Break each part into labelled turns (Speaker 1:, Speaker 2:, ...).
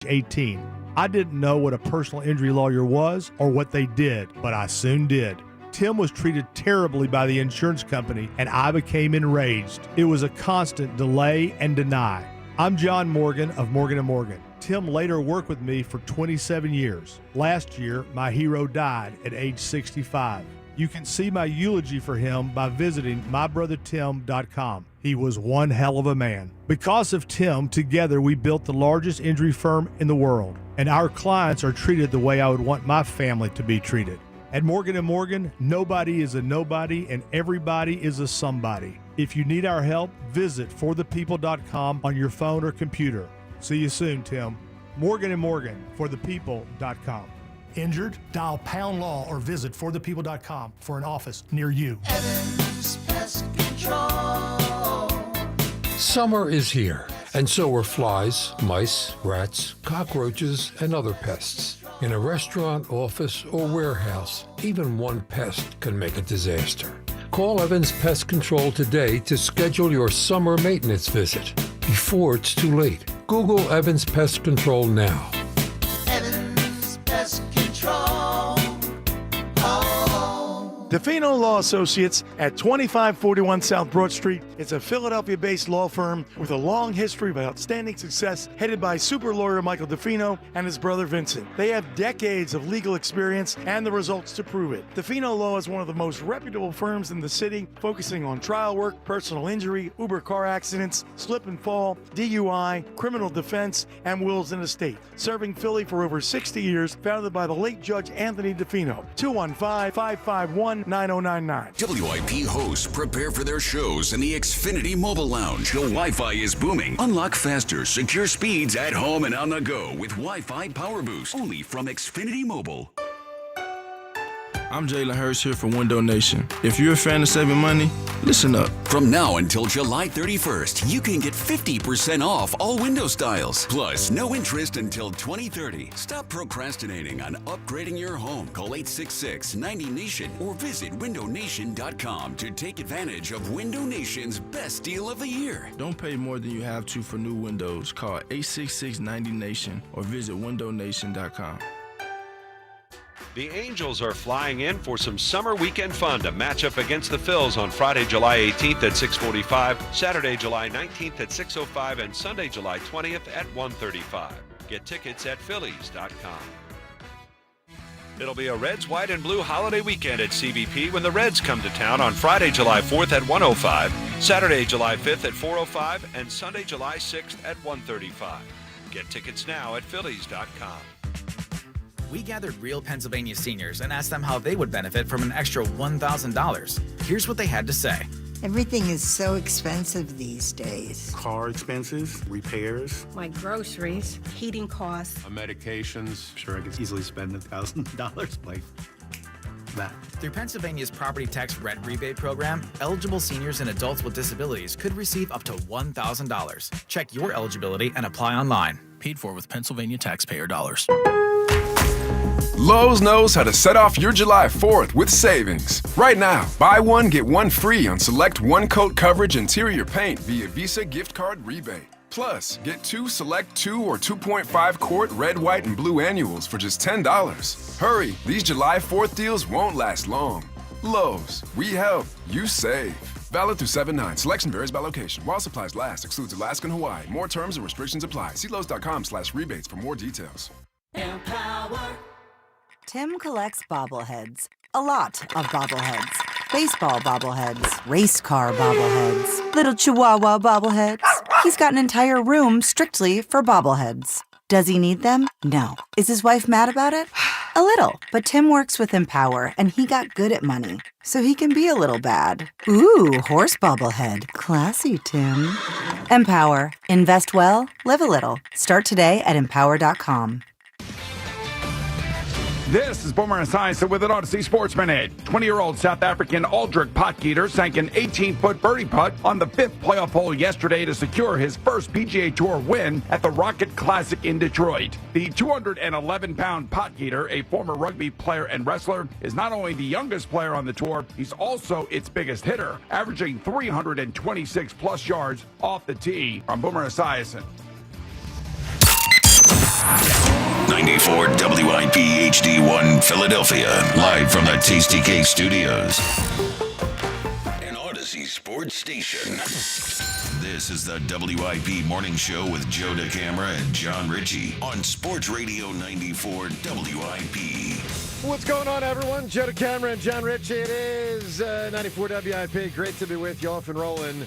Speaker 1: 18. I didn't know what a personal injury lawyer was or what they did, but I soon did. Tim was treated terribly by the insurance company, and I became enraged. It was a constant delay and deny. I'm John Morgan of Morgan & Morgan. Tim later worked with me for 27 years. Last year, my hero died at age 65. You can see my eulogy for him by visiting mybrothertim.com. He was one hell of a man. Because of Tim, together we built the largest injury firm in the world, and our clients are treated the way I would want my family to be treated. At Morgan & Morgan, nobody is a nobody and everybody is a somebody. If you need our help, visit forthepeople.com on your phone or computer. See you soon, Tim. Morgan & Morgan, forthepeople.com. Injured? Dial pound law or visit forthepeople.com for an office near you.
Speaker 2: Evans Pest Control.
Speaker 3: Summer is here, and so are flies, mice, rats, cockroaches, and other pests. In a restaurant, office, or warehouse, even one pest can make a disaster. Call Evans Pest Control today to schedule your summer maintenance visit before it's too late. Google Evans Pest Control now.
Speaker 2: Evans Pest Control.
Speaker 4: DeFino Law Associates at 2541 South Broad Street. It's a Philadelphia-based law firm with a long history of outstanding success, headed by super lawyer Michael DeFino and his brother Vincent. They have decades of legal experience and the results to prove it. DeFino Law is one of the most reputable firms in the city, focusing on trial work, personal injury, Uber car accidents, slip and fall, DUI, criminal defense, and wills and estate. Serving Philly for over 60 years, founded by the late Judge Anthony DeFino. 215-551-9099.
Speaker 5: WIP hosts prepare for their shows in the Xfinity Mobile Lounge. The Wi-Fi is booming. Unlock faster, secure speeds at home and on the go with Wi-Fi Power Boost. Only from Xfinity Mobile.
Speaker 6: I'm Jalen Hurst here for Window Nation. If you're a fan of saving money, listen up.
Speaker 5: From now until July 31st, you can get 50% off all window styles. Plus, no interest until 2030. Stop procrastinating on upgrading your home. Call 866-90-NATION or visit windownation.com to take advantage of Window Nation's best deal of the year.
Speaker 6: Don't pay more than you have to for new windows. Call 866-90-NATION or visit windownation.com.
Speaker 7: The Angels are flying in for some summer weekend fun to match up against the Phils on Friday, July 18th at 6:45, Saturday, July 19th at 6:05, and Sunday, July 20th at 1:35. Get tickets at Phillies.com. It'll be a Reds, white, and blue holiday weekend at CBP when the Reds come to town on Friday, July 4th at 1:05, Saturday, July 5th at 4:05, and Sunday, July 6th at 1:35. Get tickets now at Phillies.com.
Speaker 8: We gathered real Pennsylvania seniors and asked them how they would benefit from an extra $1,000. Here's what they had to say.
Speaker 9: Everything is so expensive these days.
Speaker 10: Car expenses, repairs.
Speaker 11: My groceries, heating costs.
Speaker 10: Medications. I'm sure I could easily spend $1,000 like that.
Speaker 8: Through Pennsylvania's property tax rent rebate program, eligible seniors and adults with disabilities could receive up to $1,000. Check your eligibility and apply online.
Speaker 12: Paid for with Pennsylvania taxpayer dollars.
Speaker 13: Lowe's knows how to set off your July 4th with savings. Right now, buy one, get one free on select one-coat coverage interior paint via Visa gift card rebate. Plus, get two select 2 or 2.5 quart red, white, and blue annuals for just $10. Hurry, these July 4th deals won't last long. Lowe's, we help, you save. Valid through 7/9. Selection varies by location. While supplies last, excludes Alaska and Hawaii. More terms and restrictions apply. See Lowe's.com/rebates for more details.
Speaker 2: Empower.
Speaker 14: Tim collects bobbleheads. A lot of bobbleheads. Baseball bobbleheads. Race car bobbleheads. Little Chihuahua bobbleheads. He's got an entire room strictly for bobbleheads. Does he need them? No. Is his wife mad about it? A little. But Tim works with Empower, and he got good at money, so he can be a little bad. Ooh, horse bobblehead. Classy, Tim. Empower. Invest well, live a little. Start today at empower.com.
Speaker 15: This is Boomer Esiason with an Odyssey Sports Minute. 20-year-old South African Aldrich Potgieter sank an 18-foot birdie putt on the 5th playoff hole yesterday to secure his first PGA Tour win at the Rocket Classic in Detroit. The 211-pound Potgieter, a former rugby player and wrestler, is not only the youngest player on the tour, he's also its biggest hitter, averaging 326-plus yards off the tee. I'm Boomer Esiason.
Speaker 5: PhD1 Philadelphia, live from the Tasty Cake Studios. An Odyssey Sports Station. This is the WIP Morning Show with Joe DeCamara and John Ritchie on Sports Radio 94 WIP.
Speaker 16: What's going on, everyone? Joe DeCamara and John Ritchie. It is 94 WIP. Great to be with you, off and rolling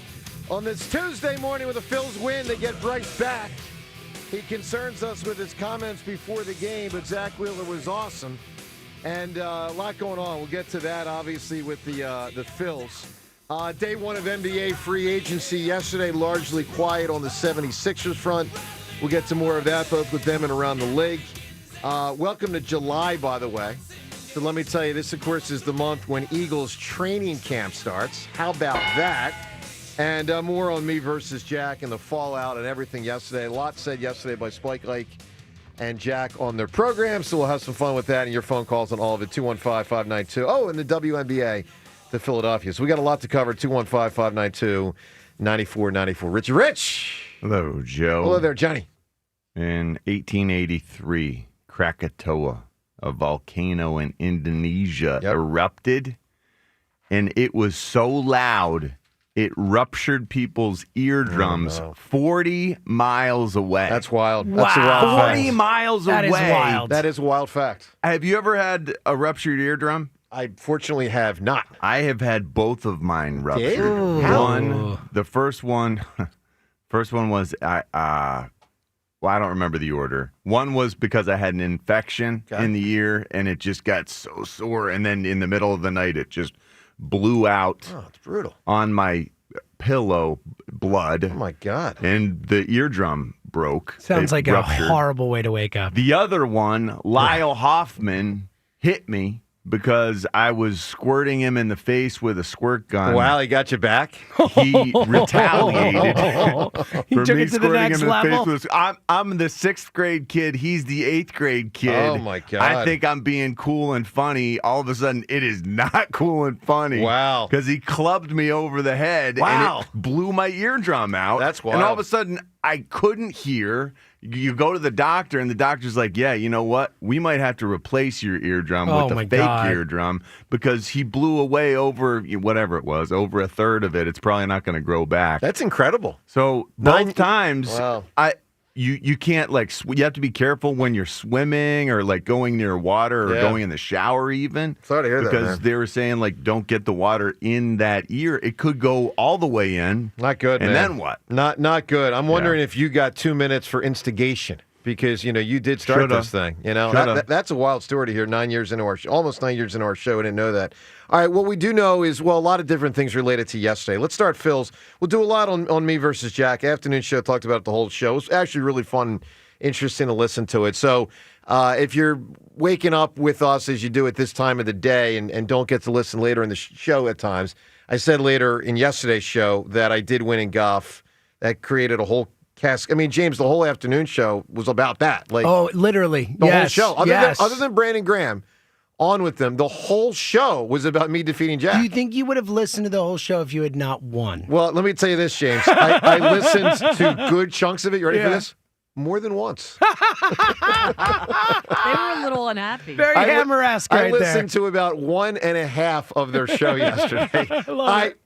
Speaker 16: on this Tuesday morning with the Phils win. They get Bryce back. He concerns us with his comments before the game, but Zack Wheeler was awesome. And a lot going on. We'll get to that, obviously, with the Phils. Day one of NBA free agency yesterday, largely quiet on the 76ers front. We'll get to more of that, both with them and around the league. Welcome to July, by the way. So let me tell you, this, of course, is the month when Eagles training camp starts. How about that? And more on me versus Jack and the fallout and everything yesterday. A lot said yesterday by Spike Lake and Jack on their program, so we'll have some fun with that and your phone calls on all of it. 215-592. Oh, and the WNBA, the Philadelphia. So we got a lot to cover. 215-592-9494. Rich.
Speaker 17: Hello, Joe.
Speaker 16: Hello there, Johnny.
Speaker 17: In 1883, Krakatoa, a volcano in Indonesia, erupted, and it was so loud it ruptured people's eardrums 40 miles away.
Speaker 16: That's wild. That's a wild fact.
Speaker 17: 40 miles away.
Speaker 16: That is wild. That is a wild fact.
Speaker 17: Have you ever had a ruptured eardrum?
Speaker 16: I fortunately have not.
Speaker 17: I have had both of mine ruptured. The first one was well, I don't remember the order. One was because I had an infection in the ear, and it just got so sore. And then in the middle of the night, it just blew out.
Speaker 16: Oh, it's brutal.
Speaker 17: On my pillow, blood.
Speaker 16: Oh, my God.
Speaker 17: And the eardrum broke.
Speaker 18: Sounds like
Speaker 17: ruptured.
Speaker 18: a horrible way to wake up.
Speaker 17: The other one, Lyle Hoffman hit me because I was squirting him in the face with a squirt gun.
Speaker 16: Wow, he got you back?
Speaker 17: He retaliated.
Speaker 18: He took it to the next level.
Speaker 17: I'm the 6th grade kid. He's the 8th grade kid.
Speaker 16: Oh, my God.
Speaker 17: I think I'm being cool and funny. All of a sudden, it is not cool and funny.
Speaker 16: Wow.
Speaker 17: Because he clubbed me over the head.
Speaker 16: Wow.
Speaker 17: And it blew my eardrum out.
Speaker 16: That's wild.
Speaker 17: And all of a sudden, I couldn't hear. You go to the doctor, and the doctor's like, yeah, you know what? We might have to replace your eardrum with a fake eardrum because he blew away over whatever it was, over a third of it. It's probably not going to grow back.
Speaker 16: That's incredible.
Speaker 17: So both times,
Speaker 16: wow.
Speaker 17: You can't, you have to be careful when you're swimming or, going near water or going in the shower even.
Speaker 16: Sorry to hear that,
Speaker 17: because they were saying, don't get the water in that ear. It could go all the way in.
Speaker 16: Not good,
Speaker 17: and
Speaker 16: man.
Speaker 17: then what?
Speaker 16: Not good. I'm wondering if you got 2 minutes for instigation because, you did start this thing. That's a wild story to hear 9 years into almost 9 years into our show. I didn't know that. All right, what we do know is, a lot of different things related to yesterday. Let's start Phil's. We'll do a lot on me versus Jack. Afternoon show, talked about it the whole show. It was actually really fun and interesting to listen to it. So if you're waking up with us as you do at this time of the day and don't get to listen later in the show at times, I said later in yesterday's show that I did win in golf. That created a whole cast. I mean, James, the whole afternoon show was about that.
Speaker 18: Literally.
Speaker 16: The whole show. Other than Brandon Graham, on with them, the whole show was about me defeating Jack.
Speaker 18: Do you think you would have listened to the whole show if you had not won?
Speaker 16: Well, let me tell you this, James. I listened to good chunks of it. You ready for this? More than once.
Speaker 19: They were a little unhappy.
Speaker 18: Very Hammer-esque right there.
Speaker 16: I listened to about 1.5 of their show yesterday.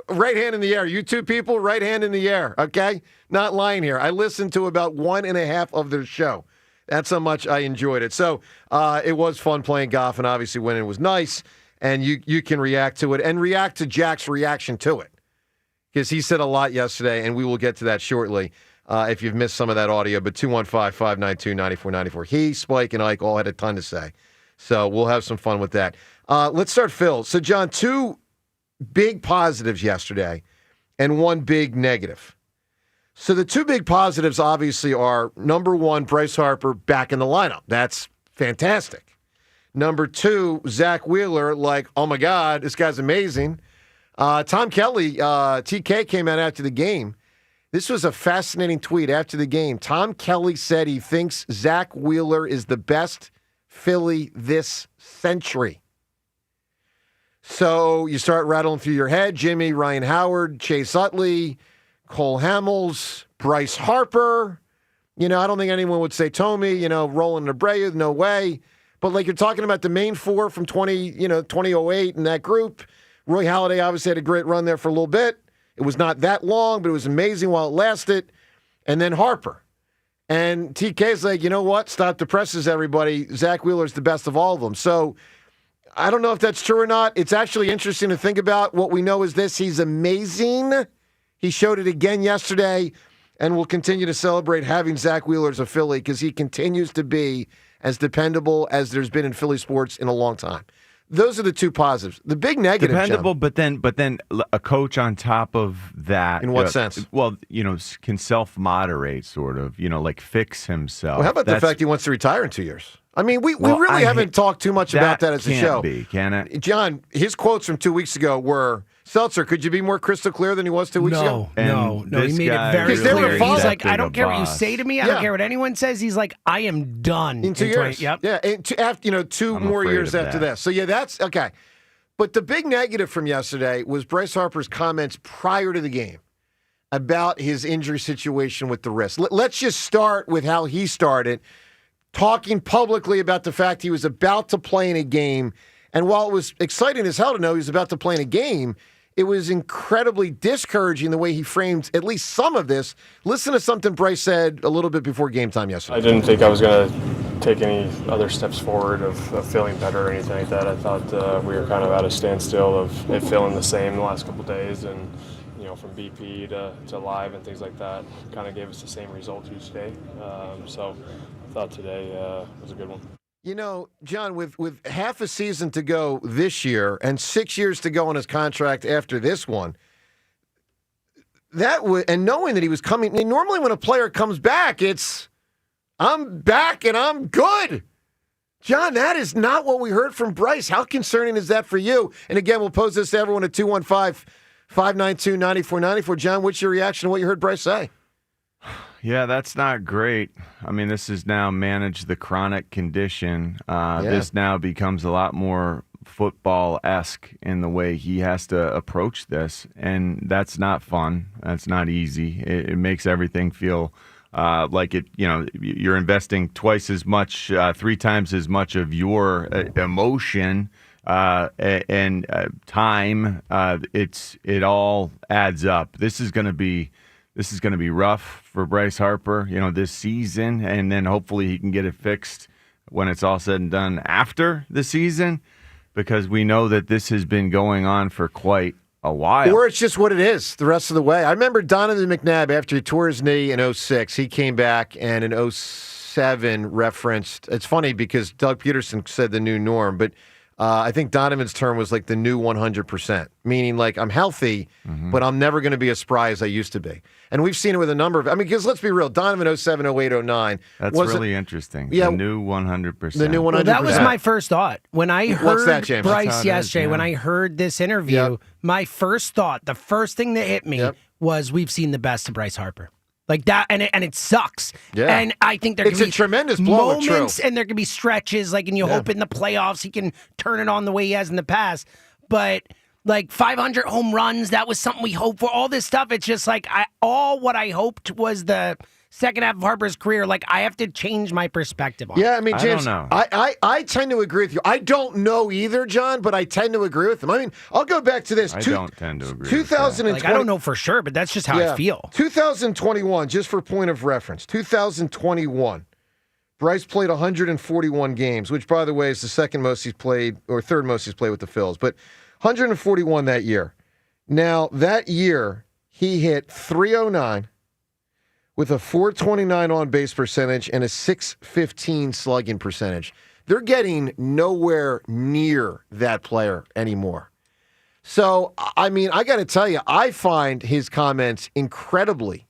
Speaker 16: Right hand in the air. You two people, right hand in the air, okay? Not lying here. I listened to about 1.5 of their show. That's how much I enjoyed it. So it was fun playing golf, and obviously winning was nice. And you can react to it and react to Jack's reaction to it. Because he said a lot yesterday, and we will get to that shortly if you've missed some of that audio. But 215-592-9494. He, Spike, and Ike all had a ton to say. So we'll have some fun with that. Let's start Phil. So, John, 2 big positives yesterday and 1 big negative. So the 2 big positives obviously are, number 1, Bryce Harper back in the lineup. That's fantastic. Number 2, Zack Wheeler, oh my God, this guy's amazing. Tom Kelly, TK came out after the game. This was a fascinating tweet after the game. Tom Kelly said he thinks Zack Wheeler is the best Philly this century. So you start rattling through your head, Jimmy, Ryan Howard, Chase Utley, Cole Hamels, Bryce Harper. I don't think anyone would say Tommy, Roland Abreu, no way. But like you're talking about the main four from 2008 and that group, Roy Halladay obviously had a great run there for a little bit. It was not that long, but it was amazing while it lasted. And then Harper. And TK's like, you know what? Stop the presses, everybody. Zack Wheeler's the best of all of them. So I don't know if that's true or not. It's actually interesting to think about. What we know is this. He's amazing. He showed it again yesterday, and we'll continue to celebrate having Zack Wheeler as a Philly because he continues to be as dependable as there's been in Philly sports in a long time. Those are the two positives. The big negative,
Speaker 17: dependable,
Speaker 16: John,
Speaker 17: but then a coach on top of that.
Speaker 16: In what sense?
Speaker 17: Well, can self-moderate, sort of. Like fix himself.
Speaker 16: Well, how about the fact he wants to retire in 2 years? I mean, we really haven't talked too much about that as a show.
Speaker 17: Can it?
Speaker 16: John, his quotes from 2 weeks ago were, Seltzer, could you be more crystal clear than he was 2 weeks ago?
Speaker 18: No. He made it very clear. He's like, I don't care what you say to me. I don't care what anyone says. He's like, I am done.
Speaker 16: In 2 years.
Speaker 18: Yep.
Speaker 16: Yeah, after, 2 more years after that. So, that's okay. But the big negative from yesterday was Bryce Harper's comments prior to the game about his injury situation with the wrist. Let's just start with how he started, talking publicly about the fact he was about to play in a game. And while it was exciting as hell to know he was about to play in a game, it was incredibly discouraging the way he framed at least some of this. Listen to something Bryce said a little bit before game time yesterday.
Speaker 20: I didn't think I was going to take any other steps forward of feeling better or anything like that. I thought we were kind of at a standstill of it feeling the same the last couple of days. And, from BP to live and things like that, kind of gave us the same result each day. So I thought today was a good one.
Speaker 16: John, with half a season to go this year and 6 years to go on his contract after this one, and knowing that he was coming, normally when a player comes back, it's, I'm back and I'm good. John, that is not what we heard from Bryce. How concerning is that for you? And again, we'll pose this to everyone at 215-592-9494. John, what's your reaction to what you heard Bryce say?
Speaker 17: Yeah, that's not great. I mean, this is now manage the chronic condition. This now becomes a lot more football-esque in the way he has to approach this, and that's not fun. That's not easy. It makes everything feel like you're investing twice as much, 3 times as much of your emotion and time. It all adds up. This is going to be rough for Bryce Harper, this season, and then hopefully he can get it fixed when it's all said and done after the season, because we know that this has been going on for quite a while.
Speaker 16: Or it's just what it is the rest of the way. I remember Donovan McNabb, after he tore his knee in 2006, he came back and in 2007 referenced, it's funny because Doug Peterson said the new norm, but I think Donovan's term was like the new 100%, meaning like I'm healthy, but I'm never going to be as spry as I used to be. And we've seen it with a number of, because let's be real, Donovan 07, 08, 09.
Speaker 17: That's really interesting.
Speaker 16: Yeah,
Speaker 17: the new 100%.
Speaker 16: The new 100%.
Speaker 18: Well, that was my first thought. When I heard Bryce yesterday, when I heard this interview, my first thought, the first thing that hit me was we've seen the best of Bryce Harper. Like that, and it sucks. Yeah. And I think there can be
Speaker 16: a tremendous blow,
Speaker 18: moments, and there can be stretches, and you hope in the playoffs he can turn it on the way he has in the past. But like 500 home runs, that was something we hoped for. All this stuff, it's just like all what I hoped was the second half of Harper's career. Like I have to change my perspective on it.
Speaker 16: Yeah, I mean, James,
Speaker 17: I don't know.
Speaker 16: I tend to agree with you. I don't know either, John, but I tend to agree with him. I mean, I'll go back to this.
Speaker 17: I don't tend to agree.
Speaker 16: 2020.
Speaker 18: I don't know for sure, but that's just how I feel.
Speaker 16: 2021, just for point of reference, 2021. Bryce played 141 games, which, by the way, is the second most he's played, or third most he's played with the Phils, but 141 that year. Now, that year, he hit .309 with a .429 on-base percentage and a .615 slugging percentage. They're getting nowhere near that player anymore. So, I mean, I got to tell you, I find his comments incredibly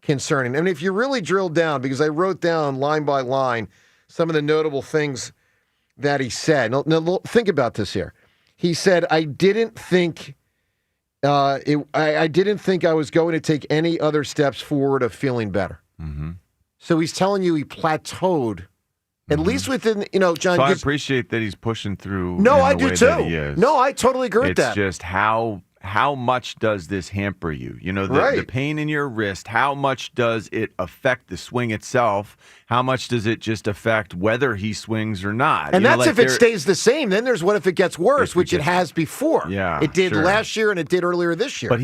Speaker 16: concerning. And if you really drill down, because I wrote down line by line some of the notable things that he said. Now think about this here. He said, I didn't think I was going to take any other steps forward of feeling better. Mm-hmm. So he's telling you he plateaued, at least within, John.
Speaker 17: So I appreciate that he's pushing through.
Speaker 16: No, I
Speaker 17: the
Speaker 16: do
Speaker 17: way
Speaker 16: too.
Speaker 17: That he is.
Speaker 16: No, I totally agree with that.
Speaker 17: It's just how how much does this hamper you? You know, the pain in your wrist, how much does it affect the swing itself? How much does it just affect whether he swings or not?
Speaker 16: And that's if it stays the same. Then there's what if it gets worse, which it has before.
Speaker 17: Yeah,
Speaker 16: it did last year and it did earlier this year.
Speaker 17: But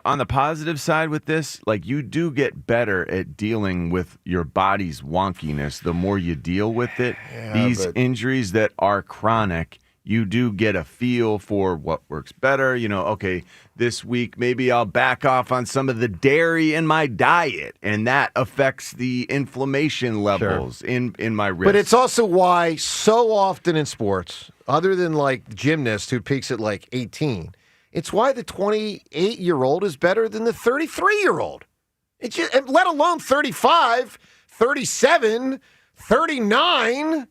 Speaker 17: on the positive side with this, like, you do get better at dealing with your body's wonkiness the more you deal with it. These injuries that are chronic, you do get a feel for what works better. You know, okay, this week maybe I'll back off on some of the dairy in my diet, and that affects the inflammation levels in my wrist.
Speaker 16: But it's also why so often in sports, other than like gymnasts who peaks at like 18, it's why the 28-year-old is better than the 33-year-old. It's just, let alone 35, 37, 39.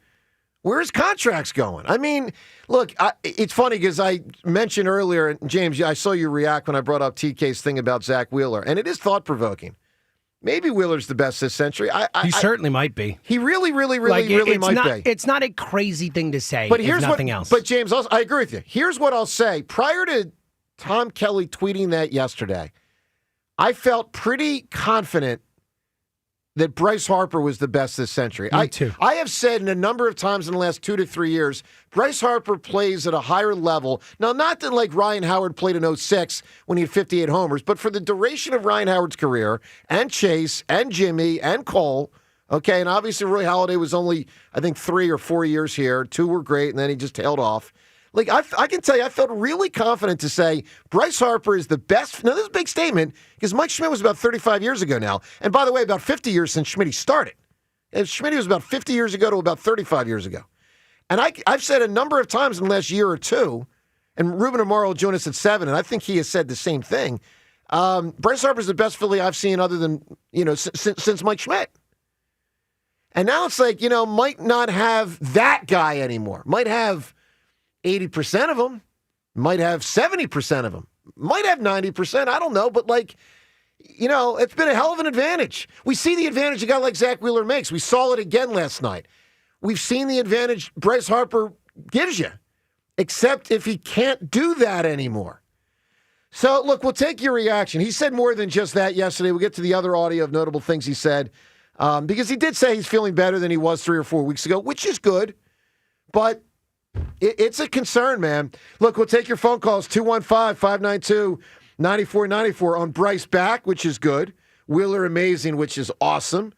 Speaker 16: Where's contracts going? I mean, look, it's funny because I mentioned earlier, James, I saw you react when I brought up TK's thing about Zack Wheeler, and it is thought-provoking. Maybe Wheeler's the best this century.
Speaker 18: He certainly might be.
Speaker 16: He really might be.
Speaker 18: It's not a crazy thing to say,
Speaker 16: but here's
Speaker 18: nothing else.
Speaker 16: But, James, I agree with you. Here's what I'll say. Prior to Tom Kelly tweeting that yesterday, I felt pretty confident that Bryce Harper was the best this century.
Speaker 18: Me too.
Speaker 16: I have said in a number of times in the last 2 to 3 years, Bryce Harper plays at a higher level. Now, not that like Ryan Howard played in 06 when he had 58 homers, but for the duration of Ryan Howard's career, and Chase, and Jimmy, and Cole, okay, and obviously Roy Halladay was only, I think, 3 or 4 years here. 2 were great, and then he just tailed off. Like, I can tell you, I felt really confident to say Bryce Harper is the best. Now, this is a big statement because Mike Schmidt was about 35 years ago now. And by the way, about 50 years since Schmidt started. And Schmidt was about 50 years ago to about 35 years ago. And I've said a number of times in the last year or two, and Ruben Amaro joined us at 7, and I think he has said the same thing. Bryce Harper is the best Philly I've seen other than, since Mike Schmidt. And now it's like, might not have that guy anymore. Might have 80% of them, might have 70% of them, might have 90%. I don't know. But, it's been a hell of an advantage. We see the advantage a guy like Zack Wheeler makes. We saw it again last night. We've seen the advantage Bryce Harper gives you, except if he can't do that anymore. So, look, we'll take your reaction. He said more than just that yesterday. We'll get to the other audio of notable things he said, because he did say he's feeling better than he was 3 or 4 weeks ago, which is good. But it's a concern, man. Look, we'll take your phone calls, 215-592-9494 on Bryce back, which is good. Wheeler amazing, which is awesome.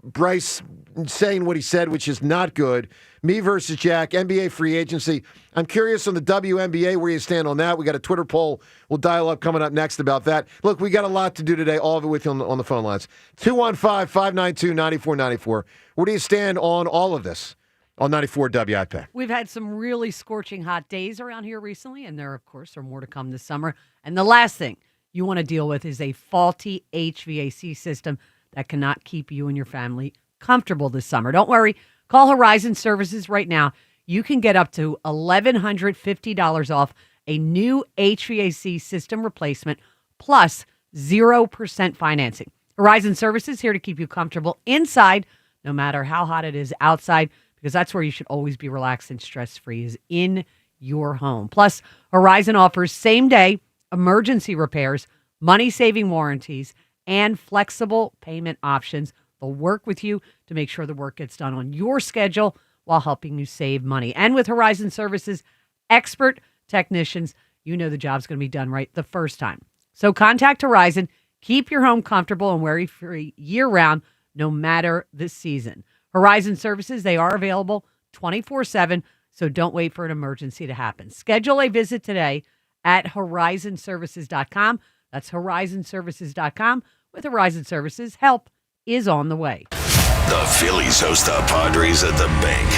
Speaker 16: Bryce saying what he said, which is not good. Me versus Jack, NBA free agency. I'm curious on the WNBA where you stand on that. We got a Twitter poll. We'll dial up coming up next about that. Look, we got a lot to do today, all of it with you on the phone lines. 215-592-9494. Where do you stand on all of this? On 94 WIP.
Speaker 19: We've had some really scorching hot days around here recently, and there, of course, are more to come this summer. And the last thing you want to deal with is a faulty HVAC system that cannot keep you and your family comfortable this summer. Don't worry. Call Horizon Services right now. You can get up to $1,150 off a new HVAC system replacement plus 0% financing. Horizon Services here to keep you comfortable inside, no matter how hot it is outside, because that's where you should always be relaxed and stress-free, is in your home. Plus, Horizon offers same-day emergency repairs, money-saving warranties, and flexible payment options. They'll work with you to make sure the work gets done on your schedule while helping you save money. And with Horizon Services, expert technicians, you know the job's going to be done right the first time. So contact Horizon. Keep your home comfortable and worry-free year-round, no matter the season. Horizon Services, they are available 24/7, so don't wait for an emergency to happen. Schedule a visit today at horizonservices.com. That's horizonservices.com. With Horizon Services, help is on the way.
Speaker 21: The Phillies host the Padres at the bank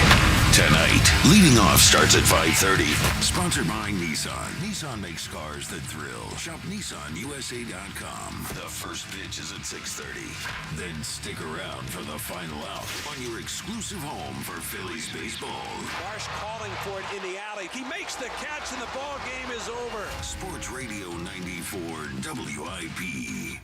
Speaker 21: tonight. Leading off starts at 5:30. Sponsored by Nissan. Nissan makes cars that thrill. Shop NissanUSA.com. The first pitch is at 6:30. Then stick around for the final out on your exclusive home for Phillies baseball.
Speaker 22: Marsh calling for it in the alley. He makes the catch and the ball game is over.
Speaker 21: Sports Radio 94 WIP.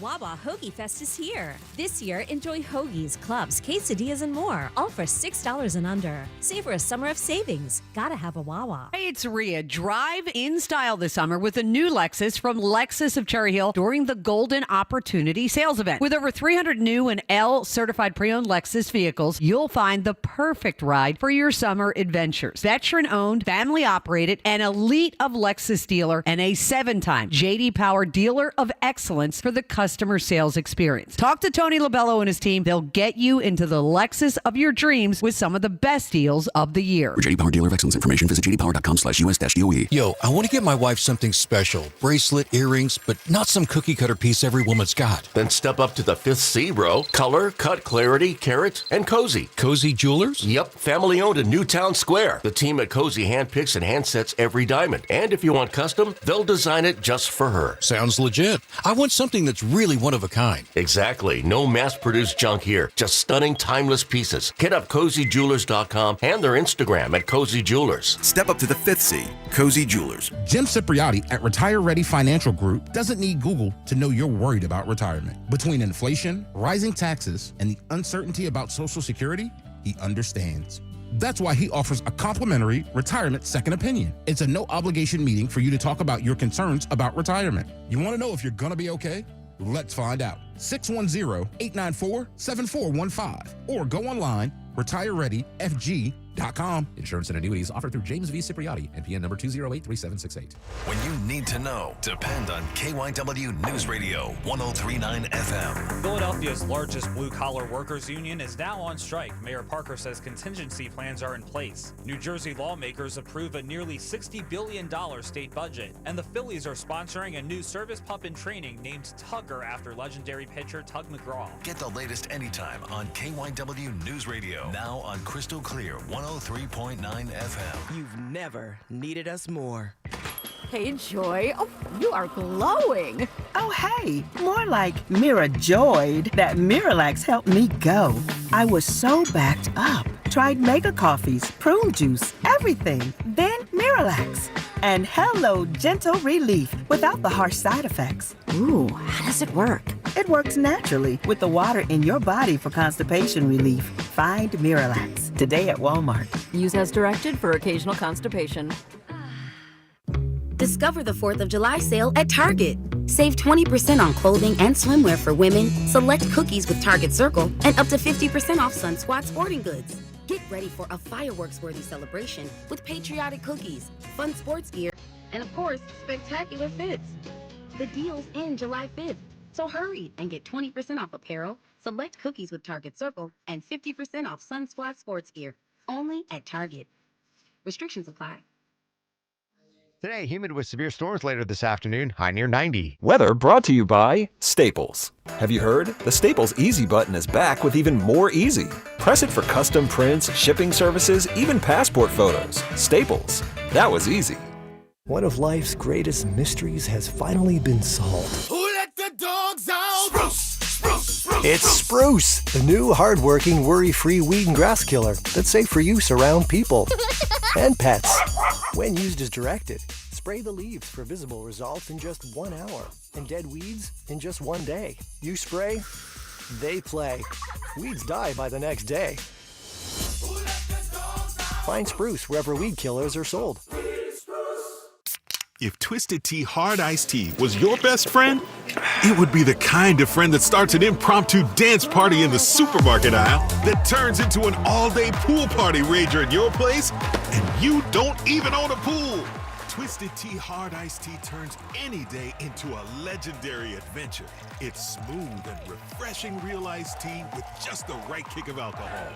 Speaker 1: Wawa Hoagie Fest is here. This year, enjoy hoagies, clubs, quesadillas, and more, all for $6 and under. Savor a summer of savings. Gotta have a Wawa.
Speaker 19: Hey, it's Rhea. Drive in style this summer with a new Lexus from Lexus of Cherry Hill during the Golden Opportunity Sales Event. With over 300 new and L certified pre-owned Lexus vehicles, you'll find the perfect ride for your summer adventures. Veteran-owned, family-operated, an elite of Lexus dealer, and a 7-time J.D. Power Dealer of Excellence for the customer sales experience. Talk to Tony Labello and his team. They'll get you into the Lexus of your dreams with some of the best deals of the year.
Speaker 5: For J.D. Power Dealer of Excellence information, visit jdpower.com/US-DOE.
Speaker 3: Yo, I want to get my wife something special. Bracelet, earrings, but not some cookie cutter piece every woman's got.
Speaker 23: Then step up to the 5th C, bro. Color, cut, clarity, carrot, and Cozy.
Speaker 3: Cozy Jewelers?
Speaker 23: Yep, family owned in Newtown Square. The team at Cozy handpicks and handsets every diamond. And if you want custom, they'll design it just for her.
Speaker 3: Sounds legit. I want something that's really one of a kind.
Speaker 23: Exactly. No mass-produced junk here. Just stunning, timeless pieces. Hit up CozyJewelers.com and their Instagram at Cozy Jewelers.
Speaker 24: Step up to the 5th C, Cozy Jewelers.
Speaker 25: Jim Cipriotti at Retire Ready Financial Group doesn't need Google to know you're worried about retirement. Between inflation, rising taxes, and the uncertainty about Social Security, he understands. That's why he offers a complimentary retirement second opinion. It's a no-obligation meeting for you to talk about your concerns about retirement. You want to know if you're going to be okay? Let's find out. 610-894-7415 or go online, retirereadyfg.com.
Speaker 26: Insurance and annuities offered through James V. Cipriotti, NPN number 2083768.
Speaker 21: When you need to know, depend on KYW News Radio 1039 FM.
Speaker 27: Philadelphia's largest blue-collar workers union is now on strike. Mayor Parker says contingency plans are in place. New Jersey lawmakers approve a nearly $60 billion state budget. And the Phillies are sponsoring a new service pup in training named Tugger after legendary pitcher Tug McGraw.
Speaker 21: Get the latest anytime on KYW News Radio. Now on Crystal Clear 103.9 FM.
Speaker 28: You've never needed us more.
Speaker 29: Hey, Joy. Oh, you are glowing.
Speaker 28: Oh, hey. More like Mira joyed that Miralax helped me go. I was so backed up. Tried mega coffees, prune juice, everything. Then Miralax. And hello, gentle relief without the harsh side effects.
Speaker 29: Ooh, how does it work?
Speaker 28: It works naturally with the water in your body for constipation relief. Find Miralax today at Walmart.
Speaker 29: Use as directed for occasional constipation.
Speaker 1: Discover the 4th of July sale at Target. Save 20% on clothing and swimwear for women, select cookies with Target Circle, and up to 50% off Sun Squat sporting goods. Get ready for a fireworks-worthy celebration with patriotic cookies, fun sports gear, and of course, spectacular fits. The deal's in July 5th, so hurry and get 20% off apparel, select cookies with Target Circle, and 50% off Sun Squat sports gear. Only at Target. Restrictions apply.
Speaker 30: Today, humid with severe storms later this afternoon, high near 90.
Speaker 31: Weather brought to you by Staples. Have you heard? The Staples Easy button is back with even more easy. Press it for custom prints, shipping services, even passport photos. Staples. That was easy.
Speaker 32: One of life's greatest mysteries has finally been solved.
Speaker 2: Who let the dogs out? Spruce, spruce, spruce.
Speaker 32: It's Spruce, the new hard-working, worry-free weed and grass killer that's safe for use around people and pets. When used as directed, spray the leaves for visible results in just 1 hour and dead weeds in just 1 day. You spray, they play. Weeds die by the next day. Find Spruce wherever weed killers are sold.
Speaker 33: If Twisted Tea Hard Iced Tea was your best friend, it would be the kind of friend that starts an impromptu dance party in the supermarket aisle that turns into an all-day pool party rager at your place, and you don't even own a pool. Twisted Tea Hard Iced Tea turns any day into a legendary adventure. It's smooth and refreshing real iced tea with just the right kick of alcohol.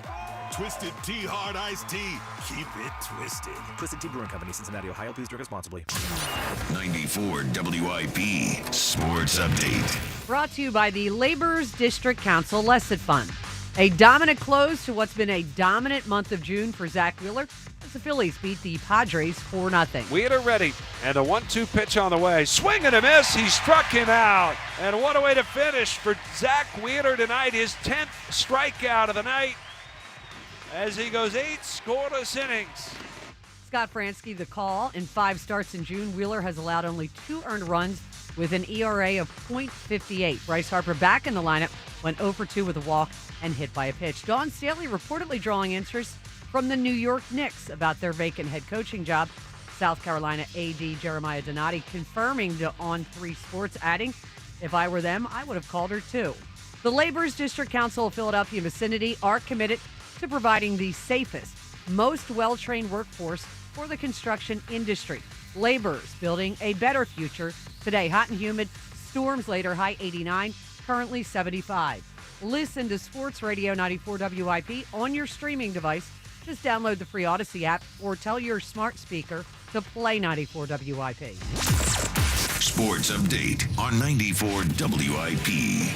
Speaker 33: Twisted Tea Hard Iced Tea. Keep it twisted.
Speaker 26: Twisted Tea Brewing Company, Cincinnati, Ohio. Please drink responsibly.
Speaker 21: 94 WIP Sports Update.
Speaker 19: Brought to you by the Labor's District Council Lesson Fund. A dominant close to what's been a dominant month of June for Zack Wheeler as the Phillies beat the Padres 4-0.
Speaker 7: Wheeler ready, and a 1-2 pitch on the way. Swing and a miss. He struck him out. And what a way to finish for Zack Wheeler tonight. His 10th strikeout of the night as he goes 8 scoreless innings.
Speaker 19: Scott Fransky, the call. In 5 starts in June, Wheeler has allowed only 2 earned runs with an ERA of .58. Bryce Harper back in the lineup, went 0 for 2 with a walk and hit by a pitch. Dawn Staley reportedly drawing interest from the New York Knicks about their vacant head coaching job. South Carolina AD Jeremiah Donati confirming to On3 Sports, adding, "If I were them, I would have called her too." The Labor's District Council of Philadelphia vicinity are committed to providing the safest, most well-trained workforce for the construction industry. Labor's building a better future. Today, hot and humid. Storms later, high 89, currently 75. Listen to Sports Radio 94 WIP on your streaming device. Just download the free Odyssey app or tell your smart speaker to play 94 WIP.
Speaker 21: Sports update on 94 WIP.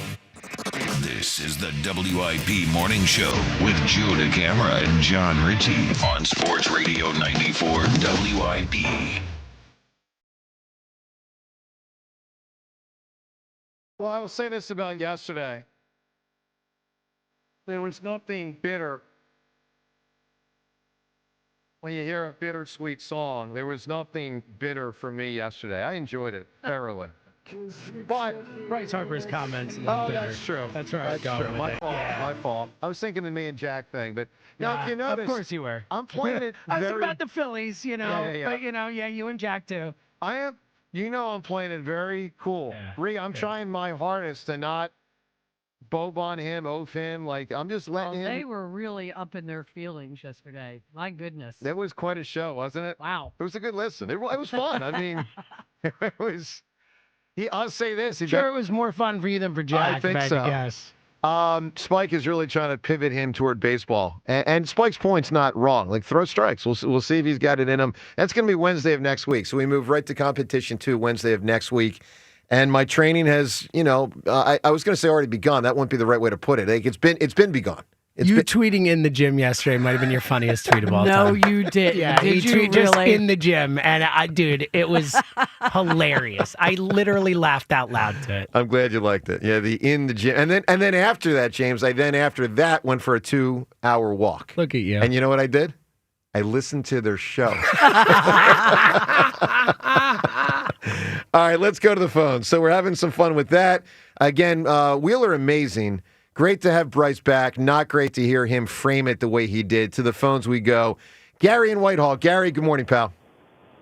Speaker 21: This is the WIP Morning Show with Joe DeCamara and John Ritchie on Sports Radio 94 WIP.
Speaker 16: Well, I will say this about yesterday. There was nothing bitter. When you hear a bittersweet song, there was nothing bitter for me yesterday. I enjoyed it thoroughly. But
Speaker 4: Bryce Harper's comments.
Speaker 16: That's true.
Speaker 4: That's right.
Speaker 16: That's true. My fault. My fault. I was thinking the me and Jack thing, but now you notice.
Speaker 4: Of course you were.
Speaker 16: I'm playing it.
Speaker 4: I was about the Phillies,
Speaker 16: Yeah.
Speaker 4: But you and Jack too.
Speaker 16: I am. I'm playing it very cool. I'm trying my hardest to not bob on him, oaf him. Like, I'm just letting him.
Speaker 19: They were really up in their feelings yesterday. My goodness.
Speaker 16: That was quite a show, wasn't it?
Speaker 19: Wow.
Speaker 16: It was a good listen. It was fun. I mean, it was. I'll say this.
Speaker 4: It was more fun for you than for Jack.
Speaker 16: I think so.
Speaker 4: Yes.
Speaker 16: Spike is really trying to pivot him toward baseball. And Spike's point's not wrong. Like, throw strikes. We'll see if he's got it in him. That's going to be Wednesday of next week. So we move right to competition 2 Wednesday of next week. And my training has, I was going to say already begun. That wouldn't be the right way to put it. Like, it's been begun.
Speaker 4: Tweeting in the gym yesterday might have been your funniest tweet of all time.
Speaker 19: No, you didn't.
Speaker 4: Yeah,
Speaker 19: Did you
Speaker 4: tweet just
Speaker 19: really?
Speaker 4: in the gym, and dude, it was hilarious. I literally laughed out loud to it.
Speaker 16: I'm glad you liked it. Yeah, the in the gym, and then after that, James, after that went for a 2-hour walk.
Speaker 4: Look at you.
Speaker 16: And you know what I did? I listened to their show. All right, let's go to the phone. So we're having some fun with that. Again, Wheeler, amazing. Great to have Bryce back. Not great to hear him frame it the way he did. To the phones we go. Gary in Whitehall. Gary, good morning, pal.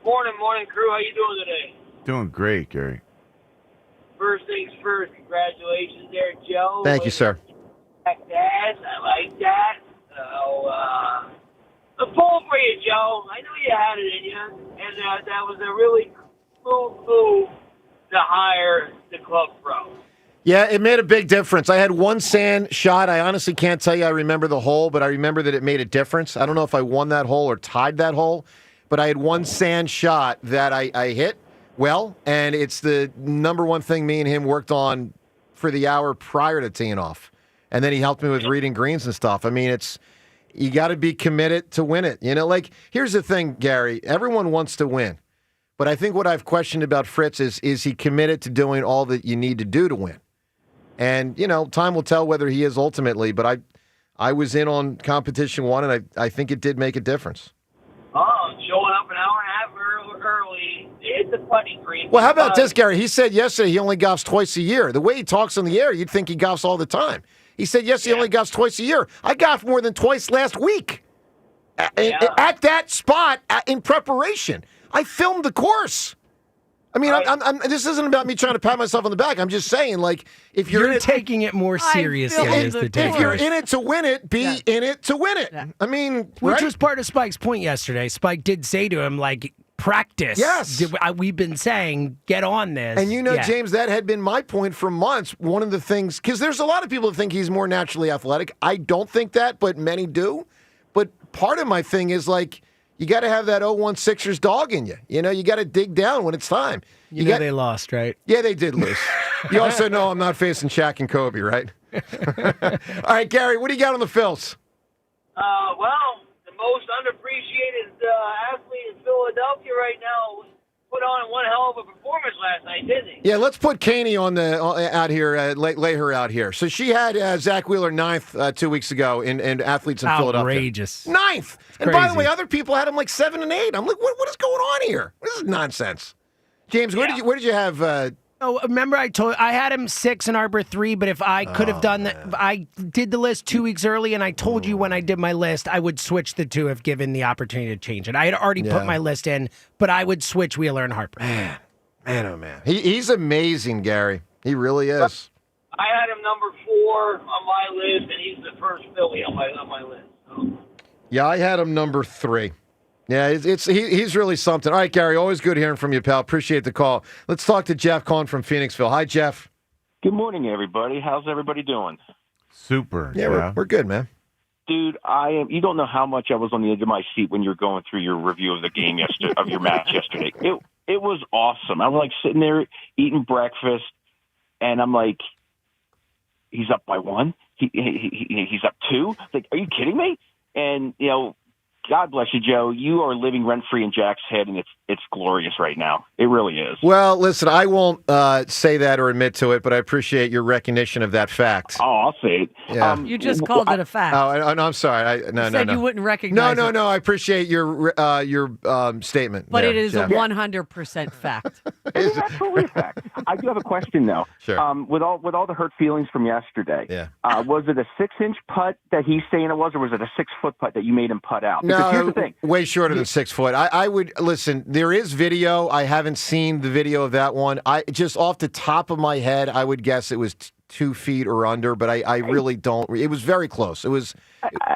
Speaker 6: Morning, crew. How you doing today?
Speaker 33: Doing great, Gary.
Speaker 6: First things first, congratulations there, Joe.
Speaker 16: Thank you, sir.
Speaker 6: I like that. So, a poll for you, Joe. I knew you had it in you, and that was a really cool move to hire the club pro.
Speaker 16: Yeah, it made a big difference. I had one sand shot. I honestly can't tell you I remember the hole, but I remember that it made a difference. I don't know if I won that hole or tied that hole, but I had one sand shot that I hit well, and it's the number one thing me and him worked on for the hour prior to teeing off. And then he helped me with reading greens and stuff. I mean, you got to be committed to win it. Like, here's the thing, Gary. Everyone wants to win. But I think what I've questioned about Fritz is he committed to doing all that you need to do to win? And, time will tell whether he is ultimately, but I was in on competition 1, and I think it did make a difference.
Speaker 6: Oh, showing up an hour and a half early. It's a putting green.
Speaker 16: Well, how about this, Gary? He said yesterday he only golfs twice a year. The way he talks on the air, you'd think he golfs all the time. He said yesterday he only golfs twice a year. I golfed more than twice last week at that spot in preparation. I filmed the course. I mean, this isn't about me trying to pat myself on the back. I'm just saying, like, if you're
Speaker 4: taking it more seriously,
Speaker 16: if you're in it to win it, be in it to win it. I mean,
Speaker 4: which was part of Spike's point yesterday. Spike did say to him, like, practice.
Speaker 16: Yes.
Speaker 4: We've been saying, get on this.
Speaker 16: And James, that had been my point for months. One of the things, because there's a lot of people that think he's more naturally athletic. I don't think that, but many do. But part of my thing is, like, you got to have that 0-1 Sixers dog in you. You got to dig down when it's time.
Speaker 4: They lost, right?
Speaker 16: Yeah, they did lose. You also know I'm not facing Shaq and Kobe, right? All right, Gary, what do you got on the Phils?
Speaker 6: Well, the most underappreciated athlete in Philadelphia right now put on one hell of a performance last night, didn't he?
Speaker 16: Yeah, let's put Caney out here, lay her out here. So she had Zack Wheeler 9th 2 weeks ago in athletes in Philadelphia.
Speaker 4: Outrageous.
Speaker 16: 9th. And by the way, other people had him like 7 and 8. I'm like, what is going on here? This is nonsense. James, where did you have
Speaker 4: Oh, remember I had him 6 and Arbor 3, but if I could have done that, I did the list 2 weeks early, and I told you when I did my list, I would switch the two if given the opportunity to change it. I had already put my list in, but I would switch Wheeler and Harper.
Speaker 16: Man, oh man. He's amazing, Gary. He really is.
Speaker 6: I had him number 4 on my list, and he's the first Philly on my list. So.
Speaker 16: Yeah, I had him number 3. Yeah, he's really something. All right, Gary, always good hearing from you, pal. Appreciate the call. Let's talk to Jeff calling from Phoenixville. Hi, Jeff.
Speaker 5: Good morning, everybody. How's everybody doing?
Speaker 8: Super.
Speaker 16: Yeah, we're good, man.
Speaker 5: Dude, you don't know how much I was on the edge of my seat when you were going through your review of the game yesterday, of your match yesterday. It was awesome. I was like sitting there eating breakfast, and I'm like, he's up by 1. He's up 2. Like, are you kidding me? And God bless you, Joe. You are living rent-free in Jack's head, and it's glorious right now. It really is.
Speaker 16: Well, listen, I won't say that or admit to it, but I appreciate your recognition of that fact.
Speaker 5: Oh, I'll say it.
Speaker 16: Yeah.
Speaker 19: You just called it a fact.
Speaker 16: Oh, no, I'm sorry.
Speaker 19: You said you wouldn't recognize it.
Speaker 16: No. I appreciate your statement.
Speaker 19: But
Speaker 16: there,
Speaker 19: it is
Speaker 16: Jeff.
Speaker 19: a 100% fact.
Speaker 5: It is absolutely a fact. I do have a question, though.
Speaker 16: Sure.
Speaker 5: With all the hurt feelings from yesterday, was it a 6-inch putt that he's saying it was, or was it a 6-foot putt that you made him putt out? Because here's the thing.
Speaker 16: Way shorter than 6 foot. I would listen. There is video. I haven't seen the video of that one. I just off the top of my head, I would guess it was 2 feet or under. But I really don't. It was very close. It was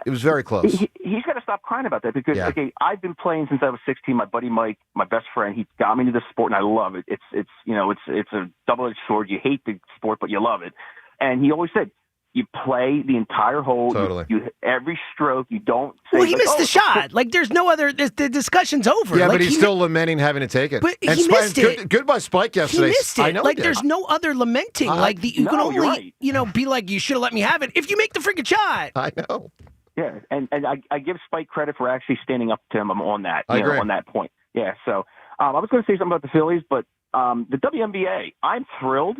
Speaker 16: very close.
Speaker 5: He's got to stop crying about that because I've been playing since I was 16. My buddy Mike, my best friend, he got me into the sport, and I love it. It's a double-edged sword. You hate the sport, but you love it. And he always said, you play the entire hole.
Speaker 16: Totally.
Speaker 5: You every stroke. You don't say.
Speaker 4: Well, he missed the shot. Like, there's no other. The discussion's over.
Speaker 16: Yeah,
Speaker 4: like,
Speaker 16: but he's still lamenting having to take it.
Speaker 4: But he missed it.
Speaker 16: Good by Spike yesterday.
Speaker 4: He missed it.
Speaker 16: I know.
Speaker 4: Like, there's no other lamenting. You can only, be like, you should have let me have it if you make the freaking shot.
Speaker 16: I know.
Speaker 5: Yeah, and I give Spike credit for actually standing up to him on that.
Speaker 16: I agree.
Speaker 5: On that point. Yeah. So I was going to say something about the Phillies, but the WNBA. I'm thrilled.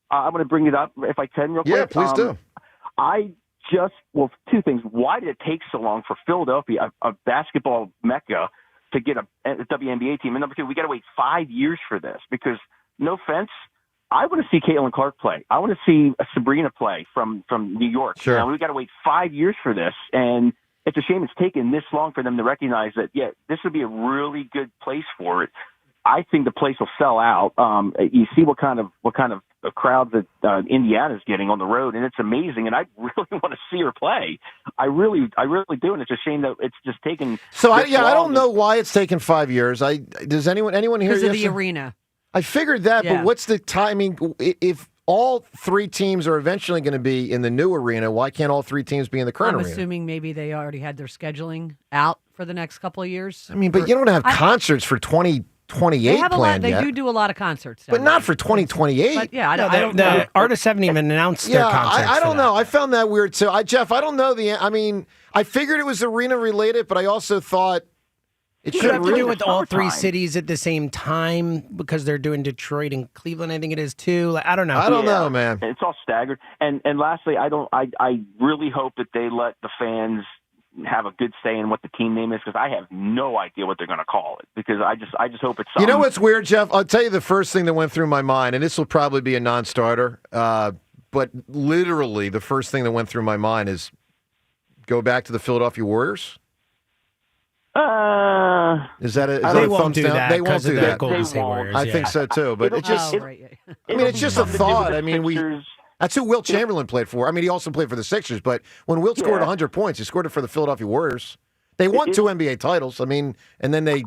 Speaker 5: I'm going to bring it up if I can real quick.
Speaker 16: Yeah, please do.
Speaker 5: Two things. Why did it take so long for Philadelphia, a basketball mecca, to get a WNBA team? And number 2, we got to wait 5 years for this because, no offense, I want to see Caitlin Clark play. I want to see Sabrina play from New York.
Speaker 16: Sure.
Speaker 5: Now, we got to wait 5 years for this, and it's a shame it's taken this long for them to recognize that, this would be a really good place for it. I think the place will sell out. You see what kind of a crowd that Indiana's getting on the road, and it's amazing. And I really want to see her play. I really do. And it's a shame that it's just taken.
Speaker 16: So I don't know why it's taken 5 years. Does anyone here?
Speaker 19: Because of the arena.
Speaker 16: I figured that, but what's the timing? If all 3 teams are eventually going to be in the new arena, why can't all 3 teams be in the current arena?
Speaker 19: I'm assuming maybe they already had their scheduling out for the next couple of years.
Speaker 16: I mean, but you don't have concerts for 2028
Speaker 19: they have
Speaker 16: planned
Speaker 19: They
Speaker 16: yet.
Speaker 19: do a lot of concerts.
Speaker 16: But not for 2028.
Speaker 19: But I don't
Speaker 4: the
Speaker 19: know.
Speaker 4: artists haven't even announced their concerts.
Speaker 16: I don't know. I found that weird too. Jeff, I don't know I figured it was arena related, but I also thought it
Speaker 4: should
Speaker 16: should
Speaker 4: have to do with all 3 cities at the same time because they're doing Detroit and Cleveland. I think it is too. I don't know.
Speaker 16: I don't know, man.
Speaker 5: It's all staggered. And lastly, I really hope that they let the fans have a good say in what the team name is because I have no idea what they're going to call it because I just hope it's something.
Speaker 16: You know what's weird, Jeff? I'll tell you the first thing that went through my mind, and this will probably be a non-starter, but literally the first thing that went through my mind is go back to the Philadelphia Warriors. Is that
Speaker 4: they won't do that?
Speaker 16: They won't do that.
Speaker 4: Golden State Warriors.
Speaker 16: I think so too. But it's just a thought. I mean, that's who Wilt Chamberlain played for. I mean, he also played for the Sixers. But when Wilt scored 100 points, he scored it for the Philadelphia Warriors. They won 2 NBA titles. I mean, and then they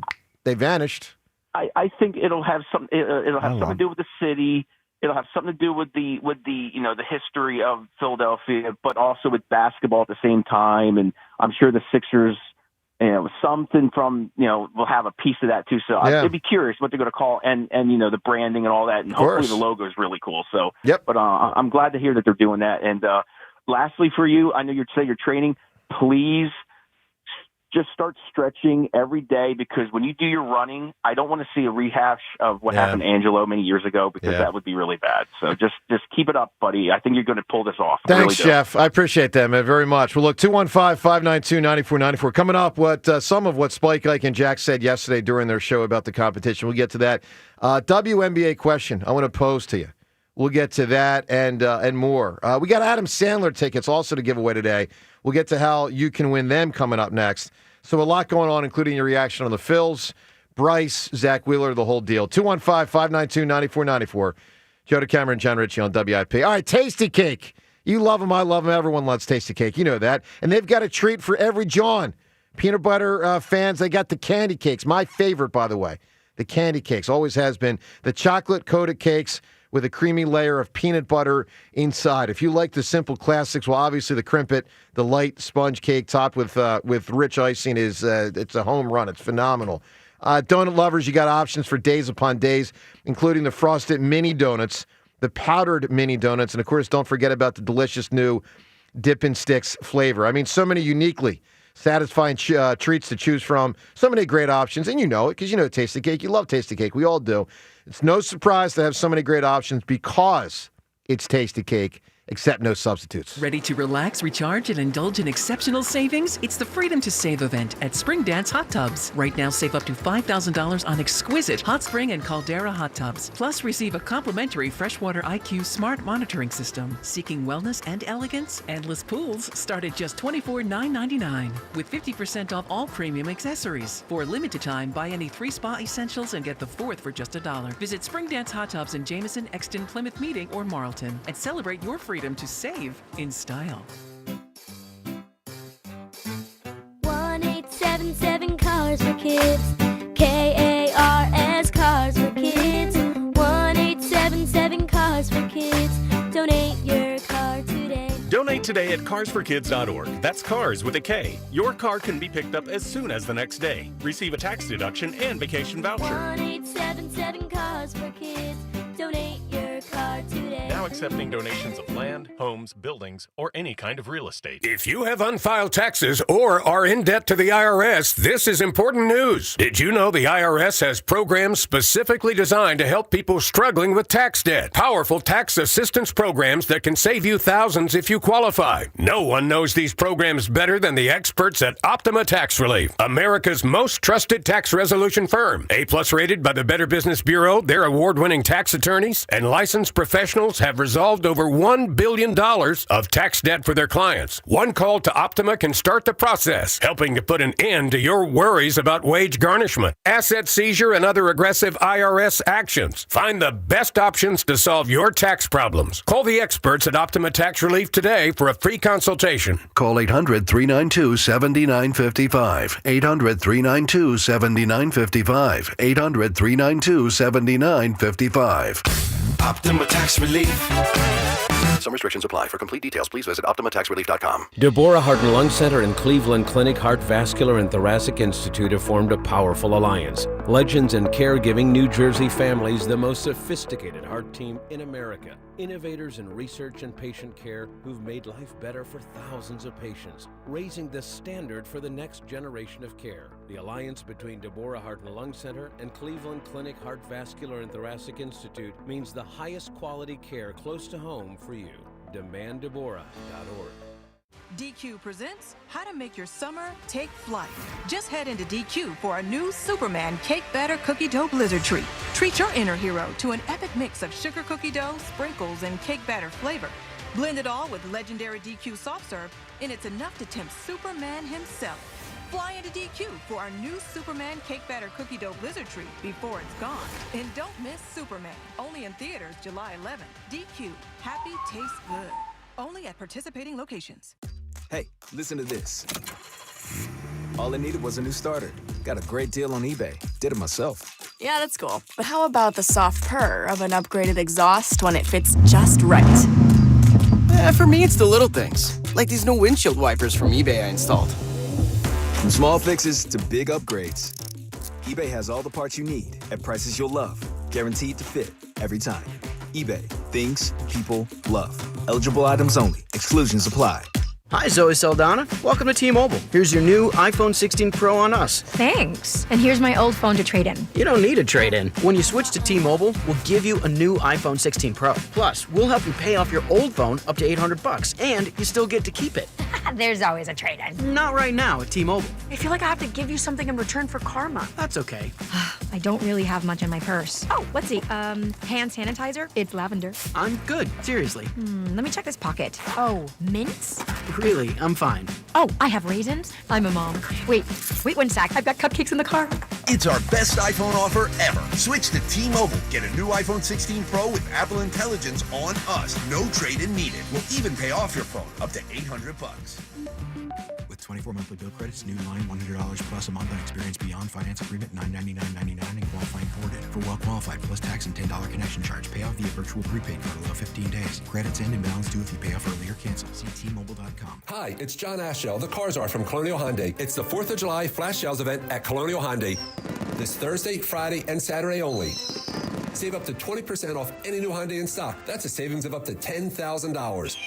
Speaker 16: vanished.
Speaker 5: I think it'll have some. It'll have something to do with the city. It'll have something to do with the the history of Philadelphia, but also with basketball at the same time. And I'm sure the Sixers. Something from, we'll have a piece of that too. So I'd be curious what they're going to call and the branding and all that. And hopefully the logo is really cool. So, but I'm glad to hear that they're doing that. And lastly for you, I know you're training, please just start stretching every day, because when you do your running, I don't want to see a rehash of what happened to Angelo many years ago, because that would be really bad. So just keep it up, buddy. I think you're going to pull this off.
Speaker 16: Thanks, Jeff. I appreciate that, man, very much. Well, look, 215-592-9494. Coming up, some of what Spike, Ike, and Jack said yesterday during their show about the competition. We'll get to that. WNBA question I want to pose to you. We'll get to that and more. We got Adam Sandler tickets also to give away today. We'll get to how you can win them coming up next. So a lot going on, including your reaction on the Phils, Bryce, Zack Wheeler, the whole deal. 215-592-9494. Joe DeCamera and John Ritchie on WIP. All right, Tasty Cake. You love them. I love them. Everyone loves Tasty Cake. You know that. And they've got a treat for every John. Peanut butter fans, they got the candy cakes. My favorite, by the way. The candy cakes. Always has been. The chocolate-coated cakes with a creamy layer of peanut butter inside. If you like the simple classics, well, obviously the Crimpet, the light sponge cake topped with rich icing it's a home run. It's phenomenal. Donut lovers, you got options for days upon days, including the frosted mini donuts, the powdered mini donuts, and of course, don't forget about the delicious new Dippin' Sticks flavor. I mean, so many uniquely satisfying treats to choose from. So many great options, and you know it because you know Tasty Cake. You love Tasty Cake. We all do. It's no surprise to have so many great options because it's Tasty Cake, except no substitutes.
Speaker 3: Ready to relax, recharge, and indulge in exceptional savings? It's the Freedom to Save event at Spring Dance Hot Tubs. Right now, save up to $5,000 on exquisite hot spring and caldera hot tubs. Plus, receive a complimentary Freshwater IQ smart monitoring system. Seeking wellness and elegance? Endless pools start at just $24,999 with 50% off all premium accessories. For a limited time, buy any 3 spa essentials and get the 4th for just $1. Visit Spring Dance Hot Tubs in Jameson, Exton, Plymouth Meeting, or Marlton and celebrate your freedom to save in style.
Speaker 8: 1-877 Cars for Kids. KARS Cars for Kids. 1-877 Cars for Kids. Donate your car today.
Speaker 9: Donate today at carsforkids.org. That's cars with a K. Your car can be picked up as soon as the next day. Receive a tax deduction and vacation voucher.
Speaker 8: 1-877 Cars for Kids. Donate your car today.
Speaker 9: Now accepting donations of land, homes, buildings, or any kind of real estate.
Speaker 10: If you have unfiled taxes or are in debt to the IRS, this is important news. Did you know the IRS has programs specifically designed to help people struggling with tax debt? Powerful tax assistance programs that can save you thousands if you qualify. No one knows these programs better than the experts at Optima Tax Relief, America's most trusted tax resolution firm. A+ rated by the Better Business Bureau, their award-winning tax attorneys and licensed professionals have resolved over $1 billion of tax debt for their clients. One call to Optima can start the process, helping to put an end to your worries about wage garnishment, asset seizure, and other aggressive IRS actions. Find the best options to solve your tax problems. Call the experts at Optima Tax Relief today for a free consultation.
Speaker 21: Call 800-392-7955. 800-392-7955. 800-392-7955. Optima Tax Relief. Some restrictions apply. For complete details, please visit OptimaTaxRelief.com.
Speaker 11: Deborah Heart and Lung Center and Cleveland Clinic Heart Vascular and Thoracic Institute have formed a powerful alliance. Legends in caregiving New Jersey families, the most sophisticated heart team in America. Innovators in research and patient care who've made life better for thousands of patients, raising the standard for the next generation of care. The alliance between Deborah Heart and Lung Center and Cleveland Clinic Heart Vascular and Thoracic Institute means the highest quality care close to home for you. DemandDeborah.org.
Speaker 12: DQ presents How to Make Your Summer Take Flight. Just head into DQ for a new Superman Cake Batter Cookie Dough Blizzard Treat. Treat your inner hero to an epic mix of sugar cookie dough, sprinkles, and cake batter flavor. Blend it all with legendary DQ soft serve, and it's enough to tempt Superman himself. Fly into DQ for our new Superman Cake Batter Cookie Dough Blizzard Treat before it's gone. And don't miss Superman, only in theaters July 11th. DQ, happy tastes good. Only at participating locations.
Speaker 13: Hey, listen to this. All I needed was a new starter. Got a great deal on eBay. Did it myself.
Speaker 14: Yeah, that's cool. But how about the soft purr of an upgraded exhaust when it fits just right?
Speaker 15: For me, it's the little things. Like these new windshield wipers from eBay I installed.
Speaker 13: From small fixes to big upgrades, eBay has all the parts you need at prices you'll love. Guaranteed to fit every time. eBay. Things people love. Eligible items only. Exclusions apply.
Speaker 15: Hi, Zoe Saldana. Welcome to T-Mobile. Here's your new iPhone 16 Pro on us.
Speaker 1: Thanks. And here's my old phone to trade in.
Speaker 15: You don't need a trade-in. When you switch to T-Mobile, we'll give you a new iPhone 16 Pro. Plus, we'll help you pay off your old phone up to $800, and you still get to keep it.
Speaker 1: There's always a trade-in.
Speaker 15: Not right now at T-Mobile.
Speaker 1: I feel like I have to give you something in return for karma.
Speaker 15: That's okay.
Speaker 1: I don't really have much in my purse. Oh, let's see. Hand sanitizer. It's lavender.
Speaker 15: I'm good. Seriously.
Speaker 1: Let me check this pocket. Oh, mints?
Speaker 15: Really, I'm fine.
Speaker 1: Oh, I have raisins. I'm a mom. Wait one sec. I've got cupcakes in the car.
Speaker 17: It's our best iPhone offer ever. Switch to T-Mobile. Get a new iPhone 16 Pro with Apple Intelligence on us. No trade-in needed. We'll even pay off your phone up to $800.
Speaker 18: With 24 monthly bill credits, new line $100 plus a month on experience beyond finance agreement $999.99 and qualifying forwarded. For well qualified plus tax and $10 connection charge. Pay off via virtual prepaid card allow 15 days. Credits end and balance due if you pay off early or cancel. See T-Mobile.com.
Speaker 20: Hi, it's John Ashell, the Cars Are from Colonial Hyundai. It's the 4th of July flash sales event at Colonial Hyundai. This Thursday, Friday, and Saturday only. Save up to 20% off any new Hyundai in stock. That's a savings of up to $10,000.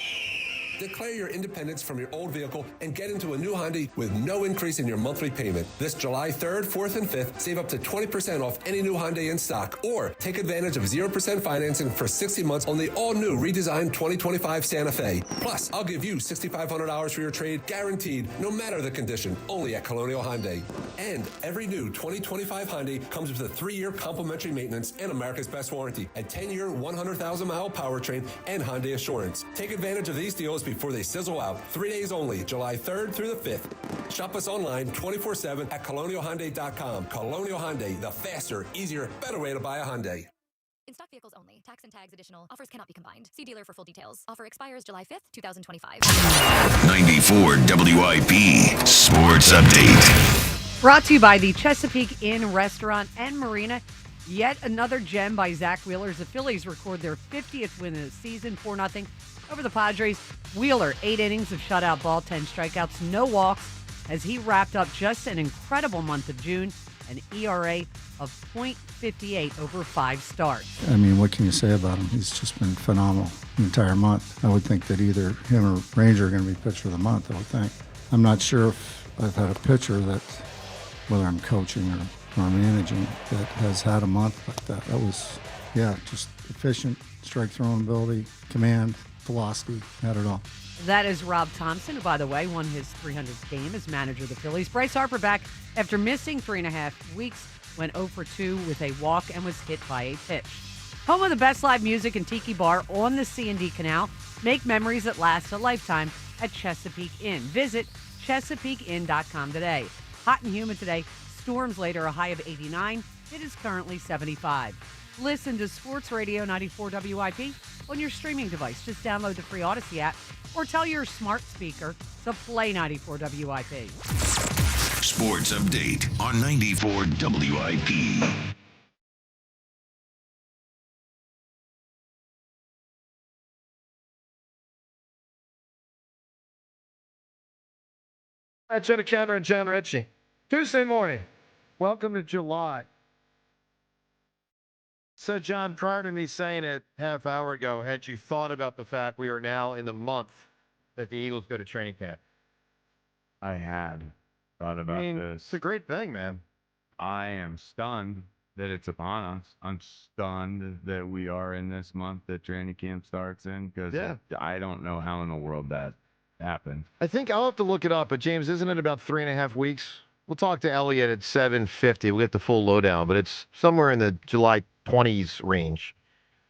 Speaker 20: Declare your independence from your old vehicle and get into a new Hyundai with no increase in your monthly payment. This July 3rd, 4th, and 5th, save up to 20% off any new Hyundai in stock or take advantage of 0% financing for 60 months on the all-new redesigned 2025 Santa Fe. Plus, I'll give you $6,500 for your trade, guaranteed, no matter the condition, only at Colonial Hyundai. And every new 2025 Hyundai comes with a 3-year complimentary maintenance and America's Best Warranty, a 10-year, 100,000-mile powertrain, and Hyundai Assurance. Take advantage of these deals before they sizzle out. 3 days only, July 3rd through the 5th. Shop us online 24/7 at colonialhyundai.com. Colonial Hyundai, the faster, easier, better way to buy a Hyundai.
Speaker 22: In stock vehicles only. Tax and tags additional. Offers cannot be combined. See dealer for full details. Offer expires July 5th, 2025.
Speaker 21: 94 WIP Sports Update.
Speaker 19: Brought to you by the Chesapeake Inn Restaurant and Marina. Yet another gem by Zack Wheeler. The Phillies record their 50th win of the season, 4-0 over the Padres. Wheeler, 8 innings of shutout ball, 10 strikeouts, no walks, as he wrapped up just an incredible month of June, an ERA of .58 over 5 starts.
Speaker 23: I mean, what can you say about him? He's just been phenomenal the entire month. I would think that either him or Ranger are going to be pitcher of the month, I would think. I'm not sure if I've had a pitcher that, whether I'm coaching or managing, that has had a month like that. That was, just efficient, strike throwing ability, command, velocity, had it all.
Speaker 19: That is Rob Thompson, who, by the way, won his 300th game as manager of the Phillies. Bryce Harper back after missing 3.5 weeks, went 0 for 2 with a walk and was hit by a pitch. Home of the best live music and tiki bar on the C&D Canal. Make memories that last a lifetime at Chesapeake Inn. Visit ChesapeakeInn.com today. Hot and humid today. Storms later, a high of 89. It is currently 75. Listen to Sports Radio 94 WIP on your streaming device. Just download the free Odyssey app or tell your smart speaker to play 94 WIP.
Speaker 21: Sports Update on 94 WIP.
Speaker 16: Jenna Cameron and John Ritchie. Tuesday morning. Welcome to July. So, John, prior to me saying it half hour ago, had you thought about the fact we are now in the month that the Eagles go to training camp?
Speaker 24: I had thought about this.
Speaker 16: It's a great thing, man.
Speaker 24: I am stunned that it's upon us. I'm stunned that we are in this month that training camp starts in, because I don't know how in the world that happened.
Speaker 16: I think I'll have to look it up, but James, isn't it about 3.5 weeks? We'll talk to Elliot at 7:50. We'll get the full lowdown, but it's somewhere in the July 20s range.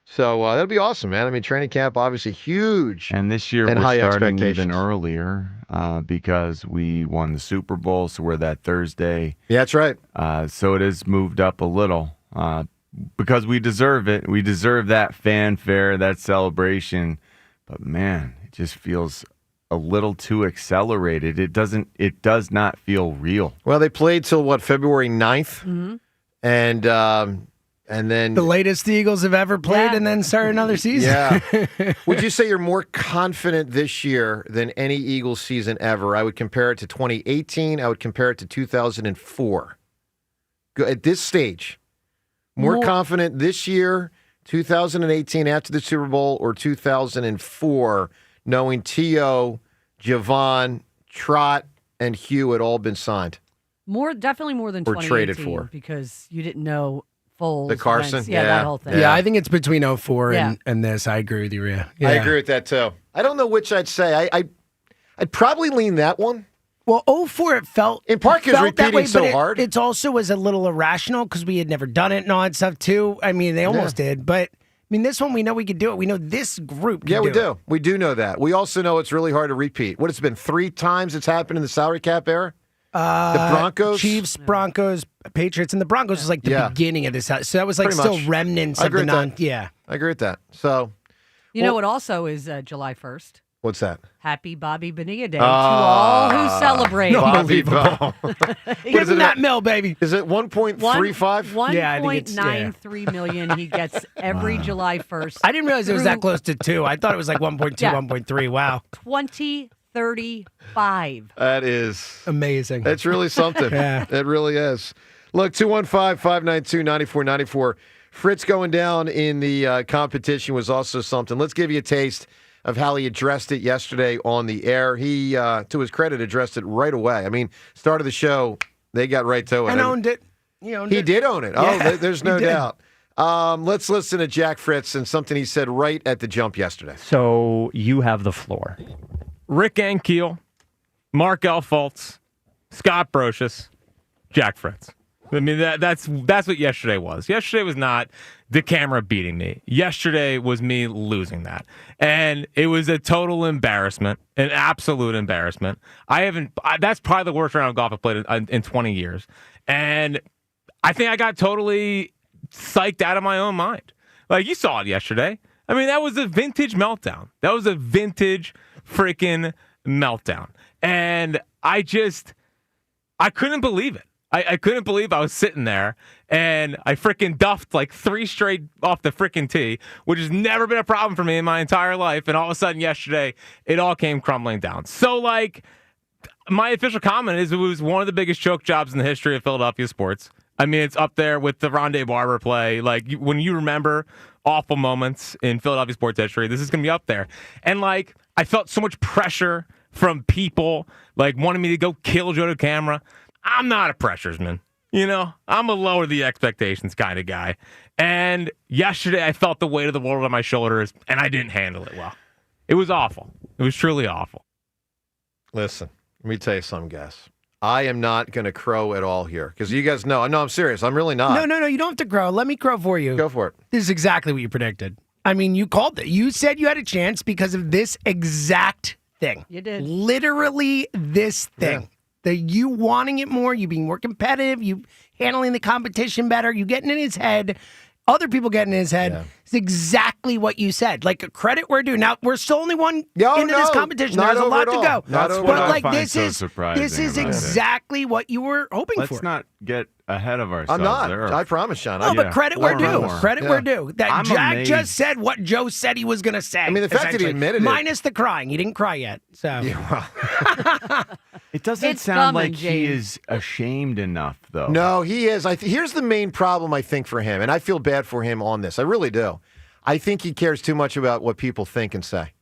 Speaker 16: So that'll be awesome, man. I mean, training camp, obviously huge.
Speaker 24: And this year
Speaker 16: and
Speaker 24: we're starting even earlier because we won the Super Bowl, so we're that Thursday.
Speaker 16: Yeah, that's right.
Speaker 24: So it is moved up a little because we deserve it. We deserve that fanfare, that celebration. But, man, it just feels a little too accelerated. It does not feel real.
Speaker 16: Well, they played till February 9th.
Speaker 19: Mm-hmm.
Speaker 16: And then
Speaker 4: the latest the Eagles have ever played, and then start another season.
Speaker 16: Yeah. Would you say you're more confident this year than any Eagles season ever? I would compare it to 2018. I would compare it to 2004. At this stage, more confident this year, 2018 after the Super Bowl, or 2004, knowing T.O., Javon, Trott, and Hugh had all been signed.
Speaker 19: Definitely more than
Speaker 16: Or
Speaker 19: 2018
Speaker 16: traded for.
Speaker 19: because you didn't know Foles.
Speaker 16: The Carson?
Speaker 19: Wentz.
Speaker 16: Yeah.
Speaker 19: That whole thing.
Speaker 4: Yeah, I think it's between 04
Speaker 19: Yeah.
Speaker 4: and this. I agree with you, Rhea.
Speaker 16: I agree with that, too. I don't know which I'd say. I'd probably lean that one.
Speaker 4: Well, 04, it felt
Speaker 16: in part because
Speaker 4: felt that
Speaker 16: repeating
Speaker 4: way,
Speaker 16: so
Speaker 4: but
Speaker 16: hard.
Speaker 4: It also was a little irrational because we had never done it and all that stuff too. I mean, they almost did, but I mean, this one we know we could do it. We know this group. Can
Speaker 16: We
Speaker 4: do
Speaker 16: do.
Speaker 4: it.
Speaker 16: We do know that. We also know it's really hard to repeat. What, it's been 3 times it's happened in the salary cap era? The Broncos?
Speaker 4: Chiefs, Broncos, Patriots, and the Broncos was like the beginning of this. So that was like
Speaker 16: Pretty
Speaker 4: still
Speaker 16: much.
Speaker 4: remnants
Speaker 16: I
Speaker 4: of
Speaker 16: agree
Speaker 4: the
Speaker 16: with
Speaker 4: non.
Speaker 16: that.
Speaker 4: Yeah,
Speaker 16: I agree with that. So,
Speaker 19: You know what also is July 1st?
Speaker 16: what's that?
Speaker 19: Happy Bobby Bonilla Day to all who celebrate.
Speaker 16: Bobby Bo.
Speaker 4: give him that mill, baby.
Speaker 16: Is it 1.35?
Speaker 19: $1.93 million he gets every July 1st.
Speaker 4: I didn't realize it was that close to 2. I thought it was like 1.2,
Speaker 19: Yeah.
Speaker 4: 1.3. Wow,
Speaker 19: 2035.
Speaker 16: That is
Speaker 4: amazing.
Speaker 16: That's really something.
Speaker 4: Yeah.
Speaker 16: It really is. Look, 215-592-9494. Fritz going down in the competition was also something. Let's give you a taste of how he addressed it yesterday on the air. He, to his credit, addressed it right away. I mean, start of the show, they got right to it.
Speaker 4: and owned it. He owned
Speaker 16: He
Speaker 4: it.
Speaker 16: did own it.
Speaker 4: Yeah,
Speaker 16: There's
Speaker 4: he
Speaker 16: no
Speaker 4: did.
Speaker 16: doubt. Let's listen to Jack Fritz and something he said right at the jump yesterday.
Speaker 2: So you have the floor.
Speaker 5: Rick Ankiel, Mark Elfoltz, Scott Brocious, Jack Fritz. I mean, that's what yesterday was. Yesterday was not the camera beating me. Yesterday was me losing that. And it was a total embarrassment, an absolute embarrassment. That's probably the worst round of golf I've played in 20 years. And I think I got totally psyched out of my own mind. Like, you saw it yesterday. I mean, that was a vintage meltdown. That was a vintage freaking meltdown. And I couldn't believe it. I couldn't believe I was sitting there and I freaking duffed like 3 straight off the freaking tee, which has never been a problem for me in my entire life. And all of a sudden yesterday, it all came crumbling down. So, like, my official comment is it was one of the biggest choke jobs in the history of Philadelphia sports. I mean, it's up there with the Rondé Barber play. Like, when you remember awful moments in Philadelphia sports history, this is going to be up there. And, like, I felt so much pressure from people, like, wanting me to go kill Joe to camera. I'm not a pressuresman. You know, I'm a lower the expectations kind of guy. And yesterday I felt the weight of the world on my shoulders, and I didn't handle it well. It was awful. It was truly awful.
Speaker 16: Listen, let me tell you something, guys. I am not going to crow at all here because you guys know. No, I'm serious. I'm really not.
Speaker 4: No. You don't have to crow. Let me crow for you.
Speaker 16: Go for it.
Speaker 4: This is exactly what you predicted. I mean, you called it. You said you had a chance because of this exact thing.
Speaker 19: You did.
Speaker 4: Literally this thing.
Speaker 16: Yeah.
Speaker 4: You wanting it more, you being more competitive, you handling the competition better, you getting in his head, other people getting in his head.
Speaker 16: Yeah.
Speaker 4: It's exactly what you said. Like, credit where due. Now, we're still only one into this competition. There's a lot to go.
Speaker 24: That's what
Speaker 4: but
Speaker 24: I
Speaker 4: like
Speaker 24: find
Speaker 4: this
Speaker 24: so
Speaker 4: is
Speaker 24: surprising
Speaker 4: this is
Speaker 24: about it.
Speaker 4: exactly what you were hoping for.
Speaker 24: Let's not get ahead of ourselves.
Speaker 16: I'm not.
Speaker 24: There are-
Speaker 16: I promise, Sean.
Speaker 4: No, but credit where due.
Speaker 24: More.
Speaker 4: Credit where due. That
Speaker 24: I'm
Speaker 4: Jack
Speaker 24: amazed.
Speaker 4: just said what Joe said he was going to say.
Speaker 16: I mean, the fact that he
Speaker 4: essentially.
Speaker 16: admitted it.
Speaker 4: Minus the crying. He didn't cry yet. So
Speaker 24: It doesn't
Speaker 19: It's
Speaker 24: sound
Speaker 19: coming,
Speaker 24: like he is ashamed enough, though.
Speaker 16: No, he is. Here's the main problem, I think, for him, and I feel bad for him on this. I really do. I think he cares too much about what people think and say.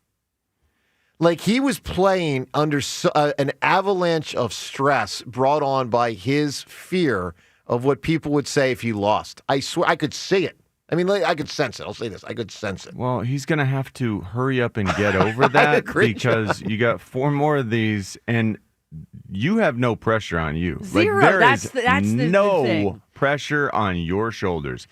Speaker 16: Like, he was playing under an avalanche of stress brought on by his fear of what people would say if he lost. I swear, I could see it. I mean, I could sense it. I'll say this. I could sense it.
Speaker 24: Well, he's going to have to hurry up and get over that
Speaker 16: agree,
Speaker 24: because you got 4 more of these, and you have no pressure on you.
Speaker 19: Zero.
Speaker 24: Like, there
Speaker 19: That's
Speaker 24: is
Speaker 19: the
Speaker 24: no
Speaker 19: thing.
Speaker 24: pressure on your shoulders.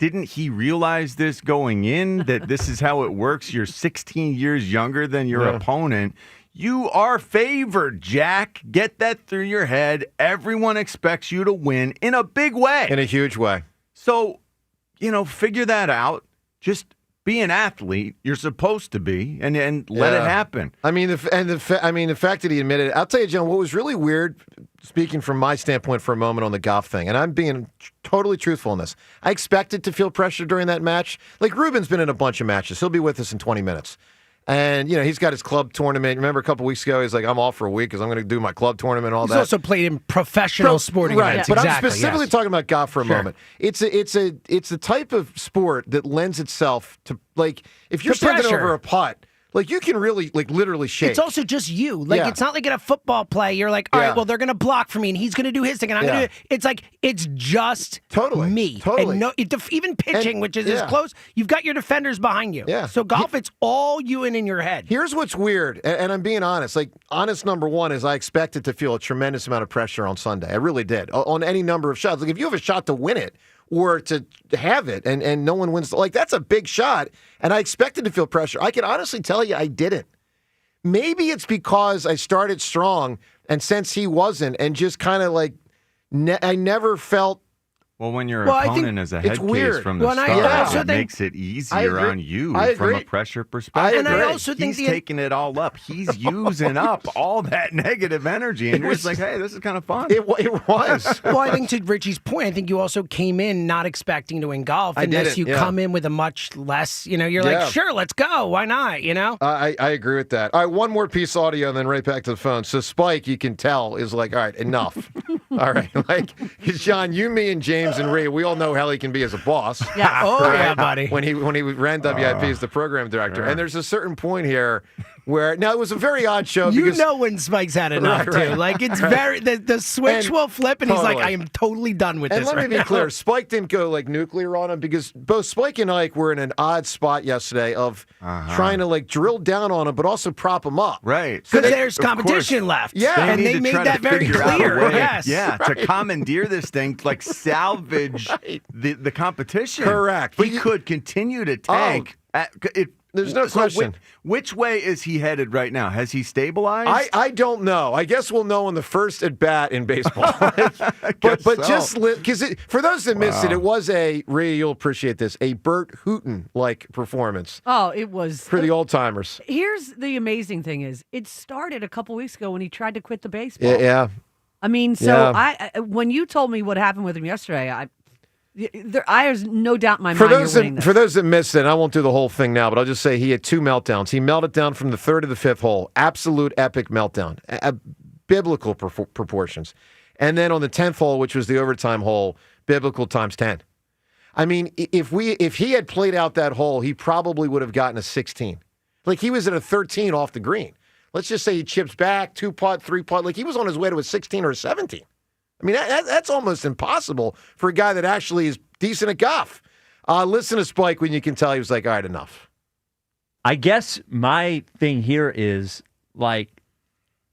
Speaker 24: Didn't he realize this going in, that this is how it works? You're 16 years younger than your opponent. You are favored, Jack. Get that through your head. Everyone expects you to win in a big way.
Speaker 16: In a huge way.
Speaker 24: So, figure that out. Just be an athlete. You're supposed to be, and let it happen.
Speaker 16: I mean, the fact that he admitted it. I'll tell you, John, what was really weird, speaking from my standpoint for a moment on the golf thing, and I'm being totally truthful in this. I expected to feel pressure during that match. Like, Ruben's been in a bunch of matches. He'll be with us in 20 minutes. And, he's got his club tournament. Remember a couple weeks ago, he's like, I'm off for a week because I'm going to do my club tournament and all
Speaker 4: he's
Speaker 16: that.
Speaker 4: also played in professional sporting
Speaker 16: right.
Speaker 4: events.
Speaker 16: But
Speaker 4: Exactly,
Speaker 16: I'm specifically
Speaker 4: yes.
Speaker 16: talking about golf for a
Speaker 4: Sure.
Speaker 16: moment. It's a type of sport that lends itself to, like, if you're
Speaker 4: To
Speaker 16: standing
Speaker 4: pressure.
Speaker 16: over a putt Like, you can really, like, literally shake.
Speaker 4: It's also just you. Like,
Speaker 16: Yeah.
Speaker 4: it's not like in a football play. You're like, all
Speaker 16: Yeah.
Speaker 4: right, well, they're going to block for me, and he's going to do his thing, and I'm going to do it. It's like, it's just me.
Speaker 16: Totally.
Speaker 4: And even pitching, which is as
Speaker 16: yeah.
Speaker 4: close, you've got your defenders behind you.
Speaker 16: Yeah.
Speaker 4: So golf, it's all you and in your head.
Speaker 16: Here's what's weird, and I'm being honest. Like, honest number one is I expected to feel a tremendous amount of pressure on Sunday. I really did. On any number of shots. Like, if you have a shot to win it or to have it and no one wins, like, that's a big shot, and I expected to feel pressure. I can honestly tell you I didn't. Maybe it's because I started strong, and since he wasn't, and just kind of like, I never felt.
Speaker 24: Well, when your
Speaker 16: Well, I think
Speaker 24: opponent is a
Speaker 16: it's
Speaker 24: head case
Speaker 16: weird.
Speaker 24: from the
Speaker 16: Well, and I
Speaker 24: start,
Speaker 16: also
Speaker 24: it
Speaker 16: think-
Speaker 24: makes it
Speaker 16: I
Speaker 24: easier
Speaker 16: agree.
Speaker 24: on you
Speaker 16: I
Speaker 24: from a
Speaker 16: agree.
Speaker 24: pressure perspective.
Speaker 16: And I
Speaker 4: also think
Speaker 24: he's taking it all up. He's using up all that negative energy, and you're just like, hey, this is kind of fun.
Speaker 16: It was.
Speaker 4: Well, I think to Richie's point, I think you also came in not expecting to win golf,
Speaker 16: I
Speaker 4: unless
Speaker 16: didn't,
Speaker 4: you
Speaker 16: yeah.
Speaker 4: come in with a much less, you're
Speaker 16: Yeah.
Speaker 4: like, sure, let's go. Why not,
Speaker 16: I agree with that. All right, one more piece of audio, and then right back to the phone. So Spike, you can tell, is like, all right, enough. All right, like, 'cause John, you, me, and James and Rhea, we all know how he can be as a boss.
Speaker 4: Yeah. Oh,
Speaker 16: right?
Speaker 4: yeah, buddy.
Speaker 16: When he ran WIP as the program director, and there's a certain point here where now it was a very odd show.
Speaker 4: You
Speaker 16: because,
Speaker 4: know when Spike's had enough,
Speaker 16: Right.
Speaker 4: too. Like, it's very, the switch
Speaker 16: And
Speaker 4: will flip, and he's like,
Speaker 16: totally.
Speaker 4: I am totally done with
Speaker 16: And
Speaker 4: this
Speaker 16: let
Speaker 4: right
Speaker 16: me be
Speaker 4: now.
Speaker 16: clear, Spike didn't go like nuclear on him because both Spike and Ike were in an odd spot yesterday of trying to like drill down on him, but also prop him up.
Speaker 24: Right.
Speaker 4: Because there's competition left.
Speaker 16: Yeah.
Speaker 4: and
Speaker 24: need
Speaker 4: they
Speaker 24: to
Speaker 4: made
Speaker 24: try to
Speaker 4: that very
Speaker 24: figure out a
Speaker 4: clear.
Speaker 24: way,
Speaker 4: Yes.
Speaker 24: Yeah, to commandeer this thing, like salvage the competition.
Speaker 16: Correct.
Speaker 24: He could continue to tank.
Speaker 16: There's no question.
Speaker 24: Which way is he headed right now? Has he stabilized?
Speaker 16: I don't know. I guess we'll know on the first at bat in baseball. but
Speaker 24: so.
Speaker 16: just because for those that missed it, it was Rhea, you'll appreciate this, a Bert Hooten like performance
Speaker 19: Oh, it was.
Speaker 16: for the old timers.
Speaker 19: Here's the amazing thing is, it started a couple weeks ago when he tried to quit the baseball.
Speaker 16: Yeah.
Speaker 19: I mean, so
Speaker 16: Yeah.
Speaker 19: I when you told me what happened with him yesterday, I there's no doubt in my
Speaker 16: For
Speaker 19: mind
Speaker 16: those
Speaker 19: you're winning
Speaker 16: that
Speaker 19: this.
Speaker 16: for those that missed it, I won't do the whole thing now, but I'll just say he had two meltdowns. He melted down from the third to the fifth hole, absolute epic meltdown, biblical proportions, and then on the 10th hole, which was the overtime hole, biblical times 10. I mean, if he had played out that hole, he probably would have gotten a 16. Like, he was at a 13 off the green. Let's just say he chips back, 2-putt, 3-putt. Like, he was on his way to a 16 or a 17. I mean, that's almost impossible for a guy that actually is decent at golf. Listen to Spike when you can tell he was like, all right, enough.
Speaker 2: I guess my thing here is, like,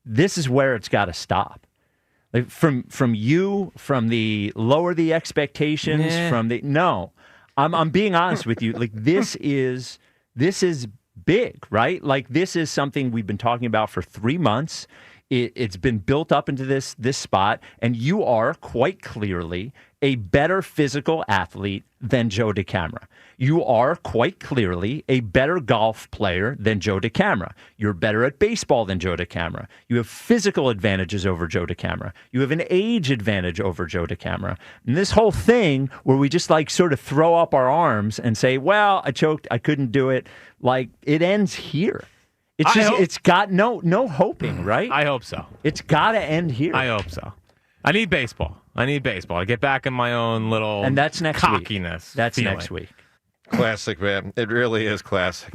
Speaker 2: this is where it's got to stop. Like, from the lower the expectations, I'm being honest with you. Like, this is big, right? Like, this is something we've been talking about for 3 months. It's been built up into this spot, and you are quite clearly a better physical athlete than Joe DeCamara. You are quite clearly a better golf player than Joe DeCamara. You're better at baseball than Joe DeCamara. You have physical advantages over Joe DeCamara. You have an age advantage over Joe DeCamara. And this whole thing where we just like sort of throw up our arms and say, well, I choked, I couldn't do it, like, it ends here. It's got no hoping, right?
Speaker 5: I hope so.
Speaker 2: It's got to end here.
Speaker 5: I hope so. I need baseball. I get back in my own little
Speaker 2: and that's next
Speaker 5: cockiness.
Speaker 2: Week. That's
Speaker 5: feeling.
Speaker 2: next week.
Speaker 16: Classic, man. It really is classic.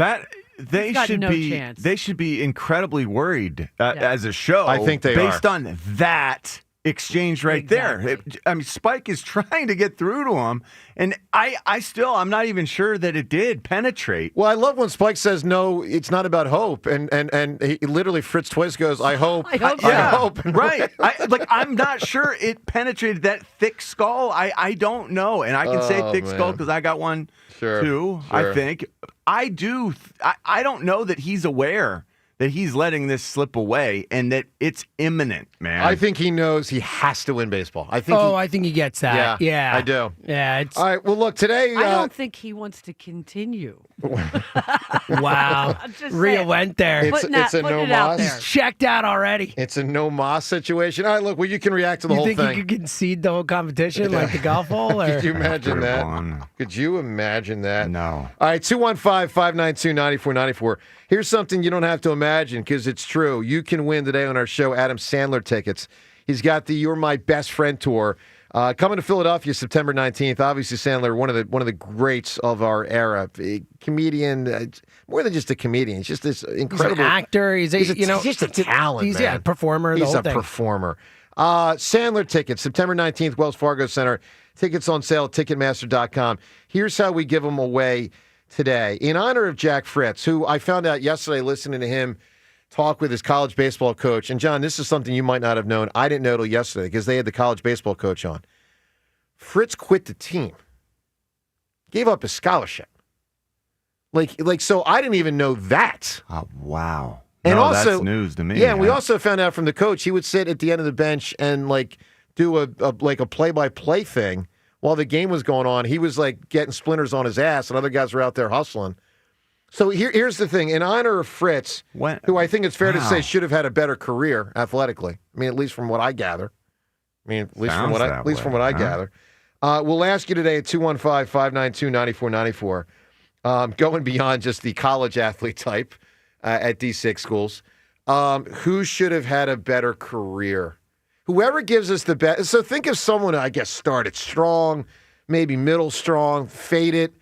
Speaker 24: They
Speaker 19: got
Speaker 24: should
Speaker 19: no
Speaker 24: be.
Speaker 19: chance.
Speaker 24: They should be incredibly worried as a show.
Speaker 16: I think they
Speaker 24: based
Speaker 16: are.
Speaker 24: on that exchange right there. I mean, Spike is trying to get through to him, and I'm not even sure that it did penetrate.
Speaker 16: Well, I love when Spike says, no, it's not about hope. And he literally, Fritz twice goes, I hope.
Speaker 19: I hope so.
Speaker 16: I hope.
Speaker 24: Right. I'm not sure it penetrated that thick skull. I don't know. And I can say thick skull because I got one too, I think. I do. I don't know that he's aware that he's letting this slip away and that it's imminent, man.
Speaker 16: I think he knows he has to win baseball. I think
Speaker 4: he gets that. Yeah.
Speaker 16: I do.
Speaker 4: Yeah. It's,
Speaker 16: all right. Well, look, today.
Speaker 19: I don't think he wants to continue.
Speaker 4: wow.
Speaker 19: Just
Speaker 4: Rhea
Speaker 19: saying.
Speaker 4: went there.
Speaker 16: It's a no
Speaker 19: out
Speaker 16: mas.
Speaker 19: there.
Speaker 4: He's checked out already.
Speaker 16: It's a no mas situation. All right, look, well, you can react to the
Speaker 4: You
Speaker 16: whole
Speaker 4: think
Speaker 16: thing.
Speaker 4: you could concede the whole competition like the golf hole? Or?
Speaker 16: Could you imagine that? Could you imagine that?
Speaker 24: No.
Speaker 16: All right, 215-592-9494. Here's something you don't have to imagine because it's true. You can win today on our show Adam Sandler tickets. He's got the You're My Best Friend tour. Coming to Philadelphia September 19th. Obviously, Sandler, one of the greats of our era. A comedian, more than just a comedian. He's just this incredible
Speaker 4: He's an actor. He's
Speaker 16: just a talent,
Speaker 4: He's
Speaker 16: man.
Speaker 4: a performer.
Speaker 16: He's
Speaker 4: the whole
Speaker 16: a
Speaker 4: thing.
Speaker 16: performer. Sandler tickets, September 19th, Wells Fargo Center. Tickets on sale at Ticketmaster.com. Here's how we give them away today. In honor of Jack Fritz, who I found out yesterday listening to him talk with his college baseball coach. And, John, this is something you might not have known. I didn't know till yesterday because they had the college baseball coach on. Fritz quit the team. Gave up his scholarship. So I didn't even know that.
Speaker 24: Oh, wow.
Speaker 16: And
Speaker 24: no,
Speaker 16: also,
Speaker 24: that's news to me.
Speaker 16: Yeah, and we also found out from the coach he would sit at the end of the bench and do a play-by-play thing while the game was going on. He was getting splinters on his ass, and other guys were out there hustling. So here's the thing: in honor of Fritz, who I think it's fair to say should have had a better career athletically. I mean, at least from what I gather. From what I gather. We'll ask you today at 215-592-9494, going beyond just the college athlete type at D6 schools, who should have had a better career? Whoever gives us the best. So think of someone, I guess, started strong, maybe middle strong, faded.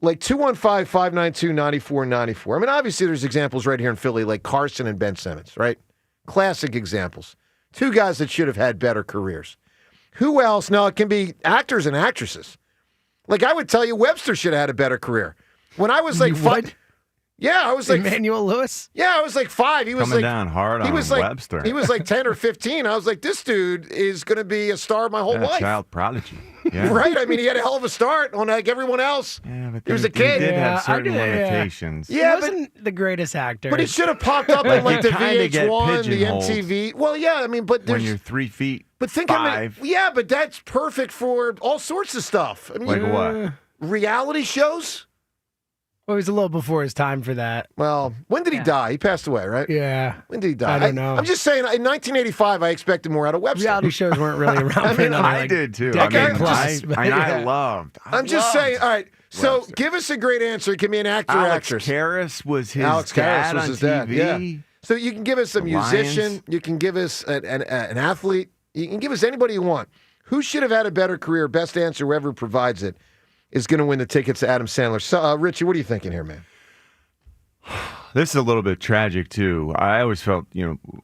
Speaker 16: 215-592-9494. I mean, obviously there's examples right here in Philly, like Carson and Ben Simmons, right? Classic examples. Two guys that should have had better careers. Who else? Now, it can be actors and actresses. I would tell you Webster should have had a better career. When I was five. Yeah, I was
Speaker 4: Emmanuel Lewis?
Speaker 16: Yeah, I was 5. He was
Speaker 24: coming down hard on Webster.
Speaker 16: He was 10 or 15. I was this dude is going to be a star my whole life.
Speaker 24: Child prodigy. Yeah.
Speaker 16: Right? I mean, he had a hell of a start on everyone else.
Speaker 24: Yeah, but
Speaker 16: he was a kid.
Speaker 24: He did have certain limitations.
Speaker 4: Yeah, he wasn't the greatest actor.
Speaker 16: But he should have popped up in the VH1, the
Speaker 24: pigeonholed.
Speaker 16: MTV. Well, yeah, I mean, but
Speaker 24: when you're 3 feet,
Speaker 16: but think
Speaker 24: 5.
Speaker 16: but that's perfect for all sorts of stuff. I mean,
Speaker 24: what?
Speaker 16: Reality shows?
Speaker 4: Well, he was a little before his time for that.
Speaker 16: Well, when did he die? He passed away, right?
Speaker 4: Yeah.
Speaker 16: When did he die?
Speaker 4: I don't know.
Speaker 16: I'm just saying, in 1985, I expected more out of Webster.
Speaker 4: Reality shows weren't really around for another,
Speaker 24: I did too.
Speaker 16: decade
Speaker 24: plus. I loved.
Speaker 16: I'm just saying, all right, so
Speaker 24: Webster.
Speaker 16: Give us a great answer. It can be an actor or actress.
Speaker 24: Karras was his
Speaker 16: Alex
Speaker 24: dad
Speaker 16: Karras was
Speaker 24: on
Speaker 16: his
Speaker 24: TV.
Speaker 16: dad, yeah. So you can give us a
Speaker 24: The
Speaker 16: musician.
Speaker 24: Lions.
Speaker 16: You can give us an athlete. You can give us anybody you want. Who should have had a better career? Best answer, whoever provides it, is going to win the tickets to Adam Sandler. So, Richie, what are you thinking here, man?
Speaker 24: This is a little bit tragic, too. I always felt,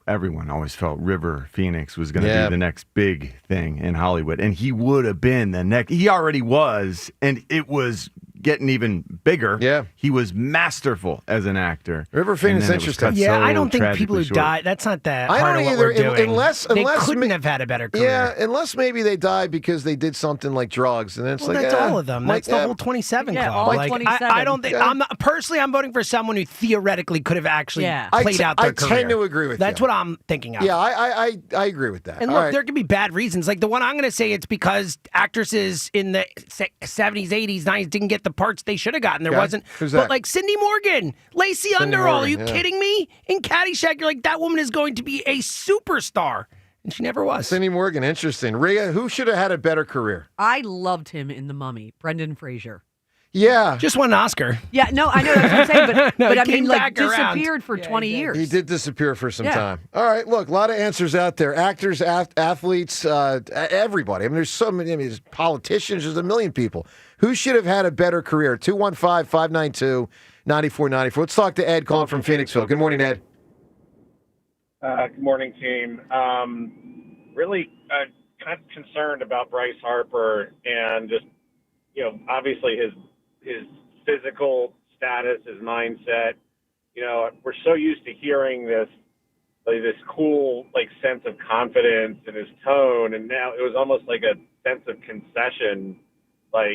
Speaker 24: everyone always felt River Phoenix was going to be the next big thing in Hollywood. And he would have been the next. He already was, and it was getting even bigger.
Speaker 16: Yeah.
Speaker 24: He was masterful as an actor.
Speaker 16: River Phoenix, interesting.
Speaker 4: Yeah, I don't think people who die, that's not that
Speaker 16: I
Speaker 4: part
Speaker 16: don't
Speaker 4: of
Speaker 16: either,
Speaker 4: what we're doing.
Speaker 16: unless
Speaker 4: they couldn't have had a better career.
Speaker 16: Yeah, unless maybe they died because they did something like drugs, and then it's
Speaker 4: that's all of them. That's the whole 27
Speaker 19: Yeah,
Speaker 4: club.
Speaker 19: all 27.
Speaker 4: I don't think. I'm voting for someone who theoretically could have actually played out their career.
Speaker 16: I tend to agree with
Speaker 4: That's
Speaker 16: you.
Speaker 4: what I'm thinking of.
Speaker 16: Yeah, I agree with that.
Speaker 4: And
Speaker 16: All
Speaker 4: look,
Speaker 16: right.
Speaker 4: there can be bad reasons. Like the one I'm going to say, it's because actresses in the 70s, 80s, 90s didn't get the parts they should have gotten. There
Speaker 16: Okay.
Speaker 4: wasn't.
Speaker 16: Who's
Speaker 4: But
Speaker 16: that?
Speaker 4: like Cindy Morgan, Lacey
Speaker 16: Cindy
Speaker 4: Underall.
Speaker 16: Morgan,
Speaker 4: Are you
Speaker 16: yeah.
Speaker 4: kidding me? In Caddyshack, you're like, that woman is going to be a superstar. And she never was.
Speaker 16: Cindy Morgan, interesting. Rhea, who should have had a better career?
Speaker 19: I loved him in The Mummy, Brendan Fraser.
Speaker 16: Yeah.
Speaker 4: Just won an Oscar.
Speaker 19: Yeah, no, I know that's what I'm saying, but,
Speaker 4: No,
Speaker 19: but
Speaker 4: he
Speaker 19: I mean,
Speaker 4: came
Speaker 19: like,
Speaker 4: back around.
Speaker 19: disappeared for 20 years.
Speaker 16: He did disappear for some
Speaker 19: Yeah.
Speaker 16: time. All right, look, a lot of answers out there. Actors, athletes, everybody. I mean, there's so many. I mean, there's politicians. There's a million people. Who should have had a better career? 215-592-9494. Let's talk to Ed calling from Phoenixville. Good morning, Ed.
Speaker 3: Good morning, team. Really kind of concerned about Bryce Harper and just, obviously his physical status, his mindset. We're so used to hearing this cool sense of confidence in his tone, and now it was almost like a sense of concession.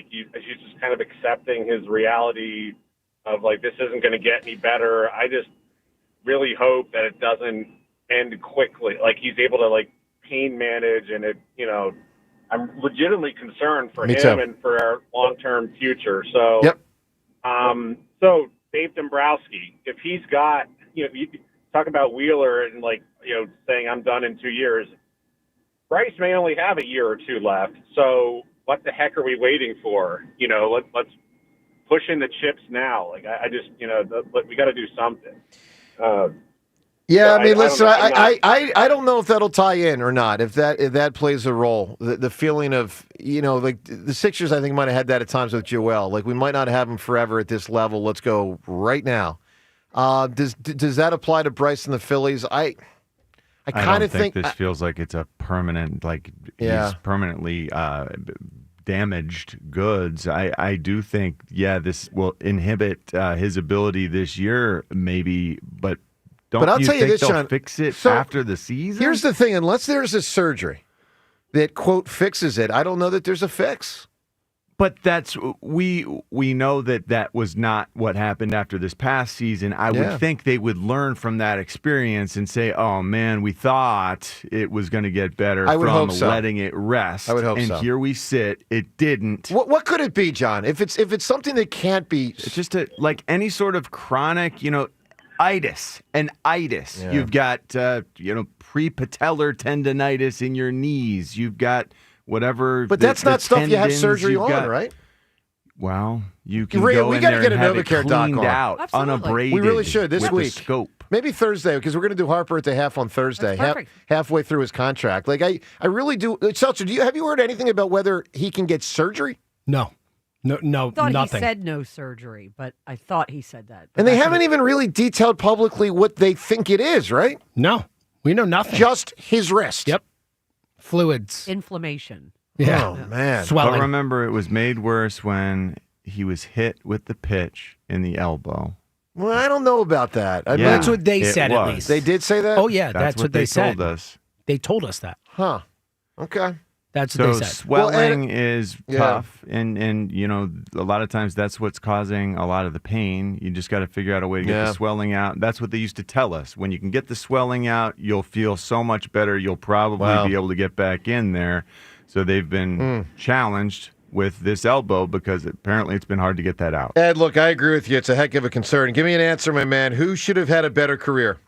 Speaker 3: He's just kind of accepting his reality of this isn't going to get any better. I just really hope that it doesn't end quickly. He's able to pain manage, and I'm legitimately concerned for
Speaker 16: Me
Speaker 3: him
Speaker 16: too.
Speaker 3: and for our long-term future. So,
Speaker 16: Yep.
Speaker 3: So Dave Dombrowski, if he's got, you talk about Wheeler and saying I'm done in 2 years. Bryce may only have a year or two left. So what the heck are we waiting for? Let's push in the chips now. I just, we got to do something.
Speaker 16: Yeah,
Speaker 3: So
Speaker 16: I mean, listen,
Speaker 3: I'm
Speaker 16: I don't know if that'll tie in or not. If that plays a role, the feeling of like the Sixers, I think might have had that at times with Joel. Like we might not have him forever at this level. Let's go right now. Does that apply to Bryce and the Phillies? I kind of think
Speaker 24: this feels like it's a permanent, he's permanently damaged goods. I do think, this will inhibit his ability this year, maybe, but
Speaker 16: I'll tell you this,
Speaker 24: they'll
Speaker 16: Sean,
Speaker 24: fix it
Speaker 16: so
Speaker 24: after the season?
Speaker 16: Here's the thing: unless there's a surgery that quote fixes it, I don't know that there's a fix.
Speaker 24: But we know that was not what happened after this past season. I would think they would learn from that experience and say, "Oh man, we thought it was going to get better from letting it rest."
Speaker 16: I would hope so.
Speaker 24: And here we sit; it didn't.
Speaker 16: What could it be, John? If it's something that can't be,
Speaker 24: it's just like any sort of chronic, itis and itis.
Speaker 16: Yeah.
Speaker 24: You've got prepatellar tendonitis in your knees. You've got whatever.
Speaker 16: But that's not stuff you have surgery on, right?
Speaker 24: Well, you can
Speaker 16: Ray,
Speaker 24: go
Speaker 16: we
Speaker 24: in
Speaker 16: got to
Speaker 24: there
Speaker 16: get
Speaker 24: and
Speaker 16: a
Speaker 24: have it
Speaker 16: NovaCare doc
Speaker 24: cleaned
Speaker 16: on.
Speaker 24: out, unabraded.
Speaker 16: We really should this
Speaker 24: with
Speaker 16: week.
Speaker 24: a scope.
Speaker 16: Maybe Thursday, because we're going to do Harper at the half on Thursday, halfway through his contract. Like I really do. Seltzer, have you heard anything about whether he can get surgery?
Speaker 4: No,
Speaker 19: I thought
Speaker 4: nothing.
Speaker 19: he said no surgery, but I thought he said that.
Speaker 16: And they haven't even really detailed publicly what they think it is, right?
Speaker 4: No, we know nothing.
Speaker 16: Just his wrist.
Speaker 4: Yep. Fluids.
Speaker 19: Inflammation.
Speaker 4: Yeah.
Speaker 16: Oh, man.
Speaker 24: But remember, it was made worse when he was hit with the pitch in the elbow.
Speaker 16: Well, I don't know about that. I mean,
Speaker 4: that's what they said, at
Speaker 24: was.
Speaker 4: least.
Speaker 16: They did say that?
Speaker 4: Oh, yeah, that's what they said.
Speaker 24: Told us.
Speaker 4: They told us that.
Speaker 16: Huh. Okay.
Speaker 4: That's what they said.
Speaker 24: Swelling is tough, and a lot of times that's what's causing a lot of the pain. You just got to figure out a way to get the swelling out. That's what they used to tell us. When you can get the swelling out, you'll feel so much better. You'll probably be able to get back in there. So they've been challenged with this elbow because apparently it's been hard to get that out.
Speaker 16: Ed, look, I agree with you. It's a heck of a concern. Give me an answer, my man. Who should have had a better career?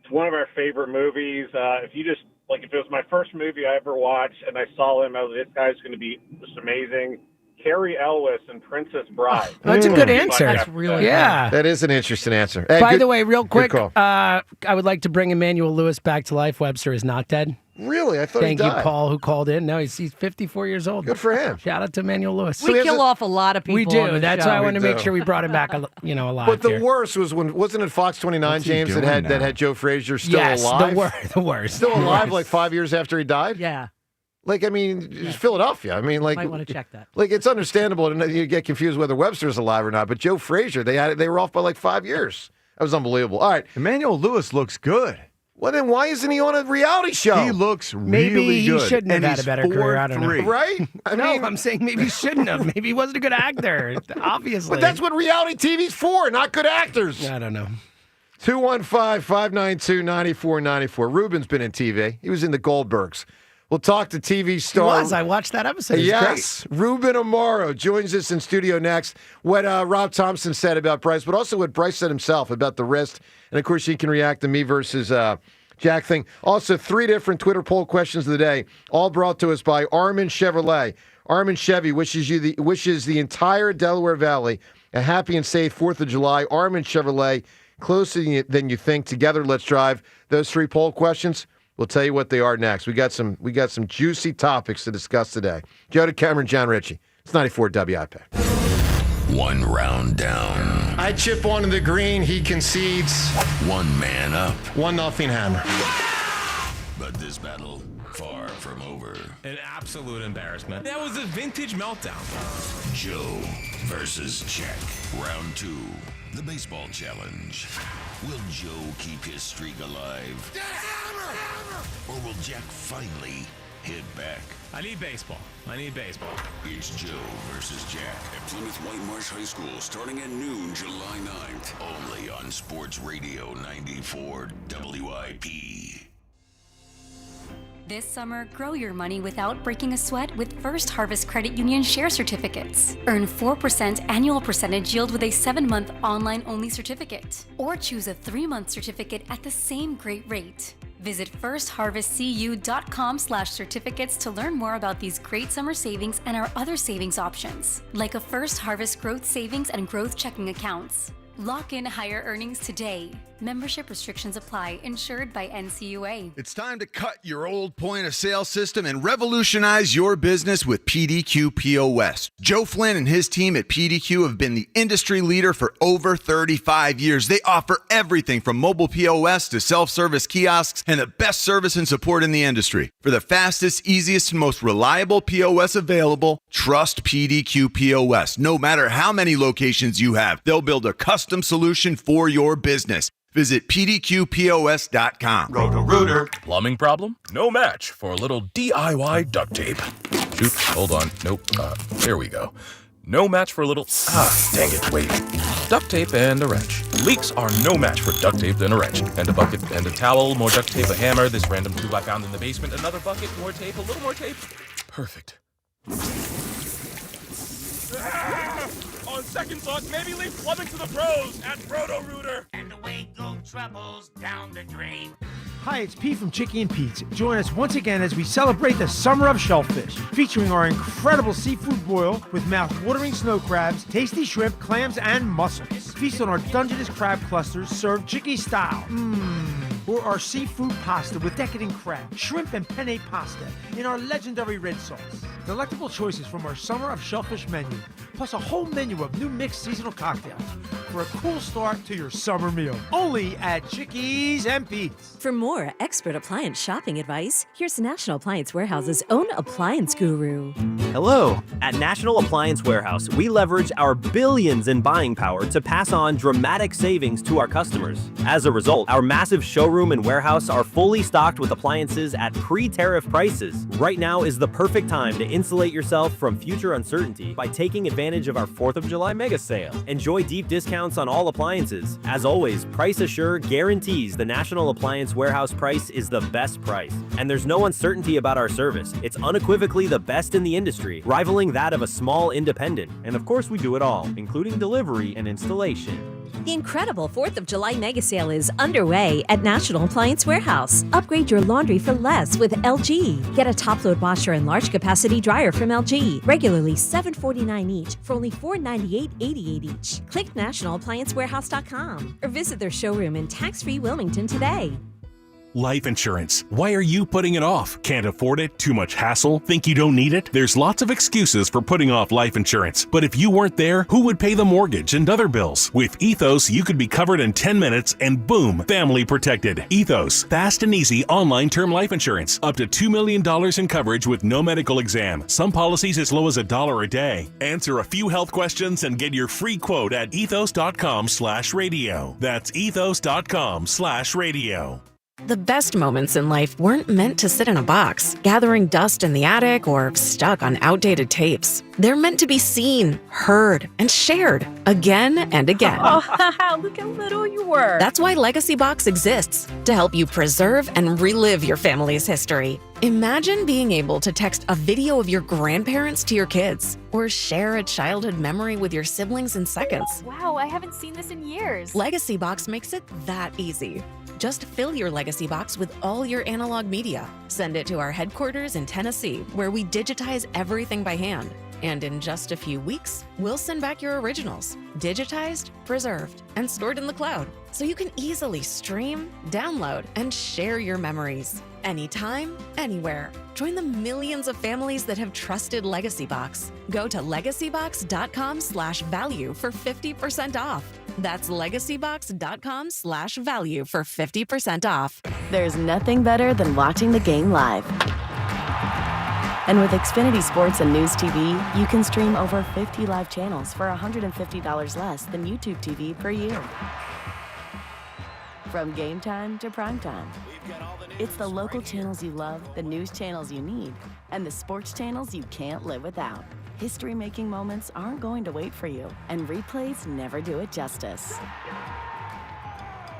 Speaker 3: It's one of our favorite movies. If it was my first movie I ever watched and I saw him, I was like, this guy's going to be just amazing. Carrie Elwes and Princess Bride.
Speaker 4: That's a good answer.
Speaker 19: That's really
Speaker 16: That is an interesting answer. Ed,
Speaker 4: By the way, real quick,
Speaker 16: call.
Speaker 4: I would like to bring Emmanuel Lewis back to life. Webster is not dead.
Speaker 16: Really? I thought
Speaker 4: Thank
Speaker 16: he
Speaker 4: you,
Speaker 16: died.
Speaker 4: Paul, who called in. No, he's 54 years old.
Speaker 16: Good for him.
Speaker 4: Shout out to Emmanuel Lewis.
Speaker 19: We kill off a lot of people.
Speaker 4: We do.
Speaker 19: on the
Speaker 4: That's
Speaker 19: show.
Speaker 4: why I want to make sure we brought him back, alive.
Speaker 16: But the
Speaker 4: here.
Speaker 16: worst was when, wasn't it Fox 29, James, that had Joe Frazier still
Speaker 4: yes,
Speaker 16: alive?
Speaker 4: the worst.
Speaker 16: Still alive
Speaker 4: Worst.
Speaker 16: like 5 years after he died?
Speaker 19: Yeah.
Speaker 16: Like, I mean, it's Philadelphia. I mean, like,
Speaker 19: Might want to check that.
Speaker 16: Like, it's understandable to you get confused whether Webster's alive or not. But Joe Frazier, they were off by like 5 years. That was unbelievable. All right,
Speaker 24: Emmanuel Lewis looks good.
Speaker 16: Well, then why isn't he on a reality show?
Speaker 24: He looks
Speaker 4: Maybe
Speaker 24: really good.
Speaker 4: he shouldn't have had a better career. I don't know.
Speaker 24: 4'3".
Speaker 16: Right? I mean,
Speaker 4: I'm saying maybe he shouldn't have. Maybe he wasn't a good actor. Obviously.
Speaker 16: But that's what reality TV's for, not good actors.
Speaker 4: I don't know.
Speaker 16: 215-592-9494. Ruben's been in TV. He was in the Goldbergs. We'll talk to TV star.
Speaker 4: He was. I watched that episode.
Speaker 16: Yes. Ruben Amaro joins us in studio next. What Rob Thompson said about Bryce, but also what Bryce said himself about the wrist. And, of course, you can react to me versus Jack thing. Also, 3 different Twitter poll questions of the day, all brought to us by Armin Chevrolet. Armin Chevy wishes the entire Delaware Valley a happy and safe 4th of July. Armin Chevrolet, closer than you think. Together, let's drive. Those 3 poll questions. We'll tell you what they are next. We got some juicy topics to discuss today. Joe DeCamera, John Ritchie. It's 94 WIP.
Speaker 21: One round down.
Speaker 16: I chip onto the green. He concedes.
Speaker 21: One man up.
Speaker 16: 1-0 Hammer.
Speaker 21: But this battle, far from over.
Speaker 5: An absolute embarrassment. That was a vintage meltdown.
Speaker 21: Joe versus Jack. Round 2. The baseball challenge. Will Joe keep his streak alive? The hammer! Or will Jack finally hit back?
Speaker 5: I need baseball.
Speaker 21: It's Joe versus Jack at Plymouth White Marsh High School starting at noon July 9th. Only on Sports Radio 94 WIP.
Speaker 6: This summer, grow your money without breaking a sweat with First Harvest Credit Union Share Certificates. Earn 4% annual percentage yield with a 7-month online-only certificate. Or choose a 3-month certificate at the same great rate. Visit firstharvestcu.com/certificates to learn more about these great summer savings and our other savings options, like a First Harvest Growth Savings and Growth Checking accounts. Lock in higher earnings today. Membership restrictions apply. Insured by NCUA.
Speaker 17: It's time to cut your old point-of-sale system and revolutionize your business with PDQ POS. Joe Flynn and his team at PDQ have been the industry leader for over 35 years. They offer everything from mobile POS to self-service kiosks and the best service and support in the industry. For the fastest, easiest, and most reliable POS available, trust PDQ POS. No matter how many locations you have, they'll build a custom solution for your business. Visit pdqpos.com.
Speaker 7: Roto-Rooter. Plumbing problem? No match for a little DIY duct tape. Shoot, hold on. Nope. There we go. No match for a little... dang it, wait. Duct tape and a wrench. Leaks are no match for duct tape and a wrench. And a bucket and a towel, more duct tape, a hammer, this random tube I found in the basement, another bucket, more tape, a little more tape. Perfect. On second thought, maybe leave plumbing to the pros at Roto-Rooter.
Speaker 8: And away go troubles down the drain.
Speaker 9: Hi, it's Pete from Chicky and Pete's. Join us once again as we celebrate the summer of shellfish, featuring our incredible seafood boil with mouth-watering snow crabs, tasty shrimp, clams, and mussels. Feast on our Dungeness crab clusters served Chicky style. Or our seafood pasta with decadent crab, shrimp, and penne pasta in our legendary red sauce. Delectable choices from our summer of shellfish menu, plus a whole menu of new mixed seasonal cocktails for a cool start to your summer meal. Only at Chickies and Pete's.
Speaker 10: For more expert appliance shopping advice, here's National Appliance Warehouse's own appliance guru.
Speaker 25: Hello. At National Appliance Warehouse, we leverage our billions in buying power to pass on dramatic savings to our customers. As a result, our massive showroom and warehouse are fully stocked with appliances at pre-tariff prices. Right now is the perfect time to insulate yourself from future uncertainty by taking advantage of our 4th of July mega sale. Enjoy deep discounts on all appliances. As always, Price Assure guarantees the National Appliance Warehouse price is the best price. And there's no uncertainty about our service. It's unequivocally the best in the industry, rivaling that of a small independent. And of course, we do it all, including delivery and installation.
Speaker 10: The incredible 4th of July mega sale is underway at National Appliance Warehouse. Upgrade your laundry for less with LG. Get a top-load washer and large capacity dryer from LG. Regularly $749 each for only $498.88 each. Click nationalappliancewarehouse.com or visit their showroom in tax-free Wilmington today.
Speaker 26: Life insurance. Why are you putting it off? Can't afford it? Too much hassle? Think you don't need it? There's lots of excuses for putting off life insurance. But if you weren't there, who would pay the mortgage and other bills? With Ethos, you could be covered in 10 minutes and boom, family protected. Ethos, fast and easy online term life insurance. Up to $2 million in coverage with no medical exam. Some policies as low as $1 a day. Answer a few health questions and get your free quote at ethos.com/radio. That's ethos.com/radio.
Speaker 27: The best moments in life weren't meant to sit in a box, gathering dust in the attic or stuck on outdated tapes. They're meant to be seen, heard, and shared again and again.
Speaker 10: Oh, look how little you were.
Speaker 27: That's why Legacy Box exists, to help you preserve and relive your family's history. Imagine being able to text a video of your grandparents to your kids, or share a childhood memory with your siblings in seconds.
Speaker 28: Wow, I haven't seen this in years.
Speaker 27: Legacy Box makes it that easy. Just fill your Legacy Box with all your analog media. Send it to our headquarters in Tennessee, where we digitize everything by hand. And in just a few weeks, we'll send back your originals, digitized, preserved, and stored in the cloud, so you can easily stream, download, and share your memories. Anytime, anywhere. Join the millions of families that have trusted Legacy Box. Go to legacybox.com/value for 50% off. That's legacybox.com/value for 50% off.
Speaker 29: There's nothing better than watching the game live. And with Xfinity Sports and News TV, you can stream over 50 live channels for $150 less than YouTube TV per year. From game time to prime time. It's the local channels you love, the news channels you need, and the sports channels you can't live without. History-making moments aren't going to wait for you, and replays never do it justice.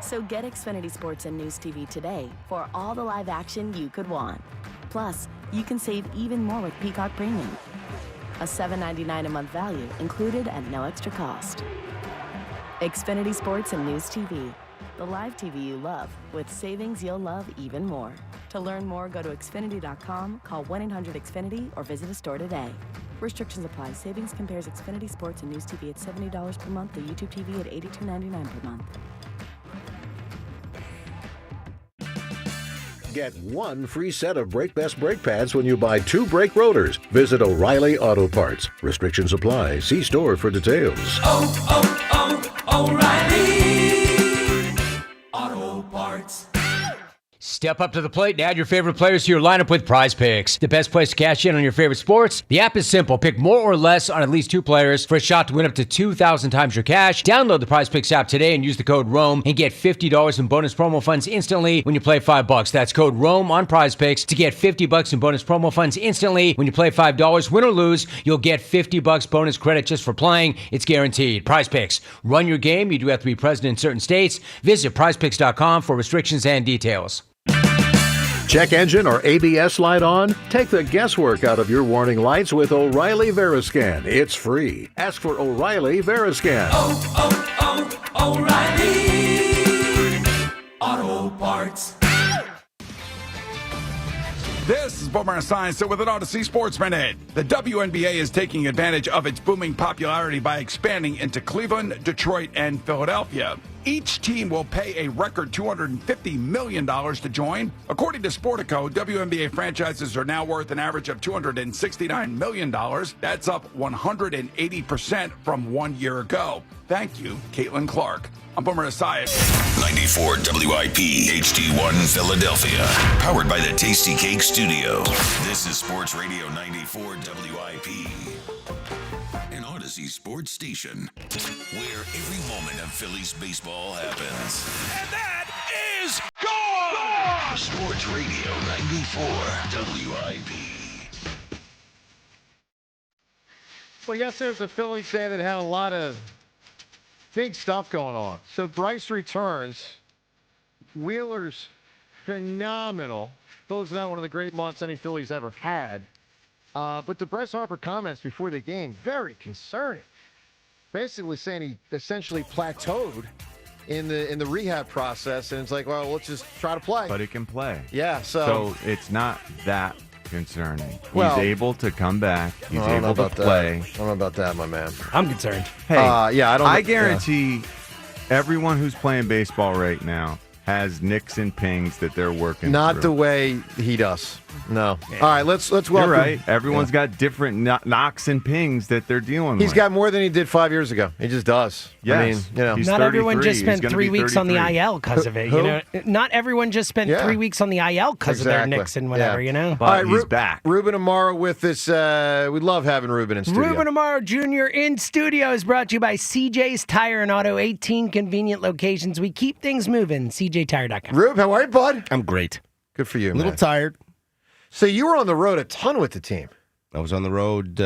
Speaker 29: So get Xfinity Sports and News TV today for all the live action you could want. Plus, you can save even more with Peacock Premium. A $7.99 a month value included at no extra cost. Xfinity Sports and News TV. The live TV you love with savings you'll love even more. To learn more, go to Xfinity.com, call 1-800-XFINITY, or visit a store today. Restrictions apply. Savings compares Xfinity Sports and News TV at $70 per month, the YouTube TV at $82.99 per month.
Speaker 1: Get one free set of Brake Best brake pads when you buy 2 brake rotors. Visit O'Reilly Auto Parts. Restrictions apply. See store for details.
Speaker 8: O'Reilly Auto Parts.
Speaker 11: Step up to the plate and add your favorite players to your lineup with Prize Picks, the best place to cash in on your favorite sports. The app is simple. Pick more or less on at least 2 players for a shot to win up to 2,000 times your cash. Download the Prize Picks app today and use the code ROAM and get $50 in bonus promo funds instantly when you play $5. That's code ROAM on Prize Picks to get $50 in bonus promo funds instantly when you play $5. Win or lose, you'll get $50 bonus credit just for playing. It's guaranteed. Prize Picks. Run your game. You do have to be present in certain states. Visit prizepicks.com for restrictions and details.
Speaker 1: Check engine or ABS light on? Take the guesswork out of your warning lights with O'Reilly Veriscan. It's free. Ask for O'Reilly Veriscan.
Speaker 8: O'Reilly Auto Parts.
Speaker 12: This is Boomer Science with an Odyssey Sports Minute. The WNBA is taking advantage of its booming popularity by expanding into Cleveland, Detroit, and Philadelphia. Each team will pay a record $250 million to join. According to Sportico, WNBA franchises are now worth an average of $269 million. That's up 180% from 1 year ago. Thank you, Caitlin Clark. I'm Boomer Esiason.
Speaker 21: 94 WIP HD1 Philadelphia. Powered by the Tasty Cake Studio. This is Sports Radio 94 WIP. An Odyssey sports station. Where every moment of Phillies baseball happens.
Speaker 8: And that is gone!
Speaker 21: Sports Radio 94 WIP.
Speaker 16: Well, yesterday was a Phillies day that had a lot of big stuff going on. So Bryce returns. Wheeler's phenomenal. Phillies not one of the great months any Phillies ever had. But the Bryce Harper comments before the game, very concerning. Basically saying he essentially plateaued in the rehab process, and it's like, well, let's just try to play.
Speaker 24: But he can play.
Speaker 16: Yeah,
Speaker 24: So it's not that concerning.
Speaker 16: Well,
Speaker 24: he's able to come back. He's
Speaker 16: I don't know
Speaker 24: able to
Speaker 16: about
Speaker 24: play.
Speaker 16: that. I don't know about that, my man.
Speaker 4: I'm concerned.
Speaker 24: Hey,
Speaker 16: yeah,
Speaker 24: I guarantee everyone who's playing baseball right now has nicks and pings that they're working
Speaker 16: Not
Speaker 24: through.
Speaker 16: the way he does. No. Yeah. All right, let's welcome.
Speaker 24: You're right. Everyone's got different knocks and pings that they're dealing with.
Speaker 16: He's got more than he did 5 years ago. He just does.
Speaker 24: Yes.
Speaker 16: I mean, you know.
Speaker 4: Not everyone just spent 3 weeks on the IL because of it.
Speaker 16: Who?
Speaker 4: You know, not everyone just spent 3 weeks on the IL because of their nicks and whatever. You know.
Speaker 24: But
Speaker 16: all right,
Speaker 24: he's back.
Speaker 16: Ruben Amaro with us. We love having Ruben in studio.
Speaker 4: Ruben Amaro Jr. in studio is brought to you by CJ's Tire and Auto, 18 convenient locations. We keep things moving. CJTire.com.
Speaker 16: Rube, how are you, bud?
Speaker 13: I'm great.
Speaker 16: Good for you,
Speaker 13: A little
Speaker 16: man.
Speaker 13: tired.
Speaker 16: So you were on the road a ton with the team.
Speaker 13: I was on the road,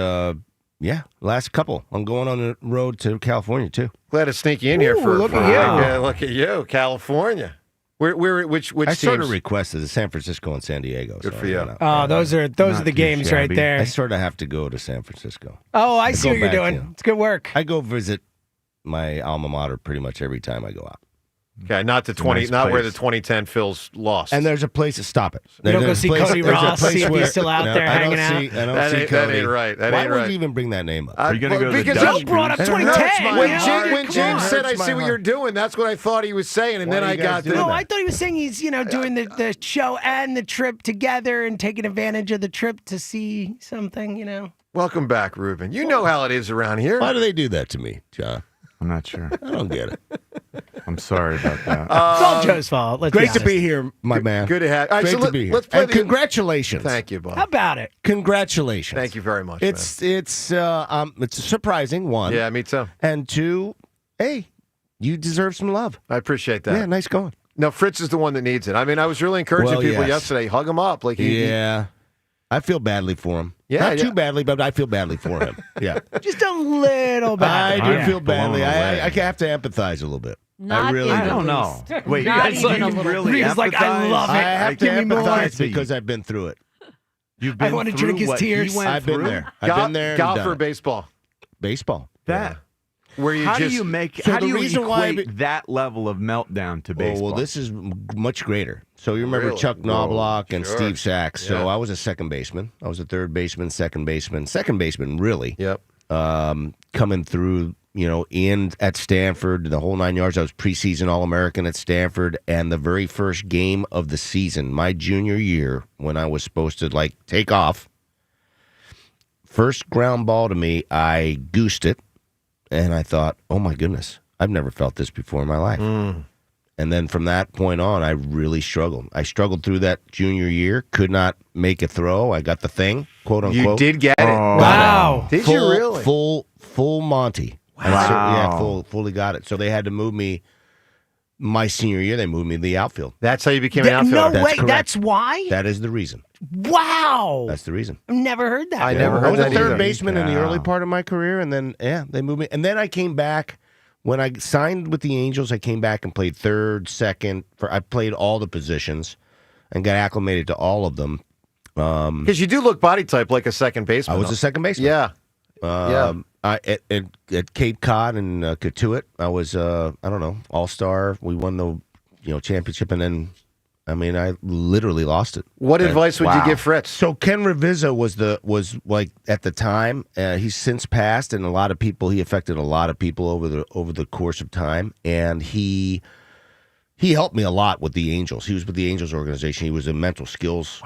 Speaker 13: last couple. I'm going on the road to California, too.
Speaker 16: Glad to sneak you in here for
Speaker 13: look at you.
Speaker 16: Look at you, California. Which
Speaker 13: I sort of
Speaker 16: teams?
Speaker 13: requested San Francisco and San Diego.
Speaker 16: Good
Speaker 13: so
Speaker 16: for you.
Speaker 4: Oh, those are the games right there.
Speaker 13: I sort of have to go to San Francisco.
Speaker 4: Oh, I see
Speaker 13: go
Speaker 4: what you're
Speaker 13: back,
Speaker 4: doing. It's good work.
Speaker 13: I go visit my alma mater pretty much every time I go out.
Speaker 16: Okay, not the 20, not where the 2010 Phils lost.
Speaker 13: And there's a place to stop it.
Speaker 4: You don't go see Cody Ross, see if he's still out there hanging out.
Speaker 13: I don't see Cody.
Speaker 16: That ain't right. That
Speaker 13: Why
Speaker 16: ain't
Speaker 13: would
Speaker 16: right.
Speaker 13: you even bring that name up?
Speaker 24: Are you going to go to the
Speaker 4: Because you brought up 2010.
Speaker 16: When James said, I see what you're doing, that's what I thought he was saying, and then I got
Speaker 4: No, I thought he was saying he's, doing the show and the trip together and taking advantage of the trip to see something,
Speaker 16: Welcome back, Ruben. You know how it is around here.
Speaker 13: Why do they do that to me, John?
Speaker 24: I'm not sure.
Speaker 13: I don't get it.
Speaker 24: I'm sorry about that.
Speaker 4: It's all Joe's fault.
Speaker 13: Great to be here, my man.
Speaker 16: Good to have. All right,
Speaker 13: Great
Speaker 16: so
Speaker 13: to be here.
Speaker 16: let's play
Speaker 13: And congratulations.
Speaker 16: Thank you, Bob.
Speaker 4: How about it?
Speaker 13: Congratulations.
Speaker 16: Thank you very much.
Speaker 13: It's surprising, one.
Speaker 16: Yeah, me too.
Speaker 13: And two, hey, you deserve some love.
Speaker 16: I appreciate that.
Speaker 13: Yeah, nice going.
Speaker 16: No, Fritz is the one that needs it. I mean, I was really encouraging people yesterday. Hug him up.
Speaker 13: I feel badly for him.
Speaker 16: Yeah,
Speaker 13: Not too badly, but I feel badly for him. Yeah.
Speaker 4: Just a little badly.
Speaker 13: I do feel badly. I have to empathize a little bit.
Speaker 19: Not
Speaker 13: I
Speaker 24: don't know. Wait,
Speaker 19: Not
Speaker 24: you
Speaker 19: even
Speaker 24: guys
Speaker 19: a little.
Speaker 24: really
Speaker 4: He's like, I love it.
Speaker 13: I have to
Speaker 4: Give me more.
Speaker 13: empathize because I've been through it.
Speaker 24: You've been
Speaker 4: I want to
Speaker 24: through
Speaker 4: drink his
Speaker 24: what
Speaker 4: tears.
Speaker 24: he went
Speaker 13: I've been
Speaker 24: through?
Speaker 13: there. I've been there. and
Speaker 16: Golf
Speaker 13: done
Speaker 16: or
Speaker 13: it.
Speaker 16: baseball?
Speaker 13: Baseball.
Speaker 24: That.
Speaker 16: where you
Speaker 24: How
Speaker 16: just
Speaker 24: do you make?
Speaker 13: So
Speaker 24: how do
Speaker 13: the
Speaker 24: you
Speaker 13: reason why
Speaker 24: equate that level of meltdown to baseball?
Speaker 13: well, this is much greater. So you remember
Speaker 16: Really?
Speaker 13: Chuck Knobloch and
Speaker 16: Sure.
Speaker 13: Steve Sachs. So
Speaker 16: Yeah.
Speaker 13: I was a second baseman. I was a third baseman, second baseman, really.
Speaker 16: Yep.
Speaker 13: Coming through, in at Stanford, the whole 9 yards. I was preseason All-American at Stanford, and the very first game of the season, my junior year, when I was supposed to take off, first ground ball to me, I goosed it, and I thought, oh my goodness, I've never felt this before in my life. And then from that point on, I really struggled. I struggled through that junior year, could not make a throw. I got the thing, quote unquote.
Speaker 16: You did get it.
Speaker 4: Wow.
Speaker 16: Did you really?
Speaker 13: Full Monty.
Speaker 24: Wow.
Speaker 13: Fully got it. So they had to move me. My senior year, they moved me to the outfield.
Speaker 16: That's how you became an outfielder.
Speaker 4: No
Speaker 13: That's
Speaker 4: way.
Speaker 13: correct.
Speaker 4: That's why?
Speaker 13: That is the reason.
Speaker 4: Wow.
Speaker 13: That's the reason.
Speaker 4: I've never heard that.
Speaker 16: I never
Speaker 13: I
Speaker 16: heard
Speaker 13: was a
Speaker 16: that
Speaker 13: third
Speaker 16: either.
Speaker 13: baseman in the
Speaker 24: Wow.
Speaker 13: early part of my career, and then they moved me. And then I came back when I signed with the Angels. I came back and played third, second. I played all the positions and got acclimated to all of them.
Speaker 16: Because you do look body type like a second baseman.
Speaker 13: I was a second baseman.
Speaker 16: Yeah.
Speaker 13: At Cape Cod and Katuitt, I was all-star. We won the championship, and then I literally lost it.
Speaker 16: What advice would you give Fritz?
Speaker 13: So Ken Ravizza was like at the time. He's since passed, and he affected a lot of people over the course of time, and he helped me a lot with the Angels. He was with the Angels organization. He was a mental skills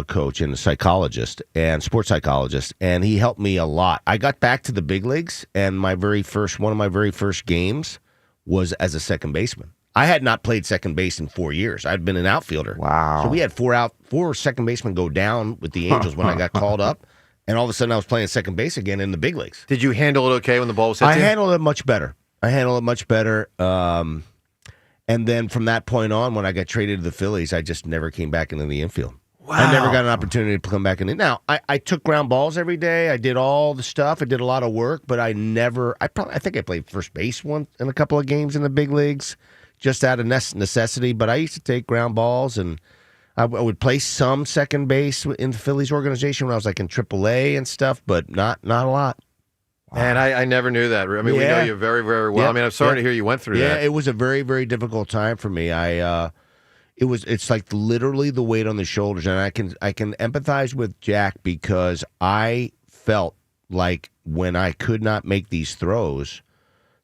Speaker 13: coach and a psychologist and sports psychologist, and he helped me a lot. I got back to the big leagues, and one of my very first games was as a second baseman. I had not played second base in 4 years. I'd been an outfielder.
Speaker 24: Wow.
Speaker 13: So we had four second basemen go down with the Angels when I got called up, and all of a sudden I was playing second base again in the big leagues.
Speaker 16: Did you handle it okay when the ball was hit?
Speaker 13: I handled it much better. And then from that point on, when I got traded to the Phillies, I just never came back into the infield.
Speaker 16: Wow.
Speaker 13: I never got an opportunity to come back in. Now, I took ground balls every day. I did all the stuff. I did a lot of work, but I think I played first base once in a couple of games in the big leagues, just out of necessity. But I used to take ground balls, and I would play some second base in the Phillies organization when I was like in AAA and stuff, but not a lot.
Speaker 16: Wow. And I never knew that. I mean, we know you very, very well.
Speaker 13: Yeah.
Speaker 16: I'm sorry to hear you went through that.
Speaker 13: Yeah, it was a very, very difficult time for me. It's like literally the weight on the shoulders, and I can empathize with Jack because I felt like when I could not make these throws,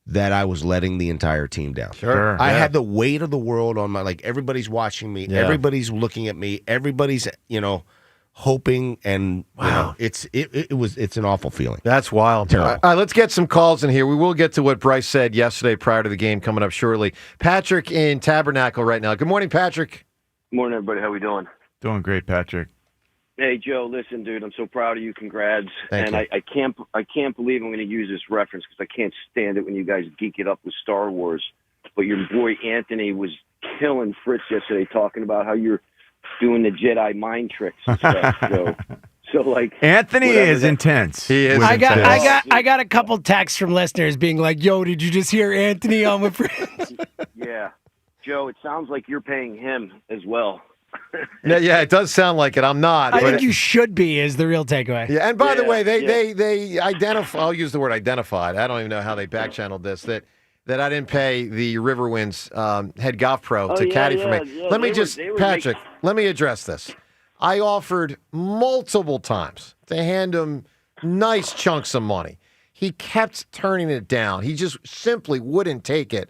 Speaker 13: that I was letting the entire team down.
Speaker 16: Sure.
Speaker 13: I had the weight of the world on my, everybody's watching me, everybody's looking at me, everybody's hoping, and it's an awful feeling.
Speaker 16: That's wild.
Speaker 13: Terrible.
Speaker 16: All right, let's get some calls in here. We will get to what Bryce said yesterday prior to the game coming up shortly. Patrick in Tabernacle right now. Good morning, Patrick.
Speaker 2: Good morning, everybody. How we doing?
Speaker 24: Doing great, Patrick.
Speaker 2: Hey, Joe. Listen, dude, I'm so proud of you. Congrats.
Speaker 16: Thank you.
Speaker 2: I can't believe I'm going to use this reference because I can't stand it when you guys geek it up with Star Wars. But your boy Anthony was killing Fritz yesterday, talking about how you're doing the Jedi mind tricks and stuff. So
Speaker 24: Anthony is intense.
Speaker 16: He is.
Speaker 4: I got a couple texts from listeners being like, "Yo, did you just hear Anthony on with Fritz?"
Speaker 2: Yeah, Joe. It sounds like you're paying him as well.
Speaker 16: Yeah, it does sound like it. I'm not.
Speaker 4: I think you should be. Is the real takeaway?
Speaker 16: Yeah, and by the way, they identify. I'll use the word identified. I don't even know how they back channeled this. That I didn't pay the Riverwinds head golf pro to caddy for me.
Speaker 2: Yeah,
Speaker 16: Let me Patrick, let me address this. I offered multiple times to hand him nice chunks of money. He kept turning it down. He just simply wouldn't take it.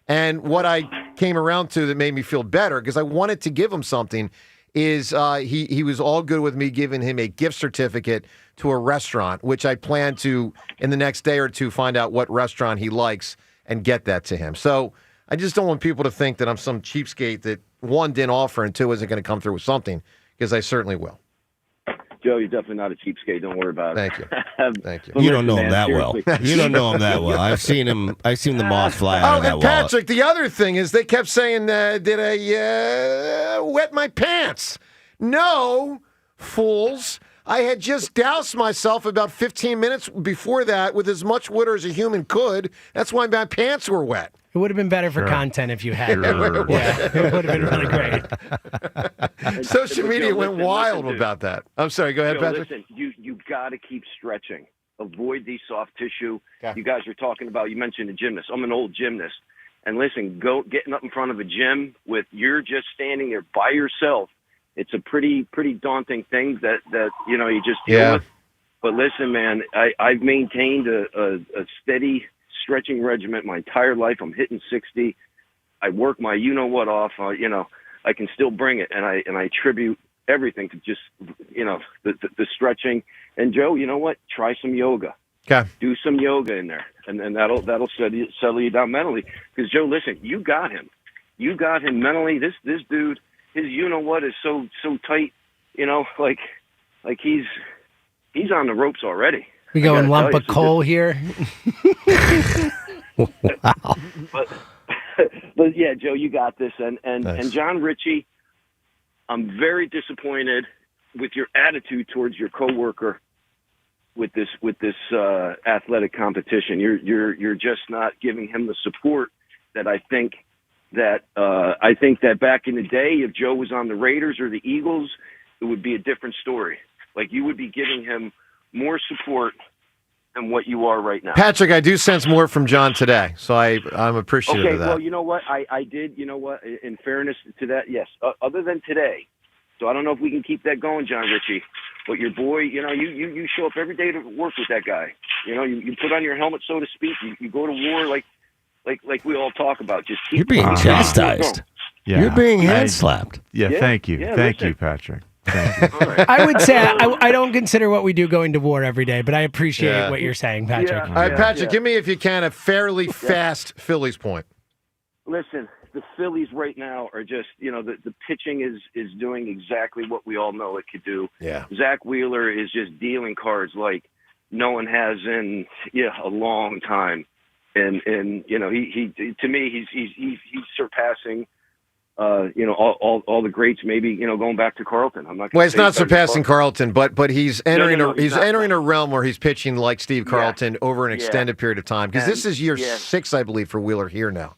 Speaker 16: And what I came around to that made me feel better, because I wanted to give him something, is he was all good with me giving him a gift certificate to a restaurant, which I plan to, in the next day or two, find out what restaurant he likes and get that to him. So I just don't want people to think that I'm some cheapskate that, one, didn't offer, and two, isn't going to come through with something, because I certainly will.
Speaker 2: Joe, you're definitely not a cheapskate. Don't worry about it.
Speaker 16: Thank you. Thank you.
Speaker 13: You don't know him that well. You don't know him that well. I've seen the moth fly out of that
Speaker 16: and
Speaker 13: wallet.
Speaker 16: Patrick, the other thing is they kept saying, did I wet my pants? No, fools. I had just doused myself about 15 minutes before that with as much water as a human could. That's why my pants were wet.
Speaker 4: It would have been better for content if you had.
Speaker 16: Sure.
Speaker 4: Yeah, it would have been really great.
Speaker 16: Social media went
Speaker 2: listen,
Speaker 16: wild
Speaker 2: dude.
Speaker 16: about that. I'm sorry. Go ahead,
Speaker 2: Joe,
Speaker 16: Patrick.
Speaker 2: Listen, you got to keep stretching. avoid these soft tissue. Okay. You guys are talking about, you mentioned a gymnast. I'm an old gymnast. And listen, getting up in front of a gym you're just standing there by yourself. It's a pretty daunting thing that you just deal with. But listen, man, I've maintained a steady stretching regimen my entire life. I'm hitting 60. I work my you-know-what off. I can still bring it, and I attribute everything to just, the stretching. And, Joe, you know what? Try some yoga.
Speaker 16: Okay.
Speaker 2: Do some yoga in there, and that'll settle you down mentally. Because, Joe, listen, you got him. You got him mentally. This dude, his you-know-what is so tight, like he's on the ropes already.
Speaker 4: We going lump of coal here?
Speaker 13: Wow.
Speaker 2: But yeah, Joe, you got this. And John Ritchie, I'm very disappointed with your attitude towards your coworker with this athletic competition. You're just not giving him the support that I think that back in the day, if Joe was on the Raiders or the Eagles, it would be a different story. Like, you would be giving him more support than what you are right now.
Speaker 16: Patrick, I do sense more from John today, so I'm appreciative of that.
Speaker 2: Well, you know what? I did, in fairness to that, yes. Other than today, so I don't know if we can keep that going, John Ritchie, but your boy, you show up every day to work with that guy. You put on your helmet, so to speak. You go to war like we all talk about. Just keep.
Speaker 13: You're being chastised.
Speaker 24: Yeah.
Speaker 13: You're being hand slapped.
Speaker 24: Yeah, thank you.
Speaker 2: Yeah,
Speaker 24: thank
Speaker 2: listen.
Speaker 24: you, Patrick. Thank you.
Speaker 4: I would say I don't consider what we do going to war every day, but I appreciate what you're saying, Patrick.
Speaker 2: Yeah.
Speaker 16: All right, Patrick, give me, if you can, a fairly fast Phillies point.
Speaker 2: Listen, the Phillies right now are just, the pitching is doing exactly what we all know it could do.
Speaker 16: Yeah.
Speaker 2: Zack Wheeler is just dealing cards like no one has in a long time, and he to me he's surpassing. All the greats, maybe, going back to Carlton. I'm not.
Speaker 16: Well, it's not surpassing Carlton, but he's entering entering a realm where he's pitching like Steve Carlton over an extended period of time. Because this is year 6, I believe, for Wheeler here now,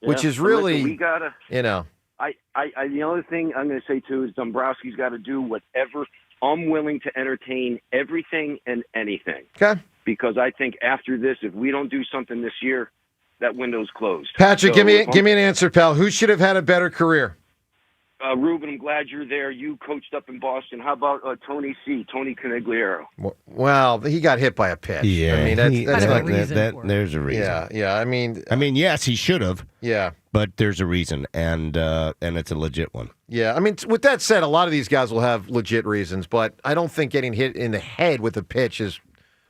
Speaker 16: which is really,
Speaker 2: listen, we gotta.
Speaker 16: I
Speaker 2: the other thing I'm going to say too is Dombrowski's got to do whatever. I'm willing to entertain everything and anything.
Speaker 16: Okay.
Speaker 2: Because I think after this, if we don't do something this year, that window's closed.
Speaker 16: Patrick, give me an answer, pal. Who should have had a better career?
Speaker 2: Ruben, I'm glad you're there. You coached up in Boston. How about Tony Conigliaro?
Speaker 16: Well, he got hit by a pitch.
Speaker 13: Yeah,
Speaker 16: I mean, that's not
Speaker 13: there's a reason.
Speaker 16: Yeah. I mean,
Speaker 13: yes, he should have.
Speaker 16: Yeah,
Speaker 13: but there's a reason, and it's a legit one.
Speaker 16: Yeah, I mean, with that said, a lot of these guys will have legit reasons, but I don't think getting hit in the head with a pitch is.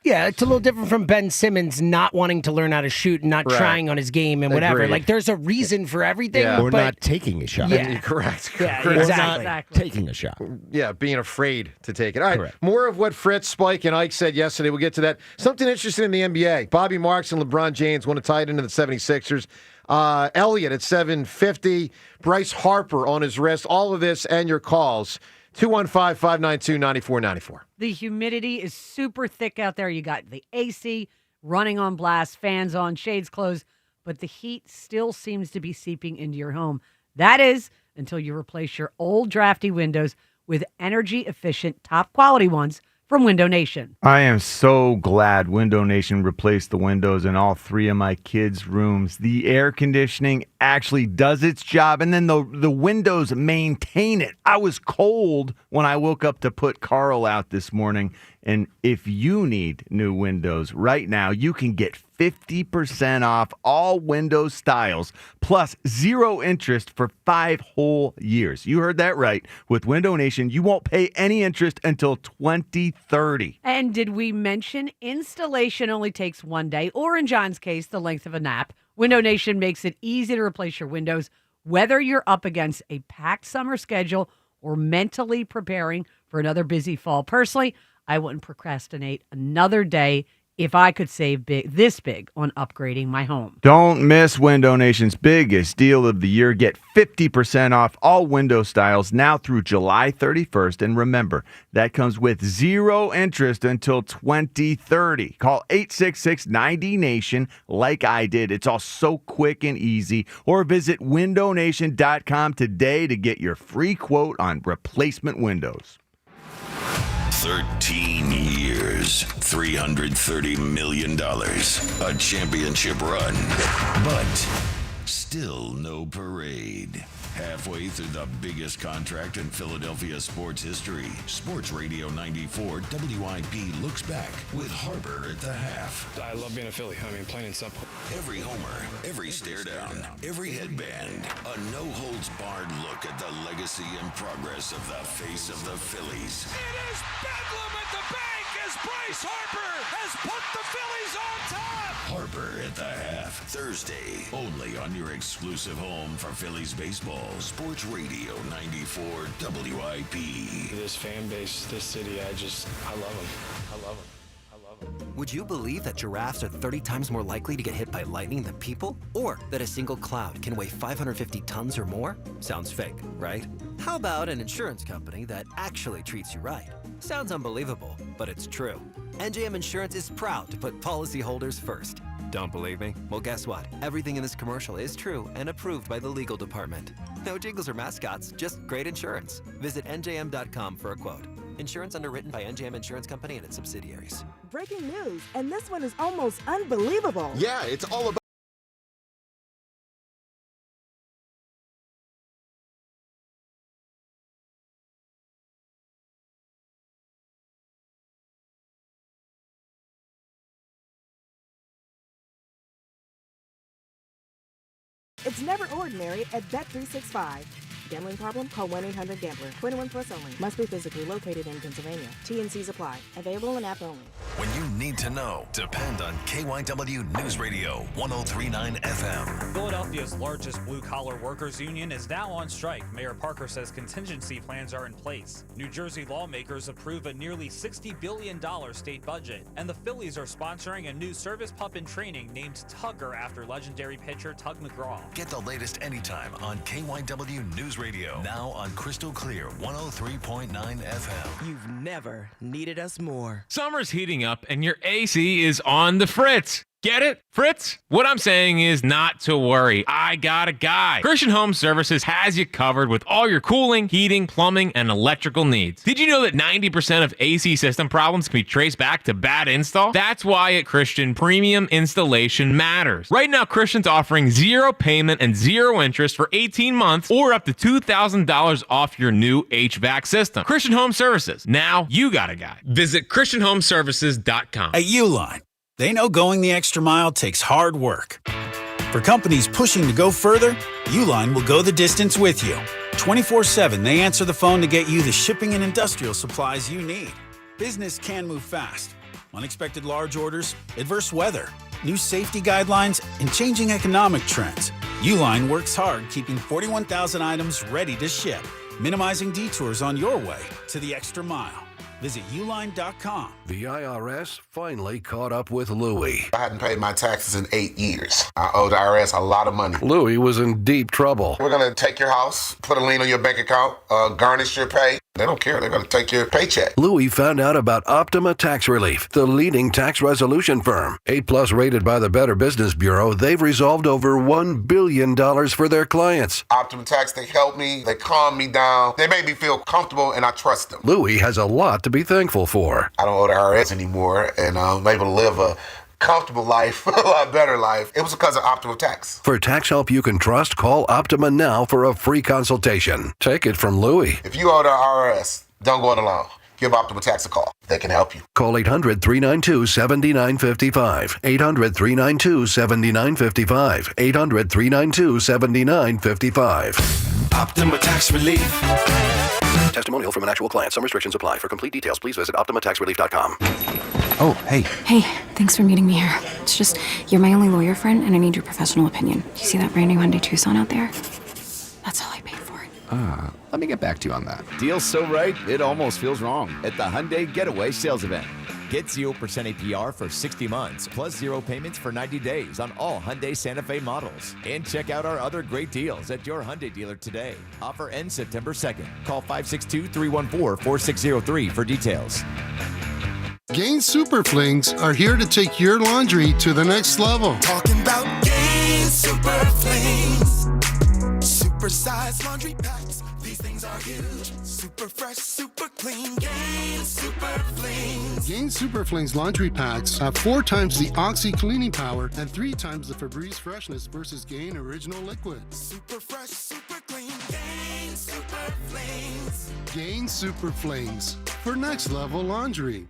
Speaker 4: Yeah, it's a little different from Ben Simmons not wanting to learn how to shoot and not trying on his game and whatever.
Speaker 16: Agreed.
Speaker 4: Like, there's a reason for everything.
Speaker 13: Or
Speaker 4: but,
Speaker 13: not taking a shot.
Speaker 4: Yeah.
Speaker 16: Correct.
Speaker 4: Yeah,
Speaker 16: Correct.
Speaker 4: exactly.
Speaker 13: Or not taking a shot.
Speaker 16: Yeah, being afraid to take it. All right,
Speaker 13: Correct.
Speaker 16: More of what Fritz, Spike, and Ike said yesterday. We'll get to that. Something interesting in the NBA. Bobby Marks and LeBron James want to tie it into the 76ers. Elliott at 750. Bryce Harper on his wrist. All of this and your calls. 215-592-9494.
Speaker 19: The humidity is super thick out there. You got the AC running on blast, fans on, shades closed, but the heat still seems to be seeping into your home. That is until you replace your old drafty windows with energy-efficient, top-quality ones from Window Nation.
Speaker 24: I am so glad Window Nation replaced the windows in all 3 of my kids' rooms. The air conditioning actually does its job, and then the windows maintain it. I was cold when I woke up to put Carl out this morning, and if you need new windows right now, you can get 50% off all window styles, plus 0 interest for 5 whole years. You heard that right. With Window Nation, you won't pay any interest until 2030.
Speaker 19: And did we mention installation only takes 1 day, or in John's case, the length of a nap? Window Nation makes it easy to replace your windows, whether you're up against a packed summer schedule or mentally preparing for another busy fall. Personally, I wouldn't procrastinate another day if I could save this big on upgrading my home.
Speaker 24: Don't miss Window Nation's biggest deal of the year. Get 50% off all window styles now through July 31st. And remember, that comes with 0 interest until 2030. Call 866-90-NATION like I did. It's all so quick and easy. Or visit windownation.com today to get your free quote on replacement windows.
Speaker 21: 13 years, $330 million, a championship run, but still no parade. Halfway through the biggest contract in Philadelphia sports history, Sports Radio 94 WIP looks back with Harper at the half.
Speaker 3: I love being a Philly. I mean, plain and simple.
Speaker 21: Every homer, every stare down, every headband, a no-holds-barred look at the legacy and progress of the face of the Phillies.
Speaker 8: It is bedlam at the bank as Bryce Harper has put the Phillies on top.
Speaker 21: Harper at the half, Thursday, only on your exclusive home for Phillies baseball, Sports Radio 94 WIP.
Speaker 3: This fan base, this city, I love them. I love them.
Speaker 5: Would you believe that giraffes are 30 times more likely to get hit by lightning than people? Or that a single cloud can weigh 550 tons or more? Sounds fake, right? How about an insurance company that actually treats you right? Sounds unbelievable, but it's true. NJM Insurance is proud to put policyholders first. Don't believe me? Well, guess what? Everything in this commercial is true and approved by the legal department. No jingles or mascots, just great insurance. Visit njm.com for a quote. Insurance underwritten by NJM Insurance Company and its subsidiaries.
Speaker 6: Breaking news, and this one is almost unbelievable.
Speaker 16: Yeah, it's all about.
Speaker 6: It's never ordinary at Bet365. Gambling problem? Call 1-800-GAMBLER. 21 plus only. Must be physically located in Pennsylvania. T&Cs apply. Available in app only.
Speaker 21: When you need to know, depend on KYW News Radio 103.9 FM.
Speaker 14: Philadelphia's largest blue-collar workers union is now on strike. Mayor Parker says contingency plans are in place. New Jersey lawmakers approve a nearly $60 billion state budget. And the Phillies are sponsoring a new service pup in training named Tugger after legendary pitcher Tug McGraw.
Speaker 21: Get the latest anytime on KYW News Radio. Now on Crystal Clear 103.9 FM.
Speaker 15: You've never needed us more.
Speaker 18: Summer's heating up and your AC is on the Fritz. Get it, Fritz? What I'm saying is not to worry. I got a guy. Christian Home Services has you covered with all your cooling, heating, plumbing, and electrical needs. Did you know that 90% of AC system problems can be traced back to bad install? That's why at Christian, premium installation matters. Right now, Christian's offering 0 payment and 0 interest for 18 months or up to $2,000 off your new HVAC system. Christian Home Services. Now you got a guy. Visit ChristianHomeservices.com.
Speaker 20: At Uline, they know going the extra mile takes hard work. For companies pushing to go further, Uline will go the distance with you. 24/7, they answer the phone to get you the shipping and industrial supplies you need. Business can move fast. Unexpected large orders, adverse weather, new safety guidelines, and changing economic trends. Uline works hard keeping 41,000 items ready to ship, minimizing detours on your way to the extra mile. Visit uline.com.
Speaker 1: The IRS finally caught up with Louie.
Speaker 22: I hadn't paid my taxes in 8 years. I owed the IRS a lot of money.
Speaker 1: Louie was in deep trouble.
Speaker 22: We're going to take your house, put a lien on your bank account, garnish your pay. They don't care. They're going to take your paycheck.
Speaker 1: Louie found out about Optima Tax Relief, the leading tax resolution firm. 8+ rated by the Better Business Bureau, they've resolved over $1 billion for their clients.
Speaker 22: Optima Tax, they help me. They calm me down. They make me feel comfortable, and I trust them.
Speaker 1: Louie has a lot to be thankful for.
Speaker 22: I don't owe the IRS anymore, and I'm able to live a comfortable life, a lot better life. It was because of Optima Tax.
Speaker 1: For tax help you can trust, call Optima now for a free consultation. Take it from Louie.
Speaker 22: If you owe the IRS, don't go it alone. Give Optima Tax a call. They can help you.
Speaker 1: Call 800-392-7955. 800-392-7955. 800-392-7955.
Speaker 21: Optima Tax Relief.
Speaker 1: Testimonial from an actual client. Some restrictions apply. For complete details, please visit OptimaTaxRelief.com.
Speaker 23: Oh, hey. Hey, thanks for meeting me here. It's just, you're my only lawyer friend, and I need your professional opinion. Do you see that brand new Hyundai Tucson out there? That's all I paid for it.
Speaker 30: Let me get back to you on that. Deal's so right, it almost feels wrong at the Hyundai Getaway Sales Event. Get 0% APR for 60 months, plus 0 payments for 90 days on all Hyundai Santa Fe models. And check out our other great deals at your Hyundai dealer today. Offer ends September 2nd. Call 562-314-4603 for details.
Speaker 31: Gain Super Flings are here to take your laundry to the next level.
Speaker 8: Talking about Gain Super Flings. Supersized laundry packs. These things are huge.
Speaker 7: Super fresh, super clean. Gain Super Flings.
Speaker 31: Gain Super Flings laundry packs have 4 times the Oxy cleaning power and 3 times the Febreze freshness versus Gain Original Liquid.
Speaker 7: Super fresh, super clean. Gain Super Flings.
Speaker 31: Gain Super Flings for next level laundry.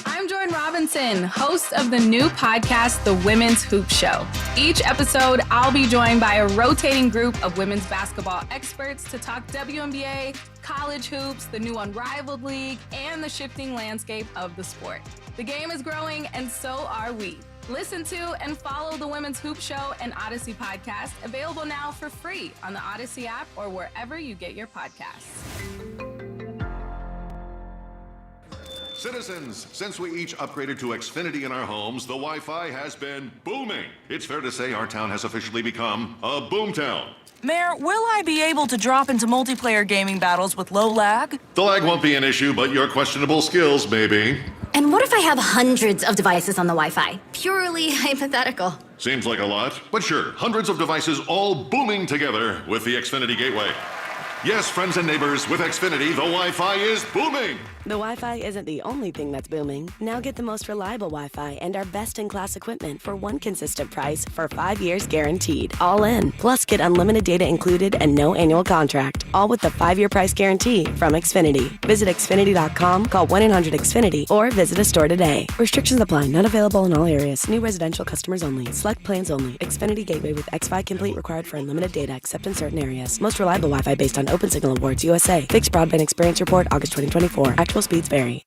Speaker 9: I'm Jordan Robinson, host of the new podcast, The Women's Hoop Show. Each episode, I'll be joined by a rotating group of women's basketball experts to talk WNBA, college hoops, the new Unrivaled League, and the shifting landscape of the sport. The game is growing, and so are we. Listen to and follow The Women's Hoop Show and Odyssey podcast, available now for free on the Odyssey app or wherever you get your podcasts.
Speaker 10: Citizens, since we each upgraded to Xfinity in our homes, the Wi-Fi has been booming. It's fair to say our town has officially become a boomtown.
Speaker 11: Mayor, will I be able to drop into multiplayer gaming battles with low lag?
Speaker 10: The lag won't be an issue, but your questionable skills may be.
Speaker 12: And what if I have hundreds of devices on the Wi-Fi? Purely hypothetical.
Speaker 10: Seems like a lot, but sure, hundreds of devices all booming together with the Xfinity Gateway. Yes, friends and neighbors, with Xfinity, the Wi-Fi is booming.
Speaker 17: The Wi-Fi isn't the only thing that's booming. Now get the most reliable Wi-Fi and our best-in-class equipment for one consistent price for 5 years guaranteed. All in. Plus, get unlimited data included and no annual contract. All with the 5-year price guarantee from Xfinity. Visit Xfinity.com, call 1-800-XFINITY, or visit a store today. Restrictions apply. Not available in all areas. New residential customers only. Select plans only. Xfinity Gateway with Xfi Complete required for unlimited data except in certain areas. Most reliable Wi-Fi based on Open Signal Awards USA. Fixed Broadband Experience Report, August 2024. Actual speeds vary.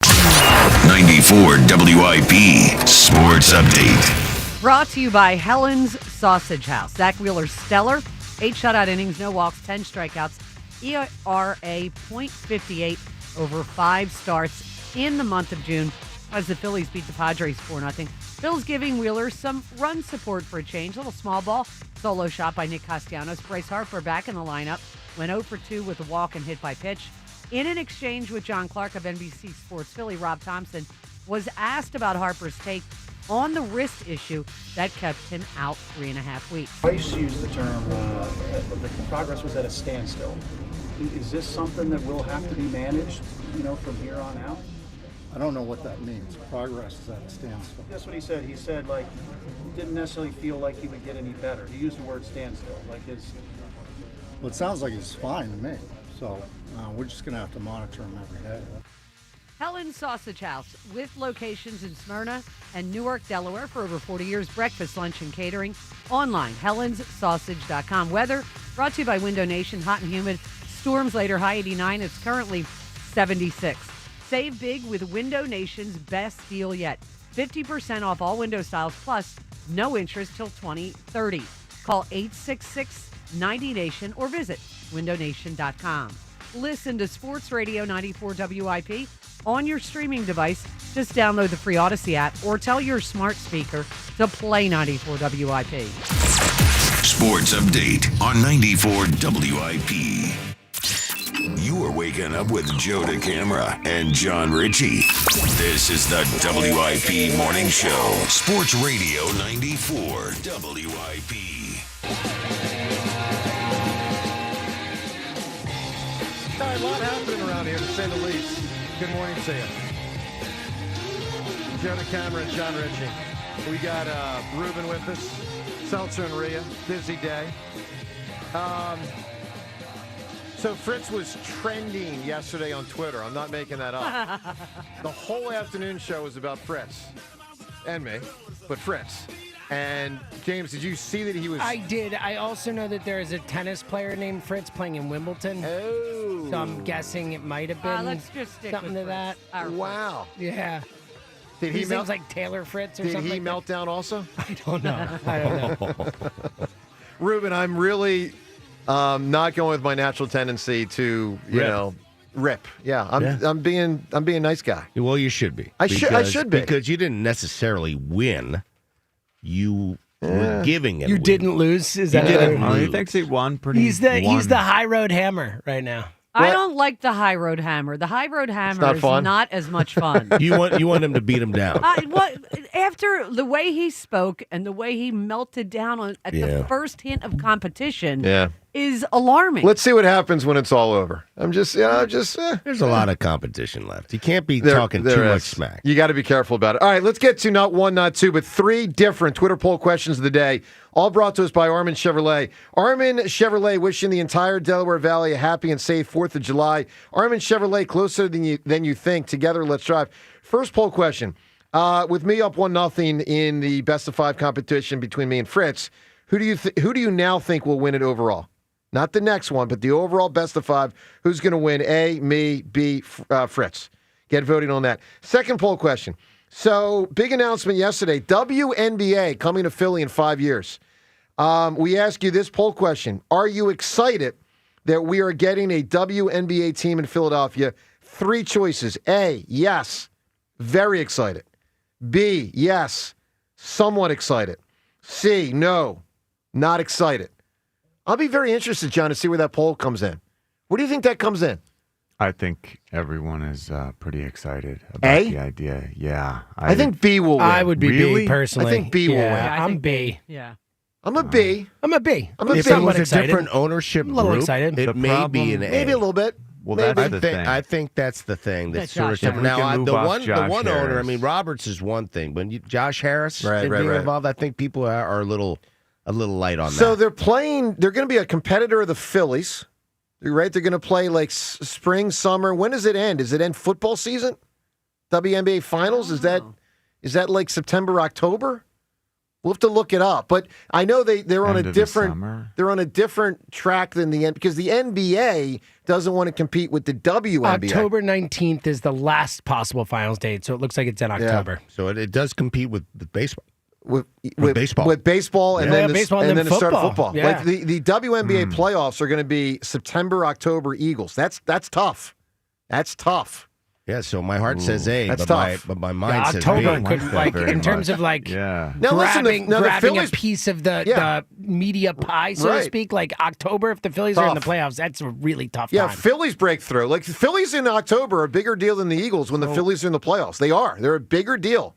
Speaker 21: 94 WIP Sports Update.
Speaker 19: Brought to you by Helen's Sausage House. Zack Wheeler stellar. 8 shutout innings, no walks, 10 strikeouts. ERA .58 over 5 starts in the month of June as the Phillies beat the Padres 4-0. Phil's giving Wheeler some run support for a change. A little small ball. Solo shot by Nick Castellanos. Bryce Harper back in the lineup. Went 0 for 2 with a walk and hit by pitch. In an exchange with John Clark of NBC Sports Philly, Rob Thompson was asked about Harper's take on the wrist issue that kept him out 3.5 weeks.
Speaker 25: Bryce used the term the progress was at a standstill. Is this something that will have to be managed, from here on out?
Speaker 26: I don't know what that means. Progress is at a standstill.
Speaker 25: That's what he said. He said, he didn't necessarily feel like he would get any better. He used the word standstill.
Speaker 26: Well, it sounds like he's fine to me. So we're just going to have to monitor him every day.
Speaker 19: Helen's Sausage House, with locations in Smyrna and Newark, Delaware for over 40 years. Breakfast, lunch, and catering. Online, helenssausage.com. Weather brought to you by Window Nation. Hot and humid. Storms later, high 89. It's currently 76. Save big with Window Nation's best deal yet. 50% off all window styles, plus no interest till 2030. Call 866-90NATION or visit windownation.com. Listen to Sports Radio 94 WIP on your streaming device. Just download the free Odyssey app or tell your smart speaker to play 94 WIP.
Speaker 21: Sports Update on 94 WIP. You are waking up with Joe DeCamara and John Ritchie. This is the WIP Morning Show. Sports Radio 94 WIP.
Speaker 16: All right, a lot happening around here, to say the least. Good morning to you. Joe DeCamara and John Ritchie. We got Ruben with us, Seltzer and Rhea. Busy day. So Fritz was trending yesterday on Twitter. I'm not making that up. The whole afternoon show was about Fritz and me, but Fritz. And James, did you see that he was?
Speaker 4: I did. I also know that there is a tennis player named Fritz playing in Wimbledon.
Speaker 16: Oh.
Speaker 4: So I'm guessing it might have been
Speaker 19: let's just stick
Speaker 4: something
Speaker 19: with
Speaker 4: to that.
Speaker 16: Wow.
Speaker 4: Yeah.
Speaker 16: Did
Speaker 4: he
Speaker 16: he
Speaker 4: seems like Taylor Fritz or
Speaker 16: Did
Speaker 4: something
Speaker 16: he
Speaker 4: like
Speaker 16: melt down also?
Speaker 4: I don't know. I don't know.
Speaker 16: Ruben, I'm really not going with my natural tendency to, rip. Yeah, I'm being a nice guy.
Speaker 13: Well, you should be.
Speaker 16: I should be.
Speaker 13: Because you didn't necessarily win. You were giving it.
Speaker 4: You didn't lose? Is that
Speaker 24: He thinks he won pretty.
Speaker 4: He's the high road hammer right now.
Speaker 19: I don't like the high road hammer. The high road hammer is not as much fun.
Speaker 13: You want him to beat him down.
Speaker 19: After the way he spoke and the way he melted down at the first hint of competition, is alarming.
Speaker 16: Let's see what happens when it's all over. There's
Speaker 13: a lot of competition left. You can't be talking too much smack.
Speaker 16: You got to be careful about it. All right, let's get to not one, not two, but 3 different Twitter poll questions of the day, all brought to us by Armin Chevrolet. Armin Chevrolet wishing the entire Delaware Valley a happy and safe 4th of July. Armin Chevrolet, closer than you think. Together, let's drive. First poll question. With me up 1-0 in the best of 5 competition between me and Fritz, who do you now think will win it overall? Not the next one, but the overall best of 5. Who's going to win? A, me, B, Fritz. Get voting on that. Second poll question. So, big announcement yesterday. WNBA coming to Philly in 5 years. We ask you this poll question. Are you excited that we are getting a WNBA team in Philadelphia? 3 choices. A, yes, very excited. B, yes, somewhat excited. C, no, not excited. I'll be very interested, John, to see where that poll comes in. Where do you think that comes in?
Speaker 24: I think everyone is pretty excited about the idea. Yeah.
Speaker 16: I think B will win.
Speaker 4: I would be
Speaker 24: Really?
Speaker 4: B, personally.
Speaker 16: I think B will win.
Speaker 4: I'm B.
Speaker 19: Yeah.
Speaker 16: I'm a B.
Speaker 4: I'm a B.
Speaker 16: I'm a
Speaker 13: If
Speaker 16: B.
Speaker 13: it was a
Speaker 4: excited.
Speaker 13: different ownership
Speaker 4: A little
Speaker 13: group,
Speaker 4: excited.
Speaker 13: it
Speaker 24: The
Speaker 13: may be an
Speaker 24: problem-
Speaker 13: A.
Speaker 16: Maybe a little bit.
Speaker 24: Well,
Speaker 16: Maybe.
Speaker 24: that's the thing.
Speaker 13: I think that's the thing. That's
Speaker 19: That
Speaker 13: sort of
Speaker 19: Josh
Speaker 13: different.
Speaker 24: Harris.
Speaker 13: Now,
Speaker 24: We can
Speaker 13: the
Speaker 24: move off
Speaker 13: one
Speaker 24: Josh
Speaker 13: owner, I
Speaker 24: Harris.
Speaker 13: mean, Roberts is one thing, but Josh Harris
Speaker 16: Right.
Speaker 13: being involved, I think people are a little light on
Speaker 16: So
Speaker 13: that.
Speaker 16: they're going to be a competitor of the Phillies, right? They're going to play like spring, summer. When does it end? Does it end football season? WNBA finals? Is that like September, October? We'll have to look it up. But I know they're on
Speaker 24: End
Speaker 16: a
Speaker 24: of the
Speaker 16: different
Speaker 24: summer.
Speaker 16: they're on a different track than the because the NBA doesn't want to compete with the WNBA.
Speaker 4: October 19th is the last possible finals date, so it looks like it's in October.
Speaker 13: So it does compete with baseball.
Speaker 16: With
Speaker 13: baseball.
Speaker 16: With baseball and
Speaker 4: Yeah,
Speaker 16: then
Speaker 4: baseball
Speaker 16: and
Speaker 4: and
Speaker 16: then
Speaker 4: then
Speaker 16: the start of
Speaker 4: football.
Speaker 16: football.
Speaker 4: Yeah.
Speaker 16: Like the WNBA playoffs are going to be September, October Eagles. That's tough. That's tough.
Speaker 13: Yeah, so my heart says A,
Speaker 16: That's
Speaker 13: but
Speaker 16: tough.
Speaker 13: my mind says
Speaker 4: October
Speaker 13: B.
Speaker 4: could, like, in terms of like
Speaker 24: Yeah.
Speaker 16: Now listen,
Speaker 4: grabbing,
Speaker 16: the
Speaker 4: grabbing
Speaker 16: Phillies
Speaker 4: a piece of the media pie, so to
Speaker 16: Right.
Speaker 4: speak. Like October, if the Phillies are in the
Speaker 16: Tough.
Speaker 4: playoffs, that's a really tough
Speaker 16: Yeah,
Speaker 4: time.
Speaker 16: Phillies breakthrough. Like the Phillies in October are a bigger deal than the Eagles when the Phillies are in the playoffs. They are. They're a bigger deal.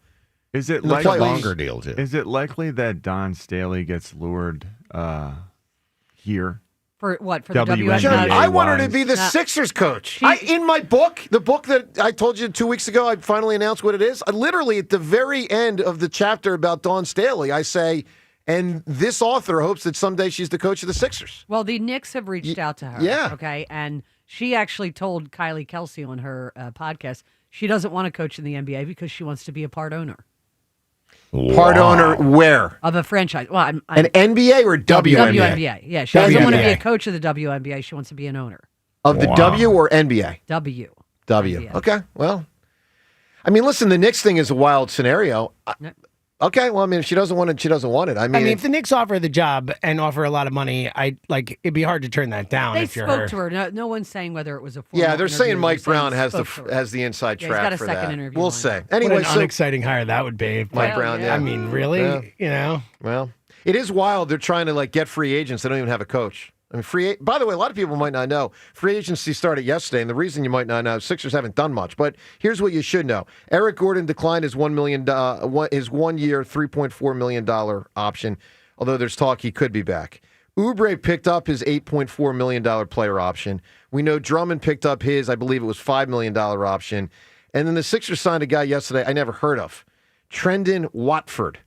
Speaker 24: Is it
Speaker 16: In the
Speaker 24: likely,
Speaker 16: playoffs.
Speaker 13: Longer deal, too.
Speaker 24: Is it likely that Don Staley gets lured here?
Speaker 19: For what? For the
Speaker 24: WNBA.
Speaker 16: John,
Speaker 19: WNBA?
Speaker 16: I want her to
Speaker 24: wise.
Speaker 16: be the
Speaker 19: Nah.
Speaker 16: Sixers coach. In my book, the book that I told you 2 weeks ago, I finally announced what it is. Literally at the very end of the chapter about Dawn Staley, I say, and this author hopes that someday she's the coach of the Sixers.
Speaker 19: Well, the Knicks have reached out to her.
Speaker 16: yeah.
Speaker 19: Okay. And she actually told Kylie Kelsey on her podcast she doesn't want to coach in the NBA because she wants to be a part owner
Speaker 16: Part owner where?
Speaker 19: of a franchise. Well, I'm
Speaker 16: An NBA or WNBA?
Speaker 19: WNBA. Yeah. She doesn't want to be
Speaker 16: WNBA.
Speaker 19: a coach of the WNBA. She wants to be an owner.
Speaker 16: Of the W or NBA?
Speaker 19: W.
Speaker 16: W.
Speaker 19: NBA.
Speaker 16: Okay. Well, I mean, listen, the Knicks thing is a wild scenario. Okay. Well, I mean, if she doesn't want it, she doesn't want it. I mean,
Speaker 4: if the Knicks offer the job and offer a lot of money, it'd be hard to turn that down.
Speaker 19: They
Speaker 4: if you're
Speaker 19: spoke to her. No one's saying whether it was a formal
Speaker 16: yeah, they're saying
Speaker 19: interview.
Speaker 16: Mike
Speaker 19: They're saying
Speaker 16: Brown has
Speaker 19: spoke to her.
Speaker 16: has the inside
Speaker 19: Yeah, he's
Speaker 16: track
Speaker 19: got a
Speaker 16: for
Speaker 19: second
Speaker 16: that.
Speaker 19: interview
Speaker 16: We'll
Speaker 19: lined
Speaker 16: say.
Speaker 19: up.
Speaker 16: Anyway,
Speaker 4: what an unexciting hire that would be.
Speaker 16: Mike Brown. Yeah.
Speaker 4: I mean, really?
Speaker 16: Yeah.
Speaker 4: You know?
Speaker 16: Well, it is wild. They're trying to get free agents. They don't even have a coach. I mean, by the way, a lot of people might not know. Free agency started yesterday, and the reason you might not know, Sixers haven't done much. But here's what you should know: Eric Gordon declined his $1 million, his 1 year, $3.4 million option. Although there's talk he could be back. Oubre picked up his $8.4 million player option. We know Drummond picked up his, I believe it was $5 million option. And then the Sixers signed a guy yesterday I never heard of, Trendon Watford.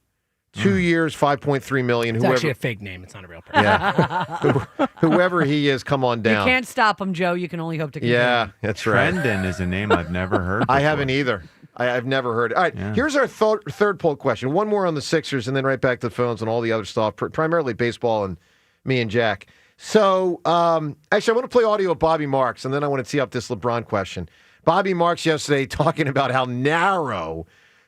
Speaker 16: 2 years, $5.3 million.
Speaker 4: It's actually a fake name. It's not a real person.
Speaker 16: Yeah. Whoever he is, come on down.
Speaker 19: You can't stop him, Joe. You can only hope to contain
Speaker 16: Yeah,
Speaker 19: him.
Speaker 16: that's right.
Speaker 24: Trendon is a name I've never heard
Speaker 16: I
Speaker 24: before.
Speaker 16: haven't either. I've never heard it. All right,
Speaker 24: Yeah.
Speaker 16: here's our third poll question. One more on the Sixers, and then right back to the phones and all the other stuff, primarily baseball and me and Jack. So, actually, I want to play audio of Bobby Marks, and then I want to tee up this LeBron question. Bobby Marks yesterday talking about how narrow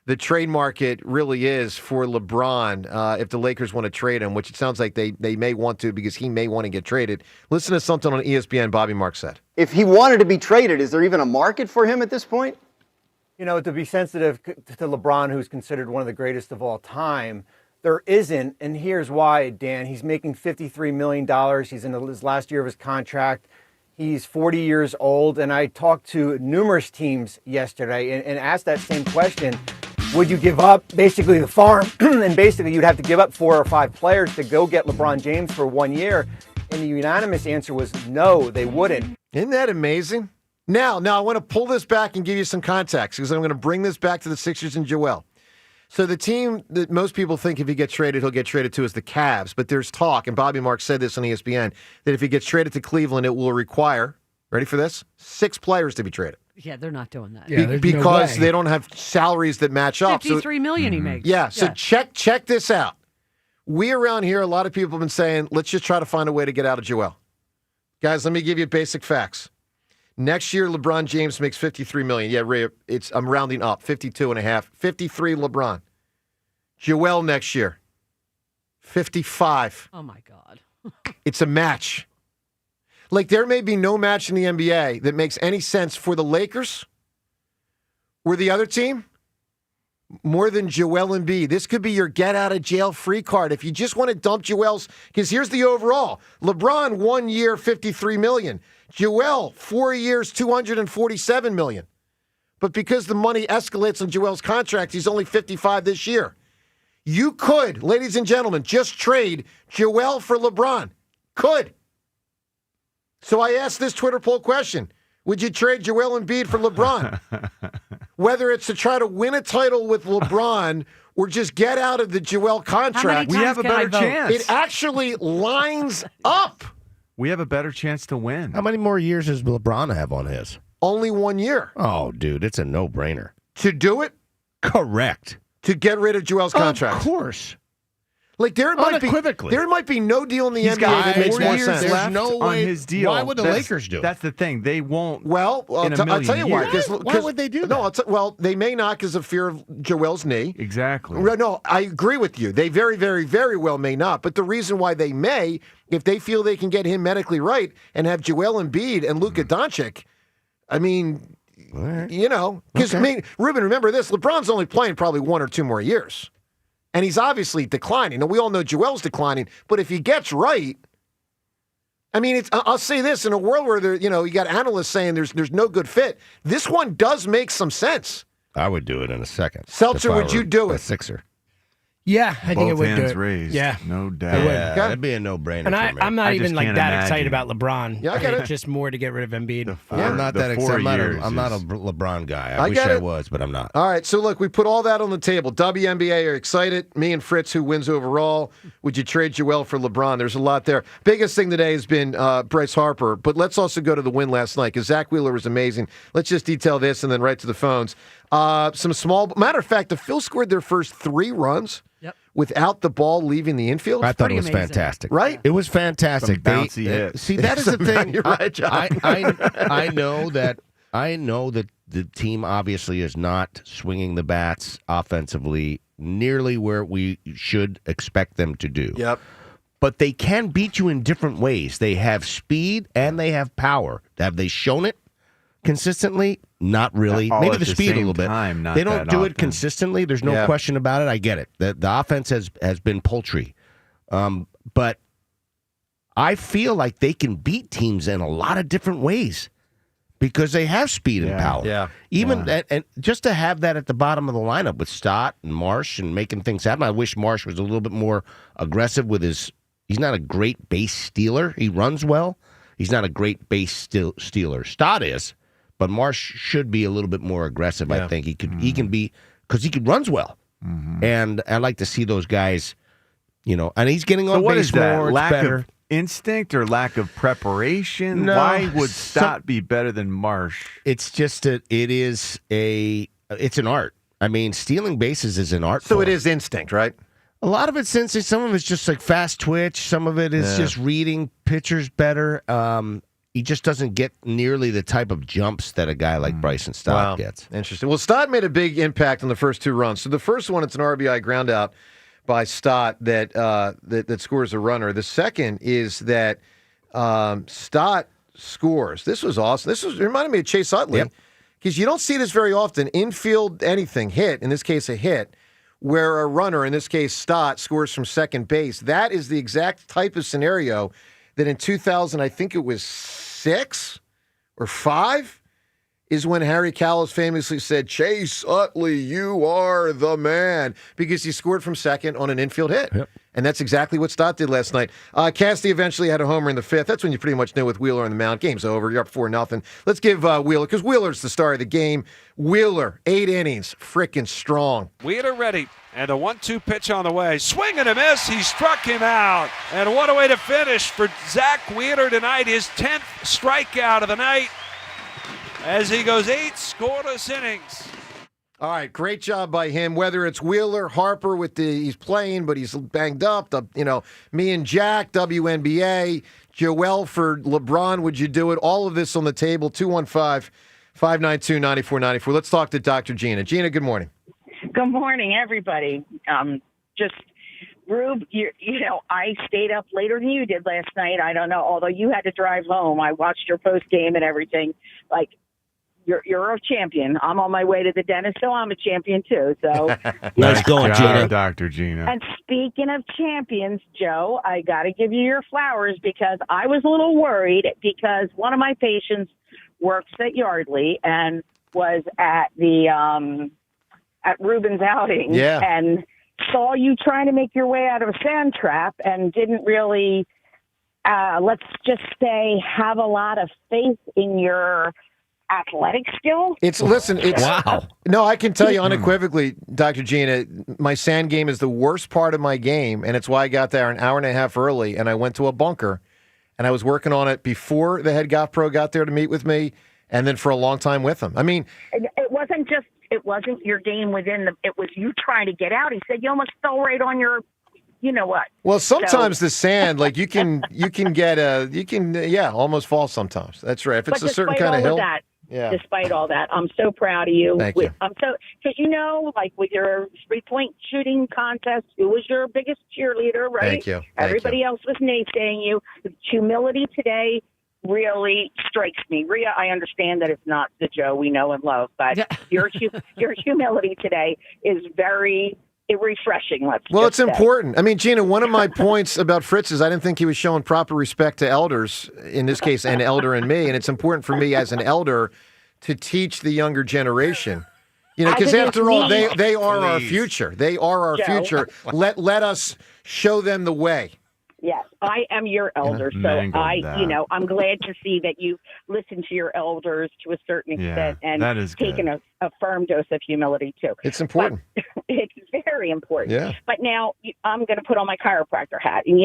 Speaker 16: the trade market really is for LeBron if the Lakers want to trade him, which it sounds like they may want to because he may want to get traded. Listen to something on ESPN Bobby Marks said.
Speaker 2: If he wanted to be traded, is there even a market for him at this point?
Speaker 3: You know, to be sensitive to LeBron, who's considered one of the greatest of all time, there isn't, and here's why, Dan. He's making $53 million. He's in his last year of his contract. He's 40 years old, and I talked to numerous teams yesterday and asked that same question. Would you give up basically the farm, and basically you'd have to give up 4 or 5 players to go get LeBron James for 1 year? And the unanimous answer was no, they wouldn't.
Speaker 16: Isn't that amazing? Now, I want to pull this back and give you some context because I'm going to bring this back to the Sixers and Joel. So the team that most people think if he gets traded, he'll get traded to is the Cavs. But there's talk, and Bobby Marks said this on ESPN, that if he gets traded to Cleveland, it will require, ready for this, 6 players to be traded.
Speaker 19: Yeah, they're not doing that.
Speaker 4: Yeah,
Speaker 16: because they don't have salaries that match up.
Speaker 19: $53 million he makes.
Speaker 16: Yeah, so check this out. We around here, a lot of people have been saying, let's just try to find a way to get out of Joel. Guys, let me give you basic facts. Next year, LeBron James makes $53 million. Yeah, Ray, I'm rounding up, 52.5. 53 LeBron. Joel next year, 55.
Speaker 19: Oh, my God.
Speaker 16: It's a match. Like, there may be no match in the NBA that makes any sense for the Lakers or the other team more than Joel Embiid. This could be your get-out-of-jail-free card. If you just want to dump Joel's, because here's the overall. LeBron, 1 year, $53 million. Joel, 4 years, $247 million. But because the money escalates on Joel's contract, he's only 55 this year. You could, ladies and gentlemen, just trade Joel for LeBron. Could. So I asked this Twitter poll question. Would you trade Joel Embiid for LeBron? Whether it's to try to win a title with LeBron or just get out of the Joel contract.
Speaker 24: We have a better chance.
Speaker 16: It actually lines up.
Speaker 24: We have a better chance to win.
Speaker 13: How many more years does LeBron have on his?
Speaker 16: Only 1 year.
Speaker 13: Oh, dude, it's a no-brainer.
Speaker 16: To do it?
Speaker 13: Correct.
Speaker 16: To get rid of Joel's contract.
Speaker 13: Of course.
Speaker 16: Like there might be no deal in the NBA that makes more sense.
Speaker 24: There's no way on his deal.
Speaker 13: Why would the Lakers do it?
Speaker 24: That's the thing. They won't.
Speaker 16: Well, I'll tell you why.
Speaker 13: Why would they do that?
Speaker 16: No, well, they may not because of fear of Joel's knee.
Speaker 24: Exactly.
Speaker 16: No, I agree with you. They very, very, very well may not. But the reason why they may, if they feel they can get him medically right and have Joel Embiid and Luka Doncic, I mean, you know, because Ruben, remember this: LeBron's only playing probably 1 or 2 more years. And he's obviously declining. Now, we all know Joel's declining, but if he gets right, I mean, I'll say this, in a world where you got analysts saying there's no good fit, this one does make some sense.
Speaker 13: I would do it in a second.
Speaker 16: Seltzer, would you do it?
Speaker 13: A Sixer.
Speaker 4: Yeah, I think it would do
Speaker 24: hands
Speaker 4: it.
Speaker 24: raised.
Speaker 4: Yeah,
Speaker 24: no doubt.
Speaker 13: Yeah, that'd be a no-brainer.
Speaker 4: And
Speaker 13: for me.
Speaker 4: I'm not even like that excited
Speaker 24: imagine.
Speaker 4: about LeBron.
Speaker 16: Yeah, I get it.
Speaker 4: Just more to get rid of Embiid.
Speaker 13: I'm not that excited. I'm not a LeBron guy. I wish
Speaker 16: get
Speaker 13: I
Speaker 16: it.
Speaker 13: was, but I'm not.
Speaker 16: All right, so look, we put all that on the table. WNBA are excited. Me and Fritz, who wins overall. Would you trade Joel for LeBron? There's a lot there. Biggest thing today has been Bryce Harper, but let's also go to the win last night because Zack Wheeler was amazing. Let's just detail this and then right to the phones. Some small, matter of fact, the Phils scored their first 3 runs. Without the ball leaving the infield?
Speaker 13: I thought it was fantastic.
Speaker 16: Right?
Speaker 13: It was fantastic.
Speaker 24: Some bouncy hits.
Speaker 13: See, that is the thing.
Speaker 16: You're right, John.
Speaker 13: I know that the team obviously is not swinging the bats offensively nearly where we should expect them to do.
Speaker 16: Yep.
Speaker 13: But they can beat you in different ways. They have speed and they have power. Have they shown it consistently? Not really.
Speaker 24: All
Speaker 13: Maybe
Speaker 24: at
Speaker 13: the
Speaker 24: the
Speaker 13: speed a
Speaker 24: same
Speaker 13: little bit.
Speaker 24: time, not
Speaker 13: they don't
Speaker 24: that
Speaker 13: do it
Speaker 24: often.
Speaker 13: consistently. There's no question about it. I get it. The offense has been paltry. But I feel like they can beat teams in a lot of different ways because they have speed and power.
Speaker 16: Yeah.
Speaker 13: Even and just to have that at the bottom of the lineup with Stott and Marsh and making things happen. I wish Marsh was a little bit more aggressive with his. He's not a great base stealer. He runs well. He's not a great base stealer. Stott is. But Marsh should be a little bit more aggressive. I think he can be because he runs well, and I like to see those guys, And he's getting on
Speaker 24: So what
Speaker 13: base
Speaker 24: is that?
Speaker 13: more.
Speaker 24: Lack
Speaker 13: it's better.
Speaker 24: of instinct or lack of preparation?
Speaker 13: No,
Speaker 24: Why would Stott be better than Marsh?
Speaker 13: It's just it's an art. I mean, stealing bases is an art.
Speaker 16: So
Speaker 13: form.
Speaker 16: it is instinct, right?
Speaker 13: A lot of it's instinct. Some of it's just like fast twitch. Some of it is just reading pitchers better. He just doesn't get nearly the type of jumps that a guy like Bryson Stott gets.
Speaker 16: Interesting. Well, Stott made a big impact on the first 2 runs. So the first one, it's an RBI ground out by Stott that scores a runner. The second is that Stott scores. This was awesome. This reminded me of Chase Utley because you don't see this very often. Infield anything hit, in this case a hit, where a runner, in this case Stott, scores from second base. That is the exact type of scenario that in 2000, I think it was 6 or 5, is when Harry Kalas famously said, Chase Utley, you are the man, because he scored from second on an infield hit.
Speaker 13: Yep.
Speaker 16: And that's exactly what Stott did last night. Cassidy eventually had a homer in the fifth. That's when you pretty much knew with Wheeler on the mound. Game's over. You're up 4-0. Let's give Wheeler, because Wheeler's the star of the game. Wheeler, 8 innings, frickin' strong.
Speaker 8: Wheeler ready. And a 1-2 pitch on the way. Swing and a miss. He struck him out. And what a way to finish for Zack Wheeler tonight. His 10th strikeout of the night as he goes 8 scoreless innings.
Speaker 16: All right, great job by him. Whether it's Wheeler, Harper he's playing, but he's banged up. Me and Jack, WNBA, Joel for LeBron, would you do it? All of this on the table, 215-592-9494. Let's talk to Dr. Gina. Gina, good morning.
Speaker 1: Good morning, everybody. Rube, I stayed up later than you did last night. I don't know, although you had to drive home. I watched your post game and everything. Like, you're a champion. I'm on my way to the dentist, so I'm a champion too. So
Speaker 13: nice going, Gina.
Speaker 24: Dr. Gina.
Speaker 1: And speaking of champions, Joe, I got to give you your flowers because I was a little worried because one of my patients works at Yardley and was at the at Ruben's outing and saw you trying to make your way out of a sand trap and didn't really, let's just say, have a lot of faith in your athletic skill.
Speaker 16: Wow. No, I can tell you unequivocally, Dr. Gina, my sand game is the worst part of my game, and it's why I got there an hour and a half early, and I went to a bunker, and I was working on it before the head golf pro got there to meet with me, and then for a long time with him. I mean,
Speaker 1: it wasn't your game it was you trying to get out. He said you almost fell right on your, you know what.
Speaker 16: Well, sometimes the sand, like you can almost fall sometimes. That's right. If it's a certain kind of hill.
Speaker 1: Despite all that, I'm so proud of you.
Speaker 16: Thank you.
Speaker 1: Because like with your 3-point shooting contest, who was your biggest cheerleader, right?
Speaker 16: Thank you.
Speaker 1: Everybody else was naysaying you. Humility today really strikes me. Rhea, I understand that it's not the Joe we know and love, but your humility today is very refreshing.
Speaker 16: It's important. I mean, Gina, one of my points about Fritz is I didn't think he was showing proper respect to elders, in this case, an elder and me, and it's important for me as an elder to teach the younger generation. Because after all, they are our future. They are our future. Let us show them the way.
Speaker 1: Yes, I am your elder, so I'm glad to see that you listen to your elders to a certain extent and taken a firm dose of humility too.
Speaker 16: It's important.
Speaker 1: It's very important.
Speaker 16: Yeah.
Speaker 1: But now I'm going to put on my chiropractor hat, and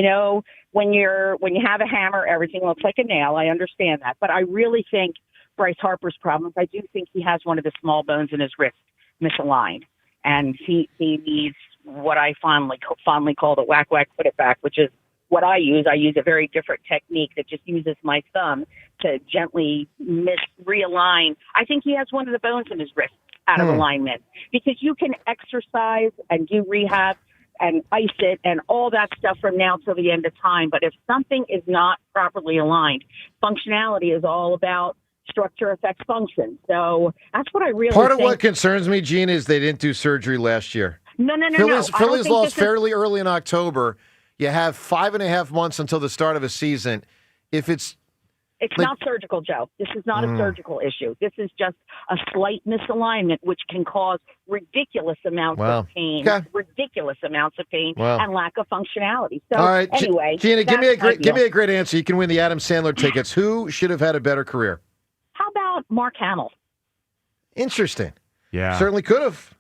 Speaker 1: when you have a hammer, everything looks like a nail. I understand that, but I really think Bryce Harper's problem is I do think he has one of the small bones in his wrist misaligned, and he needs what I fondly call the whack put it back, which is what I use. I use a very different technique that just uses my thumb to gently realign. I think he has one of the bones in his wrist out of alignment, because you can exercise and do rehab and ice it and all that stuff from now till the end of time. But if something is not properly aligned, functionality is all about structure affects function. So that's what I really
Speaker 16: Part of what concerns me, Gina, is they didn't do surgery last year.
Speaker 1: No.
Speaker 16: Phillies lost fairly early in October. You have 5.5 months until the start of a season. If it's
Speaker 1: not surgical, Joe. This is not a surgical issue. This is just a slight misalignment, which can cause ridiculous amounts of pain, and lack of functionality. So,
Speaker 16: all right,
Speaker 1: anyway,
Speaker 16: Gina, give me a great answer. You can win the Adam Sandler tickets. Who should have had a better career?
Speaker 1: How about Mark Hamill?
Speaker 16: Interesting.
Speaker 24: Yeah,
Speaker 16: certainly could have.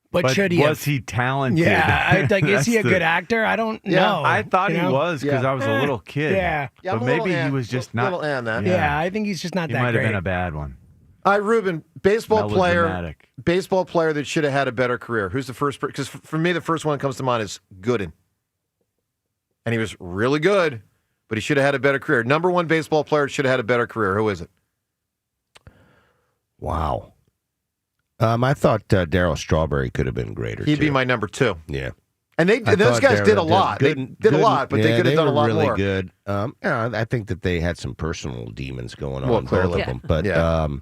Speaker 4: But should he?
Speaker 24: Was he talented?
Speaker 4: Yeah, is he a good actor? I don't know.
Speaker 24: I thought he was because I was a little kid.
Speaker 4: Yeah,
Speaker 24: but maybe he was just not.
Speaker 4: Yeah, I think he's just not that great.
Speaker 24: He might have been a bad one.
Speaker 16: All right, Ruben, baseball player that should have had a better career. Who's the first? Because for me, the first one that comes to mind is Gooden, and he was really good, but he should have had a better career. Number one baseball player should have had a better career. Who is it?
Speaker 13: Wow. I thought Darryl Strawberry could have been greater.
Speaker 16: He'd be my number two.
Speaker 13: Yeah.
Speaker 16: And those guys did a lot. They did a lot, but they could have done a lot
Speaker 13: really
Speaker 16: more.
Speaker 13: Good. I think that they had some personal demons going on, both
Speaker 16: clearly.
Speaker 13: of them. But God,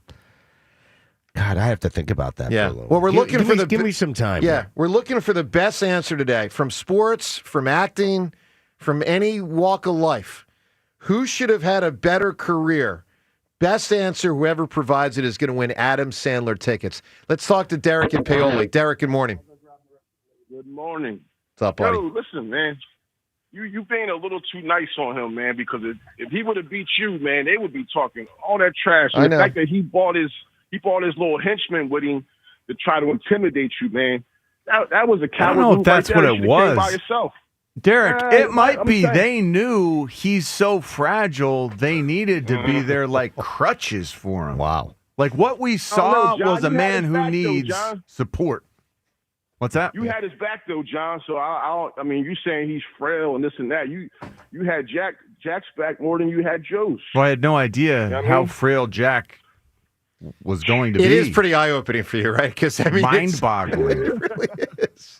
Speaker 13: I have to think about that.
Speaker 16: Yeah.
Speaker 13: For a little
Speaker 16: Well, we're looking for
Speaker 13: give me some time.
Speaker 16: Yeah, we're looking for the best answer today from sports, from acting, from any walk of life. Who should have had a better career? Best answer, whoever provides it is going to win Adam Sandler tickets. Let's talk to Derek and Paoli. Derek, good morning.
Speaker 5: Good morning.
Speaker 16: What's up, buddy?
Speaker 5: Yo, listen, man. You being a little too nice on him, man, because if he would have beat you, man, they would be talking all that trash. And the fact that he brought his little henchman with him to try to intimidate you, man, that was a coward.
Speaker 24: I don't know if
Speaker 5: move
Speaker 24: that's
Speaker 5: right there.
Speaker 24: what
Speaker 5: You
Speaker 24: it
Speaker 5: should've came
Speaker 24: was.
Speaker 5: by yourself.
Speaker 24: Derek, it might
Speaker 5: I'm
Speaker 24: be
Speaker 5: saying.
Speaker 24: they knew he's so fragile, they needed to be there like crutches for him.
Speaker 13: Wow.
Speaker 24: Like what we saw
Speaker 5: John,
Speaker 24: was a
Speaker 5: you had
Speaker 24: man
Speaker 5: his
Speaker 24: who
Speaker 5: back, though,
Speaker 24: needs
Speaker 5: John.
Speaker 24: support. What's that?
Speaker 5: You had his back though, John. So I mean, you saying he's frail and this and that. You had Jack's back more than you had Joe's.
Speaker 24: Well, I had no idea
Speaker 5: You know what I
Speaker 24: how
Speaker 5: mean?
Speaker 24: frail Jack was going to
Speaker 16: It
Speaker 24: be.
Speaker 16: is pretty eye-opening for you, right? Because I mean,
Speaker 24: mind-boggling.
Speaker 16: It really is.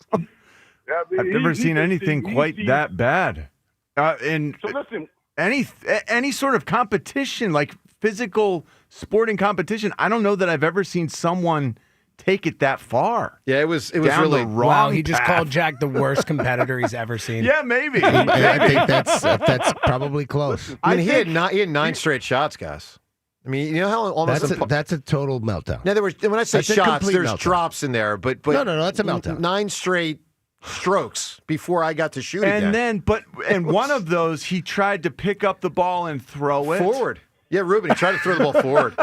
Speaker 5: Yeah, I mean,
Speaker 24: I've never
Speaker 5: he
Speaker 24: seen
Speaker 5: just-
Speaker 24: anything
Speaker 5: he-
Speaker 24: quite
Speaker 5: he-
Speaker 24: that bad. And
Speaker 5: So listen,
Speaker 24: any sort of competition, like physical sporting competition, I don't know that I've ever seen someone take it that far.
Speaker 16: Yeah, it was
Speaker 24: down
Speaker 16: really
Speaker 24: the wrong
Speaker 4: Wow, he just
Speaker 24: path.
Speaker 4: called Jack the worst competitor he's ever seen.
Speaker 24: Yeah, maybe.
Speaker 6: I think that's probably close.
Speaker 16: I mean, he had 9 straight shots, guys. I mean, you know how almost
Speaker 6: That's a total meltdown.
Speaker 16: Now, when I say
Speaker 6: That's a
Speaker 16: shots,
Speaker 6: complete
Speaker 16: there's
Speaker 6: meltdown.
Speaker 16: drops in there, but
Speaker 6: No, that's a meltdown.
Speaker 16: 9 straight strokes before I got to shoot
Speaker 24: And
Speaker 16: again.
Speaker 24: then, one of those, he tried to pick up the ball and throw it
Speaker 16: Forward. Yeah, Ruben, he tried to throw the ball forward.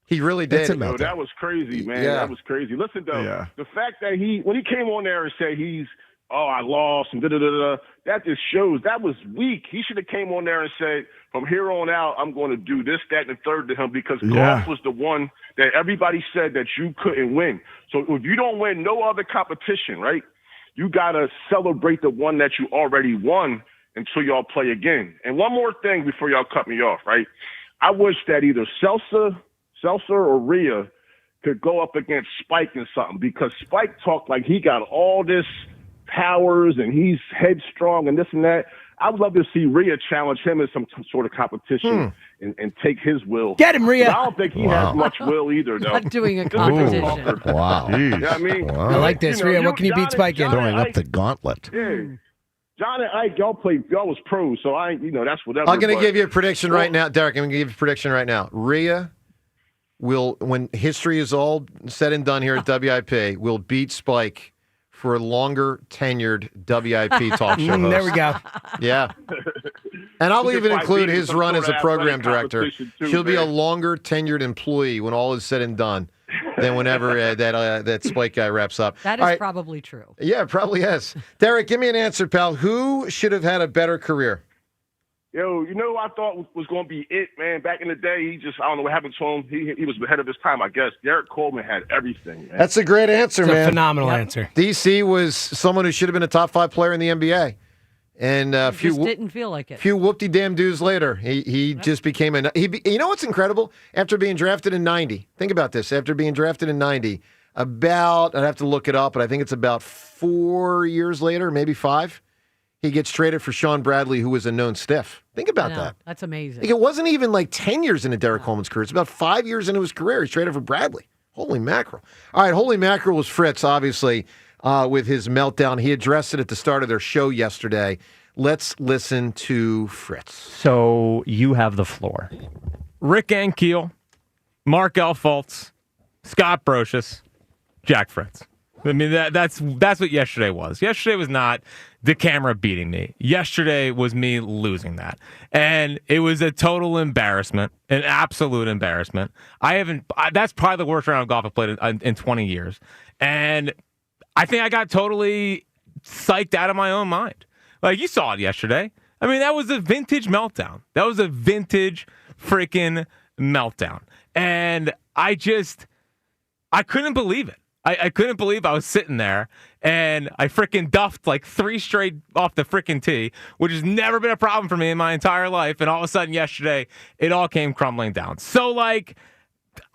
Speaker 16: He really did.
Speaker 5: Yo, that was crazy, man.
Speaker 16: Yeah.
Speaker 5: That was crazy. Listen, though,
Speaker 24: Yeah.
Speaker 5: the fact that when he came on there and said I lost and da-da-da-da, that just shows that was weak. He should have came on there and said, from here on out, I'm going to do this, that, and the third to him because golf was the one that everybody said that you couldn't win. So if you don't win no other competition, right, you got to celebrate the one that you already won until y'all play again. And one more thing before y'all cut me off, right? I wish that either Seltzer or Rhea could go up against Spike in something because Spike talked like he got all this powers and he's headstrong and this and that. I would love to see Rhea challenge him in some sort of competition and take his will.
Speaker 4: Get him, Rhea.
Speaker 5: But I don't think he has much will either, though.
Speaker 19: Not doing a
Speaker 5: Just a good
Speaker 19: competition.
Speaker 5: talker.
Speaker 6: Wow.
Speaker 5: You know what I mean?
Speaker 6: Wow.
Speaker 4: I like this.
Speaker 5: You know,
Speaker 4: Rhea, what can you beat Spike in?
Speaker 6: Throwing up
Speaker 5: Ike-
Speaker 6: the gauntlet.
Speaker 5: Yeah. John and Ike, y'all was pros, so that's whatever.
Speaker 16: I'm going to
Speaker 5: but-
Speaker 16: give you a prediction right now. Derek, I'm going to give you a prediction right now. Rhea will, when history is all said and done here at WIP, will beat Spike for a longer tenured WIP talk show host.
Speaker 4: There we go.
Speaker 16: Yeah. And I'll
Speaker 5: We could
Speaker 16: even
Speaker 5: probably
Speaker 16: include
Speaker 5: beat him
Speaker 16: his
Speaker 5: some
Speaker 16: run
Speaker 5: sort
Speaker 16: as a
Speaker 5: of
Speaker 16: program
Speaker 5: athletic
Speaker 16: director.
Speaker 5: competition too,
Speaker 16: She'll be a
Speaker 5: man.
Speaker 16: longer tenured employee when all is said and done than whenever that Spike guy wraps up.
Speaker 19: That is
Speaker 16: All right.
Speaker 19: probably true.
Speaker 16: Yeah, it probably is. Derek, give me an answer, pal. Who should have had a better career?
Speaker 5: Yo, you know who I thought was going to be it, man? Back in the day, I don't know what happened to him. He was ahead of his time, I guess. Derek Coleman had everything, man.
Speaker 16: That's a great answer,
Speaker 4: It's a
Speaker 16: man.
Speaker 4: phenomenal answer.
Speaker 16: DC was someone who should have been a top 5 player in the NBA. And a
Speaker 19: Just didn't feel like it.
Speaker 16: few whoop-de-damn-doos later, he just became you know what's incredible? After being drafted in 90, think about this. After being drafted in 90, I'd have to look it up, but I think it's about 4 years later, maybe 5, he gets traded for Sean Bradley, who was a known stiff. Think about
Speaker 19: I know.
Speaker 16: that.
Speaker 19: That's amazing.
Speaker 16: Like, it wasn't even like 10 years into Derek Coleman's career. It's about 5 years into his career. He's traded for Bradley. Holy mackerel. All right, holy mackerel was Fritz, obviously, with his meltdown. He addressed it at the start of their show yesterday. Let's listen to Fritz.
Speaker 14: So you have the floor. Rick Ankiel, Mark L. Fultz, Scott Brocious, Jack Fritz. I mean, that's what yesterday was. Yesterday was not the camera beating me. Yesterday was me losing that. And it was a total embarrassment, an absolute embarrassment. That's probably the worst round of golf I've played in 20 years. And I think I got totally psyched out of my own mind. Like, you saw it yesterday. I mean, that was a vintage meltdown. That was a vintage freaking meltdown. And I couldn't believe it. I couldn't believe I was sitting there and I freaking duffed like 3 straight off the freaking tee, which has never been a problem for me in my entire life. And all of a sudden yesterday, it all came crumbling down. So, like,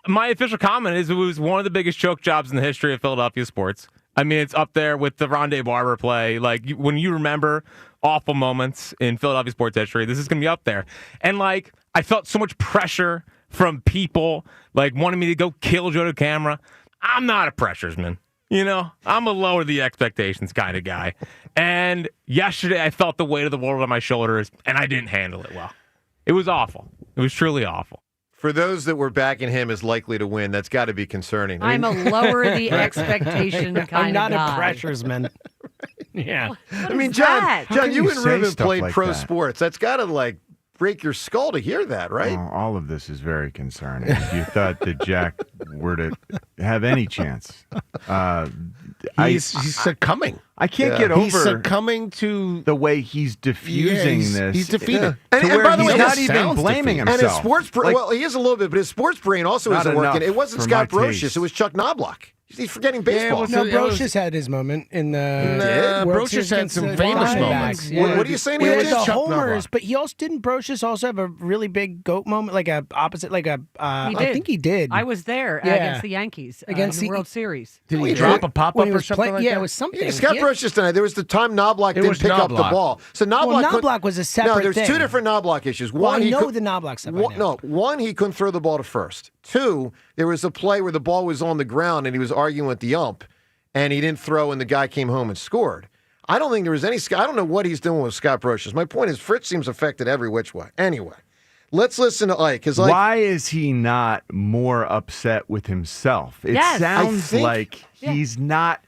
Speaker 14: my official comment is it was one of the biggest choke jobs in the history of Philadelphia sports. I mean, it's up there with the Rondé Barber play. Like, when you remember awful moments in Philadelphia sports history, this is going to be up there. And, like, I felt so much pressure from people, like, wanting me to go kill Joe Camera. I'm not a pressuresman. You know, I'm a lower the expectations kind of guy. And yesterday I felt the weight of the world on my shoulders, and I didn't handle it well. It was awful. It was truly awful.
Speaker 16: For those that were backing him as likely to win, that's got to be concerning.
Speaker 19: I'm a lower the expectation kind
Speaker 4: I'm not
Speaker 19: of guy.
Speaker 4: a pressures man. Yeah.
Speaker 19: What
Speaker 16: I mean,
Speaker 19: is
Speaker 16: John,
Speaker 19: that?
Speaker 16: John, you and
Speaker 24: say
Speaker 16: Ruben
Speaker 24: stuff
Speaker 16: played
Speaker 24: like
Speaker 16: pro
Speaker 24: that?
Speaker 16: sports. That's got to break your skull to hear that, right?
Speaker 24: Oh, all of this is very concerning. If you thought that Jack were to have any chance,
Speaker 6: He's succumbing.
Speaker 24: I can't get over.
Speaker 6: He's succumbing to
Speaker 24: the way he's diffusing this.
Speaker 6: He's defeated.
Speaker 16: And
Speaker 24: where
Speaker 16: by the
Speaker 24: he's
Speaker 16: way,
Speaker 24: not
Speaker 16: his
Speaker 24: even
Speaker 16: sounds
Speaker 24: blaming
Speaker 16: defeated. And
Speaker 24: himself.
Speaker 16: his sports brain, well, he is a little bit, but his sports brain also
Speaker 24: Not
Speaker 16: isn't working.
Speaker 24: enough
Speaker 16: It wasn't
Speaker 24: for
Speaker 16: Scott
Speaker 24: my
Speaker 16: Brocious.
Speaker 24: taste.
Speaker 16: It was Chuck Knobloch. He's forgetting baseball.
Speaker 4: No, Brocious had his moment in the. World
Speaker 6: Brocious
Speaker 4: Series
Speaker 6: had
Speaker 4: against
Speaker 6: some
Speaker 4: the
Speaker 6: famous
Speaker 4: Diamondbacks.
Speaker 6: moments.
Speaker 4: Yeah.
Speaker 16: What are you saying?
Speaker 4: He
Speaker 16: He
Speaker 4: had
Speaker 16: did
Speaker 4: the
Speaker 16: Chuck
Speaker 4: homers,
Speaker 16: Knobloch.
Speaker 4: but he also didn't Brocious also have a really big goat moment, like a opposite, like a.
Speaker 19: He
Speaker 4: I
Speaker 19: did.
Speaker 4: think he did.
Speaker 19: I was there
Speaker 4: Yeah.
Speaker 19: against the Yankees
Speaker 4: Against
Speaker 19: in the
Speaker 4: the
Speaker 19: World Series.
Speaker 6: Did he
Speaker 16: Well,
Speaker 6: drop a pop
Speaker 4: when
Speaker 6: up
Speaker 4: he
Speaker 6: or
Speaker 4: was
Speaker 6: something
Speaker 4: play-
Speaker 6: like
Speaker 4: yeah,
Speaker 6: that?
Speaker 4: it was something.
Speaker 16: Yeah, Scott
Speaker 4: He had-
Speaker 16: Brocious tonight. There was the time Knobloch
Speaker 6: It
Speaker 16: didn't
Speaker 6: was
Speaker 16: pick up the
Speaker 6: Knobloch.
Speaker 16: ball. So Knobloch,
Speaker 4: Knobloch was a separate
Speaker 16: No, there's
Speaker 4: thing.
Speaker 16: two different Knobloch issues.
Speaker 4: Well,
Speaker 16: One,
Speaker 4: I
Speaker 16: he
Speaker 4: know
Speaker 16: could-
Speaker 4: the Knobloch stuff. I
Speaker 16: One,
Speaker 4: know.
Speaker 16: no, one, he couldn't throw the ball to first. Two, there was a play where the ball was on the ground and he was arguing with the ump, and he didn't throw, and the guy came home and scored. I don't think there was any. I don't know what he's doing with Scott Brocious. My point is, Fritz seems affected every which way. Anyway, let's listen to Ike. Because
Speaker 24: Why is he not more upset with himself? It
Speaker 19: Yes.
Speaker 24: sounds like he's not.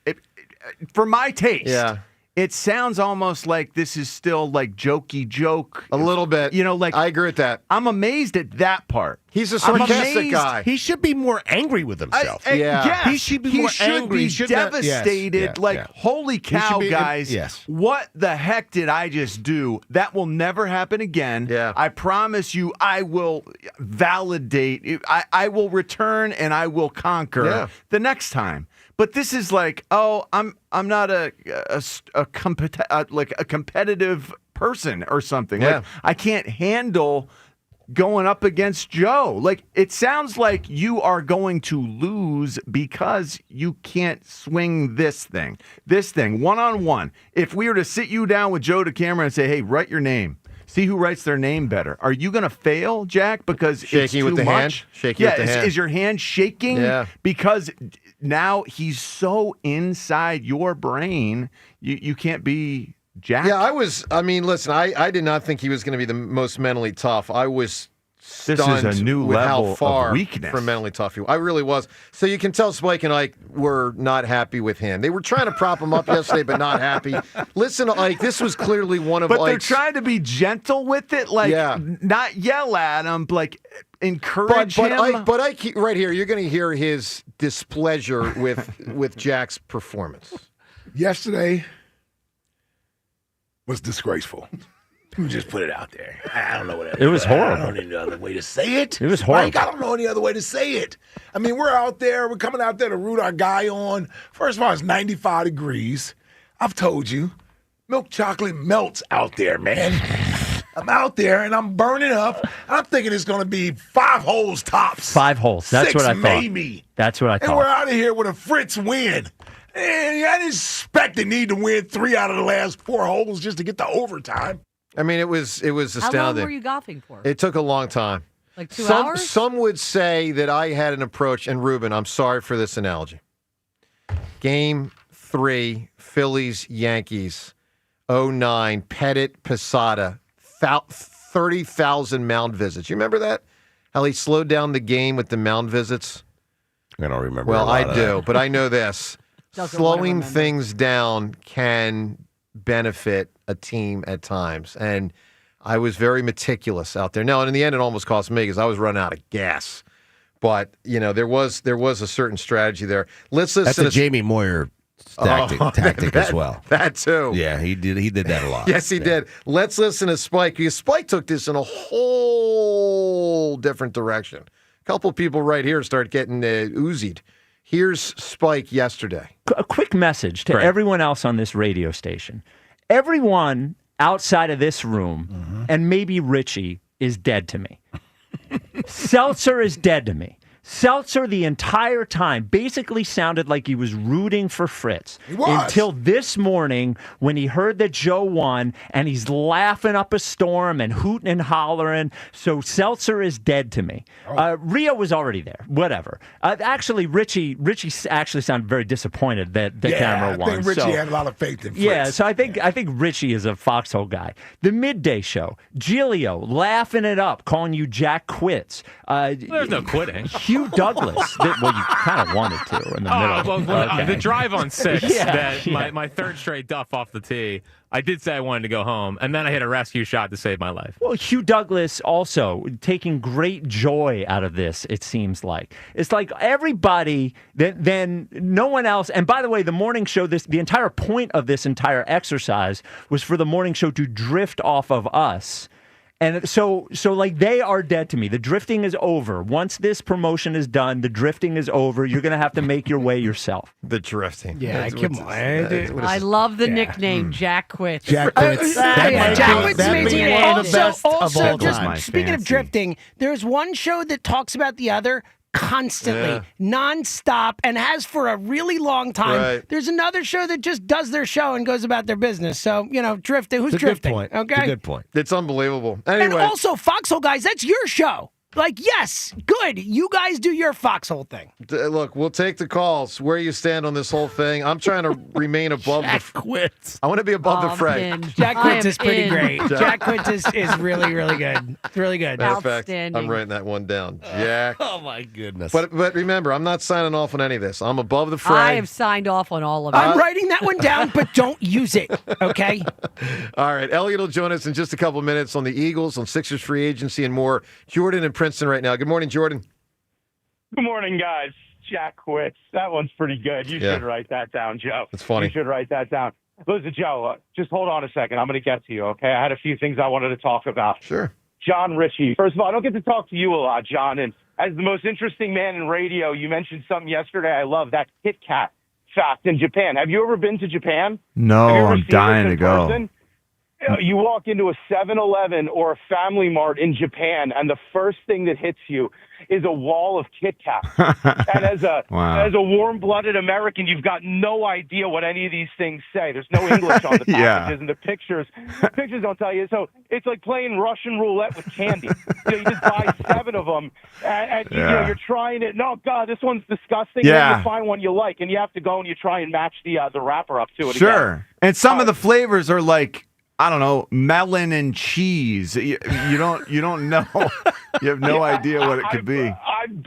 Speaker 24: For my taste,
Speaker 16: Yeah.
Speaker 24: it sounds almost like this is still like jokey joke.
Speaker 16: A little bit.
Speaker 24: You know, like
Speaker 16: I agree with that.
Speaker 24: I'm amazed at that part.
Speaker 16: He's a
Speaker 24: I'm
Speaker 16: sarcastic
Speaker 24: amazed-
Speaker 16: guy.
Speaker 6: He should be more angry with himself.
Speaker 16: Yeah.
Speaker 6: He should be more angry.
Speaker 24: Be
Speaker 6: He should not-
Speaker 24: devastated.
Speaker 6: yes,
Speaker 24: Holy
Speaker 6: He should
Speaker 24: cow,
Speaker 6: be-
Speaker 24: guys!
Speaker 6: yes.
Speaker 24: What the heck did I just do? That will never happen again.
Speaker 16: Yeah.
Speaker 24: I promise you, I will validate. I will return and I will conquer the next time. But this is like, oh, I'm not a competitive person or something.
Speaker 16: Yeah.
Speaker 24: Like I can't handle going up against Joe. Like it sounds like you are going to lose because you can't swing this thing one-on-one. If we were to sit you down with Joe to camera and say, hey, write your name. See who writes their name better. Are you going to fail, Jack? Because it's
Speaker 16: Shaking
Speaker 24: too
Speaker 16: with the
Speaker 24: much?
Speaker 16: hand? Shaking with the hand.
Speaker 24: Is your hand shaking?
Speaker 16: Yeah.
Speaker 24: Because now he's so inside your brain, you can't be Jack.
Speaker 16: Yeah, I mean, listen, I did not think he was going to be the most mentally tough. I was
Speaker 24: This is
Speaker 16: stunned
Speaker 24: a new
Speaker 16: with
Speaker 24: level
Speaker 16: how far
Speaker 24: of weakness.
Speaker 16: from mentally tough he was. I really was. So you can tell Spike and Ike were not happy with him. They were trying to prop him up yesterday, but not happy. Listen to Ike. This was clearly one of
Speaker 24: But
Speaker 16: Ike's.
Speaker 24: they're trying to be gentle with it, like not yell at him, like encourage him.
Speaker 16: Ike, right here, you're going to hear his displeasure with Jack's performance.
Speaker 7: Yesterday was disgraceful. Let me just put it out there. I don't know what
Speaker 15: It was horrible.
Speaker 7: I don't know any other way to say it.
Speaker 15: It was horrible.
Speaker 7: Mike, I don't know any other way to say it. I mean, we're out there. We're coming out there to root our guy on. First of all, it's 95 degrees. I've told you, milk chocolate melts out there, man. I'm out there, and I'm burning up. I'm thinking it's going to be 5 holes tops.
Speaker 15: 5 holes. That's
Speaker 7: 6
Speaker 15: what I thought.
Speaker 7: maybe.
Speaker 15: That's what I
Speaker 7: And we're
Speaker 15: thought.
Speaker 7: out of here with a Fritz win. And I didn't expect to need to win 3 out of the last 4 holes just to get to overtime.
Speaker 16: I mean, it was astounding.
Speaker 19: How long were you golfing for?
Speaker 16: It took a long time.
Speaker 19: Like 2 hours?
Speaker 16: Some would say that I had an approach, and Ruben, I'm sorry for this analogy. Game 3, Phillies, Yankees, 09, Pettit, Posada, 30,000 mound visits. You remember that? How he slowed down the game with the mound visits?
Speaker 6: I don't remember.
Speaker 16: Well,
Speaker 6: a lot
Speaker 16: I
Speaker 6: of
Speaker 16: do,
Speaker 6: that.
Speaker 16: but I know this. Slowing things down can benefit a team at times. And I was very meticulous out there. Now, and in the end, it almost cost me because I was running out of gas. But, you know, there was a certain strategy there. Let's listen
Speaker 6: That's
Speaker 16: to
Speaker 6: a Jamie Moyer tactic as well.
Speaker 16: That too.
Speaker 6: Yeah, he did that a lot.
Speaker 16: Yes, he did. Let's listen to Spike, because Spike took this in a whole different direction. A couple people right here start getting oozied. Here's Spike yesterday.
Speaker 15: A quick message to everyone else on this radio station. Everyone outside of this room, and maybe Richie, is dead to me. Seltzer is dead to me. Seltzer the entire time basically sounded like he was rooting for Fritz.
Speaker 7: He was.
Speaker 15: Until this morning when he heard that Joe won and he's laughing up a storm and hooting and hollering. So Seltzer is dead to me. Rio was already there. Whatever. Actually, Richie actually sounded very disappointed that Camera won.
Speaker 7: I think Richie had a lot of faith in Fritz.
Speaker 15: Yeah, so I think Richie is a foxhole guy. The midday show, Giglio laughing it up, calling you Jack Quits.
Speaker 14: There's no quitting.
Speaker 15: Hugh Douglas. Well, you kind of wanted to in the middle. Okay.
Speaker 14: The drive on 6,
Speaker 15: Yeah.
Speaker 14: my third straight duff off the tee. I did say I wanted to go home, and then I hit a rescue shot to save my life.
Speaker 15: Well, Hugh Douglas also taking great joy out of this, it seems like. It's like everybody, then no one else. And by the way, the morning show, the entire point of this entire exercise was for the morning show to drift off of us. And so like they are dead to me. The drifting is over. Once this promotion is done, the drifting is over. You're going to have to make your way yourself.
Speaker 16: The drifting.
Speaker 4: Yeah, come on. I
Speaker 19: love the nickname Jack Quits.
Speaker 26: Jack Quits.
Speaker 4: Jack Quits
Speaker 26: That may be one of the best of all time.
Speaker 4: Speaking of drifting, there's one show that talks about the other constantly, nonstop, and has for a really long time.
Speaker 16: Right.
Speaker 4: There's another show that just does their show and goes about their business. So, drifting. Who's drifting?
Speaker 16: Good point.
Speaker 4: Okay.
Speaker 16: It's a good point. It's unbelievable. Anyway.
Speaker 4: And also, Foxhole guys, that's your show. Like, yes, good. You guys do your Foxhole thing.
Speaker 16: Look, we'll take the calls. Where you stand on this whole thing. I'm trying to remain above
Speaker 4: Jack Quits.
Speaker 16: I want to be above the fray.
Speaker 4: Jack Quits is pretty great. Jack Quits is really, really good. It's really good.
Speaker 16: Matter of fact, I'm writing that one down. Jack.
Speaker 6: Oh, my goodness.
Speaker 16: But remember, I'm not signing off on any of this. I'm above the fray.
Speaker 19: I have signed off on all of it.
Speaker 4: I'm writing that one down, but don't use it, okay?
Speaker 16: All right. Elliot will join us in just a couple of minutes on the Eagles, on Sixers free agency, and more. Jordan in Princeton right now. Good morning, Jordan.
Speaker 9: Good morning, guys. Jack Quits. That one's pretty good. You should write that down, Joe.
Speaker 16: It's funny.
Speaker 9: You should write that down. Listen, Joe, just hold on a second. I'm going to get to you, okay? I had a few things I wanted to talk about.
Speaker 16: Sure.
Speaker 9: John Ritchie. First of all, I don't get to talk to you a lot, John. And as the most interesting man in radio, you mentioned something yesterday I love, that Kit Kat fact in Japan. Have you ever been to Japan?
Speaker 24: No,
Speaker 9: Have you ever
Speaker 24: I'm
Speaker 9: seen
Speaker 24: dying
Speaker 9: this
Speaker 24: to
Speaker 9: in
Speaker 24: go.
Speaker 9: person? You walk into a 7-Eleven or a Family Mart in Japan, and the first thing that hits you is a wall of Kit Kat. And as a warm-blooded American, you've got no idea what any of these things say. There's no English on the packages, and the pictures don't tell you. So it's like playing Russian roulette with candy. You just buy 7 of them, and you're trying it. No, God, this one's disgusting.
Speaker 24: Yeah.
Speaker 9: And then you find one you like, and you have to go and you try and match the wrapper up to it.
Speaker 24: Sure.
Speaker 9: Again.
Speaker 24: And some of the flavors are like, I don't know, melon and cheese. You don't know. You have no idea what it could be.
Speaker 9: I've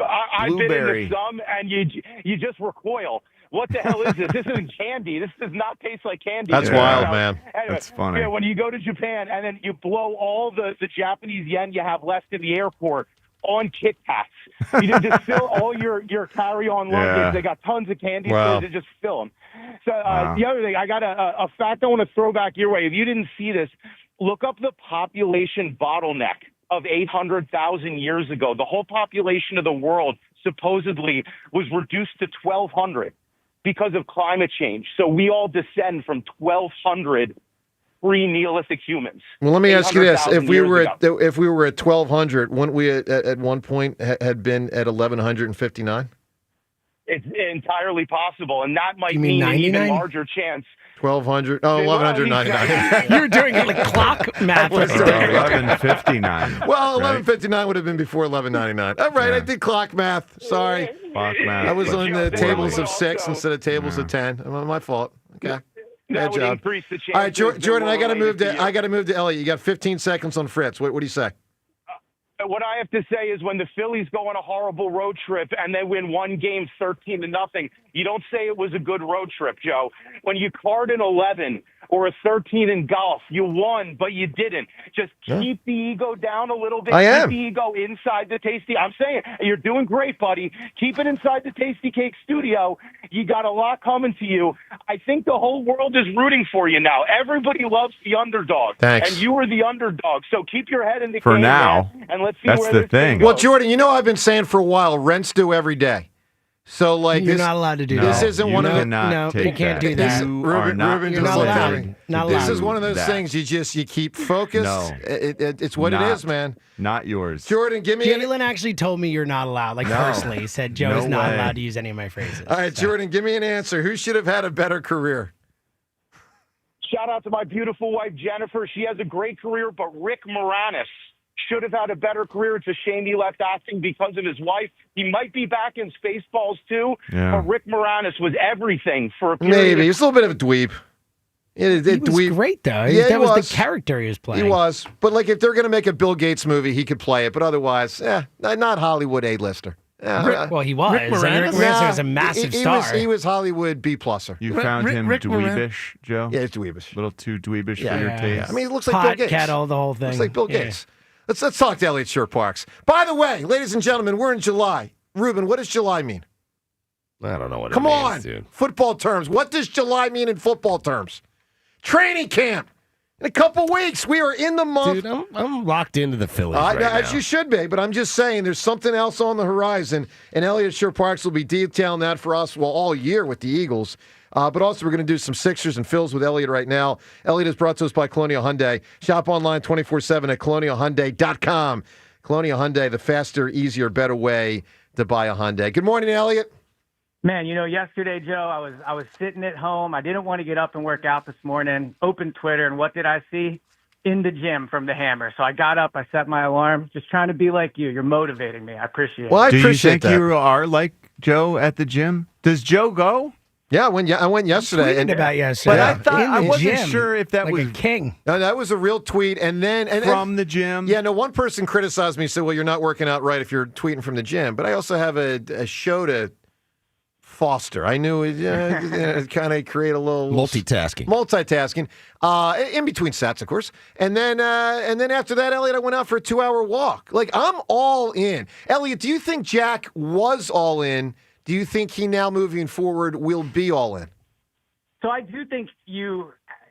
Speaker 9: been into some, and you just recoil. What the hell is this? This isn't candy. This does not taste like candy.
Speaker 16: That's wild, man.
Speaker 9: Anyway,
Speaker 24: That's funny.
Speaker 9: When you go to Japan and then you blow all the Japanese yen you have left in the airport on Kit Kats. You just fill all your carry-on luggage.
Speaker 24: Yeah.
Speaker 9: They got tons of candy
Speaker 24: Wow.
Speaker 9: stores to just fill them. So the other thing, I got a fact I want to throw back your way. If you didn't see this, look up the population bottleneck of 800,000 years ago. The whole population of the world supposedly was reduced to 1,200 because of climate change. So we all descend from 1,200 pre-Neolithic humans.
Speaker 16: Well, let me ask you this: if we were at 1,200, wouldn't we at one point had been at 1,159?
Speaker 9: It's entirely possible, and that might
Speaker 4: You mean
Speaker 9: mean an even
Speaker 4: 99?
Speaker 9: larger chance.
Speaker 16: 1,200? Oh, 1,199.
Speaker 4: You're doing it like clock math.
Speaker 24: 11:59.
Speaker 16: Well,
Speaker 24: right?
Speaker 16: 11:59 would have been before 11:99. All right, I did clock math. Sorry.
Speaker 24: Clock math.
Speaker 16: I was on the
Speaker 9: But
Speaker 16: tables
Speaker 9: you
Speaker 16: of 6
Speaker 9: also-
Speaker 16: instead of tables of 10. My fault. Okay.
Speaker 9: That
Speaker 16: Bad
Speaker 9: would
Speaker 16: job.
Speaker 9: increase the
Speaker 16: All right,
Speaker 9: chances
Speaker 16: Jordan,
Speaker 9: that
Speaker 16: I got to
Speaker 9: we're
Speaker 16: move
Speaker 9: related
Speaker 16: to Elliot. You got 15 seconds on Fritz. What do you say?
Speaker 9: What I have to say is when the Phillies go on a horrible road trip and they win one game 13-0, you don't say it was a good road trip, Joe. When you card an 11 or a 13 in golf, you won, but you didn't. Just keep the ego down a little bit.
Speaker 16: I am.
Speaker 9: Keep the ego inside the Tasty. I'm saying, you're doing great, buddy. Keep it inside the Tasty Cake studio. You got a lot coming to you. I think the whole world is rooting for you now. Everybody loves the underdog.
Speaker 16: Thanks.
Speaker 9: And you are the underdog. So keep your head in the
Speaker 24: For
Speaker 9: game,
Speaker 24: now.
Speaker 9: man, and let's see
Speaker 24: That's
Speaker 9: where
Speaker 24: the
Speaker 9: this thing
Speaker 24: thing.
Speaker 9: goes.
Speaker 16: Well, Jordan, you know I've been saying for a while, rent's due every day. So, like,
Speaker 4: You're
Speaker 16: this,
Speaker 4: not allowed to do
Speaker 16: this
Speaker 4: that.
Speaker 16: isn't one of the.
Speaker 4: No, you can't do that.
Speaker 16: Ruben
Speaker 4: You're
Speaker 16: just
Speaker 4: not
Speaker 16: looked at
Speaker 4: allowed.
Speaker 16: me.
Speaker 4: Not
Speaker 16: This
Speaker 4: allowed.
Speaker 16: is one of those
Speaker 24: that.
Speaker 16: things you keep focused.
Speaker 24: No.
Speaker 16: It's what it is, man.
Speaker 24: Not yours.
Speaker 16: Jordan, give me.
Speaker 4: Jalen actually told me you're not allowed. Like,
Speaker 24: No.
Speaker 4: personally, he said Joe is
Speaker 24: No
Speaker 4: not
Speaker 24: way.
Speaker 4: allowed to use any of my phrases.
Speaker 16: All right, Jordan, give me an answer. Who should have had a better career?
Speaker 9: Shout out to my beautiful wife, Jennifer. She has a great career, but Rick Moranis should have had a better career. It's a shame he left acting because of his wife. He might be back in Spaceballs too, but Rick Moranis was everything for a period.
Speaker 16: Maybe. He's a little bit of a dweeb.
Speaker 4: He was great, though. That was the character he was playing.
Speaker 16: He was. But, like, if they're going to make a Bill Gates movie, he could play it. But otherwise, not Hollywood A-lister.
Speaker 4: Well, he was. Rick Moranis was a massive star.
Speaker 16: He was Hollywood B-pluser.
Speaker 24: You found him dweebish, Joe?
Speaker 16: Yeah, he's dweebish.
Speaker 24: A little too dweebish for your taste.
Speaker 16: I mean, he looks like Bill
Speaker 4: Pot
Speaker 16: Gates.
Speaker 4: kettle, the whole thing.
Speaker 16: Looks like Bill Gates. Let's talk to Elliot Shore-Parks. By the way, ladies and gentlemen, we're in July. Ruben, what does July mean?
Speaker 13: I don't know what
Speaker 16: Come
Speaker 13: it
Speaker 16: on.
Speaker 13: means, dude.
Speaker 16: Football terms. What does July mean in football terms? Training camp. In a couple weeks, we are in the month.
Speaker 11: Dude, I'm locked into the Phillies right
Speaker 16: as
Speaker 11: now.
Speaker 16: you should be, but I'm just saying there's something else on the horizon, and Elliot Shore-Parks will be detailing that for us all year with the Eagles. But also, we're going to do some Sixers and Phils with Elliot right now. Elliot is brought to us by Colonial Hyundai. Shop online 24/7 at colonialhyundai.com. Colonial Hyundai, the faster, easier, better way to buy a Hyundai. Good morning, Elliot.
Speaker 12: Man, yesterday, Joe, I was sitting at home. I didn't want to get up and work out this morning. Opened Twitter, and what did I see? In the gym from the Hammer. So I got up, I set my alarm, just trying to be like you. You're motivating me. I appreciate it.
Speaker 24: Do you think you are like Joe at the gym? Does Joe go?
Speaker 16: Yeah, I went yesterday.
Speaker 4: Tweeted about yesterday.
Speaker 24: But I thought
Speaker 4: In
Speaker 24: I
Speaker 4: the
Speaker 24: wasn't
Speaker 4: gym,
Speaker 24: sure if that
Speaker 4: like
Speaker 24: was
Speaker 4: a king.
Speaker 16: No, that was a real tweet. And then
Speaker 24: from the gym.
Speaker 16: Yeah, no, one person criticized me, said, well, you're not working out right if you're tweeting from the gym. But I also have a show to foster. I knew it kind of create a little
Speaker 11: Multitasking.
Speaker 16: In between sets, of course. And then after that, Elliot, I went out for a 2-hour walk. Like, I'm all in. Elliot, do you think Jack was all in? Do you think he now moving forward will be all in?
Speaker 12: So I do think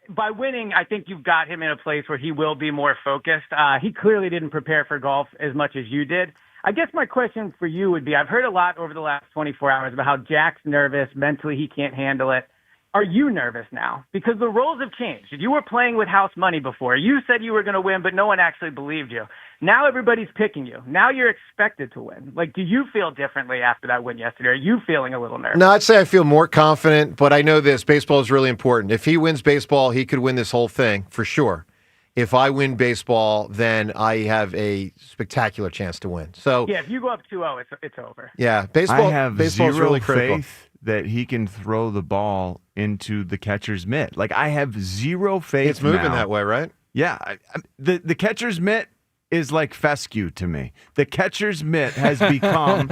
Speaker 12: by winning, I think you've got him in a place where he will be more focused. He clearly didn't prepare for golf as much as you did. I guess my question for you would be, I've heard a lot over the last 24 hours about how Jack's nervous, mentally he can't handle it. Are you nervous now? Because the roles have changed. You were playing with house money before. You said you were going to win, but no one actually believed you. Now everybody's picking you. Now you're expected to win. Like, do you feel differently after that win yesterday? Are you feeling a little nervous?
Speaker 16: No, I'd say I feel more confident, but I know this. Baseball is really important. If he wins baseball, he could win this whole thing for sure. If I win baseball, then I have a spectacular chance to win. So
Speaker 12: yeah, if you go up 2-0, it's over.
Speaker 16: Yeah, baseball.
Speaker 24: I have
Speaker 16: baseball's
Speaker 24: zero
Speaker 16: really critical.
Speaker 24: faith that he can throw the ball into the catcher's mitt. Like, I have zero faith.
Speaker 16: It's moving
Speaker 24: now.
Speaker 16: that way, right?
Speaker 24: Yeah, the catcher's mitt is like fescue to me. The catcher's mitt has become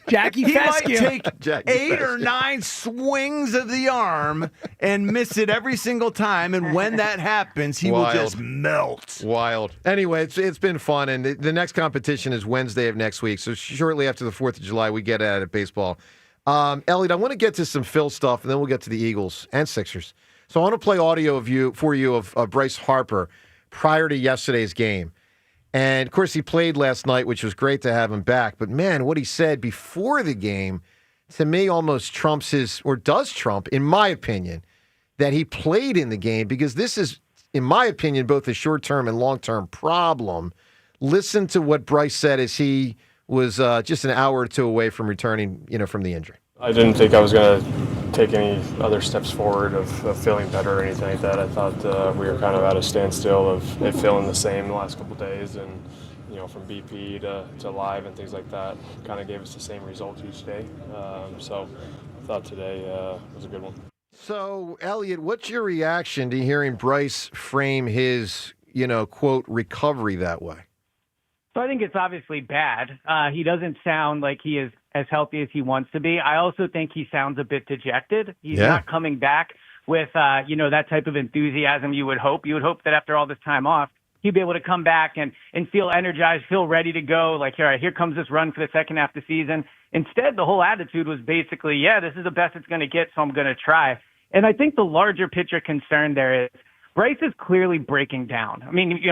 Speaker 4: Jackie
Speaker 24: he
Speaker 4: Fescue.
Speaker 24: might take
Speaker 16: Jackie
Speaker 24: 8 or
Speaker 16: Fescue.
Speaker 24: 9 swings of the arm and miss it every single time. And when that happens, he will just melt.
Speaker 16: Wild. Anyway, it's been fun, and the next competition is Wednesday of next week. So shortly after the 4th of July, we get at it baseball. Elliot, I want to get to some Phil stuff, and then we'll get to the Eagles and Sixers. So I want to play audio of Bryce Harper prior to yesterday's game. And, of course, he played last night, which was great to have him back. But, man, what he said before the game, to me, almost does trump, in my opinion, that he played in the game, because this is, in my opinion, both a short-term and long-term problem. Listen to what Bryce said as he was just an hour or two away from returning, from the injury.
Speaker 18: I didn't think I was going to take any other steps forward of feeling better or anything like that. I thought we were kind of at a standstill of it feeling the same the last couple of days, and from BP to live and things like that kind of gave us the same results each day. So I thought today was a good one.
Speaker 16: So, Elliot, what's your reaction to hearing Bryce frame his, quote, recovery that way?
Speaker 12: So I think it's obviously bad. He doesn't sound like he is as healthy as he wants to be. I also think he sounds a bit dejected. He's not coming back with, that type of enthusiasm you would hope. You would hope that after all this time off, he'd be able to come back and feel energized, feel ready to go. Like, all right, here comes this run for the second half of the season. Instead, the whole attitude was basically, this is the best it's going to get, so I'm going to try. And I think the larger picture concern there is Bryce is clearly breaking down. I mean,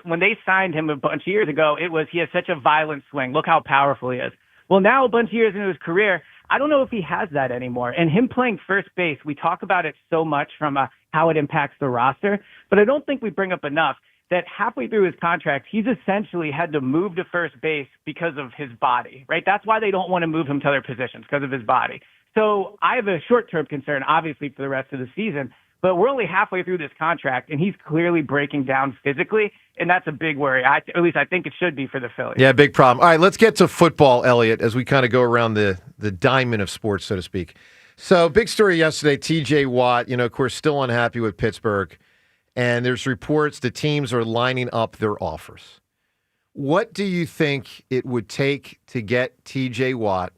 Speaker 12: when they signed him a bunch of years ago, it was he has such a violent swing. Look how powerful he is. Well, now a bunch of years into his career, I don't know if he has that anymore. And him playing first base, we talk about it so much from how it impacts the roster, but I don't think we bring up enough that halfway through his contract, he's essentially had to move to first base because of his body, right? That's why they don't want to move him to other positions, because of his body. So I have a short-term concern, obviously, for the rest of the season, but we're only halfway through this contract, and he's clearly breaking down physically, and that's a big worry. At least I think it should be for the Phillies.
Speaker 16: Yeah, big problem. All right, let's get to football, Elliot, as we kind of go around the diamond of sports, so to speak. So, big story yesterday, T.J. Watt, of course, still unhappy with Pittsburgh. And there's reports the teams are lining up their offers. What do you think it would take to get T.J. Watt?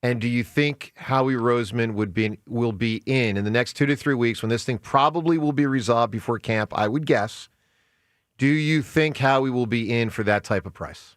Speaker 16: And do you think Howie Roseman will be in the next 2 to 3 weeks when this thing probably will be resolved before camp, I would guess? Do you think Howie will be in for that type of price?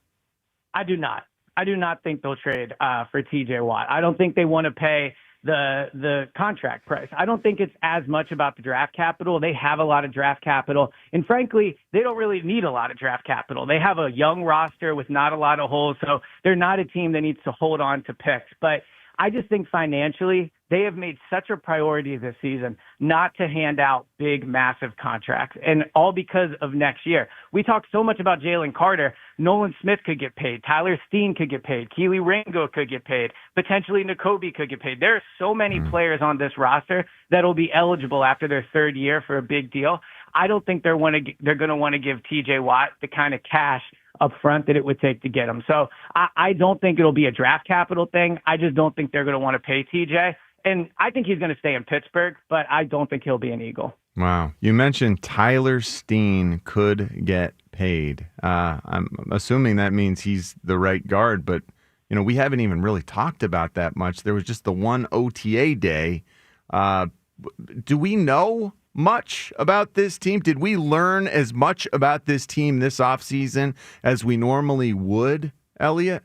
Speaker 12: I do not. I do not think they'll trade for T.J. Watt. I don't think they want to pay the contract price. I don't think it's as much about the draft capital. They have a lot of draft capital. And frankly, they don't really need a lot of draft capital. They have a young roster with not a lot of holes. So they're not a team that needs to hold on to picks. But I just think financially, they have made such a priority this season not to hand out big, massive contracts, and all because of next year. We talk so much about Jalen Carter. Nolan Smith could get paid. Tyler Steen could get paid. Keely Ringo could get paid. Potentially Nakobe could get paid. There are so many players on this roster that will be eligible after their third year for a big deal. I don't think they're going to want to give T.J. Watt the kind of cash up front that it would take to get him. So I don't think it'll be a draft capital thing. I just don't think they're going to want to pay T.J. And I think he's going to stay in Pittsburgh, but I don't think he'll be an Eagle.
Speaker 24: Wow. You mentioned Tyler Steen could get paid. I'm assuming that means he's the right guard, but we haven't even really talked about that much. There was just the one OTA day. Do we know much about this team? Did we learn as much about this team this offseason as we normally would, Elliot?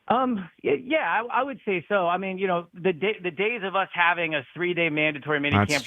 Speaker 12: Yeah, I would say so. I mean, the days of us having a 3-day mandatory minicamp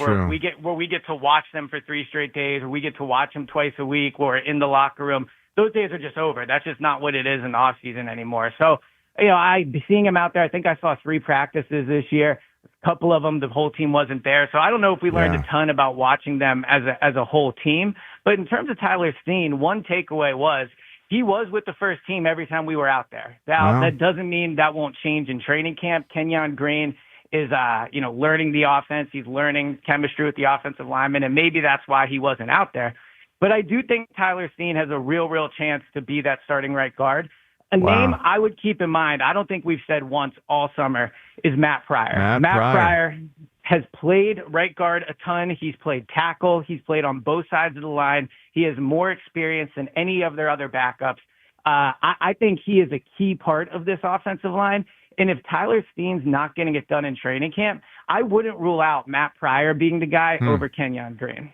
Speaker 12: where we get to watch them for 3 straight days, or we get to watch them twice a week, or in the locker room, those days are just over. That's just not what it is in the off season anymore. So, seeing them out there, I think I saw 3 practices this year. A couple of them, the whole team wasn't there. So I don't know if we learned a ton about watching them as a whole team. But in terms of Tyler Steen, one takeaway was he was with the first team every time we were out there. That doesn't mean that won't change in training camp. Kenyon Green is, learning the offense. He's learning chemistry with the offensive lineman, and maybe that's why he wasn't out there. But I do think Tyler Steen has a real chance to be that starting right guard. A name I would keep in mind, I don't think we've said once all summer, is Matt Pryor. Matt Pryor has played right guard a ton. He's played tackle. He's played on both sides of the line. He has more experience than any of their other backups. I think he is a key part of this offensive line. And if Tyler Steen's not getting it done in training camp, I wouldn't rule out Matt Pryor being the guy over Kenyon Green.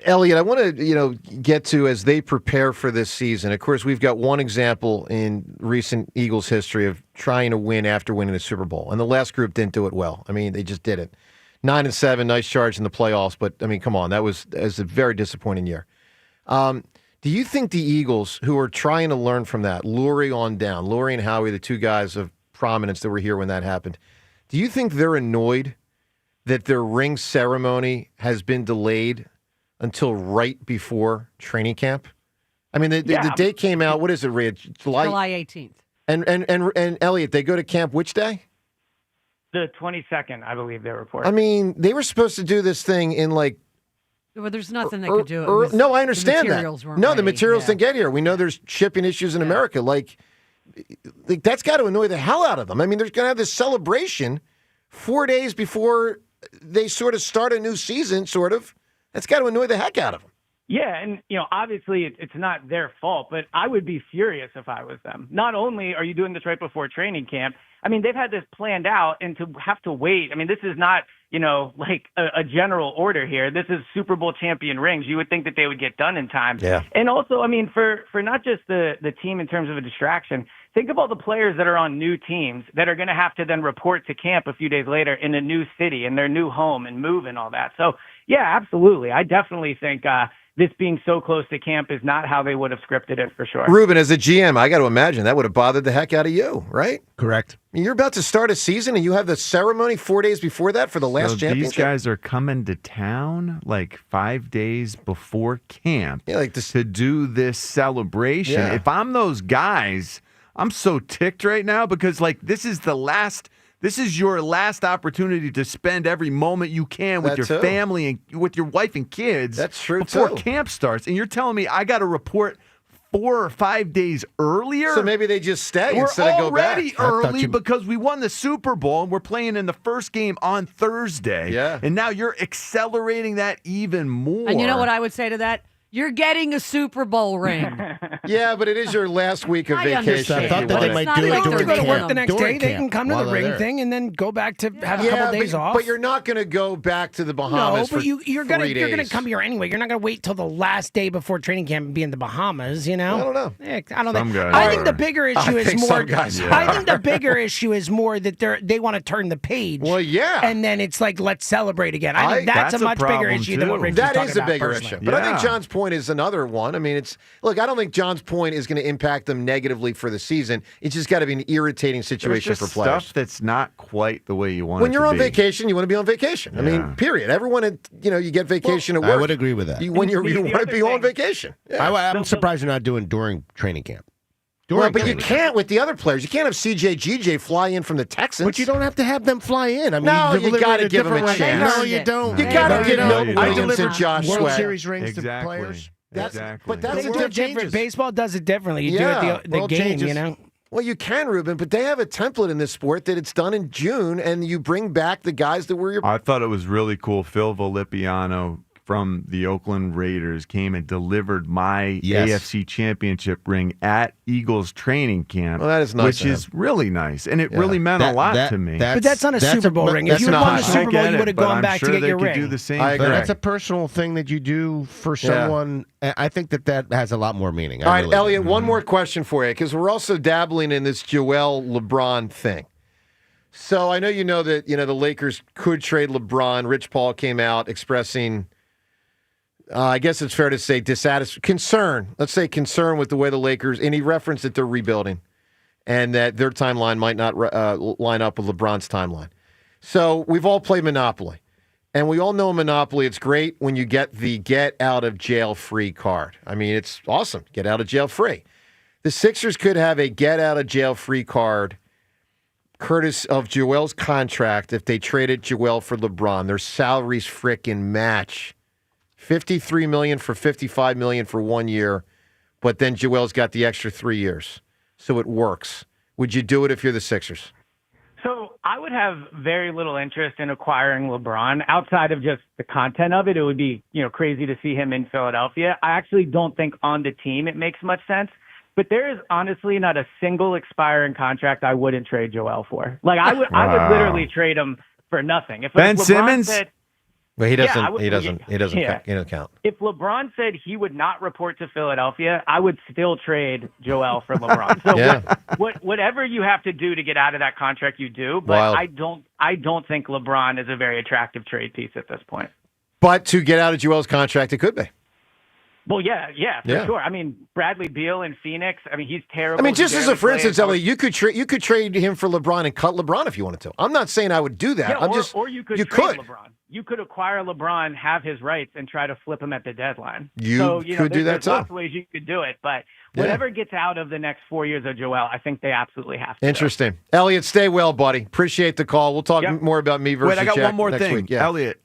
Speaker 16: Elliot, I want to, get to as they prepare for this season. Of course, we've got one example in recent Eagles history of trying to win after winning a Super Bowl, and the last group didn't do it well. I mean, they just didn't. 9-7, nice charge in the playoffs, but I mean, come on, that was a very disappointing year. Do you think the Eagles, who are trying to learn from that, Lurie and Howie, the 2 guys of prominence that were here when that happened, do you think they're annoyed that their ring ceremony has been delayed until right before training camp? I mean, the date came out. What is it, Rhea?
Speaker 19: July 18th.
Speaker 16: And Elliot, they go to camp which day?
Speaker 12: The 22nd, I believe they report.
Speaker 16: I mean, they were supposed to do this thing in
Speaker 19: Well, there's nothing they could do.
Speaker 16: No, I understand that. No, the materials didn't get here. We know there's shipping issues in America. Like that's got to annoy the hell out of them. I mean, they're going to have this celebration 4 days before they sort of start a new season, sort of. That's got to annoy the heck out of them.
Speaker 12: Yeah, and, obviously it's not their fault, but I would be furious if I was them. Not only are you doing this right before training camp, I mean, they've had this planned out, and to have to wait, I mean, this is not, like a general order here. This is Super Bowl champion rings. You would think that they would get done in time.
Speaker 16: Yeah.
Speaker 12: And also, I mean, for not just the team in terms of a distraction, think of all the players that are on new teams that are going to have to then report to camp a few days later in a new city, in their new home, and move and all that. So, yeah, absolutely. I definitely think this being so close to camp is not how they would have scripted it for sure.
Speaker 16: Ruben, as a GM, I got to imagine that would have bothered the heck out of you, right?
Speaker 13: Correct.
Speaker 16: I mean, you're about to start a season and you have the ceremony 4 days before that for the last championship.
Speaker 24: These guys are coming to town like 5 days before camp to do this celebration.
Speaker 16: Yeah.
Speaker 24: If I'm those guys, I'm so ticked right now because this is your last opportunity to spend every moment you can with your family and with your wife and kids.
Speaker 16: That's true
Speaker 24: before
Speaker 16: too.
Speaker 24: camp starts. And you're telling me I got to report 4 or 5 days earlier?
Speaker 16: So maybe they just stay
Speaker 24: We're
Speaker 16: instead of go back.
Speaker 24: already early because we won the Super Bowl and we're playing in the first game on Thursday.
Speaker 16: Yeah.
Speaker 24: And now you're accelerating that even more.
Speaker 19: And you know what I would say to that? You're getting a Super Bowl ring.
Speaker 16: Yeah, but it is your last week of
Speaker 19: I
Speaker 16: vacation.
Speaker 19: understand.
Speaker 16: I thought that
Speaker 19: they might do it
Speaker 4: They don't have to
Speaker 19: during
Speaker 4: go to work
Speaker 19: camp.
Speaker 4: the next
Speaker 19: During
Speaker 4: day. They
Speaker 19: camp,
Speaker 4: can come to
Speaker 19: while
Speaker 4: the
Speaker 19: they're
Speaker 4: ring
Speaker 19: there.
Speaker 4: thing and then go back to have a
Speaker 16: Yeah,
Speaker 4: couple days off.
Speaker 16: but you're not going to go back to the Bahamas
Speaker 4: No, but
Speaker 16: for
Speaker 4: you're gonna
Speaker 16: 3 days.
Speaker 4: you're gonna come here anyway. You're not gonna wait till the last day before training camp and be in the Bahamas. You know?
Speaker 16: I don't know.
Speaker 4: I don't
Speaker 24: Some
Speaker 4: think.
Speaker 24: guys
Speaker 4: I think
Speaker 24: are.
Speaker 4: the bigger issue
Speaker 16: I
Speaker 4: is
Speaker 16: think
Speaker 4: more.
Speaker 16: some guys are.
Speaker 4: I think the bigger issue is more that they want to turn the page.
Speaker 16: Well, yeah.
Speaker 4: And then it's like let's celebrate again. I think that's a much bigger issue than what Rich
Speaker 16: That
Speaker 4: was
Speaker 16: is
Speaker 4: talking
Speaker 16: a
Speaker 4: about
Speaker 16: bigger
Speaker 4: personally.
Speaker 16: issue. But I think John's point is another one. I mean, look, I don't think John's point is going to impact them negatively for the season. It's just got to be an irritating
Speaker 24: There's
Speaker 16: situation
Speaker 24: just
Speaker 16: for players.
Speaker 24: stuff that's not quite the way you want
Speaker 16: When
Speaker 24: it
Speaker 16: you're
Speaker 24: to
Speaker 16: on
Speaker 24: be.
Speaker 16: vacation, you want to be on vacation. I mean, period. Everyone, you get vacation at work.
Speaker 13: I would agree with that.
Speaker 16: You want to be on vacation. Yeah.
Speaker 13: I'm surprised you're not doing during training camp.
Speaker 16: Well, but you can't with the other players. You can't have CJ, GJ fly in from the Texans.
Speaker 13: But you don't have to have them fly in. I mean,
Speaker 16: No, you
Speaker 13: deliver
Speaker 16: got to
Speaker 13: it
Speaker 16: give them a
Speaker 13: different way.
Speaker 16: chance.
Speaker 13: No, you don't.
Speaker 16: You got to give Milton
Speaker 13: I
Speaker 16: Williams and
Speaker 13: delivered
Speaker 16: Josh
Speaker 13: World
Speaker 16: Sweat.
Speaker 13: Series rings to
Speaker 24: Exactly.
Speaker 13: players.
Speaker 16: But that's
Speaker 4: They
Speaker 16: a
Speaker 4: do it
Speaker 16: different
Speaker 4: different. Baseball does it differently. You do it the
Speaker 16: world
Speaker 4: game.
Speaker 16: changes.
Speaker 4: You know.
Speaker 16: Well, you can, Ruben, but they have a template in this sport that it's done in June, and you bring back the guys that were your.
Speaker 24: I thought it was really cool. Phil Volpiano from the Oakland Raiders came and delivered my AFC Championship ring at Eagles training camp.
Speaker 16: Well, that is nice
Speaker 24: which
Speaker 16: of him.
Speaker 24: is really nice, and it really meant a lot to me.
Speaker 4: But that's not a Super Bowl ring. If you had won the Super Bowl, you would have gone back to get your ring.
Speaker 24: Do the same
Speaker 16: I
Speaker 24: thing.
Speaker 16: agree.
Speaker 13: That's a personal thing that you do for someone. I think that has a lot more meaning.
Speaker 16: All right,
Speaker 13: really
Speaker 16: Elliot,
Speaker 13: do.
Speaker 16: one more question for you, because we're also dabbling in this Joel LeBron thing. So I know that the Lakers could trade LeBron. Rich Paul came out expressing, I guess it's fair to say, concern. Let's say concern with the way the Lakers, and he referenced that they're rebuilding, and that their timeline might not line up with LeBron's timeline. So we've all played Monopoly. And we all know Monopoly, it's great when you get the get out of jail free card. I mean, it's awesome. Get out of jail free. The Sixers could have a get out of jail free card courtesy of Joel's contract if they traded Joel for LeBron. Their salaries frickin' match. $53 million for $55 million for 1 year, but then Joel's got the extra 3 years. So it works. Would you do it if you're the Sixers?
Speaker 12: So I would have very little interest in acquiring LeBron outside of just the content of it. It would be, crazy to see him in Philadelphia. I actually don't think on the team it makes much sense. But there is honestly not a single expiring contract I wouldn't trade Joel for. Like I would literally trade him for nothing. If
Speaker 24: Ben
Speaker 12: LeBron
Speaker 24: Simmons?
Speaker 12: said,
Speaker 16: But he doesn't.
Speaker 12: Yeah, I would-
Speaker 16: he doesn't. He doesn't.
Speaker 12: yeah.
Speaker 16: He doesn't count.
Speaker 12: if LeBron said he would not report to Philadelphia, I would still trade Joel for LeBron. So
Speaker 16: Yeah.
Speaker 12: whatever you have to do to get out of that contract, you do. But
Speaker 16: Wild.
Speaker 12: I don't think LeBron is a very attractive trade piece at this point.
Speaker 16: But to get out of Joel's contract, it could be.
Speaker 12: Well, yeah, for
Speaker 16: Yeah.
Speaker 12: sure. I mean, Bradley Beal in Phoenix. I mean, he's terrible.
Speaker 16: I mean, just
Speaker 12: He
Speaker 16: as a
Speaker 12: barely
Speaker 16: for instance,
Speaker 12: plays.
Speaker 16: Elliot, you could trade him for LeBron and cut LeBron if you wanted to. I'm not saying I would do that.
Speaker 12: Yeah,
Speaker 16: I'm just
Speaker 12: or you could
Speaker 16: you
Speaker 12: trade
Speaker 16: could.
Speaker 12: LeBron. You could acquire LeBron, have his rights, and try to flip him at the deadline.
Speaker 16: You
Speaker 12: so,
Speaker 16: could do that,
Speaker 12: there's
Speaker 16: too.
Speaker 12: lots of ways you could do it, but whatever gets out of the next 4 years of Joel, I think they absolutely have to.
Speaker 16: Interesting. Elliot, stay well, buddy. Appreciate the call. We'll talk more about me versus
Speaker 24: Wait, I got
Speaker 16: Jack
Speaker 24: one more
Speaker 16: next
Speaker 24: thing.
Speaker 16: week. Yeah.
Speaker 24: Elliot,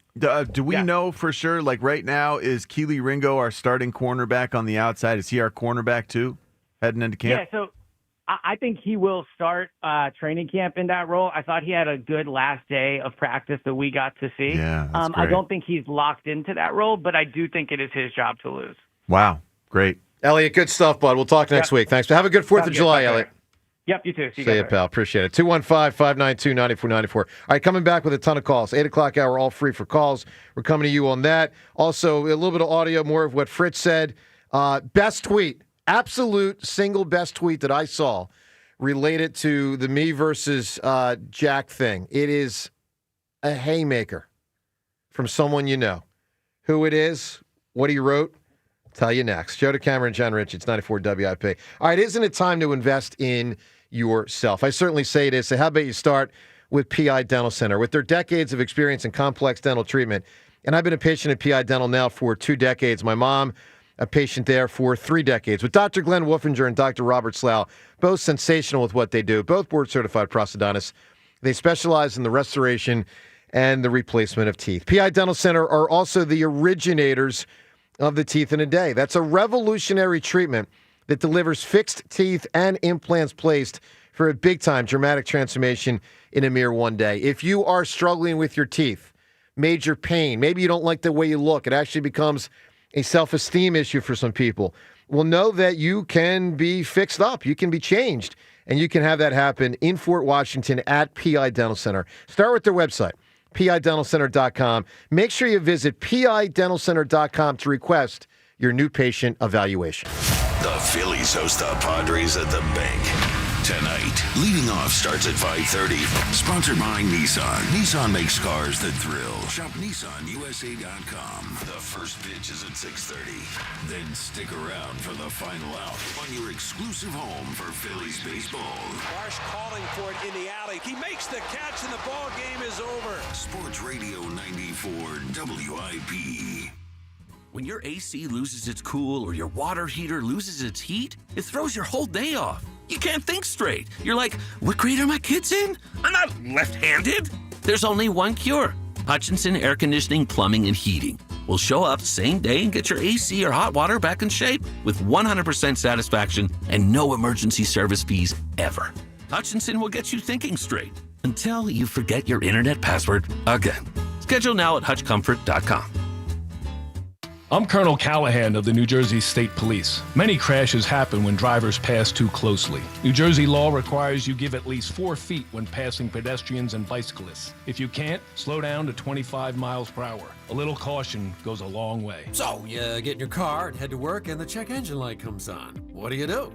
Speaker 24: do we know for sure, like right now, is Keely Ringo our starting cornerback on the outside? Is he our cornerback too, heading into camp?
Speaker 12: Yeah, so I think he will start training camp in that role. I thought he had a good last day of practice that we got to see.
Speaker 24: Yeah, that's
Speaker 12: I
Speaker 24: great.
Speaker 12: don't think he's locked into that role, but I do think it is his job to lose.
Speaker 24: Wow, great.
Speaker 16: Elliot, good stuff, bud. We'll talk next week. Thanks. Have a good 4th of
Speaker 12: Sounds good.
Speaker 16: July,
Speaker 12: Talk
Speaker 16: Elliot.
Speaker 12: later. Yep, you too. See
Speaker 16: See
Speaker 12: you
Speaker 16: you,
Speaker 12: guys
Speaker 16: pal. Appreciate it. 215-592-9494. All right, coming back with a ton of calls. 8 o'clock hour, all free for calls. We're coming to you on that. Also, a little bit of audio, more of what Fritz said. Best tweet, absolute single best tweet that I saw related to the me versus Jack thing. It is a haymaker from someone you know. Who it is, what he wrote, Tell you next. Joe DeCamera and John Rich, it's 94 WIP. All right, isn't it time to invest in yourself? I certainly say it is. So how about you start with PI Dental Center? With their decades of experience in complex dental treatment, and I've been a patient at PI Dental now for 2 decades. My mom, a patient there for 3 decades. With Dr. Glenn Wolfinger and Dr. Robert Slough, both sensational with what they do, both board-certified prosthodontists. They specialize in the restoration and the replacement of teeth. PI Dental Center are also the originators of the teeth in a day. That's a revolutionary treatment that delivers fixed teeth and implants placed for a big-time dramatic transformation in a mere 1 day. If you are struggling with your teeth, major pain, maybe you don't like the way you look, it actually becomes a self-esteem issue for some people, well, know that you can be fixed up. You can be changed, and you can have that happen in Fort Washington at PI Dental Center. Start with their website, PIDentalCenter.com. Make sure you visit PIDentalCenter.com to request your new patient evaluation.
Speaker 21: The Phillies host the Padres at the bank tonight. Leading off starts at 5:30. Sponsored by Nissan. Nissan makes cars that thrill. Shop NissanUSA.com. The first pitch is at 6:30. Then stick around for the final out on your exclusive home for Phillies baseball.
Speaker 8: Marsh calling for it in the alley. He makes the catch and the ball game is over.
Speaker 21: Sports Radio 94 WIP.
Speaker 10: When your AC loses its cool or your water heater loses its heat, it throws your whole day off. You can't think straight. You're like, what grade are my kids in? I'm not left-handed. There's only one cure. Hutchinson Air Conditioning, Plumbing, and Heating will show up same day and get your AC or hot water back in shape with 100% satisfaction and no emergency service fees ever. Hutchinson will get you thinking straight until you forget your internet password again. Schedule now at hutchcomfort.com.
Speaker 17: I'm Colonel Callahan of the New Jersey State Police. Many crashes happen when drivers pass too closely. New Jersey law requires you give at least 4 feet when passing pedestrians and bicyclists. If you can't, slow down to 25 miles per hour. A little caution goes a long way.
Speaker 20: So, you get in your car and head to work and the check engine light comes on. What do?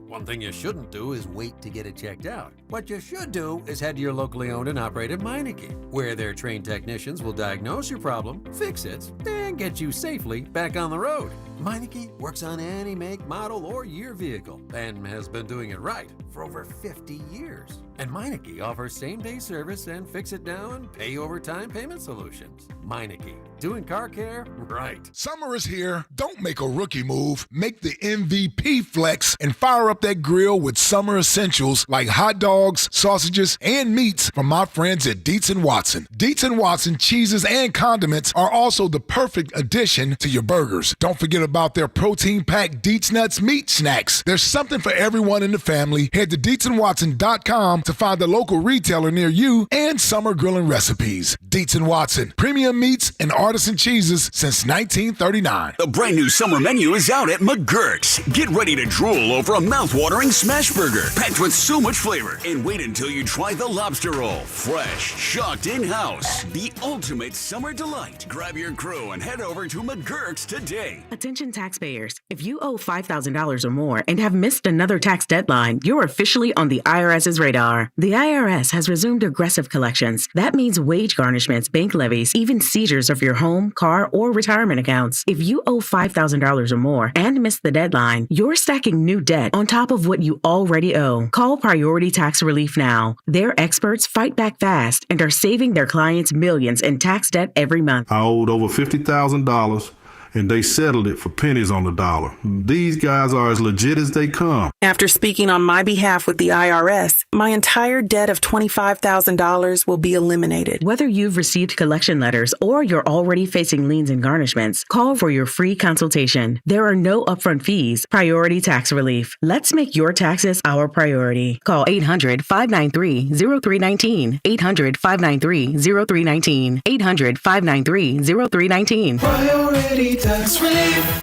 Speaker 20: One thing you shouldn't do is wait to get it checked out. What you should do is head to your locally owned and operated Meineke, where their trained technicians will diagnose your problem, fix it, and get you safely back on the road. Meineke works on any make, model, or year vehicle and has been doing it right for over 50 years. And Meineke offers same-day service and fix-it-now pay overtime payment solutions. Meineke, doing car care right.
Speaker 7: Summer is here. Don't make a rookie move. Make the MVP flex and fire up that grill with summer essentials like hot dogs, sausages, and meats from my friends at Dietz & Watson. Dietz & Watson cheeses and condiments are also the perfect addition to your burgers. Don't forget about their protein-packed Dietz Nuts meat snacks. There's something for everyone in the family. Head to DietzandWatson.com to find the local retailer near you and summer grilling recipes. Dietz & Watson, premium meats and artisan cheeses since 1939.
Speaker 21: The brand new summer menu is out at McGurk's. Get ready to drool over a mouth-watering smash burger packed with so much flavor. And wait until you try the lobster roll. Fresh, shocked in-house. The ultimate summer delight. Grab your crew and head over to McGurk's today.
Speaker 22: Attention taxpayers. If you owe $5,000 or more and have missed another tax deadline, you're officially on the IRS's radar. The IRS has resumed aggressive collections. That means wage garnishments, bank levies, even seizures of your home, car, or retirement accounts. If you owe $5,000 or more and missed the deadline, you're stacking new debt on top of what you already owe. Call Priority Tax Relief now. Their experts fight back fast and are saving their clients millions in tax debt every month.
Speaker 23: I owed over $50,000. And they settled it for pennies on the dollar. These guys are as legit as they come.
Speaker 25: After speaking on my behalf with the IRS, my entire debt of $25,000 will be eliminated.
Speaker 22: Whether you've received collection letters or you're already facing liens and garnishments, call for your free consultation. There are no upfront fees. Priority Tax Relief. Let's make your taxes our priority. Call 800-593-0319. 800-593-0319. 800-593-0319.
Speaker 27: Priority Tax Relief.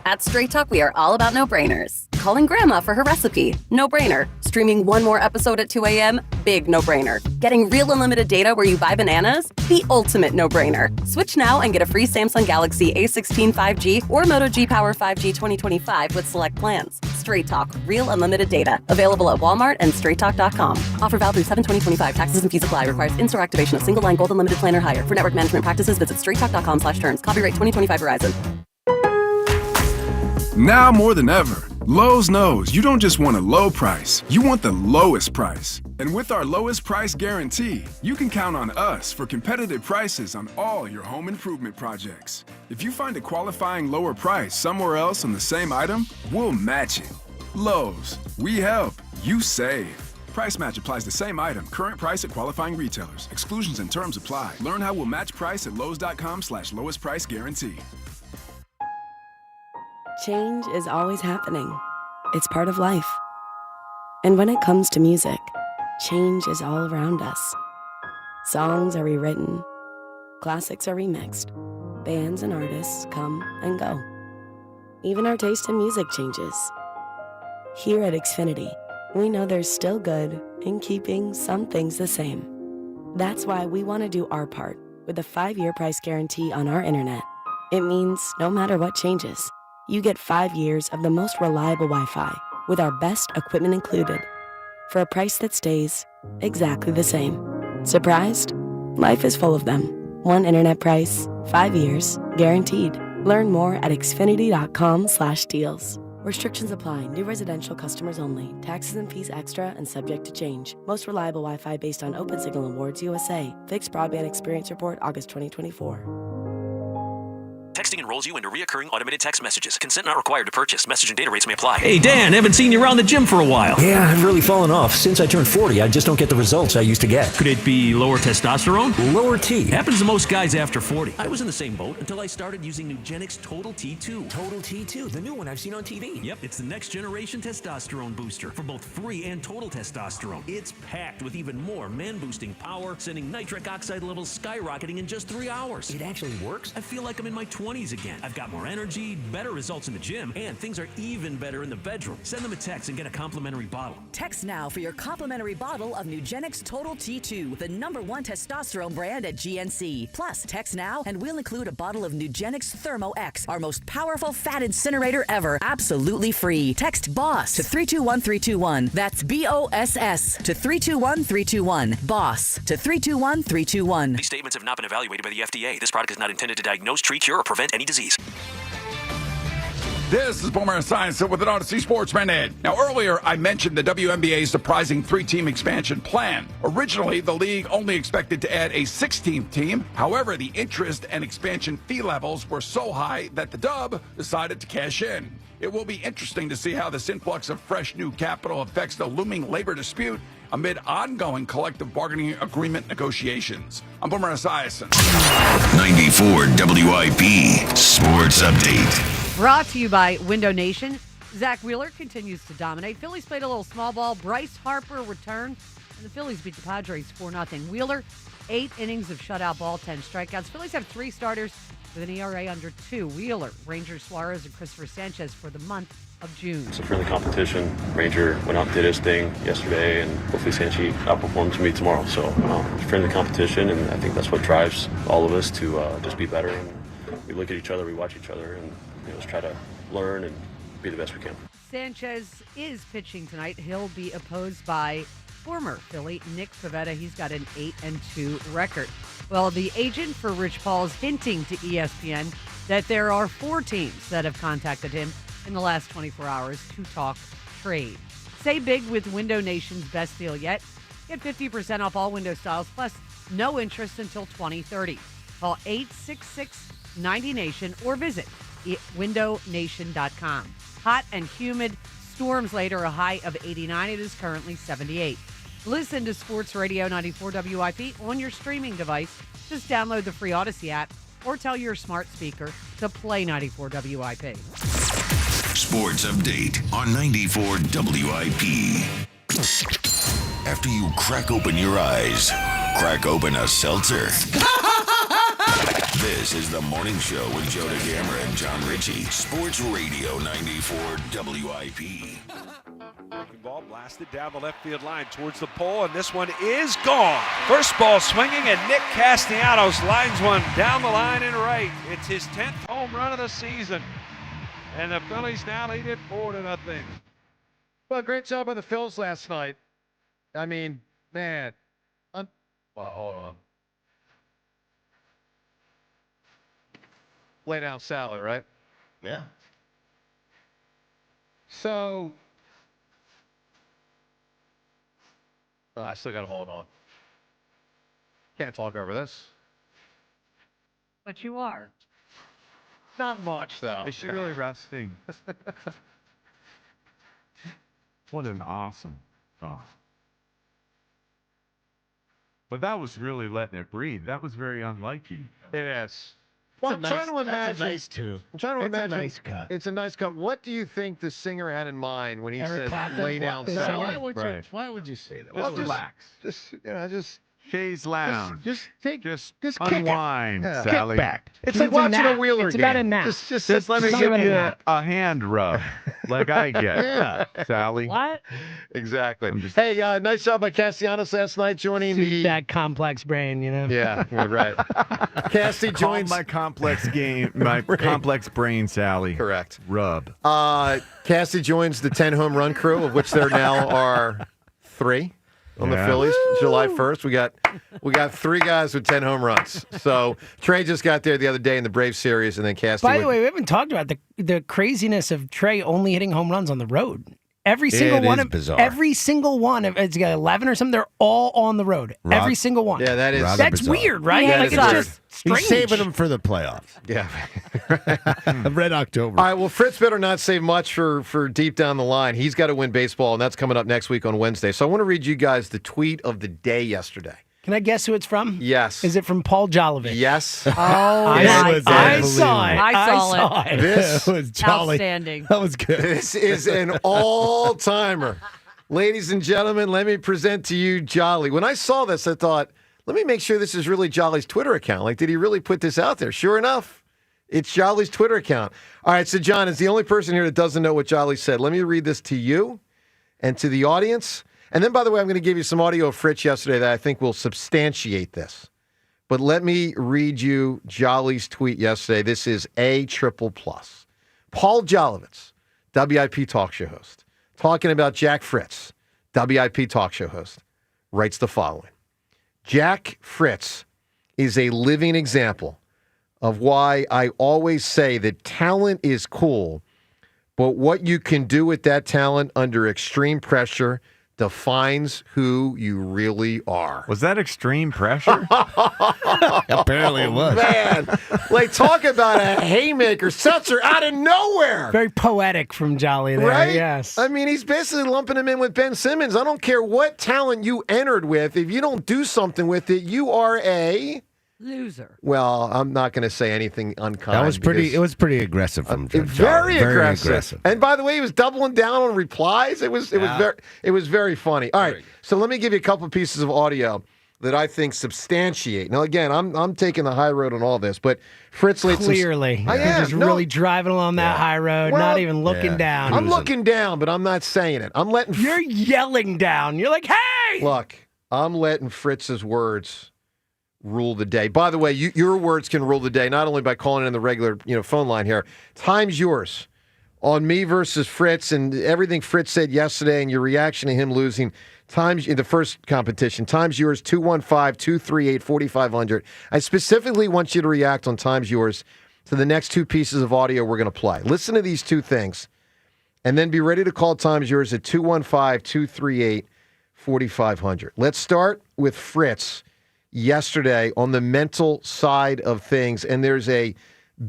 Speaker 28: At Straight Talk, we are all about no-brainers. Calling Grandma for her recipe, no-brainer. Streaming one more episode at 2 a.m., big no-brainer. Getting real unlimited data where you buy bananas, the ultimate no-brainer. Switch now and get a free Samsung Galaxy A16 5G or Moto G Power 5G 2025 with select plans. Straight Talk, real unlimited data. Available at Walmart and straighttalk.com. Offer valid through 7/20/25. Taxes and fees apply. Requires in-store activation of single line gold unlimited plan or higher. For network management practices, visit straighttalk.com/terms. Copyright 2025 Verizon.
Speaker 1: Now more than ever, Lowe's knows you don't just want a low price, you want the lowest price. And with our lowest price guarantee, you can count on us for competitive prices on all your home improvement projects. If you find a qualifying lower price somewhere else on the same item, we'll match it. Lowe's, we help, you save. Price match applies the same item. Current price at qualifying retailers. Exclusions and terms apply. Learn how we'll match price at lowes.com/lowest price guarantee.
Speaker 2: Change is always happening. It's part of life. And when it comes to music, change is all around us. Songs are rewritten. Classics are remixed. Bands and artists come and go. Even our taste in music changes. Here at Xfinity, we know there's still good in keeping some things the same. That's why we want to do our part with a 5-year price guarantee on our internet. It means no matter what changes, you get 5 years of the most reliable Wi-Fi with our best equipment included for a price that stays exactly the same. Surprised? Life is full of them. One internet price, 5 years, guaranteed. Learn more at xfinity.com/deals. Restrictions apply. New residential customers only. Taxes and fees extra and subject to change. Most reliable Wi-Fi based on Open Signal Awards USA. Fixed Broadband Experience Report, August 2024.
Speaker 3: Texting enrolls you into recurring automated text messages. Consent not required to purchase. Message and data rates may apply.
Speaker 5: Hey, Dan, haven't seen you around the gym for a while.
Speaker 6: Yeah, I've really fallen off. Since I turned 40, I just don't get the results I used to get.
Speaker 5: Could it be lower testosterone?
Speaker 6: Lower T.
Speaker 5: Happens to most guys after 40. I was in the same boat until I started using Nugenix Total T2.
Speaker 6: Total T2, the new one I've seen on TV.
Speaker 5: Yep, it's the next generation testosterone booster for both free and total testosterone. It's packed with even more man-boosting power, sending nitric oxide levels skyrocketing in just 3 hours.
Speaker 6: It actually works?
Speaker 5: I feel like I'm in my 20s again. I've got more energy, better results in the gym, and things are even better in the bedroom. Send them a text and get a complimentary bottle.
Speaker 14: Text now for your complimentary bottle of Nugenix Total T2, the #1 testosterone brand at GNC. Plus, text now and we'll include a bottle of Nugenix Thermo X, our most powerful fat incinerator ever, absolutely free. Text BOSS to 321321. That's BOSS to 321321. BOSS to 321321.
Speaker 3: These statements have not been evaluated by the FDA. This product is not intended to diagnose, treat, cure, or prevent any disease.
Speaker 15: This is Boomer Esiason with an Odyssey Sports Minute. Now, earlier I mentioned the WNBA's surprising 3-team expansion plan. Originally, the league only expected to add a 16th team. However, the interest and expansion fee levels were so high that the Dub decided to cash in. It will be interesting to see how this influx of fresh new capital affects the looming labor dispute amid ongoing collective bargaining agreement negotiations. I'm Boomer Esiason.
Speaker 21: 94 WIP Sports Update.
Speaker 19: Brought to you by Window Nation. Zack Wheeler continues to dominate. Phillies played a little small ball. Bryce Harper returned, and the Phillies beat the Padres 4-0. Wheeler, 8 innings of shutout ball, 10 strikeouts. Phillies have 3 starters with an ERA under 2. Wheeler, Ranger Suarez, and Christopher Sanchez for the month of June.
Speaker 18: It's a friendly competition. Ranger went out and did his thing yesterday, and hopefully Sanchez outperforms me tomorrow. So it's a friendly competition, and I think that's what drives all of us to just be better. And we look at each other, we watch each other, and just try to learn and be the best we can.
Speaker 19: Sanchez is pitching tonight. He'll be opposed by former Philly Nick Pivetta. He's got an 8-2 record. Well, the agent for Rich Paul is hinting to ESPN that there are 4 teams that have contacted him in the last 24 hours to talk trade. Say big with Window Nation's best deal yet. Get 50% off all window styles, plus no interest until 2030. Call 866-90-NATION or visit windownation.com. Hot and humid. Storms later, a high of 89. It is currently 78. Listen to Sports Radio 94 WIP on your streaming device. Just download the free Odyssey app or tell your smart speaker to play 94 WIP.
Speaker 21: Sports Update on 94 WIP. After you crack open your eyes, crack open a seltzer. This is the morning show with Joe DeGamera and John Ritchie. Sports Radio 94 WIP.
Speaker 8: Ball blasted down the left field line towards the pole, and this one is gone. First ball swinging, and Nick Castellanos lines one down the line and right. It's his 10th home run of the season, and the Phillies now lead it 4-0.
Speaker 16: Well, great job by the Phils last night. I mean, man. Well, hold on. Lay down salad, right?
Speaker 13: Yeah.
Speaker 4: So, I still got to hold on. Can't talk over this.
Speaker 19: But you are.
Speaker 4: Not much, though.
Speaker 9: Is she really resting? What an awesome song. But that was really letting it breathe. That was very unlike you.
Speaker 4: It is. Well, I'm trying to imagine.
Speaker 9: That's a nice tune.
Speaker 4: I'm trying to
Speaker 9: It's a
Speaker 4: imagine.
Speaker 9: nice cut.
Speaker 4: It's a nice cut. What do you think the singer had in mind when he
Speaker 9: Eric
Speaker 4: said
Speaker 9: Clapton?
Speaker 4: "lay down"? Sally?
Speaker 9: Why would you say that?
Speaker 4: Well,
Speaker 9: Well, relax.
Speaker 4: Just just
Speaker 9: Shays Lounge.
Speaker 4: Just take.
Speaker 9: Just
Speaker 4: Just kick it.
Speaker 9: unwind,
Speaker 4: Yeah.
Speaker 9: Sally.
Speaker 4: Kick back. It's like watching a Wheeler
Speaker 9: It's
Speaker 4: game.
Speaker 9: about a nap.
Speaker 4: Just
Speaker 9: let me
Speaker 4: sit
Speaker 9: give you
Speaker 4: back.
Speaker 9: a hand rub, like I get.
Speaker 4: Yeah.
Speaker 9: Sally.
Speaker 19: What?
Speaker 4: Exactly. Hey, nice job by Castellanos last night joining the.
Speaker 10: That complex brain, you know?
Speaker 4: Yeah, you're right. Cassie
Speaker 9: Calm
Speaker 4: joins.
Speaker 9: my complex game, my complex brain, Sally.
Speaker 4: Correct.
Speaker 9: Rub.
Speaker 16: Cassie joins the 10 home run crew, of which there now are 3 on the
Speaker 9: Yeah.
Speaker 16: Phillies. July 1st, we got 3 guys with 10 home runs. So Trey just got there the other day in the Braves series, and then Cassie.
Speaker 10: By the way, we haven't talked about the craziness of Trey only hitting home runs on the road. Every single one
Speaker 13: is
Speaker 10: of
Speaker 13: bizarre.
Speaker 10: every single one of it's got 11 or something. They're all on the road. Every single one.
Speaker 16: Yeah, that is.
Speaker 10: That's weird, right?
Speaker 16: Yeah,
Speaker 10: like
Speaker 16: that
Speaker 10: it's
Speaker 16: is
Speaker 10: just strange.
Speaker 13: He's saving them for the playoffs.
Speaker 16: Yeah.
Speaker 13: Red October.
Speaker 16: All right, well, Fritz better not save much for deep down the line. He's got to win baseball, and that's coming up next week on Wednesday. So I want to read you guys the tweet of the day yesterday.
Speaker 10: Can I guess who it's from?
Speaker 16: Yes.
Speaker 10: Is it from Paul Jolovich?
Speaker 16: Yes.
Speaker 10: Oh, I saw it.
Speaker 19: I saw it.
Speaker 16: This
Speaker 13: was jolly.
Speaker 19: Outstanding.
Speaker 13: That was good.
Speaker 16: This is an all-timer. Ladies and gentlemen, let me present to you Jolly. When I saw this, I thought, let me make sure this is really Jolly's Twitter account. Like, did he really put this out there? Sure enough, it's Jolly's Twitter account. All right, so John is the only person here that doesn't know what Jolly said. Let me read this to you and to the audience. And then, by the way, I'm going to give you some audio of Fritz yesterday that I think will substantiate this. But let me read you Jolly's tweet yesterday. This is A++. Paul Jolovich, WIP talk show host, talking about Jack Fritz, WIP talk show host, writes the following. Jack Fritz is a living example of why I always say that talent is cool, but what you can do with that talent under extreme pressure defines who you really are.
Speaker 9: Was that extreme pressure?
Speaker 13: Apparently it was.
Speaker 16: Man, like talk about a haymaker, Seltzer out of nowhere.
Speaker 10: Very poetic from Jolly there.
Speaker 16: Right?
Speaker 10: Yes.
Speaker 16: I mean, he's basically lumping him in with Ben Simmons. I don't care what talent you entered with. If you don't do something with it, you are a
Speaker 19: loser.
Speaker 16: Well, I'm not going to say anything unkind.
Speaker 13: That was pretty.
Speaker 16: because-
Speaker 13: It was pretty aggressive from Jolly.
Speaker 16: Very aggressive. And by the way, he was doubling down on replies. It was very funny. All right, so let me give you a couple pieces of audio that I think substantiate. Now, again, I'm taking the high road on all this, but Fritz laid
Speaker 10: Clearly.
Speaker 16: I
Speaker 10: You're
Speaker 16: am
Speaker 10: just really driving along that high road,
Speaker 16: Well,
Speaker 10: not even looking down.
Speaker 16: I'm looking down, but I'm not saying it. I'm letting.
Speaker 10: You're yelling down. You're like, hey!
Speaker 16: Look, I'm letting Fritz's words rule the day. By the way, your words can rule the day, not only by calling in the regular phone line here. Time's yours on me versus Fritz and everything Fritz said yesterday and your reaction to him losing. Time's in the first competition. Time's yours, 215-238-4500. I specifically want you to react on Time's yours to the next 2 pieces of audio we're going to play. Listen to these 2 things, and then be ready to call Time's yours at 215-238-4500. Let's start with Fritz yesterday on the mental side of things, and there's a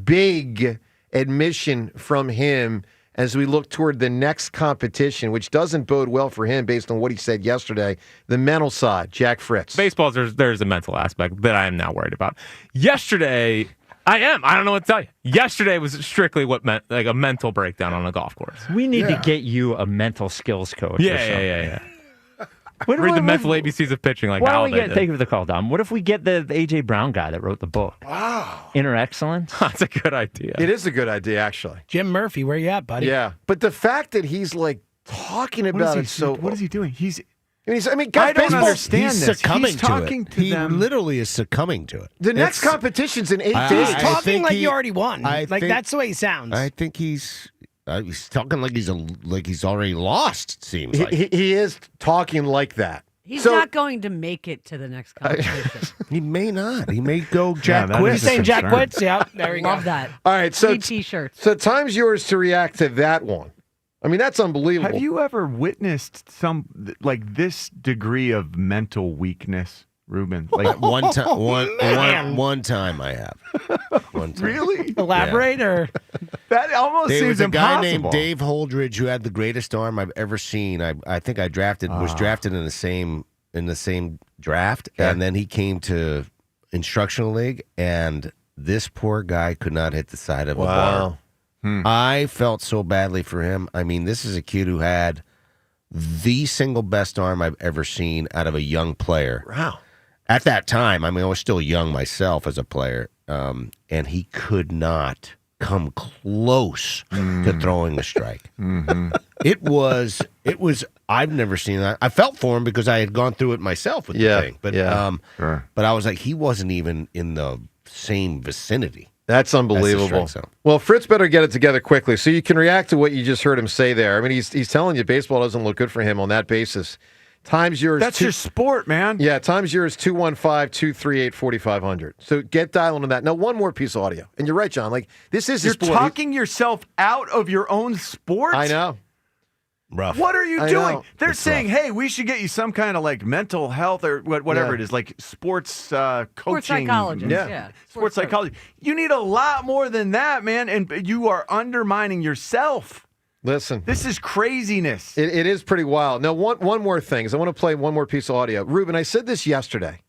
Speaker 16: big admission from him as we look toward the next competition, which doesn't bode well for him based on what he said yesterday. The mental side, Jack Fritz.
Speaker 11: Baseball, there's a mental aspect that I am now worried about. Yesterday, I don't know what to tell you. Yesterday was strictly what meant like a mental breakdown on a golf course.
Speaker 12: We need to get you a mental skills coach.
Speaker 11: Yeah. Read the mental ABCs of pitching like
Speaker 12: why
Speaker 11: how
Speaker 12: don't we
Speaker 11: they did.
Speaker 12: take the call, Dom? What if we get the A.J. Brown guy that wrote the book?
Speaker 16: Wow.
Speaker 12: Inner Excellence?
Speaker 11: That's a good idea.
Speaker 16: It is a good idea, actually.
Speaker 10: Jim Murphy, where you at, buddy?
Speaker 16: Yeah, but the fact that he's like talking about it so...
Speaker 9: What is he doing?
Speaker 16: I mean,
Speaker 9: I
Speaker 16: guys,
Speaker 9: don't
Speaker 16: baseball-
Speaker 9: understand
Speaker 13: He's
Speaker 9: this.
Speaker 13: succumbing
Speaker 9: He's
Speaker 13: to
Speaker 9: talking
Speaker 13: it.
Speaker 9: to
Speaker 13: He
Speaker 9: them.
Speaker 13: literally is succumbing to it.
Speaker 16: The next competition's in 8 days.
Speaker 10: He's talking
Speaker 13: think
Speaker 10: like
Speaker 13: he-
Speaker 10: you already won.
Speaker 13: I
Speaker 10: Like
Speaker 13: think-
Speaker 10: that's the way he sounds.
Speaker 13: I think he's talking like he's already lost. It seems like
Speaker 16: He is talking like that.
Speaker 19: He's
Speaker 16: So-
Speaker 19: not going to make it to the next competition.
Speaker 13: he may not. He may go Jack
Speaker 9: that
Speaker 13: Quist.
Speaker 9: is
Speaker 10: You're saying Jack
Speaker 9: concern.
Speaker 10: Quitz? Yeah, there we go.
Speaker 19: Love that.
Speaker 16: All right, so
Speaker 19: Need t-shirts.
Speaker 16: So time's yours to react to that one. I mean, that's unbelievable.
Speaker 9: Have you ever witnessed this degree of mental weakness, Ruben? Like
Speaker 13: one time I have. One time.
Speaker 9: Really?
Speaker 10: Elaborate or
Speaker 9: that almost
Speaker 13: there
Speaker 9: seems
Speaker 13: was a
Speaker 9: impossible.
Speaker 13: guy named Dave Holdridge who had the greatest arm I've ever seen. I think I was drafted in the same draft, and then he came to instructional league, and this poor guy could not hit the side of a bar. I felt so badly for him. I mean, this is a kid who had the single best arm I've ever seen out of a young player.
Speaker 16: Wow.
Speaker 13: At that time, I mean, I was still young myself as a player, and he could not come close to throwing a strike. It was. I've never seen that. I felt for him because I had gone through it myself with the thing. But but I was like, he wasn't even in the same vicinity.
Speaker 16: That's unbelievable. Well, Fritz better get it together quickly so you can react to what you just heard him say there. I mean, he's telling you baseball doesn't look good for him on that basis. Times yours.
Speaker 9: That's your sport, man.
Speaker 16: Yeah, times yours 215-238-4500. So get dialing on that. Now, one more piece of audio. And you're right, John. Like, this is
Speaker 9: You're
Speaker 16: a sport.
Speaker 9: talking yourself out of your own sport?
Speaker 16: I know.
Speaker 13: Rough.
Speaker 9: What are you
Speaker 16: I
Speaker 9: doing?
Speaker 16: know.
Speaker 9: They're
Speaker 16: It's
Speaker 9: saying, hey, we should get you some kind of like mental health or whatever it is, like sports coaching.
Speaker 19: Sports psychologist. Yeah.
Speaker 9: Sports psychology. You need a lot more than that, man. And you are undermining yourself.
Speaker 16: Listen.
Speaker 9: This is craziness.
Speaker 16: It is pretty wild. Now, one more thing is I want to play one more piece of audio. Ruben, I said this yesterday,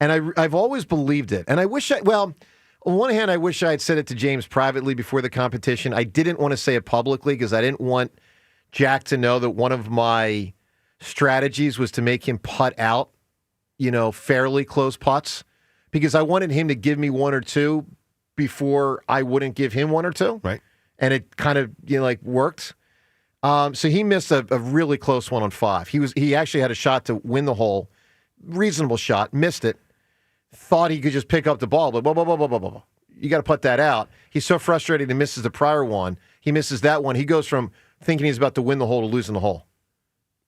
Speaker 16: and I've always believed it. And I wish on one hand, I wish I had said it to James privately before the competition. I didn't want to say it publicly because I didn't want Jack to know that one of my strategies was to make him putt out, fairly close putts, because I wanted him to give me one or two before I wouldn't give him one or two.
Speaker 13: Right.
Speaker 16: And it kind of, worked. So he missed a really close one on 5. He actually had a shot to win the hole, reasonable shot, missed it, thought he could just pick up the ball, but blah. You got to put that out. He's so frustrated he misses the prior one. He misses that one. He goes from thinking he's about to win the hole to losing the hole.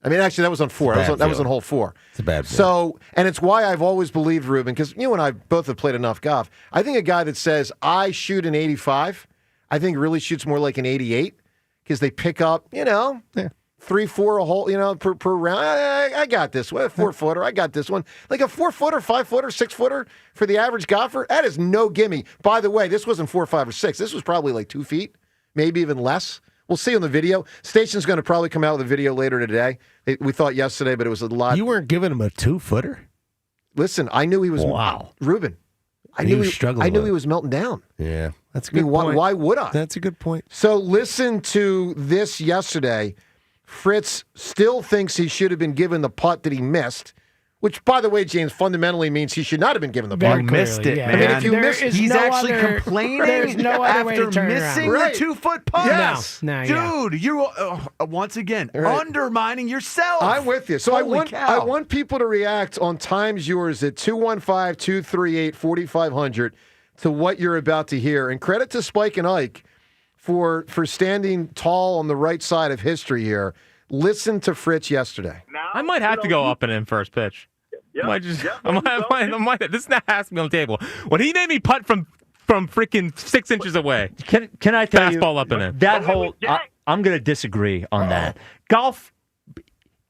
Speaker 16: I mean, actually, that was on 4. That was on hole 4.
Speaker 13: It's a bad feeling.
Speaker 16: So, and it's why I've always believed, Ruben, because you and I both have played enough golf. I think a guy that says, I shoot an 85, I think really shoots more like an 88 because they pick up, 3-4 a hole, per round. I got this one. A 4-footer. I got this one. Like a 4-footer, 5-footer, 6-footer for the average golfer, that is no gimme. By the way, this wasn't 4, 5, or 6. This was probably like 2 feet, maybe even less. We'll see on the video. Station's going to probably come out with a video later today. We thought yesterday, but it was a lot.
Speaker 13: You weren't giving him a 2-footer?
Speaker 16: Listen, I knew he was.
Speaker 13: Wow.
Speaker 16: Ruben. I
Speaker 13: He
Speaker 16: knew
Speaker 13: was struggling
Speaker 16: I knew
Speaker 13: with
Speaker 16: he
Speaker 13: it.
Speaker 16: was melting down.
Speaker 13: Yeah, that's a
Speaker 16: I mean,
Speaker 13: good point.
Speaker 16: why would I?
Speaker 13: That's a good point.
Speaker 16: So listen to this yesterday. Fritz still thinks he should have been given the putt that he missed, which, by the way, James, fundamentally means he should not have been given the putt.
Speaker 9: You missed it,
Speaker 10: yeah.
Speaker 9: man.
Speaker 16: I mean, if you missed,
Speaker 9: He's actually complaining
Speaker 10: there's no other way to
Speaker 9: after
Speaker 10: turn it
Speaker 9: missing
Speaker 10: around.
Speaker 9: the 2-foot putt.
Speaker 16: Yes.
Speaker 10: No,
Speaker 9: Dude, you're once again undermining yourself.
Speaker 16: I'm with you. So
Speaker 9: Holy
Speaker 16: I
Speaker 9: cow.
Speaker 16: want people to react on times yours at 215-238-4500 to what you're about to hear. And credit to Spike and Ike for standing tall on the right side of history here. Listen to Fritz yesterday.
Speaker 11: I might have to go up and in first pitch. This has to be on the table. When he made me putt from freaking 6 inches away.
Speaker 12: Can I tell you
Speaker 11: fastball up and in.
Speaker 12: that whole? I'm going to disagree on that. Golf.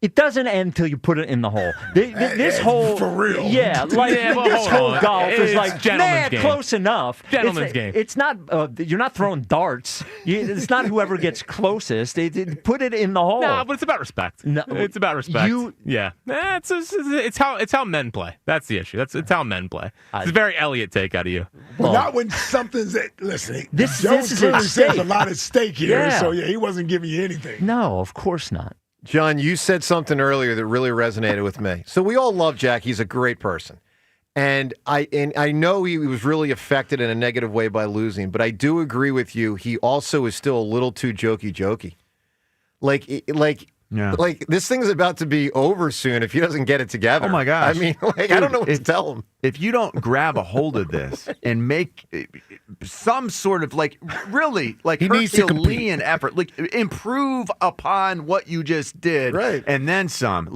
Speaker 12: It doesn't end until you put it in the hole. This hole,
Speaker 7: for real.
Speaker 12: Yeah, like this whole golf is like,
Speaker 11: gentleman's game.
Speaker 12: close enough.
Speaker 11: Gentleman's game.
Speaker 12: It's not. You're not throwing darts. It's not whoever gets closest. Put it in the hole.
Speaker 11: No, but it's about respect.
Speaker 12: No,
Speaker 11: it's about respect. It's how men play. That's the issue. It's how men play. It's a very Elliott take out of you.
Speaker 7: Well, not when something's listen.
Speaker 12: This
Speaker 7: Jones
Speaker 12: is
Speaker 7: clearly
Speaker 12: at
Speaker 7: says
Speaker 12: stake.
Speaker 7: a lot at stake here.
Speaker 12: Yeah.
Speaker 7: So he wasn't giving you anything.
Speaker 12: No, of course not.
Speaker 16: John, you said something earlier that really resonated with me. So we all love Jack. He's a great person. And I know he was really affected in a negative way by losing, but I do agree with you. He also is still a little too jokey. Like this thing's about to be over soon if he doesn't get it together.
Speaker 9: Oh my gosh!
Speaker 16: I mean, I don't know what to tell him.
Speaker 9: If you don't grab a hold of this and make some sort of really
Speaker 13: He needs to compete.
Speaker 9: Herculean effort, improve upon what you just did,
Speaker 16: Right.
Speaker 9: and then some.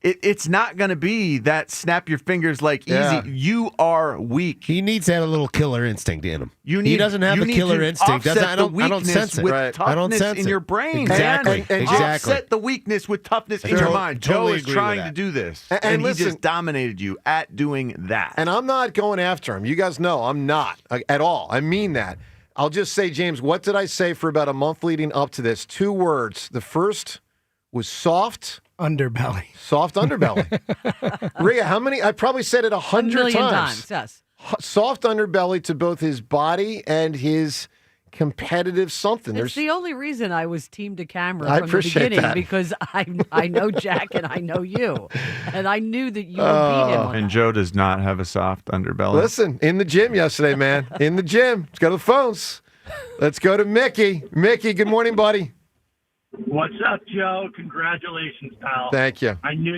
Speaker 9: It's not going to be that snap your fingers like
Speaker 13: Yeah.
Speaker 9: easy. You are weak.
Speaker 13: He needs to have a little killer instinct in him.
Speaker 9: He
Speaker 13: He doesn't have a killer instinct. I don't sense it.
Speaker 9: With
Speaker 13: I
Speaker 9: toughness
Speaker 13: don't sense
Speaker 9: in
Speaker 13: it.
Speaker 9: your brain.
Speaker 13: Exactly.
Speaker 9: Man.
Speaker 13: Exactly.
Speaker 9: Offset the weakness with toughness in
Speaker 13: Sure.
Speaker 9: your mind.
Speaker 13: Totally
Speaker 9: Joe is
Speaker 13: agree with
Speaker 9: trying to
Speaker 13: that.
Speaker 9: do this,
Speaker 16: And
Speaker 9: and he
Speaker 16: listen-
Speaker 9: just dominated you at doing that.
Speaker 16: And I'm not going after him. You guys know I'm not at all. I mean that. I'll just say, James, what did I say for about a month leading up to this? 2 words. The first was soft.
Speaker 10: Underbelly.
Speaker 16: Soft underbelly. Rhea, how many? I probably said it 100
Speaker 19: million
Speaker 16: times.
Speaker 19: yes.
Speaker 16: Soft underbelly to both his body and his competitive something.
Speaker 19: It's the only reason I was team to camera
Speaker 16: I
Speaker 19: from the
Speaker 16: appreciate
Speaker 19: beginning
Speaker 16: that.
Speaker 19: because I know Jack and I know you, and I knew that you would beat him. On
Speaker 9: And Joe does not have a soft underbelly.
Speaker 16: Listen, in the gym yesterday, man. In the gym. Let's go to the phones. Let's go to Mickey. Mickey, good morning, buddy.
Speaker 17: What's up, Joe? Congratulations, pal.
Speaker 16: Thank you.
Speaker 17: I knew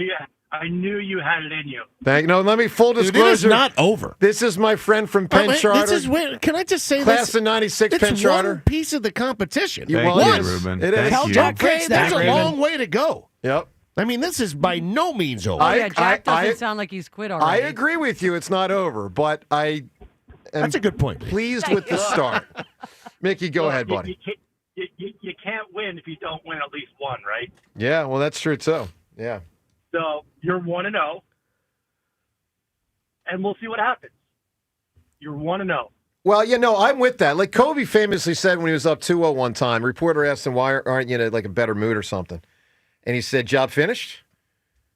Speaker 17: you had it in you.
Speaker 16: No, let me full
Speaker 13: Dude,
Speaker 16: disclosure.
Speaker 13: it is not over.
Speaker 16: This is my friend from Penn Charter.
Speaker 13: Can I just say
Speaker 16: Class
Speaker 13: this?
Speaker 16: of 96
Speaker 13: it's
Speaker 16: Penn Charter.
Speaker 13: one piece of the competition.
Speaker 16: Thank
Speaker 13: One.
Speaker 16: you, Ruben.
Speaker 13: It is.
Speaker 16: Thank you.
Speaker 10: Jack Fritz
Speaker 13: There's
Speaker 10: that,
Speaker 13: a long way to go.
Speaker 16: Yep.
Speaker 13: I mean, this is by no means over.
Speaker 19: Oh, yeah, Jack doesn't sound like he's quit already.
Speaker 16: I agree with you. It's not over, but I am
Speaker 13: That's a good point.
Speaker 16: pleased with the start. Mickey, go ahead, buddy.
Speaker 17: You can't win if you don't win at least one, right?
Speaker 16: Yeah, well, that's true, too. Yeah.
Speaker 17: So you're 1-0, and we'll see what happens. You're 1-0.
Speaker 16: Well, I'm with that. Like Kobe famously said when he was up 2-0 one time, reporter asked him, why aren't you in like a better mood or something? And he said, job finished?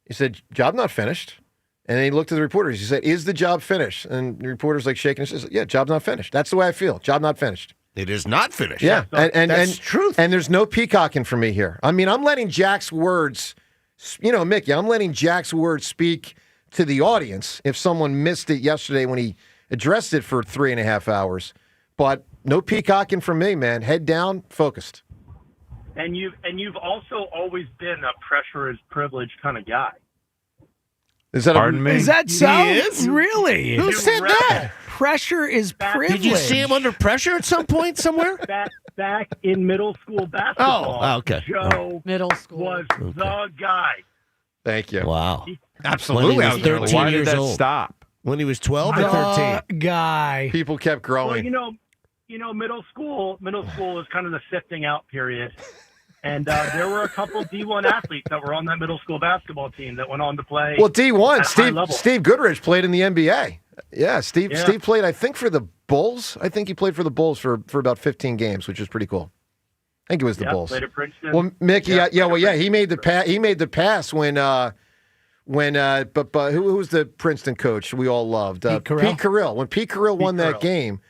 Speaker 16: He said, job not finished. And then he looked at the reporters. He said, is the job finished? And the reporter's like shaking his head. Yeah, job not finished. That's the way I feel. Job not finished.
Speaker 13: It is not finished.
Speaker 16: Yeah, and
Speaker 13: that's truth.
Speaker 16: And there's no peacocking for me here. I mean, I'm letting Jack's words, Mickey, I'm letting Jack's words speak to the audience if someone missed it yesterday when he addressed it for 3.5 hours. But no peacocking for me, man. Head down, focused.
Speaker 17: And you've also always been a pressure is privilege kind of guy.
Speaker 16: Is that
Speaker 9: Pardon me?
Speaker 10: Is that so?
Speaker 13: He is?
Speaker 10: Really?
Speaker 13: Who said that?
Speaker 10: Pressure is privilege.
Speaker 13: Did you see him under pressure at some point somewhere?
Speaker 17: Back in middle school basketball,
Speaker 13: Oh, okay.
Speaker 17: Joe
Speaker 19: Middle school
Speaker 17: was the guy.
Speaker 16: Thank you.
Speaker 13: Wow.
Speaker 16: Absolutely.
Speaker 13: When
Speaker 16: I
Speaker 13: he was
Speaker 16: was
Speaker 13: 13
Speaker 9: Why did
Speaker 13: years
Speaker 9: that
Speaker 13: old.
Speaker 9: stop?
Speaker 13: When he was 12 or
Speaker 10: The
Speaker 13: 13.
Speaker 10: guy.
Speaker 16: People kept
Speaker 17: Well,
Speaker 16: growing.
Speaker 17: middle school is kind of the sifting out period. And there were a couple D1 athletes that were on that middle school basketball team that went on to play.
Speaker 16: Well, D1,
Speaker 17: at high level.
Speaker 16: Steve Goodrich played in the NBA. Yeah, Steve
Speaker 17: Yeah.
Speaker 16: Steve played, I think, for the Bulls. I think he played for the Bulls for about 15 games, which is pretty cool. I think it was the
Speaker 17: Yeah,
Speaker 16: Bulls.
Speaker 17: played at Princeton.
Speaker 16: Well, Mickey,
Speaker 17: Yeah,
Speaker 16: he made the pass. He made the pass when who was the Princeton coach we all loved?
Speaker 10: Pete Carroll.
Speaker 16: Pete Carroll. When Pete Carroll won that
Speaker 17: Carroll.
Speaker 16: game,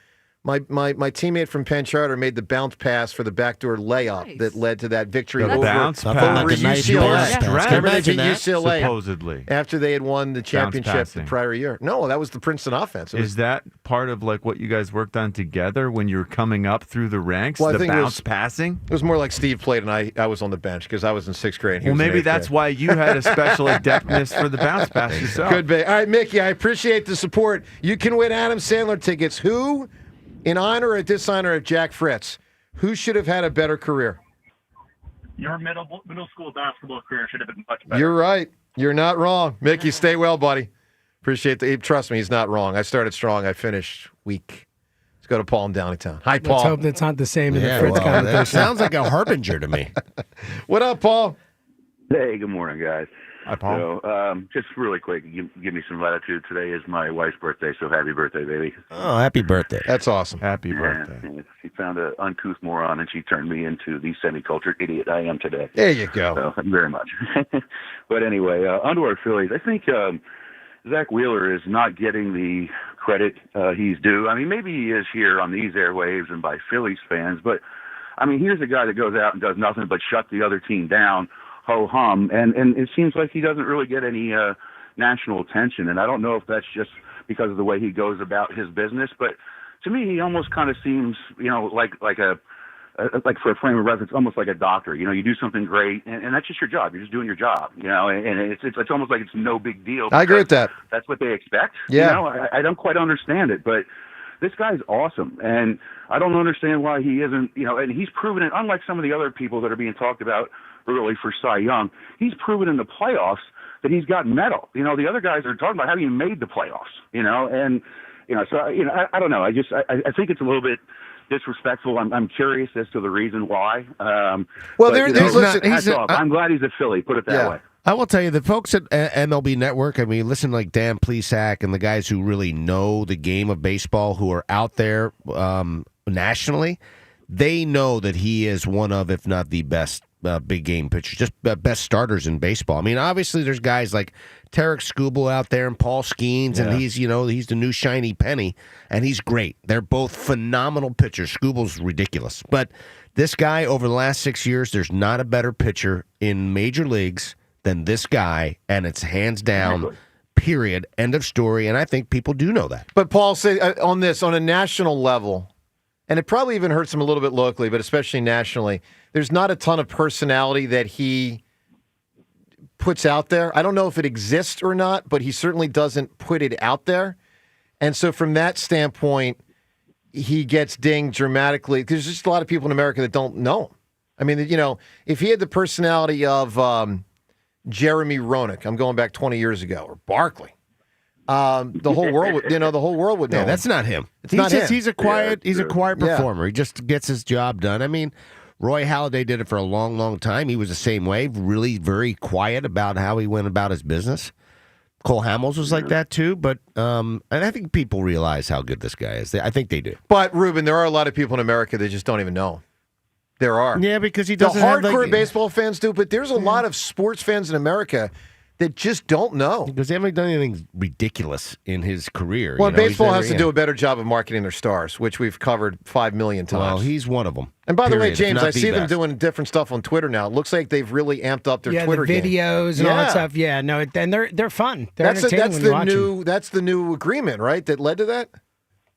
Speaker 16: my teammate from Penn Charter made the bounce pass for the backdoor layup
Speaker 19: Nice.
Speaker 16: that led to that victory
Speaker 9: The
Speaker 16: over,
Speaker 9: bounce
Speaker 16: over
Speaker 9: pass.
Speaker 13: Like a nice
Speaker 16: UCLA.
Speaker 13: bounce pass. Can you
Speaker 16: Remember
Speaker 13: imagine that?
Speaker 16: UCLA
Speaker 9: Supposedly.
Speaker 16: after they had won the championship the
Speaker 9: passing.
Speaker 16: prior year. No, that was the Princeton offense. It was-
Speaker 9: Is that part of like what you guys worked on together when you were coming up through the ranks?
Speaker 16: Well, I
Speaker 9: the
Speaker 16: think it
Speaker 9: bounce
Speaker 16: was-
Speaker 9: passing?
Speaker 16: It was more like Steve played and I was on the bench because I was in 6th grade. and he
Speaker 9: Well,
Speaker 16: was in
Speaker 9: maybe
Speaker 16: 8th
Speaker 9: that's
Speaker 16: grade.
Speaker 9: why you had a special adeptness for the bounce pass yourself.
Speaker 16: Could be. All right, Mickey, I appreciate the support. You can win Adam Sandler tickets. Who, in honor or dishonor of Jack Fritz, who should have had a better career?
Speaker 17: Your middle school basketball career should have been much better.
Speaker 16: You're right. You're not wrong. Mickey, stay well, buddy. Appreciate the. Trust me, he's not wrong. I started strong. I finished weak. Let's go to Paul in Downtown. Hi, Paul.
Speaker 10: Let's hope that's not the same in the Fritz
Speaker 13: that
Speaker 10: conversation.
Speaker 13: sounds like a harbinger to me.
Speaker 16: What up, Paul?
Speaker 20: Hey, good morning, guys.
Speaker 9: Hi, Paul.
Speaker 20: So, just really quick, give me some latitude. Today is my wife's birthday, so happy birthday, baby.
Speaker 13: Oh, happy birthday.
Speaker 16: That's awesome.
Speaker 9: Happy birthday.
Speaker 20: Yeah, she found an uncouth moron, and she turned me into the semi-cultured idiot I am today.
Speaker 16: There you go.
Speaker 20: So, thank you very much. But anyway, onto our Phillies. I think Zack Wheeler is not getting the credit he's due. I mean, maybe he is here on these airwaves and by Phillies fans, but, I mean, here's a guy that goes out and does nothing but shut the other team down, ho-hum, and it seems like he doesn't really get any national attention, and I don't know if that's just because of the way he goes about his business, but to me, he almost kind of seems, like for a frame of reference, almost like a doctor. You do something great, and that's just your job. You're just doing your job, and it's almost like it's no big deal.
Speaker 16: I agree with that.
Speaker 20: That's what they expect.
Speaker 16: Yeah.
Speaker 20: I don't quite understand it, but this guy's awesome, and I don't understand why he isn't, and he's proven it, unlike some of the other people that are being talked about early for Cy Young, he's proven in the playoffs that he's got metal. You know, the other guys are talking about how he made the playoffs. You know, and so I don't know. I think it's a little bit disrespectful. I'm curious as to the reason why.
Speaker 16: Well,
Speaker 20: I'm glad he's a Philly. Put it that way.
Speaker 13: I will tell you, the folks at MLB Network, I mean, listen like Dan Plesac and the guys who really know the game of baseball who are out there nationally, they know that he is one of, if not the best big game pitchers, just best starters in baseball. I mean, obviously there's guys like Tarek Skubal out there and Paul Skeens, and he's the new shiny penny, and he's great. They're both phenomenal pitchers. Skubal's ridiculous. But this guy, over the last 6 years, there's not a better pitcher in major leagues than this guy, and it's hands down, period, end of story, and I think people do know that.
Speaker 16: But Paul said on a national level, and it probably even hurts him a little bit locally, but especially nationally, there's not a ton of personality that he puts out there. I don't know if it exists or not, but he certainly doesn't put it out there. And so from that standpoint, he gets dinged dramatically. There's just a lot of people in America that don't know him. I mean, if he had the personality of Jeremy Roenick, I'm going back 20 years ago, or Barkley, the whole world would know.
Speaker 13: Yeah, that's not him.
Speaker 16: Not him.
Speaker 13: He's a quiet performer. He just gets his job done. I mean, Roy Halladay did it for a long, long time. He was the same way, really very quiet about how he went about his business. Cole Hamels was like that too, but and I think people realize how good this guy is. I think they do.
Speaker 16: But Ruben, there are a lot of people in America that just don't even know him. There are.
Speaker 13: Yeah, because he doesn't.
Speaker 16: The hardcore baseball fans do, but there's a lot of sports fans in America that just don't know.
Speaker 13: Because they haven't done anything ridiculous in his career.
Speaker 16: Well, baseball has to do a better job of marketing their stars, which we've covered 5 million times.
Speaker 13: Well, he's one of them.
Speaker 16: And by the way, James, I see them doing different stuff on Twitter now. It looks like they've really amped up their Twitter
Speaker 10: the videos and all that stuff. Yeah, no, and they're fun. They're entertaining when you watch them.
Speaker 16: That's the new agreement, right? That led to that.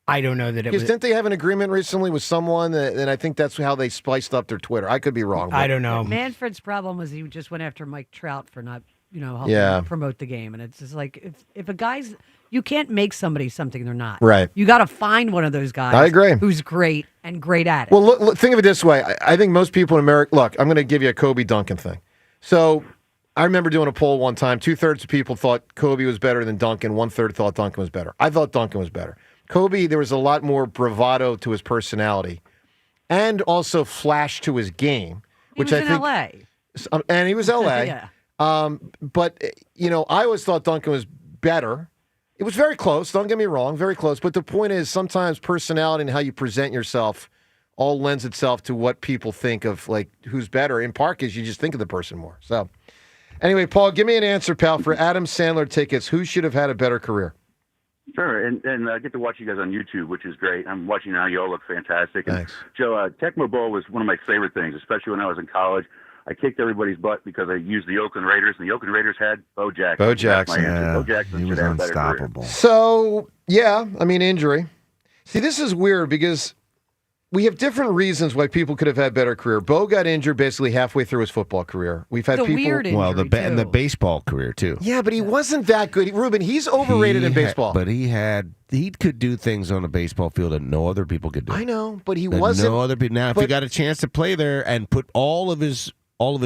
Speaker 10: I don't know that it was.
Speaker 16: Didn't they have an agreement recently with someone? And I think that's how they spiced up their Twitter. I could be wrong.
Speaker 10: I don't know.
Speaker 19: Manfred's problem was he just went after Mike Trout for not, helping promote the game, and it's just like if a guy's, you can't make somebody something they're not.
Speaker 16: Right.
Speaker 19: You got to find one of those guys.
Speaker 16: I agree.
Speaker 19: Who's great and great at it.
Speaker 16: Well, look, think of it this way. I think most people in America. Look, I'm going to give you a Kobe Duncan thing. So I remember doing a poll one time. 2/3 of people thought Kobe was better than Duncan. 1/3 thought Duncan was better. I thought Duncan was better. Kobe, there was a lot more bravado to his personality, and also flash to his game, which I think.
Speaker 19: He was in L.A.
Speaker 16: And he was L.A.
Speaker 19: Yeah.
Speaker 16: But I always thought Duncan was better. It was very close. Don't get me wrong, very close. But the point is, sometimes personality and how you present yourself all lends itself to what people think of, like who's better. In part, because you just think of the person more. So, anyway, Paul, give me an answer, pal, for Adam Sandler tickets. Who should have had a better career?
Speaker 20: Sure, and I get to watch you guys on YouTube, which is great. I'm watching now. You all look fantastic.
Speaker 16: Thanks.
Speaker 20: And Joe, Tecmo Bowl was one of my favorite things, especially when I was in college. I kicked everybody's butt because I used the Oakland Raiders, and the Oakland Raiders had Bo Jackson.
Speaker 16: Bo Jackson.
Speaker 20: Bo Jackson
Speaker 9: he was
Speaker 20: should have a better career.
Speaker 9: unstoppable.
Speaker 16: So, injury. See, this is weird because we have different reasons why people could have had better career. Bo got injured basically halfway through his football career. We've had people.
Speaker 19: Weird injury,
Speaker 13: and the baseball career too.
Speaker 16: Yeah, but he wasn't that good. Ruben, he's overrated in baseball.
Speaker 13: But he could do things on a baseball field that no other people could do.
Speaker 16: I know, but he
Speaker 13: that
Speaker 16: wasn't.
Speaker 13: No other people. Now, if he got a chance to play there and put all of his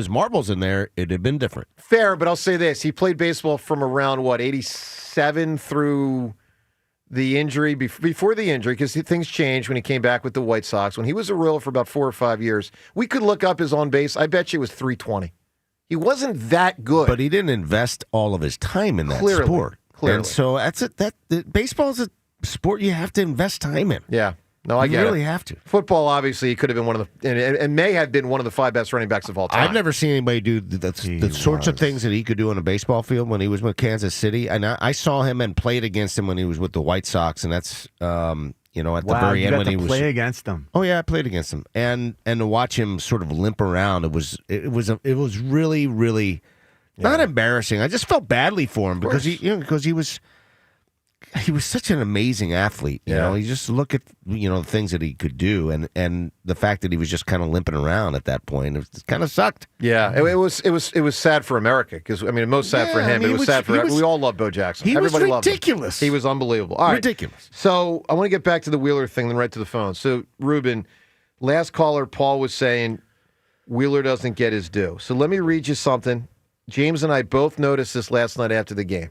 Speaker 13: marbles in there, it'd have been different.
Speaker 16: Fair, but I'll say this: he played baseball from around 87 through the injury, before the injury, because things changed when he came back with the White Sox. When he was a Royal for about 4 or 5 years, we could look up his on base. I bet you it was 320. He wasn't that good,
Speaker 13: but he didn't invest all of his time in that sport.
Speaker 16: Clearly,
Speaker 13: and so that's it. Baseball is a sport you have to invest time in.
Speaker 16: Yeah. No, I get it.
Speaker 13: You really have to.
Speaker 16: Football, obviously, he could have been one of the, and may have been one of the 5 best running backs of all time.
Speaker 13: I've never seen anybody do the sorts of things that he could do on a baseball field when he was with Kansas City. And I saw him and played against him when he was with the White Sox, and that's at the very end when he was
Speaker 9: play against him.
Speaker 13: Oh yeah, I played against him, and to watch him sort of limp around, it was really, really not embarrassing. I just felt badly for him because he was such an amazing athlete. You know, you just look at the things that he could do, and the fact that he was just kind of limping around at that point, it kind of sucked.
Speaker 16: Yeah, it was sad for America because most sad for him. It was sad for we all love Bo Jackson. Everybody loved him.
Speaker 13: Ridiculous.
Speaker 16: He was unbelievable. All right.
Speaker 13: Ridiculous.
Speaker 16: So I want to get back to the Wheeler thing, then right to the phone. So Ruben, last caller, Paul was saying Wheeler doesn't get his due. So let me read you something. James and I both noticed this last night after the game.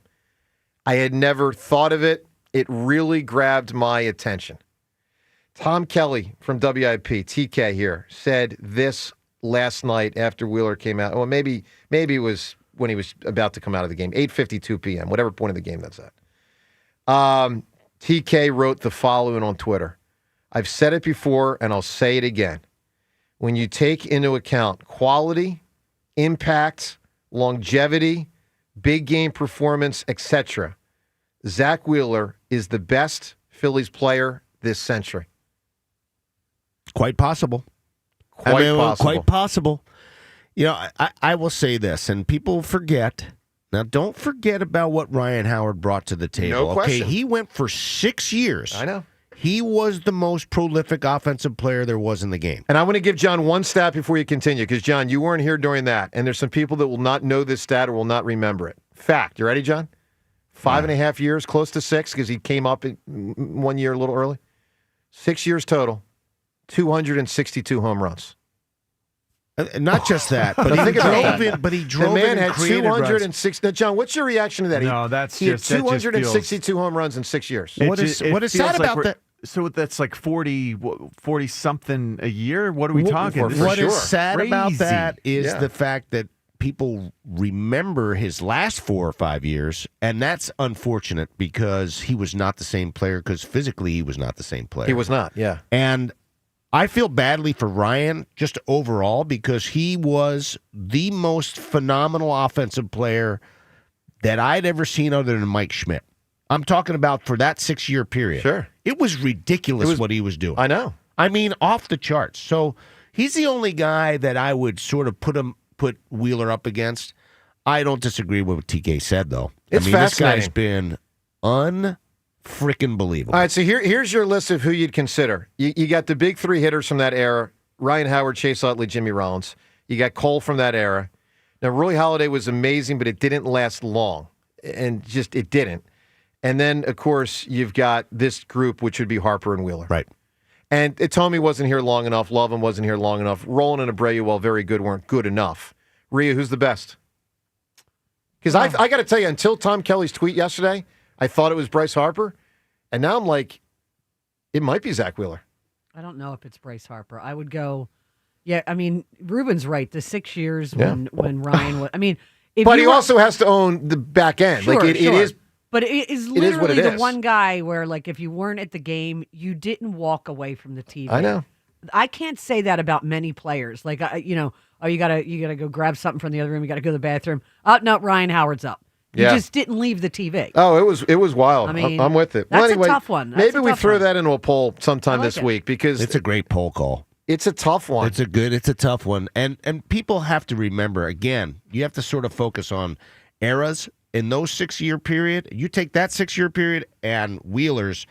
Speaker 16: I had never thought of it. It really grabbed my attention. Tom Kelly from WIP, TK here, said this last night after Wheeler came out. Well, maybe it was when he was about to come out of the game, 8:52 p.m., whatever point of the game that's at. TK wrote the following on Twitter. I've said it before, and I'll say it again. When you take into account quality, impact, longevity, big game performance, etc., Zack Wheeler is the best Phillies player this century.
Speaker 13: Quite possible. Quite possible. You know, I will say this, and people forget. Now, don't forget about what Ryan Howard brought to the table.
Speaker 16: No question.
Speaker 13: Okay, he went for 6 years.
Speaker 16: I know.
Speaker 13: He was the most prolific offensive player there was in the game.
Speaker 16: And I want to give John one stat before you continue, because, John, you weren't here during that, and there's some people that will not know this stat or will not remember it. Fact. You ready, John? 5.5 years, close to 6, because he came up in 1 year a little early. 6 years total, 262 home runs.
Speaker 13: Not just that, but he drove
Speaker 16: the man
Speaker 13: in and
Speaker 16: had
Speaker 13: created
Speaker 16: 206. Now, John, what's your reaction to that?
Speaker 9: No, that's
Speaker 16: he
Speaker 9: just
Speaker 16: had 262 home runs in 6 years.
Speaker 13: What is sad about that?
Speaker 9: So that's like 40 something a year? What are we talking?
Speaker 13: What is sad
Speaker 9: crazy.
Speaker 13: about that is the fact that people remember his last 4 or 5 years, and that's unfortunate because he was not the same player, because physically he was not the same player.
Speaker 16: He was not, yeah.
Speaker 13: And I feel badly for Ryan just overall because he was the most phenomenal offensive player that I'd ever seen other than Mike Schmidt. I'm talking about for that 6-year period.
Speaker 16: Sure.
Speaker 13: It was ridiculous what he was doing.
Speaker 16: I know.
Speaker 13: I mean, off the charts. So he's the only guy that I would sort of put Wheeler up against. I don't disagree with what TK said, though.
Speaker 16: It's
Speaker 13: This
Speaker 16: fascinating.
Speaker 13: guy's been unfreaking believable.
Speaker 16: All right, so here's your list of who you'd consider. You got the big three hitters from that era, Ryan Howard, Chase Utley, Jimmy Rollins. You got Cole from that era. Now, Roy Halladay was amazing, but it didn't last long, and just it didn't. And then, of course, you've got this group, which would be Harper and Wheeler.
Speaker 13: Right.
Speaker 16: And Tommy wasn't here long enough. Lovin wasn't here long enough. Roland and Abreu, while very good, weren't good enough. Rhea, who's the best? Because I got to tell you, until Tom Kelly's tweet yesterday, I thought it was Bryce Harper. And now I'm like, it might be Zack Wheeler.
Speaker 19: I don't know if it's Bryce Harper. I would go, yeah, I mean, Ruben's right. The 6 years when Ryan was, I mean.
Speaker 16: But he also has to own the back end.
Speaker 19: Sure,
Speaker 16: it is.
Speaker 19: But it is
Speaker 16: what
Speaker 19: literally
Speaker 16: it
Speaker 19: the
Speaker 16: is.
Speaker 19: one guy where, like, if you weren't at the game, you didn't walk away from the TV.
Speaker 16: I know.
Speaker 19: I can't say that about many players. Like, you gotta go grab something from the other room. You gotta go to the bathroom. Oh no, Ryan Howard's up. You just didn't leave the TV.
Speaker 16: Oh, it was wild.
Speaker 19: I mean,
Speaker 16: I'm with it.
Speaker 19: That's
Speaker 16: well, anyway,
Speaker 19: a tough one.
Speaker 16: Maybe we throw that into a poll sometime
Speaker 19: I like
Speaker 16: this
Speaker 19: it.
Speaker 16: week because
Speaker 13: It's a great poll call.
Speaker 16: it's a tough one.
Speaker 13: It's a tough one. And people have to remember, again, you have to sort of focus on eras in those 6-year period. You take that 6-year period and Wheeler's,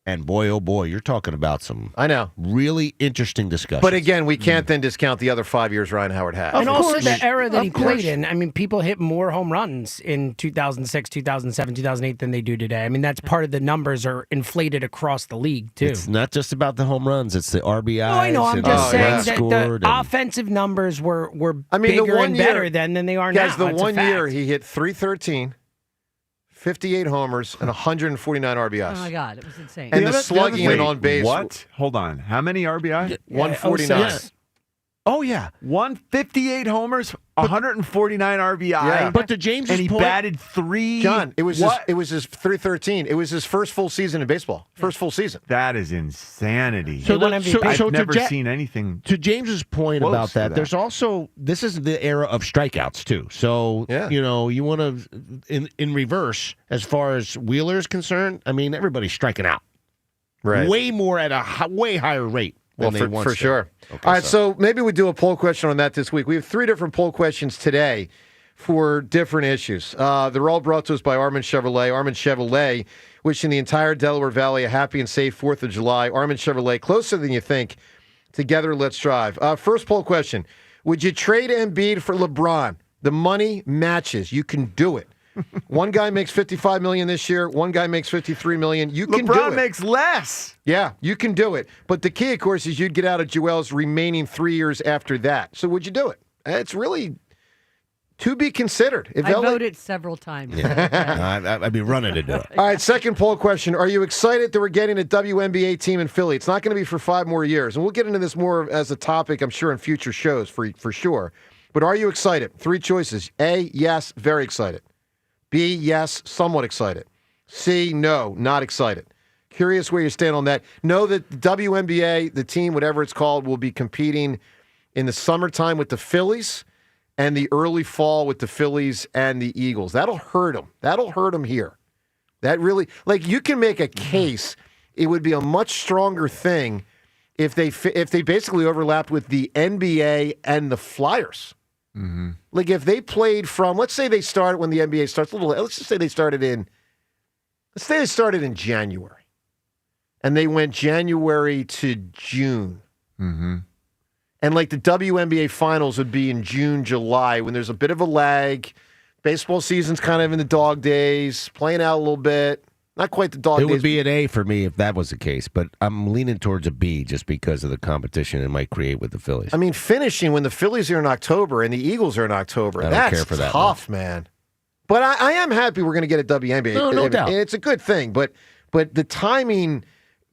Speaker 13: and boy, oh boy, you're talking about some really interesting discussions.
Speaker 16: But again, we can't then discount the other 5 years Ryan Howard had.
Speaker 10: And also the era that he played in. I mean, people hit more home runs in 2006, 2007, 2008 than they do today. I mean, that's part of the numbers are inflated across the league, too.
Speaker 13: It's not just about the home runs. It's the RBIs.
Speaker 10: No, I know. I'm
Speaker 13: and
Speaker 10: just saying
Speaker 13: runs
Speaker 10: that
Speaker 13: scored
Speaker 10: the
Speaker 13: and-
Speaker 10: offensive numbers were
Speaker 16: I mean, the
Speaker 10: bigger
Speaker 16: one
Speaker 10: and
Speaker 16: year-
Speaker 10: better then than they are now.
Speaker 16: Guys, the
Speaker 10: That's a
Speaker 16: 1 year
Speaker 10: fact.
Speaker 16: he hit 313, 58 homers, and 149 RBIs.
Speaker 19: Oh my God, it was insane.
Speaker 16: And the slugging and on base.
Speaker 9: What? Hold on. How many RBI?
Speaker 16: 149.
Speaker 9: Oh, yeah. 158 homers, 149 RBI.
Speaker 16: Yeah.
Speaker 13: But to James's
Speaker 9: and he
Speaker 13: point,
Speaker 9: batted 3.
Speaker 16: John, it was
Speaker 9: What?
Speaker 16: his 313. It was his first full season in baseball. First full season.
Speaker 9: That is insanity.
Speaker 13: So
Speaker 9: I've
Speaker 13: to
Speaker 9: never
Speaker 13: Ja-
Speaker 9: seen anything.
Speaker 13: To James's point
Speaker 9: close
Speaker 13: about
Speaker 9: to
Speaker 13: that, there's also this is the era of strikeouts too. So you want to in reverse as far as Wheeler is concerned. I mean, everybody's striking out,
Speaker 16: Right.
Speaker 13: way more at a way higher rate.
Speaker 16: Well,
Speaker 13: than they once
Speaker 16: for
Speaker 13: did.
Speaker 16: sure.
Speaker 13: Okay,
Speaker 16: All right, so maybe we do a poll question on that this week. We have 3 different poll questions today for different issues. They're all brought to us by Armin Chevrolet. Armin Chevrolet, wishing the entire Delaware Valley a happy and safe 4th of July. Armin Chevrolet, closer than you think. Together, let's drive. First poll question. Would you trade Embiid for LeBron? The money matches. You can do it. One guy makes $55 million this year. One guy makes $53 million. You can do it.
Speaker 9: LeBron makes less.
Speaker 16: Yeah, you can do it. But the key, of course, is you'd get out of Joel's remaining 3 years after that. So would you do it? It's really To be considered. If
Speaker 19: I
Speaker 16: LA
Speaker 19: voted several times.
Speaker 13: I'd be running to do it.
Speaker 16: All right, second poll question. Are you excited that we're getting a WNBA team in Philly? It's not going to be for 5 more years. And we'll get into this more as a topic, I'm sure, in future shows for sure. But are you excited? 3 choices. A, yes, very excited. B, yes, somewhat excited. C, no, not excited. Curious where you stand on that. Know that the WNBA, the team, whatever it's called, will be competing in the summertime with the Phillies and the early fall with the Phillies and the Eagles. That'll hurt them. That'll hurt them here. That really, like, you can make a case. It would be a much stronger thing if they basically overlapped with the NBA and the Flyers.
Speaker 9: Mm-hmm.
Speaker 16: Like if they played from, let's say they started when the NBA starts. Let's just say they started in. Let's say they started in January, and they went January to June.
Speaker 9: Mm-hmm.
Speaker 16: And like the WNBA finals would be in June, July, when there's a bit of a lag. Baseball season's kind of in the dog days, playing out a little bit. Not quite the dog days.
Speaker 13: It would be an A for me if that was the case, but I'm leaning towards a B just because of the competition it might create with the Phillies.
Speaker 16: I mean, finishing when the Phillies are in October and the Eagles are in October,
Speaker 13: I don't
Speaker 16: that's
Speaker 13: care for that
Speaker 16: tough, man. But I am happy we're going to get a WNBA.
Speaker 13: No doubt.
Speaker 16: It's a good thing, but the timing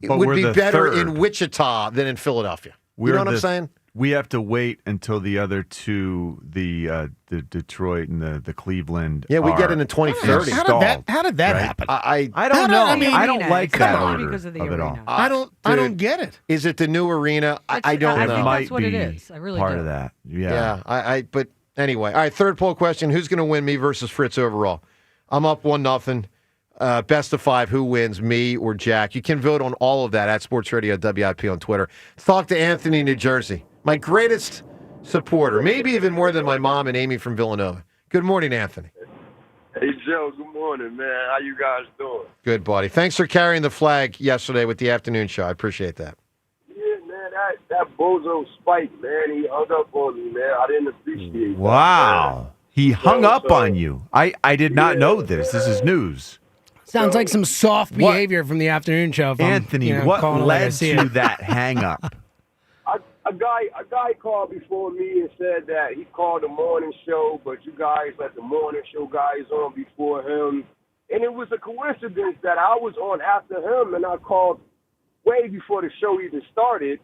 Speaker 9: But
Speaker 16: would
Speaker 9: we're
Speaker 16: be
Speaker 9: the
Speaker 16: better
Speaker 9: third.
Speaker 16: in Wichita than in Philadelphia. You know what I'm saying?
Speaker 9: We have to wait until the other two, the Detroit and the Cleveland.
Speaker 16: Yeah, we get
Speaker 9: are
Speaker 16: it in 2030.
Speaker 7: How did that
Speaker 9: right?
Speaker 7: happen?
Speaker 16: I
Speaker 9: don't know.
Speaker 7: I mean,
Speaker 9: I don't like
Speaker 19: Come
Speaker 9: that
Speaker 19: on.
Speaker 9: order
Speaker 19: Because of the
Speaker 9: it all.
Speaker 19: arena.
Speaker 7: I don't get it.
Speaker 16: Is it the new arena? I don't
Speaker 19: I
Speaker 16: know.
Speaker 19: think
Speaker 9: Might
Speaker 19: that's what it
Speaker 9: be
Speaker 19: is. I really
Speaker 9: part
Speaker 19: do.
Speaker 9: of that. Yeah.
Speaker 16: Yeah, but anyway. All right, third poll question. Who's going to win, me versus Fritz overall? I'm up 1-0. Best of 5. Who wins, me or Jack? You can vote on all of that at Sports Radio WIP on Twitter. Talk to Anthony, New Jersey. My greatest supporter, maybe even more than my mom and Amy from Villanova. Good morning, Anthony.
Speaker 1: Hey, Joe. Good morning, man. How you guys doing?
Speaker 16: Good, buddy. Thanks for carrying the flag yesterday with the afternoon show. I appreciate that.
Speaker 1: Yeah, man. That bozo Spike, man. He hung up on me, man. I didn't appreciate that.
Speaker 9: Wow. He hung up
Speaker 1: so-
Speaker 9: on you. I did not know this. This is news.
Speaker 10: Sounds like some soft behavior from the afternoon show. if I'm,
Speaker 9: Anthony,
Speaker 10: calling
Speaker 9: what
Speaker 10: it like I
Speaker 9: led
Speaker 10: see
Speaker 9: to
Speaker 10: it.
Speaker 9: that hang up?
Speaker 1: A guy called before me and said that he called the morning show, but you guys let the morning show guys on before him. And it was a coincidence that I was on after him, and I called way before the show even started.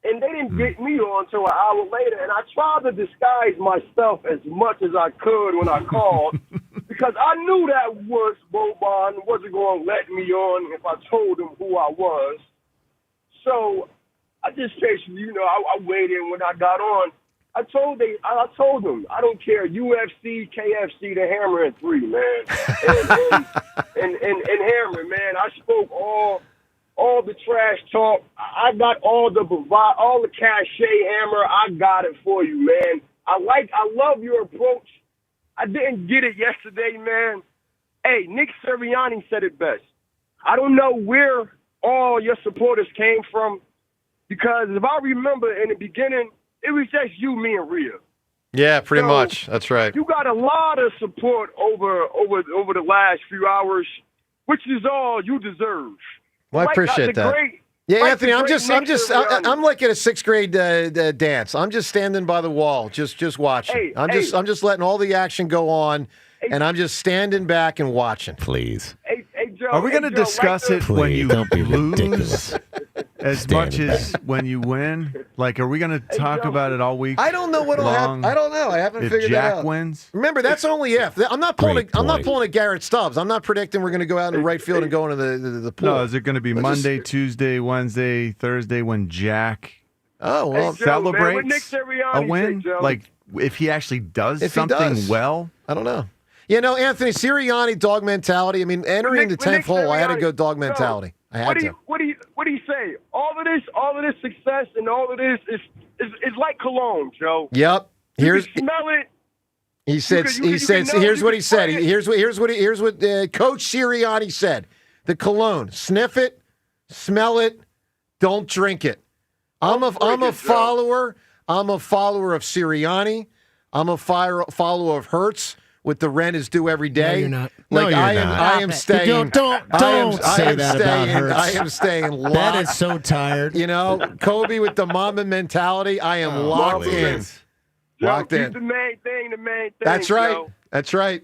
Speaker 1: And they didn't get me on until an hour later. And I tried to disguise myself as much as I could when I called because I knew that Woods Boban wasn't going to let me on if I told him who I was. So I just patiently, I waited. When I got on, I told them, I don't care, UFC, KFC, the Hammer and 3, man. And Hammer, man, I spoke all the trash talk. I got all the cachet, Hammer. I got it for you, man. I love your approach. I didn't get it yesterday, man. Hey, Nick Sirianni said it best. I don't know where all your supporters came from, because if I remember in the beginning, it was just you, me, and Rhea.
Speaker 16: Yeah, pretty
Speaker 1: So,
Speaker 16: much. That's right.
Speaker 1: You got a lot of support over the last few hours, which is all you deserve.
Speaker 16: Well, I
Speaker 1: Like,
Speaker 16: appreciate
Speaker 1: the
Speaker 16: that.
Speaker 1: great-
Speaker 16: Yeah,
Speaker 1: like
Speaker 16: Anthony,
Speaker 1: the
Speaker 16: I'm
Speaker 1: great
Speaker 16: just,
Speaker 1: Nick Sirianni.
Speaker 16: I'm like at a 6th grade dance. I'm just standing by the wall, just watching.
Speaker 1: Hey,
Speaker 16: I'm just letting all the action go on, and I'm just standing back and watching.
Speaker 13: Please.
Speaker 1: Hey, Joe,
Speaker 9: Are we going to
Speaker 1: Joe,
Speaker 9: discuss
Speaker 1: like
Speaker 9: it when
Speaker 13: Please,
Speaker 9: you
Speaker 13: don't be
Speaker 9: lose
Speaker 13: ridiculous.
Speaker 9: as much as when you win? Like, are we going to talk about it all week?
Speaker 16: I don't know what'll happen. I don't know. I haven't
Speaker 9: if
Speaker 16: figured
Speaker 9: Jack
Speaker 16: that out.
Speaker 9: wins?
Speaker 16: Remember, that's only if. I'm not pulling.
Speaker 13: Great
Speaker 16: I'm not
Speaker 13: point.
Speaker 16: pulling a Garrett Stubbs. I'm not predicting we're going to go out in the right field and go into the pool.
Speaker 9: No, is it going to be
Speaker 16: Let's
Speaker 9: Monday,
Speaker 16: just-
Speaker 9: Tuesday, Wednesday, Thursday when Jack
Speaker 16: Oh well,
Speaker 1: Hey, Joe, man, what
Speaker 9: celebrates
Speaker 1: Nick Sirianni
Speaker 9: a
Speaker 1: say,
Speaker 9: win?
Speaker 1: Joe?
Speaker 9: Like, if he actually does
Speaker 16: If he
Speaker 9: something
Speaker 16: does.
Speaker 9: well?
Speaker 16: I don't know. Anthony Sirianni, dog mentality. I mean, entering the 10th hole, I had to go dog mentality. I had to.
Speaker 1: What do you say? All of this success and all of this is like cologne, Joe.
Speaker 16: Yep.
Speaker 1: You can smell it.
Speaker 16: He said.
Speaker 1: you can know-
Speaker 16: Here's
Speaker 1: you
Speaker 16: what
Speaker 1: can
Speaker 16: he said.
Speaker 1: spray it.
Speaker 16: Here's what Coach Sirianni said. The cologne. Sniff it, smell it, don't drink it. I'm a follower. I'm a follower of Sirianni. I'm a follower of Hertz. With the rent is due every day.
Speaker 10: No, you're not.
Speaker 16: Like
Speaker 7: No, you're
Speaker 16: I
Speaker 7: not.
Speaker 16: am staying.
Speaker 7: Don't say that about Hertz.
Speaker 16: I am staying locked.
Speaker 7: That is so tired.
Speaker 16: Kobe with the Mamba mentality. I am locked in. Locked
Speaker 1: keep
Speaker 16: in.
Speaker 1: the main thing.
Speaker 16: That's right.
Speaker 1: Joe.
Speaker 16: That's right.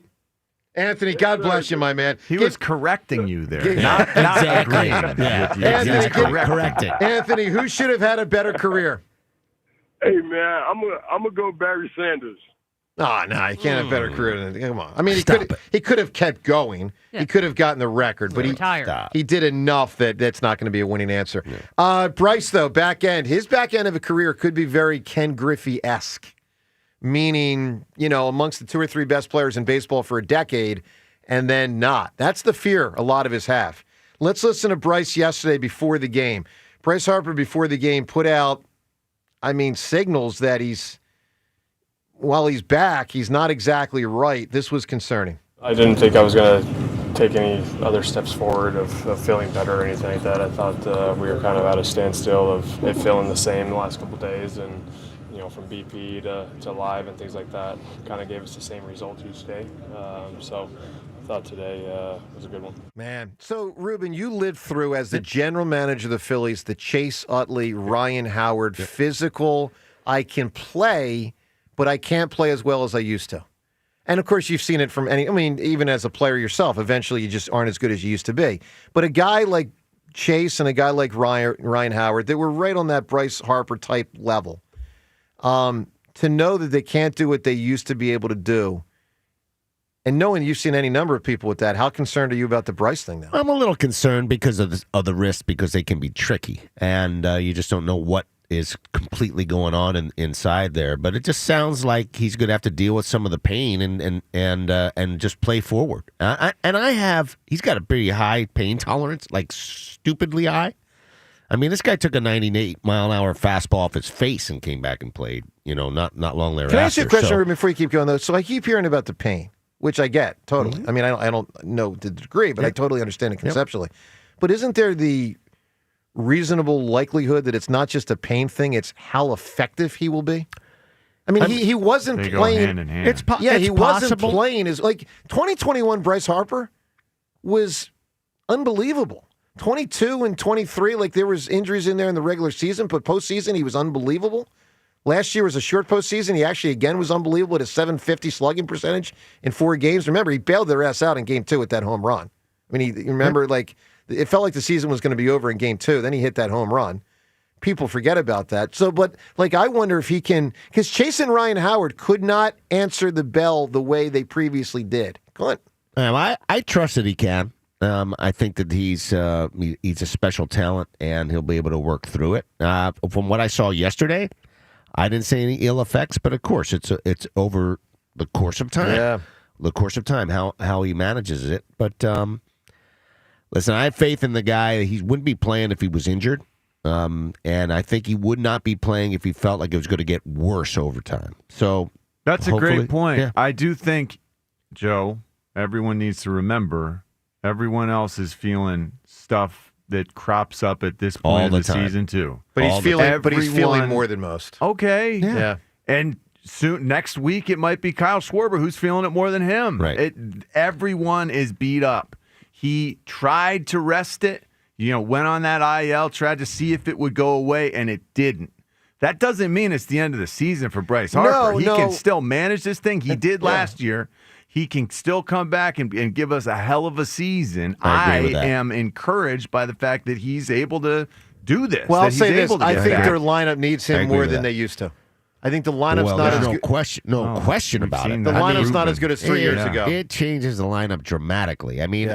Speaker 16: Anthony, God bless you, my man.
Speaker 9: He was correcting you there,
Speaker 16: Get-
Speaker 9: not
Speaker 16: Exactly.
Speaker 9: agreeing
Speaker 16: Yeah.
Speaker 9: with you.
Speaker 16: Anthony,
Speaker 9: He was correcting.
Speaker 16: Anthony, who should have had a better career?
Speaker 1: Hey man, I'm gonna go Barry Sanders.
Speaker 16: Oh, no, he can't have a better career than come on. I mean, he could have kept going.
Speaker 19: Yeah.
Speaker 16: He could have gotten the record, but he did enough that's not going to be a winning answer. Bryce, though, back end. His back end of a career could be very Ken Griffey-esque, meaning, amongst the 2 or 3 best players in baseball for a decade, and then not. That's the fear a lot of us have. Let's listen to Bryce yesterday before the game. Bryce Harper before the game put out, signals that while he's back, he's not exactly right. This was concerning.
Speaker 18: I didn't think I was going to take any other steps forward of feeling better or anything like that. I thought we were kind of at a standstill of it feeling the same the last couple of days, and from BP to live and things like that kind of gave us the same result each day. So I thought today was a good one.
Speaker 16: Man, so Ruben, you lived through as the general manager of the Phillies, the Chase Utley, Ryan Howard, physical, I can play, but I can't play as well as I used to. And, of course, you've seen it from even as a player yourself, eventually you just aren't as good as you used to be. But a guy like Chase and a guy like Ryan Howard, they were right on that Bryce Harper type level. To know that they can't do what they used to be able to do, and knowing you've seen any number of people with that, how concerned are you about the Bryce thing now?
Speaker 13: I'm a little concerned because of the risk, because they can be tricky, and you just don't know what is completely going on inside there. But it just sounds like he's going to have to deal with some of the pain and just play forward. He's got a pretty high pain tolerance, like stupidly high. I mean, this guy took a 98-mile-an-hour fastball off his face and came back and played, not long thereafter.
Speaker 16: Can I ask you a question, Ruben, before you keep going, though? So I keep hearing about the pain, which I get, totally.
Speaker 13: Mm-hmm.
Speaker 16: I mean, I don't know the degree, but I totally understand it conceptually. But isn't there the reasonable likelihood that it's not just a pain thing, it's how effective he will be? I mean, he wasn't
Speaker 9: They go
Speaker 16: playing.
Speaker 9: hand in hand.
Speaker 16: He wasn't playing. 2021 Bryce Harper was unbelievable. 22 and 23, like there was injuries in there in the regular season, but postseason he was unbelievable. Last year was a short postseason. He actually again was unbelievable at a .750 slugging percentage in 4 games. Remember, he bailed their ass out in Game 2 with that home run. I mean, it felt like the season was going to be over in Game 2. Then he hit that home run. People forget about that. So, but I wonder if he can, because Chase and Ryan Howard could not answer the bell the way they previously did. Go on.
Speaker 13: I trust that he can. I think that he's a special talent, and he'll be able to work through it. From what I saw yesterday, I didn't see any ill effects, but of course, it's over the course of time.
Speaker 16: Yeah.
Speaker 13: The course of time, how he manages it. But listen, I have faith in the guy. He wouldn't be playing if he was injured, and I think he would not be playing if he felt like it was going to get worse over time. So
Speaker 9: that's a great point.
Speaker 13: Yeah.
Speaker 9: I do think, Joe, everyone needs to remember. Everyone else is feeling stuff that crops up at this point of the season too.
Speaker 16: But he's feeling more than most.
Speaker 9: Okay.
Speaker 16: Yeah.
Speaker 9: And next week it might be Kyle Schwarber who's feeling it more than him.
Speaker 13: Right.
Speaker 9: Everyone is beat up. He tried to rest it, went on that IL, tried to see if it would go away, and it didn't. That doesn't mean it's the end of the season for Bryce Harper. He can still manage this thing. He did last year. He can still come back and give us a hell of a season. I am encouraged by the fact that he's able to do this.
Speaker 16: Well, I'll say this. I think
Speaker 9: back.
Speaker 16: their lineup needs him more than they used to. I think the lineup's not as good.
Speaker 13: Question about it.
Speaker 16: The lineup's not as good as 3 years ago.
Speaker 13: It changes the lineup dramatically. I mean,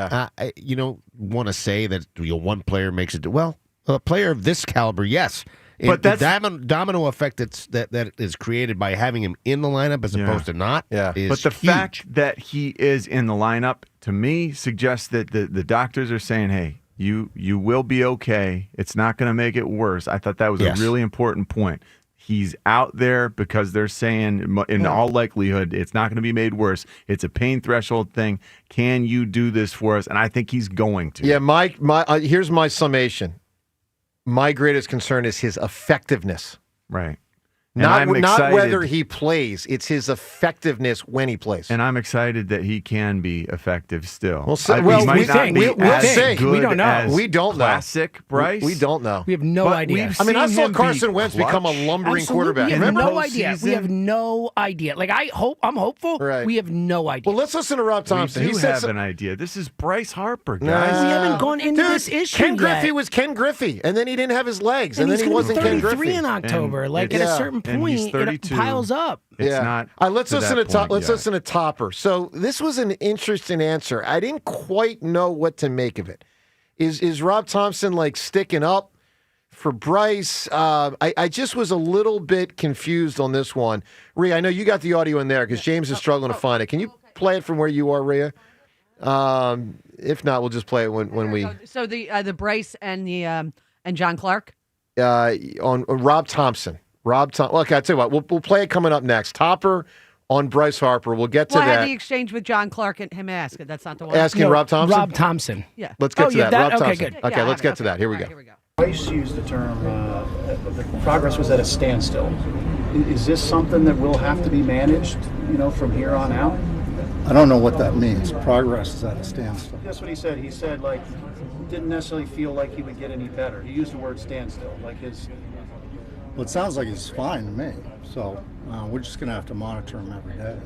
Speaker 13: you don't want to say that one player makes it. Well, a player of this caliber, yes. But that's the domino effect that is created by having him in the lineup as opposed to not.
Speaker 9: Yeah.
Speaker 13: Is
Speaker 9: but the
Speaker 13: huge.
Speaker 9: fact that he is in the lineup, to me, suggests that the doctors are saying, hey, you will be okay. It's not going to make it worse. I thought that was a really important point. He's out there because they're saying, in all likelihood, it's not going to be made worse. It's a pain threshold thing. Can you do this for us? And I think he's going to.
Speaker 16: Yeah, here's my summation. My greatest concern is his effectiveness.
Speaker 9: Right.
Speaker 16: Not whether he plays. It's his effectiveness when he plays.
Speaker 9: And I'm excited that he can be effective still.
Speaker 16: We'll
Speaker 9: see.
Speaker 16: We'll
Speaker 9: see.
Speaker 16: We don't know.
Speaker 9: We don't know. Classic Bryce.
Speaker 16: We don't know.
Speaker 10: We have no idea.
Speaker 16: I mean, I saw Carson Wentz become a lumbering quarterback.
Speaker 10: We have
Speaker 16: Remember?
Speaker 10: no idea. We have no idea. Like I'm hopeful.
Speaker 16: Right.
Speaker 10: We have no idea.
Speaker 16: Well, let's listen to Rob Thompson.
Speaker 9: We
Speaker 16: he
Speaker 9: do
Speaker 16: said
Speaker 9: have an idea. This is Bryce Harper, guys.
Speaker 10: We haven't gone into this issue
Speaker 16: Ken
Speaker 10: yet.
Speaker 16: Griffey was Ken Griffey, and then he didn't have his legs, and then
Speaker 10: he's
Speaker 16: he wasn't Ken
Speaker 10: 33
Speaker 16: Griffey.
Speaker 10: in October. Like at a certain point, it piles up.
Speaker 9: It's not.
Speaker 16: All right, let's
Speaker 9: to
Speaker 16: listen
Speaker 9: that
Speaker 16: to
Speaker 9: point
Speaker 16: let's
Speaker 9: yet.
Speaker 16: listen to Topper. So this was an interesting answer. I didn't quite know what to make of it. Is Rob Thompson like sticking up for Bryce? I just was a little bit confused on this one. Rhea, I know you got the audio in there because James is struggling to find it. Can you play it from where you are, Rhea? If not, we'll just play it when we
Speaker 19: So the Bryce and the and John Clark
Speaker 16: on Rob Thompson. Okay, I'll tell you what. We'll play it coming up next. Topper on Bryce Harper. We'll get to
Speaker 19: I
Speaker 16: that.
Speaker 19: had the exchange with John Clark and him ask it. That's not the one.
Speaker 16: Asking Rob Thompson?
Speaker 10: Rob Thompson.
Speaker 19: Yeah.
Speaker 16: Let's get to that. Rob
Speaker 10: Okay,
Speaker 16: Thompson.
Speaker 10: good.
Speaker 16: Okay, let's get to that. Here we go.
Speaker 2: Bryce used the term the progress was at a standstill. Is this something that will have to be managed, from here on out?
Speaker 22: I don't know what that means. Progress is at a standstill.
Speaker 2: That's what he said. He said, didn't necessarily feel like he would get any better. He used the word standstill,
Speaker 22: Well, it sounds like he's fine to me. So we're just going to have to monitor him every day.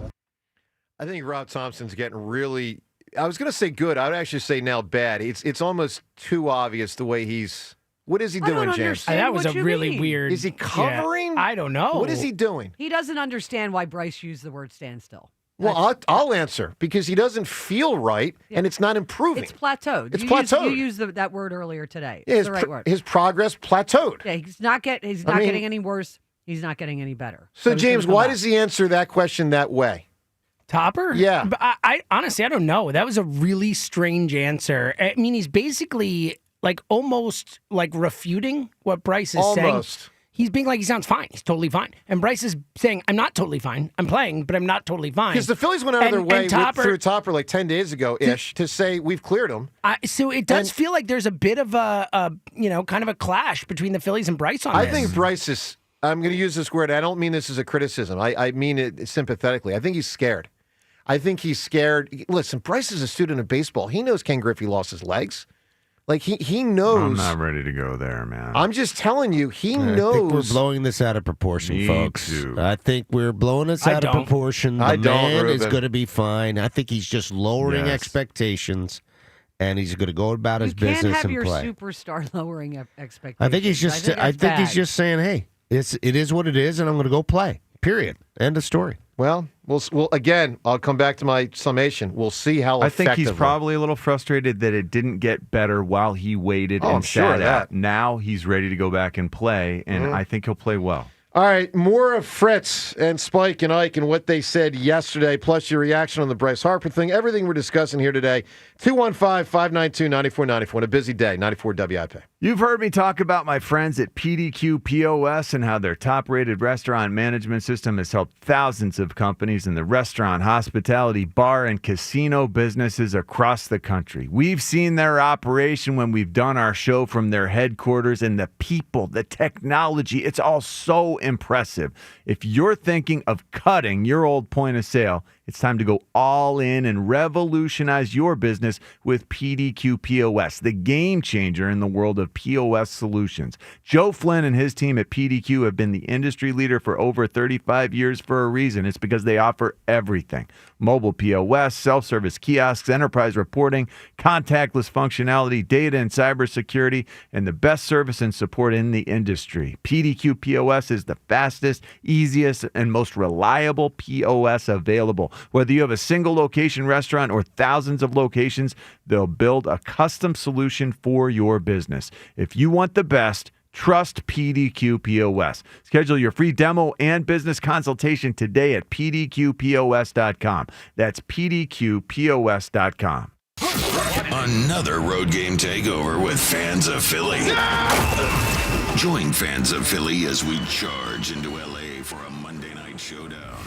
Speaker 16: I think Rob Thompson's getting really. I was going to say good. I would actually say now bad. It's almost too obvious the way he's. What is he doing, James?
Speaker 10: That was a really weird.
Speaker 16: Is he covering?
Speaker 10: Yeah, I don't know.
Speaker 16: What is he doing?
Speaker 19: He doesn't understand why Bryce used the word standstill.
Speaker 16: Well, I'll answer because he doesn't feel right, and it's not improving.
Speaker 19: It's plateaued.
Speaker 16: It's plateaued.
Speaker 19: You used that word earlier today.
Speaker 16: Yeah,
Speaker 19: It's the right word.
Speaker 16: His progress plateaued.
Speaker 19: Yeah, he's not getting any worse. He's not getting any better.
Speaker 16: So
Speaker 19: he's
Speaker 16: James,
Speaker 19: gonna come
Speaker 16: why
Speaker 19: back.
Speaker 16: does he answer that question that way?
Speaker 10: Topper?
Speaker 16: Yeah.
Speaker 10: But I honestly, I don't know. That was a really strange answer. I mean, he's basically almost refuting what Bryce is saying.
Speaker 16: Almost.
Speaker 10: He's being like, he sounds fine. He's totally fine. And Bryce is saying, I'm not totally fine. I'm playing, but I'm not totally fine.
Speaker 16: Because the Phillies went out of their way through Topper 10 days ago-ish to say, we've cleared him.
Speaker 10: So it does feel like there's a bit of a kind of a clash between the Phillies and Bryce on this.
Speaker 16: I think Bryce is, I'm going to use this word, I don't mean this as a criticism. I mean it sympathetically. I think he's scared. I think he's scared. Listen, Bryce is a student of baseball. He knows Ken Griffey lost his legs. He knows.
Speaker 9: I'm not ready to go there, man.
Speaker 16: I'm just telling you, he knows.
Speaker 13: I think we're blowing this out of proportion, folks. I think we're blowing this out of proportion. The man is going to be fine. I think he's just lowering expectations, and he's going to go about his business
Speaker 19: You can't have
Speaker 13: and
Speaker 19: your
Speaker 13: play.
Speaker 19: superstar lowering expectations.
Speaker 13: I think he's just. I think he's just saying, "Hey, it is what it is, and I'm going to go play." Period. End of story.
Speaker 16: Well, we'll again, I'll come back to my summation. We'll see how
Speaker 9: I think he's
Speaker 16: effectively.
Speaker 9: probably a little frustrated that it didn't get better while he waited
Speaker 16: I'm
Speaker 9: and
Speaker 16: sure
Speaker 9: sat
Speaker 16: of that.
Speaker 9: out. Now he's ready to go back and play, and I think he'll play well.
Speaker 16: All right, more of Fritz and Spike and Ike and what they said yesterday, plus your reaction on the Bryce Harper thing, everything we're discussing here today. 215-592-9494. On a busy day, 94 WIP.
Speaker 9: You've heard me talk about my friends at PDQ POS and how their top-rated restaurant management system has helped thousands of companies in the restaurant, hospitality, bar, and casino businesses across the country. We've seen their operation when we've done our show from their headquarters, and the people, the technology, it's all so impressive. If you're thinking of cutting your old point of sale, it's time to go all in and revolutionize your business with PDQ POS, the game changer in the world of POS solutions. Joe Flynn and his team at PDQ have been the industry leader for over 35 years for a reason. It's because they offer everything. Mobile POS, self-service kiosks, enterprise reporting, contactless functionality, data and cybersecurity, and the best service and support in the industry. PDQ POS is the fastest, easiest, and most reliable POS available. Whether you have a single location restaurant or thousands of locations, they'll build a custom solution for your business. If you want the best, trust PDQ POS. Schedule your free demo and business consultation today at pdqpos.com. That's pdqpos.com.
Speaker 21: Another road game takeover with Fans of Philly. Join Fans of Philly as we charge into LA for a Monday night showdown.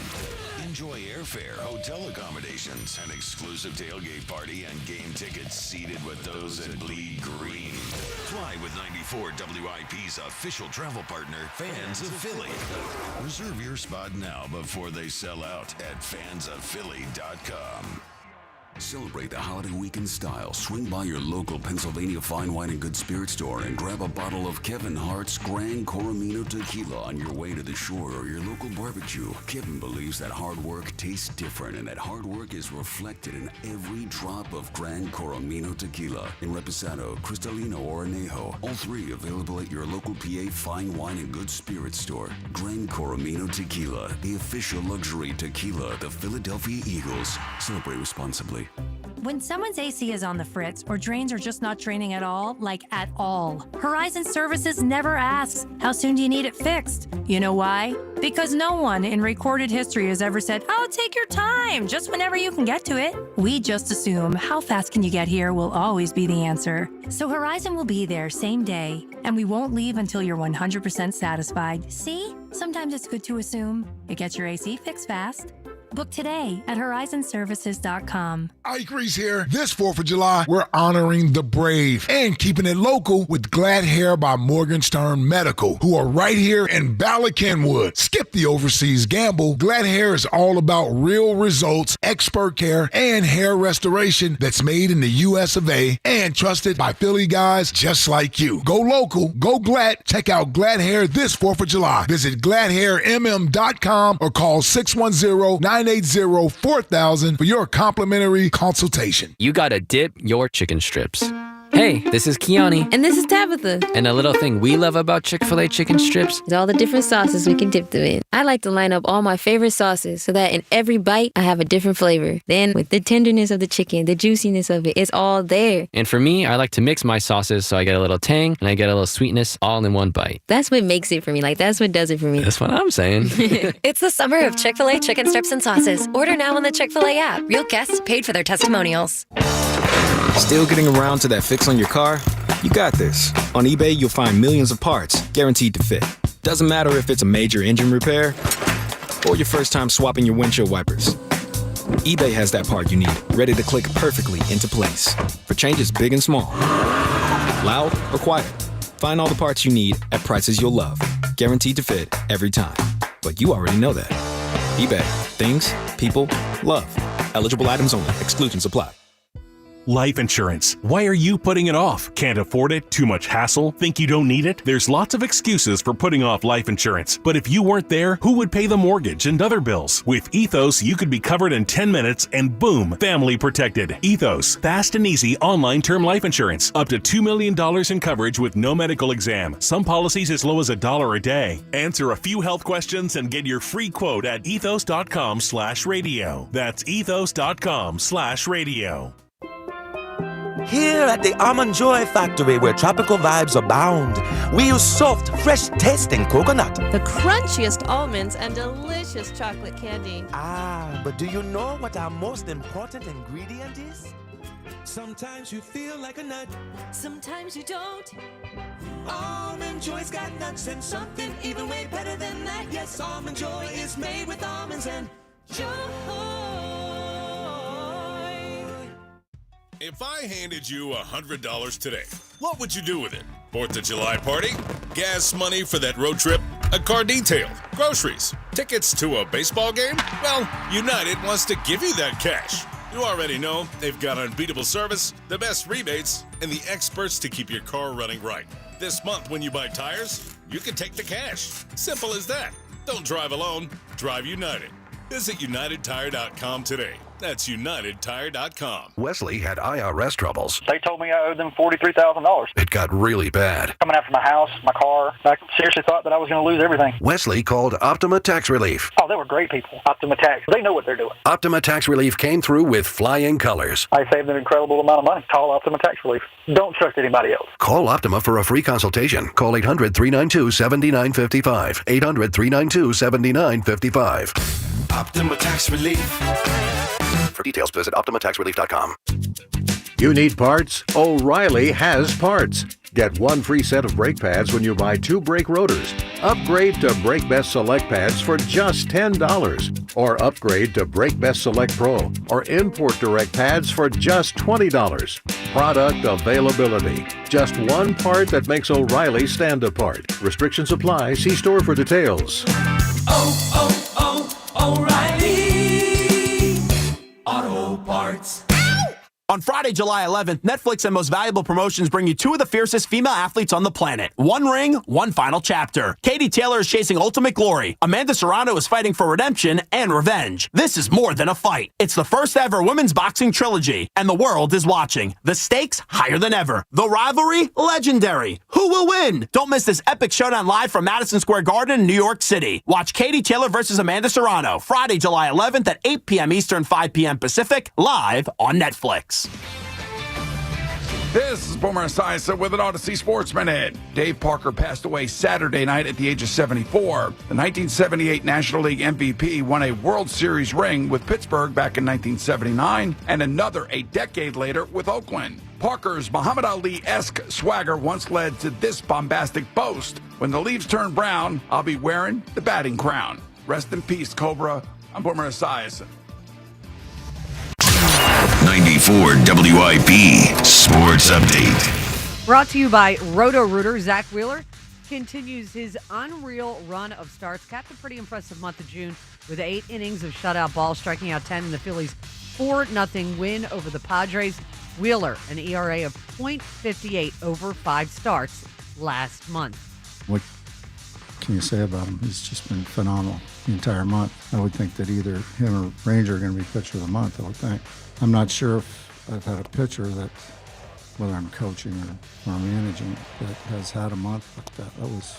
Speaker 21: Enjoy airfare airfare, hotel accommodations, an exclusive tailgate party, and game tickets seated with those that bleed green. Fly with 94 WIP's official travel partner, Fans of Philly. Reserve your spot now before they sell out at fansofphilly.com.
Speaker 5: Celebrate the holiday week in style. Swing by your local Pennsylvania Fine Wine and Good Spirit store and grab a bottle of Kevin Hart's Grand Coromino Tequila on your way to the shore or your local barbecue. Kevin believes that hard work tastes different and that hard work is reflected in every drop of Grand Coromino Tequila in Reposado, Cristalino, or Anejo. All three available at your local PA Fine Wine and Good Spirit store. Grand Coromino Tequila, the official luxury tequila of the Philadelphia Eagles. Celebrate responsibly.
Speaker 6: When someone's AC is on the fritz or drains are just not draining at all, like at all, Horizon Services never asks, how soon do you need it fixed? You know why? Because no one in recorded history has ever said, oh, take your time, just whenever you can get to it. We just assume how fast can you get here will always be the answer. So Horizon will be there same day, and we won't leave until you're 100% satisfied. See? Sometimes it's good to assume. It gets your AC fixed fast. Book today at horizonservices.com.
Speaker 23: Ike Reese here. This 4th of July, we're honoring the brave and keeping it local with Glad Hair by Morgenstern Medical, who are right here in Bala Kenwood. Skip the overseas gamble. Glad Hair is all about real results, expert care, and hair restoration that's made in the US of A and trusted by Philly guys just like you. Go local. Go Glad. Check out Glad Hair this 4th of July. Visit GladHairMM.com or call 610-980-4000 for your complimentary consultation.
Speaker 24: You gotta dip your chicken strips. Hey, this is Kiani.
Speaker 25: And this is Tabitha.
Speaker 24: And a little thing we love about Chick-fil-A chicken strips
Speaker 25: is all the different sauces we can dip them in. I like to line up all my favorite sauces so that in every bite, I have a different flavor. Then with the tenderness of the chicken, the juiciness of it, it's all there.
Speaker 24: And for me, I like to mix my sauces so I get a little tang and I get a little sweetness all in one bite.
Speaker 25: That's what makes it for me. Like, that's what does it for me.
Speaker 24: That's what I'm saying.
Speaker 26: It's the summer of Chick-fil-A chicken strips and sauces. Order now on the Chick-fil-A app. Real guests paid for their testimonials.
Speaker 27: Still getting around to that fix on your car? You got this. On eBay, you'll find millions of parts guaranteed to fit. Doesn't matter if it's a major engine repair or your first time swapping your windshield wipers. eBay has that part you need, ready to click perfectly into place for changes big and small. Loud or quiet. Find all the parts you need at prices you'll love. Guaranteed to fit every time. But you already know that. eBay. Things, people, love. Eligible items only. Exclusions apply.
Speaker 28: Life insurance. Why are you putting it off? Can't afford it? Too much hassle? Think you don't need it? There's lots of excuses for putting off life insurance. But if you weren't there, who would pay the mortgage and other bills? With Ethos, you could be covered in 10 minutes and boom, family protected. Ethos, fast and easy online term life insurance. Up to $2 million in coverage with no medical exam. Some policies as low as $1 a day. Answer a few health questions and get your free quote at ethos.com/radio. That's ethos.com/radio.
Speaker 29: Here at the Almond Joy Factory, where tropical vibes abound, we use soft, fresh-tasting coconut.
Speaker 30: The crunchiest almonds and delicious chocolate candy.
Speaker 29: Ah, but do you know what our most important ingredient is?
Speaker 31: Sometimes you feel like a nut.
Speaker 30: Sometimes you don't.
Speaker 31: Almond Joy's got nuts and something even way better than that. Yes, Almond Joy is made with almonds and joy.
Speaker 32: If I handed you $100 today, what would you do with it? 4th of July party? Gas money for that road trip? A car detail? Groceries? Tickets to a baseball game? Well, United wants to give you that cash. You already know they've got unbeatable service, the best rebates, and the experts to keep your car running right. This month when you buy tires, you can take the cash. Simple as that. Don't drive alone. Drive United. Visit UnitedTire.com today. That's UnitedTire.com.
Speaker 33: Wesley had IRS troubles.
Speaker 34: They told me I owed them $43,000.
Speaker 33: It got really bad.
Speaker 34: Coming after my house, my car. I seriously thought that I was going to lose everything.
Speaker 33: Wesley called Optima Tax Relief.
Speaker 34: Oh, they were great people. Optima Tax. They know what they're doing.
Speaker 33: Optima Tax Relief came through with flying colors.
Speaker 34: I saved an incredible amount of money. Call Optima Tax Relief. Don't trust anybody else.
Speaker 33: Call Optima for a free consultation. Call 800-392-7955. 800-392-7955.
Speaker 31: Optima Tax Relief.
Speaker 33: For details, visit OptimaTaxRelief.com.
Speaker 35: You need parts? O'Reilly has parts.
Speaker 33: Get 1 free set of brake pads when you buy 2 brake rotors. Upgrade to Brake Best Select pads for just $10. Or upgrade to Brake Best Select Pro or Import Direct pads for just $20. Product availability. Just one part that makes O'Reilly stand apart. Restrictions apply. See store for details.
Speaker 31: O'Reilly Auto Parts.
Speaker 1: On Friday, July 11th, Netflix and Most Valuable Promotions bring you 2 of the fiercest female athletes on the planet. One ring, one final chapter. Katie Taylor is chasing ultimate glory. Amanda Serrano is fighting for redemption and revenge. This is more than a fight. It's the first ever women's boxing trilogy, and the world is watching. The stakes higher than ever. The rivalry legendary. Who will win? Don't miss this epic showdown live from Madison Square Garden in New York City. Watch Katie Taylor versus Amanda Serrano, Friday, July 11th at 8 p.m. Eastern, 5 p.m. Pacific, live on Netflix.
Speaker 2: This is Boomer Esiason with an Odyssey Sports Minute. Dave Parker passed away Saturday night at the age of 74. The 1978 National League MVP won a World Series ring with Pittsburgh back in 1979 and another a decade later with Oakland. Parker's Muhammad Ali-esque swagger once led to this bombastic boast: "When the leaves turn brown, I'll be wearing the batting crown." Rest in peace, Cobra. I'm Boomer Esiason.
Speaker 21: 94 WIP Sports Update.
Speaker 19: Brought to you by Roto-Rooter. Zack Wheeler continues his unreal run of starts. Capped a pretty impressive month of June with 8 innings of shutout ball, striking out 10 in the Phillies' 4-0 win over the Padres. Wheeler, an ERA of .58 over 5 starts last month.
Speaker 3: What can you say about him? He's just been phenomenal the entire month. I would think that either him or Ranger are going to be pitcher of the month, I would think. I'm not sure if I've had a pitcher that, whether I'm coaching or managing, that has had a month like that. That was,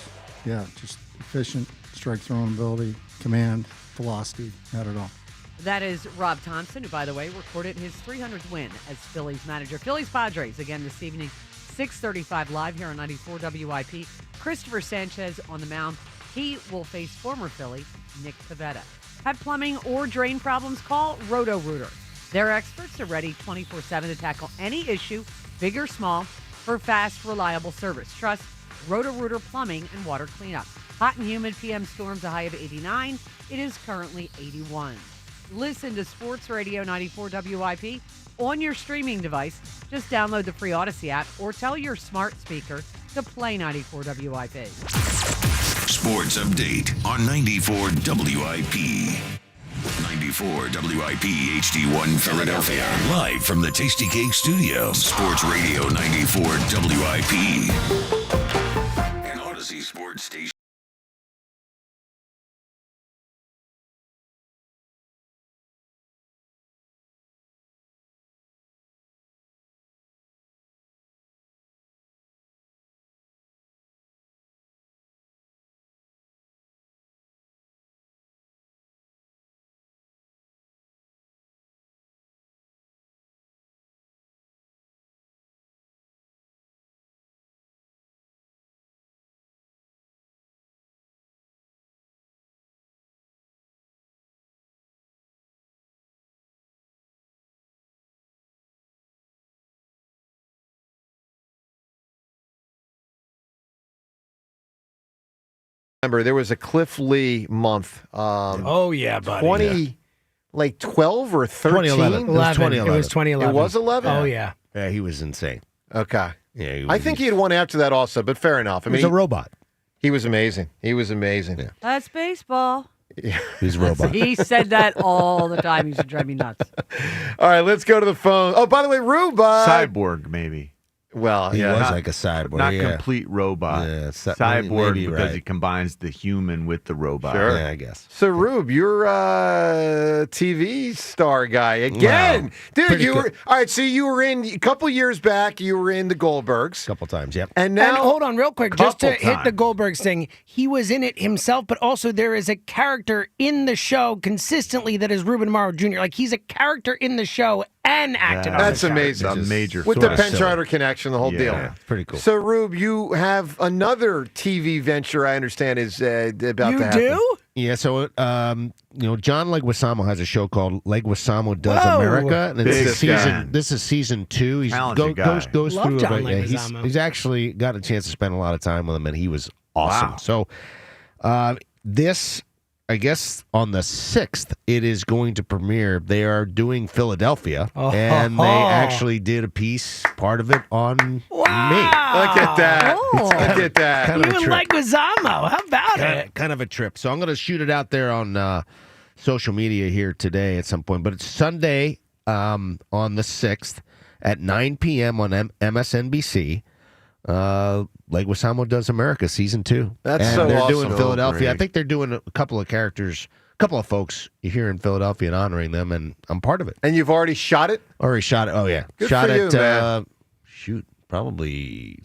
Speaker 3: just efficient, strike throwing ability, command, velocity, had it all.
Speaker 19: That is Rob Thompson, who, by the way, recorded his 300th win as Phillies manager. Phillies Padres again this evening, 6:35 live here on 94 WIP. Christopher Sanchez on the mound. He will face former Philly Nick Pivetta. Have plumbing or drain problems? Call Roto-Rooter. Their experts are ready 24/7 to tackle any issue, big or small, for fast, reliable service. Trust Roto-Rooter Plumbing and Water Cleanup. Hot and humid PM storms, a high of 89. It is currently 81. Listen to Sports Radio 94 WIP on your streaming device. Just download the free Odyssey app or tell your smart speaker to play 94 WIP.
Speaker 21: Sports Update on 94 WIP. 94 WIP HD1 Philadelphia. Live from the Tasty Cake Studios. Sports Radio 94 WIP. An Odyssey Sports Station.
Speaker 16: There was a Cliff Lee month.
Speaker 10: Buddy.
Speaker 16: 12 or 13?
Speaker 10: 2011. It was 2011.
Speaker 16: It was 11?
Speaker 10: Oh, yeah.
Speaker 13: Yeah, he was insane.
Speaker 16: Okay.
Speaker 13: Yeah,
Speaker 16: I think he had one after that also, but fair enough.
Speaker 13: He was a robot.
Speaker 16: He was amazing. Yeah.
Speaker 19: That's baseball.
Speaker 16: Yeah.
Speaker 13: He's a robot.
Speaker 19: He said that all the time. He used to drive me nuts.
Speaker 16: All right, let's go to the phone. Oh, by the way, Rube.
Speaker 9: Cyborg, maybe.
Speaker 16: Well,
Speaker 13: he was like a cyborg.
Speaker 9: Not complete robot.
Speaker 13: Yeah,
Speaker 9: cyborg
Speaker 13: maybe,
Speaker 9: because
Speaker 13: right.
Speaker 9: he combines the human with the robot.
Speaker 16: Sure.
Speaker 13: Yeah, I guess.
Speaker 16: So, Rube, you're a TV star guy again.
Speaker 13: Wow.
Speaker 16: Dude, you were all right. So you were in a couple years back, you were in the Goldbergs.
Speaker 13: A couple times, yep.
Speaker 16: And now,
Speaker 10: hold on real quick, just to
Speaker 16: couple
Speaker 10: hit the Goldbergs thing. He was in it himself, but also there is a character in the show consistently that is Ruben Amaro Jr. Like, he's a character in the show and acted on the show.
Speaker 16: That's amazing.
Speaker 9: A major
Speaker 16: with the Penn Charter connection, the whole deal.
Speaker 13: Pretty cool.
Speaker 16: So, Rube, you have another TV venture, I understand, is about to happen.
Speaker 10: You do?
Speaker 13: Yeah, so John Leguizamo has a show called Leguizamo Does
Speaker 10: Whoa.
Speaker 13: America, and
Speaker 9: Big
Speaker 13: this is season 2. He's
Speaker 9: Talented guy.
Speaker 13: goes
Speaker 10: Love
Speaker 13: through
Speaker 10: John
Speaker 13: it. Yeah,
Speaker 10: Leguizamo.
Speaker 13: he's actually got a chance to spend a lot of time with him, and he was awesome.
Speaker 9: Wow.
Speaker 13: So this, I guess, on the 6th, it is going to premiere. They are doing Philadelphia, and they actually did a piece, part of it, on me.
Speaker 16: Look at that. Look at that.
Speaker 13: Kind of a
Speaker 10: You
Speaker 13: trip.
Speaker 10: Leguizamo. How about it?
Speaker 13: Kind of a trip. So I'm going to shoot it out there on social media here today at some point. But it's Sunday on the 6th at 9 p.m. on MSNBC. Leguizamo Does America Season 2.
Speaker 16: That's
Speaker 13: and
Speaker 16: so
Speaker 13: they're
Speaker 16: awesome.
Speaker 13: doing Philadelphia. I
Speaker 9: Great.
Speaker 13: think they're doing a couple of characters, a couple of folks here in Philadelphia and honoring them, and I'm part of it.
Speaker 16: And you've already shot it?
Speaker 13: Already shot it. Oh, yeah.
Speaker 16: Good
Speaker 13: shot
Speaker 16: for you,
Speaker 13: it,
Speaker 16: man.
Speaker 13: probably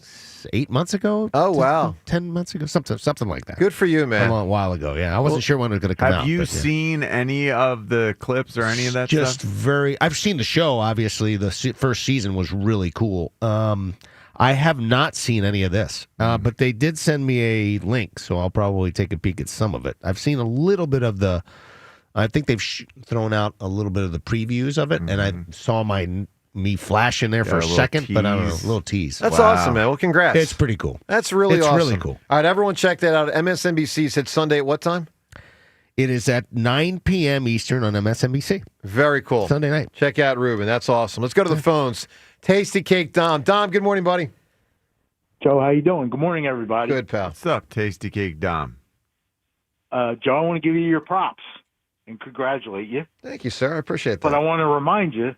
Speaker 13: 8 months ago.
Speaker 16: Oh, wow.
Speaker 13: 10 months ago, something like that.
Speaker 16: Good for you, man.
Speaker 13: A long while ago, yeah. I wasn't sure when it was going to come out.
Speaker 9: Have you
Speaker 13: but, yeah.
Speaker 9: seen any of the clips or any of that
Speaker 13: Just
Speaker 9: stuff?
Speaker 13: I've seen the show, obviously. The first season was really cool. I have not seen any of this, but they did send me a link, so I'll probably take a peek at some of it. I've seen a little bit of I think they've thrown out a little bit of the previews of it, and I saw me flash in there for a second, but I don't know, a little tease.
Speaker 16: That's awesome, man. Well, congrats.
Speaker 13: It's pretty cool.
Speaker 16: That's really awesome.
Speaker 13: It's really cool.
Speaker 16: All right, everyone check that out. MSNBC said Sunday at what time?
Speaker 13: It is at 9 p.m. Eastern on MSNBC.
Speaker 16: Very cool.
Speaker 13: Sunday night.
Speaker 16: Check out Ruben. That's awesome. Let's go to the phones. Tasty Cake Dom. Dom, good morning, buddy.
Speaker 4: Joe, how you doing? Good morning, everybody.
Speaker 16: Good, pal.
Speaker 9: What's up, Tasty Cake Dom?
Speaker 4: Joe, I want to give you your props and congratulate you.
Speaker 16: Thank you, sir. I appreciate that.
Speaker 4: But I want to remind you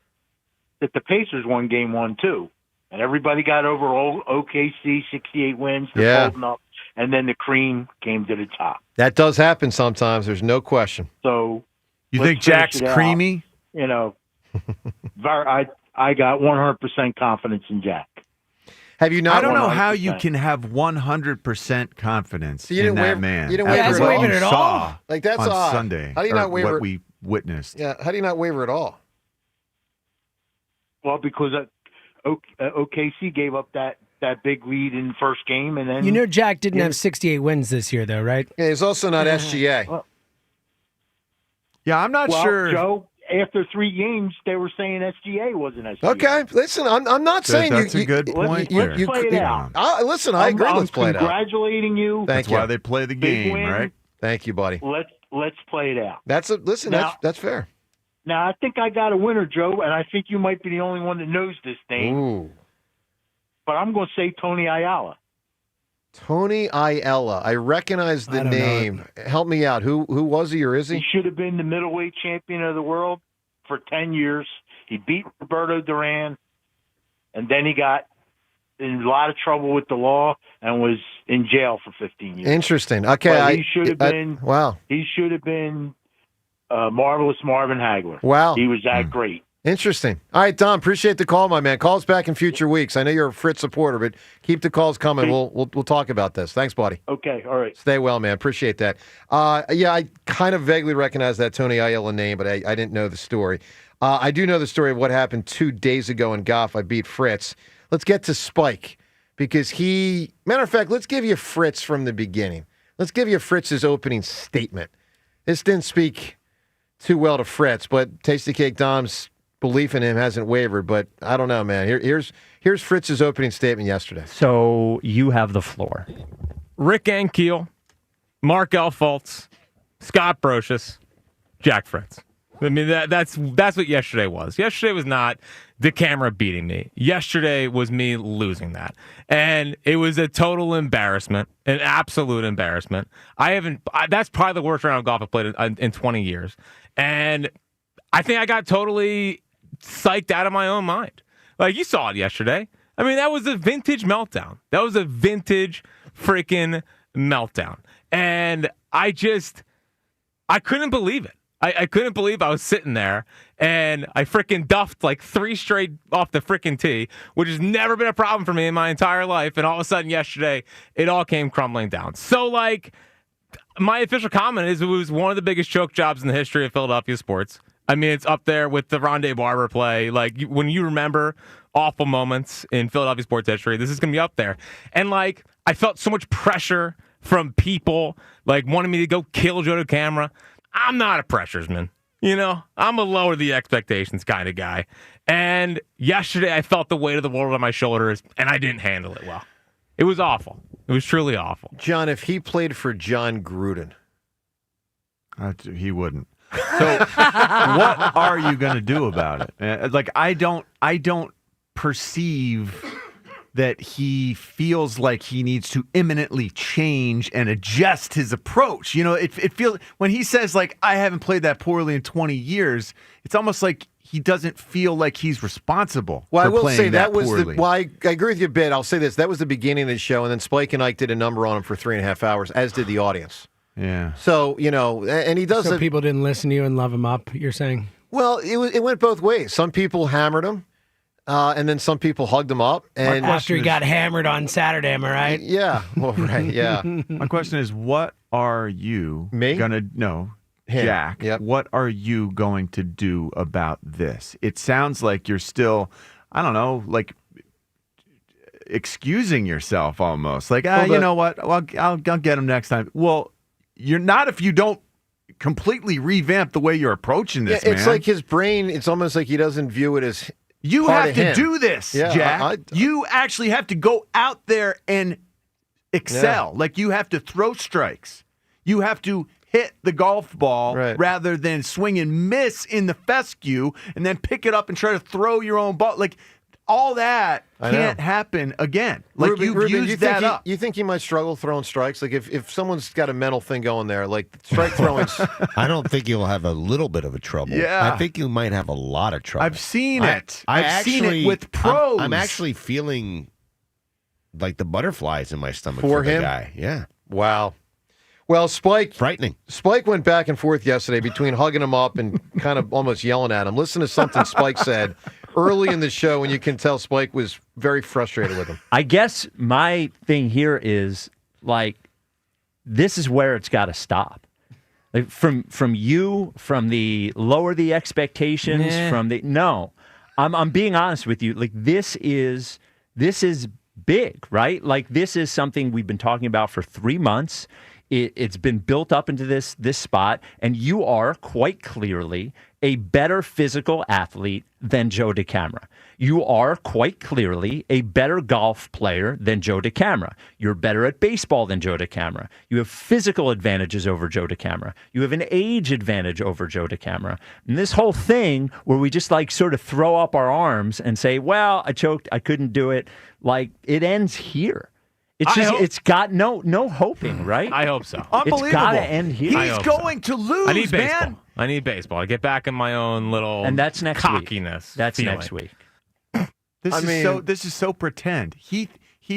Speaker 4: that the Pacers won Game 1, too. And everybody got over OKC, 68 wins. They're holding up. And then the cream came to the top.
Speaker 16: That does happen sometimes. There's no question.
Speaker 4: So
Speaker 9: You
Speaker 4: let's
Speaker 9: think Jack's
Speaker 4: finish it out.
Speaker 9: creamy?
Speaker 4: You know, I got 100% confidence in Jack.
Speaker 16: Have you not?
Speaker 9: I don't know how
Speaker 4: 100%.
Speaker 9: you can have 100% confidence
Speaker 16: So you
Speaker 9: in
Speaker 16: didn't
Speaker 9: that
Speaker 16: waver-
Speaker 9: man.
Speaker 16: you didn't
Speaker 9: after
Speaker 16: waver at
Speaker 9: what
Speaker 16: all?
Speaker 9: you
Speaker 16: At
Speaker 9: saw
Speaker 16: Like, that's
Speaker 9: on
Speaker 16: odd.
Speaker 9: Sunday.
Speaker 16: How do you
Speaker 9: or
Speaker 16: not waver-
Speaker 9: What we witnessed.
Speaker 16: Yeah, how do you not waver at all?
Speaker 4: Well, because OKC gave up that big lead in the first game, and then
Speaker 10: You know Jack didn't have 68 wins this year, though, right?
Speaker 16: Yeah, he's also not SGA.
Speaker 9: Yeah, I'm not
Speaker 4: well,
Speaker 9: sure.
Speaker 4: Joe, after 3 games, they were saying SGA wasn't SGA.
Speaker 16: Okay, listen, I'm not saying
Speaker 9: That's
Speaker 16: you.
Speaker 9: a good point
Speaker 4: Let's
Speaker 9: there.
Speaker 4: play it out.
Speaker 16: Listen, I agree. Let's play it out.
Speaker 4: Congratulating you.
Speaker 16: Thank
Speaker 9: That's
Speaker 16: you.
Speaker 9: why they play the
Speaker 4: Big
Speaker 9: game,
Speaker 4: win.
Speaker 9: right?
Speaker 16: Thank you, buddy.
Speaker 4: Let's play it out.
Speaker 16: Listen,
Speaker 4: Now-
Speaker 16: that's fair.
Speaker 4: Now, I think I got a winner, Joe, and I think you might be the only one that knows this name.
Speaker 16: Ooh.
Speaker 4: But I'm going to say Tony Ayala.
Speaker 16: Tony Ayala. I recognize the
Speaker 4: I don't know.
Speaker 16: name. Help me out. Who was he or is
Speaker 4: He
Speaker 16: he?
Speaker 4: should have been the middleweight champion of the world for 10 years. He beat Roberto Duran, and then he got in a lot of trouble with the law and was in jail for 15 years.
Speaker 16: Interesting. Okay,
Speaker 4: But he should have been.
Speaker 16: Wow.
Speaker 4: He should have been marvelous Marvin Hagler.
Speaker 16: Wow.
Speaker 4: He was that great.
Speaker 16: Interesting. All right, Dom. Appreciate the call, my man. Call us back in future weeks. I know you're a Fritz supporter, but keep the calls coming. We'll talk about this. Thanks, buddy.
Speaker 4: Okay. All right.
Speaker 16: Stay well, man. Appreciate that. Yeah, I kind of vaguely recognize that Tony Ayala name, but I didn't know the story. I do know the story of what happened 2 days ago in golf. I beat Fritz. Let's get to Spike because matter of fact, let's give you Fritz from the beginning. Let's give you Fritz's opening statement. This didn't speak too well to Fritz, but Tasty Cake Dom's belief in him hasn't wavered. But I don't know, man. Here's Fritz's opening statement yesterday.
Speaker 5: So you have the floor. Rick Ankiel, Mark Elfoltz, Scott Brocious, Jack Fritz. I mean, that's what yesterday was. Yesterday was not the camera beating me. Yesterday was me losing that. And it was a total embarrassment, an absolute embarrassment. That's probably the worst round of golf I've played in 20 years. And I think I got totally psyched out of my own mind. Like, you saw it yesterday. I mean, that was a vintage meltdown. That was a vintage freaking meltdown. And I couldn't believe it. I couldn't believe I was sitting there and I freaking duffed like 3 straight off the freaking tee, which has never been a problem for me in my entire life. And all of a sudden yesterday, it all came crumbling down. So, like, my official comment is it was one of the biggest choke jobs in the history of Philadelphia sports. I mean, it's up there with the Rondé Barber play. Like, when you remember awful moments in Philadelphia sports history, this is going to be up there. And, like, I felt so much pressure from people like wanting me to go kill Joe DeCamara. I'm not a pressuresman. I'm a lower the expectations kind of guy. And yesterday I felt the weight of the world on my shoulders, and I didn't handle it well. It was awful. It was truly awful.
Speaker 16: John, if he played for John Gruden,
Speaker 9: he wouldn't. So what are you going to do about it? I don't perceive that he feels like he needs to imminently change and adjust his approach. It feels when he says I haven't played that poorly in 20 years, it's almost like he doesn't feel like he's responsible.
Speaker 16: Well,
Speaker 9: for
Speaker 16: I will
Speaker 9: playing
Speaker 16: say that was
Speaker 9: poorly.
Speaker 16: I agree with you a bit. I'll say this: that was the beginning of the show, and then Spike and Ike did a number on him for 3.5 hours, as did the audience.
Speaker 9: Yeah.
Speaker 16: So and he does.
Speaker 10: So people didn't listen to you and love him up. You're saying?
Speaker 16: Well, it went both ways. Some people hammered him, and then some people hugged him up. And
Speaker 10: after he got hammered on Saturday, am I right?
Speaker 16: Yeah. Well, right. Yeah.
Speaker 9: My question is, what are you gonna no?
Speaker 16: Him.
Speaker 9: Jack, what are you going to do about this? It sounds like you're still, I don't know, excusing yourself almost. You know what? Well, I'll get him next time. Well, you're not if you don't completely revamp the way you're approaching this,
Speaker 16: it's
Speaker 9: man.
Speaker 16: like his brain, it's almost like he doesn't view it as
Speaker 9: you
Speaker 16: part
Speaker 9: have
Speaker 16: of
Speaker 9: to
Speaker 16: him.
Speaker 9: do this, Jack. You actually have to go out there and excel. You have to throw strikes. You have to hit the golf ball rather than swing and miss in the fescue and then pick it up and try to throw your own ball. All that can't happen again.
Speaker 16: Ruben,
Speaker 9: you that up.
Speaker 16: You think he might struggle throwing strikes? If someone's got a mental thing going there, strike throwing.
Speaker 13: I don't think you'll have a little bit of a trouble.
Speaker 9: Yeah.
Speaker 13: I think you might have a lot of trouble.
Speaker 9: I've seen it. I've seen it with pros.
Speaker 13: I'm actually feeling like the butterflies in my stomach
Speaker 16: For
Speaker 13: the
Speaker 16: him?
Speaker 13: guy. Yeah.
Speaker 16: Wow. Well, Spike.
Speaker 13: Frightening.
Speaker 16: Spike went back and forth yesterday between hugging him up and kind of almost yelling at him. Listen to something Spike said early in the show, and you can tell Spike was very frustrated with him.
Speaker 6: I guess my thing here is this is where it's got to stop. From the lower the expectations, I'm being honest with you. This is big, right? This is something we've been talking about for 3 months. It's been built up into this spot, and you are quite clearly a better physical athlete than Joe DeCamara. You are quite clearly a better golf player than Joe DeCamara. You're better at baseball than Joe DeCamara. You have physical advantages over Joe DeCamara. You have an age advantage over Joe DeCamara. And this whole thing where we just sort of throw up our arms and say, well, I choked, I couldn't do it, it ends here. It's got no hoping, right?
Speaker 5: I hope so.
Speaker 9: Unbelievable.
Speaker 5: It's got
Speaker 9: to
Speaker 5: end here.
Speaker 9: He's going to lose,
Speaker 5: I need baseball.
Speaker 9: man.
Speaker 5: I need baseball. I get back in my own little
Speaker 6: and that's next
Speaker 5: cockiness.
Speaker 6: Week. That's
Speaker 5: feeling.
Speaker 6: next week.
Speaker 9: This is so pretend. He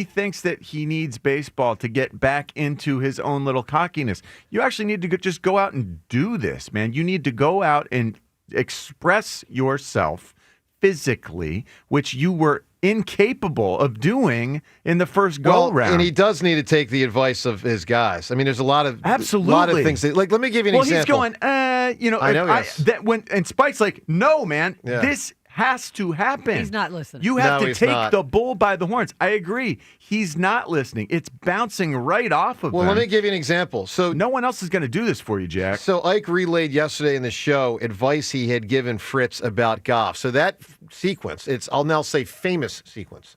Speaker 9: thinks that he needs baseball to get back into his own little cockiness. You actually need to just go out and do this, man. You need to go out and express yourself physically, which you were incapable of doing in the first go-round.
Speaker 16: And he does need to take the advice of his guys. I mean, there's a lot of things. That, let me give you an example.
Speaker 9: Well, he's going,
Speaker 16: I know, yes.
Speaker 9: And Spike's like, no, man, this has to happen.
Speaker 19: He's not listening.
Speaker 9: You have to take the bull by the horns. I agree. He's not listening. It's bouncing right off of him.
Speaker 16: Well, let me give you an example. So
Speaker 9: no one else is going to do this for you, Jack.
Speaker 16: So Ike relayed yesterday in the show advice he had given Fritz about golf. So that sequence, I'll now say famous sequence,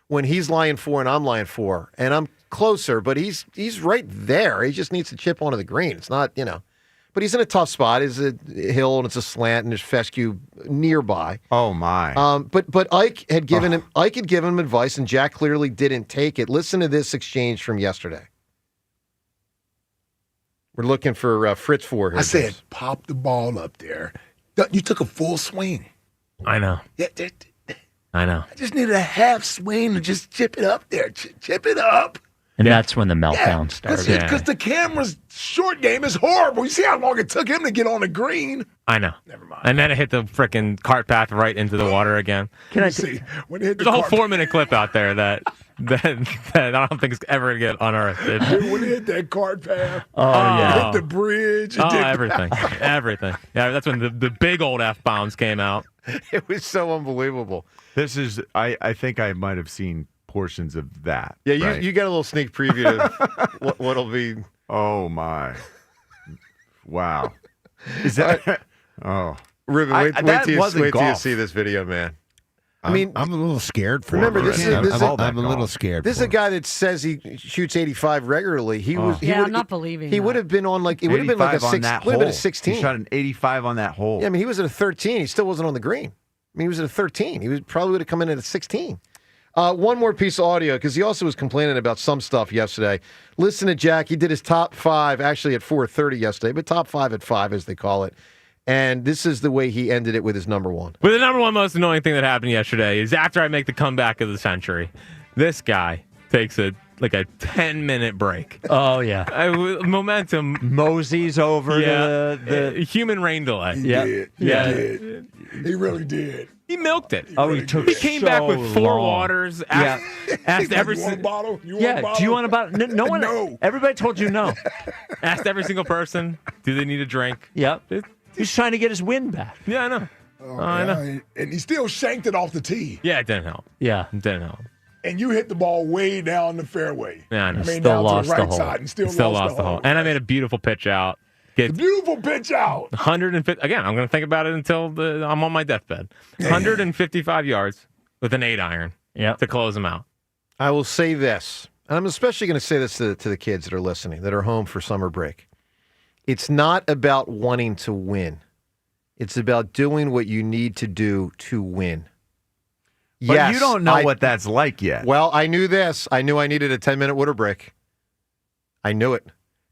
Speaker 16: when he's lying 4 and I'm lying 4, and I'm closer, but he's right there. He just needs to chip onto the green. It's not, But he's in a tough spot. It's a hill and it's a slant and there's fescue nearby.
Speaker 9: Oh my!
Speaker 16: But Ike had given him advice and Jack clearly didn't take it. Listen to this exchange from yesterday. We're looking for Fritz for here.
Speaker 7: I said, pop the ball up there. You took a full swing.
Speaker 5: I know.
Speaker 7: Yeah,
Speaker 5: I know.
Speaker 7: I just needed a half swing to just chip it up there. Chip it up.
Speaker 6: And that's when the meltdown started.
Speaker 7: Because the camera's short game is horrible. You see how long it took him to get on the green?
Speaker 5: I know. Never mind. And then it hit the freaking cart path right into the water again.
Speaker 7: Can I see? When it hit
Speaker 5: There's a whole 4-minute clip out there that I don't think is ever going to get unearthed.
Speaker 7: Dude, when it hit that cart path,
Speaker 5: yeah.
Speaker 7: It hit the bridge.
Speaker 5: Everything. Everything. Yeah, that's when the big old F-bombs came out.
Speaker 16: It was so unbelievable.
Speaker 9: This is, I think I might have seen portions of that.
Speaker 16: Yeah,
Speaker 9: right?
Speaker 16: you get a little sneak preview of what'll be.
Speaker 9: Oh my! Wow, is that? Oh,
Speaker 16: Ruben, wait till you see this video, man. I mean,
Speaker 13: I'm a little scared for
Speaker 16: remember,
Speaker 13: him. I'm a little scared.
Speaker 16: This is a guy that says he shoots 85 regularly.
Speaker 19: I'm not believing.
Speaker 16: He would have been on it would have been like a 16.
Speaker 9: He shot an 85 on that hole.
Speaker 16: Yeah, I mean, he was at a 13. He still wasn't on the green. I mean, he was at a 13. He probably would have come in at a 16. One more piece of audio, because he also was complaining about some stuff yesterday. Listen to Jack. He did his top 5, actually at 4:30 yesterday, but top 5 at 5, as they call it. And this is the way he ended it with his number one.
Speaker 5: But the number one most annoying thing that happened yesterday is after I make the comeback of the century, this guy takes a 10-minute break.
Speaker 6: Oh, yeah.
Speaker 5: Momentum.
Speaker 6: Moseys over
Speaker 5: the human rain delay.
Speaker 7: He did. He really did.
Speaker 5: He milked it.
Speaker 6: Oh, he came
Speaker 5: back with 4 waters. Asked every
Speaker 7: You want a bottle? You want
Speaker 6: Yeah,
Speaker 7: a bottle?
Speaker 6: do you want a bottle? No one.
Speaker 7: No.
Speaker 6: Everybody told you no.
Speaker 5: Asked every single person, do they need a drink?
Speaker 6: Yep. He's trying to get his win back.
Speaker 5: Yeah, I know. I know.
Speaker 7: And he still shanked it off the tee.
Speaker 5: Yeah, it didn't help.
Speaker 6: Yeah.
Speaker 5: It didn't help.
Speaker 7: And you hit the ball way down the fairway.
Speaker 5: Yeah, I know.
Speaker 7: I mean,
Speaker 6: Still
Speaker 7: down
Speaker 6: lost
Speaker 7: to the right
Speaker 6: the hole.
Speaker 7: side and still
Speaker 5: lost the hole. And I made a beautiful pitch out.
Speaker 7: A beautiful pitch out.
Speaker 5: 150. Again, I'm going to think about it until I'm on my deathbed. 155 yards with an 8-iron to close them out.
Speaker 16: I will say this, and I'm especially going to say this to the kids that are listening, that are home for summer break. It's not about wanting to win. It's about doing what you need to do to win.
Speaker 9: But you don't know what that's like yet.
Speaker 16: Well, I knew this. I knew I needed a 10-minute water break. I knew it.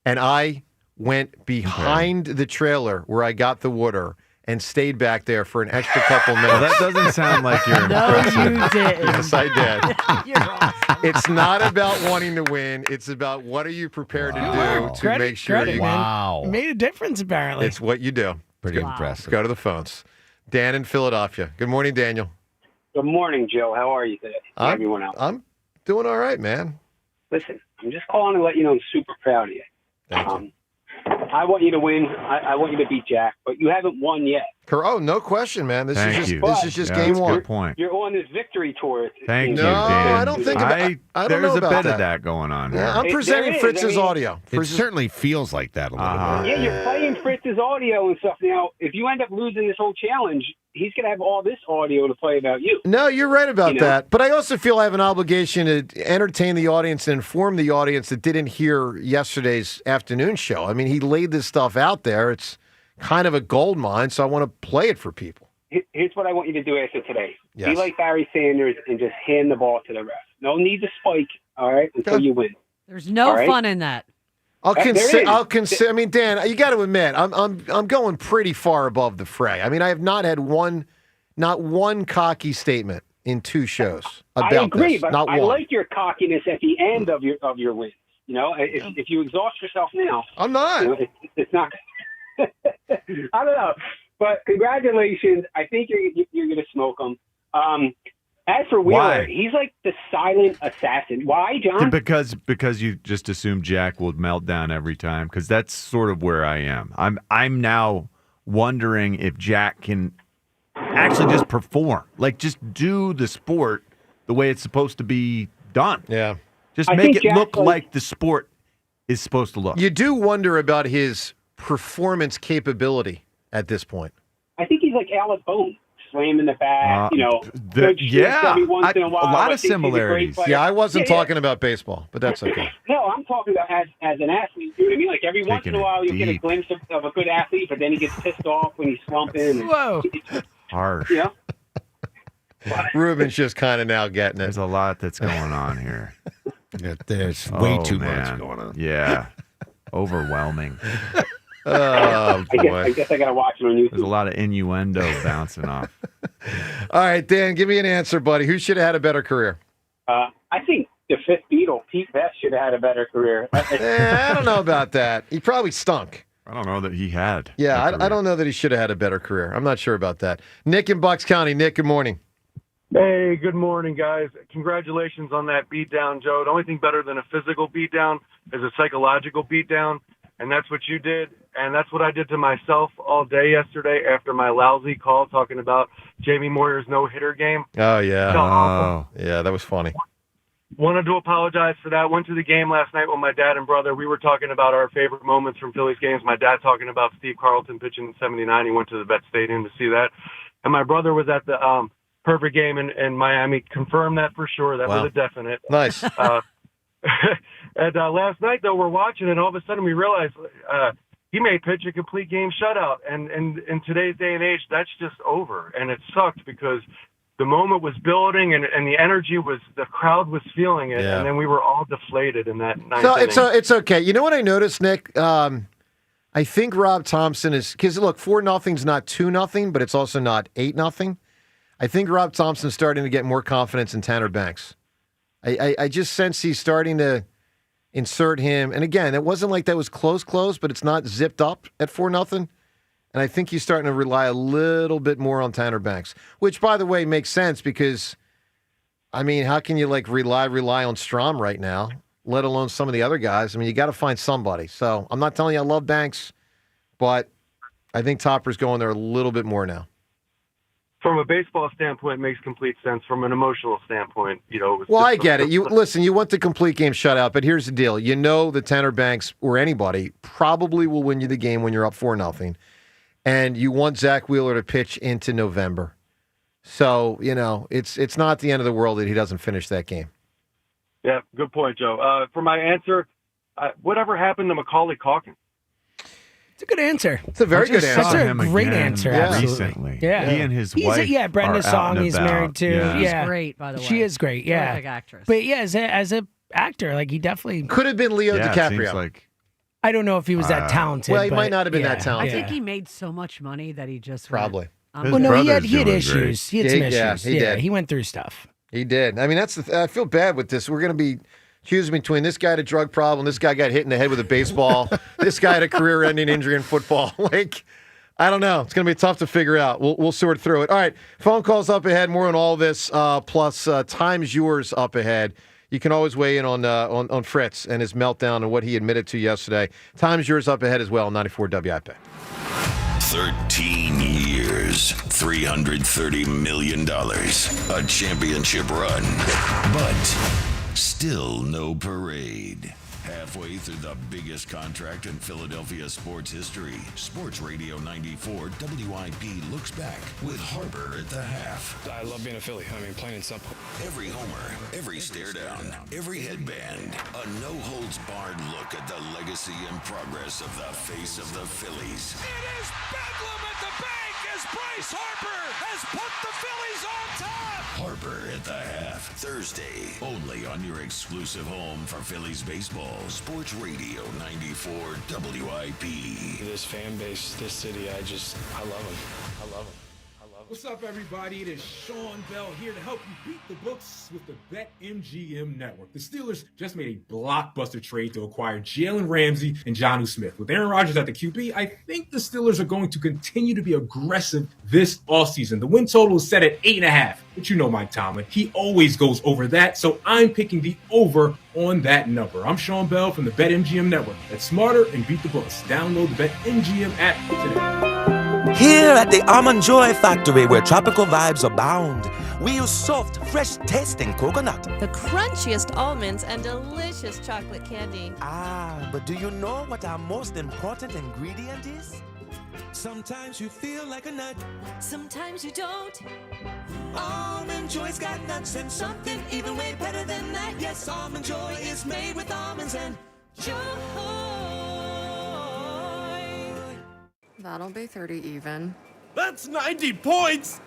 Speaker 16: And I went behind the trailer where I got the water and stayed back there for an extra couple minutes.
Speaker 9: Well, that doesn't sound like you're impressive.
Speaker 19: No, you didn't.
Speaker 16: Yes, I did.
Speaker 19: You're awesome.
Speaker 16: It's not about wanting to win. It's about what are you prepared to do to make sure you
Speaker 10: man. It made a difference, apparently.
Speaker 16: It's what you do.
Speaker 13: Pretty impressive.
Speaker 16: Let's go to the phones. Dan in Philadelphia. Good morning, Daniel.
Speaker 8: Good morning, Joe. How are you today? Everyone else.
Speaker 16: I'm doing all right, man.
Speaker 8: Listen, I'm just calling to let you know I'm super proud of you.
Speaker 16: Thank you.
Speaker 8: I want you to win. I want you to beat Jack, but you haven't won yet.
Speaker 16: Oh, no question, man. This
Speaker 9: Thank
Speaker 16: is
Speaker 9: you.
Speaker 16: just game one.
Speaker 9: Good point.
Speaker 8: You're on this victory tour.
Speaker 9: Thank you,
Speaker 16: No,
Speaker 9: Dan.
Speaker 16: I don't think about- I don't
Speaker 9: There's
Speaker 16: know
Speaker 9: a
Speaker 16: about
Speaker 9: bit
Speaker 16: that.
Speaker 9: of that going on here.
Speaker 16: Yeah, I'm presenting
Speaker 8: there is.
Speaker 16: Fritz's
Speaker 8: I mean,
Speaker 16: audio.
Speaker 13: It certainly feels like that a little bit.
Speaker 8: Yeah, you're playing Fritz's audio and stuff. Now, if you end up losing this whole challenge, he's going to have all this audio to play about you.
Speaker 16: No, you're right about
Speaker 8: You know?
Speaker 16: that. But I also feel I have an obligation to entertain the audience and inform the audience that didn't hear yesterday's afternoon show. I mean, he laid this stuff out there. It's kind of a gold mine, so I want to play it for people.
Speaker 8: Here's what I want you to do after today.
Speaker 16: Yes.
Speaker 8: Be like Barry Sanders and just hand the ball to the ref. No need to spike, all right, until you win.
Speaker 19: There's no
Speaker 8: All right?
Speaker 19: fun in that.
Speaker 16: I'll
Speaker 8: There
Speaker 16: consider.
Speaker 8: is.
Speaker 16: I'll consider. I mean, Dan, you got to admit, I'm going pretty far above the fray. I mean, I have not had not one cocky statement in 2 shows about
Speaker 8: I agree,
Speaker 16: this.
Speaker 8: but
Speaker 16: Not
Speaker 8: I
Speaker 16: one.
Speaker 8: like your cockiness at the end of your wins. You know, if you exhaust yourself now,
Speaker 16: I'm not.
Speaker 8: You know, it's not. I don't know, but congratulations. I think you're going to smoke him. As for Wheeler,
Speaker 9: Why?
Speaker 8: he's like the silent assassin. Why, John?
Speaker 9: Because you just assume Jack will melt down every time. Because that's sort of where I am. I'm now wondering if Jack can actually just perform, like just do the sport the way it's supposed to be done.
Speaker 16: Yeah,
Speaker 9: just
Speaker 8: I
Speaker 9: make
Speaker 8: think
Speaker 9: it
Speaker 8: Jack,
Speaker 9: look like the sport is supposed to look.
Speaker 16: You do wonder about his performance capability at this point.
Speaker 8: I think he's like Alec Bone, slamming the bat. Good shit
Speaker 16: yeah,
Speaker 8: every once in a while.
Speaker 16: a lot
Speaker 8: I
Speaker 16: of
Speaker 8: think he's a great
Speaker 16: similarities.
Speaker 8: player.
Speaker 16: Yeah, I wasn't
Speaker 8: Yeah, yeah.
Speaker 16: talking about baseball, but that's okay.
Speaker 8: No, I'm talking about as an athlete. You know what I mean? Like every once in a while, you get a glimpse of a good athlete, but then he gets pissed off when he's slumping.
Speaker 10: Whoa.
Speaker 9: Harsh.
Speaker 8: You know?
Speaker 16: Ruben's just kind of now getting it.
Speaker 9: There's a lot that's going on here.
Speaker 13: There's way too
Speaker 9: man.
Speaker 13: much going on.
Speaker 9: Yeah. Overwhelming.
Speaker 16: Oh,
Speaker 8: I guess I got to watch it on YouTube.
Speaker 9: There's a lot of innuendo bouncing off.
Speaker 16: All right, Dan, give me an answer, buddy. Who should have had a better career?
Speaker 8: I think the fifth Beatle, Pete Best, should have had a better career.
Speaker 16: I don't know about that. He probably stunk.
Speaker 9: I don't know that he had.
Speaker 16: Yeah, I don't know that he should have had a better career. I'm not sure about that. Nick in Bucks County. Nick, good morning.
Speaker 11: Hey, good morning, guys. Congratulations on that beatdown, Joe. The only thing better than a physical beatdown is a psychological beatdown, and that's what you did, and that's what I did to myself all day yesterday after my lousy call talking about Jamie Moyer's no-hitter game.
Speaker 16: Oh, yeah.
Speaker 8: Oh.
Speaker 16: Yeah, that was funny.
Speaker 11: wanted to apologize for that. Went to the game last night with my dad and brother. We were talking about our favorite moments from Phillies games. My dad talking about Steve Carlton pitching in '79. He went to the Vet Stadium to see that. And my brother was at the perfect game in Miami. Confirmed that for sure. That was a definite.
Speaker 16: Nice.
Speaker 11: And last night, though, we're watching, and all of a sudden we realized he may pitch a complete game shutout. And in today's day and age, that's just over. And it sucked because the moment was building and the energy was, the crowd was feeling it.
Speaker 16: Yeah.
Speaker 11: And then we were all deflated in that ninth
Speaker 16: So
Speaker 11: inning.
Speaker 16: it's okay. You know what I noticed, Nick? I think Rob Thompson is, because look, 4-0's not 2-0, but it's also not 8-0. I think Rob Thompson's starting to get more confidence in Tanner Banks. I just sense he's starting to insert him. And again, it wasn't like that was close, but it's not zipped up at 4-0. And I think he's starting to rely a little bit more on Tanner Banks, which, by the way, makes sense because, I mean, how can you rely on Strom right now, let alone some of the other guys? I mean, you got to find somebody. So I'm not telling you I love Banks, but I think Topper's going there a little bit more now.
Speaker 11: From a baseball standpoint, it makes complete sense. From an emotional standpoint, it was
Speaker 16: Well,
Speaker 11: just
Speaker 16: I get it. You listen, you want the complete game shutout, but here's the deal. You know that Tanner Banks or anybody probably will win you the game when you're up 4-0. And you want Zack Wheeler to pitch into November. So, it's not the end of the world that he doesn't finish that game.
Speaker 11: Yeah, good point, Joe. For my answer, whatever happened to Macaulay Culkin?
Speaker 10: It's a good answer.
Speaker 16: It's a very good answer.
Speaker 10: That's a great answer. Absolutely.
Speaker 9: Recently.
Speaker 10: Yeah.
Speaker 9: He and his
Speaker 10: He's
Speaker 9: wife
Speaker 10: Brenda
Speaker 9: are out
Speaker 10: Song
Speaker 9: and
Speaker 10: he's
Speaker 9: about.
Speaker 10: married to.
Speaker 9: Yeah.
Speaker 19: She's great, by the way.
Speaker 10: She is great, yeah.
Speaker 19: Terrific actress.
Speaker 10: But yeah, as a actor, like he definitely
Speaker 16: could have been Leo DiCaprio.
Speaker 9: Seems like
Speaker 10: I don't know if he was that talented.
Speaker 16: Well, he
Speaker 10: but
Speaker 16: might not have been that
Speaker 19: I
Speaker 16: talented.
Speaker 19: think he made so much money that he just
Speaker 16: Probably.
Speaker 10: Well, no, he had issues. He had some issues.
Speaker 16: Yeah, he did.
Speaker 10: He went through stuff.
Speaker 16: He did. I mean, I feel bad with this. We're going to be choosing between this guy had a drug problem, this guy got hit in the head with a baseball, this guy had a career-ending injury in football. Like, I don't know. It's going to be tough to figure out. We'll sort through it. All right, phone calls up ahead. More on all this, plus Time's Yours up ahead. You can always weigh in on Fritz and his meltdown and what he admitted to yesterday. Time's Yours up ahead as well, 94 WIP.
Speaker 21: 13 years, $330 million, a championship run, but still no parade. Halfway through the biggest contract in Philadelphia sports history, Sports Radio 94 WIP looks back with Harper at the half.
Speaker 12: I love being a Philly. I mean, plain and simple.
Speaker 21: Every homer, every stare down, every headband, a no-holds-barred look at the legacy and progress of the face of the Phillies.
Speaker 31: It is bedlam at the bank as Bryce Harper has put the Phillies on top.
Speaker 21: Harper at the half, Thursday, only on your exclusive home for Phillies baseball. Sports Radio 94 WIP.
Speaker 12: This fan base, this city, I love them. I love them.
Speaker 14: What's up, everybody? It is Sean Bell here to help you beat the books with the BetMGM Network. The Steelers just made a blockbuster trade to acquire Jalen Ramsey and Jonnu Smith. With Aaron Rodgers at the QB, I think the Steelers are going to continue to be aggressive this offseason. The win total is set at 8.5, but you know Mike Tomlin. He always goes over that, so I'm picking the over on that number. I'm Sean Bell from the BetMGM Network. That's smarter and beat the books. Download the BetMGM app today.
Speaker 15: Here at the Almond Joy Factory, where tropical vibes abound, we use soft, fresh-tasting coconut.
Speaker 30: The crunchiest almonds and delicious chocolate candy.
Speaker 15: Ah, but do you know what our most important ingredient is? Sometimes you feel like a nut.
Speaker 31: Sometimes you don't. Almond Joy's got nuts and something even way better than that. Yes, Almond Joy is made with almonds and joy.
Speaker 17: That'll be 30 even.
Speaker 18: That's 90 points!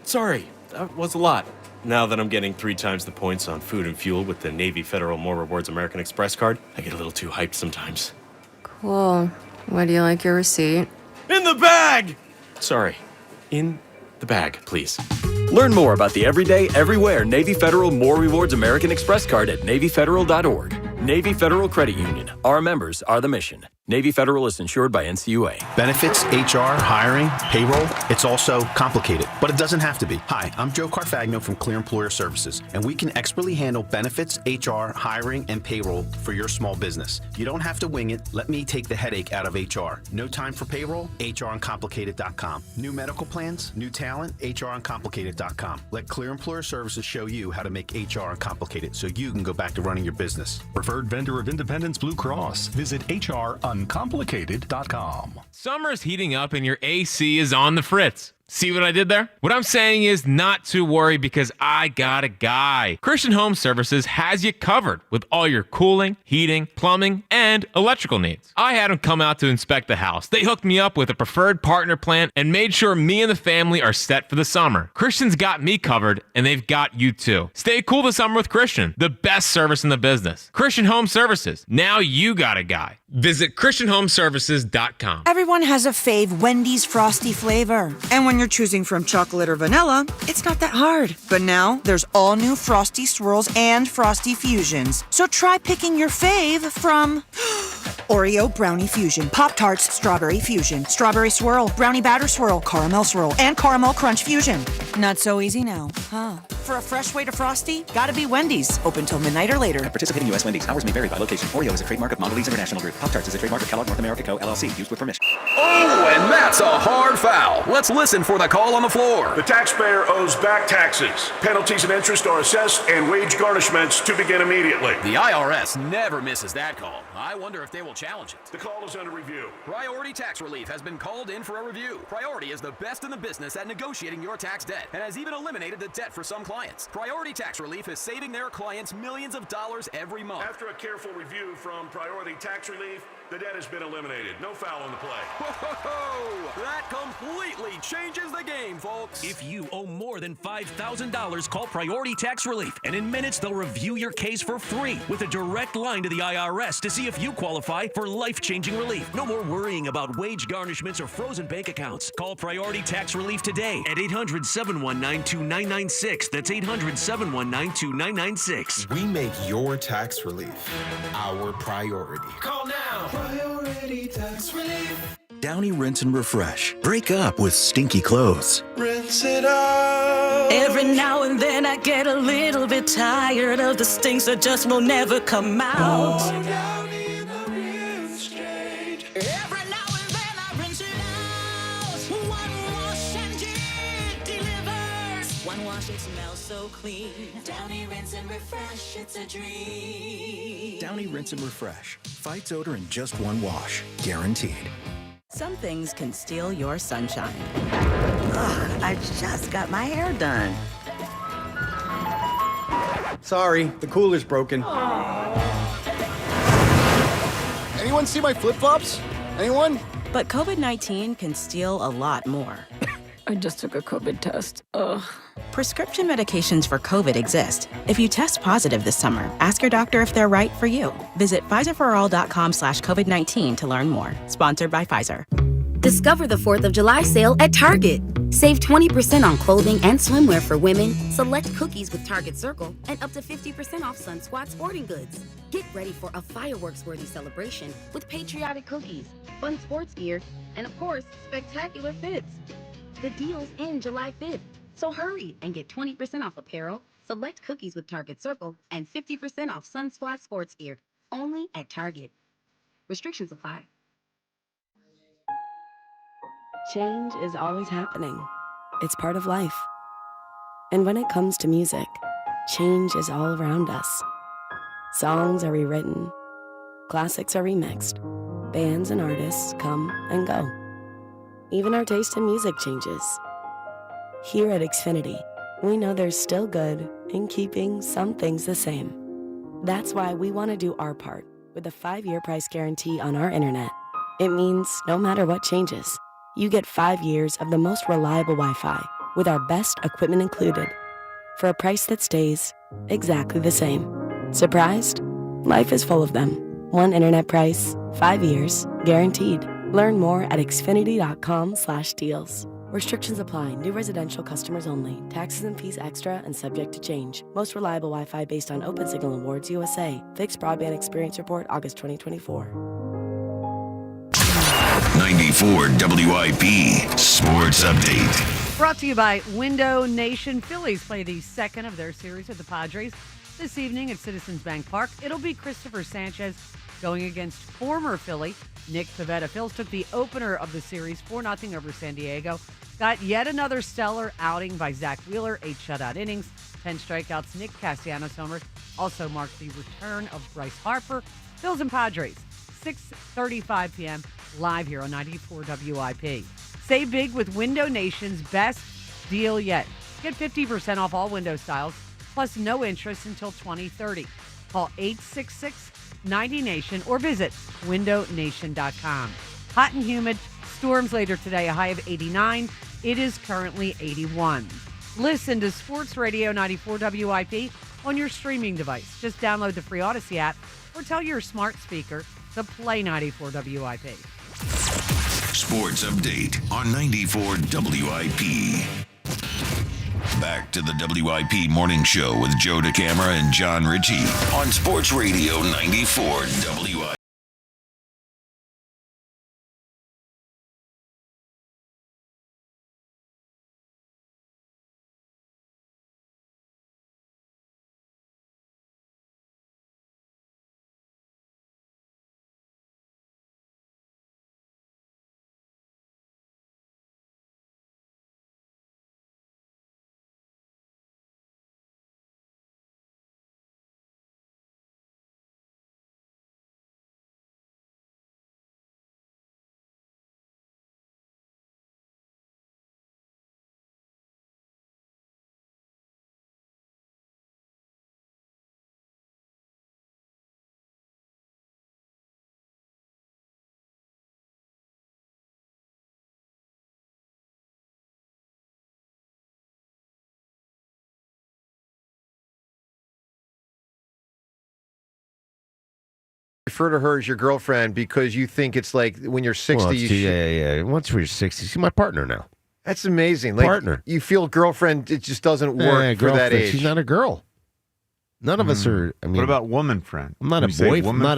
Speaker 18: Sorry, that was a lot. Now that I'm getting 3 times the points on food and fuel with the Navy Federal More Rewards American Express card, I get a little too hyped sometimes.
Speaker 17: Cool. Would you like your receipt?
Speaker 18: In the bag! Sorry, in the bag, please.
Speaker 20: Learn more about the everyday, everywhere Navy Federal More Rewards American Express card at NavyFederal.org. Navy Federal Credit Union. Our members are the mission. Navy Federal is insured by NCUA.
Speaker 1: Benefits, HR, hiring, payroll, it's also complicated, but it doesn't have to be. Hi, I'm Joe Carfagno from Clear Employer Services, and we can expertly handle benefits, HR, hiring, and payroll for your small business. You don't have to wing it. Let me take the headache out of HR. No time for payroll? HRUncomplicated.com. New medical plans, new talent? HRUncomplicated.com. Let Clear Employer Services show you how to make HR uncomplicated so you can go back to running your business.
Speaker 2: Preferred vendor of Independence Blue Cross. Visit HRUncomplicated.com.
Speaker 5: Summer's heating up and your AC is on the fritz. See what I did there? What I'm saying is not to worry because I got a guy. Christian Home Services has you covered with all your cooling, heating, plumbing, and electrical needs. I had them come out to inspect the house. They hooked me up with a preferred partner plan and made sure me and the family are set for the summer. Christian's got me covered and they've got you too. Stay cool this summer with Christian, the best service in the business. Christian Home Services. Now you got a guy. Visit ChristianHomeservices.com.
Speaker 3: Everyone has a fave Wendy's Frosty flavor. And when you're choosing from chocolate or vanilla, it's not that hard. But now, there's all new Frosty Swirls and Frosty Fusions. So try picking your fave from Oreo Brownie Fusion, Pop-Tarts Strawberry Fusion, Strawberry Swirl, Brownie Batter Swirl, Caramel Swirl, and Caramel Crunch Fusion. Not so easy now, huh? For a fresh way to Frosty, gotta be Wendy's. Open till midnight or later.
Speaker 22: At participating U.S. Wendy's. Hours may vary by location. Oreo is a trademark of Mondelez International Group. Pop-Tarts is a trademark of Kellogg North America Co., LLC. Used with permission.
Speaker 20: Oh, and that's a hard foul. Let's listen for the call on the floor.
Speaker 23: The taxpayer owes back taxes. Penalties and interest are assessed and wage garnishments to begin immediately.
Speaker 20: The IRS never misses that call. I wonder if they will challenge it.
Speaker 23: The call is under review.
Speaker 20: Priority Tax Relief has been called in for a review. Priority is the best in the business at negotiating your tax debt and has even eliminated the debt for some clients. Priority Tax Relief is saving their clients millions of dollars every month.
Speaker 23: After a careful review from Priority Tax Relief, the debt has been eliminated. No foul on the play.
Speaker 20: Whoa, that completely changes the game, folks.
Speaker 24: If you owe more than $5,000, call Priority Tax Relief, and in minutes they'll review your case for free with a direct line to the IRS to see if you qualify for life-changing relief. No more worrying about wage garnishments or frozen bank accounts. Call Priority Tax Relief today at 800-719-2996. That's 800-719-2996.
Speaker 25: We make your tax relief our priority.
Speaker 31: Call now. Priority Tax Relief.
Speaker 26: Downy Rinse and Refresh. Break up with stinky clothes.
Speaker 31: Rinse it out. Every now and then I get a little bit tired of the stinks that just will never come out. Oh, Downy in the rinse change. Every now and then I rinse it out. One wash and it delivers. One wash, it smells so clean. Downy Rinse and Refresh, it's a dream.
Speaker 26: Downy Rinse and Refresh. Fights odor in just one wash. Guaranteed.
Speaker 27: Some things can steal your sunshine. Ugh, I just got my hair done.
Speaker 28: Sorry, the cooler's broken.
Speaker 29: Anyone see my flip-flops? Anyone?
Speaker 27: But COVID-19 can steal a lot more.
Speaker 32: I just took a COVID test. Ugh.
Speaker 27: Prescription medications for COVID exist. If you test positive this summer, ask your doctor if they're right for you. Visit PfizerForAll.com/COVID-19 to learn more. Sponsored by Pfizer.
Speaker 33: Discover the 4th of July sale at Target. Save 20% on clothing and swimwear for women, select cookies with Target Circle, and up to 50% off Sun Squat sporting goods. Get ready for a fireworks-worthy celebration with patriotic cookies, fun sports gear, and of course, spectacular fits. The deal's in July 5th, so hurry and get 20% off apparel, select cookies with Target Circle, and 50% off Sun Squat sports gear, only at Target. Restrictions apply.
Speaker 34: Change is always happening. It's part of life. And when it comes to music, change is all around us. Songs are rewritten, classics are remixed, bands and artists come and go. Even our taste in music changes. Here at Xfinity, we know there's still good in keeping some things the same. That's why we want to do our part with a 5-year price guarantee on our internet. It means no matter what changes, you get 5 years of the most reliable Wi-Fi with our best equipment included for a price that stays exactly the same. Surprised? Life is full of them. One internet price, 5 years, guaranteed. Learn more at xfinity.com/deals. Restrictions apply. New residential customers only. Taxes and fees extra and subject to change. Most reliable Wi-Fi based on Open Signal Awards USA. Fixed Broadband Experience Report, August 2024.
Speaker 4: 94 WIP Sports Update.
Speaker 6: Brought to you by Window Nation. Phillies play the second of their series with the Padres this evening at Citizens Bank Park. It'll be Christopher Sanchez going against former Philly Nick Pivetta. Phils took the opener of the series 4-0 over San Diego. Got yet another stellar outing by Zack Wheeler, 8 shutout innings, 10 strikeouts. Nick Castellanos' homer also marked the return of Bryce Harper. Phils and Padres, 6:35 p.m. live here on 94 WIP. Save big with Window Nation's best deal yet. Get 50% off all window styles, plus no interest until 2030. Call 866-90-NATION or visit windownation.com. Hot and humid. Storms later today, a high of 89. It is currently 81. Listen to Sports Radio 94 WIP on your streaming device. Just download the free Odyssey app or tell your smart speaker to play 94 WIP.
Speaker 4: Sports Update on 94 WIP. Back to the WIP Morning Show with Joe DeCamara and John Ritchie on Sports Radio 94 WIP.
Speaker 7: Refer to her as your girlfriend because you think it's like when you're 60.
Speaker 8: Well,
Speaker 7: yeah.
Speaker 8: Once we're 60, she's my partner now.
Speaker 7: That's amazing. Like,
Speaker 8: partner.
Speaker 7: You feel girlfriend, it just doesn't work for that age.
Speaker 8: She's not a girl. None of us are. I mean,
Speaker 9: what about woman friend?
Speaker 8: I'm not a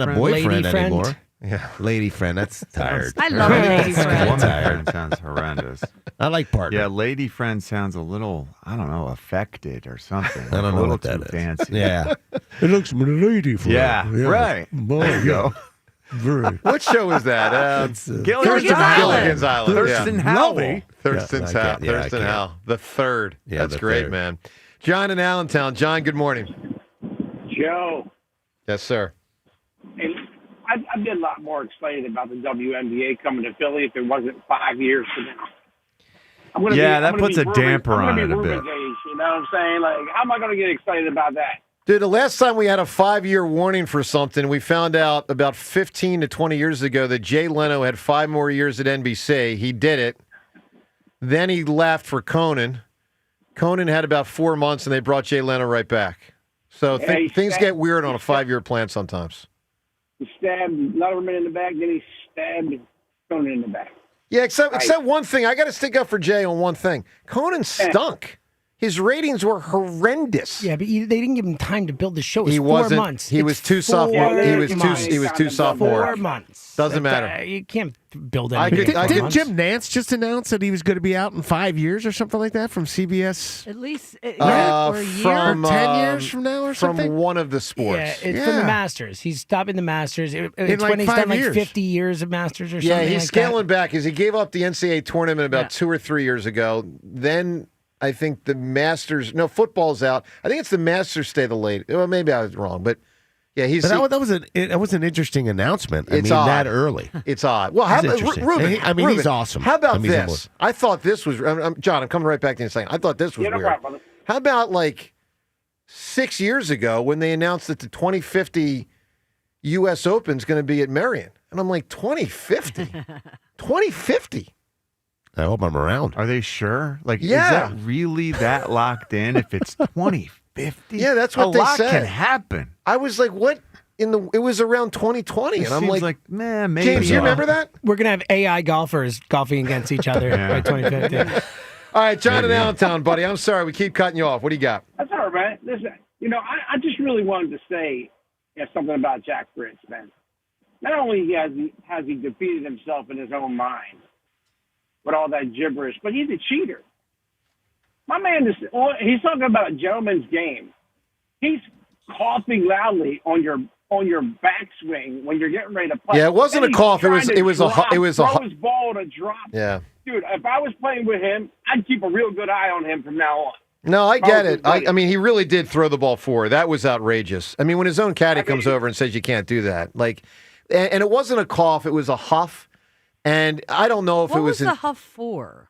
Speaker 8: boyfriend anymore.
Speaker 7: Yeah,
Speaker 8: lady friend. That's tired.
Speaker 6: I love a lady friend.
Speaker 9: Woman friend sounds horrendous.
Speaker 8: I like partner.
Speaker 9: Yeah, lady friend sounds a little, I don't know, affected or something.
Speaker 8: I don't know what
Speaker 9: that
Speaker 8: is.
Speaker 9: Fancy.
Speaker 8: Yeah, it looks like a lady friend.
Speaker 9: Yeah, right.
Speaker 8: There you go.
Speaker 7: What show is that?
Speaker 9: Gilligan's Island.
Speaker 7: Thurston
Speaker 9: Howell.
Speaker 7: Thurston's Howell. Thurston Howell. The third.
Speaker 8: Yeah,
Speaker 7: that's
Speaker 8: the
Speaker 7: great,
Speaker 8: third.
Speaker 7: man. John in Allentown. John, good morning.
Speaker 10: Joe.
Speaker 7: Yes, sir.
Speaker 10: And I'd be a lot more excited about the WNBA coming to Philly if it wasn't 5 years from now.
Speaker 9: That puts a damper on it a bit.
Speaker 10: You know what I'm saying? Like, how am I going to get excited about that?
Speaker 7: Dude, the last time we had a 5-year warning for something, we found out about 15 to 20 years ago that Jay Leno had 5 more years at NBC. He did it. Then he left for Conan. Conan had about 4 months, and they brought Jay Leno right back. So things get weird on a 5-year plan sometimes.
Speaker 10: He stabbed Letterman in the back, then he stabbed Conan in the back.
Speaker 7: Yeah, except one thing. I got to stick up for Jay on one thing. Conan stunk. His ratings were horrendous.
Speaker 11: Yeah, but they didn't give him time to build the show. It was
Speaker 7: He
Speaker 11: 4
Speaker 7: wasn't.
Speaker 11: months.
Speaker 7: He was too sophomore. He was too sophomore.
Speaker 11: 4 months.
Speaker 7: Doesn't matter.
Speaker 11: You can't build anything.
Speaker 8: Did Jim Nance just announce that he was going to be out in 5 years or something like that from CBS?
Speaker 6: At least
Speaker 11: or a year?
Speaker 7: From
Speaker 11: 10
Speaker 8: years from now or something?
Speaker 7: From one of the sports.
Speaker 11: Yeah, it's from the Masters. He's stopping the Masters. It's
Speaker 8: like
Speaker 11: when he's
Speaker 8: 5
Speaker 11: done like
Speaker 8: years.
Speaker 11: 50 years of Masters or something.
Speaker 7: Yeah, he's
Speaker 11: like
Speaker 7: scaling back because he gave up the NCAA tournament about 2 or 3 years ago. Then I think the Masters. No, football's out. I think it's the Masters stay the late. Well, maybe I was wrong, but yeah, that
Speaker 8: was an interesting announcement.
Speaker 7: It's
Speaker 8: odd.
Speaker 7: that
Speaker 8: early.
Speaker 7: It's odd. Well, how about Ruben?
Speaker 8: He's awesome.
Speaker 7: How about
Speaker 8: he's
Speaker 7: this? I thought this was John. I'm coming right back to you in a second. I thought this was weird. How about like 6 years ago when they announced that the 2050 U.S. Open is going to be at Marion, and I'm like 2050, 2050.
Speaker 8: I hope I'm around.
Speaker 9: Are they sure? Like,
Speaker 7: Yeah.
Speaker 9: is that really that locked in? If it's 2050,
Speaker 7: Yeah, that's what they
Speaker 9: a lot
Speaker 7: said.
Speaker 9: can happen.
Speaker 7: I was like, what? It was around 2020,
Speaker 9: It
Speaker 7: and I'm
Speaker 9: seems
Speaker 7: like,
Speaker 9: man, maybe.
Speaker 7: James, you remember that?
Speaker 11: We're going to have AI golfers golfing against each other by 2050.
Speaker 7: All right, John in Allentown, buddy. I'm sorry, we keep cutting you off. What do you got?
Speaker 10: That's all right, man. Listen, I just really wanted to say something about Jack Fritz, man. not only has he defeated himself in his own mind with all that gibberish, but he's a cheater. My man, he's talking about a gentleman's game. He's coughing loudly on your backswing when you're getting ready to play.
Speaker 7: Yeah, it wasn't a cough. It was
Speaker 10: throw his ball to drop.
Speaker 7: Yeah.
Speaker 10: Dude, if I was playing with him, I'd keep a real good eye on him from now on.
Speaker 7: No, I get it. I mean, he really did throw the ball forward. That was outrageous. I mean, when his own caddy comes over and says you can't do that, and it wasn't a cough, it was a huff. And I don't know if
Speaker 6: what
Speaker 7: it was.
Speaker 6: What was the huff for?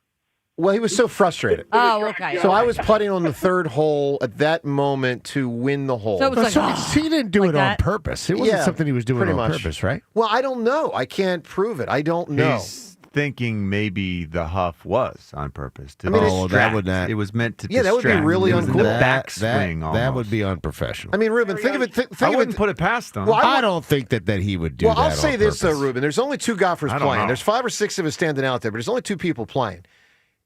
Speaker 7: Well, he was so frustrated.
Speaker 6: Oh, okay.
Speaker 7: So I was putting on the third hole at that moment to win the hole.
Speaker 8: So it was he didn't do it on purpose. It wasn't something he was doing
Speaker 7: pretty
Speaker 8: on
Speaker 7: much.
Speaker 8: purpose, right?
Speaker 7: Well, I don't know. I can't prove it. I don't know.
Speaker 9: He's thinking maybe the huff was on purpose. To
Speaker 8: That would not.
Speaker 9: It was meant to
Speaker 7: that would be really
Speaker 9: uncool.
Speaker 7: uncool.
Speaker 9: Backswing
Speaker 8: that would be unprofessional.
Speaker 7: I mean, Ruben, think of it.
Speaker 9: I wouldn't put it past him.
Speaker 8: Well, I don't think that he would do that.
Speaker 7: Well, I'll say
Speaker 8: on
Speaker 7: this, though,
Speaker 8: purpose.
Speaker 7: Ruben. There's only two golfers playing. There's 5 or 6 of us standing out there, but there's only 2 people playing.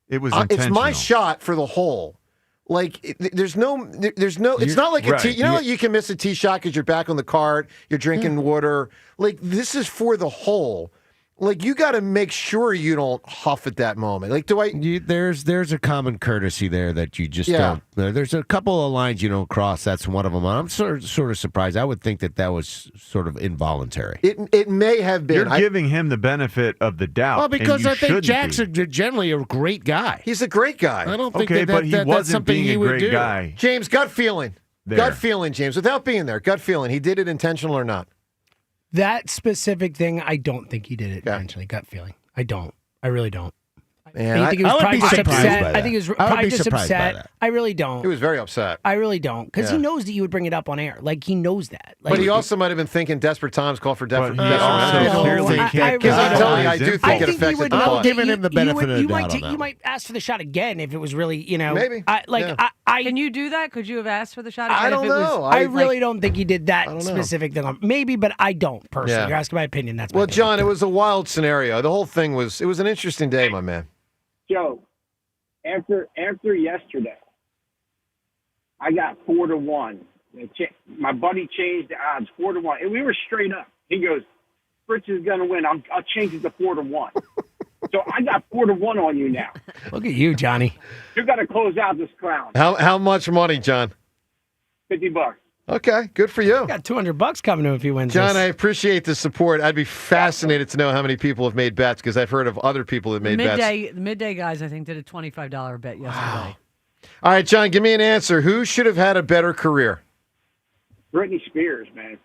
Speaker 9: It was
Speaker 7: it's my shot for the hole. There's no. It's not like a tee. You know, you can miss a tee shot because you're back on the cart, you're drinking water. This is for the hole. You got to make sure you don't huff at that moment.
Speaker 8: There's a common courtesy there that you just don't. There's a couple of lines you don't cross. That's one of them. I'm sort of surprised. I would think that was sort of involuntary.
Speaker 7: It may have been.
Speaker 9: You're giving him the benefit of the doubt.
Speaker 8: Well, because I think Jack's generally a great guy.
Speaker 7: He's a great guy.
Speaker 8: I don't think
Speaker 9: but he
Speaker 8: that's
Speaker 9: wasn't
Speaker 8: something
Speaker 9: being
Speaker 8: he
Speaker 9: a
Speaker 8: would
Speaker 9: great
Speaker 8: do.
Speaker 9: guy.
Speaker 7: James, gut feeling.
Speaker 9: There.
Speaker 7: Gut feeling, James. Without being there, gut feeling. He did it intentional or not?
Speaker 11: That specific thing, I don't think he did it intentionally. Gut feeling. I don't. I really don't.
Speaker 7: Man,
Speaker 11: I think he was probably just upset. I think he was probably just
Speaker 8: surprised by
Speaker 11: upset.
Speaker 8: that.
Speaker 11: I really don't.
Speaker 7: He was very upset.
Speaker 11: I really don't. Because he knows that you would bring it up on air. He knows that.
Speaker 7: But he also might have been thinking desperate times call for desperate.
Speaker 8: I
Speaker 7: do think it affected the play.
Speaker 8: Giving him the benefit of the doubt.
Speaker 11: You might ask for the shot again if it was really,
Speaker 7: Maybe.
Speaker 6: Can you do that? Could you have asked for the shot again?
Speaker 7: I don't know.
Speaker 11: I really don't think he did that specific thing. Maybe, but I don't personally.
Speaker 7: Yeah.
Speaker 11: You're asking my opinion. That's my opinion.
Speaker 7: John, it was a wild scenario. The whole thing was an interesting day, my man.
Speaker 10: Joe, after yesterday, I got 4-1. My buddy changed the odds 4-1, and we were straight up. He goes, "Fritz is going to win. I'll change it to 4-1." So I got 4-1 on you now.
Speaker 11: Look at you, Johnny.
Speaker 10: You got to close out this clown.
Speaker 7: How much money, John?
Speaker 10: $50.
Speaker 7: Okay, good for you.
Speaker 11: Got $200 coming to him if he wins.
Speaker 7: John,
Speaker 11: this.
Speaker 7: I appreciate the support. I'd be fascinated to know how many people have made bets because I've heard of other people that made bets.
Speaker 6: The midday guys, I think, did a $25 bet yesterday.
Speaker 7: All right, John, give me an answer. Who should have had a better career?
Speaker 10: Britney Spears, man.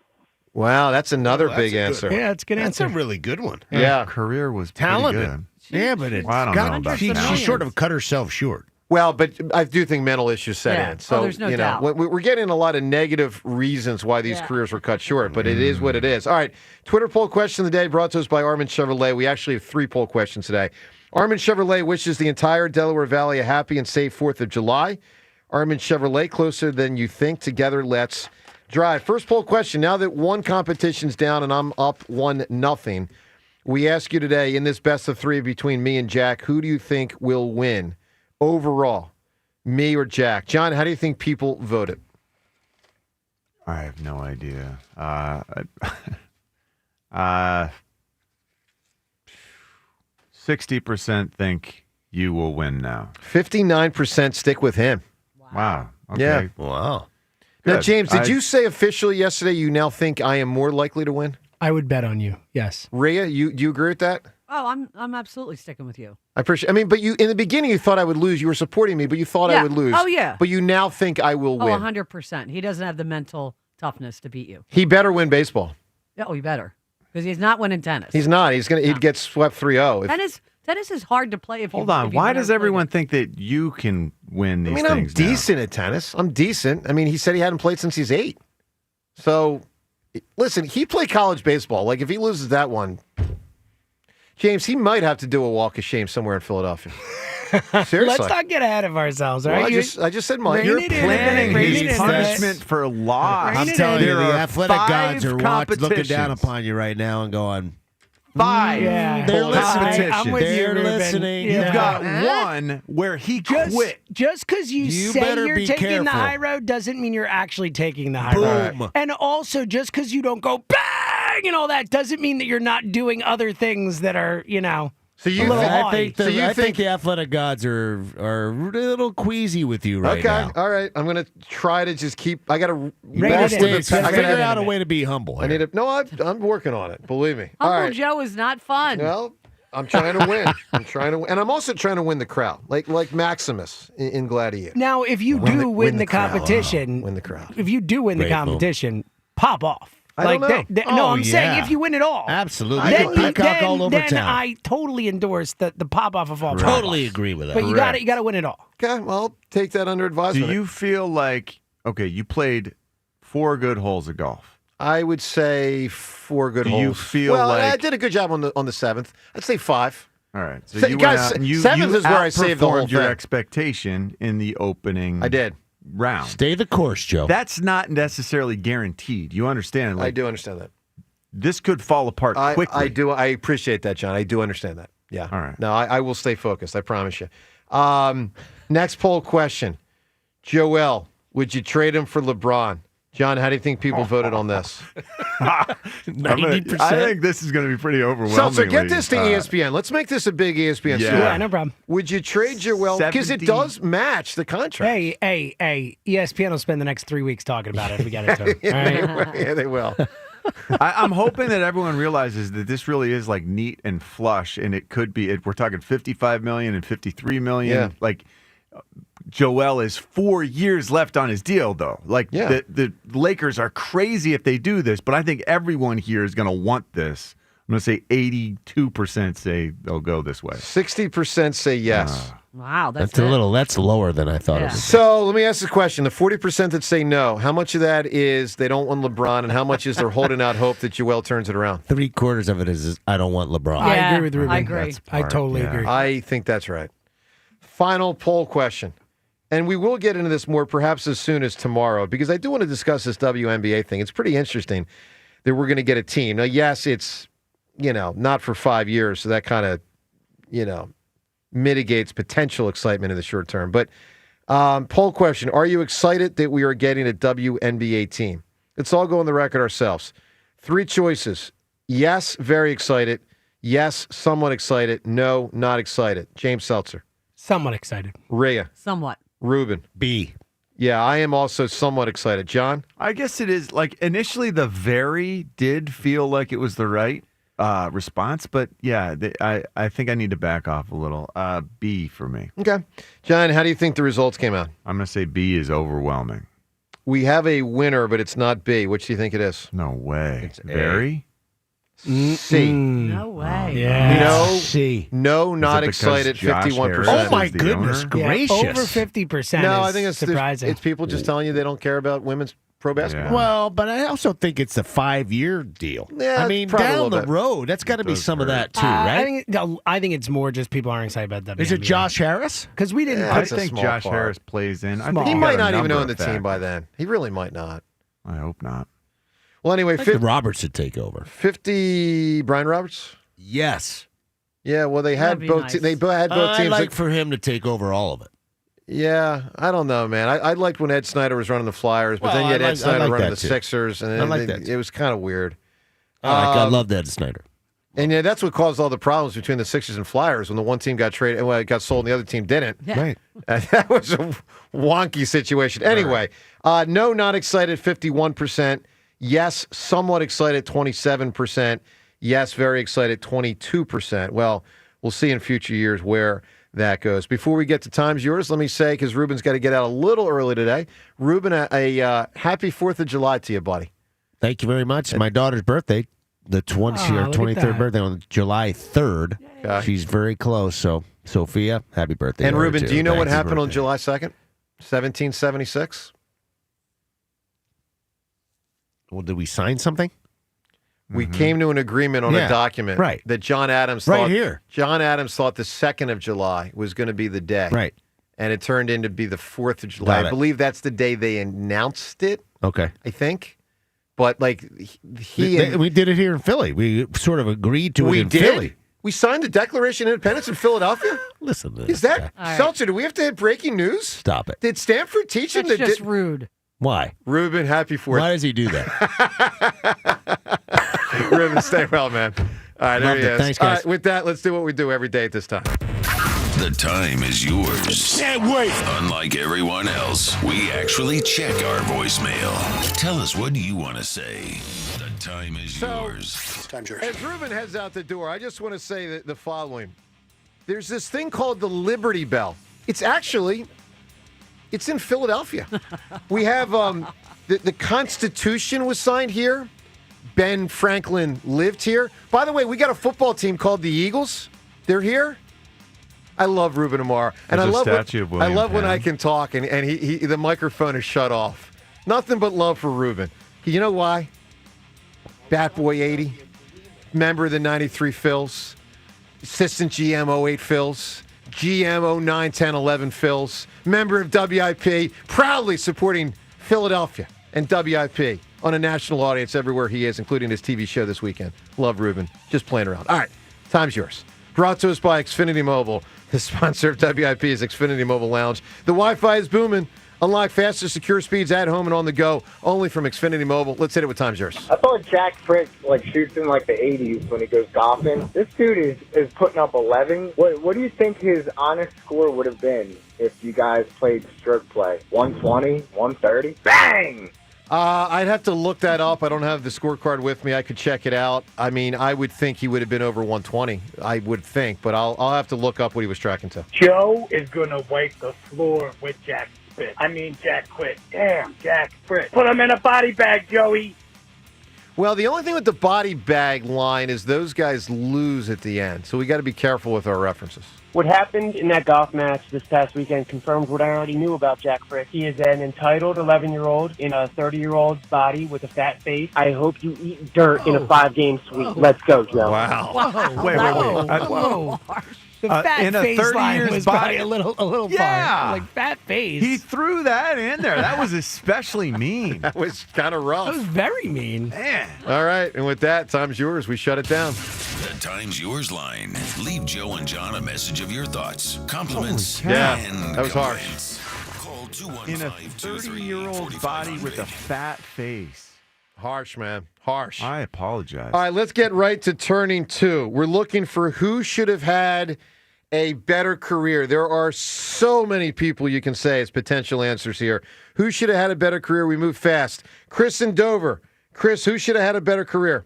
Speaker 7: Wow, that's another big answer.
Speaker 11: Yeah, it's a good answer.
Speaker 8: That's a really good one.
Speaker 7: Yeah.
Speaker 9: Her career was
Speaker 8: Talented.
Speaker 9: pretty
Speaker 8: Yeah, but
Speaker 9: I don't know about
Speaker 8: she
Speaker 9: that.
Speaker 8: sort of cut herself short.
Speaker 7: Well, but I do think mental issues set
Speaker 6: Yeah.
Speaker 7: in. So,
Speaker 6: there's no doubt.
Speaker 7: we're getting a lot of negative reasons why these careers were cut short, but it is what it is. All right, Twitter poll question of the day brought to us by Armin Chevrolet. We actually have 3 poll questions today. Armin Chevrolet wishes the entire Delaware Valley a happy and safe 4th of July. Armin Chevrolet, closer than you think. Together, let's drive. First poll question. Now that one competition's down and I'm up 1-0, we ask you today in this best of 3 between me and Jack, who do you think will win overall, me or Jack? John, how do you think people voted?
Speaker 9: I have no idea. 60% think you will win now.
Speaker 7: 59% stick with him.
Speaker 9: Wow. Okay.
Speaker 7: Yeah.
Speaker 8: Wow.
Speaker 7: Now,
Speaker 9: Good.
Speaker 7: James, did you say officially yesterday you now think I am more likely to win?
Speaker 11: I would bet on you. Yes.
Speaker 7: Rhea, do you agree with that?
Speaker 6: Oh, I'm absolutely sticking with you.
Speaker 7: I appreciate. I mean, but you in the beginning you thought I would lose. You were supporting me, but you thought I would lose.
Speaker 6: Oh, yeah.
Speaker 7: But you now think I will win.
Speaker 6: 100%. He doesn't have the mental toughness to beat you.
Speaker 7: He better win baseball.
Speaker 6: Oh, he better. Because he's not winning tennis.
Speaker 7: He's not. He'd get swept 3-0.
Speaker 6: Tennis is hard to play if you
Speaker 9: Hold on.
Speaker 6: if you've
Speaker 9: Why
Speaker 6: never
Speaker 9: does
Speaker 6: played
Speaker 9: everyone
Speaker 6: it.
Speaker 9: think that you can win these
Speaker 7: I'm
Speaker 9: things now?
Speaker 7: decent at tennis. I'm decent. I mean, he said he hadn't played since he's 8. So, listen, he played college baseball. Like, if he loses that one, James, he might have to do a walk of shame somewhere in Philadelphia. Seriously.
Speaker 11: Let's not get ahead of ourselves, all
Speaker 7: Well,
Speaker 11: right?
Speaker 7: I just said mine.
Speaker 9: You're planning his punishment for loss.
Speaker 8: I'm telling you,
Speaker 9: There
Speaker 8: the
Speaker 9: are
Speaker 8: athletic gods
Speaker 9: 5
Speaker 8: are looking down
Speaker 9: competitions.
Speaker 8: upon you right now and going,
Speaker 9: 5
Speaker 11: Yeah.
Speaker 8: They're
Speaker 9: competitions.
Speaker 11: I'm with you,
Speaker 8: They're
Speaker 11: Ruben.
Speaker 8: listening.
Speaker 11: Yeah.
Speaker 9: You've got one where he quit.
Speaker 11: Just because you say
Speaker 8: better
Speaker 11: you're
Speaker 8: be
Speaker 11: taking the
Speaker 8: careful.
Speaker 11: high road doesn't mean you're actually taking the high road.
Speaker 8: Boom.
Speaker 11: And also, just because you don't go bang and all that doesn't mean that you're not doing other things that are,
Speaker 7: So you
Speaker 11: a little
Speaker 8: I
Speaker 11: haughty.
Speaker 8: think the athletic gods are a little queasy with you right now.
Speaker 7: Okay, all right. I'm going to try to just keep. I got to
Speaker 8: figure out a way to be humble.
Speaker 7: I need to. No, I'm working on it. Believe me.
Speaker 6: Uncle
Speaker 7: All right.
Speaker 6: Joe is not fun.
Speaker 7: Well, I'm trying to win. And I'm also trying to win the crowd, like Maximus in Gladiator.
Speaker 11: Now, if you do win the competition,
Speaker 7: win the crowd.
Speaker 11: If you do win the
Speaker 7: Great move.
Speaker 11: competition, pop off.
Speaker 7: I don't know.
Speaker 11: No, I'm saying if you win it all.
Speaker 8: Absolutely.
Speaker 11: Then,
Speaker 8: all over
Speaker 11: then
Speaker 8: town.
Speaker 11: I totally endorse the pop off of all.
Speaker 8: Totally agree with that.
Speaker 11: But you got to win it all.
Speaker 7: Okay, well, take that under advisement.
Speaker 9: Do you feel like, you played 4 good holes of golf?
Speaker 7: I would say 4 good holes.
Speaker 9: Do you feel
Speaker 7: well,
Speaker 9: like...
Speaker 7: I did a good job on the 7th. I'd say 5.
Speaker 9: All right. So
Speaker 7: Say-
Speaker 9: you
Speaker 7: guys,
Speaker 9: went out and you
Speaker 7: 7th is where I saved the whole
Speaker 9: outperformed your
Speaker 7: thing.
Speaker 9: expectation in the opening
Speaker 7: I did.
Speaker 9: round.
Speaker 8: Stay the course, Joe.
Speaker 9: That's not necessarily guaranteed. You understand?
Speaker 7: I do understand that.
Speaker 9: This could fall apart quickly.
Speaker 7: I do. I appreciate that, John. I do understand that. Yeah.
Speaker 9: All right.
Speaker 7: No, I will stay focused. I promise you. Next poll question. Joel, would you trade him for LeBron? John, how do you think people voted on this?
Speaker 8: 90%.
Speaker 9: I think this is going to be pretty overwhelming.
Speaker 7: So get this to ESPN. Let's make this a big ESPN story.
Speaker 11: Yeah, no problem.
Speaker 7: Would you trade Joel? Because it
Speaker 9: 70.
Speaker 7: does match the contract.
Speaker 11: Hey, ESPN will spend the next 3 weeks talking about it if we get it to them. All right?
Speaker 7: Yeah, they will.
Speaker 9: I'm hoping that everyone realizes that this really is like neat and flush, and it could be. We're talking $55 million and $53 million.
Speaker 7: Yeah.
Speaker 9: Like Joel is 4 years left on his deal, though. Like the Lakers are crazy if they do this, but I think everyone here is going to want this. I'm going to say 82% say they'll go this way.
Speaker 7: 60% say yes.
Speaker 6: Wow,
Speaker 8: That's lower than I thought it was.
Speaker 7: So let me ask the question. The 40% that say no, how much of that is they don't want LeBron, and how much is they're holding out hope that Joel turns it around?
Speaker 8: 3/4 of it is I don't want LeBron.
Speaker 11: I agree with Ruben.
Speaker 6: I agree.
Speaker 11: I totally agree.
Speaker 7: I think that's right. Final poll question. And we will get into this more perhaps as soon as tomorrow, because I do want to discuss this WNBA thing. It's pretty interesting that we're going to get a team. Now, yes, it's, not for 5 years, so that kind of, mitigates potential excitement in the short term. But poll question, are you excited that we are getting a WNBA team? Let's all go on the record ourselves. 3 choices. Yes, very excited. Yes, somewhat excited. No, not excited. James Seltzer.
Speaker 11: Somewhat excited.
Speaker 7: Rhea.
Speaker 6: Somewhat.
Speaker 7: Ruben.
Speaker 8: B.
Speaker 7: Yeah, I am also somewhat excited. John?
Speaker 9: I guess it is. Like, initially, the very did feel like it was the right response, but yeah, I think I need to back off a little. B for me.
Speaker 7: Okay. John, how do you think the results came out?
Speaker 9: I'm going to say B is overwhelming.
Speaker 7: We have a winner, but it's not B. Which do you think it is?
Speaker 9: No way.
Speaker 7: It's
Speaker 9: very?
Speaker 7: C.
Speaker 6: No way.
Speaker 11: Yeah.
Speaker 7: No.
Speaker 8: C.
Speaker 7: No, not
Speaker 9: because
Speaker 7: excited.
Speaker 9: Josh
Speaker 7: 51%.
Speaker 9: Harris
Speaker 8: Oh my
Speaker 9: is the
Speaker 8: goodness
Speaker 9: owner?
Speaker 8: gracious!
Speaker 11: Over 50%.
Speaker 7: No,
Speaker 11: is
Speaker 7: I think it's
Speaker 11: surprising.
Speaker 7: It's people just telling you they don't care about women's pro basketball.
Speaker 8: Well, but I also think it's a 5-year deal.
Speaker 7: Yeah,
Speaker 8: I mean,
Speaker 7: probably a
Speaker 8: down
Speaker 7: little
Speaker 8: the
Speaker 7: bit.
Speaker 8: road, that's got to be some of that too, right?
Speaker 11: I think it's more just people aren't excited about WNBA.
Speaker 8: Is it Josh Harris?
Speaker 11: Because we didn't.
Speaker 7: Yeah,
Speaker 9: I
Speaker 7: that's a
Speaker 9: think
Speaker 7: small
Speaker 9: Josh
Speaker 7: part.
Speaker 9: Harris plays in. I
Speaker 11: Small.
Speaker 9: think
Speaker 7: He
Speaker 9: got
Speaker 7: might
Speaker 9: a
Speaker 7: not even
Speaker 9: number
Speaker 7: own the
Speaker 9: of
Speaker 7: team
Speaker 9: factors.
Speaker 7: by then. He really might not.
Speaker 9: I hope not.
Speaker 7: Well, anyway,
Speaker 8: I think Roberts should take over.
Speaker 7: 50 Brian Roberts?
Speaker 8: Yes.
Speaker 7: Yeah, well, they had
Speaker 6: That'd be
Speaker 7: both.
Speaker 6: nice.
Speaker 7: They had both
Speaker 8: I'd
Speaker 7: teams.
Speaker 8: like for him to take over all of it.
Speaker 7: Yeah, I don't know, man. I liked when Ed Snyder was running the Flyers, but
Speaker 8: Well,
Speaker 7: then you had
Speaker 8: I
Speaker 7: Ed
Speaker 8: like- I
Speaker 7: Snyder
Speaker 8: like
Speaker 7: running
Speaker 8: that
Speaker 7: the
Speaker 8: too.
Speaker 7: Sixers, and
Speaker 8: I like that too.
Speaker 7: it was kind of weird.
Speaker 8: I love that Snyder.
Speaker 7: And yeah, that's what caused all the problems between the Sixers and Flyers when the one team got traded, well, it got sold, and the other team didn't.
Speaker 6: Yeah.
Speaker 8: Right.
Speaker 7: That was a wonky situation. Anyway, no, not excited, 51%. Yes, somewhat excited, 27%. Yes, very excited, 22%. Well, we'll see in future years where that goes. Before we get to Time's Yours, let me say, because Ruben's got to get out a little early today, Ruben, a happy 4th of July to you, buddy.
Speaker 8: Thank you very much. My daughter's birthday, the 23rd
Speaker 11: that.
Speaker 8: birthday on July 3rd.
Speaker 7: Okay.
Speaker 8: She's very close. So, Sophia, happy birthday.
Speaker 7: And
Speaker 8: to her,
Speaker 7: Ruben,
Speaker 8: too.
Speaker 7: do you know what
Speaker 8: Thanks.
Speaker 7: happened on July 2nd, 1776?
Speaker 8: Well, did we sign something?
Speaker 7: We came to an agreement on a document
Speaker 8: right.
Speaker 7: that John Adams
Speaker 8: Right
Speaker 7: thought
Speaker 8: here.
Speaker 7: John Adams thought the 2nd of July was going to be the day.
Speaker 8: Right.
Speaker 7: And it turned into be the 4th of July.
Speaker 8: Got
Speaker 7: I
Speaker 8: it.
Speaker 7: believe that's the day they announced it,
Speaker 8: Okay.
Speaker 7: I think. But like he
Speaker 8: We did it here in Philly. We sort of agreed to it
Speaker 7: we
Speaker 8: in
Speaker 7: did.
Speaker 8: Philly.
Speaker 7: We signed the Declaration of Independence in Philadelphia?
Speaker 8: Listen to this.
Speaker 7: Is that
Speaker 8: guy.
Speaker 6: All right.
Speaker 7: Seltzer, do we have to hit breaking news?
Speaker 8: Stop it.
Speaker 7: Did Stanford teach him
Speaker 6: That's
Speaker 7: that
Speaker 6: just rude.
Speaker 8: Why?
Speaker 7: Ruben, happy 4th.
Speaker 8: Why does he do that?
Speaker 7: Ruben, stay well, man. All right, there he is.
Speaker 8: Thanks, guys.
Speaker 7: All right, with that, let's do what we do every day at this time.
Speaker 4: The time is yours.
Speaker 23: Can't wait.
Speaker 4: Unlike everyone else, we actually check our voicemail. Tell us what you want to say. The time is yours.
Speaker 29: Time's yours.
Speaker 7: As Ruben heads out the door, I just want to say the following. There's this thing called the Liberty Bell. It's in Philadelphia. We have the Constitution was signed here. Ben Franklin lived here. By the way, we got a football team called the Eagles. They're here. I love Ruben Amaro, and
Speaker 9: There's
Speaker 7: I
Speaker 9: a
Speaker 7: love
Speaker 9: statue of William
Speaker 7: when
Speaker 9: Penn.
Speaker 7: I can talk, and he the microphone is shut off. Nothing but love for Ruben. You know why? Bat Boy 80, member of the 93 Phils, assistant GM 08 Phils, GM 09, 10, 11 Phils, member of WIP, proudly supporting Philadelphia and WIP on a national audience everywhere he is, including his TV show this weekend. Love Ruben. Just playing around. All right, time's yours. Brought to us by Xfinity Mobile. The sponsor of WIP is Xfinity Mobile Lounge. The Wi-Fi is booming. Unlock faster, secure speeds at home and on the go, only from Xfinity Mobile. Let's hit it with time's yours.
Speaker 1: I thought Jack Fritz shoots in the 80s when he goes golfing. This dude is putting up 11. What do you think his honest score would have been if you guys played stroke play? 120, 130? Bang!
Speaker 7: I'd have to look that up. I don't have the scorecard with me. I could check it out. I mean, I would think he would have been over 120. I would think, but I'll have to look up what he was tracking to.
Speaker 2: Joe is going to wipe the floor with Jack Fritz. Jack Fritz. Damn, Jack Fritz. Put him in a body bag, Joey.
Speaker 7: Well, the only thing with the body bag line is those guys lose at the end, so we got to be careful with our references.
Speaker 3: What happened in that golf match this past weekend confirms what I already knew about Jack Fritz. He is an entitled 11-year-old in a 30-year-old's body with a fat face. I hope you eat dirt in a 5-game sweep. Let's go, Joe.
Speaker 7: Wow.
Speaker 3: Whoa.
Speaker 9: Wait.
Speaker 11: Whoa. The fat
Speaker 9: in a
Speaker 11: face
Speaker 9: 30
Speaker 11: line
Speaker 9: years
Speaker 11: was
Speaker 9: body-
Speaker 11: probably a little
Speaker 9: Yeah.
Speaker 11: far. Fat face.
Speaker 9: He threw that in there. That was especially mean.
Speaker 7: That was kind of rough.
Speaker 11: That was very mean.
Speaker 9: Man.
Speaker 7: All right, and with that, time's yours. We shut it down.
Speaker 4: The time's yours line. Leave Joe and John a message of your thoughts, compliments,
Speaker 7: Yeah,
Speaker 4: and
Speaker 7: that was harsh.
Speaker 4: complaints. Call
Speaker 9: In a 30-year-old body with a fat face.
Speaker 7: Harsh, man. Harsh.
Speaker 9: I apologize.
Speaker 7: All right, let's get right to turning two. We're looking for who should have had a better career. There are so many people you can say as potential answers here. Who should have had a better career? We move fast. Chris in Dover. Chris, who should have had a better career?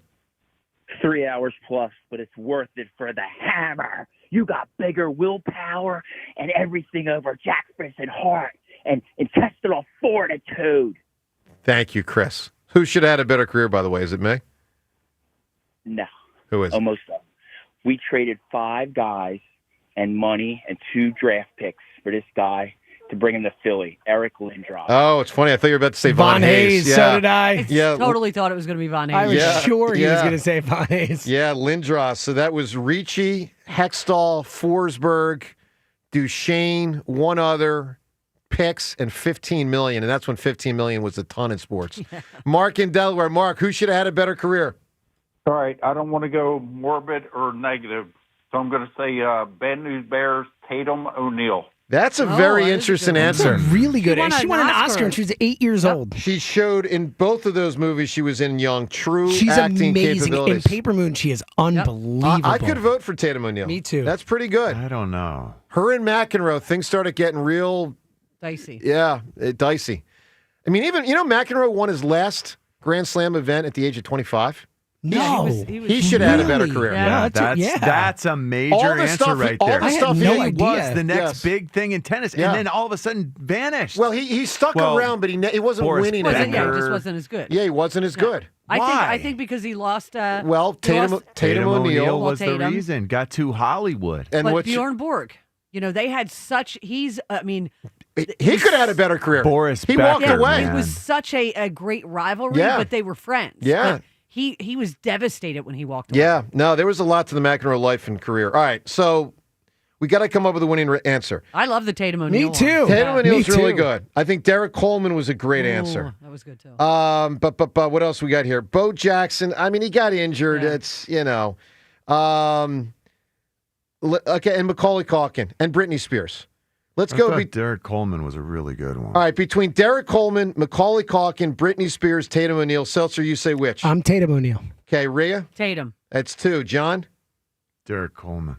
Speaker 5: 3 hours plus, but it's worth it for the hammer. You got bigger willpower and everything over Jack Fritz and Hart and intestinal fortitude.
Speaker 7: Thank you, Chris. Who should have had a better career, by the way? Is it me?
Speaker 5: No.
Speaker 7: Who is it?
Speaker 5: Almost up. We traded 5 guys and money and 2 draft picks for this guy to bring him to Philly, Eric Lindros.
Speaker 7: Oh, it's funny. I thought you were about to say Von Hayes. Yeah.
Speaker 11: So did I.
Speaker 7: Yeah.
Speaker 6: Totally thought it was going to be Von Hayes.
Speaker 11: I was sure he was going to say Von Hayes.
Speaker 7: Yeah, Lindros. So that was Ricci, Hextall, Forsberg, Duchesne, one other, picks, and $15 million. And that's when $15 million was a ton in sports. Yeah. Mark in Delaware. Mark, who should have had a better career?
Speaker 12: All right, I don't want to go morbid or negative, so I'm going to say Bad News Bears, Tatum O'Neal.
Speaker 7: That's a very interesting answer.
Speaker 11: Really good. She won an Oscar and she was 8 years old.
Speaker 7: She showed in both of those movies she was in young, true
Speaker 11: She's
Speaker 7: acting
Speaker 11: amazing.
Speaker 7: capabilities.
Speaker 11: In Paper Moon, she is unbelievable.
Speaker 7: I could vote for Tatum O'Neal.
Speaker 11: Me too.
Speaker 7: That's pretty good.
Speaker 9: I don't know.
Speaker 7: Her and McEnroe, things started getting real
Speaker 6: dicey.
Speaker 7: Yeah, dicey. I mean, even, McEnroe won his last Grand Slam event at the age of 25.
Speaker 11: No.
Speaker 7: He should have had a better career.
Speaker 9: Yeah, that's a major answer right there.
Speaker 7: All the stuff
Speaker 9: he
Speaker 7: he
Speaker 9: was the next big thing in tennis, and then all of a sudden vanished.
Speaker 7: Well, he stuck around, but he wasn't winning
Speaker 6: It
Speaker 7: anymore.
Speaker 6: just wasn't as good.
Speaker 7: Yeah, he wasn't as good.
Speaker 6: I think because he lost.
Speaker 7: Tatum O'Neal
Speaker 9: was the reason. Got to Hollywood.
Speaker 6: But Bjorn Borg, they had such. He
Speaker 7: could have had a better career.
Speaker 9: He
Speaker 7: walked away.
Speaker 6: It was such a great rivalry, but they were friends.
Speaker 7: Yeah.
Speaker 6: But he was devastated when he walked away.
Speaker 7: Yeah, no, there was a lot to the McEnroe life and career. All right, so we got to come up with a winning answer.
Speaker 6: I love the Tatum O'Neal.
Speaker 11: Me too.
Speaker 7: Tatum O'Neal's really good. I think Derek Coleman was a great answer.
Speaker 6: That was good too.
Speaker 7: But what else we got here? Bo Jackson. I mean, he got injured.
Speaker 6: Yeah.
Speaker 7: It's okay, and Macaulay Culkin and Britney Spears. Let's go.
Speaker 9: Derek Coleman was a really good one.
Speaker 7: All right, between Derek Coleman, Macaulay Culkin, Britney Spears, Tatum O'Neal, Seltzer, you say which?
Speaker 11: I'm Tatum O'Neal.
Speaker 7: Okay, Rhea?
Speaker 6: Tatum.
Speaker 7: That's 2. John?
Speaker 9: Derek Coleman.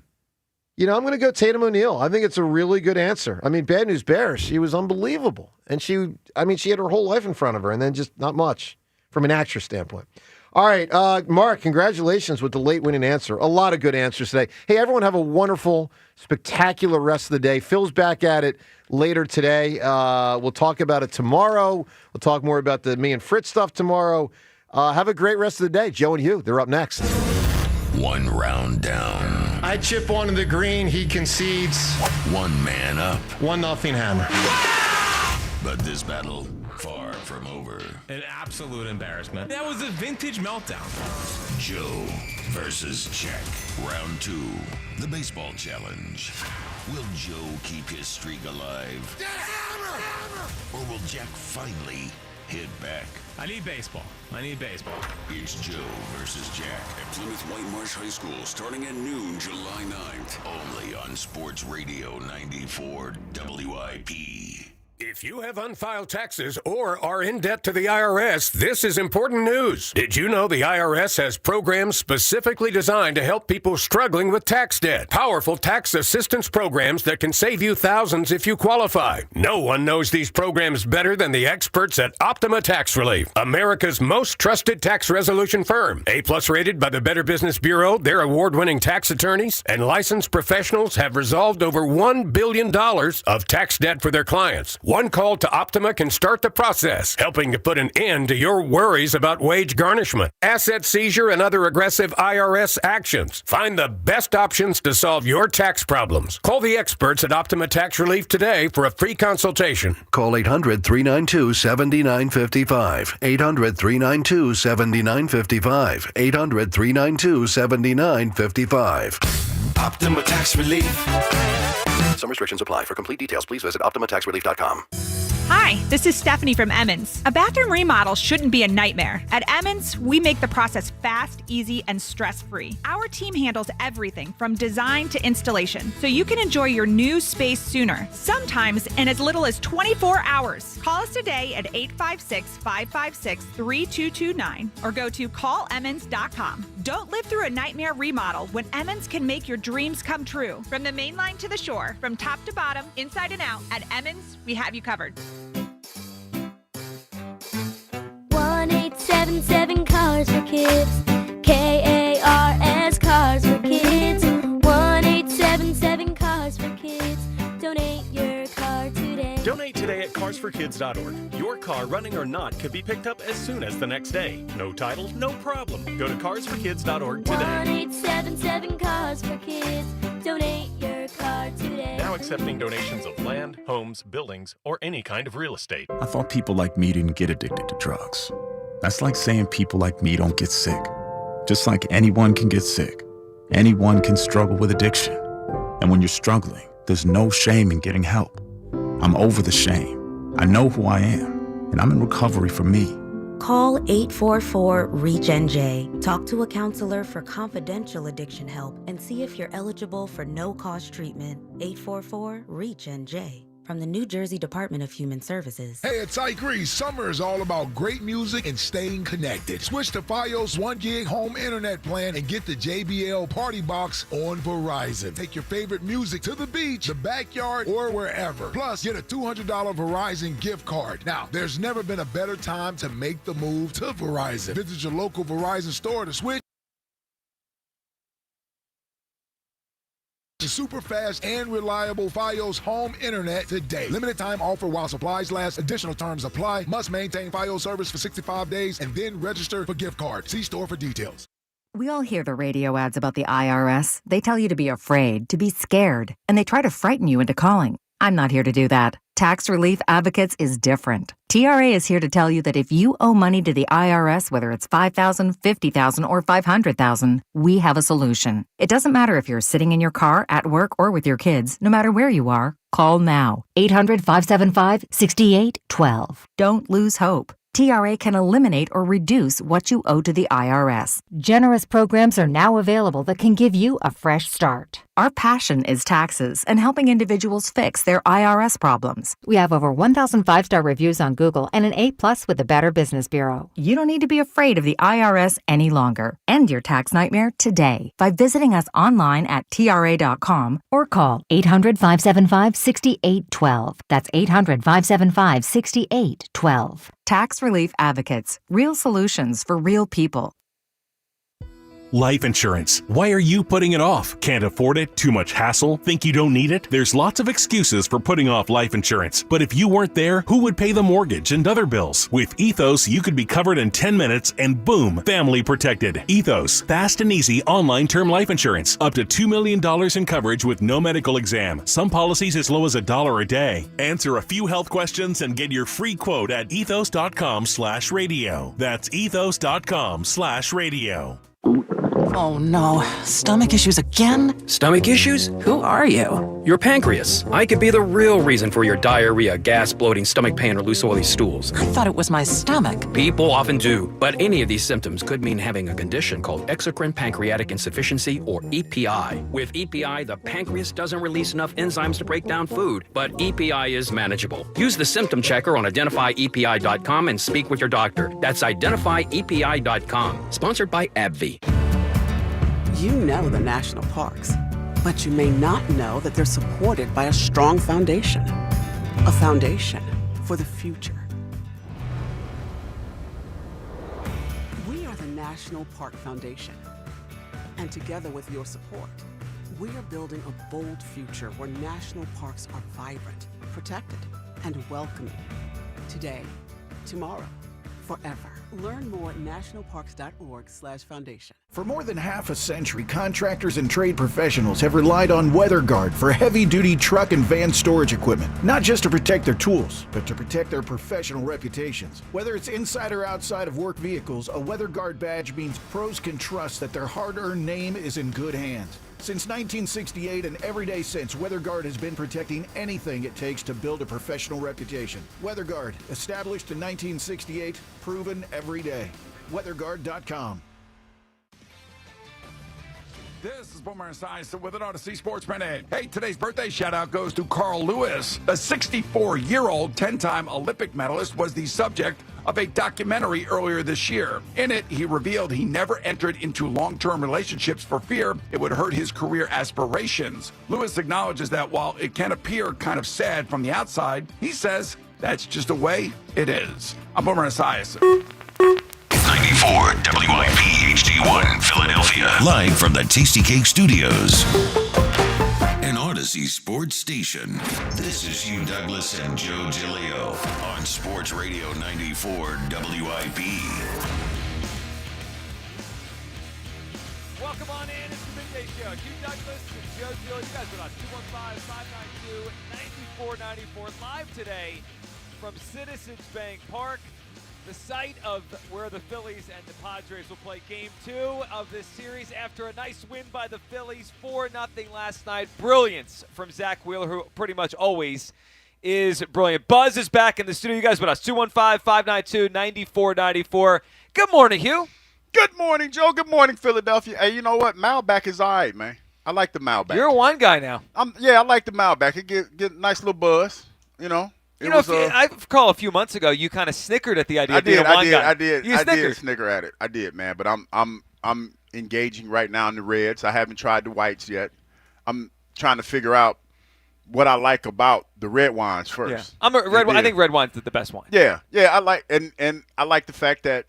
Speaker 7: I'm going to go Tatum O'Neal. I think it's a really good answer. I mean, Bad News Bears, she was unbelievable. And she had her whole life in front of her, and then just not much from an actress standpoint. All right, Mark, congratulations with the late winning answer. A lot of good answers today. Hey, everyone have a wonderful, spectacular rest of the day. Phil's back at it later today. We'll talk about it tomorrow. We'll talk more about the me and Fritz stuff tomorrow. Have a great rest of the day. Joe and Hugh, they're up next.
Speaker 4: 1 round down.
Speaker 7: I chip onto the green. He concedes.
Speaker 4: 1 man up.
Speaker 7: 1-0 Hammer.
Speaker 4: But this battle, far from over.
Speaker 13: An absolute embarrassment. That was a vintage meltdown.
Speaker 4: Joe versus Jack. Round 2. The baseball challenge. Will Joe keep his streak alive? Or will Jack finally hit back?
Speaker 13: I need baseball.
Speaker 4: It's Joe versus Jack
Speaker 14: at Plymouth White Marsh High School starting at noon, July 9th.
Speaker 4: Only on Sports Radio 94 WIP.
Speaker 15: If you have unfiled taxes or are in debt to the IRS, this is important news. Did you know the IRS has programs specifically designed to help people struggling with tax debt? Powerful tax assistance programs that can save you thousands if you qualify. No one knows these programs better than the experts at Optima Tax Relief, America's most trusted tax resolution firm. A-plus rated by the Better Business Bureau, their award-winning tax attorneys and licensed professionals have resolved over $1 billion of tax debt for their clients. One call to Optima can start the process, helping to put an end to your worries about wage garnishment, asset seizure, and other aggressive IRS actions. Find the best options to solve your tax problems. Call the experts at Optima Tax Relief today for a free consultation.
Speaker 16: Call 800-392-7955. 800-392-7955. 800-392-7955.
Speaker 14: Optima Tax Relief.
Speaker 16: Some restrictions apply. For complete details, please visit OptimaTaxRelief.com.
Speaker 17: Hi, this is Stephanie from Emmons. A bathroom remodel shouldn't be a nightmare. At Emmons, we make the process fast, easy, and stress-free. Our team handles everything from design to installation, so you can enjoy your new space sooner, sometimes in as little as 24 hours. Call us today at 856-556-3229 or go to callemmons.com. Don't live through a nightmare remodel when Emmons can make your dreams come true. From the main line to the shore, from top to bottom, inside and out, at Emmons, we have you covered.
Speaker 18: 1-877 Cars for Kids. KARS Cars for Kids. 1-877 Cars for Kids. Donate your car today.
Speaker 19: Donate today at carsforkids.org. Your car, running or not, could be picked up as soon as the next day. No title, no problem. Go to carsforkids.org today.
Speaker 18: 1-877 Cars for Kids. Donate your car today.
Speaker 19: Now accepting donations of land, homes, buildings, or any kind of real estate.
Speaker 20: I thought people like me didn't get addicted to drugs. That's like saying people like me don't get sick. Just like anyone can get sick, anyone can struggle with addiction. And when you're struggling, there's no shame in getting help. I'm over the shame. I know who I am, and I'm in recovery for me.
Speaker 34: Call 844-REACH-NJ. Talk to a counselor for confidential addiction help and see if you're eligible for no-cost treatment. 844-REACH-NJ. From the New Jersey Department of Human Services.
Speaker 21: Hey, it's Ike Reese. Summer is all about great music and staying connected. Switch to Fios 1 gig home internet plan and get the JBL Party Box on Verizon. Take your favorite music to the beach, the backyard, or wherever. Plus, get a $200 Verizon gift card. Now, there's never been a better time to make the move to Verizon. Visit your local Verizon store to switch to super fast and reliable Fios home internet today. Limited time offer while supplies last. Additional terms apply. Must maintain Fios service for 65 days and then register for gift card. See store for details.
Speaker 22: We all hear the radio ads about the IRS. They tell you to be afraid, to be scared, and they try to frighten you into calling. I'm not here to do that. Tax Relief Advocates is different. TRA is here to tell you that if you owe money to the IRS, whether it's $5,000, $50,000, or $500,000, we have a solution. It doesn't matter if you're sitting in your car, at work, or with your kids. No matter where you are, call now. 800-575-6812. Don't lose hope. TRA can eliminate or reduce what you owe to the IRS. Generous programs are now available that can give you a fresh start. Our passion is taxes and helping individuals fix their IRS problems. We have over 1,000 5-star reviews on Google and an A+ with the Better Business Bureau. You don't need to be afraid of the IRS any longer. End your tax nightmare today by visiting us online at TRA.com or call 800-575-6812. That's 800-575-6812. Tax Relief Advocates. Real solutions for real people.
Speaker 13: Life insurance. Why are you putting it off? Can't afford it? Too much hassle? Think you don't need it? There's lots of excuses for putting off life insurance. But if you weren't there, who would pay the mortgage and other bills? With Ethos, you could be covered in 10 minutes and boom, family protected. Ethos, fast and easy online term life insurance. Up to $2 million in coverage with no medical exam. Some policies as low as $1 a day. Answer a few health questions and get your free quote at ethos.com/radio. That's ethos.com/radio.
Speaker 1: Oh no, stomach issues again?
Speaker 8: Stomach issues?
Speaker 1: Who are you?
Speaker 8: Your pancreas. I could be the real reason for your diarrhea, gas, bloating, stomach pain, or loose oily stools.
Speaker 1: I thought it was my stomach.
Speaker 8: People often do, but any of these symptoms could mean having a condition called exocrine pancreatic insufficiency, or EPI. With EPI, the pancreas doesn't release enough enzymes to break down food, but EPI is manageable. Use the symptom checker on identifyepi.com and speak with your doctor. That's identifyepi.com. Sponsored by AbbVie.
Speaker 1: You know the national parks, but you may not know that they're supported by a strong foundation. A foundation for the future. We are the National Park Foundation. And together with your support, we are building a bold future where national parks are vibrant, protected, and welcoming. Today, tomorrow, forever. Learn more at nationalparks.org/foundation.
Speaker 10: For more than half a century, contractors and trade professionals have relied on WeatherGuard for heavy-duty truck and van storage equipment, not just to protect their tools, but to protect their professional reputations. Whether it's inside or outside of work vehicles, a WeatherGuard badge means pros can trust that their hard-earned name is in good hands. Since 1968 and every day since, WeatherGuard has been protecting anything it takes to build a professional reputation. WeatherGuard, established in 1968, proven every day. WeatherGuard.com.
Speaker 12: This is Boomer Esiason with an Odyssey Sports Minute. Hey, today's birthday shout-out goes to Carl Lewis. The 64-year-old 10-time Olympic medalist was the subject of a documentary earlier this year. In it, he revealed he never entered into long-term relationships for fear it would hurt his career aspirations. Lewis acknowledges that while it can appear kind of sad from the outside, he says that's just the way it is. I'm Boomer Esiason.
Speaker 4: 94 WIP HD1 Philadelphia. Live from the Tasty Cake Studios. An Odyssey sports station. This is Hugh Douglas and Joe Giglio on Sports Radio 94 WIP.
Speaker 23: Welcome on in. It's the Midday Show. Hugh Douglas and Joe Giglio. You guys are on 215-592-9494. Live today from Citizens Bank Park, the site of where the Phillies and the Padres will play Game 2 of this series after a nice win by the Phillies, 4-0 last night. Brilliance from Zack Wheeler, who pretty much always is brilliant. Buzz is back in the studio. You guys with us, 215-592-9494. Good morning, Hugh.
Speaker 24: Good morning, Joe. Good morning, Philadelphia. Hey, you know what? Malbec is all right, man. I like the Malbec.
Speaker 23: You're a wine guy now.
Speaker 24: I like the Malbec. It get a nice little buzz, you know.
Speaker 23: I recall a few months ago you kind of snickered at the idea of being a wine guy.
Speaker 24: I did snicker at it. I did, man. But I'm engaging right now in the reds. I haven't tried the whites yet. I'm trying to figure out what I like about the red wines first.
Speaker 23: Yeah. I think red wine's the best wine.
Speaker 24: Yeah. I like and I like the fact that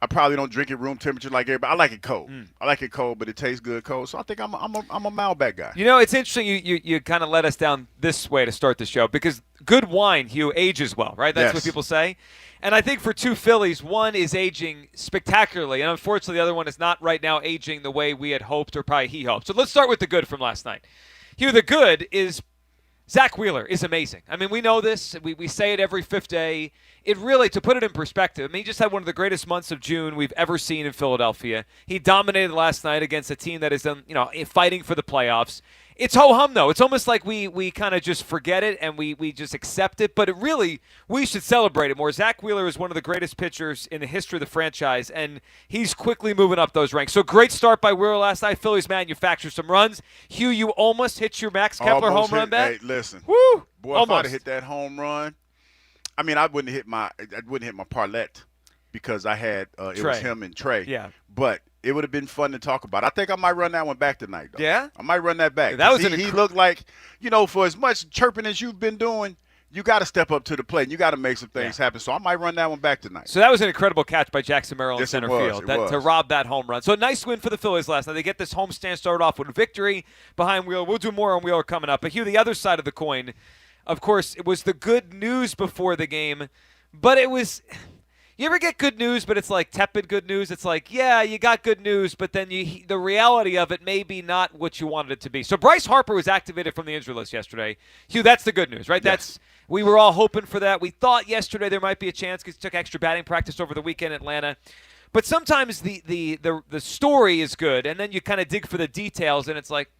Speaker 24: I probably don't drink it room temperature like everybody. I like it cold. I like it cold, but it tastes good cold. So I think I'm a Malbec guy.
Speaker 23: You know, it's interesting you kind of led us down this way to start the show because good wine, Hugh, ages well, right? That's what people say. And I think for two Phillies, one is aging spectacularly, and unfortunately the other one is not right now aging the way we had hoped or probably he hoped. So let's start with the good from last night. Hugh, the good is Zack Wheeler is amazing. I mean, we know this. We say it every fifth day. It really, to put it in perspective, I mean, he just had one of the greatest months of June we've ever seen in Philadelphia. He dominated last night against a team that is, fighting for the playoffs. It's ho-hum, though. It's almost like we kind of just forget it and we just accept it. But we should celebrate it more. Zack Wheeler is one of the greatest pitchers in the history of the franchise, and he's quickly moving up those ranks. So great start by Wheeler last night. Phillies manufactured some runs. Hugh, you almost hit your Max Kepler home run bet.
Speaker 24: Hey, listen.
Speaker 23: Woo!
Speaker 24: Boy,
Speaker 23: almost.
Speaker 24: if I'd have hit that home run, I mean, I wouldn't hit my parlay because I had it was him and Trey.
Speaker 23: Yeah.
Speaker 24: But it would have been fun to talk about. I think I might run that one back tonight, though.
Speaker 23: Yeah?
Speaker 24: I might run that back.
Speaker 23: That was
Speaker 24: he looked like, for as much chirping as you've been doing, you got to step up to the plate. And you got to make some things happen. So I might run that one back tonight.
Speaker 23: So that was an incredible catch by Jackson Merrill in
Speaker 24: Yes,
Speaker 23: center
Speaker 24: it was.
Speaker 23: field to rob that home run. So a nice win for the Phillies last night. They get this homestand started off with a victory behind Wheeler. We'll do more on Wheeler coming up. But Hugh, the other side of the coin, of course, it was the good news before the game. But it was – you ever get good news, but it's like tepid good news? It's like, yeah, you got good news, but then the reality of it may be not what you wanted it to be. So Bryce Harper was activated from the injury list yesterday. Hugh, that's the good news, right?
Speaker 24: Yes.
Speaker 23: We were all hoping for that. We thought yesterday there might be a chance because he took extra batting practice over the weekend in Atlanta. But sometimes the story is good, and then you kind of dig for the details, and it's like,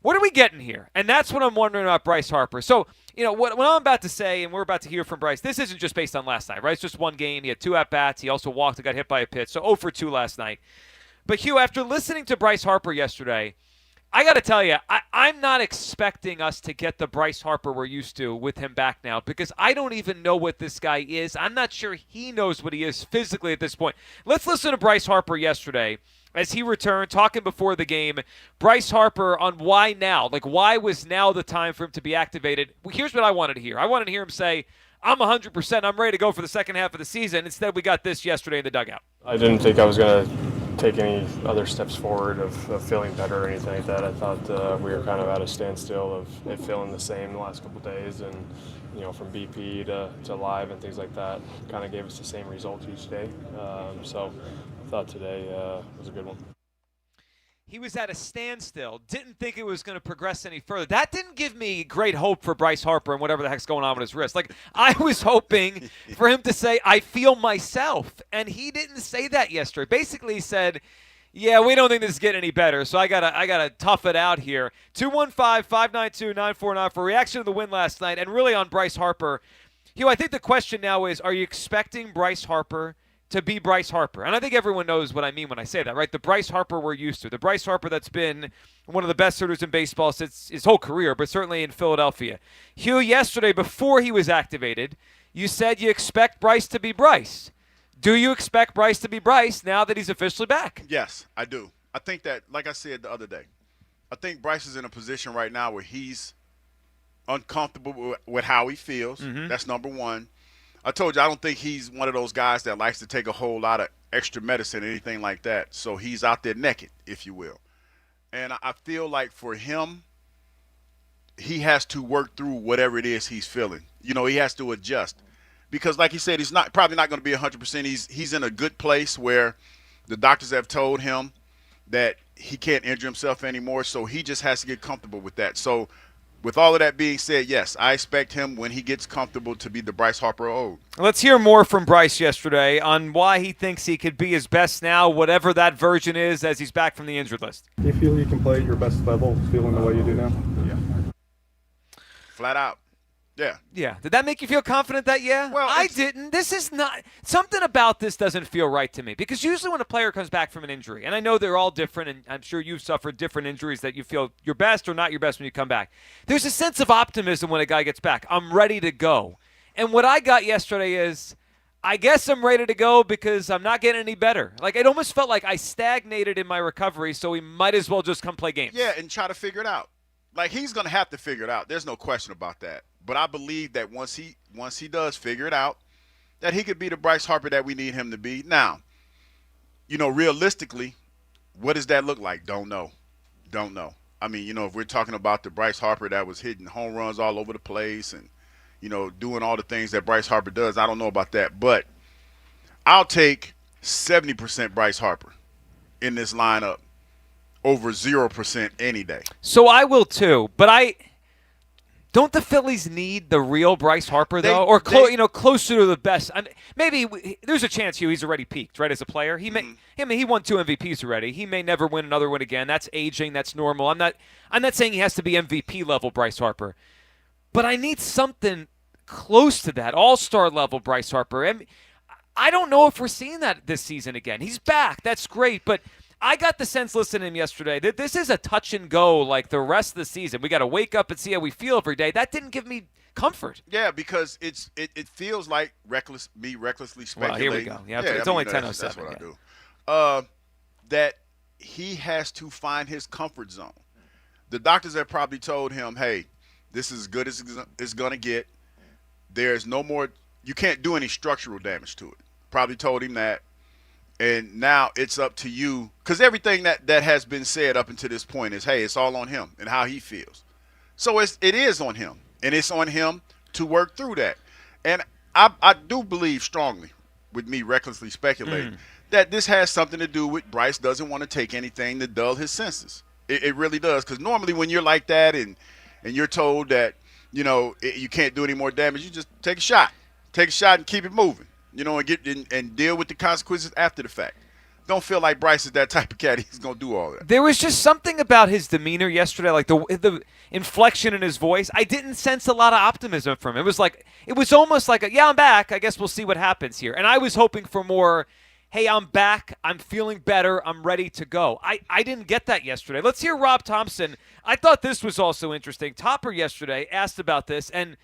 Speaker 23: what are we getting here? And that's what I'm wondering about Bryce Harper. So, what I'm about to say, and we're about to hear from Bryce, this isn't just based on last night, right? It's just one game. He had 2 at-bats. He also walked and got hit by a pitch. So 0 for 2 last night. But, Hugh, after listening to Bryce Harper yesterday, I got to tell you, I'm not expecting us to get the Bryce Harper we're used to with him back now because I don't even know what this guy is. I'm not sure he knows what he is physically at this point. Let's listen to Bryce Harper yesterday as he returned, talking before the game. Bryce Harper on why now. Like, why was now the time for him to be activated? Here's what I wanted to hear. I wanted to hear him say, I'm 100%. I'm ready to go for the second half of the season. Instead, we got this yesterday in the dugout.
Speaker 2: I didn't think I was going to take any other steps forward of feeling better or anything like that. I thought we were kind of at a standstill of it feeling the same the last couple of days, and from BP to live and things like that kind of gave us the same result each day. So I thought today was a good one.
Speaker 23: He was at a standstill, didn't think it was going to progress any further. That didn't give me great hope for Bryce Harper and whatever the heck's going on with his wrist. Like, I was hoping for him to say, I feel myself. And he didn't say that yesterday. Basically, he said, yeah, we don't think this is getting any better, so I gotta tough it out here. 215-592-9494 for reaction to the win last night, and really on Bryce Harper. Hugh, I think the question now is, are you expecting Bryce Harper to be Bryce Harper? And I think everyone knows what I mean when I say that, right? The Bryce Harper we're used to. The Bryce Harper that's been one of the best hitters in baseball since his whole career, but certainly in Philadelphia. Hugh, yesterday, before he was activated, you said you expect Bryce to be Bryce. Do you expect Bryce to be Bryce now that he's officially back?
Speaker 24: Yes, I do. I think that, like I said the other day, I think Bryce is in a position right now where he's uncomfortable with how he feels. Mm-hmm. That's number one. I told you, I don't think he's one of those guys that likes to take a whole lot of extra medicine or anything like that. So he's out there naked, if you will. And I feel like for him, he has to work through whatever it is he's feeling. He has to adjust. Because like he said, he's probably not going to be 100%. He's in a good place where the doctors have told him that he can't injure himself anymore. So he just has to get comfortable with that. So with all of that being said, yes, I expect him when he gets comfortable to be the Bryce Harper old.
Speaker 23: Let's hear more from Bryce yesterday on why he thinks he could be his best now, whatever that version is, as he's back from the injured list.
Speaker 3: Do you feel you can play at your best level, feeling the way you do now?
Speaker 24: Yeah. Flat out. Yeah.
Speaker 23: Yeah. Did that make you feel confident that, yeah? Well, I didn't. This is not – something about this doesn't feel right to me because usually when a player comes back from an injury, and I know they're all different, and I'm sure you've suffered different injuries that you feel your best or not your best when you come back. There's a sense of optimism when a guy gets back. I'm ready to go. And what I got yesterday is I guess I'm ready to go because I'm not getting any better. Like, it almost felt like I stagnated in my recovery, so we might as well just come play games.
Speaker 24: Yeah, and try to figure it out. Like, he's going to have to figure it out. There's no question about that. But I believe that once he does figure it out, that he could be the Bryce Harper that we need him to be. Now, realistically, what does that look like? Don't know. I mean, if we're talking about the Bryce Harper that was hitting home runs all over the place and, doing all the things that Bryce Harper does, I don't know about that. But I'll take 70% Bryce Harper in this lineup over 0% any day.
Speaker 23: So I will too, but Don't the Phillies need the real Bryce Harper though, or closer to the best? I mean, maybe there's a chance he's already peaked, right? As a player, he may. I mean, he won 2 MVPs already. He may never win another one again. That's aging. That's normal. I'm not saying he has to be MVP level Bryce Harper, but I need something close to that all-star level Bryce Harper. I don't know if we're seeing that this season again. He's back. That's great, but I got the sense listening to him yesterday that this is a touch and go like the rest of the season. We got to wake up and see how we feel every day. That didn't give me comfort.
Speaker 24: Yeah, because it feels like recklessly speculating.
Speaker 23: Well, here we go. Yeah, it's only 10:07.
Speaker 24: That's what I do. That he has to find his comfort zone. The doctors have probably told him, hey, this is as good as it's going to get. There's no more – you can't do any structural damage to it. Probably told him that. And now it's up to you, because everything that has been said up until this point is, hey, it's all on him and how he feels. So it is on him, and it's on him to work through that. And I do believe strongly, with me recklessly speculating, that this has something to do with Bryce doesn't want to take anything to dull his senses. It really does, because normally when you're like that and you're told that, you can't do any more damage, you just take a shot. Take a shot and keep it moving. And deal with the consequences after the fact. Don't feel like Bryce is that type of cat. He's going to do all that.
Speaker 23: There was just something about his demeanor yesterday, like the inflection in his voice. I didn't sense a lot of optimism from him. It was almost like, I'm back. I guess we'll see what happens here. And I was hoping for more, hey, I'm back. I'm feeling better. I'm ready to go. I didn't get that yesterday. Let's hear Rob Thompson. I thought this was also interesting. Topper yesterday asked about this, and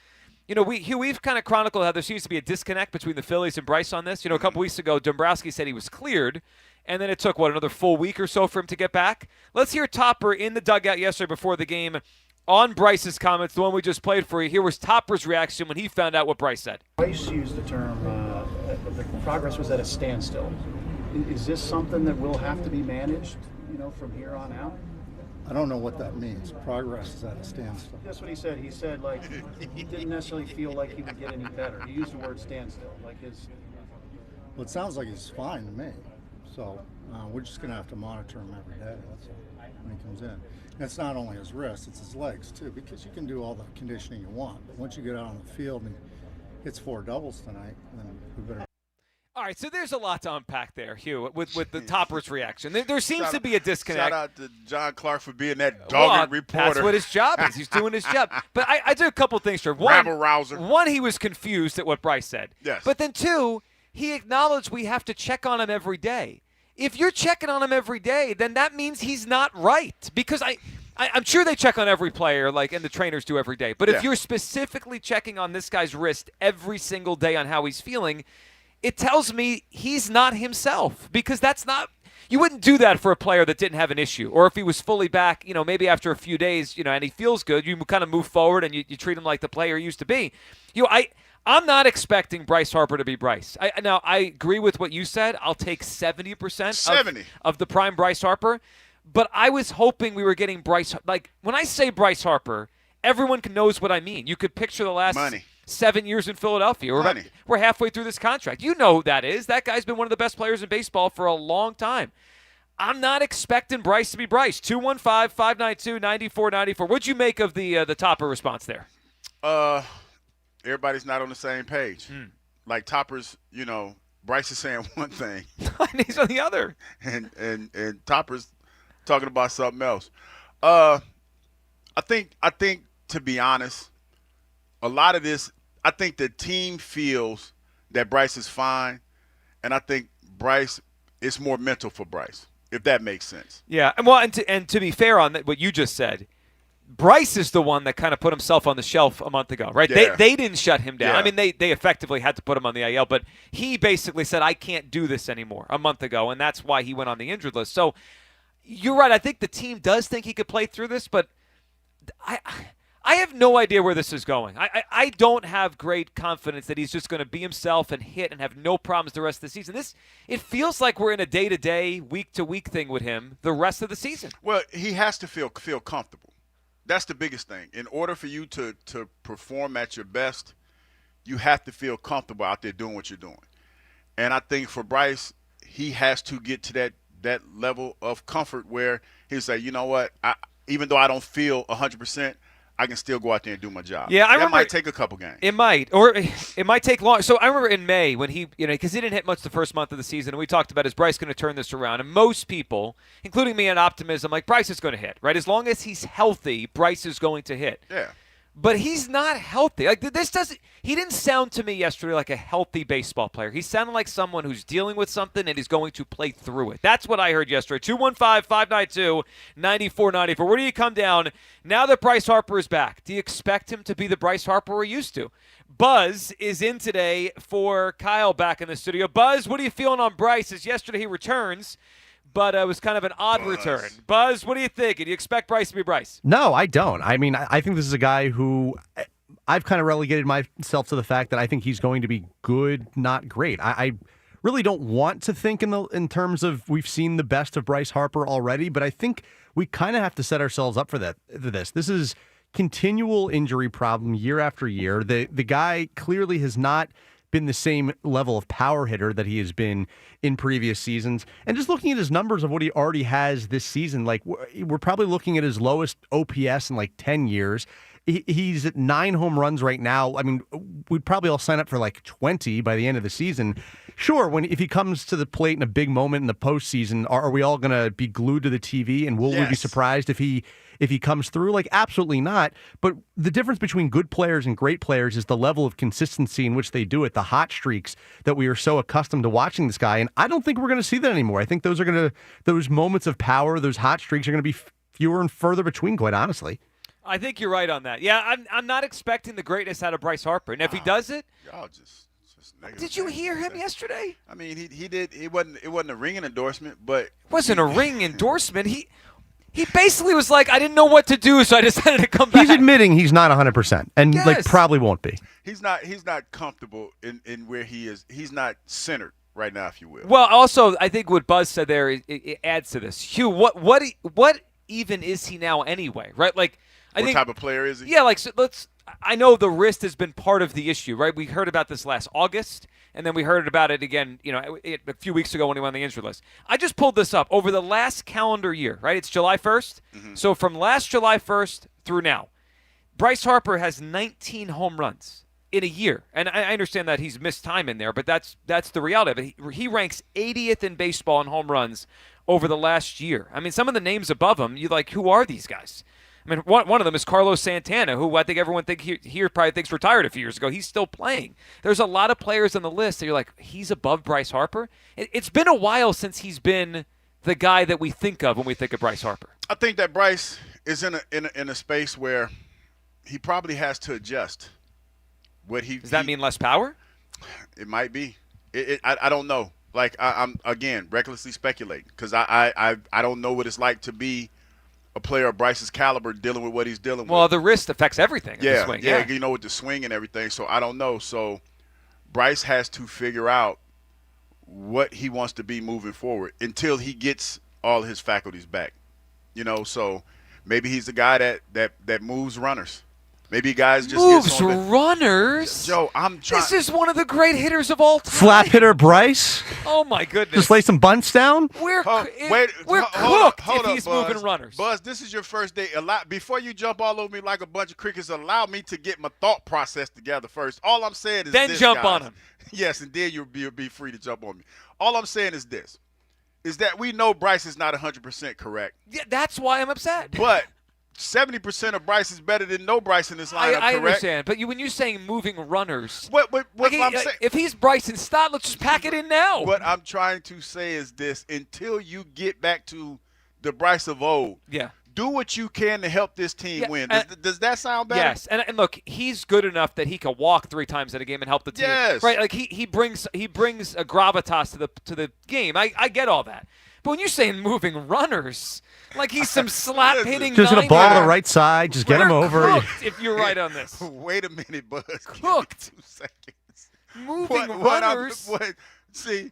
Speaker 23: we've kind of chronicled how there seems to be a disconnect between the Phillies and Bryce on this. A couple weeks ago, Dombrowski said he was cleared, and then it took, another full week or so for him to get back? Let's hear Topper in the dugout yesterday before the game on Bryce's comments, the one we just played for you. Here was Topper's reaction when he found out what Bryce said.
Speaker 5: Bryce used the term, the progress was at a standstill. Is this something that will have to be managed, from here on out?
Speaker 6: I don't know what that means. Progress is at a standstill.
Speaker 5: That's what he said. He said, he didn't necessarily feel like he would get any better. He used the word standstill. Well,
Speaker 6: it sounds like he's fine to me. So we're just going to have to monitor him every day. That's all, when he comes in. And it's not only his wrist, it's his legs, too, because you can do all the conditioning you want. But once you get out on the field and hits 4 doubles tonight, then we better.
Speaker 23: All right, so there's a lot to unpack there, Hugh, with the Topper's reaction. There seems to be a disconnect.
Speaker 24: Shout out to John Clark for being that dogged reporter.
Speaker 23: That's what his job is. He's doing his job. But I did a couple things here. One, he was confused at what Bryce said.
Speaker 24: Yes.
Speaker 23: But then 2, he acknowledged we have to check on him every day. If you're checking on him every day, then that means he's not right. Because I'm sure they check on every player, and the trainers do every day. But if you're specifically checking on this guy's wrist every single day on how he's feeling, it tells me he's not himself, because that's not – you wouldn't do that for a player that didn't have an issue. Or if he was fully back, maybe after a few days, and he feels good, you kind of move forward and you treat him like the player he used to be. I'm not expecting Bryce Harper to be Bryce. Now, I agree with what you said. I'll take 70% of the prime Bryce Harper. But I was hoping we were getting Bryce – when I say Bryce Harper, everyone knows what I mean. You could picture the last – 7 years in Philadelphia. We're halfway through this contract. You know who that is. That guy's been one of the best players in baseball for a long time. I'm not expecting Bryce to be Bryce. 215-592-9494. What'd you make of the Topper response there?
Speaker 24: Everybody's not on the same page. Like Topper's, Bryce is saying one thing.
Speaker 23: And he's on the other.
Speaker 24: And Topper's talking about something else. I think to be honest, a lot of this, I think the team feels that Bryce is fine, and I think it's more mental for Bryce, if that makes sense.
Speaker 23: Yeah, and to be fair on what you just said, Bryce is the one that kind of put himself on the shelf a month ago, right?
Speaker 24: Yeah.
Speaker 23: They didn't shut him down.
Speaker 24: Yeah.
Speaker 23: I mean, they effectively had to put him on the IL, but he basically said, I can't do this anymore a month ago, and that's why he went on the injured list. So you're right. I think the team does think he could play through this, but I have no idea where this is going. I don't have great confidence that he's just going to be himself and hit and have no problems the rest of the season. It feels like we're in a day-to-day, week-to-week thing with him the rest of the season.
Speaker 24: Well, he has to feel comfortable. That's the biggest thing. In order for you to perform at your best, you have to feel comfortable out there doing what you're doing. And I think for Bryce, he has to get to that level of comfort where he'll say, you know what, even though I don't feel 100%, I can still go out there and do my job.
Speaker 23: Yeah, I remember.
Speaker 24: That might take a couple games.
Speaker 23: It might, or it might take long. So I remember in May when he, because he didn't hit much the first month of the season, and we talked about, is Bryce going to turn this around? And most people, including me, had optimism, like Bryce is going to hit, right? As long as he's healthy, Bryce is going to hit.
Speaker 24: Yeah.
Speaker 23: But he's not healthy. Like he didn't sound to me yesterday like a healthy baseball player. He sounded like someone who's dealing with something and is going to play through it. That's what I heard yesterday. 215-592-9494. Where do you come down now that Bryce Harper is back? Do you expect him to be the Bryce Harper we're used to? Buzz is in today for Kyle back in the studio. Buzz, what are you feeling on Bryce? As yesterday he returns, but it was kind of an odd return. Buzz, what do you think? Do you expect Bryce to be Bryce?
Speaker 7: No, I don't. I mean, I think this is a guy who I've kind of relegated myself to the fact that I think he's going to be good, not great. I really don't want to think in terms of we've seen the best of Bryce Harper already, but I think we kind of have to set ourselves up for this. This is continual injury problem year after year. The guy clearly has not been the same level of power hitter that he has been in previous seasons. And just looking at his numbers of what he already has this season, like we're probably looking at his lowest OPS in like 10 years. He's at 9 home runs right now. I mean, we'd probably all sign up for like 20 by the end of the season. Sure, if he comes to the plate in a big moment in the postseason, are we all going to be glued to the TV and will we be surprised if he comes through? Like, absolutely not. But the difference between good players and great players is the level of consistency in which they do it, the hot streaks that we are so accustomed to watching this guy. And I don't think we're going to see that anymore. I think those moments of power, those hot streaks are going to be fewer and further between, quite honestly.
Speaker 23: I think you're right on that. Yeah, I'm not expecting the greatness out of Bryce Harper. And if he does it,
Speaker 24: y'all just negative.
Speaker 23: Did you hear him yesterday?
Speaker 24: I mean, he did. It wasn't a ringing endorsement, but
Speaker 23: it wasn't a ring endorsement. He basically was like, I didn't know what to do, so I decided to come back.
Speaker 7: He's admitting he's not 100%, and like probably won't be.
Speaker 24: He's not comfortable in where he is. He's not centered right now, if you will.
Speaker 23: Well, also, I think what Buzz said there it adds to this. Hugh, what even is he now anyway? Right? Like,
Speaker 24: What type of player is he?
Speaker 23: Yeah, like I know the wrist has been part of the issue, right? We heard about this last August, and then we heard about it again, a few weeks ago when he went on the injury list. I just pulled this up over the last calendar year, right? It's July 1st. Mm-hmm. So from last July 1st through now, Bryce Harper has 19 home runs in a year. And I understand that he's missed time in there, but that's the reality of it. He ranks 80th in baseball in home runs over the last year. I mean, some of the names above him, who are these guys? I mean, one of them is Carlos Santana, who I think everyone here probably thinks retired a few years ago. He's still playing. There's a lot of players on the list that you're like, he's above Bryce Harper? It's been a while since he's been the guy that we think of when we think of Bryce Harper.
Speaker 24: I think that Bryce is in a space where he probably has to adjust.
Speaker 23: Does that mean less power?
Speaker 24: It might be. I don't know. Like, I'm, again, recklessly speculating because I don't know what it's like to be a player of Bryce's caliber dealing with what he's dealing with.
Speaker 23: Well, the wrist affects everything in the swing.
Speaker 24: Yeah, with the swing and everything. So I don't know. So Bryce has to figure out what he wants to be moving forward until he gets all his faculties back. So maybe he's the guy that moves runners. Maybe guys just
Speaker 23: moves runners.
Speaker 24: Joe, I'm trying.
Speaker 23: This is one of the great hitters of all time.
Speaker 7: Flap hitter Bryce.
Speaker 23: Oh my goodness!
Speaker 7: Just lay some bunts down.
Speaker 23: We're cooked if he's moving runners.
Speaker 24: Buzz, this is your first day. Before you jump all over me like a bunch of crickets, allow me to get my thought process together first. All I'm saying is
Speaker 23: then
Speaker 24: this,
Speaker 23: jump
Speaker 24: guys.
Speaker 23: on him.
Speaker 24: Yes, and then you'll be free to jump on me. All I'm saying is this: is that we know Bryce is not 100% correct.
Speaker 23: Yeah, that's why I'm upset.
Speaker 24: But 70% of Bryce is better than no Bryce in this lineup,
Speaker 23: I
Speaker 24: correct?
Speaker 23: Understand, but when you're saying moving runners,
Speaker 24: what I'm saying,
Speaker 23: if he's Bryson Stott, let's just pack it in now.
Speaker 24: What I'm trying to say is this: until you get back to the Bryce of old, do what you can to help this team win. Does that sound better?
Speaker 23: Yes, and look, he's good enough that he can walk 3 times in a game and help the team.
Speaker 24: Yes,
Speaker 23: right. Like he brings a gravitas to the game. I get all that. But when you're saying moving runners, like he's some slap hitting,
Speaker 7: just hit a ball to the right side, just get him over.
Speaker 23: If you're right on this,
Speaker 24: wait a minute, Buzz.
Speaker 23: Cooked.
Speaker 24: 2 seconds.
Speaker 23: Moving runners.
Speaker 24: See,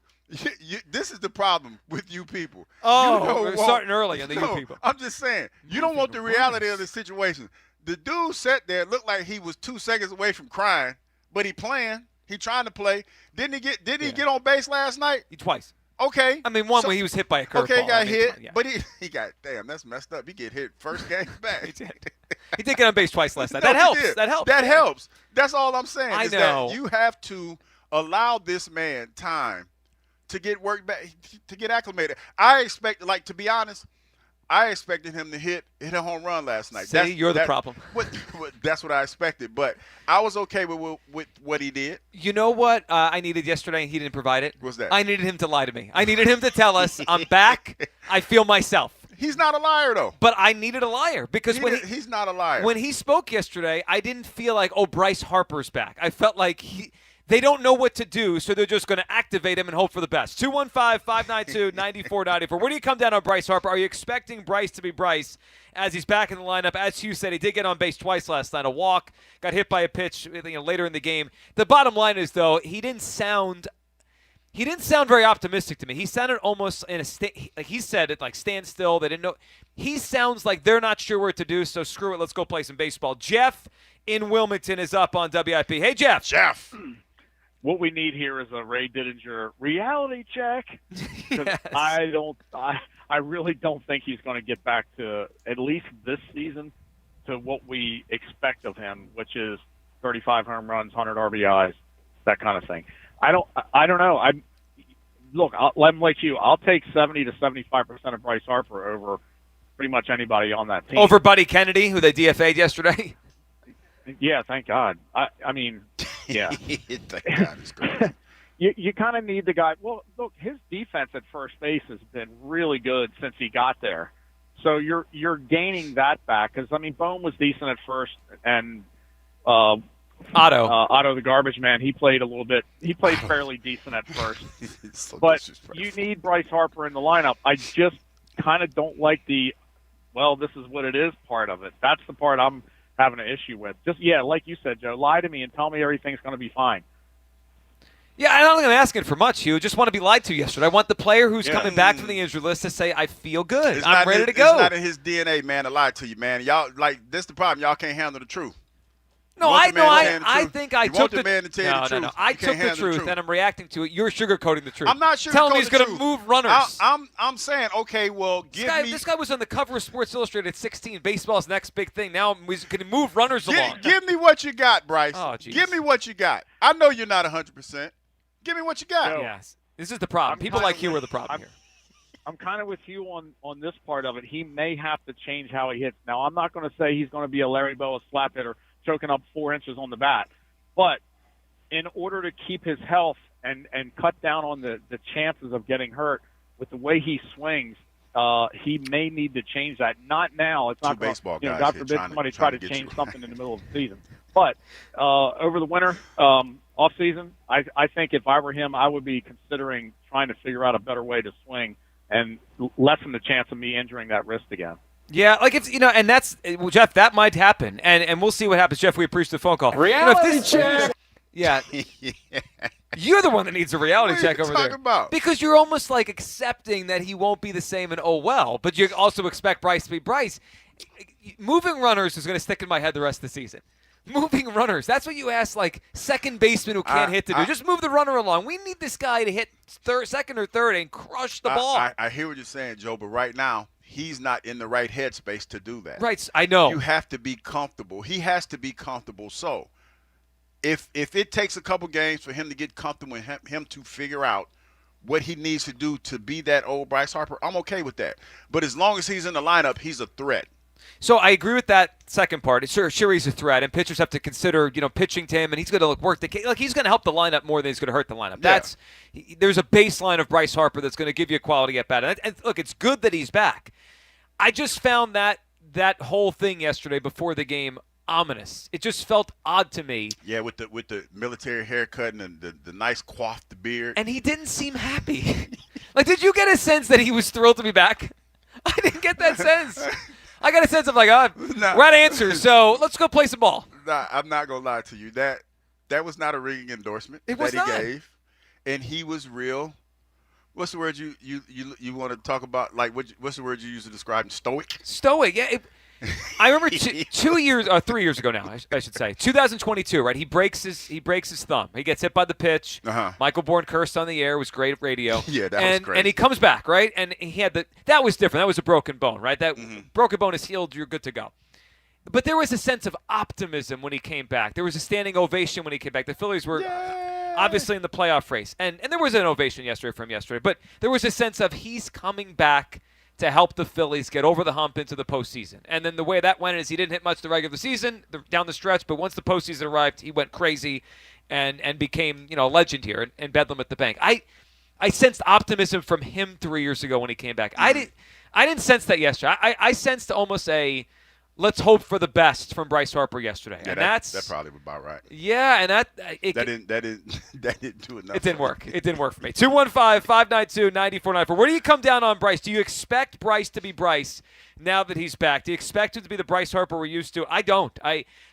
Speaker 24: this is the problem with you people.
Speaker 23: Oh, we're starting early on the you people.
Speaker 24: I'm just saying, you don't want the reality of the situation. The dude sat there, looked like he was 2 seconds away from crying, but he playing. He trying to play. Didn't he get on base last night?
Speaker 23: Twice.
Speaker 24: Okay.
Speaker 23: I mean, where he was hit by a curveball.
Speaker 24: Okay, got hit, but he got, damn, that's messed up. He get hit first game back.
Speaker 23: He did get on base twice last night.
Speaker 24: No,
Speaker 23: That
Speaker 24: he
Speaker 23: helps.
Speaker 24: did.
Speaker 23: That helps.
Speaker 24: That helps. That's all I'm saying.
Speaker 23: I
Speaker 24: is
Speaker 23: know.
Speaker 24: That you have to allow this man time to get work back, to get acclimated. To be honest, I expected him to hit a home run last night.
Speaker 23: See, you're the problem.
Speaker 24: That's what I expected, but I was okay with what he did.
Speaker 23: You know what I needed yesterday, and he didn't provide it?
Speaker 24: What's that?
Speaker 23: I needed him to lie to me. I needed him to tell us, I'm back, I feel myself.
Speaker 24: He's not a liar, though.
Speaker 23: But I needed a liar because
Speaker 24: he's not a liar.
Speaker 23: When he spoke yesterday, I didn't feel like, Bryce Harper's back. I felt like they don't know what to do, so they're just going to activate him and hope for the best. 215-592-9494. Where do you come down on Bryce Harper? Are you expecting Bryce to be Bryce as he's back in the lineup? As Hugh said, he did get on base twice last night. A walk, got hit by a pitch later in the game. The bottom line is, though, he didn't sound very optimistic to me. He sounded almost in like he said it, like stand still. They didn't know. He sounds like they're not sure what to do, so screw it. Let's go play some baseball. Jeff in Wilmington is up on WIP. Hey, Jeff.
Speaker 24: Jeff.
Speaker 9: What we need here is a Ray Didinger reality check.
Speaker 23: Yes.
Speaker 9: I really don't think he's going to get back to, at least this season, to what we expect of him, which is 35 home runs, 100 RBIs, that kind of thing. I don't know. I'm like you. I'll take 70 to 75% of Bryce Harper over pretty much anybody on that team.
Speaker 23: Over Buddy Kennedy, who they DFA'd yesterday.
Speaker 9: Yeah, thank God. I mean, yeah.
Speaker 24: Thank God, it's great.
Speaker 9: You kind of need the guy. Well, look, his defense at first base has been really good since he got there. So you're gaining that back because Bohm was decent at first, and Otto the garbage man, he played a little bit. He played fairly decent at first. But you need Bryce Harper in the lineup. I just kind of don't like this is what it is part of it. That's the part I'm having an issue with. Just, like you said, Joe, lie to me and tell me everything's going to be fine.
Speaker 23: Yeah, I don't think I'm asking for much, Hugh. I just want to be lied to yesterday. I want the player who's coming back from the injury list to say, I feel good. I'm ready to go.
Speaker 24: It's not in his DNA, man, to lie to you, man. Y'all, this the problem. Y'all can't handle the truth.
Speaker 23: No, I think I took the
Speaker 24: man to tell you the truth.
Speaker 23: No. I took the truth, and I'm reacting to it. You're sugarcoating the truth.
Speaker 24: I'm not sugarcoating
Speaker 23: telling me he's
Speaker 24: the
Speaker 23: going
Speaker 24: truth.
Speaker 23: to move runners.
Speaker 24: I'm saying, okay, well,
Speaker 23: This guy was on the cover of Sports Illustrated at 16. Baseball's next big thing. Now he's going to move runners along.
Speaker 24: Give me what you got, Bryce.
Speaker 23: Oh, geez.
Speaker 24: Give me what you got. I know you're not 100%. Give me what you got.
Speaker 23: Yes. This is the problem. People like you are the problem here.
Speaker 9: I'm kind of with you on this part of it. He may have to change how he hits. Now, I'm not going to say he's going to be a Larry Bowa slap hitter choking up 4 inches on the bat. But in order to keep his health and cut down on the chances of getting hurt with the way he swings, he may need to change that. Not now. It's not going to, God forbid somebody try to change something in the middle of the season. But over the winter, off season, I think if I were him, I would be considering trying to figure out a better way to swing and lessen the chance of me injuring that wrist again.
Speaker 23: Yeah, like it's and that's Jeff. That might happen, and we'll see what happens. Jeff, we appreciate the phone call.
Speaker 9: Reality check.
Speaker 23: Yeah, you're the one that needs a reality check over there.
Speaker 24: About?
Speaker 23: Because you're almost like accepting that he won't be the same, and but you also expect Bryce to be Bryce. Moving runners is going to stick in my head the rest of the season. Moving runners. That's what you ask, like, second baseman who can't hit to do. Just move the runner along. We need this guy to hit second or third and crush the ball.
Speaker 24: I hear what you're saying, Joe, but right now, he's not in the right headspace to do that.
Speaker 23: Right, I know.
Speaker 24: You have to be comfortable. He has to be comfortable. So if it takes a couple games for him to get comfortable and him to figure out what he needs to do to be that old Bryce Harper, I'm okay with that. But as long as he's in the lineup, he's a threat.
Speaker 23: So I agree with that second part. Sure, he's a threat, and pitchers have to consider, pitching to him, and he's going to work he's going to help the lineup more than he's going to hurt the lineup. There's a baseline of Bryce Harper that's going to give you a quality at bat. And look, it's good that he's back. I just found that whole thing yesterday before the game ominous. It just felt odd to me.
Speaker 24: Yeah, with the military haircut and the nice coiffed beard.
Speaker 23: And he didn't seem happy. Like, did you get a sense that he was thrilled to be back? I didn't get that sense. I got a sense of we're out of answers, so let's go play some ball.
Speaker 24: Nah, I'm not going to lie to you. That was not a ringing endorsement that he gave. And he was real. What's the word you want to talk about? Like, what's the word you use to describe him? Stoic?
Speaker 23: Stoic, yeah. I remember 3 years ago now, I should say, 2022, right? He breaks his thumb. He gets hit by the pitch. Michael Bourne cursed on the air. It was great at radio.
Speaker 24: Yeah, that was great.
Speaker 23: And he comes back, right? And he had that was different. That was a broken bone, right? That broken bone is healed. You're good to go. But there was a sense of optimism when he came back. There was a standing ovation when he came back. The Phillies were obviously in the playoff race. And there was an ovation from yesterday. But there was a sense of he's coming back to help the Phillies get over the hump into the postseason. And then the way that went is he didn't hit much the regular season down the stretch, but once the postseason arrived, he went crazy and became, a legend here in Bedlam at the Bank. I sensed optimism from him 3 years ago when he came back. I didn't sense that yesterday. I sensed almost a let's hope for the best from Bryce Harper yesterday.
Speaker 24: Yeah,
Speaker 23: and
Speaker 24: that probably was about right.
Speaker 23: Yeah, and that
Speaker 24: didn't do enough.
Speaker 23: It didn't work. It didn't work for me. 215-592-9494. Where do you come down on Bryce? Do you expect Bryce to be Bryce now that he's back? Do you expect him to be the Bryce Harper we're used to? I don't.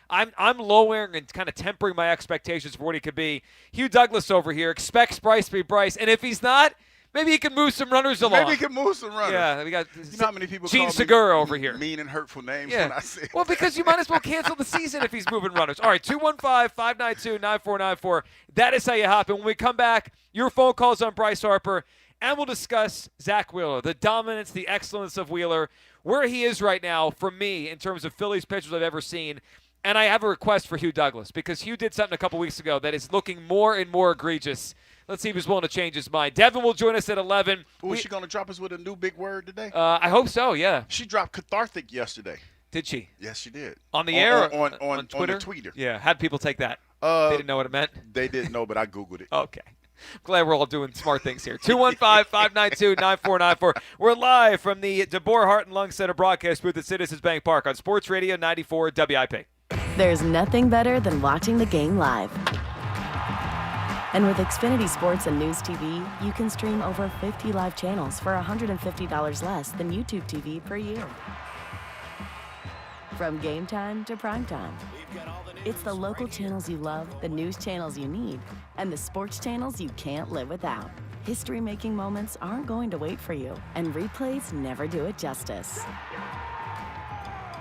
Speaker 23: I'm lowering and kind of tempering my expectations for what he could be. Hugh Douglas over here expects Bryce to be Bryce, and if he's not, maybe he can move some runners along.
Speaker 24: Maybe he can move some runners.
Speaker 23: Yeah, we got
Speaker 24: how many people
Speaker 23: Gene
Speaker 24: call
Speaker 23: Segura over here.
Speaker 24: Mean and hurtful names
Speaker 23: Yeah.
Speaker 24: when I say
Speaker 23: well, because you might as well cancel the season if he's moving runners. All right, 215-592-9494. That is how you hop in. When we come back, your phone calls on Bryce Harper, and we'll discuss Zack Wheeler, the dominance, the excellence of Wheeler, where he is right now for me in terms of Phillies pitchers I've ever seen. And I have a request for Hugh Douglas because Hugh did something a couple weeks ago that is looking more and more egregious. Let's see if he's willing to change his mind. Devin will join us at 11.
Speaker 24: Is she going to drop us with a new big word today?
Speaker 23: I hope so, yeah.
Speaker 24: She dropped cathartic yesterday.
Speaker 23: Did she?
Speaker 24: Yes, she did.
Speaker 23: On the air?
Speaker 24: On
Speaker 23: Twitter?
Speaker 24: On the tweeter.
Speaker 23: Yeah. How'd people take that? They didn't know what it meant?
Speaker 24: They didn't know, but I Googled it.
Speaker 23: Okay. I'm glad we're all doing smart things here. 215-592-9494. We're live from the DeBoer Heart and Lung Center broadcast booth at Citizens Bank Park on Sports Radio 94 WIP.
Speaker 34: There's nothing better than watching the game live. And with Xfinity Sports and News TV, you can stream over 50 live channels for $150 less than YouTube TV per year. From game time to prime time. It's the local channels you love, the news channels you need, and the sports channels you can't live without. History-making moments aren't going to wait for you, and replays never do it justice.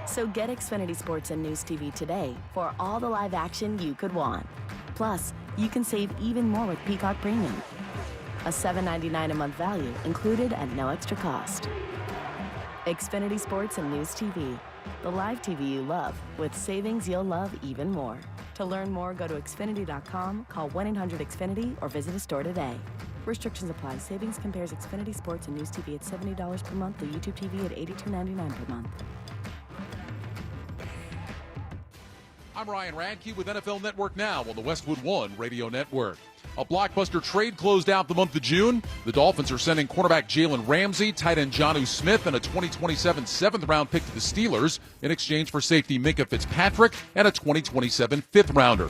Speaker 34: So get Xfinity Sports and News TV today for all the live action you could want. Plus, you can save even more with Peacock Premium. A $7.99 a month value included at no extra cost. Xfinity Sports and News TV. The live TV you love with savings you'll love even more. To learn more, go to Xfinity.com, call 1-800-XFINITY, or visit a store today. Restrictions apply. Savings compares Xfinity Sports and News TV at $70 per month to YouTube TV at $82.99 per month.
Speaker 11: I'm Ryan Radke with NFL Network Now on the Westwood One Radio Network. A blockbuster trade closed out the month of June. The Dolphins are sending cornerback Jalen Ramsey, tight end Jonnu Smith, and a 2027 7th-round pick to the Steelers in exchange for safety Minkah Fitzpatrick and a 2027 5th-rounder.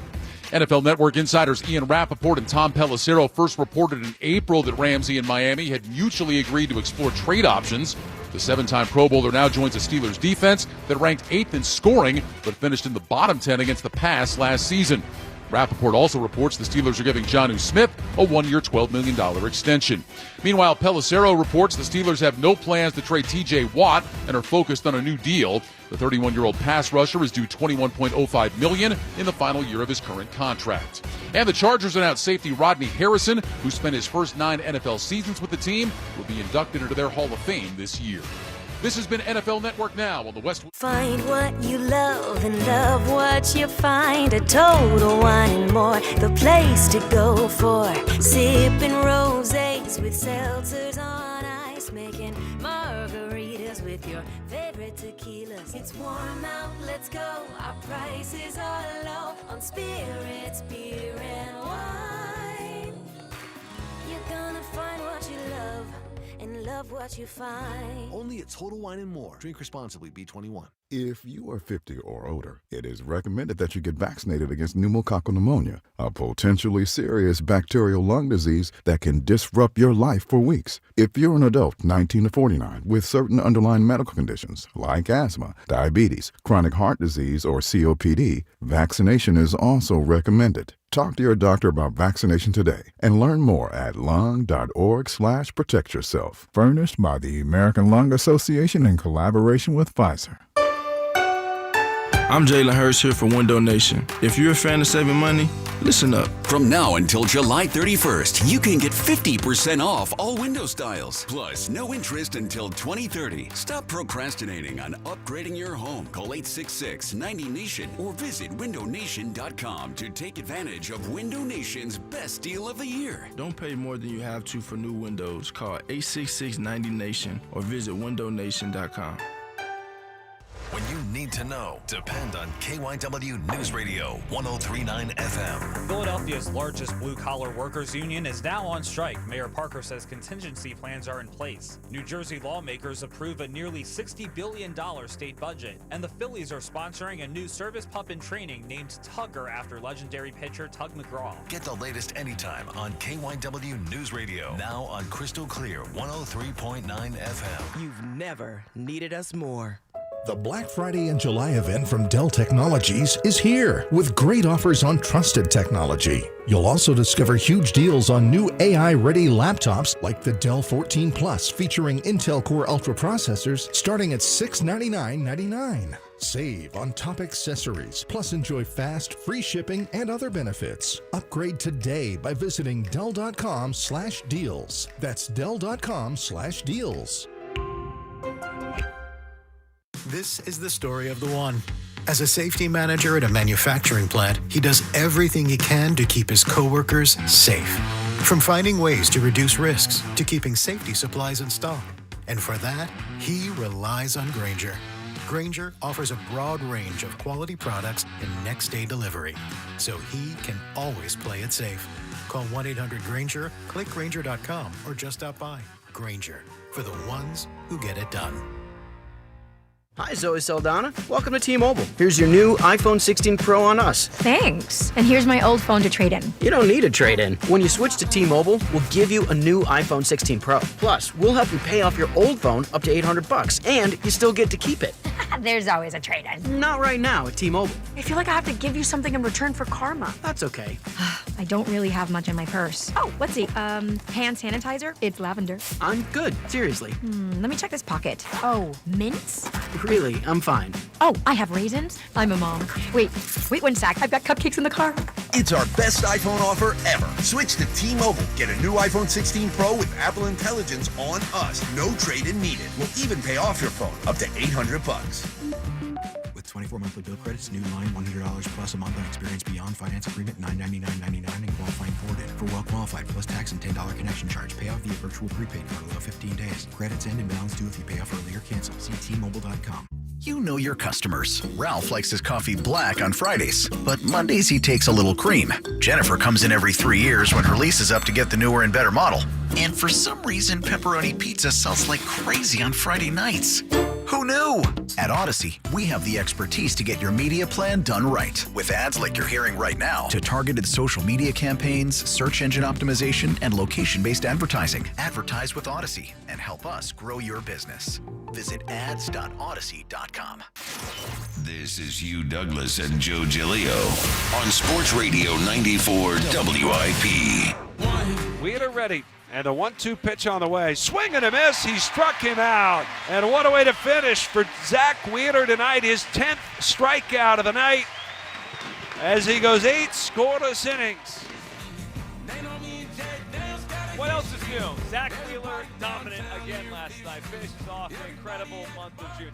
Speaker 11: NFL Network insiders Ian Rappaport and Tom Pelissero first reported in April that Ramsey and Miami had mutually agreed to explore trade options. The 7-time Pro Bowler now joins a Steelers defense that ranked 8th in scoring but finished in the bottom 10 against the pass last season. Rappaport also reports the Steelers are giving Jonnu Smith a 1-year, $12 million extension. Meanwhile, Pelissero reports the Steelers have no plans to trade T.J. Watt and are focused on a new deal. The 31-year-old pass rusher is due $21.05 million in the final year of his current contract. And the Chargers announced safety Rodney Harrison, who spent his first 9 NFL seasons with the team, will be inducted into their Hall of Fame this year. This has been NFL Network Now on the Westwood.
Speaker 18: Find what you love and love what you find. A Total Wine and More, the place to go for sipping rosés with seltzers on ice, making margaritas with your favorite tequilas. It's warm out, let's go. Our prices are low on spirits, beer, and wine. You're gonna find what you love and love what you find.
Speaker 14: Only at Total Wine and More. Drink responsibly. B21.
Speaker 15: If you are 50 or older, it is recommended that you get vaccinated against pneumococcal pneumonia, a potentially serious bacterial lung disease that can disrupt your life for weeks. If you're an adult 19 to 49 with certain underlying medical conditions like asthma, diabetes, chronic heart disease, or COPD, vaccination is also recommended. Talk to your doctor about vaccination today and learn more at lung.org/protect yourself. Furnished by the American Lung Association in collaboration with Pfizer.
Speaker 16: I'm Jalen Hurst here for Window Nation. If you're a fan of saving money, listen up.
Speaker 17: From now until July 31st, you can get 50% off all window styles. Plus, no interest until 2030. Stop procrastinating on upgrading your home. Call 866-90-NATION or visit windownation.com to take advantage of Window Nation's best deal of the year.
Speaker 16: Don't pay more than you have to for new windows. Call 866-90-NATION or visit windownation.com.
Speaker 14: When you need to know, depend on KYW News Radio 103.9 FM.
Speaker 19: Philadelphia's largest blue-collar workers union is now on strike. Mayor Parker says contingency plans are in place. New Jersey lawmakers approve a nearly $60 billion state budget. And the Phillies are sponsoring a new service pup in training named Tugger after legendary pitcher Tug McGraw.
Speaker 14: Get the latest anytime on KYW News Radio. Now on Crystal Clear 103.9 FM.
Speaker 20: You've never needed us more.
Speaker 21: The Black Friday and July event from Dell Technologies is here with great offers on trusted technology. You'll also discover huge deals on new AI-ready laptops like the Dell 14 Plus featuring Intel Core Ultra processors starting at $699.99. Save on top accessories, plus enjoy fast, free shipping and other benefits. Upgrade today by visiting Dell.com/deals. That's Dell.com/deals.
Speaker 25: This is the story of the one. As a safety manager at a manufacturing plant, he does everything he can to keep his coworkers safe. From finding ways to reduce risks to keeping safety supplies in stock. And for that, he relies on Grainger. Grainger offers a broad range of quality products and next-day delivery, so he can always play it safe. Call 1-800-GRAINGER, click Grainger.com, or just stop by. Grainger, for the ones who get it done.
Speaker 26: Hi, Zoe Saldana. Welcome to T-Mobile. Here's your new iPhone 16 Pro on us.
Speaker 27: Thanks. And here's my old phone to trade in.
Speaker 26: You don't need a trade-in. When you switch to T-Mobile, we'll give you a new iPhone 16 Pro. Plus, we'll help you pay off your old phone up to $800, and you still get to keep it.
Speaker 27: There's always a trade-in.
Speaker 26: Not right now at T-Mobile.
Speaker 27: I feel like I have to give you something in return for karma.
Speaker 26: That's okay.
Speaker 27: I don't really have much in my purse. Oh, let's see. Hand sanitizer. It's lavender.
Speaker 26: I'm good. Seriously.
Speaker 27: Let me check this pocket. Oh, mints?
Speaker 26: Really, I'm fine.
Speaker 27: Oh, I have raisins. I'm a mom. Wait 1 sec. I've got cupcakes in the car.
Speaker 28: It's our best iPhone offer ever. Switch to T-Mobile. Get a new iPhone 16 Pro with Apple Intelligence on us. No trade-in needed. We'll even pay off your phone up to $800.
Speaker 29: With 24 monthly bill credits, new line $100 plus a month on experience beyond finance agreement $999.99 and qualifying forwarded. For well qualified plus tax and $10 connection charge. Pay off via virtual prepaid card allow 15 days. Credits end and balance due if you pay off early or cancel. See T-Mobile.com.
Speaker 10: You know your customers. Ralph likes his coffee black on Fridays, but Mondays he takes a little cream. Jennifer comes in every 3 years when her lease is up to get the newer and better model. And for some reason, pepperoni pizza sells like crazy on Friday nights. Who knew? At Odyssey, we have the expertise to get your media plan done right. With ads like you're hearing right now, to targeted social media campaigns, search engine optimization, and location-based advertising. Advertise with Odyssey and help us grow your business. Visit ads.odyssey.com.
Speaker 4: This is Hugh Douglas and Joe Giglio on Sports Radio 94 WIP.
Speaker 30: Wheeler ready. And a 1-2 pitch on the way. Swing and a miss. He struck him out. And what a way to finish for Zack Wheeler tonight. His 10th strikeout of the night as he goes 8 scoreless innings.
Speaker 23: What else is new? Zack Wheeler dominant again last night. Finishes off an incredible month of June.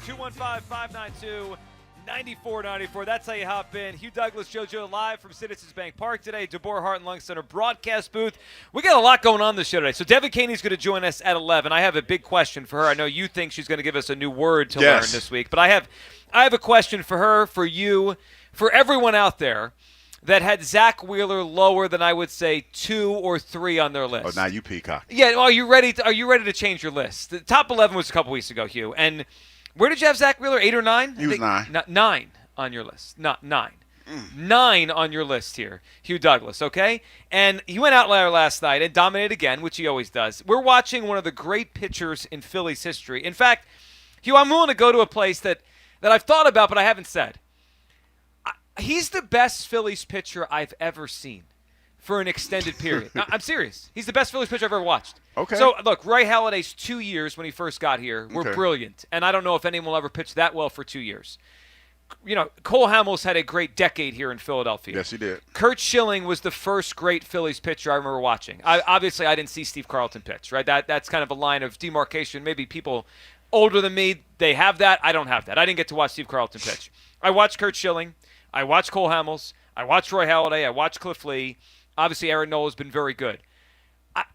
Speaker 23: 215-592-9494. That's how you hop in. Hugh Douglas, JoJo live from Citizens Bank Park today. DeBoer Heart and Lung Center broadcast booth. We got a lot going on this show today. So Devin Caney's going to join us at 11. I have a big question for her. I know you think she's going to give us a new word to learn this week, but I have a question for her, for you, for everyone out there that had Zack Wheeler lower than I would say 2 or 3 on their list.
Speaker 24: Oh, now you peacock.
Speaker 23: Yeah, well, are you ready to change your list? The top 11 was a couple weeks ago, Hugh. And where did you have Zack Wheeler, 8 or 9?
Speaker 24: He was 9.
Speaker 23: 9 on your list. Not 9. 9 on your list here, Hugh Douglas, okay? And he went out last night and dominated again, which he always does. We're watching one of the great pitchers in Phillies history. In fact, Hugh, I'm willing to go to a place that I've thought about but I haven't said. He's the best Phillies pitcher I've ever seen for an extended period. I'm serious. He's the best Phillies pitcher I've ever watched.
Speaker 24: Okay.
Speaker 23: So, look, Ray Halladay's 2 years when he first got here were brilliant, and I don't know if anyone will ever pitch that well for 2 years. Cole Hamels had a great decade here in Philadelphia.
Speaker 24: Yes, he did.
Speaker 23: Curt Schilling was the first great Phillies pitcher I remember watching. Obviously, I didn't see Steve Carlton pitch, right? That's kind of a line of demarcation. Maybe people older than me, they have that. I don't have that. I didn't get to watch Steve Carlton pitch. I watched Curt Schilling. I watched Cole Hamels. I watched Roy Halladay. I watched Cliff Lee. Obviously, Aaron Nola has been very good.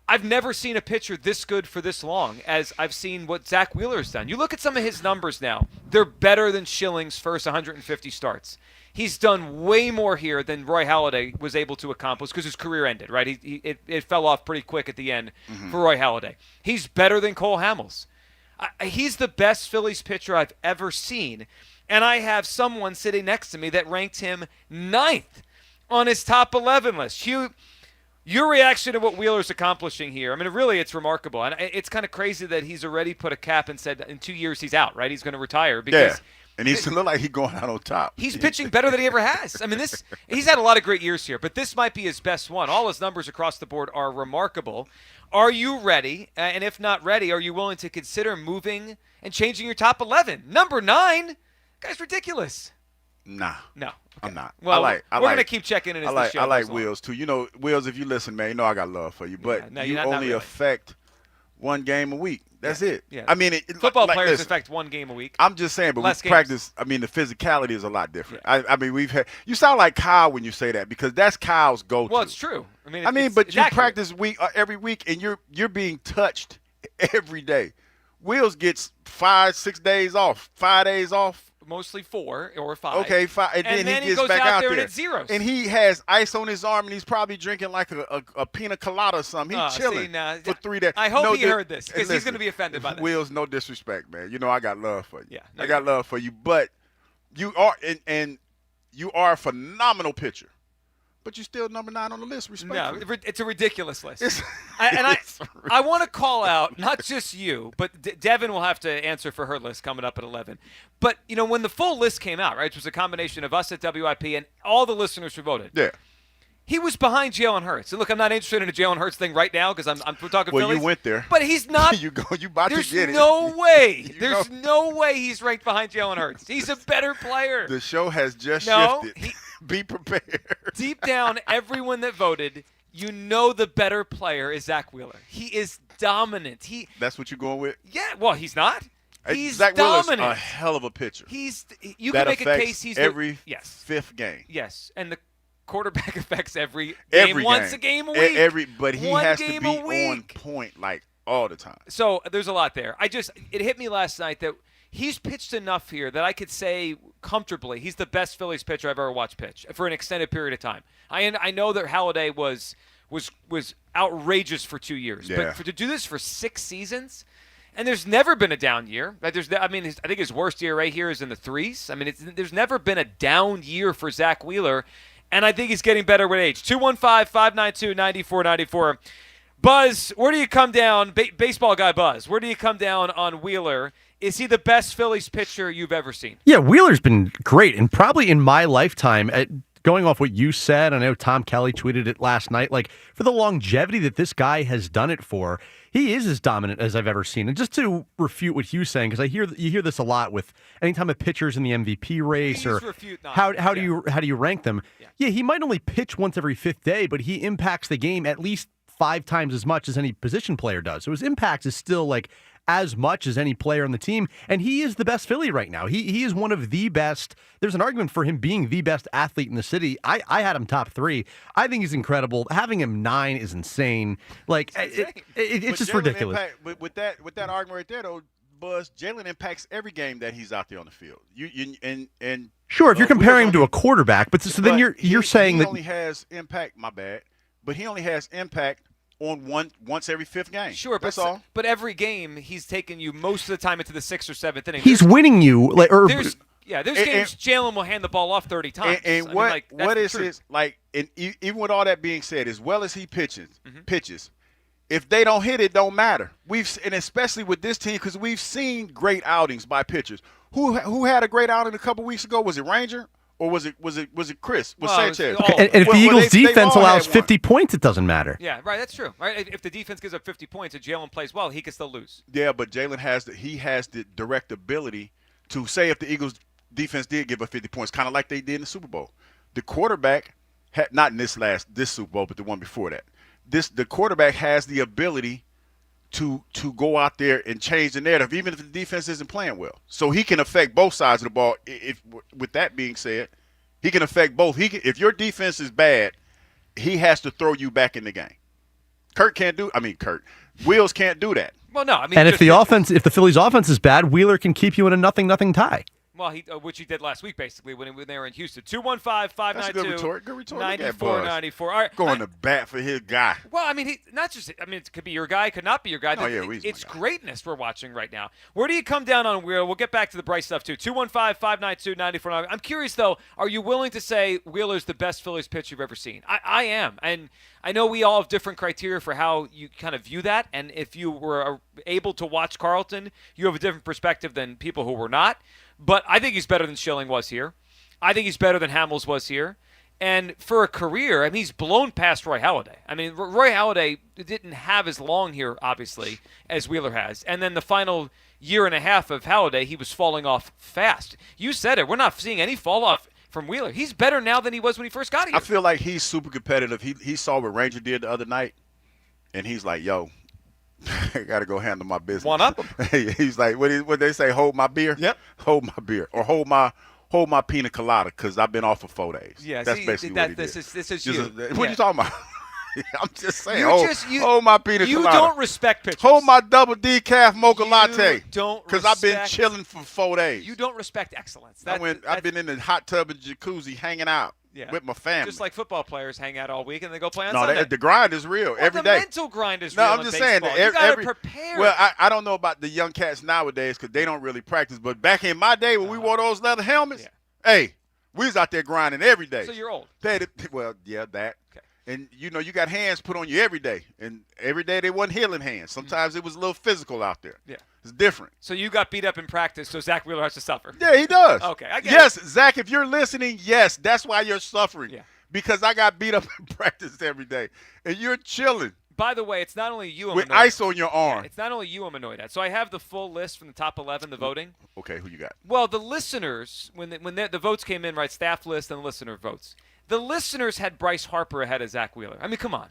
Speaker 23: I've never seen a pitcher this good for this long as I've seen what Zack Wheeler has done. You look at some of his numbers now. They're better than Schilling's first 150 starts. He's done way more here than Roy Halladay was able to accomplish because his career ended, right? It fell off pretty quick at the end for Roy Halladay. He's better than Cole Hamels. He's the best Phillies pitcher I've ever seen. And I have someone sitting next to me that ranked him 9th on his top 11 list. Hugh, your reaction to what Wheeler's accomplishing here, I mean, really, it's remarkable. And it's kind of crazy that he's already put a cap and said in 2 years he's out, right? He's going to retire. Because
Speaker 24: and he's look like he's going out on top.
Speaker 23: He's pitching better than he ever has. I mean, he's had a lot of great years here, but this might be his best one. All his numbers across the board are remarkable. Are you ready? And if not ready, are you willing to consider moving and changing your top 11? Number 9? Guy's ridiculous.
Speaker 24: Nah.
Speaker 23: No. Okay.
Speaker 24: I'm not.
Speaker 23: Well, we're going to keep checking in as the show
Speaker 24: I like
Speaker 23: goes on.
Speaker 24: Wheels, too. Wheels, if you listen, man, you know I got love for you. But
Speaker 23: no,
Speaker 24: you
Speaker 23: not
Speaker 24: only
Speaker 23: really.
Speaker 24: affect one game a week. That's it.
Speaker 23: Yeah.
Speaker 24: I mean,
Speaker 23: football players
Speaker 24: listen,
Speaker 23: affect one game a week.
Speaker 24: I'm just saying, but
Speaker 23: Less
Speaker 24: we practice. I mean, the physicality is a lot different. Yeah. I mean, you sound like Kyle when you say that because that's Kyle's go-to.
Speaker 23: Well, it's true.
Speaker 24: But you practice every week, and you're being touched every day. Wheels gets 5-6 days off, 5 days off.
Speaker 23: Mostly 4 or 5.
Speaker 24: Okay, 5. And then he gets
Speaker 23: goes
Speaker 24: back out there.
Speaker 23: And it's zeros.
Speaker 24: And he has ice on his arm, and he's probably drinking like a pina colada or something. He's chilling for 3 days.
Speaker 23: I hope he heard this because he's going to be offended by this.
Speaker 24: Wheels, no disrespect, man. You know I got love for you.
Speaker 23: Yeah,
Speaker 24: I got love for you. But you are and you are a phenomenal pitcher. But you're still number 9 on the list, respectfully.
Speaker 23: No, it's a ridiculous list. I want to call out, not just you, but Devin will have to answer for her list coming up at 11. But, when the full list came out, right, it was a combination of us at WIP and all the listeners who voted.
Speaker 24: Yeah.
Speaker 23: He was behind Jalen Hurts. And look, I'm not interested in a Jalen Hurts thing right now because we're talking Phillies.
Speaker 24: Well, you went there.
Speaker 23: But he's not.
Speaker 24: you about to get it.
Speaker 23: There's no way. There's no way he's ranked behind Jalen Hurts. He's a better player.
Speaker 24: The show has just shifted. Be prepared.
Speaker 23: Deep down, everyone that voted, the better player is Zack Wheeler. He is dominant.
Speaker 24: That's what you're going with?
Speaker 23: Yeah, well, he's not. He's
Speaker 24: Zack
Speaker 23: dominant.
Speaker 24: Wheeler's a hell of a pitcher.
Speaker 23: You can make a case he's
Speaker 24: every fifth game.
Speaker 23: Yes, and the quarterback affects every game once a game a week.
Speaker 24: But he has to be on point like all the time.
Speaker 23: So there's a lot there. It hit me last night that he's pitched enough here that I could say comfortably he's the best Phillies pitcher I've ever watched pitch for an extended period of time. I know that Halladay was outrageous for 2 years, but to do this for 6 seasons, and there's never been a down year. I think his worst year right here is in the 3s. I mean, there's never been a down year for Zack Wheeler, and I think he's getting better with age. 215-592-9494. Buzz, where do you come down? Baseball guy Buzz, where do you come down on Wheeler? Is he the best Phillies pitcher you've ever seen?
Speaker 1: Yeah, Wheeler's been great, and probably in my lifetime, going off what you said, I know Tom Kelly tweeted it last night, like for the longevity that this guy has done it for, he is as dominant as I've ever seen. And just to refute what Hugh's saying, because you hear this a lot with anytime a pitcher's in the MVP race or how do you rank them? Yeah, he might only pitch once every 5th day, but he impacts the game at least 5 times as much as any position player does. So his impact is still like as much as any player on the team, and he is the best Philly right now. He is one of the best. There's an argument for him being the best athlete in the city. I had him top 3. I think he's incredible. Having him 9 is insane. Like it's just ridiculous.
Speaker 24: With that argument right there, though, Buzz, Jalen impacts every game that he's out there on the field. And
Speaker 1: sure, if you're comparing him to a quarterback, but then you're saying that
Speaker 24: he only has impact. My bad, but he only has impact on once every 5th game.
Speaker 23: Sure,
Speaker 24: that's all.
Speaker 23: But every game he's taken you most of the time into the 6th or 7th inning.
Speaker 1: He's winning you.
Speaker 23: There's games Jalen will hand the ball off 30 times.
Speaker 24: And what is his like? And even with all that being said, as well as he pitches, if they don't hit it, don't matter. And especially with this team, because we've seen great outings by pitchers. Who had a great outing a couple weeks ago? Was it Ranger? Or was it Chris? Sanchez?
Speaker 1: And if the Eagles' defense allows 50 points, it doesn't matter.
Speaker 23: Yeah, right. That's true. Right. If the defense gives up 50 points and Jalen plays well, he can still lose.
Speaker 24: Yeah, but Jalen has the direct ability to say if the Eagles defense did give up 50 points, kind of like they did in the Super Bowl. The quarterback had not in this Super Bowl, but the one before that. The quarterback has the ability to go out there and change the narrative, even if the defense isn't playing well. So he can affect both sides of the ball. If with that being said, he can affect both. If your defense is bad, he has to throw you back in the game. Wheels can't do that.
Speaker 23: Well, no, I mean,
Speaker 1: and if the Phillies' offense is bad, Wheeler can keep you in a 0-0 tie.
Speaker 23: Well, which he did last week, basically, when they were in Houston. 215-592-9494. All right,
Speaker 24: going to bat for his guy.
Speaker 23: Well, I mean, it could be your guy, it could not be your guy. It's greatness we're watching right now. Where do you come down on Wheeler? We'll get back to the Bryce stuff, too. 215-592-9494. I'm curious, though, are you willing to say Wheeler's the best Phillies pitcher you've ever seen? I am, and I know we all have different criteria for how you kind of view that, and if you were able to watch Carlton, you have a different perspective than people who were not. But I think he's better than Schilling was here. I think he's better than Hamels was here. And for a career, I mean, he's blown past Roy Halladay. I mean, Roy Halladay didn't have as long here, obviously, as Wheeler has. And then the final year and a half of Halladay, he was falling off fast. You said it. We're not seeing any fall off from Wheeler. He's better now than he was when he first got here.
Speaker 24: I feel like he's super competitive. He saw what Ranger did the other night, and he's like, yo, I got to go handle my business.
Speaker 23: One up him.
Speaker 24: He's like, what they say, hold my beer?
Speaker 23: Yep.
Speaker 24: Hold my beer. Or hold my pina colada because I've been off for 4 days.
Speaker 23: Yeah,
Speaker 24: that's basically what he did.
Speaker 23: This is you.
Speaker 24: What are you talking about? I'm just saying.
Speaker 23: Hold
Speaker 24: my pina colada.
Speaker 23: You don't respect pitchers.
Speaker 24: Hold my double decaf mocha latte.
Speaker 23: You don't
Speaker 24: because I've been chilling for 4 days.
Speaker 23: You don't respect excellence.
Speaker 24: I've been in the hot tub and jacuzzi hanging out with my family.
Speaker 23: Just like football players hang out all week and they go play on Sunday.
Speaker 24: No, the grind is real every day.
Speaker 23: The mental grind is real.
Speaker 24: No, I'm just saying that
Speaker 23: you got to prepare.
Speaker 24: Well, I don't know about the young cats nowadays because they don't really practice. But back in my day when we wore those leather helmets, hey, we was out there grinding every day.
Speaker 23: So you're old.
Speaker 24: Well, yeah, that.
Speaker 23: Okay.
Speaker 24: And, you got hands put on you every day. And every day they wasn't healing hands. Sometimes it was a little physical out there.
Speaker 23: Yeah.
Speaker 24: It's different.
Speaker 23: So you got beat up in practice, so Zack Wheeler has to suffer.
Speaker 24: Yeah, he does.
Speaker 23: Okay, I get
Speaker 24: it. Zach, if you're listening, yes, that's why you're suffering.
Speaker 23: Yeah.
Speaker 24: Because I got beat up in practice every day. And you're chilling.
Speaker 23: By the way, it's not only you I'm
Speaker 24: with
Speaker 23: annoyed
Speaker 24: ice on your arm.
Speaker 23: Yeah, it's not only you I'm annoyed at. So I have the full list from the top 11, the voting.
Speaker 24: Okay, who you got?
Speaker 23: Well, the listeners, when the votes came in, right, staff list and listener votes, the listeners had Bryce Harper ahead of Zack Wheeler. I mean, come on.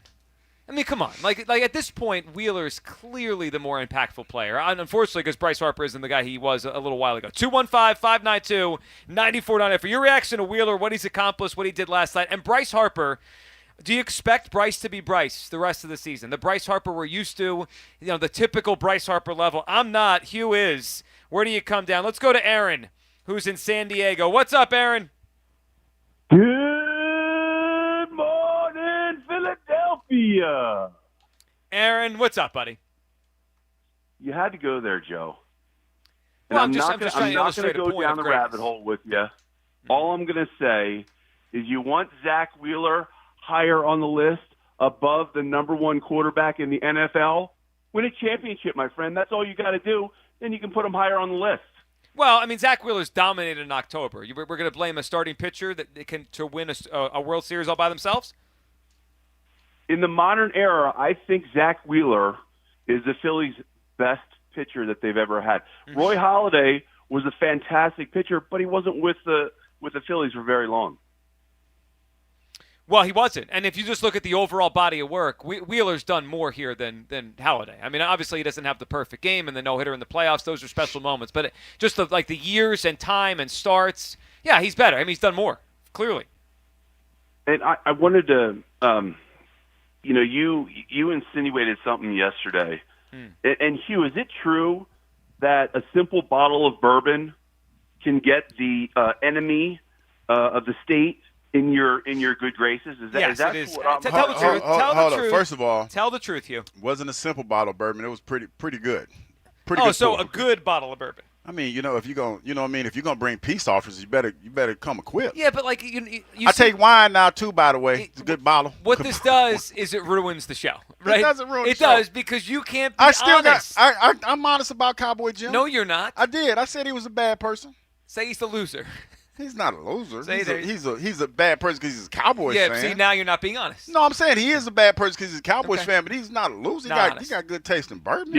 Speaker 23: Like at this point, Wheeler is clearly the more impactful player. Unfortunately, because Bryce Harper isn't the guy he was a little while ago. 215-592-9498 for your reaction to Wheeler, what he's accomplished, what he did last night. And Bryce Harper, do you expect Bryce to be Bryce the rest of the season? The Bryce Harper we're used to, the typical Bryce Harper level. I'm not. Hugh is. Where do you come down? Let's go to Aaron, who's in San Diego. What's up, Aaron?
Speaker 2: Good morning, Philadelphia.
Speaker 23: Aaron, what's up, buddy?
Speaker 2: You had to go there, Joe. And
Speaker 23: Well,
Speaker 2: I'm not going to go down the rabbit hole with you. All I'm going to say is you want Zack Wheeler higher on the list above the number one quarterback in the NFL? Win a championship, my friend. That's all you got to do. Then you can put him higher on the list.
Speaker 23: Well, I mean, Zack Wheeler's dominated in October. We're going to blame a starting pitcher to win a World Series all by themselves?
Speaker 2: In the modern era, I think Zack Wheeler is the Phillies' best pitcher that they've ever had.
Speaker 23: Mm-hmm.
Speaker 2: Roy Halladay was a fantastic pitcher, but he wasn't with the Phillies for very long.
Speaker 23: Well, he wasn't. And if you just look at the overall body of work, Wheeler's done more here than Halladay. I mean, obviously he doesn't have the perfect game and the no-hitter in the playoffs. Those are special moments. But just the years and time and starts, yeah, he's better. I mean, he's done more, clearly.
Speaker 2: And I wanted to, you insinuated something yesterday. And Hugh, is it true that a simple bottle of bourbon can get the enemy of the state in your good graces?
Speaker 23: Yes, it is.
Speaker 24: Tell
Speaker 23: the truth.
Speaker 24: Hold on. First of all,
Speaker 23: tell the truth, Hugh.
Speaker 24: Wasn't a simple bottle of bourbon. It was pretty good.
Speaker 23: So a good bottle of bourbon.
Speaker 24: I mean, if you're going, if you're going to bring peace officers, you better come equipped.
Speaker 23: Yeah, but
Speaker 24: I take wine now too, by the way. It's a good bottle.
Speaker 23: What this does is it ruins the show, right?
Speaker 24: It doesn't ruin the show.
Speaker 23: It does because you can't be honest.
Speaker 24: I'm honest about Cowboy Jim.
Speaker 23: No, you're not.
Speaker 24: I did. I said he was a bad person.
Speaker 23: Say he's the loser.
Speaker 24: He's not a loser.
Speaker 23: He's
Speaker 24: He's a bad person because he's a Cowboys fan.
Speaker 23: Yeah, see, now you're not being honest.
Speaker 24: No, I'm saying he is a bad person because he's a Cowboys fan, but he's not a loser. He got good taste in bourbon.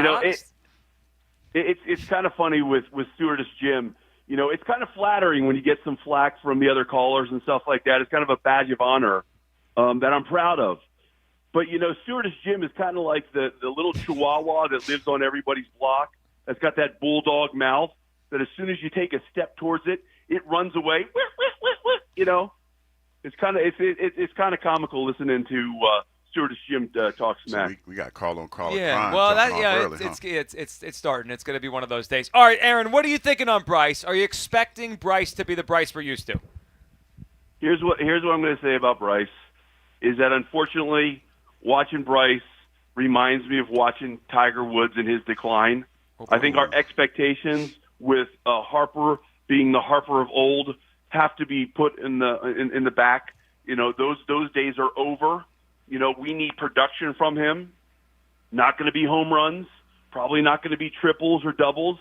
Speaker 2: It's kind of funny with Stewardess Jim. It's kind of flattering when you get some flack from the other callers and stuff like that. It's kind of a badge of honor that I'm proud of. But, Stewardess Jim is kind of like the little chihuahua that lives on everybody's block that's got that bulldog mouth that as soon as you take a step towards it, it runs away. It's kind of comical listening to Stewardess Jim talk smack.
Speaker 24: So we got call on call.
Speaker 23: Yeah, well, it's starting. It's going to be one of those days. All right, Aaron, what are you thinking on Bryce? Are you expecting Bryce to be the Bryce we're used to?
Speaker 2: Here's what I'm going to say about Bryce is that unfortunately, watching Bryce reminds me of watching Tiger Woods in his decline. I think our expectations with Harper being the Harper of old have to be put in the back. Those days are over. We need production from him. Not going to be home runs. Probably not going to be triples or doubles.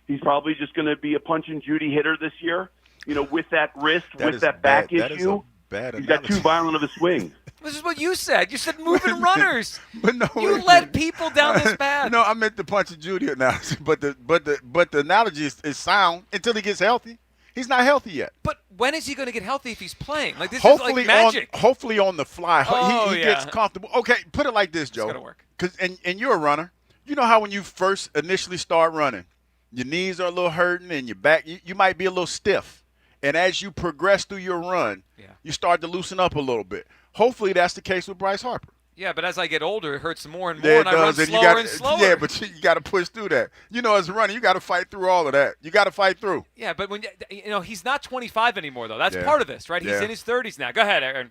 Speaker 2: He's probably just going to be a punch and Judy hitter this year. With that wrist, with that back issue. He's got too violent of a swing.
Speaker 23: This is what you said. You said moving runners.
Speaker 24: But no,
Speaker 23: you led people down this path.
Speaker 24: No, I meant the punch and Judy analogy. But the analogy is sound until he gets healthy. He's not healthy yet.
Speaker 23: But when is he going to get healthy if he's playing? Like, this is like magic.
Speaker 24: Hopefully on the fly. He
Speaker 23: yeah.
Speaker 24: gets comfortable. Okay, put it like this, Joe.
Speaker 23: It's going to work.
Speaker 24: And you're a runner. You know how when you first initially start running, your knees are a little hurting and your back, you might be a little stiff. And as you progress through your run, you start to loosen up a little bit. Hopefully that's the case with Bryce Harper.
Speaker 23: Yeah, but as I get older, it hurts more and more, and I run slower and slower.
Speaker 24: Yeah, but you got to push through that. As a runner, you got to fight through all of that. You got to fight through.
Speaker 23: Yeah, but when he's not 25 anymore, though. That's part of this, right? He's in his 30s now. Go ahead, Aaron.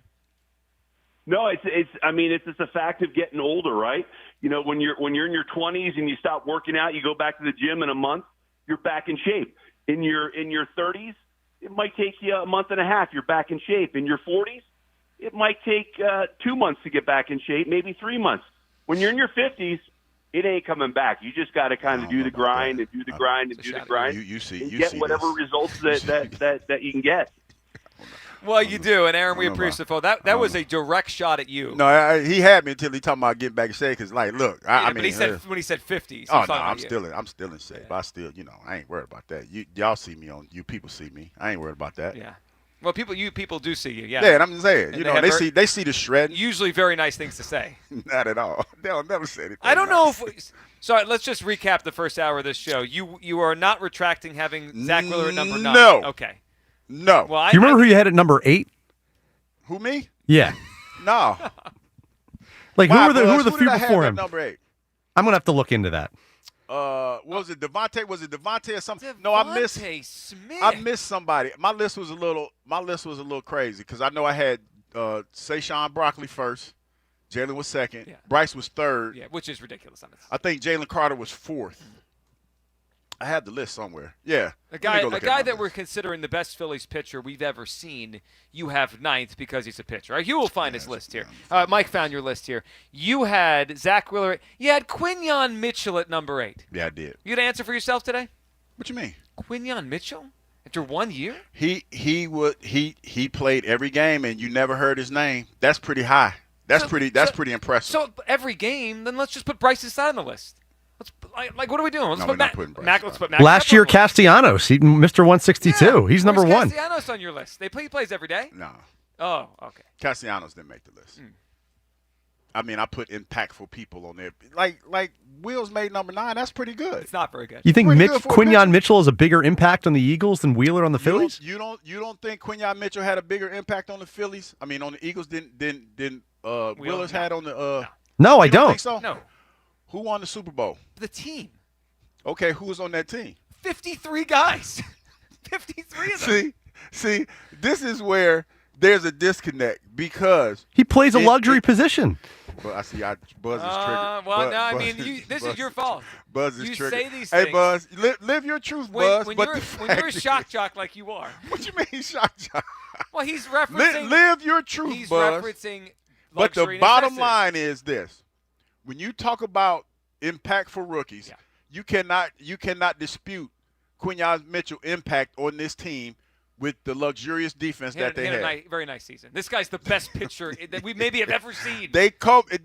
Speaker 2: No, it's just a fact of getting older, right? When you're in your 20s and you stop working out, you go back to the gym in a month, you're back in shape. In your 30s, it might take you a month and a half. You're back in shape. In your 40s, it might take 2 months to get back in shape, maybe 3 months. When you're in your 50s, it ain't coming back. You just got to kind of do the grind and do the grind and do the grind.
Speaker 24: You
Speaker 2: get whatever results that you can get.
Speaker 23: Well, you do, and Aaron, we appreciate the phone. That was a direct shot at you.
Speaker 24: No, he had me until he talking about getting back in shape. Cause look,
Speaker 23: but he said when he said 50s.
Speaker 24: Oh no, I'm still in shape. Yeah. I still, I ain't worried about that. Y'all see me you people see me. I ain't worried about that.
Speaker 23: Yeah. Well, people do see you. Yeah.
Speaker 24: Yeah, and I'm just saying, they see the shred.
Speaker 23: Usually, very nice things to say.
Speaker 24: Not at all. They'll never say anything.
Speaker 23: I don't know if. Sorry, let's just recap the first hour of this show. You are not retracting having Zack Wheeler at number 9.
Speaker 24: No.
Speaker 23: Okay.
Speaker 24: No.
Speaker 23: Well,
Speaker 1: do you remember who you had at number 8?
Speaker 24: Who, me?
Speaker 1: Yeah.
Speaker 24: No.
Speaker 1: Like, who were the few
Speaker 24: before
Speaker 1: before him?
Speaker 24: Number 8.
Speaker 1: I'm gonna have to look into that.
Speaker 24: Was it Devontae? Was it Devontae or something? No,
Speaker 23: Smith.
Speaker 24: I missed somebody. My list was a little crazy because I know I had Sayshawn Broccoli first. Jalen was second.
Speaker 23: Yeah.
Speaker 24: Bryce was third.
Speaker 23: Yeah, which is ridiculous.
Speaker 24: I think Jalen Carter was fourth. I had the list somewhere. Yeah.
Speaker 23: A guy that we're considering the best Phillies pitcher we've ever seen, you have 9th because he's a pitcher. Hugh will find his list here. Mike found your list here. You had Zack Wheeler. You had Quinyon Mitchell at number 8.
Speaker 24: Yeah, I did.
Speaker 23: You had an answer for yourself today?
Speaker 24: What you mean?
Speaker 23: Quinyon Mitchell? After 1 year?
Speaker 24: He played every game and you never heard his name. That's pretty high. That's pretty impressive.
Speaker 23: So every game, then let's just put Bryce's side on the list. What are we doing? Let's put Mac.
Speaker 1: Last year, Castellanos, Mr. 162.
Speaker 23: Yeah.
Speaker 1: He's number 1.
Speaker 23: Castellanos on your list. He plays every day?
Speaker 24: No.
Speaker 23: Oh, okay.
Speaker 24: Castellanos didn't make the list. I mean, I put impactful people on there. Like Will's made number 9. That's pretty good.
Speaker 23: It's not very good.
Speaker 1: You think Quinyon Mitchell has a bigger impact on the Eagles than Wheeler on the Phillies?
Speaker 24: You don't think Quinyon Mitchell had a bigger impact on the Phillies? I mean, on the Eagles than Wheeler's had on the
Speaker 1: No, I don't.
Speaker 24: Think so?
Speaker 23: No.
Speaker 24: Who won the Super Bowl?
Speaker 23: The team.
Speaker 24: Okay, who was on that team?
Speaker 23: 53 guys. 53 of them.
Speaker 24: See, this is where there's a disconnect because
Speaker 1: he plays a luxury position.
Speaker 24: Well, I see. Buzz is triggered.
Speaker 23: Well, no, I mean, this is your fault.
Speaker 24: Buzz is triggered.
Speaker 23: You say these things.
Speaker 24: Hey, Buzz, live your truth, Buzz.
Speaker 23: When you're a shock jock like you are.
Speaker 24: What you mean shock jock?
Speaker 23: Well, he's referencing.
Speaker 24: Live your truth,
Speaker 23: he's
Speaker 24: Buzz.
Speaker 23: He's referencing.
Speaker 24: But the bottom line is this: when you talk about impactful rookies, you cannot dispute Quinyon Mitchell's impact on this team with the luxurious defense that they had.
Speaker 23: A very nice season. This guy's the best pitcher that we maybe have ever seen.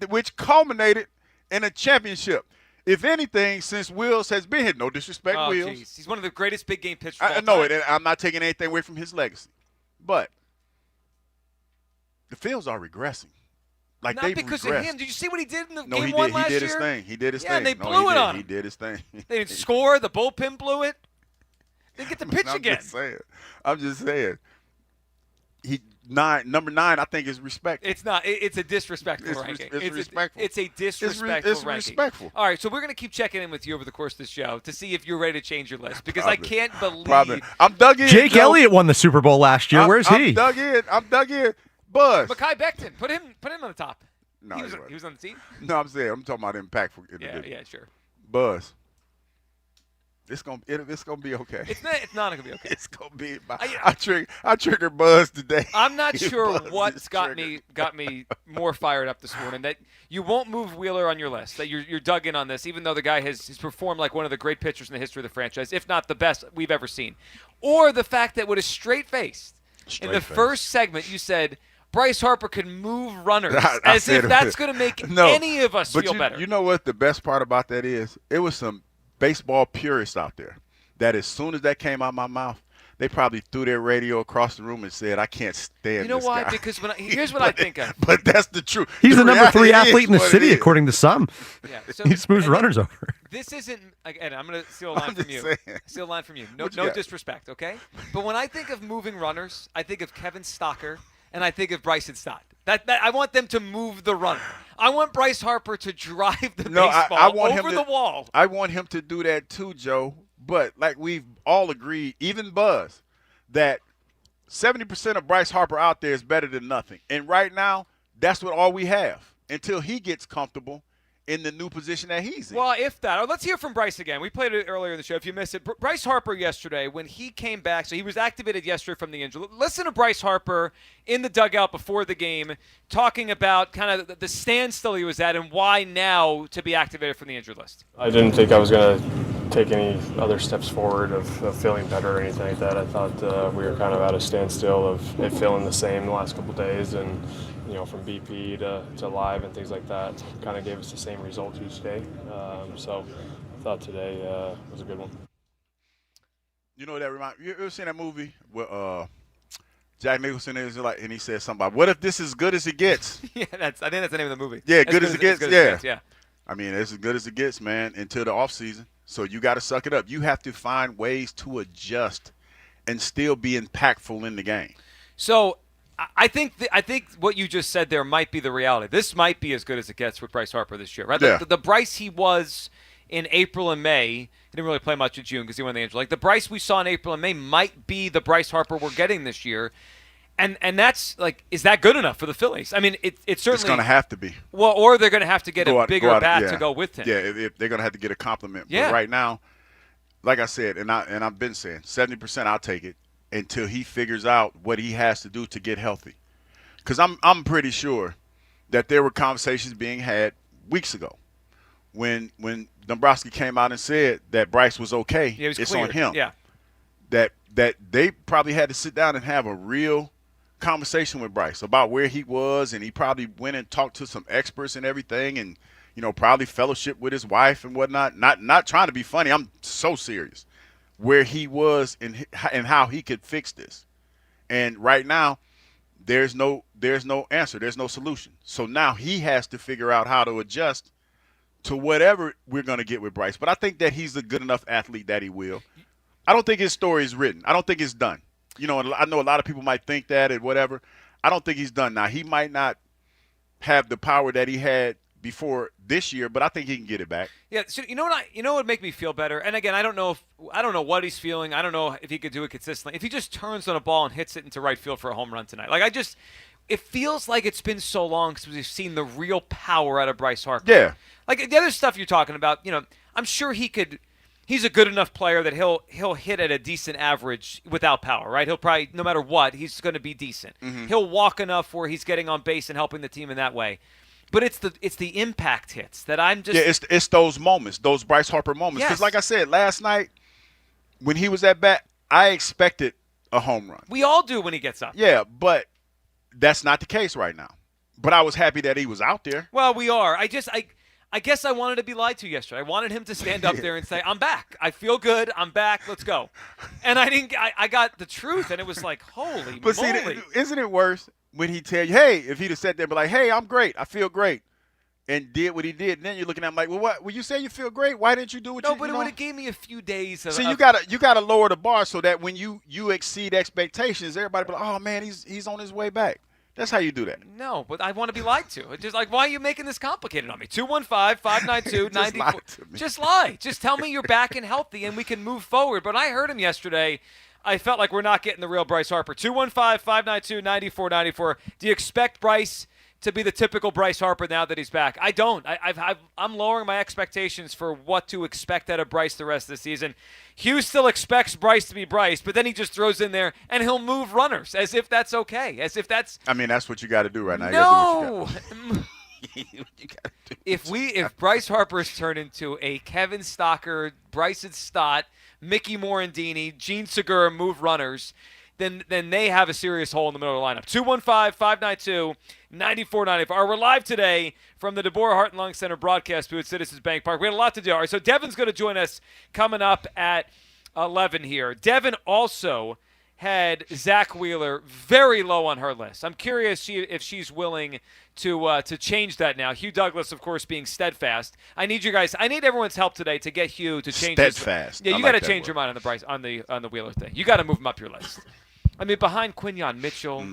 Speaker 24: Which culminated in a championship. if anything, since Wills has been here, no disrespect, Wills.
Speaker 23: Geez. He's one of the greatest big game pitchers.
Speaker 24: I know it. I'm not taking anything away from his legacy, but the Phils are regressing. Like
Speaker 23: not
Speaker 24: they
Speaker 23: because
Speaker 24: regressed.
Speaker 23: of him. Did you see what he did in the
Speaker 24: No,
Speaker 23: game
Speaker 24: he
Speaker 23: one
Speaker 24: did.
Speaker 23: last
Speaker 24: He did
Speaker 23: year?
Speaker 24: his thing. He did his thing.
Speaker 23: Yeah, and they
Speaker 24: No,
Speaker 23: blew it on him.
Speaker 24: He did his thing.
Speaker 23: They didn't score. The bullpen blew it. They get the pitch again.
Speaker 24: I'm just saying. Number 9, I think is respect.
Speaker 23: It's not. It's a disrespectful ranking.
Speaker 24: It's respectful.
Speaker 23: It's a disrespectful
Speaker 24: it's
Speaker 23: ranking.
Speaker 24: respectful.
Speaker 23: All right, so we're going to keep checking in with you over the course of this show to see if you're ready to change your list because I can't believe.
Speaker 24: I'm dug in.
Speaker 1: Jake
Speaker 24: Joe.
Speaker 1: Elliott won the Super Bowl last year. Where's he?
Speaker 24: I'm dug in. Buzz.
Speaker 23: Mekhi Becton. Put him on the top.
Speaker 24: No,
Speaker 23: he was on the team.
Speaker 24: No, I'm talking about impactful individual.
Speaker 23: Yeah, sure.
Speaker 24: Buzz. It's gonna be okay.
Speaker 23: It's not gonna be okay.
Speaker 24: It's gonna be. I triggered Buzz today.
Speaker 23: I'm not sure
Speaker 24: Buzz
Speaker 23: what's got me more fired up this morning. That you won't move Wheeler on your list. That you're dug in on this, even though the guy has performed like one of the great pitchers in the history of the franchise, if not the best we've ever seen. Or the fact that with a straight face in the first segment you said Bryce Harper could move runners as if that's going to make any of us feel better.
Speaker 24: You know what the best part about that is? It was some baseball purists out there that as soon as that came out of my mouth, they probably threw their radio across the room and said, I can't stand
Speaker 23: You know
Speaker 24: this
Speaker 23: why?
Speaker 24: guy.
Speaker 23: Because here's what I think of.
Speaker 24: But that's the truth.
Speaker 1: He's the number 3
Speaker 24: reality
Speaker 1: athlete in the
Speaker 24: is what
Speaker 1: city,
Speaker 24: it is.
Speaker 1: according to some.
Speaker 23: Yeah, so,
Speaker 1: He moves runners over.
Speaker 23: This isn't again. I'm going to steal a line from you.
Speaker 24: saying.
Speaker 23: Steal a line from you. No
Speaker 24: What you got?
Speaker 23: disrespect, okay? But when I think of moving runners, I think of Kevin Stocker and I think of Bryson Stott. That I want them to move the runner. I want Bryce Harper to drive the baseball
Speaker 24: I want
Speaker 23: over
Speaker 24: him
Speaker 23: the wall.
Speaker 24: I want him to do that too, Joe. But like we've all agreed, even Buzz, that 70% of Bryce Harper out there is better than nothing. And right now, that's what all we have until he gets comfortable in the new position that he's in.
Speaker 23: Well, if that. Or let's hear from Bryce again. We played it earlier in the show. If you missed it, Bryce Harper yesterday, when he came back, so he was activated yesterday from the injury. Listen to Bryce Harper in the dugout before the game talking about kind of the standstill he was at and why now to be activated from the injured list.
Speaker 3: I didn't think I was going to take any other steps forward of feeling better or anything like that. I thought we were kind of at a standstill of it feeling the same the last couple of days, and from BP to live and things like that kind of gave us the same result each day. So I thought today was a good one.
Speaker 24: You know what that reminds you ever seen that movie where Jack Nicholson is like, and he says something about, what if this is good as it gets?
Speaker 23: Yeah, I think that's the name of the movie.
Speaker 24: Yeah, good as it gets.
Speaker 23: Yeah.
Speaker 24: I mean, it's as good as it gets, man, until the off season. So you got to suck it up. You have to find ways to adjust and still be impactful in the game.
Speaker 23: So I think what you just said there might be the reality. This might be as good as it gets with Bryce Harper this year, right?
Speaker 24: Yeah.
Speaker 23: The Bryce he was in April and May. He didn't really play much in June because he won the injury. Like the Bryce we saw in April and May might be the Bryce Harper we're getting this year. And that's like, is that good enough for the Phillies? I mean, it's certainly
Speaker 24: it's going to have to be.
Speaker 23: Well, or they're going to have to get a bigger bat to go with him.
Speaker 24: Yeah, if they're going to have to get a compliment.
Speaker 23: Yeah.
Speaker 24: But right now, like I said, and I've been saying, 70% I'll take it until he figures out what he has to do to get healthy. Because I'm pretty sure that there were conversations being had weeks ago when Dombrowski came out and said that Bryce was okay.
Speaker 23: Yeah,
Speaker 24: it's
Speaker 23: cleared.
Speaker 24: on him.
Speaker 23: Yeah.
Speaker 24: That they probably had to sit down and have a real conversation with Bryce about where he was, and he probably went and talked to some experts and everything, and probably fellowship with his wife and whatnot. Not trying to be funny. I'm so serious. Where he was and how he could fix this. And right now, there's no answer. There's no solution. So now he has to figure out how to adjust to whatever we're going to get with Bryce. But I think that he's a good enough athlete that he will. I don't think his story is written. I don't think it's done. I know a lot of people might think that and whatever. I don't think he's done. Now, he might not have the power that he had before this year, but I think he can get it back.
Speaker 23: Yeah, so you know what would make me feel better? And again, I don't know what he's feeling. I don't know if he could do it consistently. If he just turns on a ball and hits it into right field for a home run tonight. It feels like it's been so long since we've seen the real power out of Bryce Harper.
Speaker 24: Yeah.
Speaker 23: Like the other stuff you're talking about, I'm sure he's a good enough player that he'll hit at a decent average without power, right? He'll probably, no matter what, he's going to be decent.
Speaker 24: Mm-hmm.
Speaker 23: He'll walk enough where he's getting on base and helping the team in that way. But it's the impact hits that I'm just...
Speaker 24: Yeah, it's those moments, those Bryce Harper moments. Because like I said, last night when he was at bat, I expected a home run.
Speaker 23: We all do when he gets up.
Speaker 24: Yeah, but that's not the case right now. But I was happy that he was out there.
Speaker 23: Well, we are. I guess I wanted to be lied to yesterday. I wanted him to stand up there and say, I'm back. I feel good. I'm back. Let's go. And I didn't. I got the truth, and it was like, holy
Speaker 24: But
Speaker 23: moly.
Speaker 24: see, isn't it worse when he tell you, hey, if he'd have sat there and be like, hey, I'm great. I feel great. And did what he did. And then you're looking at him like, well, what? Well, you say you feel great. Why didn't you do what you did?
Speaker 23: No, but it would have gave me a few days.
Speaker 24: See, you gotta lower the bar so that when you exceed expectations, everybody be like, oh, man, he's on his way back. That's how you do that.
Speaker 23: No, but I want to be lied to. It's just like, why are you making this complicated on me? 215-592-94. Just lie. Just tell me you're back and healthy and we can move forward. But I heard him yesterday. I felt like we're not getting the real Bryce Harper. 215-592-9494. Do you expect Bryce to be the typical Bryce Harper now that he's back? I don't. I'm lowering my expectations for what to expect out of Bryce the rest of the season. Hughes still expects Bryce to be Bryce, but then he just throws in there and he'll move runners as if that's okay, as if that's.
Speaker 24: I mean, that's what you got to do right now.
Speaker 23: No. If Bryce Harper's turned into a Kevin Stocker, Bryson Stott, Mickey Morandini, Gene Segura move runners, then they have a serious hole in the middle of the lineup. 215-592-9494. We're live today from the DeBoer Heart and Lung Center broadcast booth at Citizens Bank Park. We had a lot to do. All right, so Devin's going to join us coming up at 11 here. Devin also had Zack Wheeler very low on her list. I'm curious if she's willing to change that now. Hugh Douglas, of course, being steadfast. I need you guys. I need everyone's help today to get Hugh to change.
Speaker 24: Steadfast.
Speaker 23: Yeah, you got to change your mind on the Bryce on the Wheeler thing. You got to move him up your list. I mean, behind Quinyon Mitchell.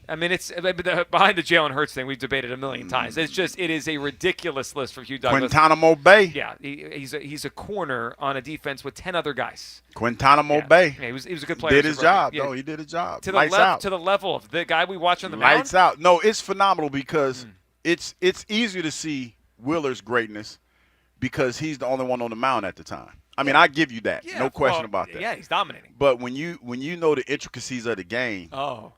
Speaker 23: I mean, it's behind the Jalen Hurts thing. We've debated a million times. It is a ridiculous list for Hugh Douglas.
Speaker 24: Guantanamo Bay.
Speaker 23: Yeah, he's a corner on a defense with 10 other guys.
Speaker 24: Guantanamo Bay.
Speaker 23: Yeah, he was a good player.
Speaker 24: Did his job. Yeah. No, he did his job.
Speaker 23: To the level of the guy we watch on the mound.
Speaker 24: Lights out. No, it's phenomenal because it's easier to see Wheeler's greatness because he's the only one on the mound at the time. I mean, I give you that. Yeah, no question about that.
Speaker 23: Yeah, he's dominating.
Speaker 24: But when you know the intricacies of the game.
Speaker 23: Oh,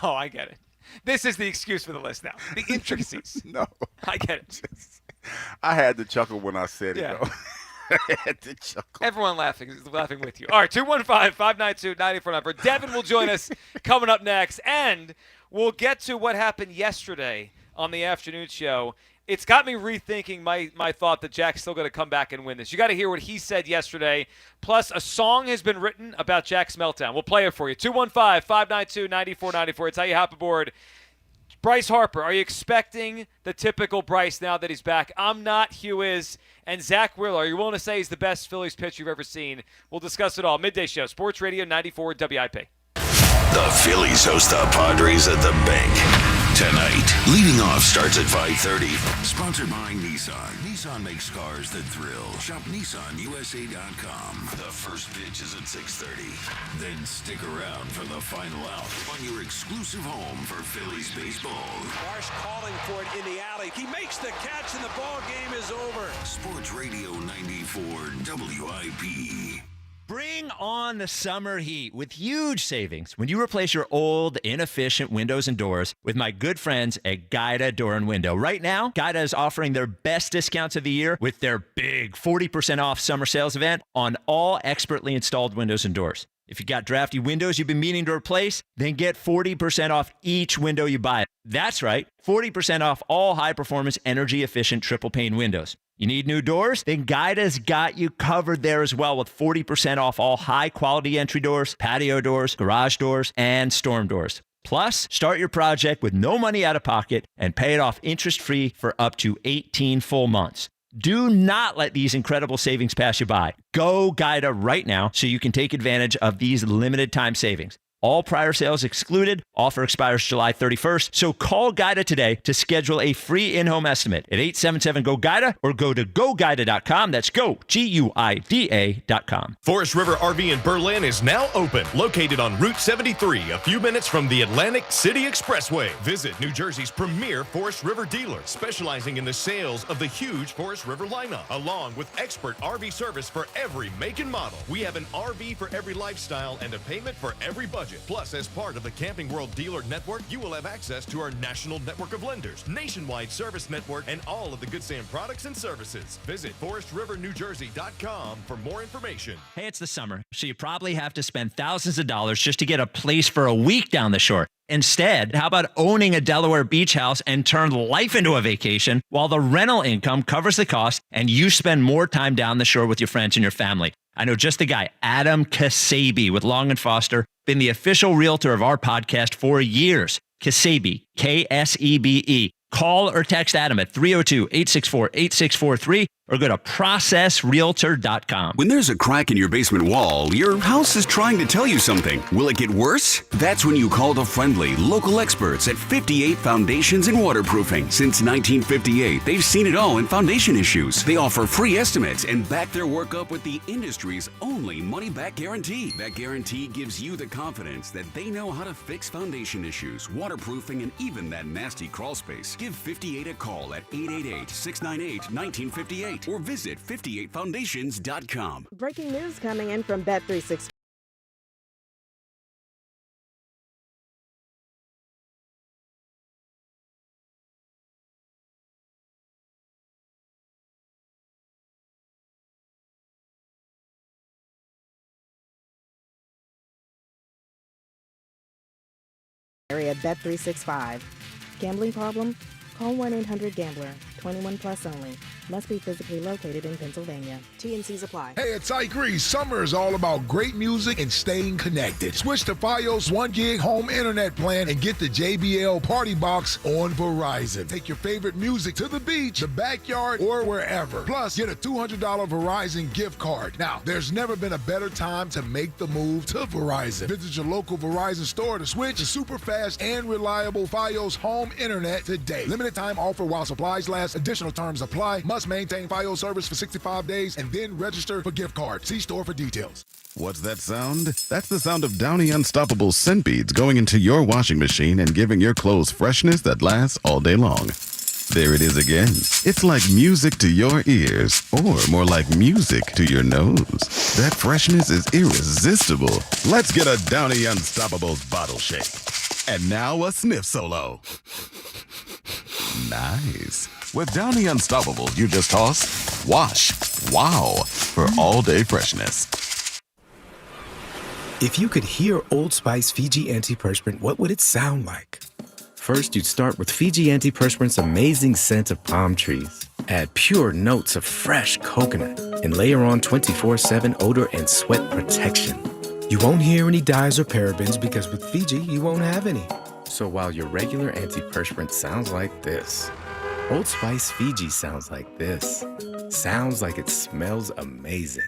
Speaker 23: I get it. This is the excuse for the list now. The intricacies.
Speaker 24: No.
Speaker 23: I get it.
Speaker 24: I had to chuckle when I said it, though. I had to chuckle.
Speaker 23: Everyone laughing with you. All right, 215-592-9494. Devin will join us coming up next. And we'll get to what happened yesterday on the afternoon show. It's got me rethinking my thought that Jack's still going to come back and win this. You got to hear what he said yesterday. Plus, a song has been written about Jack's meltdown. We'll play it for you. 215-592-9494. It's how you hop aboard. Bryce Harper, are you expecting the typical Bryce now that he's back? I'm not. Hugh is. And Zack Wheeler, are you willing to say he's the best Phillies pitcher you've ever seen? We'll discuss it all. Midday Show, Sports Radio 94 WIP.
Speaker 4: The Phillies host the Padres at the bank tonight. Leading off starts at 5:30. Sponsored by Nissan. Nissan makes cars that thrill. Shop NissanUSA.com. The first pitch is at 6:30. Then stick around for the final out on your exclusive home for Phillies baseball.
Speaker 30: Marsh calling for it in the alley. He makes the catch and the ball game is over.
Speaker 4: Sports Radio 94 WIP.
Speaker 5: Bring on the summer heat with huge savings when you replace your old, inefficient windows and doors with my good friends at Guida Door and Window. Right now, Guida is offering their best discounts of the year with their big 40% off summer sales event on all expertly installed windows and doors. If you got drafty windows you've been meaning to replace, then get 40% off each window you buy. That's right, 40% off all high-performance, energy-efficient triple-pane windows. You need new doors? Then Guida's got you covered there as well with 40% off all high-quality entry doors, patio doors, garage doors, and storm doors. Plus, start your project with no money out of pocket and pay it off interest-free for up to 18 full months. Do not let these incredible savings pass you by. Go Guida right now so you can take advantage of these limited time savings. All prior sales excluded. Offer expires July 31st. So call Guida today to schedule a free in-home estimate at 877-GO-GUIDA or go to GoGuida.com. That's go, GUIDA.com.
Speaker 6: Forest River RV in Berlin is now open. Located on Route 73, a few minutes from the Atlantic City Expressway. Visit New Jersey's premier Forest River dealer, specializing in the sales of the huge Forest River lineup, along with expert RV service for every make and model. We have an RV for every lifestyle and a payment for every budget. Plus, as part of the Camping World Dealer Network, you will have access to our national network of lenders, nationwide service network, and all of the Good Sam products and services. Visit ForestRiverNewJersey.com for more information.
Speaker 5: Hey, it's the summer, so you probably have to spend thousands of dollars just to get a place for a week down the shore. Instead, how about owning a Delaware beach house and turn life into a vacation while the rental income covers the cost and you spend more time down the shore with your friends and your family? I know just the guy, Adam Kasabi with Long & Foster, been the official realtor of our podcast for years. Kasabi, K-S-E-B-E. Call or text Adam at 302-864-8643 or go to processrealtor.com.
Speaker 7: When there's a crack in your basement wall, your house is trying to tell you something. Will it get worse? That's when you call the friendly, local experts at 58 Foundations and Waterproofing. Since 1958, they've seen it all in foundation issues. They offer free estimates and back their work up with the industry's only money-back guarantee. That guarantee gives you the confidence that they know how to fix foundation issues, waterproofing, and even that nasty crawl space. Give 58 a call at 888-698-1958 or visit 58foundations.com.
Speaker 8: Breaking news coming in from Bet365. Area Bet365. Gambling problem? Call 1-800-GAMBLER. 21 plus only. Must be physically located in Pennsylvania. T&Cs apply.
Speaker 9: Hey, it's Ike Reese. Summer is all about great music and staying connected. Switch to Fios 1 gig home internet plan and get the JBL Party Box on Verizon. Take your favorite music to the beach, the backyard, or wherever. Plus, get a $200 Verizon gift card. Now, there's never been a better time to make the move to Verizon. Visit your local Verizon store to switch to super fast and reliable Fios home internet today. Limited time offer while supplies last. Additional terms apply. Must maintain Fios service for 65 days and then register for gift card. See store for details.
Speaker 11: What's that sound? That's the sound of Downy Unstoppable scent beads going into your washing machine and giving your clothes freshness that lasts all day long. There it is again. It's like music to your ears, or more like music to your nose. That freshness is irresistible. Let's get a Downy Unstoppables bottle shake. And now a sniff solo. Nice. With Downy Unstoppable, you just toss, wash, wow, for all-day freshness.
Speaker 25: If you could hear Old Spice Fiji Antiperspirant, what would it sound like? First, you'd start with Fiji Antiperspirant's amazing scent of palm trees. Add pure notes of fresh coconut and layer on 24/7 odor and sweat protection. You won't hear any dyes or parabens because with Fiji, you won't have any. So while your regular antiperspirant sounds like this, Old Spice Fiji sounds like this. Sounds like it smells amazing.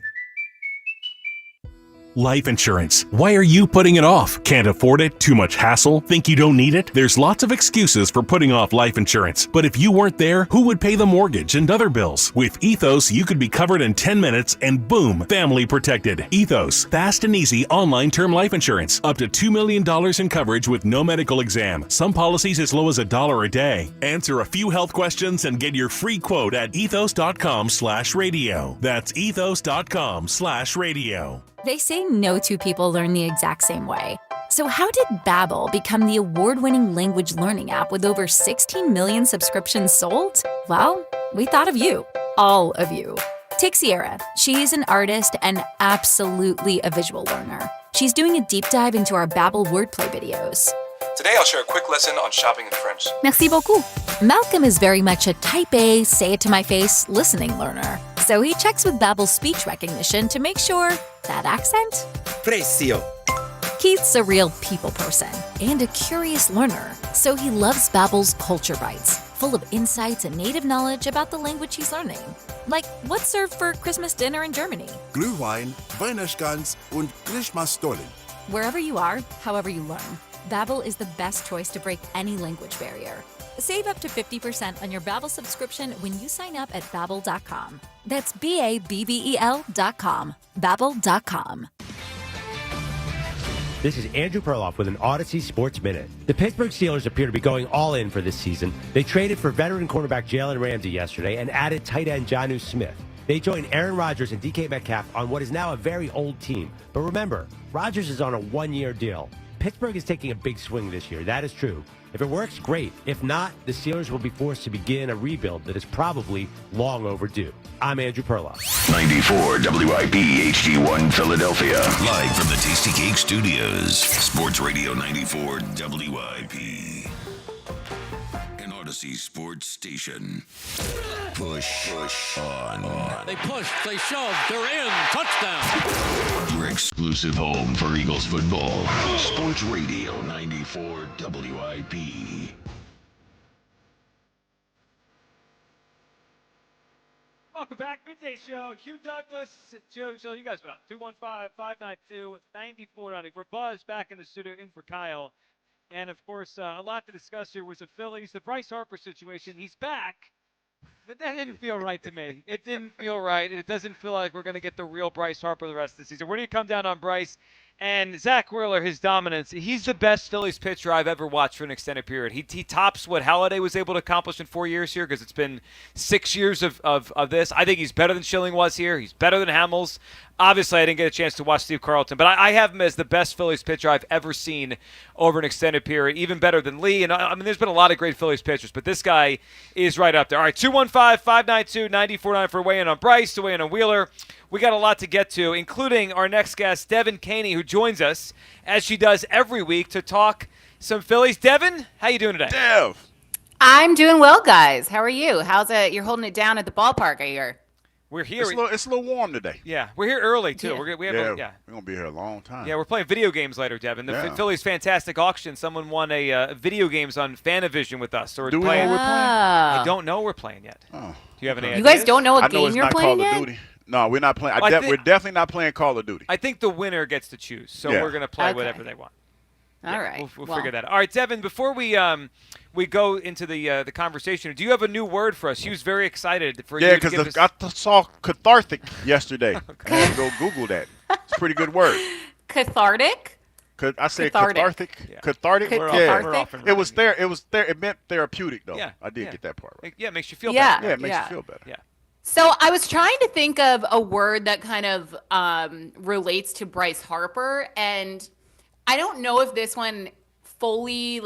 Speaker 12: Life insurance. Why are you putting it off? Can't afford it? Too much hassle? Think you don't need it? There's lots of excuses for putting off life insurance. But if you weren't there, who would pay the mortgage and other bills? With Ethos, you could be covered in 10 minutes and boom, family protected. Ethos, fast and easy online term life insurance. Up to $2 million in coverage with no medical exam. Some policies as low as $1 a day. Answer a few health questions and get your free quote at ethos.com/radio. That's ethos.com/radio.
Speaker 13: They say no two people learn the exact same way. So how did Babbel become the award-winning language learning app with over 16 million subscriptions sold? Well, we thought of you. All of you. Take Sierra. She's an artist and absolutely a visual learner. She's doing a deep dive into our Babbel wordplay videos.
Speaker 15: Today I'll share a quick lesson on shopping in French.
Speaker 13: Merci beaucoup. Malcolm is very much a type A, say it to my face, listening learner. So he checks with Babbel's speech recognition to make sure that accent?
Speaker 17: Precio.
Speaker 13: Keith's a real people person and a curious learner, so he loves Babbel's Culture Bites, full of insights and native knowledge about the language he's learning. Like, what's served for Christmas dinner in Germany?
Speaker 17: Glühwein, Weihnachtsgans und Christmasstollen.
Speaker 13: Wherever you are, however you learn, Babbel is the best choice to break any language barrier. Save up to 50% on your Babbel subscription when you sign up at Babbel.com. That's BABBEL.com. Babbel.com.
Speaker 18: This is Andrew Perloff with an Odyssey Sports Minute. The Pittsburgh Steelers appear to be going all in for this season. They traded for veteran cornerback Jalen Ramsey yesterday and added tight end Jonnu Smith. They joined Aaron Rodgers and DK Metcalf on what is now a very old team. But remember, Rodgers is on a one-year deal. Pittsburgh is taking a big swing this year, that is true. If it works, great. If not, the Steelers will be forced to begin a rebuild that is probably long overdue. I'm Andrew Perloff.
Speaker 4: 94 WIP HD1 Philadelphia. Live from the Tasty Cake Studios. Sports Radio 94 WIP. An Odyssey Sports Station. Push on.
Speaker 14: They push, they shove, they're in. Touchdown.
Speaker 4: Your exclusive home for Eagles football. Sports Radio 94 WIP.
Speaker 23: Welcome back, Midday Show. Hugh Douglas, Joe, so you guys about 215-592-9490. We're buzzed back in the studio in for Kyle. And, of course, a lot to discuss here was the Phillies. The Bryce Harper situation, he's back. But that didn't feel right to me. It didn't feel right. It doesn't feel like we're going to get the real Bryce Harper the rest of the season. Where do you come down on Bryce? And Zack Wheeler, his dominance, he's the best Phillies pitcher I've ever watched for an extended period. He tops what Halladay was able to accomplish in 4 years here because it's been 6 years of this. I think he's better than Schilling was here. He's better than Hamels. Obviously, I didn't get a chance to watch Steve Carlton, but I have him as the best Phillies pitcher I've ever seen over an extended period, even better than Lee. And I mean, there's been a lot of great Phillies pitchers, but this guy is right up there. All right, 215-592-9490 for weigh in on Bryce, to weigh in on Wheeler. We got a lot to get to, including our next guest, Devin Caney, who joins us, as she does every week, to talk some Phillies. Devin, how you doing today?
Speaker 24: Dev.
Speaker 16: I'm doing well, guys. How are you? How's it? You're holding it down at the ballpark, I hear.
Speaker 23: We're here.
Speaker 24: It's a little warm today.
Speaker 23: Yeah, we're here early, too.
Speaker 16: Yeah.
Speaker 23: We're
Speaker 24: We're going to be here a long time.
Speaker 23: Yeah, we're playing video games later, Devin. The Phillies Fantastic Auction, someone won a video games on Fanavision with us. So we're
Speaker 24: Do we
Speaker 23: playing.
Speaker 24: know we're playing?
Speaker 23: I don't know we're playing yet.
Speaker 24: Oh.
Speaker 23: Do you have any
Speaker 16: You
Speaker 23: ideas?
Speaker 16: guys don't know what
Speaker 24: I know
Speaker 16: game
Speaker 24: it's
Speaker 16: you're
Speaker 24: not
Speaker 16: playing
Speaker 24: Call
Speaker 16: yet?
Speaker 24: of Duty. No, we're not playing.
Speaker 23: Well,
Speaker 24: we're definitely not playing Call of Duty.
Speaker 23: I think the winner gets to choose, so
Speaker 24: Yeah.
Speaker 23: we're going to play
Speaker 16: Okay.
Speaker 23: whatever they want.
Speaker 16: All right.
Speaker 23: We'll
Speaker 16: Well,
Speaker 23: figure that out. All right, Devin, before we go into the conversation, do you have a new word for us? He was very excited for you to give us.
Speaker 24: I saw cathartic yesterday. I had to go Google that. It's a pretty good word.
Speaker 16: Cathartic?
Speaker 24: I said
Speaker 16: Cathartic.
Speaker 24: cathartic.
Speaker 23: Yeah.
Speaker 24: Cathartic.
Speaker 16: We're
Speaker 24: Yeah.
Speaker 23: off
Speaker 24: It was there. It meant therapeutic though.
Speaker 23: Yeah.
Speaker 24: I did get that part right.
Speaker 23: Yeah, it makes you feel
Speaker 16: Yeah.
Speaker 23: better.
Speaker 24: Yeah, it makes
Speaker 16: Yeah.
Speaker 24: you feel better.
Speaker 23: Yeah.
Speaker 16: So I was trying to think of a word that kind of relates to Bryce Harper, and I don't know if this one fully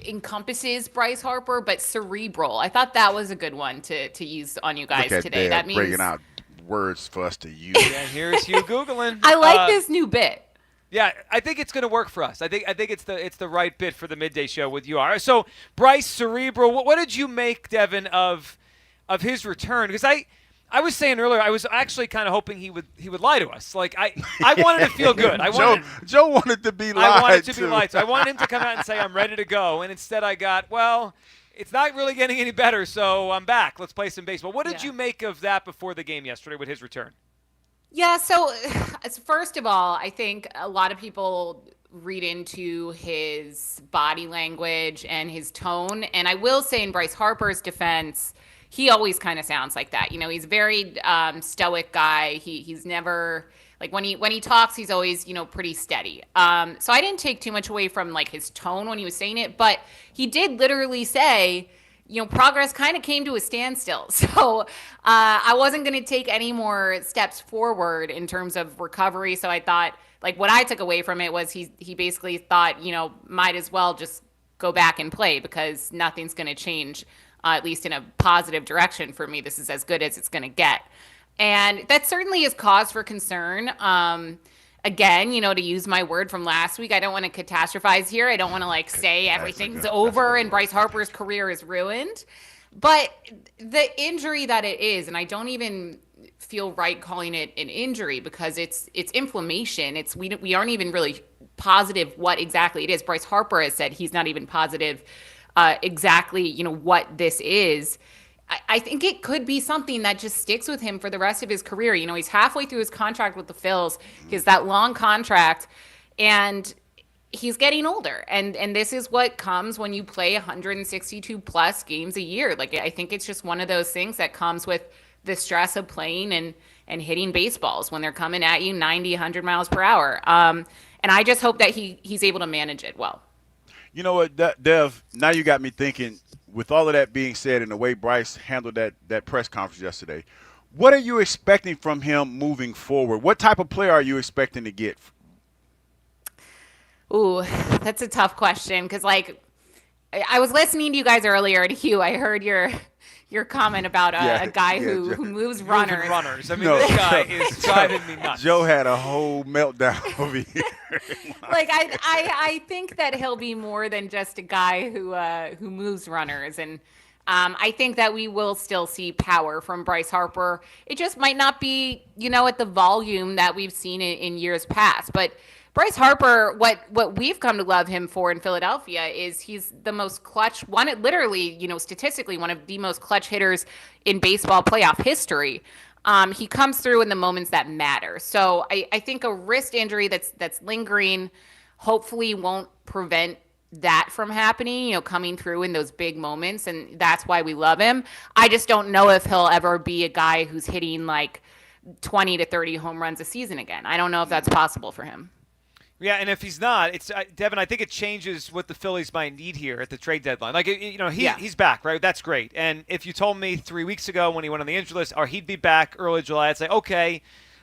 Speaker 16: encompasses Bryce Harper, but cerebral. I thought that was a good one to use on you guys
Speaker 24: Look at
Speaker 16: today.
Speaker 24: Dad
Speaker 16: That means
Speaker 24: bringing out words for us to use.
Speaker 23: Yeah, here's you Googling.
Speaker 16: I like this new bit.
Speaker 23: Yeah, I think it's going to work for us. I think it's the right bit for the midday show with you. All right, so Bryce, cerebral. What did you make, Devin, of his return? Because I was saying earlier, I was actually kind of hoping he would lie to us. Like I wanted to feel good.
Speaker 24: Joe wanted to be lied
Speaker 23: I wanted to
Speaker 24: to.
Speaker 23: be lied to. I wanted him to come out and say I'm ready to go, and instead I got, well, it's not really getting any better, so I'm back. Let's play some baseball. What did you make of that before the game yesterday with his return?
Speaker 16: Yeah, so first of all, I think a lot of people read into his body language and his tone. And I will say in Bryce Harper's defense, he always kind of sounds like that. You know, he's a very stoic guy. He's never like when he talks, he's always, pretty steady. So I didn't take too much away from like his tone when he was saying it, but he did literally say, progress kind of came to a standstill. So I wasn't going to take any more steps forward in terms of recovery. So I thought, like, what I took away from it was he basically thought, might as well just go back and play because nothing's going to change, at least in a positive direction for me. This is as good as it's going to get. And that certainly is cause for concern. Again, to use my word from last week, I don't want to catastrophize here. I don't want to say everything's over and Bryce Harper's career is ruined. But the injury that it is, and I don't even feel right calling it an injury because it's inflammation. We aren't even really positive what exactly it is. Bryce Harper has said he's not even positive exactly, what this is. I think it could be something that just sticks with him for the rest of his career. He's halfway through his contract with the Phils. He has that long contract, and he's getting older. And this is what comes when you play 162 plus games a year. I think it's just one of those things that comes with the stress of playing and hitting baseballs when they're coming at you 90, 100 miles per hour. And I just hope that he's able to manage it well.
Speaker 24: You know what, Dev, now you got me thinking, with all of that being said and the way Bryce handled that press conference yesterday, what are you expecting from him moving forward? What type of player are you expecting to get?
Speaker 16: Ooh, that's a tough question because, I was listening to you guys earlier, and Hugh, I heard your comment about a guy who moves runners.
Speaker 23: Moving runners. I mean, this guy is driving me nuts.
Speaker 24: Joe had a whole meltdown over here.
Speaker 16: Like I think that he'll be more than just a guy who moves runners, and I think that we will still see power from Bryce Harper. It just might not be, at the volume that we've seen in years past. But Bryce Harper, what we've come to love him for in Philadelphia is he's the most clutch, statistically one of the most clutch hitters in baseball playoff history. He comes through in the moments that matter. So I think a wrist injury that's lingering hopefully won't prevent that from happening, coming through in those big moments. And that's why we love him. I just don't know if he'll ever be a guy who's hitting like 20 to 30 home runs a season again. I don't know if that's possible for him.
Speaker 23: Yeah, and if he's not, it's Devin. I think it changes what the Phillies might need here at the trade deadline. Like, he's back, right? That's great. And if you told me 3 weeks ago when he went on the injury list, or he'd be back early July, I'd say, okay,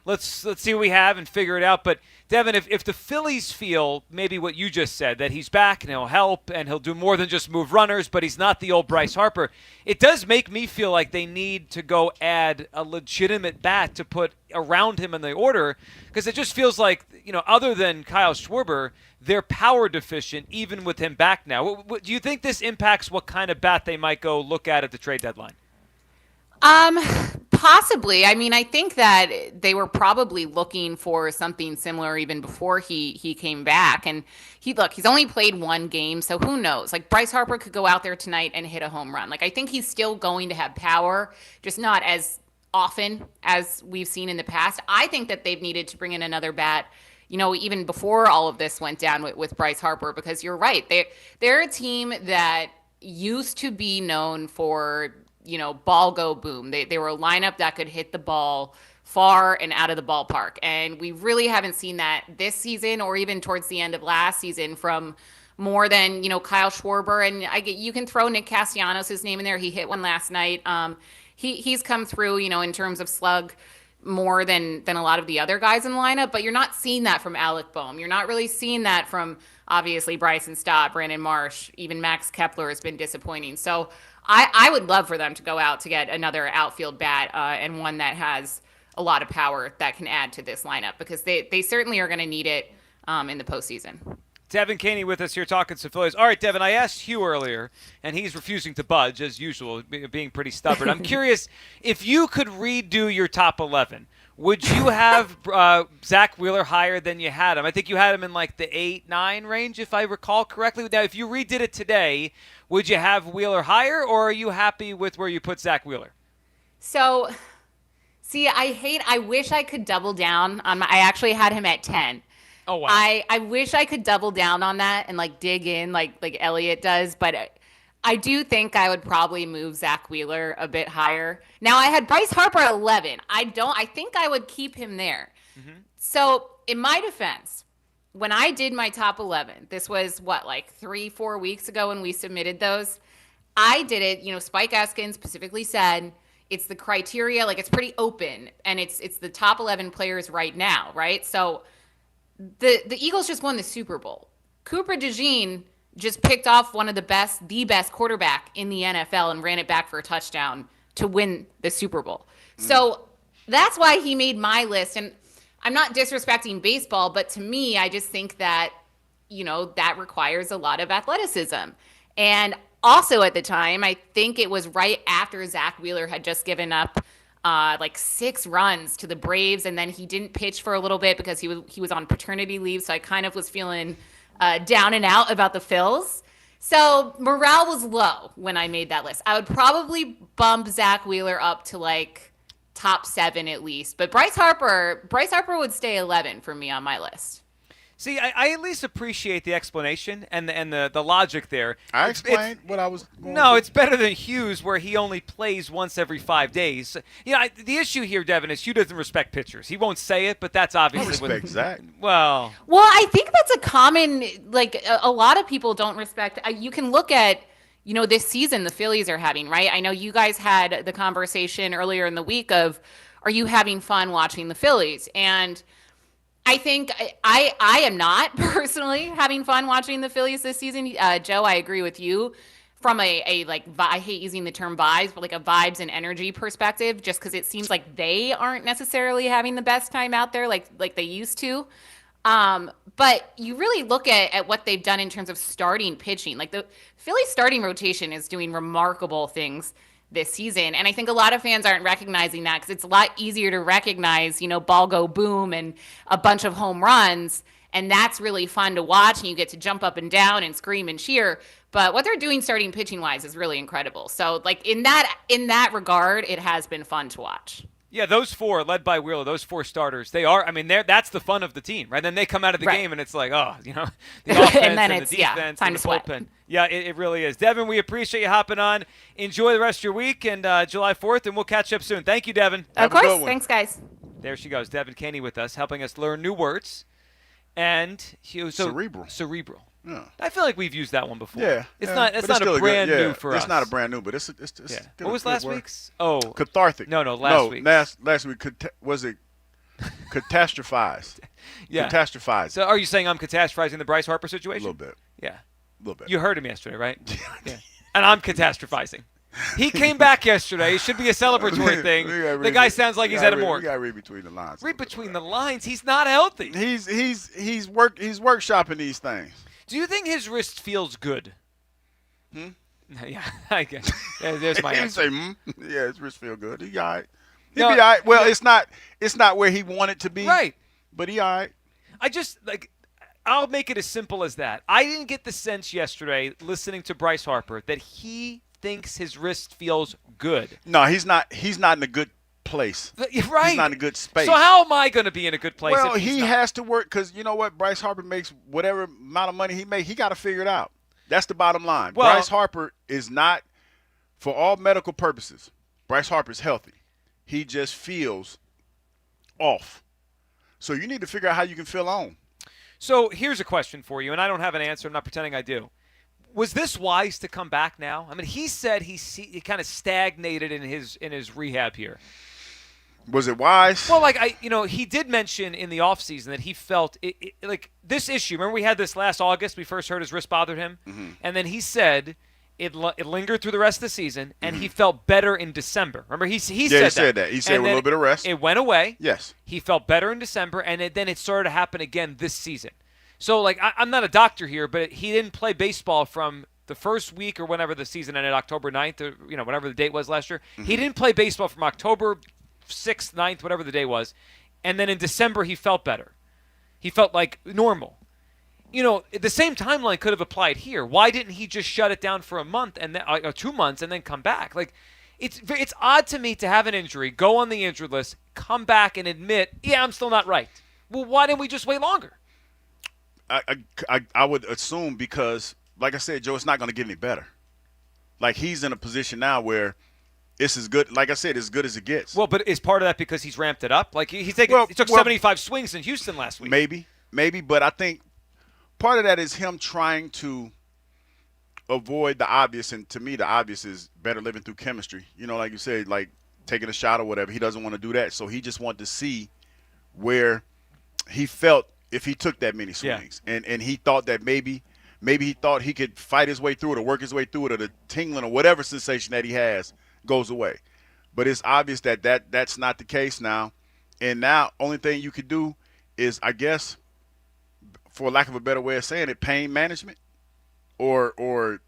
Speaker 23: let's see what we have and figure it out. But Devin, if the Phillies feel maybe what you just said, that he's back and he'll help and he'll do more than just move runners, but he's not the old Bryce Harper, it does make me feel like they need to go add a legitimate bat to put around him in the order, because it just feels like, other than Kyle Schwarber, they're power deficient even with him back now. Do you think this impacts what kind of bat they might go look at the trade deadline?
Speaker 16: Possibly. I mean, I think that they were probably looking for something similar even before he came back. And he's only played one game, so who knows? Like, Bryce Harper could go out there tonight and hit a home run. Like, I think he's still going to have power, just not as often as we've seen in the past. I think that they've needed to bring in another bat, even before all of this went down with Bryce Harper, because you're right. They're a team that used to be known for ball go boom. They were a lineup that could hit the ball far and out of the ballpark. And we really haven't seen that this season or even towards the end of last season from more than, Kyle Schwarber. And you can throw Nick Castellanos' name in there. He hit one last night. He's come through, in terms of slug more than a lot of the other guys in the lineup, but you're not seeing that from Alec Boehm. You're not really seeing that from, obviously, Bryson Stott, Brandon Marsh, even Max Kepler has been disappointing. So I would love for them to go out to get another outfield bat and one that has a lot of power that can add to this lineup, because they certainly are going to need it in the postseason.
Speaker 23: Devin Caney with us here talking some Phillies. All right, Devin, I asked Hugh earlier, and he's refusing to budge, as usual, being pretty stubborn. I'm curious, if you could redo your top 11, would you have Zack Wheeler higher than you had him? I think you had him in like the 8-9 range, if I recall correctly. Now, if you redid it today, would you have Wheeler higher, or are you happy with where you put Zack Wheeler?
Speaker 16: So, see, I wish I could double down on I actually had him at 10.
Speaker 23: Oh, wow.
Speaker 16: I wish I could double down on that and dig in like Elliott does, but I do think I would probably move Zack Wheeler a bit higher. Now, I had Bryce Harper at 11. I think I would keep him there. Mm-hmm. So, in my defense, when I did my top 11, this was 3-4 weeks ago when we submitted those. I did it, Spike Eskin specifically said it's the criteria, it's pretty open, and it's the top 11 players right now, right? So the Eagles just won the Super Bowl. Cooper DeJean just picked off the best quarterback in the NFL and ran it back for a touchdown to win the Super Bowl. So that's why he made my list. And I'm not disrespecting baseball, but to me, I just think that, that requires a lot of athleticism. And also at the time, I think it was right after Zack Wheeler had just given up 6 runs to the Braves, and then he didn't pitch for a little bit because he was on paternity leave. So I kind of was feeling down and out about the Phils. So morale was low when I made that list. I would probably bump Zack Wheeler up to top 7 at least. But Bryce Harper would stay 11 for me on my list.
Speaker 23: See, I at least appreciate the explanation and the logic there.
Speaker 24: I explained what I was going
Speaker 23: No,
Speaker 24: to.
Speaker 23: it's better than Hugh's, where he only plays once every 5 days. The issue here, Devin, is Hugh doesn't respect pitchers. He won't say it, but that's obviously
Speaker 24: I respect Zach.
Speaker 23: Well,
Speaker 16: I think that's a common, a lot of people don't respect. You can look at, this season the Phillies are having, right? I know you guys had the conversation earlier in the week of, are you having fun watching the Phillies? And I think I am not personally having fun watching the Phillies this season. Joe, I agree with you. From I hate using the term vibes, but like a vibes and energy perspective, just because it seems like they aren't necessarily having the best time out there like they used to. But you really look at what they've done in terms of starting pitching. Like the Phillies starting rotation is doing remarkable things this season. And I think a lot of fans aren't recognizing that because it's a lot easier to recognize, ball go boom and a bunch of home runs. And that's really fun to watch. And you get to jump up and down and scream and cheer. But what they're doing starting pitching wise is really incredible. So like in that regard, it has been fun to watch.
Speaker 23: Yeah, those four, led by Wheeler, those four starters, that's the fun of the team, right? Then they come out of the game and it's like, the offense
Speaker 16: and then
Speaker 23: it's, the defense
Speaker 16: time
Speaker 23: and
Speaker 16: to
Speaker 23: the
Speaker 16: sweat.
Speaker 23: bullpen. Yeah, it really is. Devin, we appreciate you hopping on. Enjoy the rest of your week and July 4th, and we'll catch up soon. Thank you, Devin.
Speaker 16: Of course. Thanks, guys.
Speaker 23: There she goes, Devin Caney with us, helping us learn new words. And
Speaker 24: cerebral.
Speaker 23: Yeah. I feel like we've used that one before.
Speaker 24: Yeah,
Speaker 23: it's not a brand new for us.
Speaker 24: It's not a brand new, but it's
Speaker 23: yeah.
Speaker 24: Good,
Speaker 23: what was last week's?
Speaker 24: Cathartic.
Speaker 23: No, last week.
Speaker 24: Last week was it catastrophized?
Speaker 23: Yeah,
Speaker 24: catastrophized.
Speaker 23: So are you saying I'm catastrophizing the Bryce Harper situation?
Speaker 24: A little bit.
Speaker 23: Yeah,
Speaker 24: a little bit.
Speaker 23: You heard him yesterday, right? Yeah. And I'm catastrophizing. He came back yesterday. It should be a celebratory thing. The guy sounds like he's at a morgue.
Speaker 24: You got to read between the lines.
Speaker 23: Read between the lines. He's not healthy.
Speaker 24: He's workshopping these things.
Speaker 23: Do you think his wrist feels good? Yeah, I guess. There's my answer.
Speaker 24: Yeah, his wrist feel good. He all right. He'll be all right. Well, it's not where he wanted to be.
Speaker 23: Right.
Speaker 24: But he all right.
Speaker 23: I'll make it as simple as that. I didn't get the sense yesterday, listening to Bryce Harper, that he thinks his wrist feels good.
Speaker 24: No, he's not. He's not in a good place.
Speaker 23: Right.
Speaker 24: He's not in a good space.
Speaker 23: So how am I going to be in a good place?
Speaker 24: Well,
Speaker 23: if
Speaker 24: he has to work because you know what? Bryce Harper makes whatever amount of money he makes. He got to figure it out. That's the bottom line.
Speaker 23: Well,
Speaker 24: Bryce Harper is not, for all medical purposes, Bryce Harper's healthy. He just feels off. So you need to figure out how you can feel on.
Speaker 23: So here's a question for you, and I don't have an answer. I'm not pretending I do. Was this wise to come back now? I mean, he said he kind of stagnated in his rehab here.
Speaker 24: Was it wise?
Speaker 23: Well, he did mention in the offseason that he felt like this issue. Remember, we had this last August. We first heard his wrist bothered him, and then he said it lingered through the rest of the season, and he felt better in December. Remember, he said that.
Speaker 24: He said with a little bit of rest.
Speaker 23: It went away.
Speaker 24: Yes.
Speaker 23: He felt better in December, and then it started to happen again this season. So, I'm not a doctor here, but he didn't play baseball from the first week or whenever the season ended, October 9th, or whatever the date was last year. He didn't play baseball from October 6th, 9th, whatever the day was. And then in December, he felt better. He felt like normal. The same timeline could have applied here. Why didn't he just shut it down for a month and then 2 months and then come back? It's odd to me to have an injury, go on the injured list, come back and admit, yeah, I'm still not right. Well, why didn't we just wait longer?
Speaker 24: I would assume because, like I said, Joe, it's not going to get any better. He's in a position now where it's as good, like I said, as good as it gets.
Speaker 23: Well, but is part of that because he's ramped it up? He took 75 swings in Houston last week.
Speaker 24: Maybe, but I think part of that is him trying to avoid the obvious, and to me, the obvious is better living through chemistry. Like you said, taking a shot or whatever. He doesn't want to do that, so he just wanted to see where he felt if he took that many swings, and he thought that maybe he thought he could fight his way through it or work his way through it, or the tingling or whatever sensation that he has goes away. But it's obvious that's not the case now. And now only thing you could do is, I guess, for lack of a better way of saying it, pain management or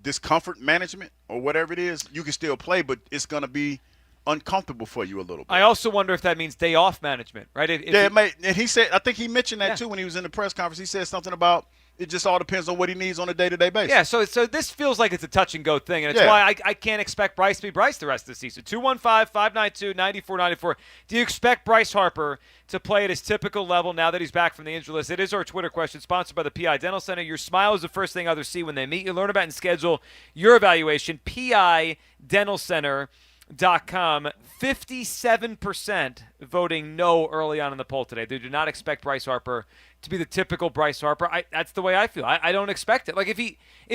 Speaker 24: discomfort management or whatever it is. You can still play, but it's going to be uncomfortable for you a little bit.
Speaker 23: I also wonder if that means day off management, right?
Speaker 24: It may. And he said, I think he mentioned that too when he was in the press conference. He said something about it just all depends on what he needs on a day-to-day basis.
Speaker 23: Yeah, so this feels like it's a touch-and-go thing, and it's why I can't expect Bryce to be Bryce the rest of the season. 215-592-9494. Do you expect Bryce Harper to play at his typical level now that he's back from the injury list? It is our Twitter question, sponsored by the PI Dental Center. Your smile is the first thing others see when they meet you. Learn about and schedule your evaluation. PIDentalCenter.com. 57% voting no early on in the poll today. They do not expect Bryce Harper to be the typical Bryce Harper. That's the way I feel. I don't expect it. If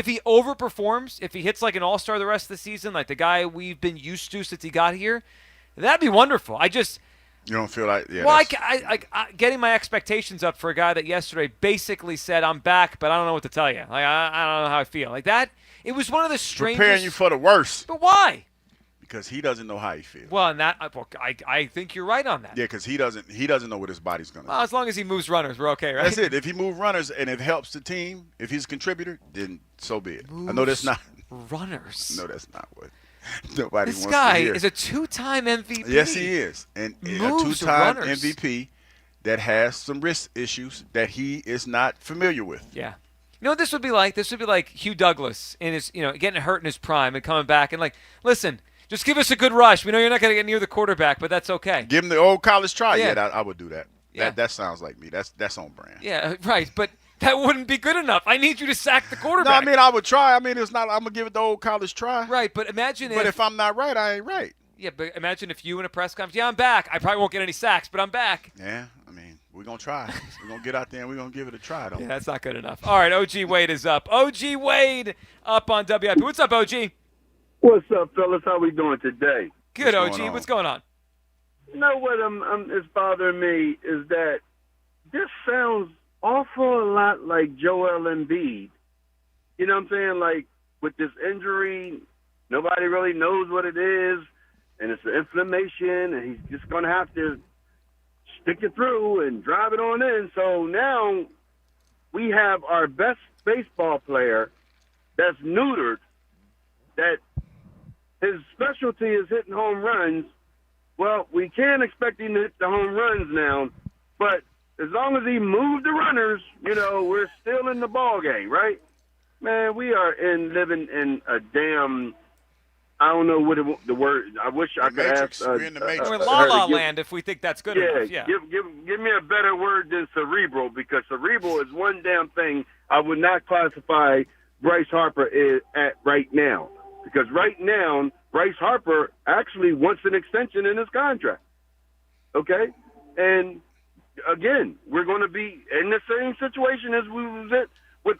Speaker 23: he overperforms, if he hits like an all-star the rest of the season, like the guy we've been used to since he got here, that'd be wonderful.
Speaker 24: You don't feel like, yeah.
Speaker 23: Well, I getting my expectations up for a guy that yesterday basically said, I'm back, but I don't know what to tell you. Like, I don't know how I feel. Like that, it was one of the strangest.
Speaker 24: Preparing you for the worst.
Speaker 23: But why?
Speaker 24: Because he doesn't know how he feels.
Speaker 23: Well, and that I think you're right on that.
Speaker 24: Yeah, because he doesn't know what his body's going to do.
Speaker 23: Well, as long as he moves runners, we're okay, right?
Speaker 24: That's it. If he moves runners and it helps the team, if he's a contributor, then so be it. I know that's not.
Speaker 23: Runners.
Speaker 24: No, that's not what nobody
Speaker 23: this
Speaker 24: wants to hear.
Speaker 23: This guy is a two-time MVP.
Speaker 24: Yes, he is. And a two-time MVP that has some wrist issues that he is not familiar with.
Speaker 23: Yeah. You know what this would be like? This would be like Hugh Douglas in his, getting hurt in his prime and coming back and like, listen, just give us a good rush. We know you're not going to get near the quarterback, but that's okay.
Speaker 24: Give him the old college try.
Speaker 23: Yeah.
Speaker 24: Yeah, I would do that.
Speaker 23: Yeah.
Speaker 24: That sounds like me. That's on brand.
Speaker 23: Yeah, right. But that wouldn't be good enough. I need you to sack the quarterback.
Speaker 24: No, I mean, I would try. I mean, it's not. I'm gonna give it the old college try.
Speaker 23: Right, but imagine
Speaker 24: if I'm not right, I ain't right.
Speaker 23: Yeah, but imagine if you in a press conference, I'm back. I probably won't get any sacks, but I'm back.
Speaker 24: Yeah, I mean, we're gonna try. We're gonna get out there and we're gonna give it a try.
Speaker 23: Yeah, that's not good enough. All right, OG Wade is up. OG Wade up on WIP. What's up, OG?
Speaker 2: What's up, fellas? How we doing today?
Speaker 23: Good, OG. What's going on?
Speaker 2: You know what is bothering me is that this sounds awful lot like Joel Embiid. You know what I'm saying? Like, with this injury, nobody really knows what it is, and it's an inflammation, and he's just going to have to stick it through and drive it on in. So now we have our best baseball player that's neutered, that his specialty is hitting home runs. Well, we can't expect him to hit the home runs now, but as long as he moves the runners, we're still in the ball game, right? Man, we are living in a damn, I don't know what the word, I wish I could ask.
Speaker 24: We're in the Matrix.
Speaker 23: We're in La Land if we think that's good enough. Yeah.
Speaker 2: Give me a better word than cerebral, because cerebral is one damn thing I would not classify Bryce Harper at right now. Because right now, Bryce Harper actually wants an extension in his contract. Okay? And again, we're going to be in the same situation as we was in with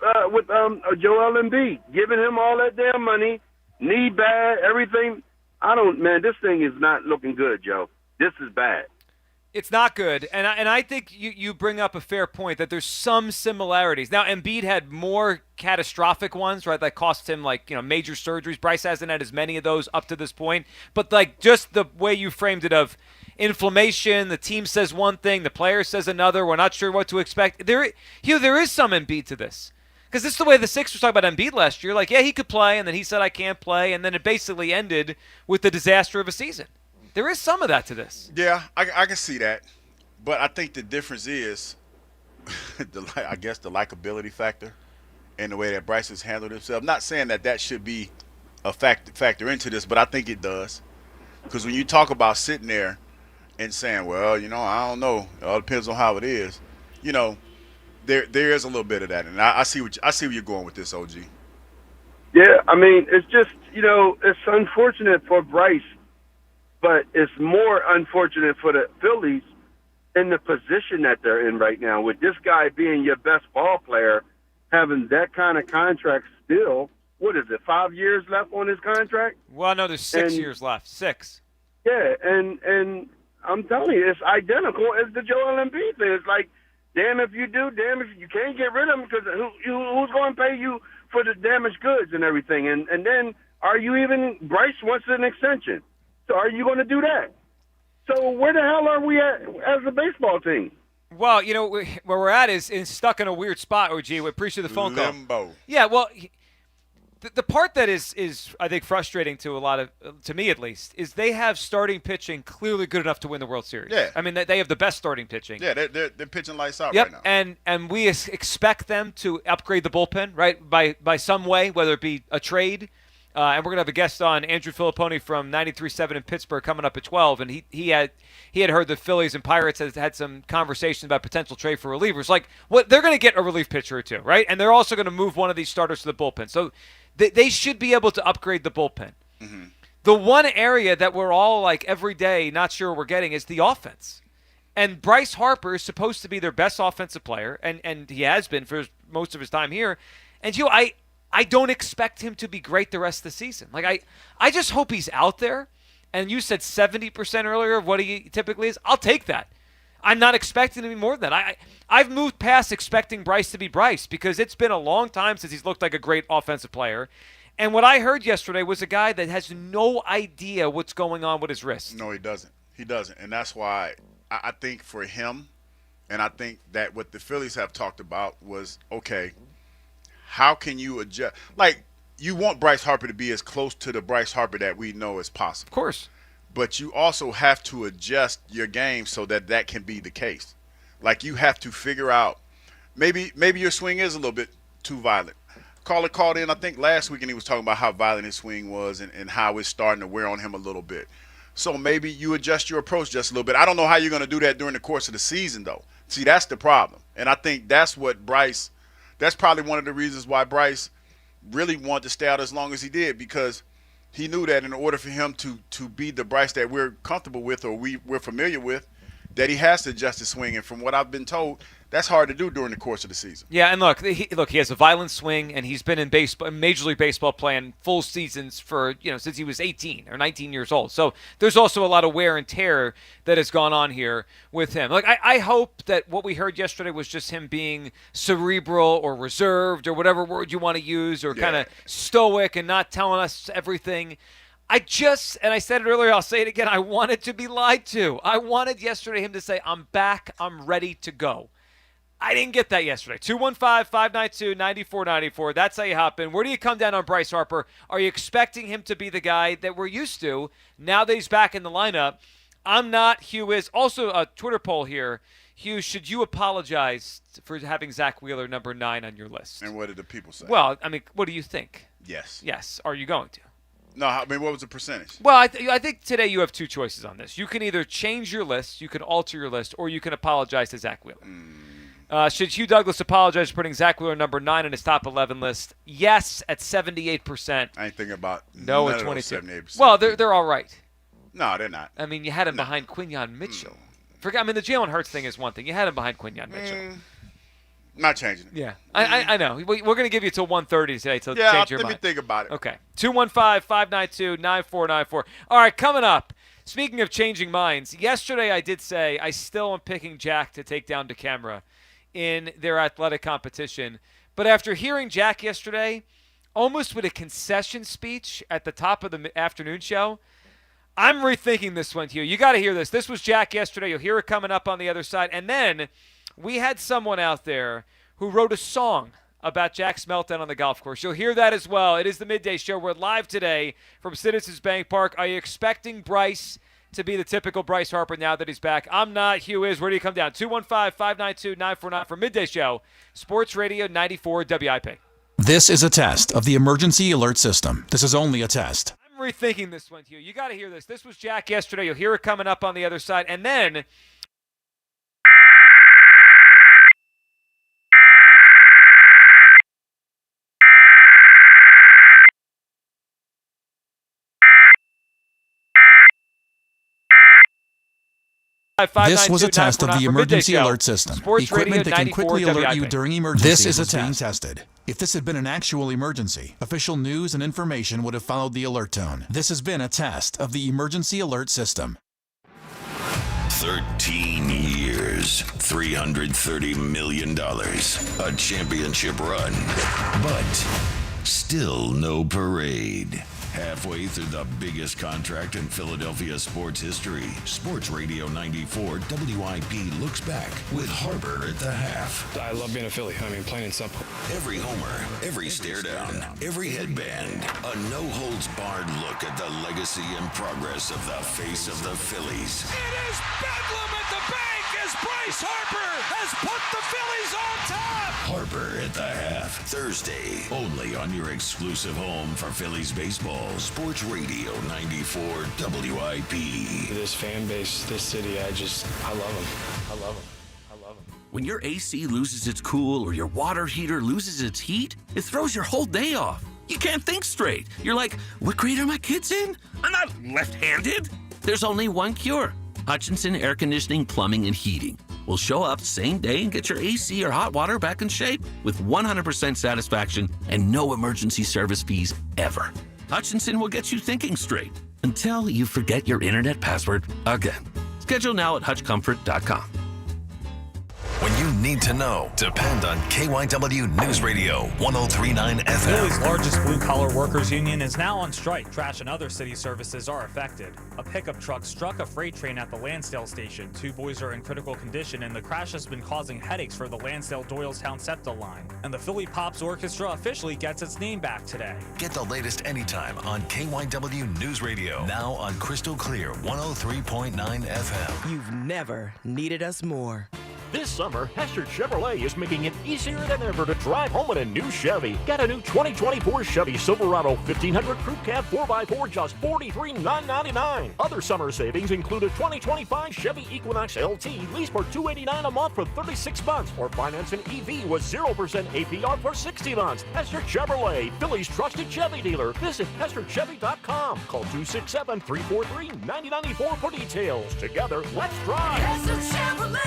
Speaker 2: Joel Embiid, giving him all that damn money, knee bad, everything. This thing is not looking good, Joe. This is bad.
Speaker 23: It's not good, and I think you bring up a fair point that there's some similarities. Now, Embiid had more catastrophic ones, right, that cost him, major surgeries. Bryce hasn't had as many of those up to this point. But, just the way you framed it of inflammation, the team says one thing, the player says another, we're not sure what to expect. There is some Embiid to this. Because this is the way the Sixers talked about Embiid last year. He could play, and then he said, I can't play, and then it basically ended with the disaster of a season. There is some of that to this.
Speaker 24: Yeah, I can see that. But I think the difference is, I guess, the likability factor and the way that Bryce has handled himself. Not saying that should be a factor into this, but I think it does. Because when you talk about sitting there and saying, well, I don't know, it all depends on how it is, there is a little bit of that. And I see where you're going with this, OG.
Speaker 2: Yeah, it's just, it's unfortunate for Bryce, but it's more unfortunate for the Phillies in the position that they're in right now. With this guy being your best ball player, having that kind of contract still, what is it, 5 years left on his contract?
Speaker 23: Well, no, there's 6 years left. 6.
Speaker 2: Yeah, and I'm telling you, it's identical as the Joel Embiid thing. It's like, damn if you do, damn if you can't get rid of him, because who's going to pay you for the damaged goods and everything? And then Bryce wants an extension. So are you going to do that? So where the hell are we at as a baseball team?
Speaker 23: Well, where we're at is stuck in a weird spot, OG. We appreciate the phone call.
Speaker 24: Limbo.
Speaker 23: Yeah, well, the part that is I think frustrating to me at least, is they have starting pitching clearly good enough to win the World Series.
Speaker 24: Yeah.
Speaker 23: They have the best starting pitching.
Speaker 24: Yeah, they're pitching lights out right now.
Speaker 23: And we expect them to upgrade the bullpen, right, by some way, whether it be a trade. And we're going to have a guest on, Andrew Filiponi from 93.7 in Pittsburgh, coming up at 12. And he had heard the Phillies and Pirates had some conversations about potential trade for relievers. They're going to get a relief pitcher or two, right? And they're also going to move one of these starters to the bullpen. So they should be able to upgrade the bullpen.
Speaker 24: Mm-hmm.
Speaker 23: The one area that we're all every day not sure we're getting is the offense. And Bryce Harper is supposed to be their best offensive player, and he has been for most of his time here. And I don't expect him to be great the rest of the season. I just hope he's out there and you said 70% earlier of what he typically is, I'll take that. I'm not expecting him more than that. I've moved past expecting Bryce to be Bryce because it's been a long time since he's looked like a great offensive player. And what I heard yesterday was a guy that has no idea what's going on with his wrist.
Speaker 24: No, he doesn't. He doesn't. And that's why I think for him, and I think that what the Phillies have talked about was, okay, how can you adjust? Like, you want Bryce Harper to be as close to the Bryce Harper that we know as possible.
Speaker 23: Of course.
Speaker 24: But you also have to adjust your game so that that can be the case. Like, you have to figure out, maybe your swing is a little bit too violent. Caller called in, I think, last week, and he was talking about how violent his swing was and how it's starting to wear on him a little bit. So maybe you adjust your approach just a little bit. I don't know how you're going to do that during the course of the season, though. See, that's the problem. And I think that's what Bryce – that's probably one of the reasons why Bryce really wanted to stay out as long as he did, because he knew that in order for him to be the Bryce that we're comfortable with or we're familiar with, that he has to adjust his swing. And from what I've been told, that's hard to do during the course of the season.
Speaker 23: Yeah, and look, he has a violent swing, and he's been in Major League Baseball playing full seasons for, since he was 18 or 19 years old. So there's also a lot of wear and tear that has gone on here with him. Like, I hope that what we heard yesterday was just him being cerebral or reserved or whatever word you want to use, or kind of stoic and not telling us everything. And I said it earlier, I'll say it again, I wanted to be lied to. I wanted yesterday him to say, I'm back, I'm ready to go. I didn't get that yesterday. 215-592-9494. That's how you hop in. Where do you come down on Bryce Harper? Are you expecting him to be the guy that we're used to now that he's back in the lineup? I'm not. Hugh is. Also, a Twitter poll here. Hugh, should you apologize for having Zack Wheeler number 9 on your list?
Speaker 24: And what did the people say?
Speaker 23: Well, I mean, what do you think?
Speaker 24: Yes.
Speaker 23: Yes. Are you going to?
Speaker 24: No, I mean, what was the percentage?
Speaker 23: Well, I think today you have two choices on this. You can either change your list, you can alter your list, or you can apologize to Zack Wheeler. Should Hugh Douglas apologize for putting Zack Wheeler number 9 on his top 11 list? Yes, at 78%.
Speaker 24: I ain't thinking about
Speaker 23: no at
Speaker 24: 22.
Speaker 23: 78%. Well, they're all right.
Speaker 24: No, they're not.
Speaker 23: I mean, you had him behind Quinyon Mitchell. The Jalen Hurts thing is one thing. You had him behind Quinyon Mitchell.
Speaker 24: Not changing it.
Speaker 23: Yeah, I know. We're going to give you till 1:30 today to change your mind.
Speaker 24: Let me think about it.
Speaker 23: Okay. 215-592-9494. All right, coming up. Speaking of changing minds, yesterday I did say I still am picking Jack to take down DeCamara in their athletic competition. But after hearing Jack yesterday, almost with a concession speech at the top of the afternoon show, I'm rethinking this one, Hugh. You got to hear this. This was Jack yesterday. You'll hear it coming up on the other side. And then we had someone out there who wrote a song about Jack's meltdown on the golf course. You'll hear that as well. It is the Midday Show. We're live today from Citizens Bank Park. Are you expecting Bryce to be the typical Bryce Harper now that he's back? I'm not. Hugh is. Where do you come down? 215-592-9494 for Midday Show. Sports Radio 94 WIP.
Speaker 1: This is a test of the emergency alert system. This is only a test.
Speaker 23: I'm rethinking this one, Hugh. You got to hear this. This was Jack yesterday. You'll hear it coming up on the other side. And then
Speaker 1: this was a test of the emergency alert system. Equipment that can quickly alert you during emergencies is being tested. If this had been an actual emergency, official news and information would have followed the alert tone. This has been a test of the emergency alert system.
Speaker 4: 13 years, $330 million, a championship run, but still no parade. Halfway through the biggest contract in Philadelphia sports history, Sports Radio 94 WIP looks back with Harper at the half.
Speaker 3: I love being a Philly. I mean, plain and simple.
Speaker 4: Every homer, every stare down, every headband, a no-holds-barred look at the legacy and progress of the face of the Phillies.
Speaker 30: It is bedlam at the bank as Bryce Harper has put the Phillies on top.
Speaker 4: Harper at the half, Thursday, only on your exclusive home for Phillies baseball. Sports Radio 94 WIP.
Speaker 3: This fan base, this city, I love them. I love them. I love them.
Speaker 10: When your AC loses its cool or your water heater loses its heat, it throws your whole day off. You can't think straight. You're like, what grade are my kids in? I'm not left-handed. There's only one cure. Hutchinson Air Conditioning, Plumbing, and Heating will show up same day and get your AC or hot water back in shape with 100% satisfaction and no emergency service fees ever. Hutchinson will get you thinking straight. until you forget your internet password again. Schedule now at HutchComfort.com.
Speaker 4: When you need to know, depend on KYW News Radio 103.9 FM.
Speaker 5: Philly's largest blue-collar workers union is now on strike. Trash and other city services are affected. A pickup truck struck a freight train at the Lansdale station. 2 boys are in critical condition, and the crash has been causing headaches for the Lansdale-Doylestown SEPTA line. And the Philly Pops Orchestra officially gets its name back today.
Speaker 4: Get the latest anytime on KYW News Radio. Now on Crystal Clear 103.9 FM.
Speaker 6: You've never needed us more.
Speaker 19: This summer, Hester Chevrolet is making it easier than ever to drive home in a new Chevy. Get a new 2024 Chevy Silverado 1500 Crew Cab 4x4 just $43,999. Other summer savings include a 2025 Chevy Equinox LT lease for $289 a month for 36 months, or finance an EV with 0% APR for 60 months. Hester Chevrolet, Philly's trusted Chevy dealer. Visit HesterChevy.com. Call 267-343-9094 for details. Together, let's drive.
Speaker 6: Hester Chevrolet!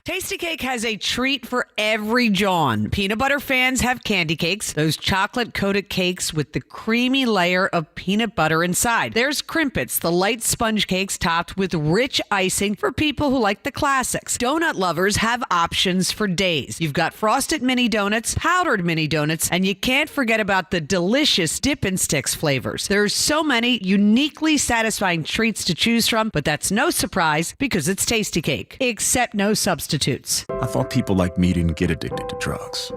Speaker 6: Tasty Cake has a treat for every John. Peanut butter fans have candy cakes, those chocolate-coated cakes with the creamy layer of peanut butter inside. There's Crimpets, the light sponge cakes topped with rich icing for people who like the classics. Donut lovers have options for days. You've got frosted mini donuts, powdered mini donuts, and you can't forget about the delicious Dippin' Sticks flavors. There's so many uniquely satisfying treats to choose from, but that's no surprise because it's Tasty Cake. Except no substitutes.
Speaker 20: I thought people like me didn't get addicted to drugs.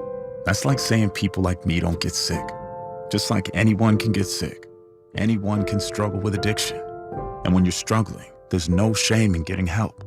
Speaker 20: That's like saying people like me don't get sick. Just like anyone can get sick, anyone can struggle with addiction. And when you're struggling, there's no shame in getting help.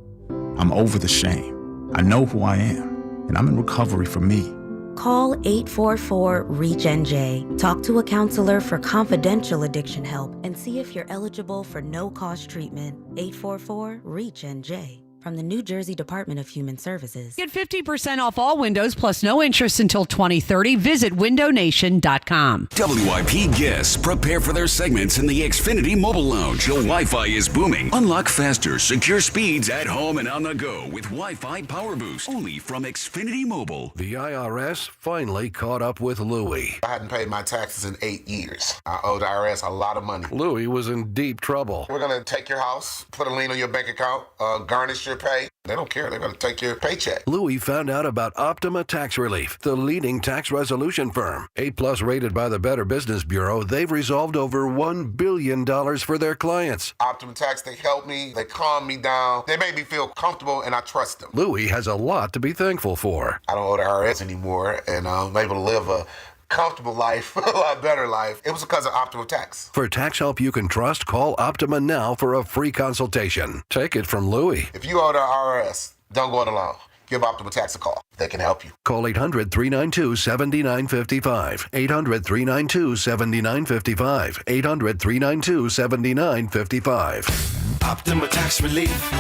Speaker 20: I'm over the shame. I know who I am, and I'm in recovery for me.
Speaker 8: Call 844-REACH-NJ. Talk to a counselor for confidential addiction help and see if you're eligible for no-cost treatment. 844-REACH-NJ. From the New Jersey Department of Human Services.
Speaker 6: Get 50% off all windows plus no interest until 2030. Visit windownation.com.
Speaker 7: WIP guests prepare for their segments in the Xfinity Mobile Lounge. Your Wi-Fi is booming. Unlock faster, secure speeds at home and on the go with Wi-Fi Power Boost. Only from Xfinity Mobile.
Speaker 21: The IRS finally caught up with Louie.
Speaker 22: I hadn't paid my taxes in 8 years. I owe the IRS a lot of money.
Speaker 21: Louie was in deep trouble.
Speaker 22: We're going to take your house, put a lien on your bank account, garnish your pay. They don't care. They're going to take your paycheck.
Speaker 21: Louie found out about Optima Tax Relief, the leading tax resolution firm. 8+ rated by the Better Business Bureau, they've resolved over $1 billion for their clients.
Speaker 22: Optima Tax, they help me. They calm me down. They make me feel comfortable, and I trust them.
Speaker 21: Louie has a lot to be thankful for.
Speaker 22: I don't owe the IRS anymore, and I'm able to live a comfortable life, a lot better life. It was because of Optima Tax.
Speaker 21: For tax help you can trust, call Optima now for a free consultation. Take it from Louie.
Speaker 22: If you owe the IRS, don't go it alone. Give Optima Tax a call. They can help you.
Speaker 21: Call 800-392-7955. 800-392-7955. 800-392-7955.
Speaker 17: Optima Tax Relief.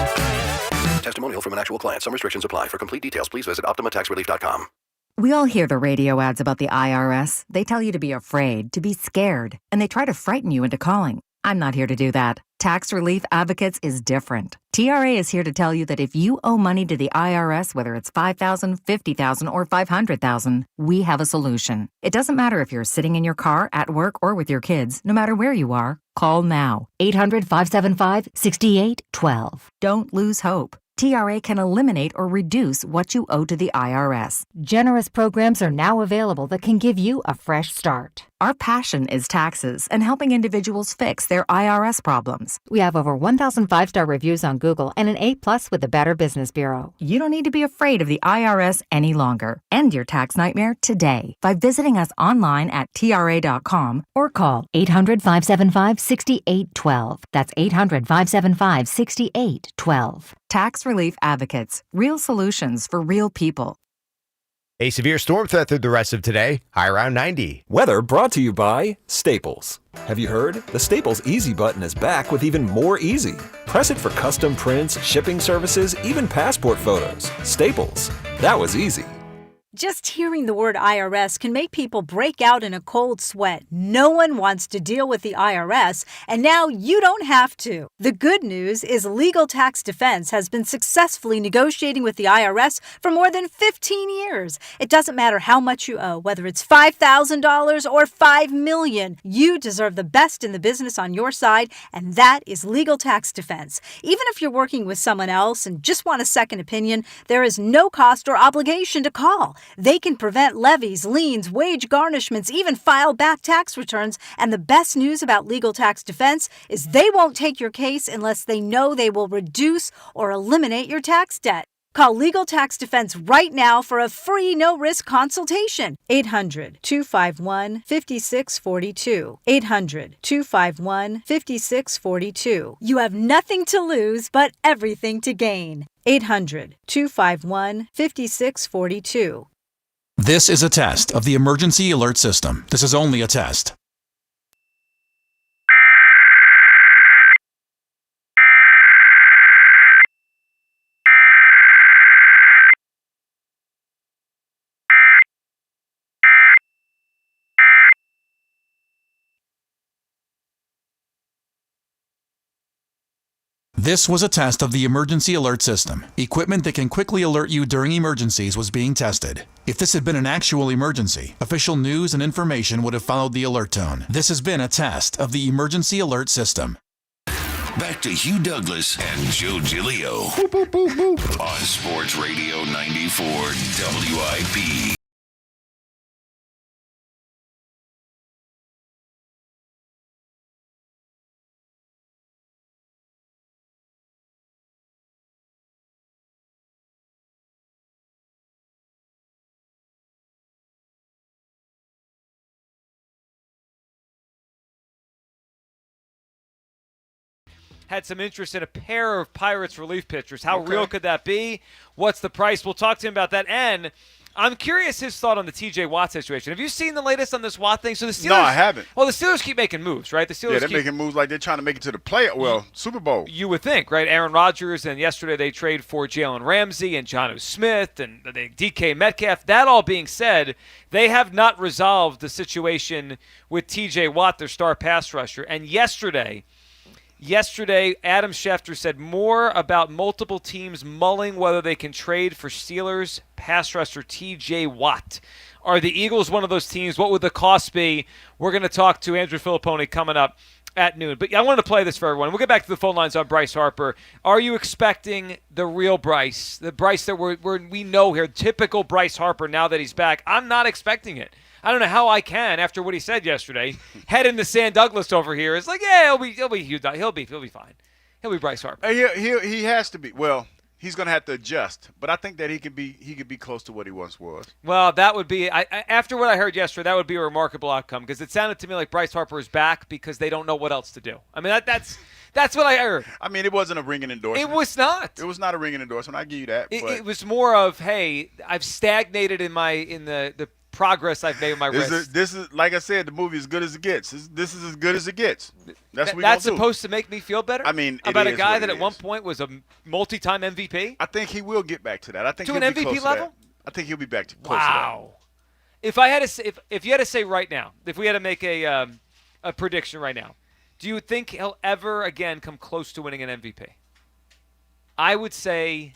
Speaker 21: Testimonial from an actual client. Some restrictions apply. For complete details, please visit OptimaTaxRelief.com.
Speaker 26: We all hear the radio ads about the IRS. They tell you to be afraid, to be scared, and they try to frighten you into calling. I'm not here to do that. Tax Relief Advocates is different. TRA is here to tell you that if you owe money to the IRS, whether it's $5,000, $50,000, or $500,000, we have a solution. It doesn't matter if you're sitting in your car, at work, or with your kids. No matter where you are, call now. 800-575-6812. Don't lose hope. TRA can eliminate or reduce what you owe to the IRS. Generous programs are now available that can give you a fresh start. Our passion is taxes and helping individuals fix their IRS problems. We have over 1,000 5-star reviews on Google and an A+ with the Better Business Bureau. You don't need to be afraid of the IRS any longer. End your tax nightmare today by visiting us online at TRA.com or call 800-575-6812. That's 800-575-6812. Tax Relief Advocates. Real solutions for real people.
Speaker 27: A severe storm threat through the rest of today, high around 90.
Speaker 28: Weather brought to you by Staples. Have you heard? The Staples Easy button is back with even more easy. Press it for custom prints, shipping services, even passport photos. Staples. That was easy.
Speaker 9: Just hearing the word IRS can make people break out in a cold sweat. No one wants to deal with the IRS, and now you don't have to. The good news is Legal Tax Defense has been successfully negotiating with the IRS for more than 15 years. It doesn't matter how much you owe, whether it's $5,000 or $5 million. You deserve the best in the business on your side, and that is Legal Tax Defense. Even if you're working with someone else and just want a second opinion, there is no cost or obligation to call. They can prevent levies, liens, wage garnishments, even file back tax returns. And the best news about Legal Tax Defense is they won't take your case unless they know they will reduce or eliminate your tax debt. Call Legal Tax Defense right now for a free no-risk consultation. 800-251-5642. 800-251-5642. You have nothing to lose but everything to gain. 800-251-5642.
Speaker 1: This is a test of the emergency alert system. This is only a test. This was a test of the emergency alert system. Equipment that can quickly alert you during emergencies was being tested. If this had been an actual emergency, official news and information would have followed the alert tone. This has been a test of the emergency alert system.
Speaker 4: Back to Hugh Douglas and Joe Giglio on Sports Radio 94 WIP.
Speaker 23: Had some interest in a pair of Pirates relief pitchers. How real could that be? What's the price? We'll talk to him about that. And I'm curious his thought on the TJ Watt situation. Have you seen the latest on this Watt thing? So the Steelers,
Speaker 24: no, I haven't.
Speaker 23: Well, the Steelers keep making moves, right? The Steelers
Speaker 24: they're making moves like they're trying to make it to the Super Bowl.
Speaker 23: You would think, right? Aaron Rodgers, and yesterday they trade for Jalen Ramsey and Jonnu Smith and DK Metcalf. That all being said, they have not resolved the situation with TJ Watt, their star pass rusher. And yesterday, Adam Schefter said more about multiple teams mulling whether they can trade for Steelers pass rusher TJ Watt. Are the Eagles one of those teams? What would the cost be? We're going to talk to Andrew Filiponi coming up at noon. But I wanted to play this for everyone. We'll get back to the phone lines on Bryce Harper. Are you expecting the real Bryce, the Bryce that we know here, typical Bryce Harper now that he's back? I'm not expecting it. I don't know how I can, after what he said yesterday, head into San Douglas over here. It's like, yeah, he'll be fine. He'll be Bryce Harper.
Speaker 24: He has to be. Well, he's going to have to adjust, but I think that he could be close to what he once was.
Speaker 23: Well, that would be after what I heard yesterday, that would be a remarkable outcome because it sounded to me like Bryce Harper is back because they don't know what else to do. I mean, that's what I heard.
Speaker 24: I mean, it wasn't a ringing endorsement.
Speaker 23: It was not.
Speaker 24: It was not a ringing endorsement. I give you that.
Speaker 23: It was more of, hey, I've stagnated in the progress I've made with my wrist.
Speaker 24: This is like I said, the movie is good as it gets. This is as good as it gets.
Speaker 23: That's supposed to make me feel better.
Speaker 24: I mean,
Speaker 23: about a guy that at one point was a multi-time MVP.
Speaker 24: I think he will get back to that. I think
Speaker 23: to an MVP level.
Speaker 24: I think he'll be back to close to that.
Speaker 23: Wow. If I had to say, if you had to say right now, if we had to make a prediction right now, do you think he'll ever again come close to winning an MVP? I would say.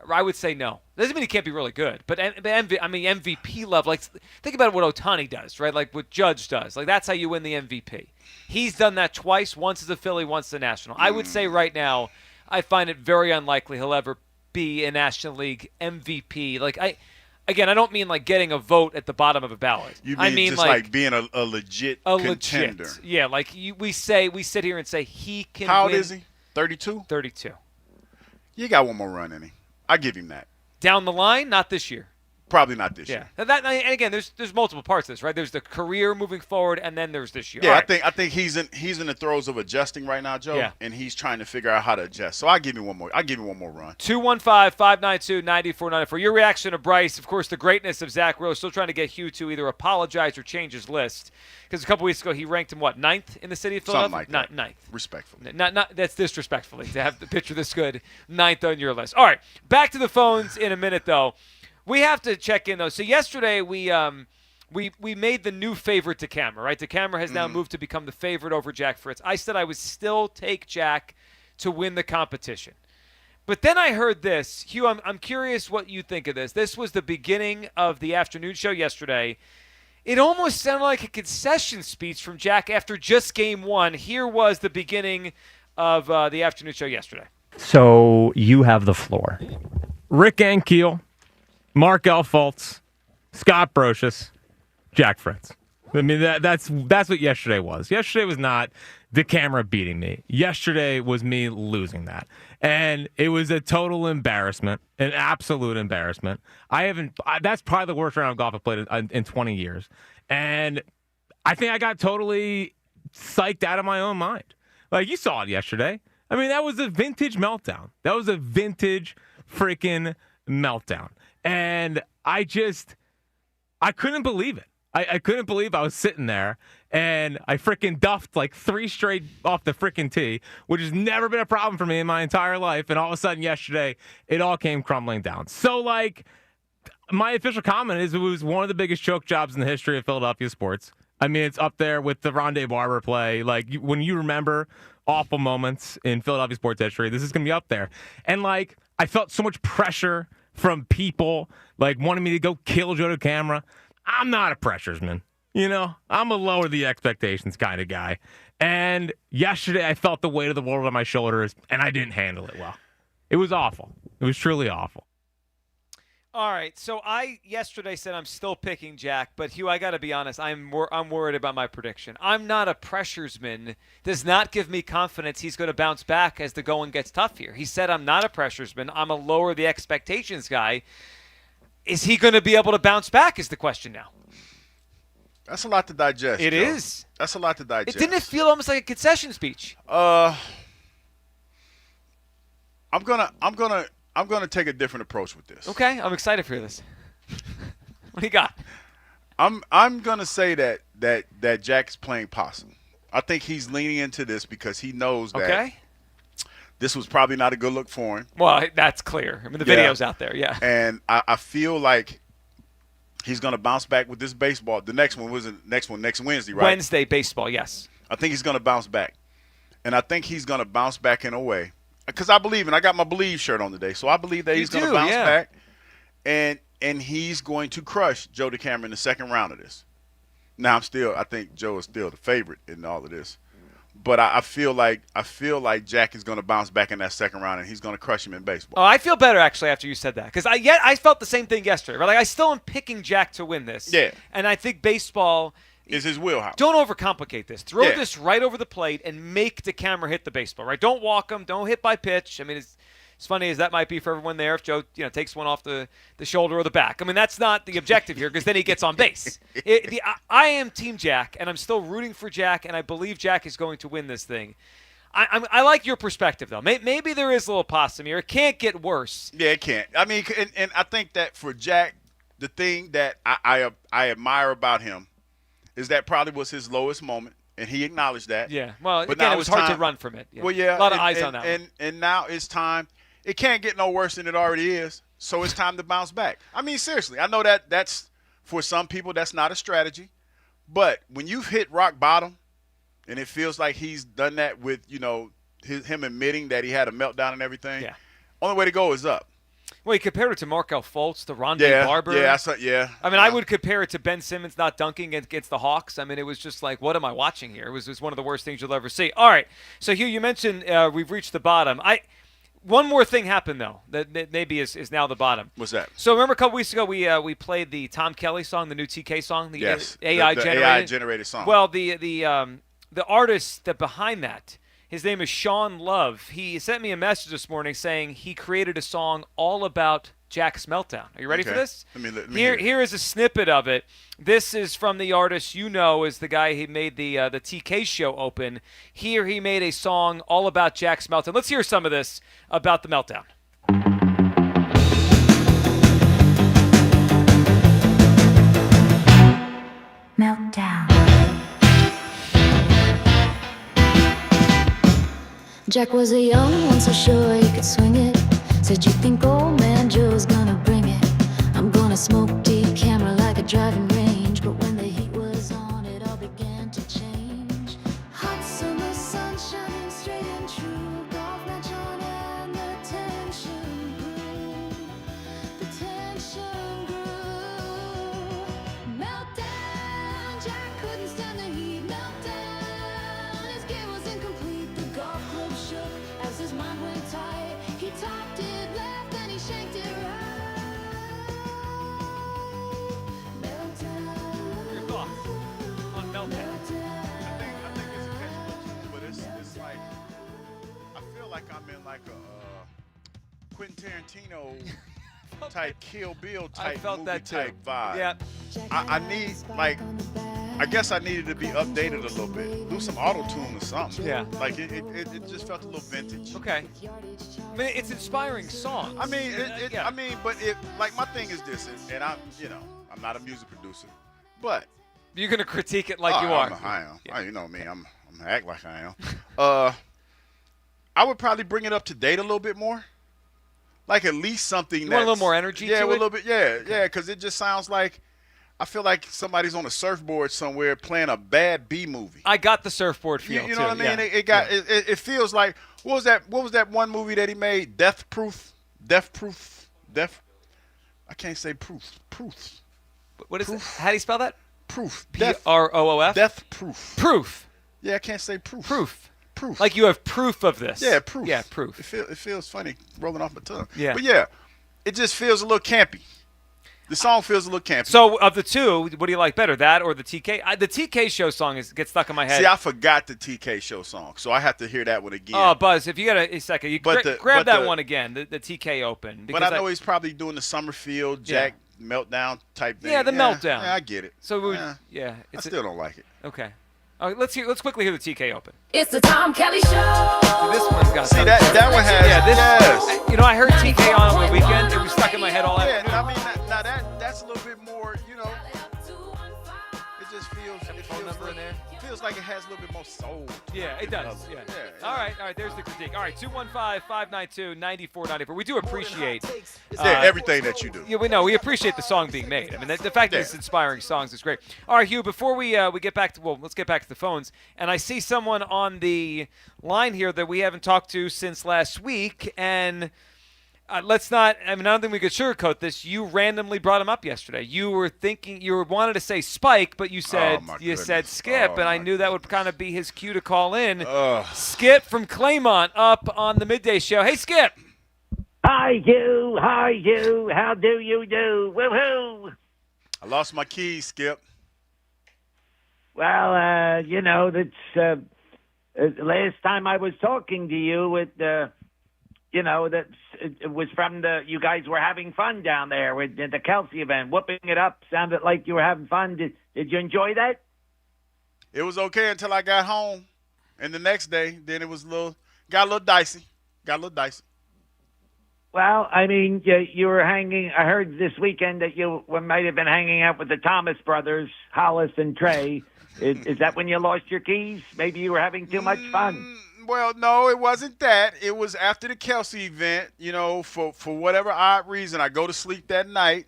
Speaker 23: I would say no. Doesn't mean he can't be really good, but MVP level. Like, think about what Ohtani does, right? Like what Judge does. Like that's how you win the MVP. He's done that twice. Once as a Philly, once as a National. I would say right now, I find it very unlikely he'll ever be a National League MVP. Like I don't mean like getting a vote at the bottom of a ballot.
Speaker 24: You mean just like being a legit contender.
Speaker 23: Yeah, like we sit here and say he can.
Speaker 24: How old
Speaker 23: win.
Speaker 24: is he? 32.
Speaker 23: 32.
Speaker 24: You got one more run in him. I give him that.
Speaker 23: Down the line, not this year.
Speaker 24: Probably not this year.
Speaker 23: And again, there's multiple parts of this, right? There's the career moving forward, and then there's this year.
Speaker 24: Yeah, right. I think he's in the throes of adjusting right now, Joe.
Speaker 23: Yeah.
Speaker 24: And he's trying to figure out how to adjust. So I'll give him one more run.
Speaker 23: 215-592-9494. Your reaction to Bryce, of course, the greatness of Zack Wheeler, still trying to get Hugh to either apologize or change his list. Because a couple weeks ago he ranked him ninth in the city of Philadelphia.
Speaker 24: Something like that.
Speaker 23: Ninth.
Speaker 24: Respectfully.
Speaker 23: Not that's disrespectfully to have the pitcher this good ninth on your list. All right, back to the phones in a minute though. We have to check in, though. So yesterday we made the new favorite to Camera, right? DeCamera has now moved to become the favorite over Jack Fritz. I said I would still take Jack to win the competition. But then I heard this. Hugh, I'm curious what you think of this. This was the beginning of the afternoon show yesterday. It almost sounded like a concession speech from Jack after just game one. Here was the beginning of the afternoon show yesterday.
Speaker 2: So you have the floor. Rick Ankiel, Mark Elfoltz, Scott Brocious, Jack Fritz. I mean, that's what yesterday was. Yesterday was not DeCamera beating me. Yesterday was me losing that. And it was a total embarrassment, an absolute embarrassment. That's probably the worst round of golf I've played in 20 years. And I think I got totally psyched out of my own mind. Like, you saw it yesterday. I mean, that was a vintage meltdown. That was a vintage freaking meltdown. And I couldn't believe it. I couldn't believe I was sitting there and I freaking duffed like 3 straight off the freaking tee, which has never been a problem for me in my entire life. And all of a sudden yesterday, it all came crumbling down. So, like, my official comment is it was one of the biggest choke jobs in the history of Philadelphia sports. I mean, it's up there with the Rondé Barber play. Like, when you remember awful moments in Philadelphia sports history, this is going to be up there. And, like, I felt so much pressure from people, like, wanting me to go kill Joe DeCamera. I'm not a pressuresman. You know, I'm a lower the expectations kind of guy. And yesterday I felt the weight of the world on my shoulders, and I didn't handle it well. It was awful. It was truly awful.
Speaker 23: All right, so I yesterday said I'm still picking Jack, but Hugh, I got to be honest, I'm worried about my prediction. I'm not a pressuresman. Does not give me confidence he's going to bounce back as the going gets tough here. He said I'm not a pressuresman. I'm a lower the expectations guy. Is he going to be able to bounce back is the question now.
Speaker 24: That's a lot to digest.
Speaker 23: It
Speaker 24: Joe.
Speaker 23: Is.
Speaker 24: That's a lot to digest.
Speaker 23: Didn't feel almost like a concession speech?
Speaker 24: I'm gonna take a different approach with this.
Speaker 23: Okay, I'm excited for this. What do you got?
Speaker 24: I'm gonna say that Jack's playing possum. I think he's leaning into this because he knows that this was probably not a good look for him.
Speaker 23: Well, that's clear. I mean, the video's out there, yeah.
Speaker 24: And I feel like he's going to bounce back with this baseball. The next one next Wednesday, right?
Speaker 23: Wednesday baseball, yes.
Speaker 24: I think he's going to bounce back. And I think he's going to bounce back in a way. Because I believe, and I got my Believe shirt on today, so I believe that he's going to bounce back. And he's going to crush Joe DeCamera in the second round of this. Now, I think Joe is still the favorite in all of this. But I feel like Jack is going to bounce back in that second round, and he's going to crush him in baseball.
Speaker 23: Oh, I feel better actually after you said that because I felt the same thing yesterday. Right? Like I still am picking Jack to win this.
Speaker 24: Yeah.
Speaker 23: And I think baseball
Speaker 24: is his wheelhouse.
Speaker 23: Don't overcomplicate this. Throw this right over the plate and make DeCamera hit the baseball. Right? Don't walk him. Don't hit by pitch. I mean, it's funny as that might be for everyone there if Joe takes one off the shoulder or the back. I mean, that's not the objective here because then he gets on base. I am Team Jack, and I'm still rooting for Jack, and I believe Jack is going to win this thing. I like your perspective, though. Maybe there is a little possum here. It can't get worse.
Speaker 24: Yeah, it can't. I mean, and I think that for Jack, the thing that I admire about him is that probably was his lowest moment, and he acknowledged that.
Speaker 23: Yeah. Well,
Speaker 24: but
Speaker 23: again,
Speaker 24: now
Speaker 23: it was hard to run from it. Yeah.
Speaker 24: Well, yeah.
Speaker 23: A lot of eyes on that one.
Speaker 24: And now it's time. It can't get no worse than it already is, so it's time to bounce back. I mean, seriously, I know that's for some people that's not a strategy, but when you've hit rock bottom, and it feels like he's done that with him admitting that he had a meltdown and everything.
Speaker 23: Yeah.
Speaker 24: Only way to go is up.
Speaker 23: Well, you compared it to Mark Elfoltz, the Rondé Barber.
Speaker 24: Yeah.
Speaker 23: I mean, I would compare it to Ben Simmons not dunking against the Hawks. I mean, it was just like, what am I watching here? It was one of the worst things you'll ever see. All right, so Hugh, you mentioned we've reached the bottom. One more thing happened, though, that maybe is now the bottom.
Speaker 24: What's that?
Speaker 23: So remember a couple weeks ago we played the Tom Kelly song, the new TK song, the AI-generated
Speaker 24: song.
Speaker 23: Well, the artist that behind that, his name is Sean Love. He sent me a message this morning saying he created a song all about Jack's meltdown. Are you ready for this?
Speaker 24: Let me hear it.
Speaker 23: Here is a snippet of it. This is from the artist is the guy who made the TK show open. Here he made a song all about Jack's meltdown. Let's hear some of this about the meltdown.
Speaker 11: Meltdown. Jack was a young one, so sure he could swing it. Said, you think old man Joe's gonna bring it? I'm gonna
Speaker 24: like a Quentin Tarantino type Kill Bill type movie type vibe.
Speaker 23: Yeah.
Speaker 24: I need I guess I needed to be updated a little bit. Do some auto-tune or something.
Speaker 23: Yeah.
Speaker 24: Like it just felt a little vintage.
Speaker 23: Okay. I mean, it's inspiring songs.
Speaker 24: I mean, but like my thing is this, and I'm not a music producer, but
Speaker 23: you're gonna critique it like you are.
Speaker 24: I am. Yeah. You know me. I'm gonna act like I am. I would probably bring it up to date a little bit more. Like at least something.
Speaker 23: You want a little more energy to it?
Speaker 24: Yeah, a little bit. Yeah, because it just sounds like. I feel like somebody's on a surfboard somewhere playing a bad B movie.
Speaker 23: I got the surfboard feel.
Speaker 24: You know what I mean? Yeah. It feels like what was that one movie that he made? Death Proof. I can't say proof.
Speaker 23: What is it? How do you spell that?
Speaker 24: Proof.
Speaker 23: Proof.
Speaker 24: Death Proof.
Speaker 23: Proof.
Speaker 24: Yeah, I can't say proof. Proof.
Speaker 23: Like you have proof of this.
Speaker 24: Yeah, proof.
Speaker 23: Yeah, proof.
Speaker 24: It feels funny rolling off my tongue.
Speaker 23: Yeah.
Speaker 24: But yeah, it just feels a little campy. The song feels a little campy.
Speaker 23: So of the two, what do you like better, that or the TK? The TK Show song gets stuck in my head.
Speaker 24: See, I forgot the TK Show song, so I have to hear that one again.
Speaker 23: Oh, Buzz, if you got a second, grab that one again, the TK Open.
Speaker 24: But I know he's probably doing the Summerfield, Jack Meltdown type thing.
Speaker 23: Yeah, the Meltdown.
Speaker 24: Yeah, I get it.
Speaker 23: So
Speaker 24: I still don't like it.
Speaker 23: Okay. All right, let's quickly hear the TK Open.
Speaker 11: It's the Tom Kelly Show.
Speaker 23: This one's got.
Speaker 24: See that one has.
Speaker 23: Yeah, this.
Speaker 24: Yes.
Speaker 23: You know, I heard TK on the weekend. It was stuck in my head all afternoon.
Speaker 24: Yeah, I mean, now that's a little bit more. It just feels. It feels like it has a little bit more soul.
Speaker 23: Yeah, it does. Yeah. All right. There's the critique. All right, 215-592-9494. We do appreciate
Speaker 24: everything that you do.
Speaker 23: Yeah, we know. We appreciate the song being made. I mean, the fact that it's inspiring songs is great. All right, Hugh. Before we get back to let's get back to the phones. And I see someone on the line here that we haven't talked to since last week, and. Let's not. I mean, I don't think we could sugarcoat this. You randomly brought him up yesterday. You were thinking wanted to say Spike, but you said said Skip, and I knew that would kind of be his cue to call in. Skip from Claymont up on the midday show. Hey, Skip.
Speaker 3: Hi, you. How do you do? Woohoo!
Speaker 24: I lost my keys, Skip.
Speaker 3: Well, that's last time I was talking to you. It was from you guys were having fun down there with the Kelsey event, whooping it up. Sounded like you were having fun. Did you enjoy that?
Speaker 24: It was okay until I got home, and the next day, then it was got a little dicey.
Speaker 3: Well, I mean, you were hanging. I heard this weekend that you might have been hanging out with the Thomas brothers, Hollis and Trey. Is that when you lost your keys? Maybe you were having too much fun.
Speaker 24: Well, no, it wasn't that. It was after the Kelsey event, for whatever odd reason, I go to sleep that night,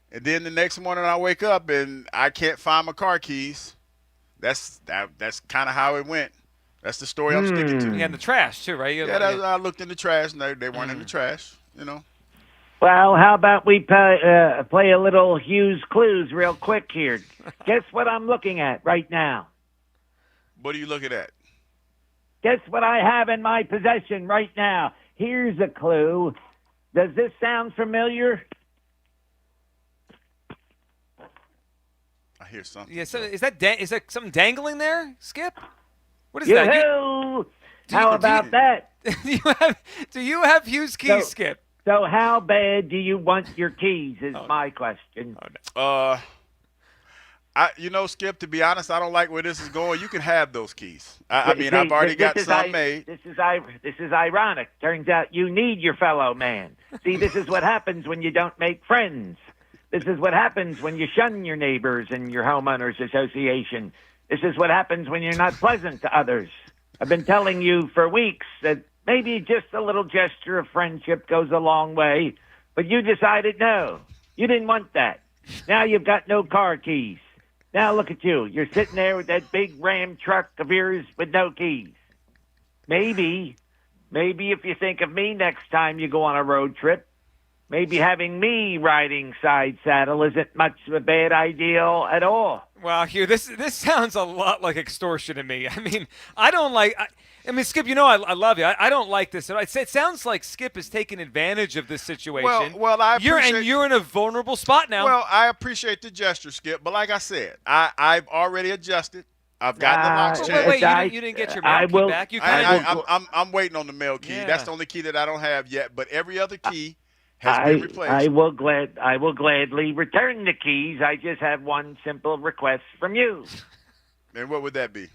Speaker 24: and then the next morning I wake up and I can't find my car keys. That's kind of how it went. That's the story I'm sticking to.
Speaker 23: Yeah, in the trash too, right?
Speaker 24: I looked in the trash, and they weren't in the trash,
Speaker 3: Well, how about we play a little Hughes Clues real quick here? Guess what I'm looking at right now?
Speaker 24: What are you looking at?
Speaker 3: Guess what I have in my possession right now? Here's a clue. Does this sound familiar?
Speaker 24: I hear something.
Speaker 23: Yeah, so is that something dangling there, Skip? What is that?
Speaker 3: How about that?
Speaker 23: Do you have Hughes keys, Skip?
Speaker 3: So how bad do you want your keys is my question.
Speaker 24: Skip, to be honest, I don't like where this is going. You can have those keys. I've already got some made.
Speaker 3: This is ironic. Turns out you need your fellow man. See, this is what happens when you don't make friends. This is what happens when you shun your neighbors and your homeowners association. This is what happens when you're not pleasant to others. I've been telling you for weeks that maybe just a little gesture of friendship goes a long way, but you decided no. You didn't want that. Now you've got no car keys. Now look at you. You're sitting there with that big Ram truck of yours with no keys. Maybe if you think of me next time you go on a road trip, maybe having me riding side saddle isn't much of a bad idea at all.
Speaker 23: Wow, Hugh, this sounds a lot like extortion to me. I mean, Skip, I love you. I don't like this. It sounds like Skip is taking advantage of this situation.
Speaker 24: Well, I appreciate...
Speaker 23: You're in a vulnerable spot now.
Speaker 24: Well, I appreciate the gesture, Skip, but like I said, I've already adjusted. I've gotten the locks changed.
Speaker 23: Wait, you didn't get your mail key back?
Speaker 24: I'm waiting on the mail key. Yeah. That's the only key that I don't have yet. But every other key has been replaced.
Speaker 3: I will gladly return the keys. I just have one simple request from you.
Speaker 24: And what would that be?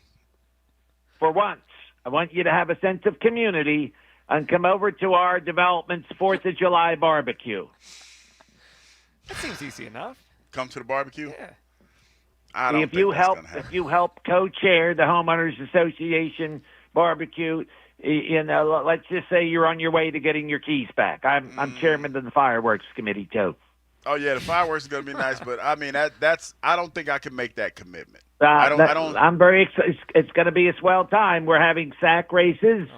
Speaker 3: For once, I want you to have a sense of community and come over to our development's 4th of July barbecue.
Speaker 23: That seems easy enough.
Speaker 24: Come to the barbecue?
Speaker 23: Yeah.
Speaker 3: If you help co-chair the Homeowners Association barbecue, let's just say you're on your way to getting your keys back. I'm chairman of the fireworks committee too.
Speaker 24: Oh yeah, the fireworks is going to be nice, but I mean that's I don't think I can make that commitment.
Speaker 3: I'm very excited. It's going to be a swell time. We're having sack races.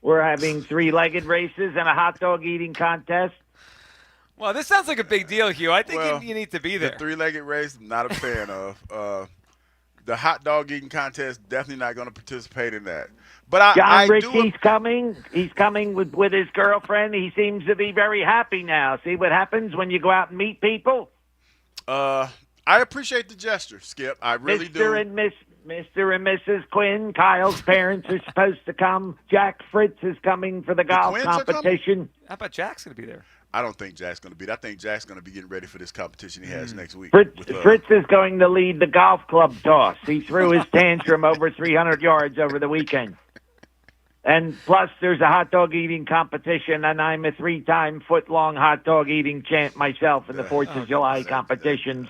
Speaker 3: We're having 3-legged races and a hot dog eating contest.
Speaker 23: Well, this sounds like a big deal, Hugh. I think you need to be there.
Speaker 24: The 3-legged race, I'm not a fan of. The hot dog eating contest, definitely not going to participate in that. But
Speaker 3: John Ritchie's coming. He's coming with his girlfriend. He seems to be very happy now. See what happens when you go out and meet people?
Speaker 24: I appreciate the gesture, Skip. I really do.
Speaker 3: Mr. and Mrs. Quinn, Kyle's parents are supposed to come. Jack Fritz is coming for the golf competition.
Speaker 23: How about Jack's going to be there?
Speaker 24: I don't think Jack's going to be there. I think Jack's going to be getting ready for this competition he has next week.
Speaker 3: Fritz is going to lead the golf club toss. He threw his tantrum over 300 yards over the weekend. And plus, there's a hot dog eating competition, and I'm a 3-time foot-long hot dog eating champ myself in the 4th of July competitions.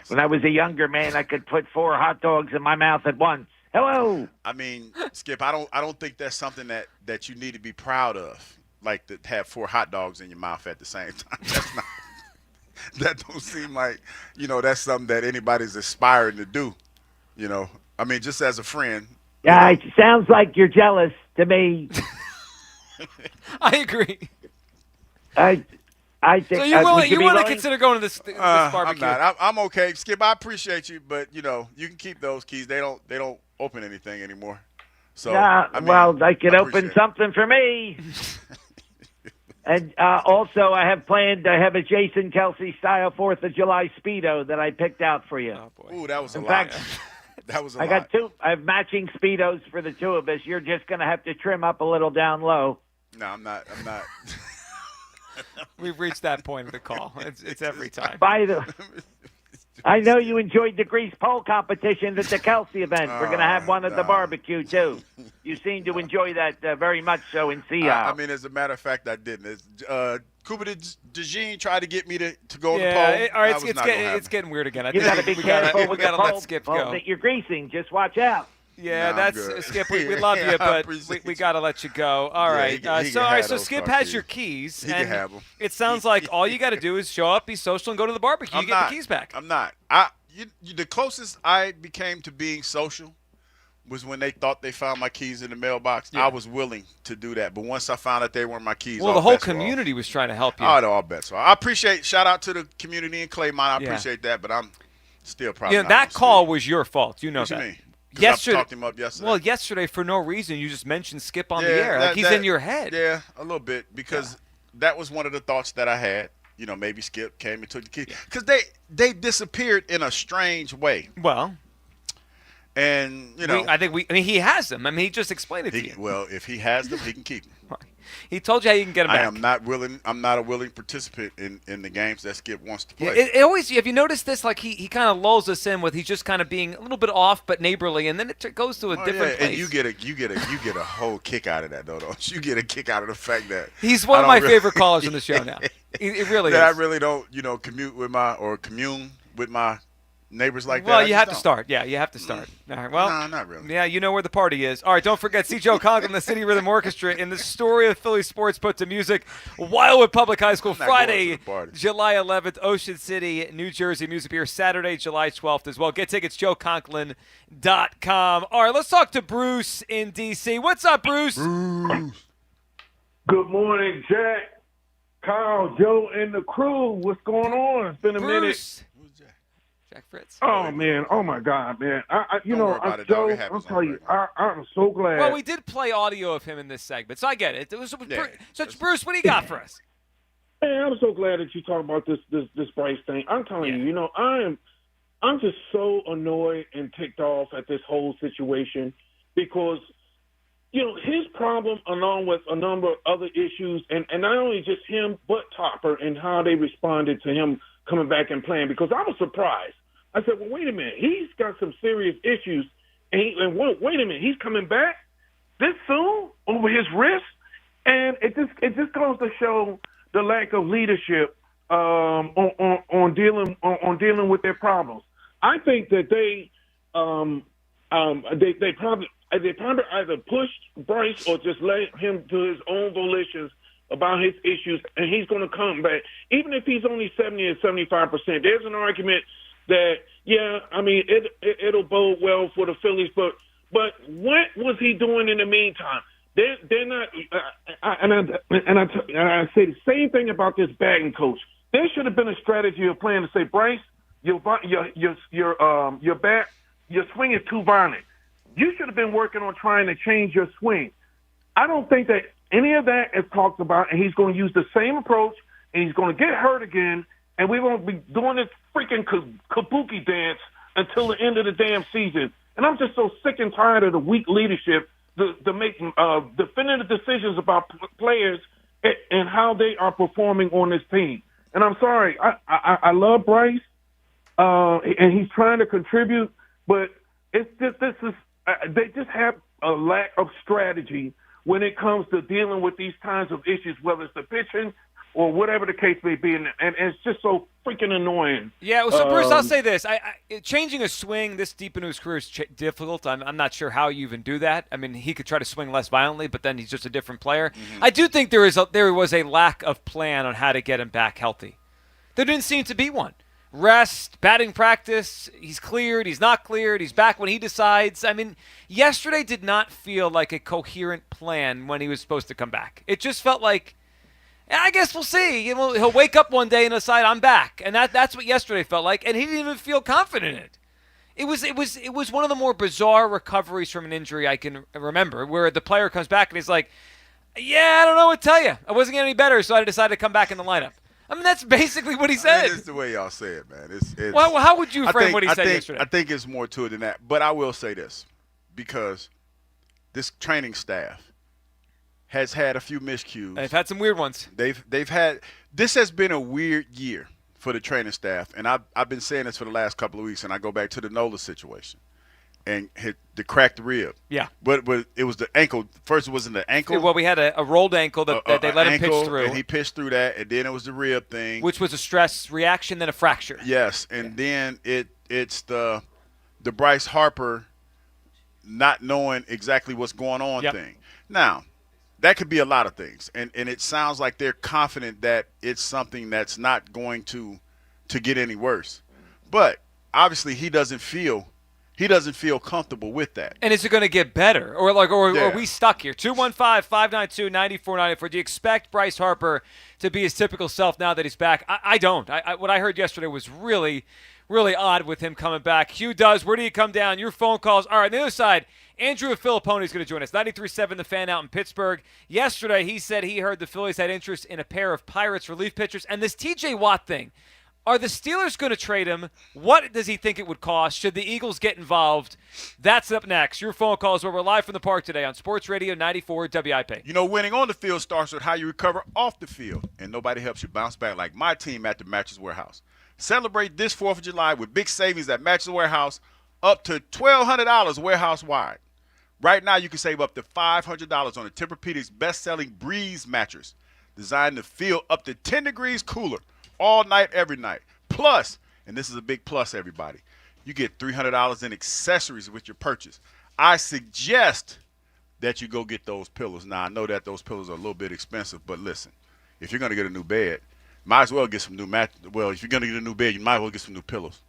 Speaker 3: When I was a younger man, I could put 4 hot dogs in my mouth at once. Hello.
Speaker 24: I mean, Skip, I don't think that's something that you need to be proud of. Like to have 4 hot dogs in your mouth at the same time. That's not. That don't seem like that's something that anybody's aspiring to do. I mean, just as a friend.
Speaker 3: Yeah, it sounds like you're jealous to me.
Speaker 23: I agree.
Speaker 3: I think.
Speaker 23: So you want to consider going to this barbecue?
Speaker 24: I'm not. I'm okay, Skip. I appreciate you, but you can keep those keys. They don't open anything anymore. So
Speaker 3: they could open something for me. And also, I have planned to have a Jason Kelsey style 4th of July Speedo that I picked out for you.
Speaker 23: Oh boy!
Speaker 24: Ooh, that was a lot. That was a lot.
Speaker 3: I got 2. I have matching Speedos for the 2 of us. You're just going to have to trim up a little down low.
Speaker 24: No, I'm not.
Speaker 23: We've reached that point of the call. It's every time.
Speaker 3: I know you enjoyed the grease pole competition at the Kelsey event. We're going to have one at the barbecue, too. You seem to enjoy that very much so in Seattle.
Speaker 24: I mean, as a matter of fact, I didn't. Cuba DeJean tried to get me to go on the pole.
Speaker 23: All right, it's getting weird again.
Speaker 3: You got to be careful with the pole
Speaker 23: let Skip go.
Speaker 3: that you're greasing. Just watch out.
Speaker 23: Yeah, that's Skip. We love you, but we got to let you go. All right. So Skip has your keys.
Speaker 24: He can have them.
Speaker 23: It sounds like all you got to do is show up, be social, and go to the barbecue. You get the keys back.
Speaker 24: I'm not. The closest I became to being social was when they thought they found my keys in the mailbox. Yeah. I was willing to do that, but once I found out they weren't my keys,
Speaker 23: the whole community was trying to help you.
Speaker 24: Oh, all bets. So I appreciate. Shout out to the community in Claymont. I appreciate that, but I'm still probably.
Speaker 23: That call was your fault. You know
Speaker 24: what
Speaker 23: that.
Speaker 24: You mean?
Speaker 23: Yesterday,
Speaker 24: I talked him up yesterday.
Speaker 23: Well, yesterday for no reason you just mentioned Skip on the air. Like he's in your head.
Speaker 24: Yeah, a little bit because that was one of the thoughts that I had. Maybe Skip came and took the key because they disappeared in a strange way.
Speaker 23: Well,
Speaker 24: and
Speaker 23: I think he has them. I mean, he just explained it to you.
Speaker 24: Well, if he has them, he can keep them.
Speaker 23: He told you how you can get them back.
Speaker 24: I'm not a willing participant in the games that Skip wants to play.
Speaker 23: It always, have you noticed this? Like he kind of lulls us in with he's just kind of being a little bit off but neighborly, and then it goes to a different place.
Speaker 24: And you get a whole kick out of that, though, don't you? You get a kick out of the fact that
Speaker 23: he's one of my favorite callers on the show now. It really is.
Speaker 24: I really don't, commune with my neighbors like that.
Speaker 23: Well, you have to start. Yeah, you have to start. All right. Well,
Speaker 24: no, not really.
Speaker 23: Yeah, you know where the party is. All right, don't forget C.J. Conklin, the City Rhythm Orchestra, in the story of Philly sports put to music. Wildwood Public High School, Friday, July 11th, Ocean City, New Jersey. Music Beer, Saturday, July 12th as well. Get tickets, joeconklin.com. All right, let's talk to Bruce in D.C. What's up, Bruce?
Speaker 10: Good morning, Jack, Kyle, Joe, and the crew. What's going on? It's been a minute.
Speaker 23: Jack Fritz.
Speaker 10: Oh man! Oh my God, man! Joe, I'm telling you, I'm so glad.
Speaker 23: Well, we did play audio of him in this segment, so I get it. So Bruce, what do you got for us?
Speaker 10: Man, I'm so glad that you talk about this Bryce thing. I'm telling you, I'm just so annoyed and ticked off at this whole situation because, his problem, along with a number of other issues, and not only just him, but Topper and how they responded to him coming back and playing, because I was surprised. I said, well, wait a minute. He's got some serious issues, and wait a minute. He's coming back this soon over his wrist? And it just goes to show the lack of leadership on dealing with their problems. I think that they probably either pushed Bryce or just let him to his own volitions about his issues, and he's going to come back. Even if he's only 70 or 75%, there's an argument that, it'll bode well for the Phillies, but what was he doing in the meantime? They're not, I say the same thing about this batting coach. There should have been a strategy of playing to say, Bryce, your swing is too violent. You should have been working on trying to change your swing. I don't think that any of that is talked about, and he's going to use the same approach, and he's going to get hurt again, and we're going to be doing this freaking kabuki dance until the end of the damn season. And I'm just so sick and tired of the weak leadership to make definitive decisions about players and how they are performing on this team. And I'm sorry, I love Bryce, and he's trying to contribute, but it's just they just have a lack of strategy when it comes to dealing with these kinds of issues, whether it's the pitching or whatever the case may be, and it's just so freaking annoying.
Speaker 23: Yeah, so Bruce, I'll say this. Changing a swing this deep into his career is difficult. I'm not sure how you even do that. I mean, he could try to swing less violently, but then he's just a different player. Mm-hmm. I do think there was a lack of plan on how to get him back healthy. There didn't seem to be one. Rest, batting practice, he's cleared, he's not cleared, he's back when he decides. I mean, yesterday did not feel like a coherent plan when he was supposed to come back. It just felt like, I guess we'll see. He'll wake up one day and decide I'm back, and that's what yesterday felt like. And he didn't even feel confident in it. It was one of the more bizarre recoveries from an injury I can remember, where the player comes back and he's like, "Yeah, I don't know what to tell you. I wasn't getting any better, so I decided to come back in the lineup." I mean, that's basically what he said.
Speaker 24: It's the way y'all say it, man.
Speaker 23: Well, how would you frame what he said yesterday?
Speaker 24: I think it's more to it than that. But I will say this, because this training staff has had a few miscues.
Speaker 23: They've had some weird ones.
Speaker 24: They've had – this has been a weird year for the training staff. And I've been saying this for the last couple of weeks, and I go back to the Nola situation and hit the cracked rib.
Speaker 23: Yeah.
Speaker 24: But it was the ankle. First it wasn't the ankle.
Speaker 23: Well, we had a rolled ankle that they let him pitch through.
Speaker 24: And he pitched through that, and then it was the rib thing.
Speaker 23: Which was a stress reaction, then a fracture.
Speaker 24: Yes, and then it's the Bryce Harper not knowing exactly what's going on thing. Now, that could be a lot of things, and it sounds like they're confident that it's something that's not going to get any worse. But obviously he doesn't feel comfortable with that.
Speaker 23: And is it going to get better? Or are we stuck here? 215-592-9494. Do you expect Bryce Harper to be his typical self now that he's back? I don't. What I heard yesterday was really, really odd with him coming back. Hugh does. Where do you come down? Your phone calls. All right, on the other side, Andrew Filiponi is going to join us. 93.7 The Fan out in Pittsburgh. Yesterday, he said he heard the Phillies had interest in a pair of Pirates relief pitchers. And this T.J. Watt thing, are the Steelers going to trade him? What does he think it would cost? Should the Eagles get involved? That's up next. Your phone calls where we're live from the park today on Sports Radio 94 WIP.
Speaker 24: Winning on the field starts with how you recover off the field, and nobody helps you bounce back like my team at the Mattress Warehouse. Celebrate this 4th of July with big savings at Mattress Warehouse, up to $1,200 warehouse-wide. Right now, you can save up to $500 on the Tempur-Pedic's best-selling Breeze mattress, designed to feel up to 10 degrees cooler all night, every night. Plus, and this is a big plus, everybody, you get $300 in accessories with your purchase. I suggest that you go get those pillows. Now, I know that those pillows are a little bit expensive, but listen, if you're going to get a new bed, might as well get some new Well, if you're going to get a new bed, you might as well get some new pillows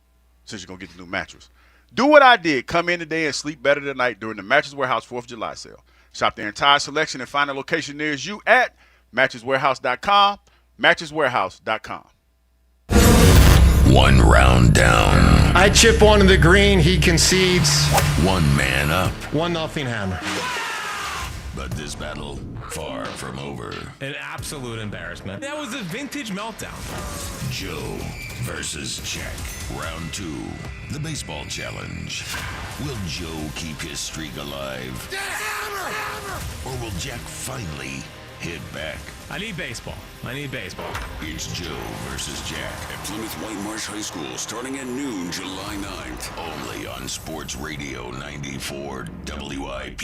Speaker 24: since you're going to get the new mattress. Do what I did. Come in today and sleep better tonight during the Mattress Warehouse 4th of July sale. Shop their entire selection and find a location nearest you at mattresswarehouse.com, mattresswarehouse.com.
Speaker 4: One round down.
Speaker 5: I chip one in the green. He concedes.
Speaker 4: One man up.
Speaker 5: 1-0 Hammer.
Speaker 4: But this battle, far from over.
Speaker 2: An absolute embarrassment. That was a vintage meltdown.
Speaker 4: Joe versus Jack. Round 2. The baseball challenge. Will Joe keep his streak alive? Hammer! Or will Jack finally hit back?
Speaker 2: I need baseball.
Speaker 4: It's Joe versus Jack
Speaker 7: At Plymouth White Marsh High School, starting at noon, July 9th.
Speaker 4: Only on Sports Radio 94 WIP.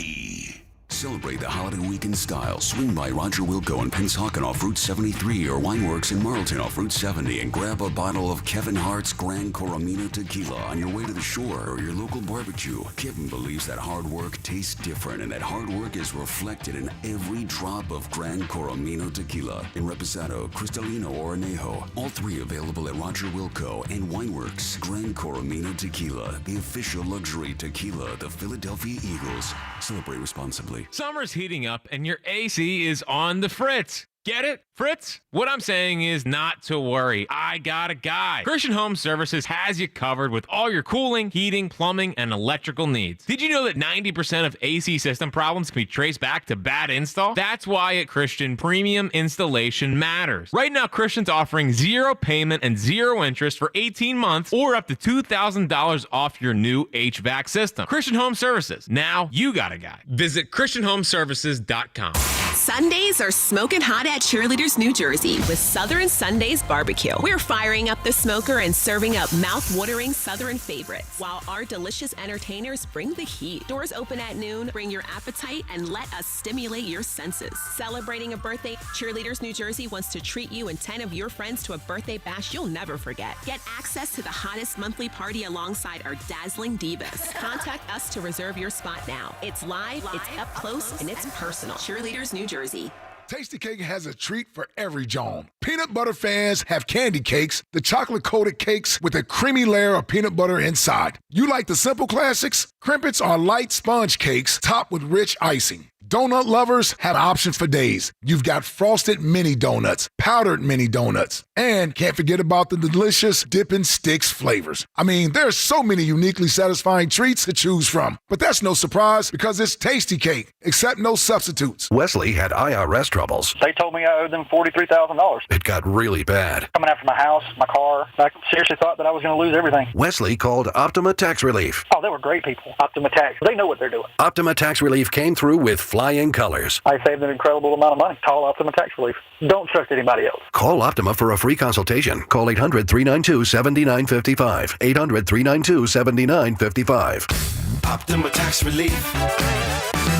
Speaker 7: Celebrate the holiday week in style. Swing by Roger Wilco and Pennsauken off Route 73 or Wineworks in Marlton off Route 70 and grab a bottle of Kevin Hart's Gran Coromino Tequila on your way to the shore or your local barbecue. Kevin believes that hard work tastes different and that hard work is reflected in every drop of Gran Coromino Tequila in Reposado, Cristalino, or Anejo. All 3 available at Roger Wilco and Wineworks. Gran Coromino Tequila, the official luxury tequila of the Philadelphia Eagles. Celebrate responsibly.
Speaker 2: Summer's heating up and your AC is on the Fritz. Get it, Fritz? What I'm saying is not to worry. I got a guy. Christian Home Services has you covered with all your cooling, heating, plumbing, and electrical needs. Did you know that 90% of AC system problems can be traced back to bad install? That's why at Christian, premium installation matters. Right now, Christian's offering 0 payment and 0 interest for 18 months or up to $2,000 off your new HVAC system. Christian Home Services. Now you got a guy. Visit ChristianHomeservices.com.
Speaker 5: Sundays are smoking hot at Cheerleaders, New Jersey with Southern Sundays Barbecue. We're firing up the smoker and serving up mouth-watering Southern favorites, while our delicious entertainers bring the heat. Doors open at noon. Bring your appetite and let us stimulate your senses. Celebrating a birthday, Cheerleaders, New Jersey wants to treat you and 10 of your friends to a birthday bash you'll never forget. Get access to the hottest monthly party alongside our dazzling divas. Contact us to reserve your spot now. It's live, it's up close, and it's personal. Cheerleaders, New Jersey.
Speaker 12: Tasty Cake has a treat for every John. Peanut butter fans have candy cakes, the chocolate-coated cakes with a creamy layer of peanut butter inside. You like the simple classics? Crimpets are light sponge cakes topped with rich icing. Donut lovers have options for days. You've got frosted mini donuts, powdered mini donuts, and can't forget about the delicious Dippin' Sticks flavors. I mean, there's so many uniquely satisfying treats to choose from. But that's no surprise because it's Tasty Cake, except no substitutes.
Speaker 21: Wesley had IRS troubles.
Speaker 13: They told me I owed them $43,000.
Speaker 21: It got really bad.
Speaker 13: Coming after my house, my car. I seriously thought that I was going to lose everything.
Speaker 21: Wesley called Optima Tax Relief.
Speaker 13: Oh, they were great people. Optima Tax. They know what they're doing.
Speaker 21: Optima Tax Relief came through with flying colors.
Speaker 13: I saved an incredible amount of money. Call Optima Tax Relief. Don't trust anybody else.
Speaker 21: Call Optima for a free consultation. Call 800-392-7955. 800-392-7955.
Speaker 14: Optima Tax Relief.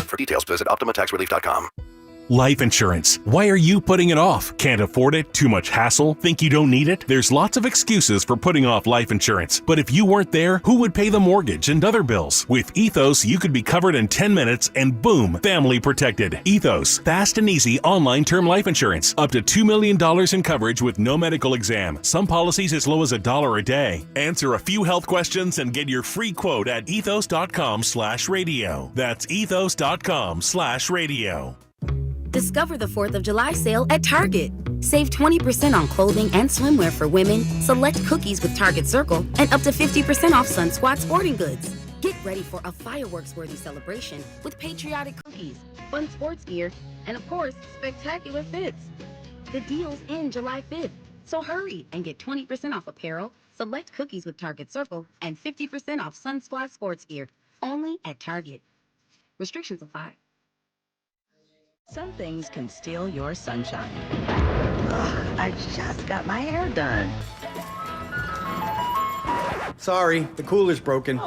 Speaker 21: For details, visit OptimaTaxRelief.com.
Speaker 15: Life insurance. Why are you putting it off? Can't afford it? Too much hassle? Think you don't need it? There's lots of excuses for putting off life insurance. But if you weren't there, who would pay the mortgage and other bills? With Ethos, you could be covered in 10 minutes and boom, family protected. Ethos, fast and easy online term life insurance. Up to $2 million in coverage with no medical exam. Some policies as low as $1 a day. Answer a few health questions and get your free quote at ethos.com/radio. That's ethos.com/radio.
Speaker 8: Discover the 4th of July sale at Target. Save 20% on clothing and swimwear for women, select cookies with Target Circle, and up to 50% off Sun Squad sporting goods. Get ready for a fireworks-worthy celebration with patriotic cookies, fun sports gear, and of course, spectacular fits. The deal's end July 5th, so hurry and get 20% off apparel, select cookies with Target Circle, and 50% off Sun Squad sports gear, only at Target. Restrictions apply.
Speaker 16: Some things can steal your sunshine. Ugh, I just got my hair done.
Speaker 18: Sorry, the cooler's broken.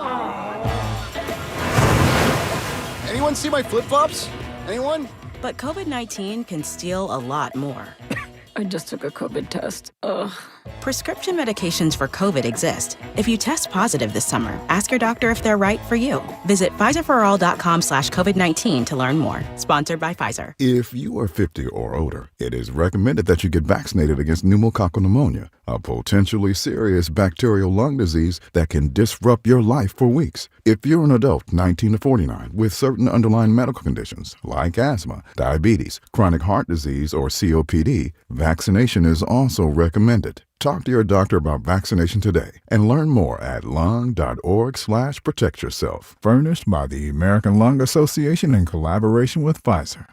Speaker 18: Anyone see my flip-flops? Anyone?
Speaker 16: But COVID-19 can steal a lot more.
Speaker 25: I just took a COVID test. Ugh.
Speaker 16: Prescription medications for COVID exist. If you test positive this summer, ask your doctor if they're right for you. Visit PfizerForAll.com/COVID-19 to learn more. Sponsored by Pfizer.
Speaker 29: If you are 50 or older, it is recommended that you get vaccinated against pneumococcal pneumonia,
Speaker 6: a potentially serious bacterial lung disease that can disrupt your life for weeks. If you're an adult 19 to 49 with certain underlying medical conditions like asthma, diabetes, chronic heart disease, or COPD, vaccination is also recommended. Talk to your doctor about vaccination today and learn more at lung.org/protectyourself. Furnished by the American Lung Association in collaboration with Pfizer.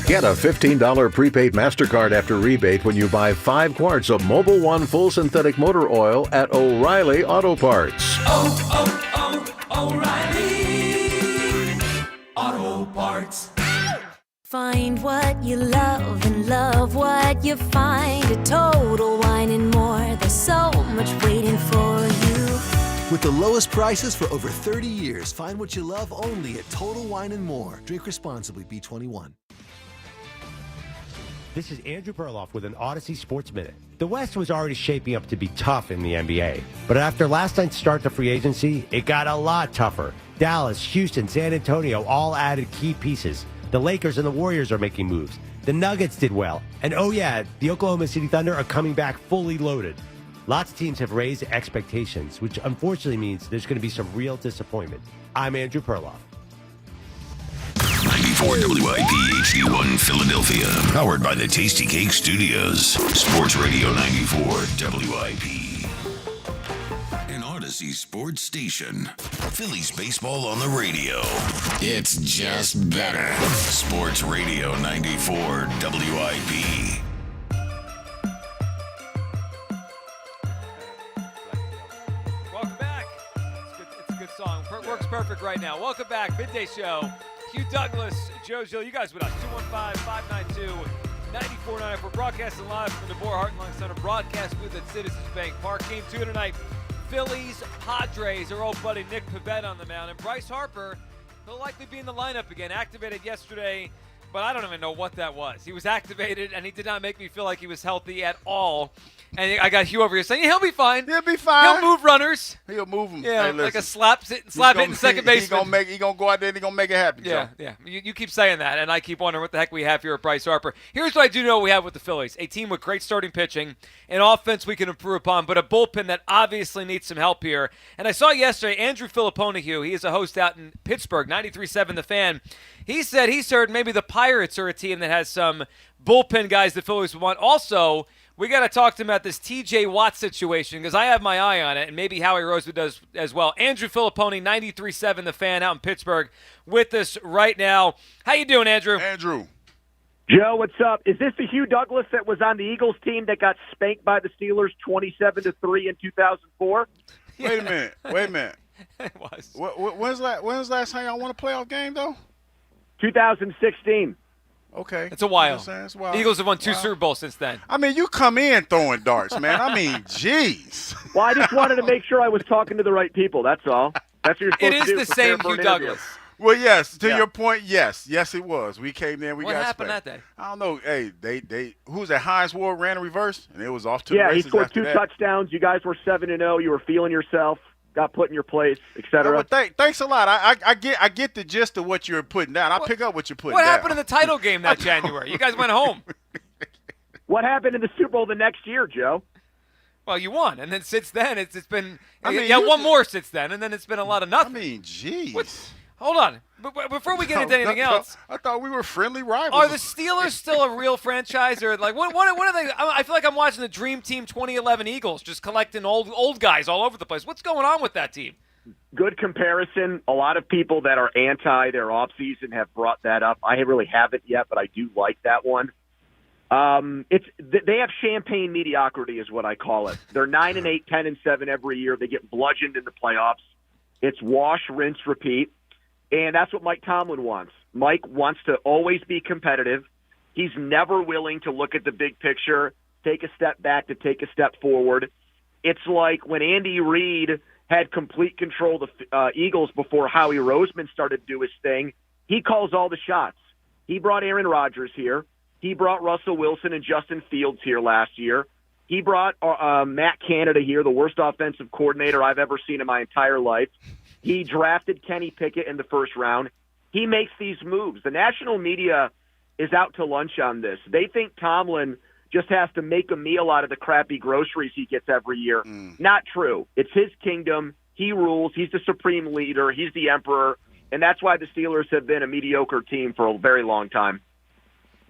Speaker 14: Get a $15 prepaid MasterCard after rebate when you buy 5 quarts of Mobil 1 full synthetic motor oil at O'Reilly Auto Parts.
Speaker 11: O'Reilly Auto Parts.
Speaker 17: Find what you love and love what you find at Total Wine and More. There's so much waiting for you.
Speaker 19: With the lowest prices for over 30 years, find what you love only at Total Wine and More. Drink responsibly, B21.
Speaker 20: This is Andrew Perloff with an Odyssey Sports Minute. The West was already shaping up to be tough in the NBA, but after last night's start to free agency, it got a lot tougher. Dallas, Houston, San Antonio all added key pieces. The Lakers and the Warriors are making moves. The Nuggets did well. And oh yeah, the Oklahoma City Thunder are coming back fully loaded. Lots of teams have raised expectations, which unfortunately means there's going to be some real disappointment. I'm Andrew Perloff.
Speaker 4: 94 WIP HD1 Philadelphia. Powered by the Tasty Cake Studios. Sports Radio 94 WIP. An Odyssey sports station. Phillies baseball on the radio. It's just better. Sports Radio 94 WIP.
Speaker 23: Welcome back. It's a good song. Works perfect right now. Welcome back. Midday Show. Hugh Douglas, Joe Gill, you guys with us. 215-592-9494. We're broadcasting live from the DeBoer Hartline Center. Broadcast booth at Citizens Bank Park. Game 2 tonight. Phillies, Padres. Our old buddy Nick Pivetta on the mound. And Bryce Harper, he'll likely be in the lineup again. Activated yesterday, but I don't even know what that was. He was activated, and he did not make me feel like he was healthy at all. And I got Hugh over here saying, he'll be fine.
Speaker 24: He'll be fine.
Speaker 23: He'll move runners.
Speaker 24: He'll move them.
Speaker 23: Yeah,
Speaker 24: hey,
Speaker 23: like a slap hitting second baseman.
Speaker 24: He gonna go out there and he gonna make it happen.
Speaker 23: Yeah,
Speaker 24: Joe.
Speaker 23: yeah. You keep saying that, and I keep wondering what the heck we have here at Bryce Harper. Here's what I do know we have with the Phillies. A team with great starting pitching, an offense we can improve upon, but a bullpen that obviously needs some help here. And I saw yesterday, Andrew Filiponi, he is a host out in Pittsburgh, 93.7 The Fan. He said he's heard maybe the Pirates are a team that has some bullpen guys the Phillies want. Also, we got to talk to him about this T.J. Watt situation because I have my eye on it, and maybe Howie Rosewood does as well. Andrew Filiponi, 93.7 The Fan out in Pittsburgh with us right now. How you doing, Andrew?
Speaker 24: Andrew.
Speaker 22: Joe, what's up? Is this the Hugh Douglas that was on the Eagles team that got spanked by the Steelers 27-3 in 2004?
Speaker 24: Wait a minute.
Speaker 23: It was.
Speaker 24: When's the last time y'all won a playoff game, though?
Speaker 22: 2016.
Speaker 24: Okay.
Speaker 23: It's a while.
Speaker 24: It's wild.
Speaker 23: Eagles have won 2 Super Bowls since then.
Speaker 24: I mean, you come in throwing darts, man. I mean, jeez.
Speaker 22: Well, I just wanted to make sure I was talking to the right people. That's all. That's what you're supposed to do.
Speaker 23: It is the same Hugh Douglas.
Speaker 24: Well, yes. To your point, yes. Yes, it was. We came there. We
Speaker 23: what
Speaker 24: got
Speaker 23: happened
Speaker 24: spanked.
Speaker 23: that day?
Speaker 24: I don't know. Hey, they who's that? Hines Ward ran in reverse, and it was off to the races.
Speaker 22: Yeah, he scored
Speaker 24: after
Speaker 22: 2
Speaker 24: that.
Speaker 22: touchdowns. You guys were 7-0. You were feeling yourself. Got put in your place, etc.
Speaker 24: Yeah, but thanks a lot. I get the gist of what you're putting down. I pick up what you're putting down.
Speaker 23: What happened in the title game that January? You guys went home.
Speaker 22: What happened in the Super Bowl the next year, Joe?
Speaker 23: Well, you won, and then since then it's been
Speaker 24: mean,
Speaker 23: one more since then, and then it's been a lot of nothing.
Speaker 24: I mean, jeez.
Speaker 23: Hold on. But before we get into anything else,
Speaker 24: I thought we were friendly rivals.
Speaker 23: are the Steelers still a real franchise, or like what are they? I feel like I'm watching the Dream Team 2011 Eagles, just collecting old guys all over the place. What's going on with that team?
Speaker 22: Good comparison. A lot of people that are anti their offseason have brought that up. I really haven't yet, but I do like that one. They have champagne mediocrity, is what I call it. They're 9-8, 10-7 every year. They get bludgeoned in the playoffs. It's wash, rinse, repeat. And that's what Mike Tomlin wants. Mike wants to always be competitive. He's never willing to look at the big picture, take a step back to take a step forward. It's like when Andy Reid had complete control of the Eagles before Howie Roseman started to do his thing. He calls all the shots. He brought Aaron Rodgers here. He brought Russell Wilson and Justin Fields here last year. He brought Matt Canada here, the worst offensive coordinator I've ever seen in my entire life. He drafted Kenny Pickett in the first round. He makes these moves. The national media is out to lunch on this. They think Tomlin just has to make a meal out of the crappy groceries he gets every year. Not true. It's his kingdom. He rules. He's the supreme leader. He's the emperor. And that's why the Steelers have been a mediocre team for a very long time.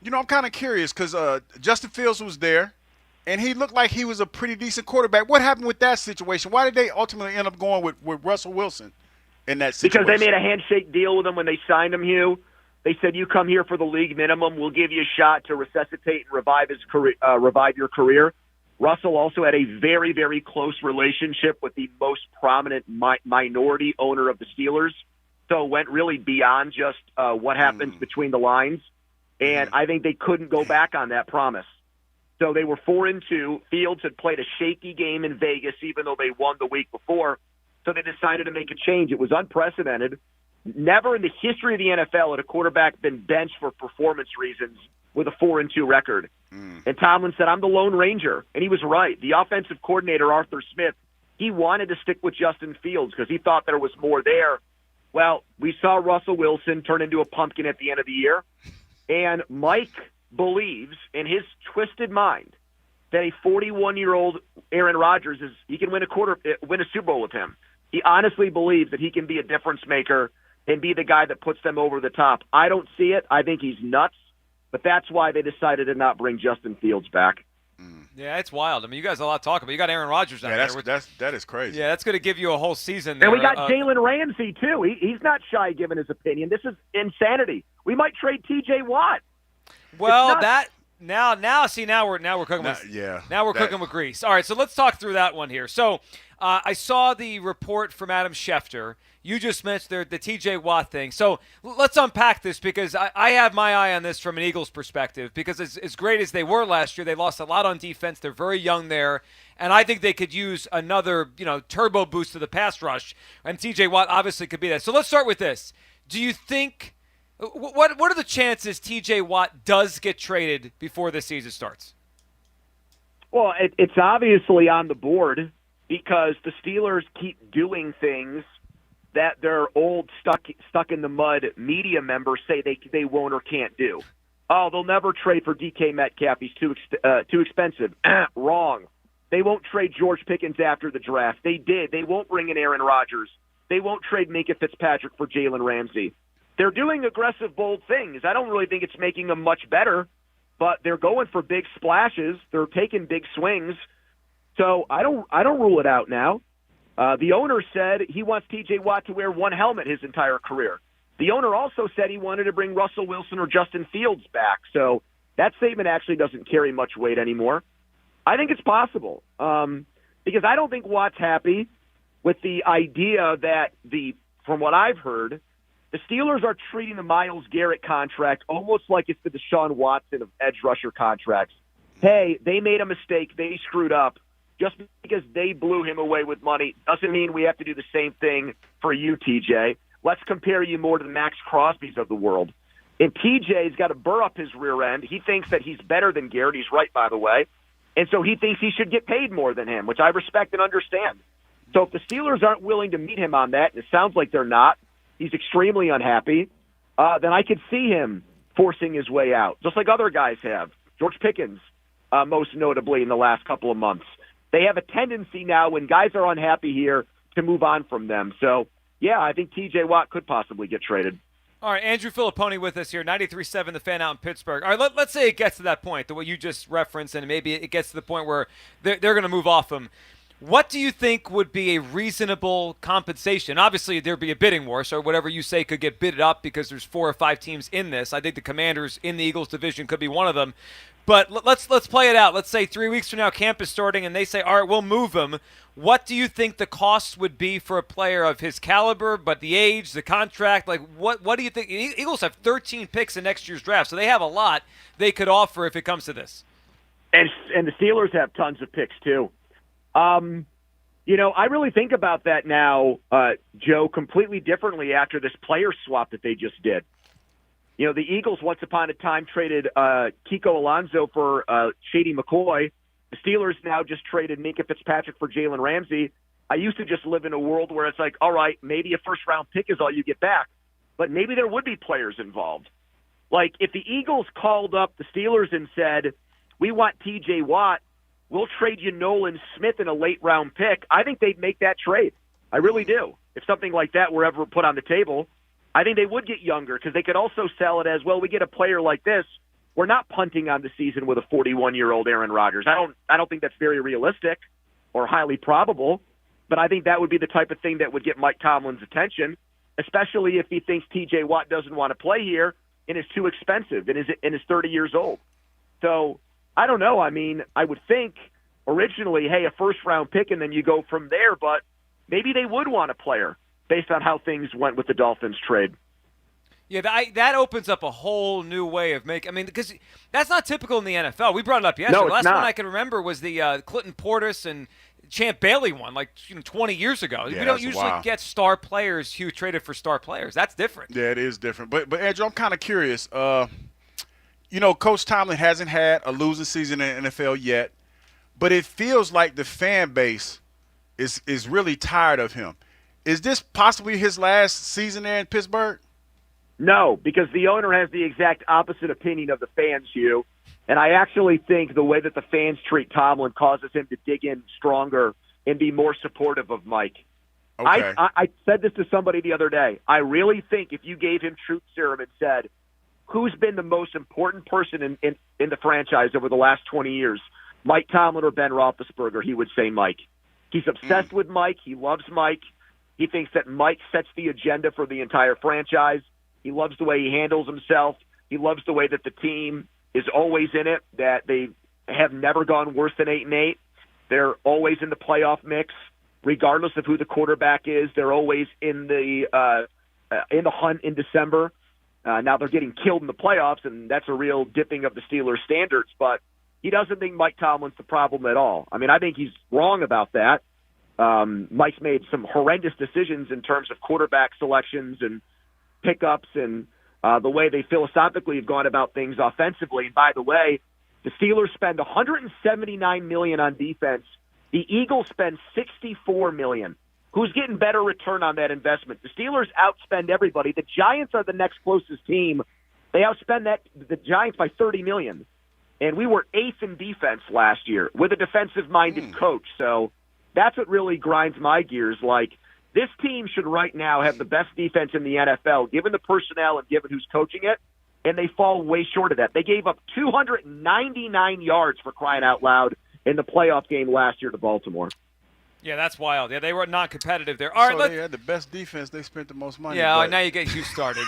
Speaker 24: You know, I'm kind of curious because Justin Fields was there, and he looked like he was a pretty decent quarterback. What happened with that situation? Why did they ultimately end up going with Russell Wilson in that situation?
Speaker 22: Because they made a handshake deal with him when they signed him, Hugh. They said, you come here for the league minimum. We'll give you a shot to resuscitate and revive your career. Russell also had a very, very close relationship with the most prominent minority owner of the Steelers. So it went really beyond just what happens between the lines. And I think they couldn't go back on that promise. So they were 4-2. Fields had played a shaky game in Vegas, even though they won the week before. So they decided to make a change. It was unprecedented. Never in the history of the NFL had a quarterback been benched for performance reasons with a 4-2 record. And Tomlin said, I'm the Lone Ranger. And he was right. The offensive coordinator, Arthur Smith, he wanted to stick with Justin Fields because he thought there was more there. Well, we saw Russell Wilson turn into a pumpkin at the end of the year. And Mike believes in his twisted mind that a 41-year-old Aaron Rodgers he can win a Super Bowl with him. He honestly believes that he can be a difference maker and be the guy that puts them over the top. I don't see it. I think he's nuts, but that's why they decided to not bring Justin Fields back.
Speaker 23: Yeah, it's wild. I mean, you guys have a lot to talk about. You got Aaron Rodgers out there.
Speaker 24: That is crazy.
Speaker 23: Yeah, that's going to give you a whole season there.
Speaker 22: And we got Jalen Ramsey, too. He's not shy giving his opinion. This is insanity. We might trade T.J. Watt.
Speaker 23: Well, now we're cooking with grease. All right, so let's talk through that one here. So I saw the report from Adam Schefter. You just mentioned the T.J. Watt thing. So let's unpack this because I have my eye on this from an Eagles perspective because as great as they were last year, they lost a lot on defense. They're very young there, and I think they could use another turbo boost to the pass rush, and T.J. Watt obviously could be that. So let's start with this. Do you think what are the chances T.J. Watt does get traded before the season starts?
Speaker 22: Well, it's obviously on the board because the Steelers keep doing things that their old stuck in the mud media members say they won't or can't do. Oh, they'll never trade for DK Metcalf. He's too expensive. Wrong. They won't trade George Pickens after the draft. They did. They won't bring in Aaron Rodgers. They won't trade Minka Fitzpatrick for Jalen Ramsey. They're doing aggressive, bold things. I don't really think it's making them much better, but they're going for big splashes. They're taking big swings. So I don't rule it out now. The owner said he wants T.J. Watt to wear one helmet his entire career. The owner also said he wanted to bring Russell Wilson or Justin Fields back. So that statement actually doesn't carry much weight anymore. I think it's possible because I don't think Watt's happy with the idea that from what I've heard, the Steelers are treating the Myles Garrett contract almost like it's the Deshaun Watson of edge rusher contracts. Hey, they made a mistake. They screwed up. Just because they blew him away with money doesn't mean we have to do the same thing for you, TJ. Let's compare you more to the Max Crosbys of the world. And TJ's got to burr up his rear end. He thinks that he's better than Garrett. He's right, by the way. And so he thinks he should get paid more than him, which I respect and understand. So if the Steelers aren't willing to meet him on that, and it sounds like they're not, he's extremely unhappy, then I could see him forcing his way out, just like other guys have. George Pickens, most notably in the last couple of months. They have a tendency now when guys are unhappy here to move on from them. So, yeah, I think T.J. Watt could possibly get traded.
Speaker 23: All right, Andrew Filiponi with us here, 93.7 The Fan out in Pittsburgh. All right, let's say it gets to that point, the way you just referenced, and maybe it gets to the point where they're going to move off him. What do you think would be a reasonable compensation? Obviously, there'd be a bidding war, so whatever you say could get bidded up because there's 4 or 5 teams in this. I think the Commanders in the Eagles division could be one of them. But let's play it out. Let's say 3 weeks from now camp is starting and they say, all right, we'll move him. What do you think the cost would be for a player of his caliber, but the age, the contract? Like, what do you think? Eagles have 13 picks in next year's draft, so they have a lot they could offer if it comes to this.
Speaker 22: And the Steelers have tons of picks, too. I really think about that now, Joe, completely differently after this player swap that they just did. The Eagles once upon a time traded Kiko Alonso for Shady McCoy. The Steelers now just traded Minka Fitzpatrick for Jalen Ramsey. I used to just live in a world where it's like, all right, maybe a first-round pick is all you get back, but maybe there would be players involved. Like if the Eagles called up the Steelers and said, we want T.J. Watt. We'll trade you Nolan Smith in a late-round pick. I think they'd make that trade. I really do. If something like that were ever put on the table, I think they would get younger because they could also sell it as, well, we get a player like this. We're not punting on the season with a 41-year-old Aaron Rodgers. I don't think that's very realistic or highly probable, but I think that would be the type of thing that would get Mike Tomlin's attention, especially if he thinks T.J. Watt doesn't want to play here and is too expensive and is 30 years old. So I don't know. I mean, I would think originally, hey, a first-round pick, and then you go from there, but maybe they would want a player based on how things went with the Dolphins trade.
Speaker 23: Yeah, that opens up a whole new way of making. I mean, because that's not typical in the NFL. We brought it up yesterday.
Speaker 22: No,
Speaker 23: the last
Speaker 22: not.
Speaker 23: one I can remember was the Clinton Portis and Champ Bailey one, 20 years ago.
Speaker 24: Yeah,
Speaker 23: we don't usually get star players who traded for star players. That's different.
Speaker 24: Yeah, it is different. But Andrew, I'm kind of curious. Coach Tomlin hasn't had a losing season in the NFL yet, but it feels like the fan base is really tired of him. Is this possibly his last season there in Pittsburgh?
Speaker 22: No, because the owner has the exact opposite opinion of the fans, Hugh. And I actually think the way that the fans treat Tomlin causes him to dig in stronger and be more supportive of Mike.
Speaker 24: Okay.
Speaker 22: I said this to somebody the other day. I really think if you gave him truth serum and said, who's been the most important person in the franchise over the last 20 years, Mike Tomlin or Ben Roethlisberger, he would say Mike. He's obsessed with Mike. He loves Mike. He thinks that Mike sets the agenda for the entire franchise. He loves the way he handles himself. He loves the way that the team is always in it, that they have never gone worse than 8-8. They're always in the playoff mix, regardless of who the quarterback is. They're always in the hunt in December. Now they're getting killed in the playoffs, and that's a real dipping of the Steelers' standards. But he doesn't think Mike Tomlin's the problem at all. I mean, I think he's wrong about that. Mike's made some horrendous decisions in terms of quarterback selections and pickups and the way they philosophically have gone about things offensively. And by the way, the Steelers spend $179 million on defense. The Eagles spend $64 million. Who's getting better return on that investment? The Steelers outspend everybody. The Giants are the next closest team. They outspend the Giants by $30 million. And we were 8th in defense last year with a defensive-minded coach. So that's what really grinds my gears. Like, this team should right now have the best defense in the NFL, given the personnel and given who's coaching it, and they fall way short of that. They gave up 299 yards, for crying out loud, in the playoff game last year to Baltimore.
Speaker 23: Yeah, that's wild. Yeah, they were not competitive there. All right,
Speaker 24: so they had the best defense. They spent the most money.
Speaker 23: Yeah, now you get Hugh started.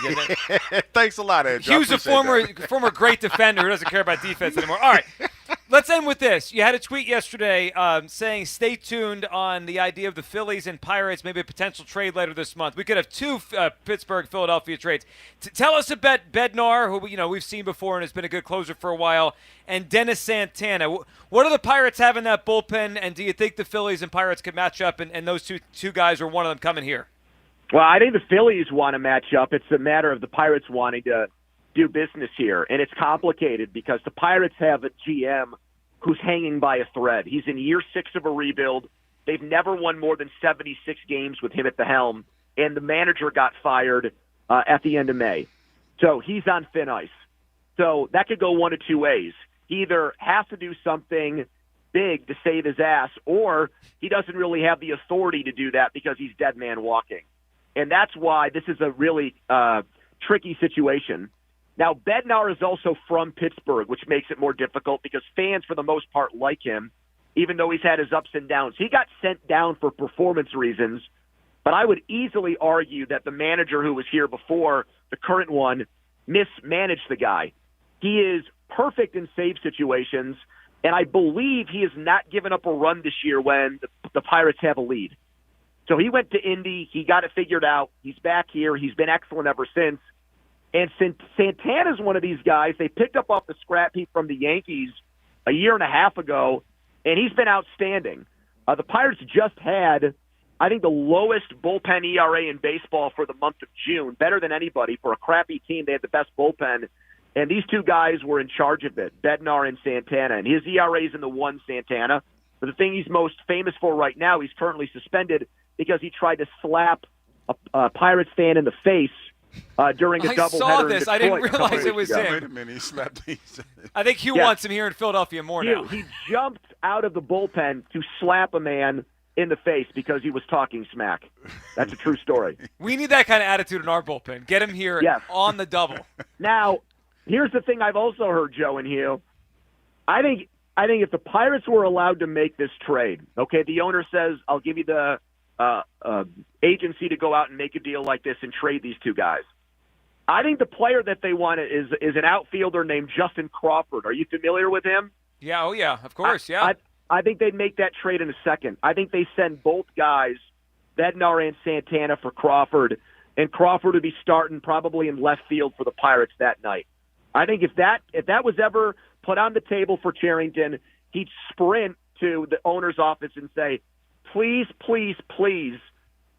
Speaker 24: Thanks a lot, Andrew.
Speaker 23: Hugh's a former great defender who doesn't care about defense anymore. All right, let's end with this. You had a tweet yesterday saying stay tuned on the idea of the Phillies and Pirates, maybe a potential trade later this month. We could have two Pittsburgh-Philadelphia trades. Tell us about Bednar, who we've seen before and has been a good closer for a while, and Dennis Santana. What do the Pirates have in that bullpen, and do you think the Phillies and Pirates could match up, and those two guys or one of them coming here?
Speaker 22: Well, I think the Phillies want to match up. It's a matter of the Pirates wanting to do business here, and it's complicated because the Pirates have a GM who's hanging by a thread. He's in year 6 of a rebuild. They've never won more than 76 games with him at the helm, and the manager got fired at the end of May. So he's on thin ice. So that could go one of two ways. He either has to do something big to save his ass, or he doesn't really have the authority to do that because he's dead man walking. And that's why this is a really tricky situation. Now, Bednar is also from Pittsburgh, which makes it more difficult because fans, for the most part, like him, even though he's had his ups and downs. He got sent down for performance reasons, but I would easily argue that the manager who was here before, the current one, mismanaged the guy. He is perfect in save situations, and I believe he has not given up a run this year when the Pirates have a lead. So he went to Indy. He got it figured out. He's back here. He's been excellent ever since. And Santana's one of these guys they picked up off the scrap heap from the Yankees a year and a half ago, and he's been outstanding. The Pirates just had, I think, the lowest bullpen ERA in baseball for the month of June, better than anybody. For a crappy team, they had the best bullpen. And these two guys were in charge of it, Bednar and Santana. And his ERA is in the 1, Santana. But the thing he's most famous for right now, he's currently suspended because he tried to slap a Pirates fan in the face during a doubleheader.
Speaker 23: I saw this.
Speaker 22: In
Speaker 23: I didn't
Speaker 22: Detroit
Speaker 23: realize it was
Speaker 22: ago.
Speaker 23: him.
Speaker 24: Wait a minute, he slapped me.
Speaker 23: I think Hugh wants him here in Philadelphia more now.
Speaker 22: He jumped out of the bullpen to slap a man in the face because he was talking smack. That's a true story.
Speaker 23: We need that kind of attitude in our bullpen. Get him here on the double.
Speaker 22: Now, here's the thing I've also heard, Joe and Hugh. I think if the Pirates were allowed to make this trade, okay, the owner says, I'll give you the agency to go out and make a deal like this and trade these two guys. I think the player that they want is an outfielder named Justin Crawford. Are you familiar with him?
Speaker 23: Yeah, oh yeah, of course, yeah.
Speaker 22: I think they'd make that trade in a second. I think they send both guys, Bednar and Santana, for Crawford, and Crawford would be starting probably in left field for the Pirates that night. I think if that was ever put on the table for Cherington, he'd sprint to the owner's office and say, please, please, please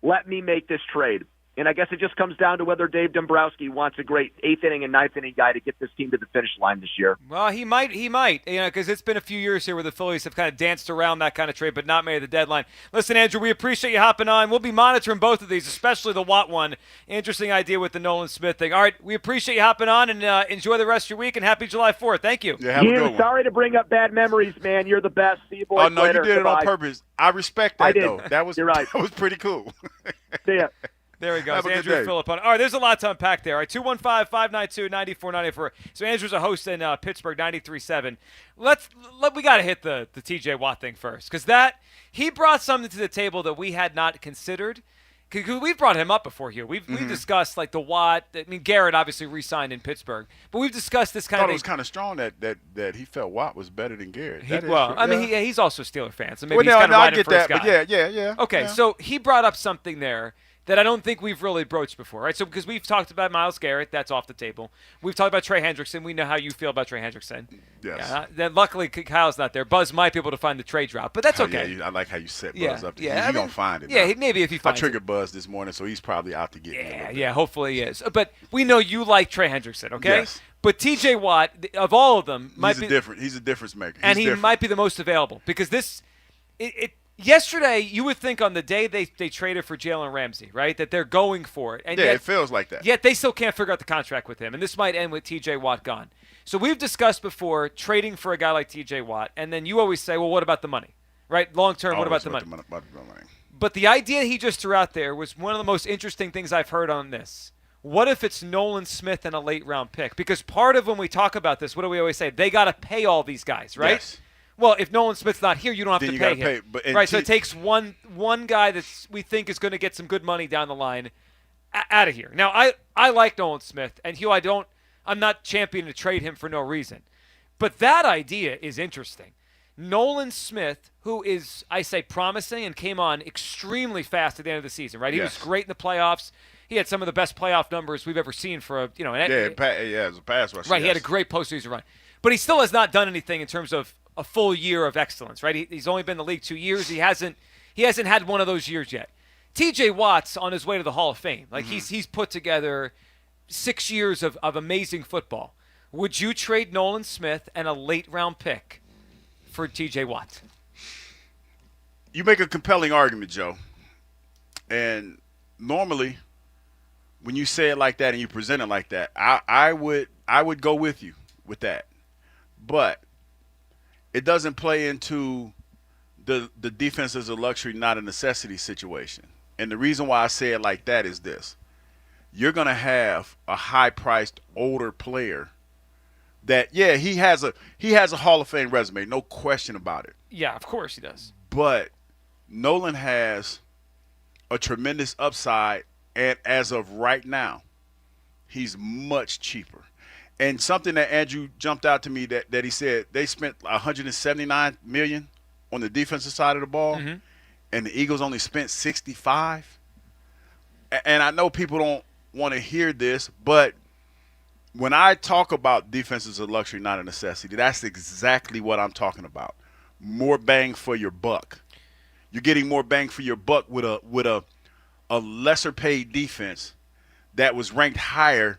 Speaker 22: let me make this trade. And I guess it just comes down to whether Dave Dombrowski wants a great eighth inning and ninth inning guy to get this team to the finish line this year.
Speaker 23: Well, he might, because it's been a few years here where the Phillies have kind of danced around that kind of trade, but not made the deadline. Listen, Andrew, we appreciate you hopping on. We'll be monitoring both of these, especially the Watt one. Interesting idea with the Nolan Smith thing. All right, we appreciate you hopping on, and enjoy the rest of your week, and happy July 4th. Thank you.
Speaker 24: Yeah, have a good one.
Speaker 22: Sorry to bring up bad memories, man. You're the best. See you boys
Speaker 24: Oh, no,
Speaker 22: later.
Speaker 24: you did it on purpose. I respect that,
Speaker 22: I did.
Speaker 24: though. You're right. That was pretty cool.
Speaker 22: See ya.
Speaker 23: There he goes,
Speaker 24: Have a good
Speaker 23: Andrew
Speaker 24: day.
Speaker 23: Filiponi. All right, there's a lot to unpack there. All right, 215-592-9494. So Andrew's a host in Pittsburgh, 93.7. We got to hit the TJ Watt thing first, because he brought something to the table that we had not considered. Because we've brought him up before here. We've discussed like the Watt. I mean, Garrett obviously re-signed in Pittsburgh, but we've discussed this kind of thing.
Speaker 24: It was kind of strong that he felt Watt was better than Garrett.
Speaker 23: He's also a Steeler fan, so maybe he's kind of riding for his guy.
Speaker 24: But yeah.
Speaker 23: Okay, so he brought up something there that I don't think we've really broached before, right? So because we've talked about Myles Garrett, that's off the table. We've talked about Trey Hendrickson. We know how you feel about Trey Hendrickson.
Speaker 24: Yes.
Speaker 23: Then luckily Kyle's not there. Buzz might be able to find the trade route, but that's okay.
Speaker 24: Yeah, I like how you set Buzz up.
Speaker 23: Yeah,
Speaker 24: He's going to find it.
Speaker 23: Yeah, maybe if he finds
Speaker 24: I triggered Buzz this morning, so he's probably out to get me.
Speaker 23: Yeah, hopefully he is. But we know you like Trey Hendrickson, okay?
Speaker 24: Yes.
Speaker 23: But TJ Watt, of all of them,
Speaker 24: he's a difference maker.
Speaker 23: And he might be the most available because yesterday, you would think on the day they traded for Jalen Ramsey, right, that they're going for it. And
Speaker 24: it feels like that.
Speaker 23: Yet they still can't figure out the contract with him, and this might end with T.J. Watt gone. So we've discussed before trading for a guy like T.J. Watt, and then you always say, well, what about the money, right? Long term, what about the money? But the idea he just threw out there was one of the most interesting things I've heard on this. What if it's Nolan Smith and a late-round pick? Because part of when we talk about this, what do we always say? They got to pay all these guys, right?
Speaker 24: Yes.
Speaker 23: Well, if Nolan Smith's not here, you don't have to pay him. Right, so it takes one guy that we think is going to get some good money down the line out of here. Now, I like Nolan Smith, and Hugh, I'm not championing to trade him for no reason. But that idea is interesting. Nolan Smith, who is, I say, promising and came on extremely fast at the end of the season, right? He was great in the playoffs. He had some of the best playoff numbers we've ever seen for
Speaker 24: as a pass rusher.
Speaker 23: Right, he had a great postseason run. But he still has not done anything in terms of a full year of excellence, right? He's only been in the league 2 years. He hasn't had one of those years yet. TJ Watt's on his way to the Hall of Fame. Like he's put together 6 years of amazing football. Would you trade Nolan Smith and a late round pick for TJ Watt?
Speaker 24: You make a compelling argument, Joe. And normally when you say it like that and you present it like that, I would go with you with that. But it doesn't play into the defense as a luxury, not a necessity situation. And the reason why I say it like that is this. You're going to have a high-priced older player that, he has a Hall of Fame resume, no question about it.
Speaker 23: Yeah, of course he does.
Speaker 24: But Nolan has a tremendous upside, and as of right now, he's much cheaper. And something that Andrew jumped out to me that he said they spent $179 million on the defensive side of the ball, and the Eagles only spent $65. And I know people don't want to hear this, but when I talk about defense as a luxury, not a necessity, that's exactly what I'm talking about. More bang for your buck. You're getting more bang for your buck with a lesser paid defense that was ranked higher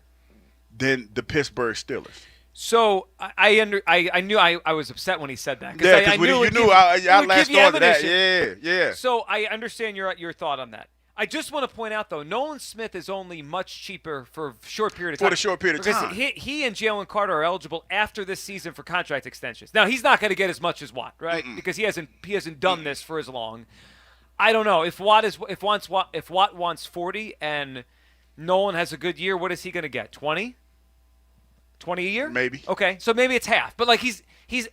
Speaker 24: than the Pittsburgh Steelers.
Speaker 23: So I knew I was upset when he said that.
Speaker 24: Yeah, because I latched on to that. Yeah.
Speaker 23: So I understand your thought on that. I just want to point out, though, Nolan Smith is only much cheaper for a short period of time.
Speaker 24: For the short period of time.
Speaker 23: Because he and Jalen Carter are eligible after this season for contract extensions. Now, he's not going to get as much as Watt, right? Because he hasn't done this for as long. I don't know. If Watt wants 40 and Nolan has a good year, what is he going to get? 20? 20 a year?
Speaker 24: Maybe.
Speaker 23: Okay, so maybe it's half. But like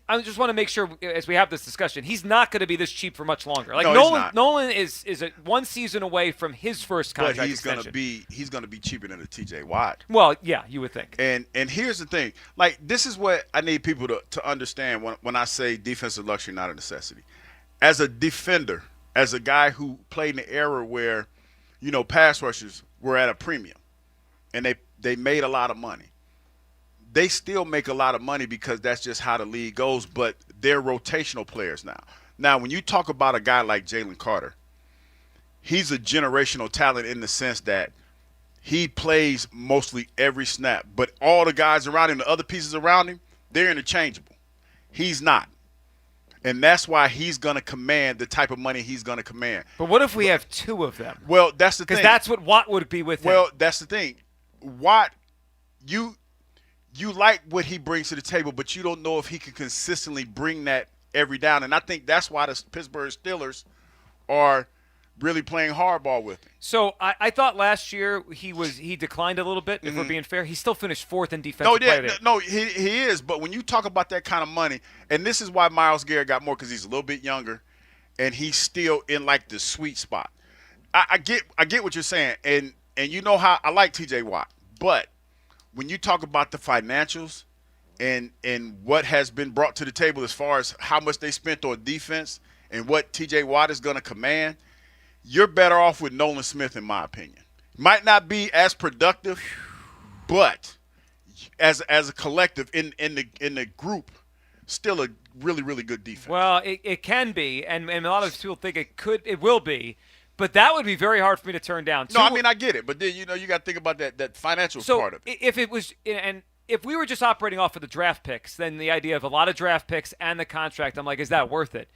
Speaker 23: I just want to make sure as we have this discussion, he's not going to be this cheap for much longer. Like Nolan is one season away from his first contract extension.
Speaker 24: But he's going to be cheaper than a TJ Watt.
Speaker 23: Well, yeah, you would think.
Speaker 24: And here's the thing. Like, this is what I need people to understand when I say defensive luxury, not a necessity. As a defender, as a guy who played in the era where, pass rushers were at a premium and they made a lot of money. They still make a lot of money because that's just how the league goes, but they're rotational players now. Now, when you talk about a guy like Jalen Carter, he's a generational talent in the sense that he plays mostly every snap, but all the guys around him, the other pieces around him, they're interchangeable. He's not. And that's why he's going to command the type of money he's going to command.
Speaker 23: But what if we have two of them?
Speaker 24: Well, that's the thing.
Speaker 23: Because that's what Watt would be with him.
Speaker 24: Well, that's the thing. Watt, you like what he brings to the table, but you don't know if he can consistently bring that every down. And I think that's why the Pittsburgh Steelers are really playing hardball with him.
Speaker 23: So I thought last year he declined a little bit, if we're being fair. He still finished fourth in defensive player.
Speaker 24: No, he is. But when you talk about that kind of money, and this is why Myles Garrett got more, because he's a little bit younger, and he's still in like the sweet spot. I get what you're saying, and you know how I like TJ Watt, but when you talk about the financials and what has been brought to the table as far as how much they spent on defense and what TJ Watt is going to command, you're better off with Nolan Smith, in my opinion. Might not be as productive, but as a collective in the group, still a really, really good defense.
Speaker 23: Well, it can be, and a lot of people think it will be. But that would be very hard for me to turn down.
Speaker 24: No, I mean, I get it. But then, you got to think about that financial part of it.
Speaker 23: If we were just operating off of the draft picks, then the idea of a lot of draft picks and the contract, I'm like, is that worth it?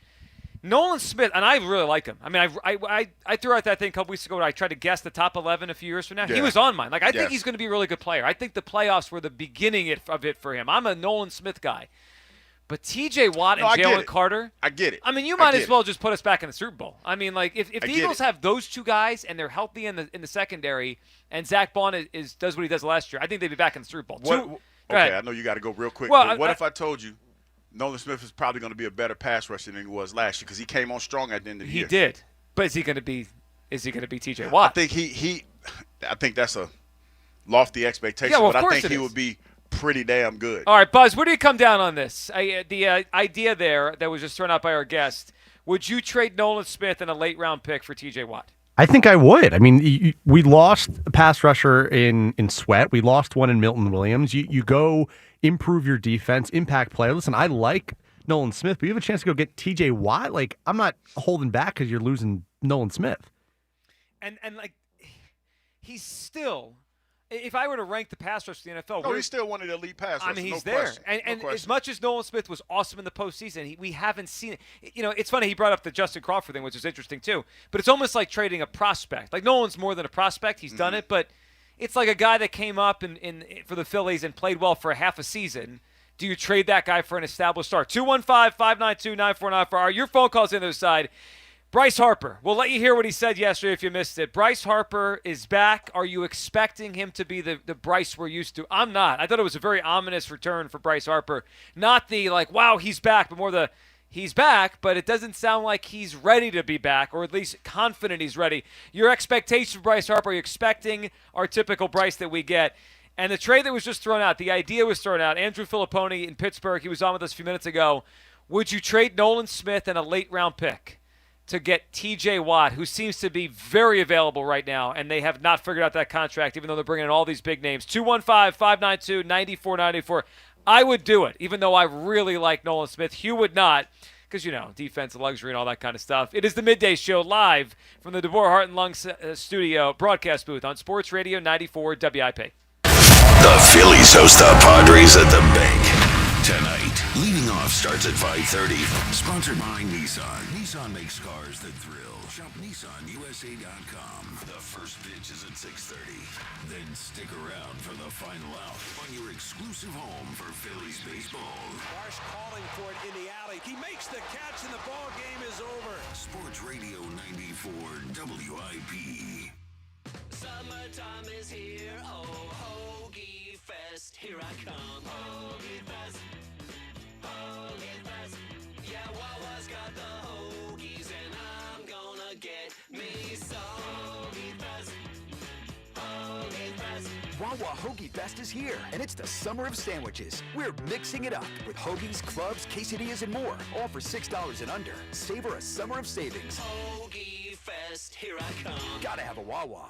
Speaker 23: Nolan Smith, and I really like him. I mean, I threw out that thing a couple weeks ago where I tried to guess the top 11 a few years from now. Yeah. He was on mine. Like, I think he's going to be a really good player. I think the playoffs were the beginning of it for him. I'm a Nolan Smith guy. But T.J. Watt and Jalen Carter,
Speaker 24: I get it.
Speaker 23: I mean, you might as well just put us back in the Super Bowl. I mean, like if the Eagles have those two guys and they're healthy in the secondary, and Zach Bond does what he does last year, I think they'd be back in the Super Bowl.
Speaker 24: Okay, I know you got to go real quick. Well, but what if I told you Nolan Smith is probably going to be a better pass rusher than he was last year because he came on strong at the end of the year?
Speaker 23: He did, but is he going to be T.J. Watt?
Speaker 24: I think I think that's a lofty expectation,
Speaker 23: but
Speaker 24: I think he would be pretty damn good.
Speaker 23: All right, Buzz, where do you come down on this? The idea there that was just thrown out by our guest, would you trade Nolan Smith in a late-round pick for T.J. Watt?
Speaker 1: I think I would. I mean, we lost a pass rusher in Sweat. We lost one in Milton Williams. You go improve your defense, impact play. Listen, I like Nolan Smith, but you have a chance to go get T.J. Watt. Like, I'm not holding back because you're losing Nolan Smith.
Speaker 23: And like, he's still... If I were to rank the pass rush in the NFL,
Speaker 24: he's still one of the elite pass rushers.
Speaker 23: I mean, he's there. And as much as Nolan Smith was awesome in the postseason, we haven't seen it. It's funny. He brought up the Justin Crawford thing, which is interesting too. But it's almost like trading a prospect. Like, Nolan's more than a prospect. He's done it. But it's like a guy that came up for the Phillies and played well for a half a season. Do you trade that guy for an established star? 215-592-9494 are your phone calls on the other side. Bryce Harper, we'll let you hear what he said yesterday if you missed it. Bryce Harper is back. Are you expecting him to be the Bryce we're used to? I'm not. I thought it was a very ominous return for Bryce Harper. Not the, like, wow, he's back, but more the, he's back, but it doesn't sound like he's ready to be back, or at least confident he's ready. Your expectation for Bryce Harper, are you expecting our typical Bryce that we get? And the trade that was just thrown out, the idea was thrown out. Andrew Filiponi in Pittsburgh, he was on with us a few minutes ago. Would you trade Nolan Smith and a late-round pick to get T.J. Watt, who seems to be very available right now, and they have not figured out that contract, even though they're bringing in all these big names? 215-592-9494. I would do it, even though I really like Nolan Smith. Hugh would not, because, defense, luxury, and all that kind of stuff. It is the Midday Show live from the DeBoer Heart and Lungs studio broadcast booth on Sports Radio 94 WIP.
Speaker 4: The Phillies host the Padres at the Bank tonight. Leading off starts at 5:30. Sponsored by Nissan. Nissan makes cars that thrill. Shop NissanUSA.com. The first pitch is at 6:30. Then stick around for the final out on your exclusive home for Phillies baseball.
Speaker 2: Marsh calling for it in the alley. He makes the catch and the ball game is over.
Speaker 4: Sports Radio 94 WIP.
Speaker 11: Summertime is here, oh, Hoagie Fest, here I come. Hoagie Fest, Hoagie Fest. Yeah, Wawa's got the hoagies, and I'm gonna get me some. Hoagie Fest, Hoagie Fest.
Speaker 3: Wawa Hoagie Fest is here, and it's the summer of sandwiches. We're mixing it up with hoagies, clubs, quesadillas, and more, all for $6 and under. Savor a summer of savings.
Speaker 11: Hoagie Fest, here I come.
Speaker 3: Gotta have a Wawa.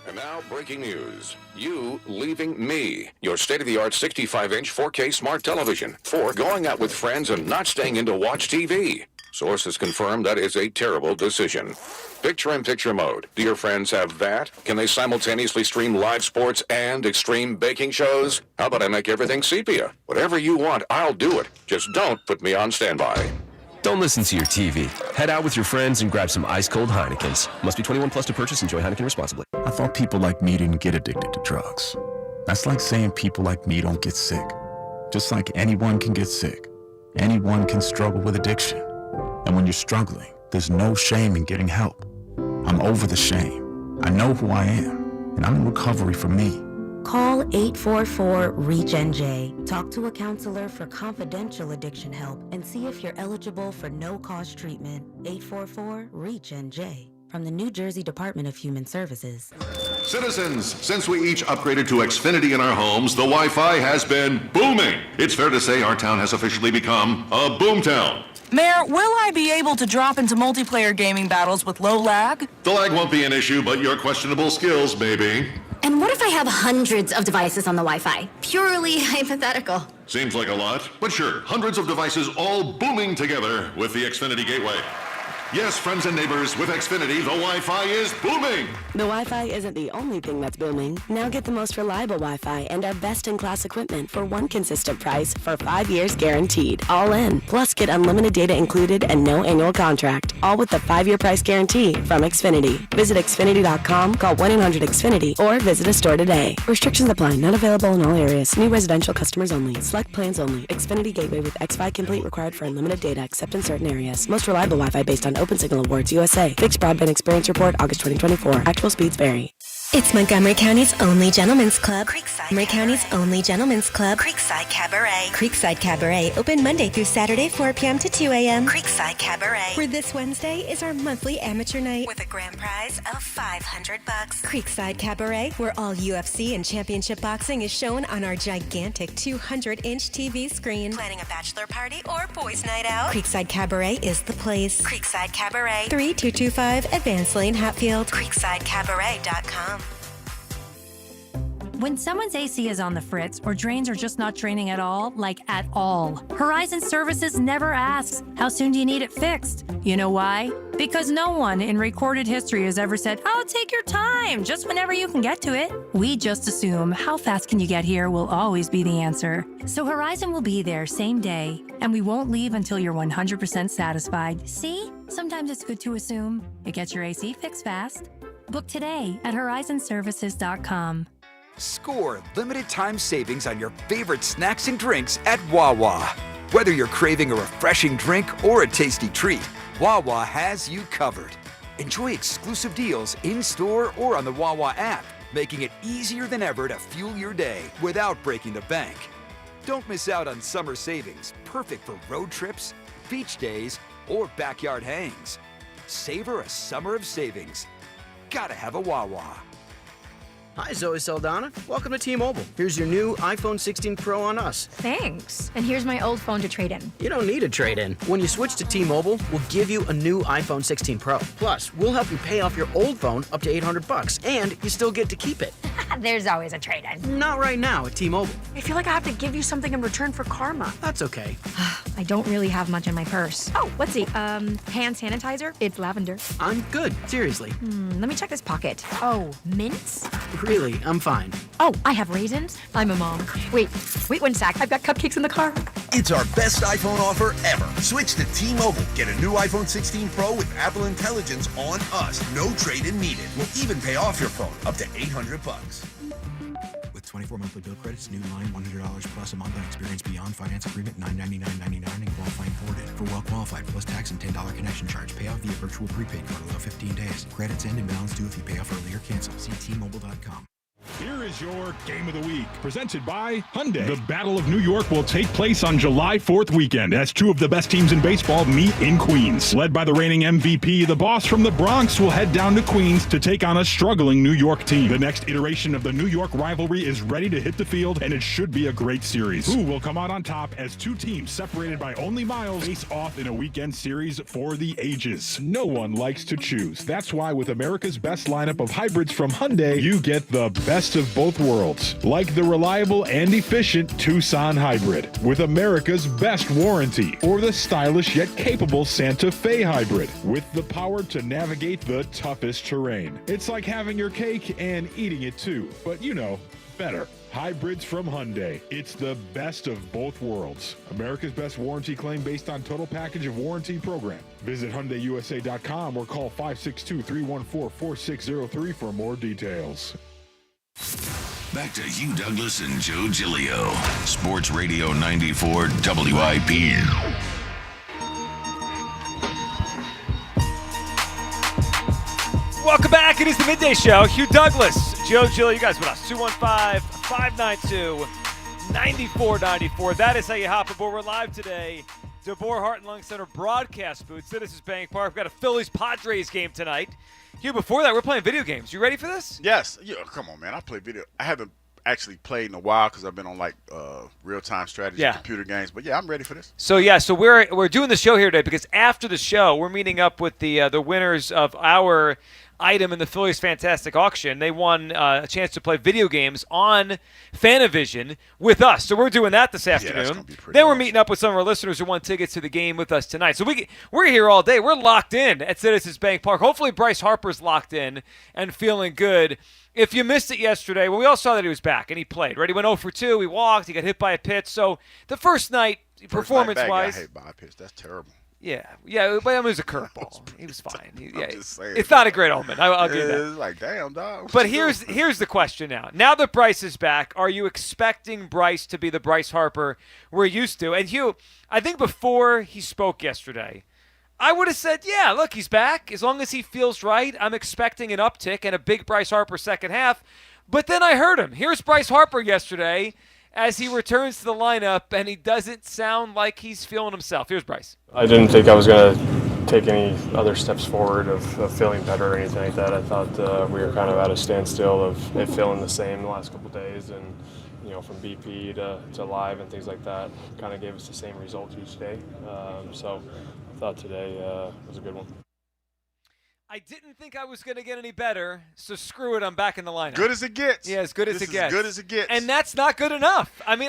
Speaker 7: And now, breaking news. You leaving me, your state-of-the-art 65-inch 4K smart television, for going out with friends and not staying in to watch TV. Sources confirm that is a terrible decision. Picture-in-picture mode. Do your friends have that? Can they simultaneously stream live sports and extreme baking shows? How about I make everything sepia? Whatever you want, I'll do it. Just don't put me on standby.
Speaker 9: Don't listen to your TV. Head out with your friends and grab some ice-cold Heinekens. Must be 21 plus to purchase. Enjoy Heineken responsibly.
Speaker 10: I thought people like me didn't get addicted to drugs. That's like saying people like me don't get sick. Just like anyone can get sick, anyone can struggle with addiction. And when you're struggling, there's no shame in getting help. I'm over the shame. I know who I am, and I'm in recovery for me.
Speaker 8: Call 844-REACH-NJ. Talk to a counselor for confidential addiction help and see if you're eligible for no-cost treatment. 844-REACH-NJ from the New Jersey Department of Human Services.
Speaker 26: Citizens, since we each upgraded to Xfinity in our homes, the Wi-Fi has been booming. It's fair to say our town has officially become a boomtown.
Speaker 27: Mayor, will I be able to drop into multiplayer gaming battles with low lag?
Speaker 26: The lag won't be an issue, but your questionable skills, maybe.
Speaker 28: And what if I have hundreds of devices on the Wi-Fi? Purely hypothetical.
Speaker 26: Seems like a lot, but sure, hundreds of devices all booming together with the Xfinity Gateway. Yes, friends and neighbors, with Xfinity, the Wi-Fi is booming.
Speaker 29: The Wi-Fi isn't the only thing that's booming. Now get the most reliable Wi-Fi and our best-in-class equipment for one consistent price for 5 years guaranteed. All in. Plus, get unlimited data included and no annual contract. All with the 5-year price guarantee from Xfinity. Visit Xfinity.com, call 1-800-XFINITY, or visit a store today. Restrictions apply. Not available in all areas. New residential customers only. Select plans only. Xfinity Gateway with X5 Complete required for unlimited data except in certain areas. Most reliable Wi-Fi based on Open Signal Awards USA. Fixed Broadband Experience Report, August 2024. Actual speeds vary.
Speaker 30: It's Montgomery County's only gentlemen's club. Montgomery County's only gentlemen's club. Creekside Cabaret. Creekside Cabaret, open Monday through Saturday, 4 p.m. to 2 a.m. Creekside Cabaret. Where this Wednesday is our monthly amateur night with a grand prize of $500. Creekside Cabaret, where all UFC and championship boxing is shown on our gigantic 200-inch TV screen. Planning a bachelor party or boys' night out? Creekside Cabaret is the place. Creekside Cabaret, 3225 Advance Lane, Hatfield. CreeksideCabaret.com.
Speaker 31: When someone's AC is on the fritz or drains are just not draining at all, like at all, Horizon Services never asks, how soon do you need it fixed? You know why? Because no one in recorded history has ever said, oh, take your time, just whenever you can get to it. We just assume how fast can you get here will always be the answer. So Horizon will be there same day, and we won't leave until you're 100% satisfied. See? Sometimes it's good to assume. It gets your AC fixed fast. Book today at horizonservices.com.
Speaker 3: Score limited time savings on your favorite snacks and drinks at Wawa. Whether you're craving a refreshing drink or a tasty treat, Wawa has you covered. Enjoy exclusive deals in-store or on the Wawa app, making it easier than ever to fuel your day without breaking the bank. Don't miss out on summer savings, perfect for road trips, beach days, or backyard hangs. Savor a summer of savings. Gotta have a Wawa.
Speaker 32: Hi, Zoe Saldana. Welcome to T-Mobile. Here's your new iPhone 16 Pro on us.
Speaker 33: Thanks. And here's my old phone to trade in.
Speaker 32: You don't need a trade-in. When you switch to T-Mobile, we'll give you a new iPhone 16 Pro. Plus, we'll help you pay off your old phone up to $800, and you still get to keep it.
Speaker 33: There's always a trade-in.
Speaker 32: Not right now at T-Mobile.
Speaker 33: I feel like I have to give you something in return for karma.
Speaker 32: That's okay.
Speaker 33: I don't really have much in my purse. Oh, let's see. Hand sanitizer. It's lavender.
Speaker 32: I'm good. Seriously.
Speaker 33: Let me check this pocket. Oh, mints?
Speaker 32: Really, I'm fine.
Speaker 33: Oh, I have raisins. I'm a mom. Wait 1 sec. I've got cupcakes in the car.
Speaker 5: It's our best iPhone offer ever. Switch to T-Mobile. Get a new iPhone 16 Pro with Apple Intelligence on us. No trade-in needed. We'll even pay off your phone up to $800.
Speaker 6: With 24 monthly bill credits, new line $100 plus a month on experience beyond finance agreement $999.99 and qualifying forwarded. For well qualified plus tax and $10 connection charge. Pay off via virtual prepaid card. Allow 15 days. Credits end and balance due if you pay off early or cancel. See T-Mobile.com.
Speaker 12: Here is your Game of the Week, presented by Hyundai. The Battle of New York will take place on July 4th weekend as two of the best teams in baseball meet in Queens. Led by the reigning MVP, the Boss from the Bronx will head down to Queens to take on a struggling New York team. The next iteration of the New York rivalry is ready to hit the field, and it should be a great series. Who will come out on top as two teams separated by only miles face off in a weekend series for the ages? No one likes to choose. That's why with America's best lineup of hybrids from Hyundai, you get the best of both worlds, like the reliable and efficient Tucson Hybrid with America's best warranty, or the stylish yet capable Santa Fe Hybrid with the power to navigate the toughest terrain. It's like having your cake and eating it too, but you know, better. Hybrids from Hyundai. It's the best of both worlds. America's best warranty claim based on total package of warranty program. Visit HyundaiUSA.com or call 562-314-4603 for more details.
Speaker 4: Back to Hugh Douglas and Joe Giglio. Sports Radio 94 WIP.
Speaker 23: Welcome back. It is the Midday Show. Hugh Douglas, Joe Giglio. You guys with us. 215-592-9494. That is how you hop aboard. We're live today. DeBoer Heart and Lung Center broadcast booth. Citizens Bank Park. We've got a Phillies-Padres game tonight. Hugh, before that, we're playing video games. You ready for this?
Speaker 24: Yes. Yeah, come on, man. I play video. I haven't actually played in a while because I've been on real-time strategy computer games. But, yeah, I'm ready for this.
Speaker 23: So we're doing the show here today because after the show, we're meeting up with the winners of our item in the Phillies Fantastic Auction. They won a chance to play video games on Fanavision with us. So we're doing that this afternoon.
Speaker 24: That's gonna be pretty
Speaker 23: then we're
Speaker 24: awesome.
Speaker 23: meeting up with some of our listeners who won tickets to the game with us tonight. So we're here all day. We're locked in at Citizens Bank Park. Hopefully Bryce Harper's locked in and feeling good. If you missed it yesterday, well, we all saw that he was back and he played, right? He went 0 for 2. He walked. He got hit by a pitch. So the first night, performance-wise.
Speaker 24: Hit by a pitch. That's terrible.
Speaker 23: Yeah, but it was a curveball. He was fine.
Speaker 24: I'm just saying,
Speaker 23: it's not a great omen. I'll give you that.
Speaker 24: It's like, damn, dog.
Speaker 23: But here's the question now. Now that Bryce is back, are you expecting Bryce to be the Bryce Harper we're used to? And Hugh, I think before he spoke yesterday, I would have said, yeah, look, he's back. As long as he feels right, I'm expecting an uptick and a big Bryce Harper second half. But then I heard him. Here's Bryce Harper yesterday as he returns to the lineup, and he doesn't sound like he's feeling himself. Here's Bryce.
Speaker 13: I didn't think I was going to take any other steps forward of feeling better or anything like that. I thought we were kind of at a standstill of it feeling the same the last couple of days, and from BP to live and things like that kind of gave us the same result each day. So I thought today was a good one.
Speaker 23: I didn't think I was going to get any better, so screw it, I'm back in the lineup.
Speaker 24: Good as it gets.
Speaker 23: Yeah, as good as it gets.
Speaker 24: As good as it gets.
Speaker 23: And that's not good enough. I mean,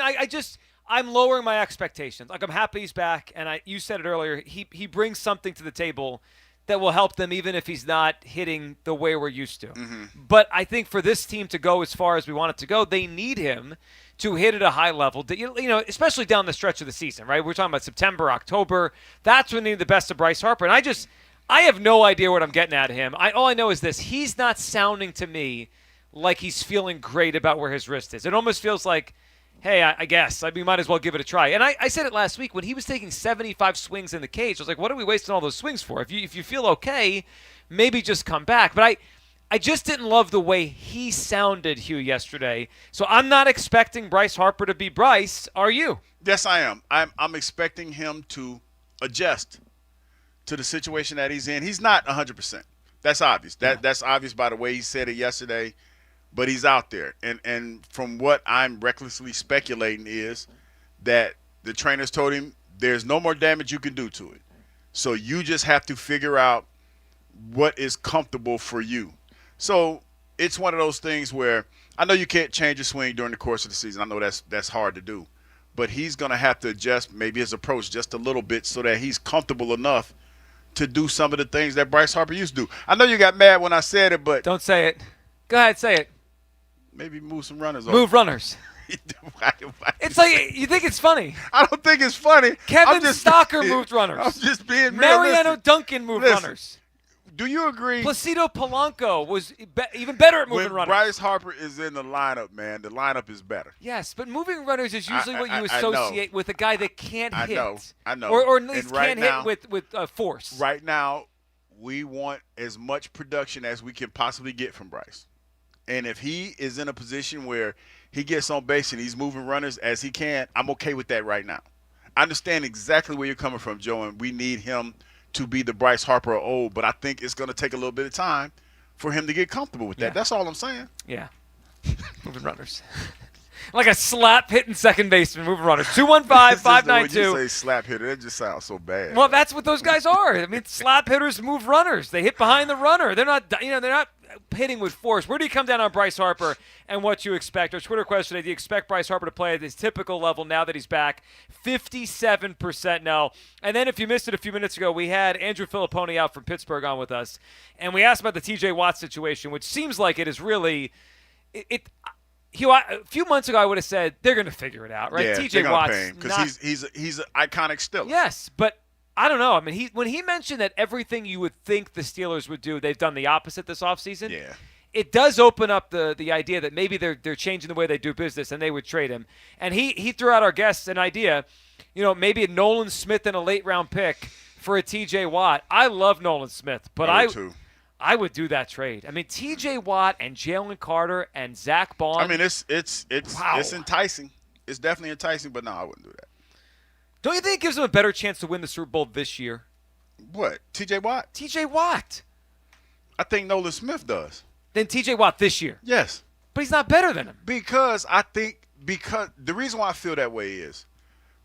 Speaker 23: I'm lowering my expectations. Like, I'm happy he's back, and you said it earlier, he brings something to the table that will help them even if he's not hitting the way we're used to.
Speaker 24: Mm-hmm.
Speaker 23: But I think for this team to go as far as we want it to go, they need him to hit at a high level, especially down the stretch of the season, right? We're talking about September, October. That's when they need the best of Bryce Harper. And I have no idea what I'm getting out of him. All I know is this. He's not sounding to me like he's feeling great about where his wrist is. It almost feels like, hey, I guess. We might as well give it a try. And I said it last week when he was taking 75 swings in the cage. I was like, what are we wasting all those swings for? If you feel okay, maybe just come back. But I just didn't love the way he sounded, Hugh, yesterday. So I'm not expecting Bryce Harper to be Bryce. Are you?
Speaker 24: Yes, I am. I'm expecting him to adjust to the situation that he's in. He's not 100%. That's obvious. That's obvious by the way he said it yesterday, but he's out there. And from what I'm recklessly speculating is that the trainers told him there's no more damage you can do to it. So you just have to figure out what is comfortable for you. So it's one of those things where I know you can't change your swing during the course of the season. I know that's hard to do. But he's going to have to adjust maybe his approach just a little bit so that he's comfortable enough to do some of the things that Bryce Harper used to do. I know you got mad when I said it, but
Speaker 23: don't say it. Go ahead, say it.
Speaker 24: Maybe move some runners over.
Speaker 23: Move runners. It's like you think it's funny.
Speaker 24: I don't think it's funny.
Speaker 23: Kevin Stocker moved runners.
Speaker 24: I'm just being
Speaker 23: Mariano
Speaker 24: realistic.
Speaker 23: Duncan moved runners.
Speaker 24: Do you agree?
Speaker 23: Placido Polanco was even better at moving
Speaker 24: when
Speaker 23: runners.
Speaker 24: Bryce Harper is in the lineup, man, the lineup is better.
Speaker 23: Yes, but moving runners is usually what you
Speaker 24: I
Speaker 23: associate with a guy that can't hit.
Speaker 24: I know.
Speaker 23: Or at least
Speaker 24: right
Speaker 23: can't
Speaker 24: now,
Speaker 23: hit with force.
Speaker 24: Right now, we want as much production as we can possibly get from Bryce. And if he is in a position where he gets on base and he's moving runners as he can, I'm okay with that right now. I understand exactly where you're coming from, Joe, and we need him to be the Bryce Harper of old, but I think it's going to take a little bit of time for him to get comfortable with that.
Speaker 23: Yeah.
Speaker 24: That's all I'm saying.
Speaker 23: Yeah. Moving runners. Like a slap hitting second baseman, moving runners. 215-592.
Speaker 24: When you say slap hitter, that just sounds so bad.
Speaker 23: Well, that's what those guys are. I mean, slap hitters move runners. They hit behind the runner. They're not hitting with force. Where do you come down on Bryce Harper and what you expect? Our Twitter question today, do you expect Bryce Harper to play at his typical level now that he's back? 57% no. And then if you missed it a few minutes ago, we had Andrew Filiponi out from Pittsburgh on with us, and we asked about the TJ Watt situation, which seems like it is really a few months ago, I would have said they're going to figure it out, right?
Speaker 24: Yeah,
Speaker 23: TJ Watt's
Speaker 24: because he's an iconic still.
Speaker 23: Yes, but I don't know. I mean, when he mentioned that everything you would think the Steelers would do, they've done the opposite this offseason.
Speaker 24: Yeah.
Speaker 23: It does open up the idea that maybe they're changing the way they do business and they would trade him. And he threw out our guests an idea, maybe a Nolan Smith and a late round pick for a TJ Watt. I love Nolan Smith, but I would do that trade. I mean, TJ Watt and Jalen Carter and Zach Bond.
Speaker 24: I mean, it's enticing. It's definitely enticing, but no, I wouldn't do that.
Speaker 23: Don't you think it gives them a better chance to win the Super Bowl this year?
Speaker 24: What? TJ Watt?
Speaker 23: TJ Watt.
Speaker 24: I think Nolan Smith does.
Speaker 23: Then TJ Watt this year?
Speaker 24: Yes.
Speaker 23: But he's not better than him.
Speaker 24: Because the reason why I feel that way is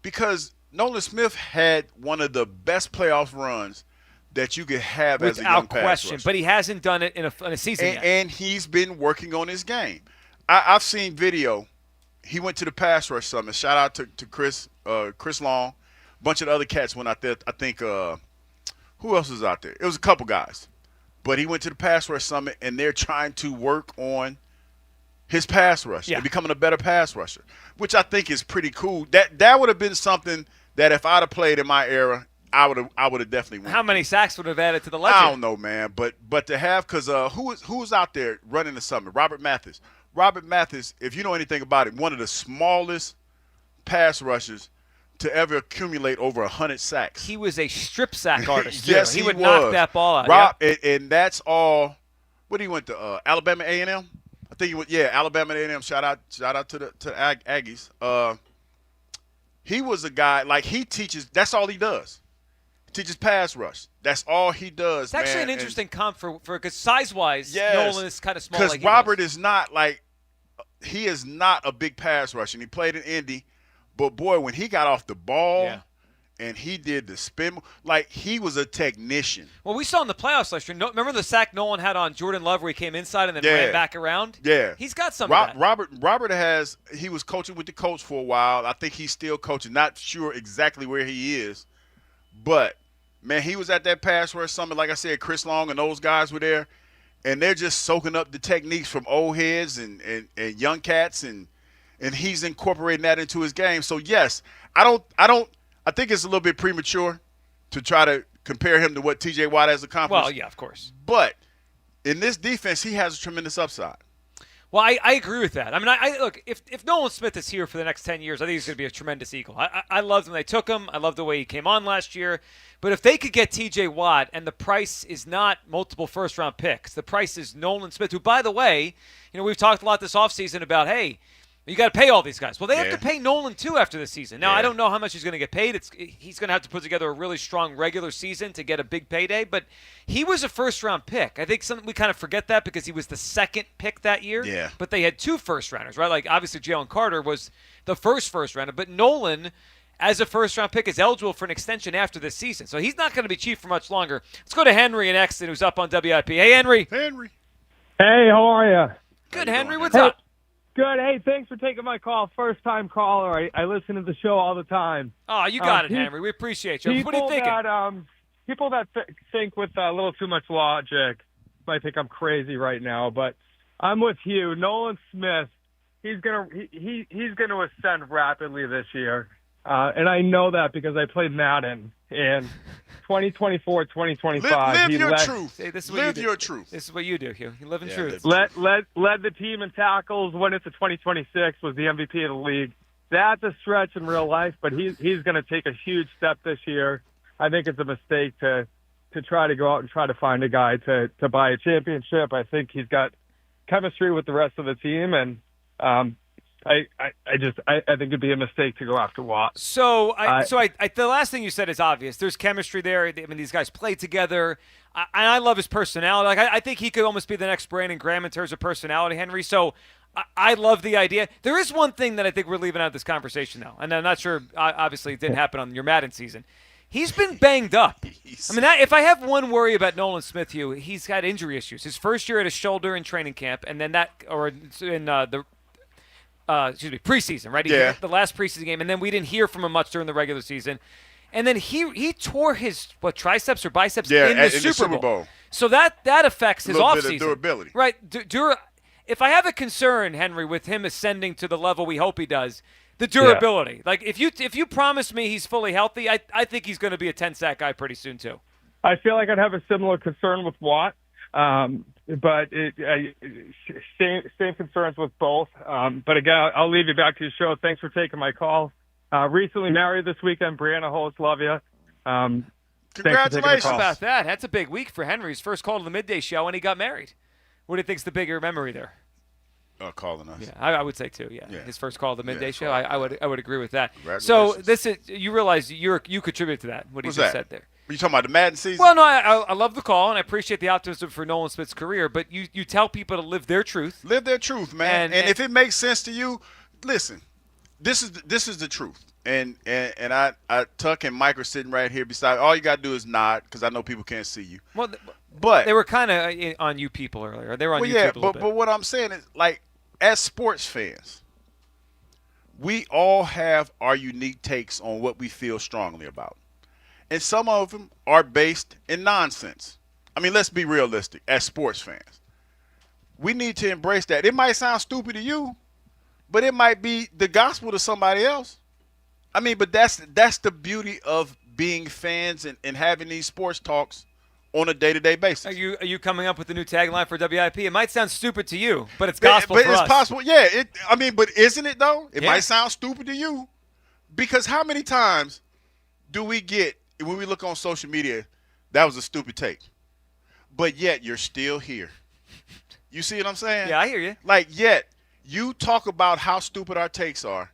Speaker 24: because Nolan Smith had one of the best playoff runs that you could have as a young pass
Speaker 23: question,
Speaker 24: rusher.
Speaker 23: but he hasn't done it in a season yet.
Speaker 24: And he's been working on his game. I've seen video. He went to the Pass Rush Summit. Shout out to Chris Long. A bunch of the other cats went out there. I think who else was out there? It was a couple guys. But he went to the Pass Rush Summit, and they're trying to work on his pass rush and becoming a better pass rusher, which I think is pretty cool. That would have been something that if I'd have played in my era, I would have definitely won.
Speaker 23: How many sacks would have added to the legend?
Speaker 24: I don't know, man. But to have, because who was out there running the summit? Robert Mathis. Robert Mathis, if you know anything about it, one of the smallest pass rushers to ever accumulate over 100 sacks.
Speaker 23: He was a strip sack artist.
Speaker 24: Yes,
Speaker 23: he would knock that ball out.
Speaker 24: And that's all. What he went to? Alabama A&M. I think he went. Yeah, Alabama A&M. Shout out to the Aggies. He was a guy like he teaches. That's all he does. Teaches pass rush. That's all he does.
Speaker 23: It's actually an interesting comp for because size-wise, Nolan is kind of small.
Speaker 24: Because Robert is not he is not a big pass rush, and he played in Indy. But boy, when he got off the ball and he did the spin, like he was a technician.
Speaker 23: Well, we saw in the playoffs last year. Remember the sack Nolan had on Jordan Love where he came inside and then ran back around?
Speaker 24: Yeah,
Speaker 23: he's got some of that.
Speaker 24: Robert he was coaching with the Colts for a while. I think he's still coaching. Not sure exactly where he is, but. Man, he was at that pass rush summit, like I said, Chris Long and those guys were there, and they're just soaking up the techniques from old heads and young cats, and he's incorporating that into his game. So yes, I think it's a little bit premature to try to compare him to what TJ Watt has accomplished.
Speaker 23: Well, yeah, of course.
Speaker 24: But in this defense, he has a tremendous upside.
Speaker 23: Well, I agree with that. I mean, I look, if Nolan Smith is here for the next 10 years, I think he's going to be a tremendous Eagle. I loved when they took him. I love the way he came on last year. But if they could get TJ Watt and the price is not multiple first-round picks, the price is Nolan Smith, who, by the way, we've talked a lot this offseason about, hey, you got to pay all these guys. Well, they have to pay Nolan, too, after the season. Now, I don't know how much he's going to get paid. He's going to have to put together a really strong regular season to get a big payday. But he was a first-round pick. I think we kind of forget that because he was the second pick that year.
Speaker 24: Yeah.
Speaker 23: But they had two first-rounders, right? Like, obviously, Jalen Carter was the first-rounder. But Nolan, as a first-round pick, is eligible for an extension after this season. So he's not going to be cheap for much longer. Let's go to Henry in Exton, who's up on WIP. Hey, Henry.
Speaker 24: Henry.
Speaker 1: Hey, how are you?
Speaker 23: Good, Henry. What's up?
Speaker 1: Good. Hey, thanks for taking my call. First-time caller. I listen to the show all the time.
Speaker 23: Oh, you got it, Henry. We appreciate you. What are you thinking?
Speaker 1: People that think with a little too much logic might think I'm crazy right now, but I'm with you. Nolan Smith he's gonna ascend rapidly this year, and I know that because I played Madden in 2024, 2025.
Speaker 24: Live your truth.
Speaker 23: Hey, this is
Speaker 24: live your truth.
Speaker 23: This is what you do, Hugh. You live in truth.
Speaker 1: Led the team in tackles. Went into 2026. Was the MVP of the league. That's a stretch in real life, but he's going to take a huge step this year. I think it's a mistake to try to go out and try to find a guy to buy a championship. I think he's got chemistry with the rest of the team, and I think it'd be a mistake to go after Watt.
Speaker 23: So the last thing you said is obvious. There's chemistry there. I mean, these guys play together. I love his personality. Like I think he could almost be the next Brandon Graham in terms of personality, Henry. So I love the idea. There is one thing that I think we're leaving out of this conversation now, and I'm not sure. Obviously, it didn't happen on your Madden season. He's been banged up. I mean, if I have one worry about Nolan Smith, Hugh, he's got injury issues. His first year at his shoulder in training camp, and then preseason, right? He hit the last preseason game, and then we didn't hear from him much during the regular season. And then he tore his triceps or biceps in the Super Bowl. So that affects his offseason.
Speaker 24: Bit of durability.
Speaker 23: Right. If I have a concern, Henry, with him ascending to the level we hope he does, the durability. Yeah. Like if you promise me he's fully healthy, I think he's going to be a 10-sack guy pretty soon too.
Speaker 1: I feel like I'd have a similar concern with Watt. But same concerns with both. But again, I'll leave you back to your show. Thanks for taking my call. Recently married this weekend. Brianna Holtz, love you.
Speaker 24: Congratulations.
Speaker 23: How about that? That's a big week for Henry's first call to the midday show, and he got married. What do you think's the bigger memory there?
Speaker 24: Calling us.
Speaker 23: Yeah, I would say too. Yeah. His first call to the midday show. I would agree with that.
Speaker 24: Congratulations.
Speaker 23: So this is you realize you contribute to that. What he just said there.
Speaker 24: Are you talking about the Madden season?
Speaker 23: Well, no, I love the call, and I appreciate the optimism for Nolan Smith's career, but you tell people to live their truth.
Speaker 24: Live their truth, man. And if it makes sense to you, listen, this is the truth. And Tuck and Mike are sitting right here beside. All you got to do is nod because I know people can't see you.
Speaker 23: Well,
Speaker 24: but
Speaker 23: they were kind of on you people earlier. They were on YouTube a little bit.
Speaker 24: But what I'm saying is, like, as sports fans, we all have our unique takes on what we feel strongly about. And some of them are based in nonsense. I mean, let's be realistic as sports fans. We need to embrace that. It might sound stupid to you, but it might be the gospel to somebody else. I mean, but that's the beauty of being fans and having these sports talks on a day-to-day basis.
Speaker 23: Are you coming up with the new tagline for WIP? It might sound stupid to you, but it's gospel for us.
Speaker 24: But it's possible. Yeah. But isn't it, though? It might sound stupid to you. Because how many times do we get, when we look on social media, that was a stupid take, but yet you're still here. You see what I'm saying?
Speaker 23: Yeah, I hear you.
Speaker 24: Like, yet you talk about how stupid our takes are,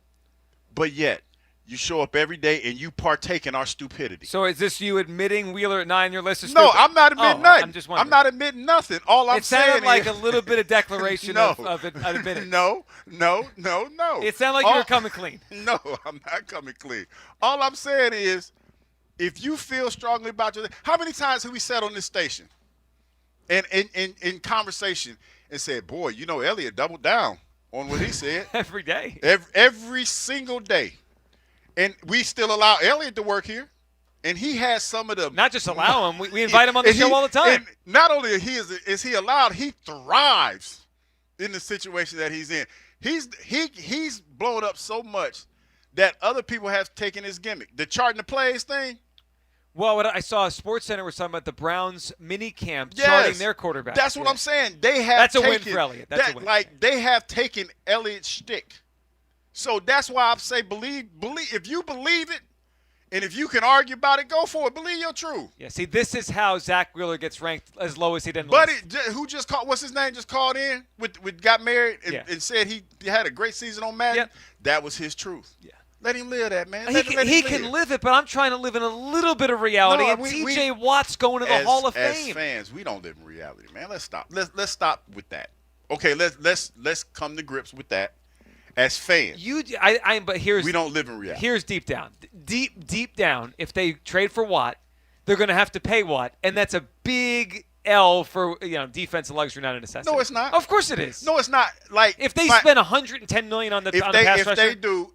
Speaker 24: but yet you show up every day and you partake in our stupidity.
Speaker 23: So is this you admitting Wheeler at 9 your list is stupid?
Speaker 24: No, I'm not admitting nothing.
Speaker 23: I'm just wondering.
Speaker 24: I'm not admitting nothing. All I'm saying is.
Speaker 23: It sounded like a little bit of declaration of admitting.
Speaker 24: No.
Speaker 23: It sounded like you were coming clean.
Speaker 24: No, I'm not coming clean. All I'm saying is, if you feel strongly about your, how many times have we sat on this station and in conversation and said, boy, you know, Elliott doubled down on what he said.
Speaker 23: Every day.
Speaker 24: Every single day. And we still allow Elliott to work here. And he has some of the.
Speaker 23: Not just allow him. We invite him on the show all the time.
Speaker 24: Not only is he allowed, he thrives in the situation that he's in. He's blown up so much that other people have taken his gimmick. The charting the plays thing.
Speaker 23: Well, what I saw SportsCenter was talking about the Browns mini camp charting their quarterback.
Speaker 24: That's what I'm saying. They have
Speaker 23: That's a win for Elliott. That's a win.
Speaker 24: Like, they have taken Elliott's shtick. So that's why I say believe. If you believe it, and if you can argue about it, go for it. Believe your truth.
Speaker 23: Yeah, see, this is how Zack Wheeler gets ranked as low as he didn't.
Speaker 24: Buddy, who just called? What's his name? Just called in got married and said he had a great season on Madden.
Speaker 23: Yep.
Speaker 24: That was his truth. Yeah. Let him live that, man.
Speaker 23: He can live it, but I'm trying to live in a little bit of reality.
Speaker 24: No,
Speaker 23: and T.J. Watt's going to the Hall of Fame.
Speaker 24: As fans, we don't live in reality, man. Let's stop. Let's stop with that. Okay, let's come to grips with that. As fans,
Speaker 23: but here's
Speaker 24: we don't live in reality.
Speaker 23: Here's deep down, deep down. If they trade for Watt, they're going to have to pay Watt, and that's a big L for defensive luxury, not a necessity.
Speaker 24: No, it's not.
Speaker 23: Of course it is.
Speaker 24: No, it's not. Like
Speaker 23: if they spend $110 million on the pass rusher,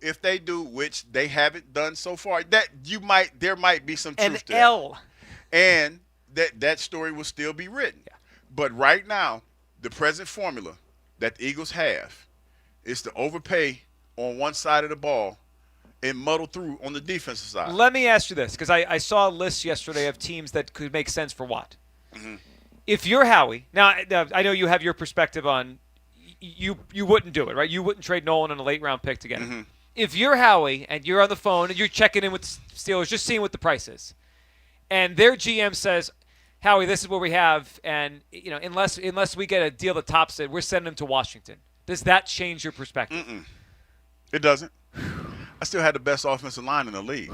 Speaker 24: if they do, which they haven't done so far, there might be some truth to
Speaker 23: L,
Speaker 24: and that story will still be written. Yeah. But right now, the present formula that the Eagles have is to overpay on one side of the ball and muddle through on the defensive side.
Speaker 23: Let me ask you this, because I saw a list yesterday of teams that could make sense for Watt.
Speaker 24: Mm-hmm.
Speaker 23: If you're Howie, now I know you have your perspective on you wouldn't do it, right? You wouldn't trade Nolan in a late-round pick to get him.
Speaker 24: Mm-hmm.
Speaker 23: If you're Howie and you're on the phone and you're checking in with the Steelers, just seeing what the price is, and their GM says, Howie, this is what we have, and unless we get a deal that tops it, we're sending him to Washington. Does that change your perspective?
Speaker 24: It doesn't. I still had the best offensive line in the league.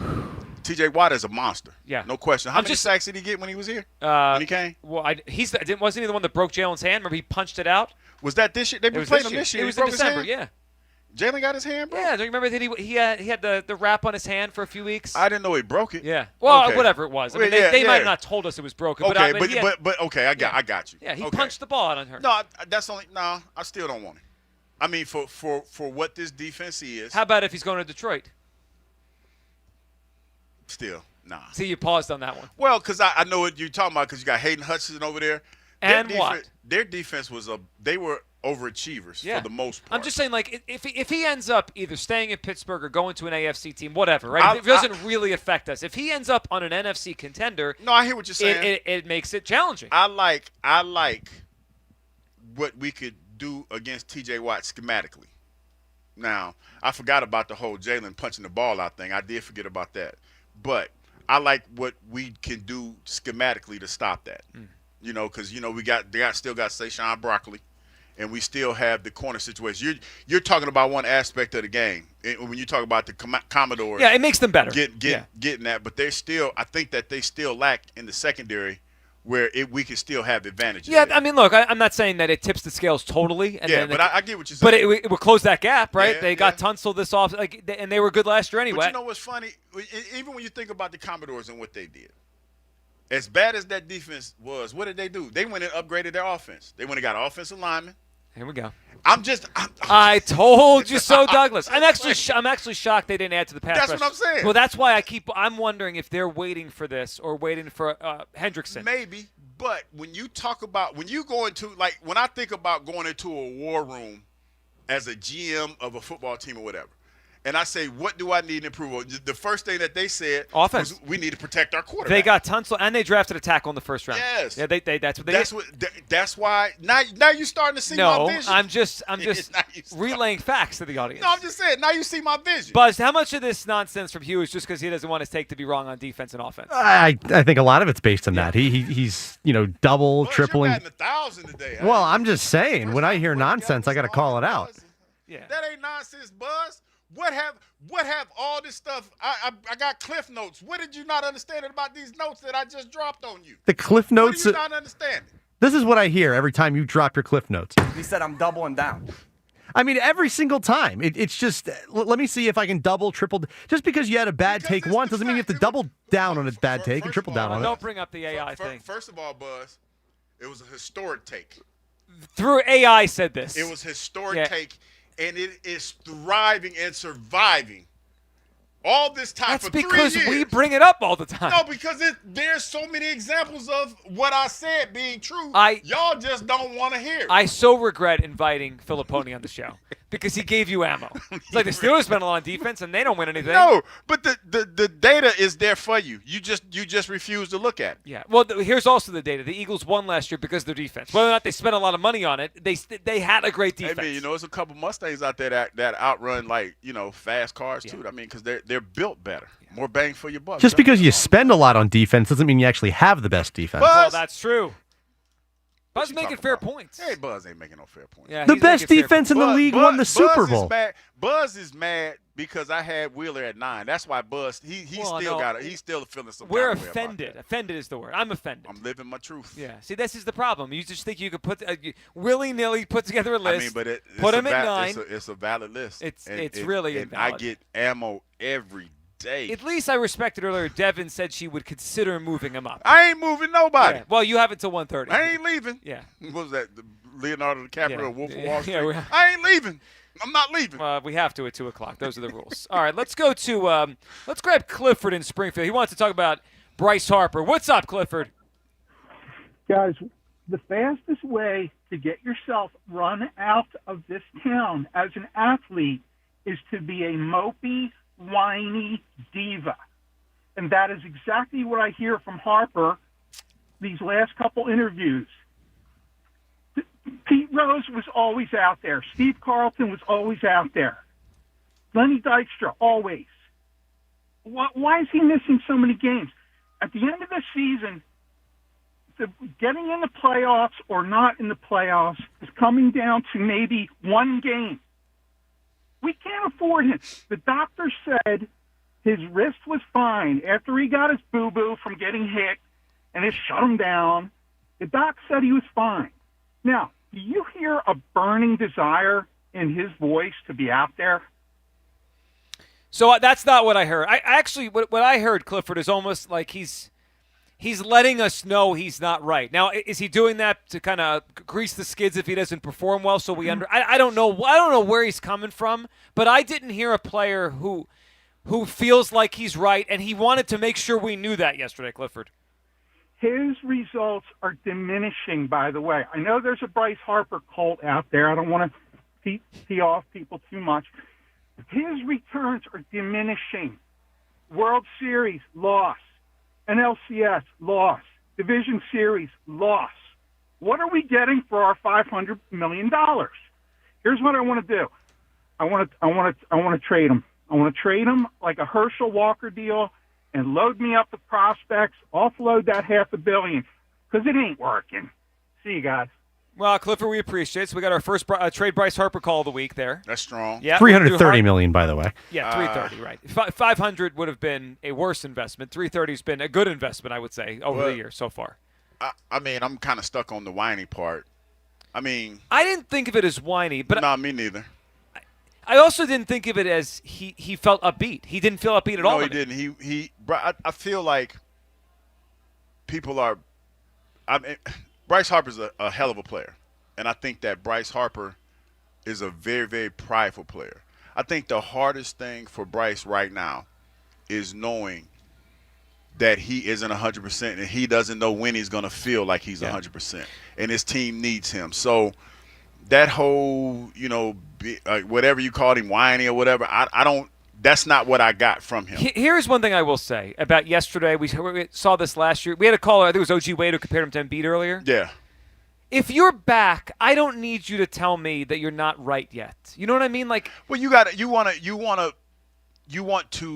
Speaker 24: T.J. Watt is a monster.
Speaker 23: Yeah.
Speaker 24: No question. How many sacks did he get when he was here? When he came?
Speaker 23: Well, wasn't he the one that broke Jalen's hand? Remember he punched it out?
Speaker 24: Was that this year? They played him this year.
Speaker 23: It was in December, yeah.
Speaker 24: Jalen got his hand broke?
Speaker 23: Yeah, do you remember that he had the wrap on his hand for a few weeks?
Speaker 24: I didn't know he broke it.
Speaker 23: Yeah. Well,
Speaker 24: Okay.
Speaker 23: whatever it was. I mean, they might have not told us it was broken.
Speaker 24: Okay,
Speaker 23: but
Speaker 24: okay, I got you.
Speaker 23: Yeah, he
Speaker 24: Okay.
Speaker 23: punched the ball out on her.
Speaker 24: No, I still don't want it. I mean, for what this defense is.
Speaker 23: How about if he's going to Detroit?
Speaker 24: Still, nah.
Speaker 23: See, you paused on that one.
Speaker 24: Well, because I know what you're talking about because you got Hayden Hutchinson over there.
Speaker 23: And what?
Speaker 24: Their defense they were overachievers for the most part.
Speaker 23: I'm just saying, like, if he ends up either staying in Pittsburgh or going to an AFC team, whatever, right? It doesn't really affect us. If he ends up on an NFC contender,
Speaker 24: no, I hear what you're saying.
Speaker 23: It makes it challenging.
Speaker 24: I like what we could do against T.J. Watt schematically. Now, I forgot about the whole Jalen punching the ball out thing. I did forget about that. But I like what we can do schematically to stop that. Because they still got Saquon Barkley, and we still have the corner situation. You're talking about one aspect of the game when you talk about the Commodores.
Speaker 23: Yeah, it makes them better.
Speaker 24: Getting that, but I think that they still lack in the secondary where we can still have advantages.
Speaker 23: Yeah, I mean, look, I'm not saying that it tips the scales totally.
Speaker 24: I get what you're saying.
Speaker 23: But it will close that gap, right?
Speaker 24: Yeah,
Speaker 23: they got Tunsil this off, and they were good last year anyway.
Speaker 24: But you know what's funny? Even when you think about the Commodores and what they did, as bad as that defense was, what did they do? They went and upgraded their offense. They went and got offensive linemen.
Speaker 23: Here we go.
Speaker 24: I
Speaker 23: told you so, Douglas. I'm actually shocked they didn't add to the pass rush.
Speaker 24: That's what I'm saying.
Speaker 23: Well, that's why I'm wondering if they're waiting for this or waiting for Hendrickson.
Speaker 24: Maybe, but when I think about going into a war room as a GM of a football team or whatever, and I say, what do I need to improve on? The first thing that they said
Speaker 23: offense.
Speaker 24: Was we need to protect our quarterback.
Speaker 23: They got Tunsil, and they drafted a tackle in the first round.
Speaker 24: Yes.
Speaker 23: Yeah, that's what they did.
Speaker 24: That's why now you're starting to see my vision.
Speaker 23: I'm just relaying facts to the audience.
Speaker 24: No, I'm just saying, now you see my vision.
Speaker 23: Buzz, how much of this nonsense from Hugh is just because he doesn't want his take to be wrong on defense and offense?
Speaker 2: I think a lot of it's based on that. He's double, tripling.
Speaker 24: You're batting 1,000 today.
Speaker 2: Well, I'm just saying, when I hear nonsense, I got to call it out.
Speaker 23: Yeah.
Speaker 24: That ain't nonsense, Buzz. What have all this stuff? I got cliff notes. What did you not understand about these notes that I just dropped on you?
Speaker 2: The cliff notes.
Speaker 24: What are you not understanding?
Speaker 2: This is what I hear every time you drop your cliff notes.
Speaker 7: He said I'm doubling down.
Speaker 2: I mean, every single time. It's just, let me see if I can double, triple. Just because you had a bad take once doesn't mean you have to double down on a bad take and triple down on it.
Speaker 23: Don't bring up the AI thing.
Speaker 24: First of all, Buzz, it was a historic take.
Speaker 23: Through AI said this.
Speaker 24: It was a historic take. And it is thriving and surviving all this time for 3 years.
Speaker 23: That's because we bring it up all the time.
Speaker 24: No, because there's so many examples of what I said being true. Y'all just don't want to hear it.
Speaker 23: I so regret inviting Filiponi on the show because he gave you ammo. It's like the Steelers spend a lot on defense and they don't win anything.
Speaker 24: No, but the data is there for you. You just refuse to look at it.
Speaker 23: Yeah. Well, here's also the data. The Eagles won last year because of their defense. Whether or not they spent a lot of money on it, they had a great defense.
Speaker 24: I mean, there's a couple Mustangs out there that outrun fast cars too. I mean, because they're built better, more bang for your buck.
Speaker 2: Just because you spend a lot on defense doesn't mean you actually have the best defense.
Speaker 23: Well, that's true. Buzz making fair points.
Speaker 24: Hey, Buzz ain't making no fair points.
Speaker 23: Yeah,
Speaker 2: the best defense in the league won the Super Bowl.
Speaker 24: Buzz is mad because I had Wheeler at 9. That's why Buzz he's still feeling some.
Speaker 23: We're
Speaker 24: kind of
Speaker 23: offended. Offended is the word. I'm offended.
Speaker 24: I'm living my truth.
Speaker 23: Yeah. See, this is the problem. You just think you could put willy-nilly put together a list.
Speaker 24: I mean, but
Speaker 23: put them at 9.
Speaker 24: It's a valid list.
Speaker 23: It's really invalid.
Speaker 24: I get ammo every day.
Speaker 23: At least I respected earlier. Devin said she would consider moving him up.
Speaker 24: I ain't moving nobody.
Speaker 23: Yeah. Well, you have until 1:30.
Speaker 24: I ain't leaving.
Speaker 23: Yeah.
Speaker 24: What was that? The Leonardo DiCaprio, Wolf of Wall Street?
Speaker 23: Yeah,
Speaker 24: I ain't leaving. I'm not leaving.
Speaker 23: We have to at 2:00. Those are the rules. All right, let's go to let's grab Clifford in Springfield. He wants to talk about Bryce Harper. What's up, Clifford?
Speaker 11: Guys, the fastest way
Speaker 7: to get yourself run out of this town as an athlete is to be a mopey, whiny diva. And that is exactly what I hear from Harper these last couple interviews. Pete Rose was always out there. Steve Carlton was always out there. Lenny Dykstra, always. Why is he missing so many games? At the end of the season, getting in the playoffs or not in the playoffs is coming down to maybe one game. We can't afford him. The doctor said his wrist was fine after he got his boo-boo from getting hit, and it shut him down. The doc said he was fine. Now, do you hear a burning desire in his voice to be out there?
Speaker 23: So that's not what I heard. I actually, what I heard, Clifford, is almost like he's letting us know he's not right. Now, is he doing that to kind of grease the skids if he doesn't perform well? So I don't know. I don't know where he's coming from, but I didn't hear a player who feels like he's right, and he wanted to make sure we knew that yesterday, Clifford.
Speaker 7: His results are diminishing, by the way. I know there's a Bryce Harper cult out there. I don't want to tee off people too much. His returns are diminishing. World Series, loss. NLCS, loss. Division Series, loss. What are we getting for our $500 million? Here's what I want to do. I want to trade him. I want to trade him like a Herschel Walker deal and load me up with prospects, offload that $500 million, because it ain't working. See you guys.
Speaker 23: Well, Clifford, we appreciate it. So we got our first trade Bryce Harper call of the week there.
Speaker 24: That's strong.
Speaker 23: Yeah,
Speaker 2: $330 million, by the way.
Speaker 23: Yeah, $330, right. 500 would have been a worse investment. 330 has been a good investment, I would say, over the year so far.
Speaker 24: I mean, I'm kind of stuck on the whiny part. I mean,
Speaker 23: I didn't think of it as whiny, but
Speaker 24: no, me neither.
Speaker 23: I also didn't think of it as he felt upbeat. He didn't feel upbeat at all.
Speaker 24: No, he didn't. I feel like people are. I mean, Bryce Harper's a hell of a player, and I think that Bryce Harper is a very, very prideful player. I think the hardest thing for Bryce right now is knowing that he isn't 100% and he doesn't know when he's going to feel like he's 100%, and his team needs him. So that whole, whatever you called him, whiny or whatever, I don't. That's not what I got from him.
Speaker 23: Here's one thing I will say about yesterday. We saw this last year. We had a caller, I think it was OG Wade, who compared him to Embiid earlier.
Speaker 24: Yeah.
Speaker 23: If you're back, I don't need you to tell me that you're not right yet. You know what I mean? Like,
Speaker 24: well, you want to.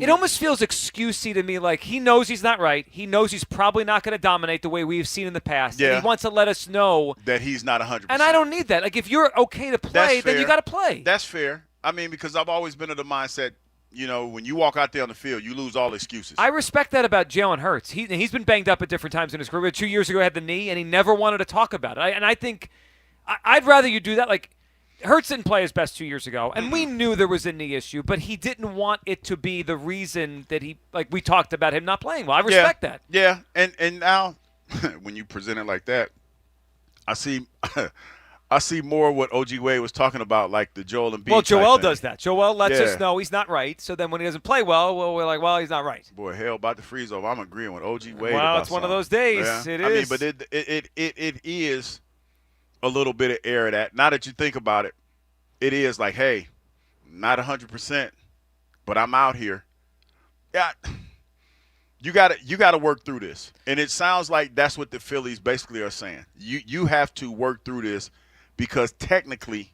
Speaker 23: It almost feels excusey to me. Like, he knows he's not right. He knows he's probably not going to dominate the way we've seen in the past.
Speaker 24: Yeah.
Speaker 23: And he wants to let us know
Speaker 24: that he's not 100%.
Speaker 23: And I don't need that. Like, if you're okay to play, then you got to play.
Speaker 24: That's fair. I mean, because I've always been of the mindset, when you walk out there on the field, you lose all excuses.
Speaker 23: I respect that about Jalen Hurts. He's been banged up at different times in his career. 2 years ago, he had the knee, and he never wanted to talk about it. And I think I'd rather you do that. Like, Hurts didn't play his best 2 years ago, and we knew there was a knee issue, but he didn't want it to be the reason that we talked about him not playing well. I respect that.
Speaker 24: Yeah, and now when you present it like that, I see more what OG Wade was talking about, like the Joel Embiid.
Speaker 23: Well, Joel does that. Joel lets us know he's not right. So then when he doesn't play well, we're like, well, he's not right.
Speaker 24: Boy, hell, about to freeze over. I'm agreeing with OG Wade.
Speaker 23: Well, it's one of those days.
Speaker 24: Yeah.
Speaker 23: It is.
Speaker 24: I mean, but it is a little bit of air of that. Now that you think about it, it is like, hey, not 100%, but I'm out here. Yeah. You got to work through this. And it sounds like that's what the Phillies basically are saying. You have to work through this because technically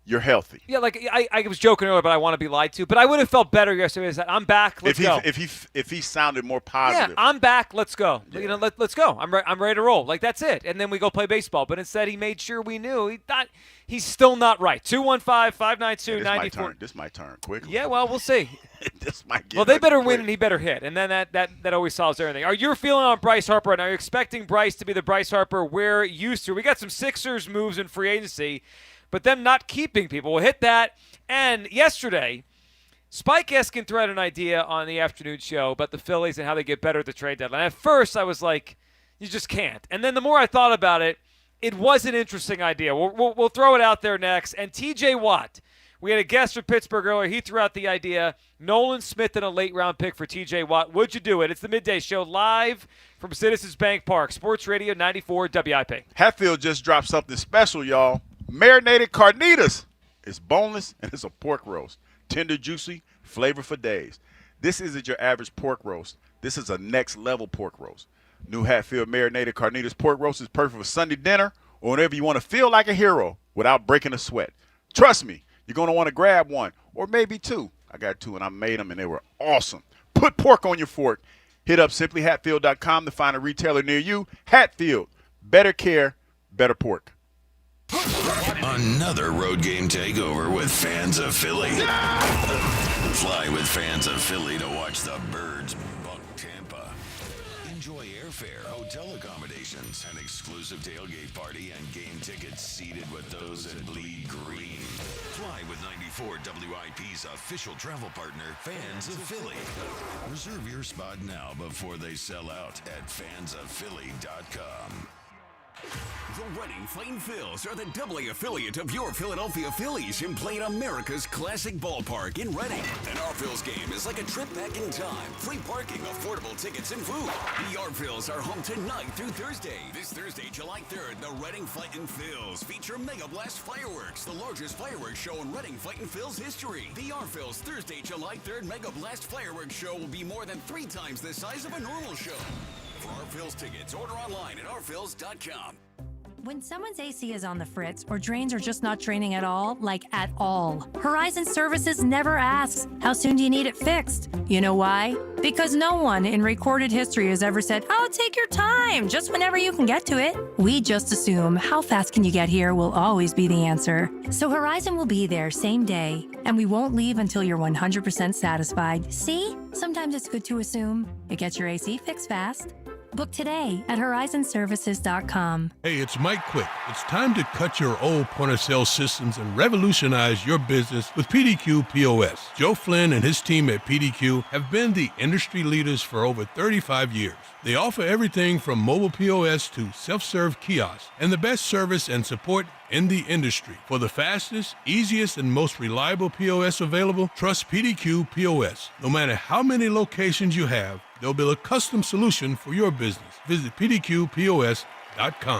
Speaker 24: you're healthy.
Speaker 23: Yeah, like I was joking earlier, but I want to be lied to. But I would have felt better yesterday. Is that I'm back. Let's go.
Speaker 24: If he sounded more positive.
Speaker 23: Yeah, I'm back. Let's go.
Speaker 24: Yeah.
Speaker 23: Let's go. I'm ready to roll. Like, that's it. And then we go play baseball. But instead, he made sure we knew he's still not right. 215-592-94.
Speaker 24: This might turn quickly.
Speaker 23: Yeah, well, we'll see.
Speaker 24: This might get.
Speaker 23: Well, they better win and he better hit, and then that always solves everything. Are you feeling on Bryce Harper? And are you expecting Bryce to be the Bryce Harper we're used to? We got some Sixers moves in free agency, but them not keeping people. We'll hit that. And yesterday, Spike Eskin threw out an idea on the afternoon show about the Phillies and how they get better at the trade deadline. At first, I was like, you just can't. And then the more I thought about it, it was an interesting idea. We'll throw it out there next. And TJ Watt, We had a guest from Pittsburgh earlier. He threw out the idea, Nolan Smith and a late-round pick for T.J. Watt. Would you do it? It's the Midday Show live from Citizens Bank Park. Sports Radio 94 WIP.
Speaker 24: Hatfield just dropped something special, y'all. Marinated carnitas. It's boneless, and it's a pork roast. Tender, juicy, flavor for days. This isn't your average pork roast. This is a next-level pork roast. New Hatfield Marinated Carnitas pork roast is perfect for Sunday dinner or whenever you want to feel like a hero without breaking a sweat. Trust me, you're going to want to grab one or maybe two. I got two, and I made them, and they were awesome. Put pork on your fork. Hit up simplyhatfield.com to find a retailer near you. Hatfield, better care, better pork.
Speaker 4: Another road game takeover with fans of Philly. Fly with fans of Philly to watch the Birds buck Tampa. Enjoy airfare, hotel accommodations, an exclusive tailgate party, and game tickets seated with those that bleed green. Fly with 94 WIP's official travel partner, Fans of Philly. Reserve your spot now before they sell out at fansoffphilly.com.
Speaker 9: The Reading Fightin' Phils are the AA affiliate of your Philadelphia Phillies and play at America's classic ballpark in Reading. An R-Phils game is like a trip back in time. Free parking, affordable tickets, and food. The R-Phils are home tonight through Thursday. This Thursday, July 3rd, the Reading Fightin' Phils feature Mega Blast Fireworks, the largest fireworks show in Reading Fightin' Phils history. The R-Phils Thursday, July 3rd Mega Blast Fireworks show will be more than 3 times the size of a normal show. For R-Phils tickets, order online at rphils.com.
Speaker 31: When someone's AC is on the fritz or drains are just not draining at all, like at all, Horizon Services never asks, how soon do you need it fixed? You know why? Because no one in recorded history has ever said, oh, take your time, just whenever you can get to it. We just assume how fast can you get here will always be the answer. So Horizon will be there same day, and we won't leave until you're 100% satisfied. See? Sometimes it's good to assume. It gets your AC fixed fast. Book today at horizonservices.com.
Speaker 10: Hey, it's Mike Quick. It's time to cut your old point-of-sale systems and revolutionize your business with PDQ POS. Joe Flynn and his team at PDQ have been the industry leaders for over 35 years. They offer everything from mobile POS to self-serve kiosks and the best service and support in the industry. For the fastest, easiest, and most reliable POS available, trust PDQ POS. No matter how many locations you have, they'll build a custom solution for your business. Visit PDQPOS.com.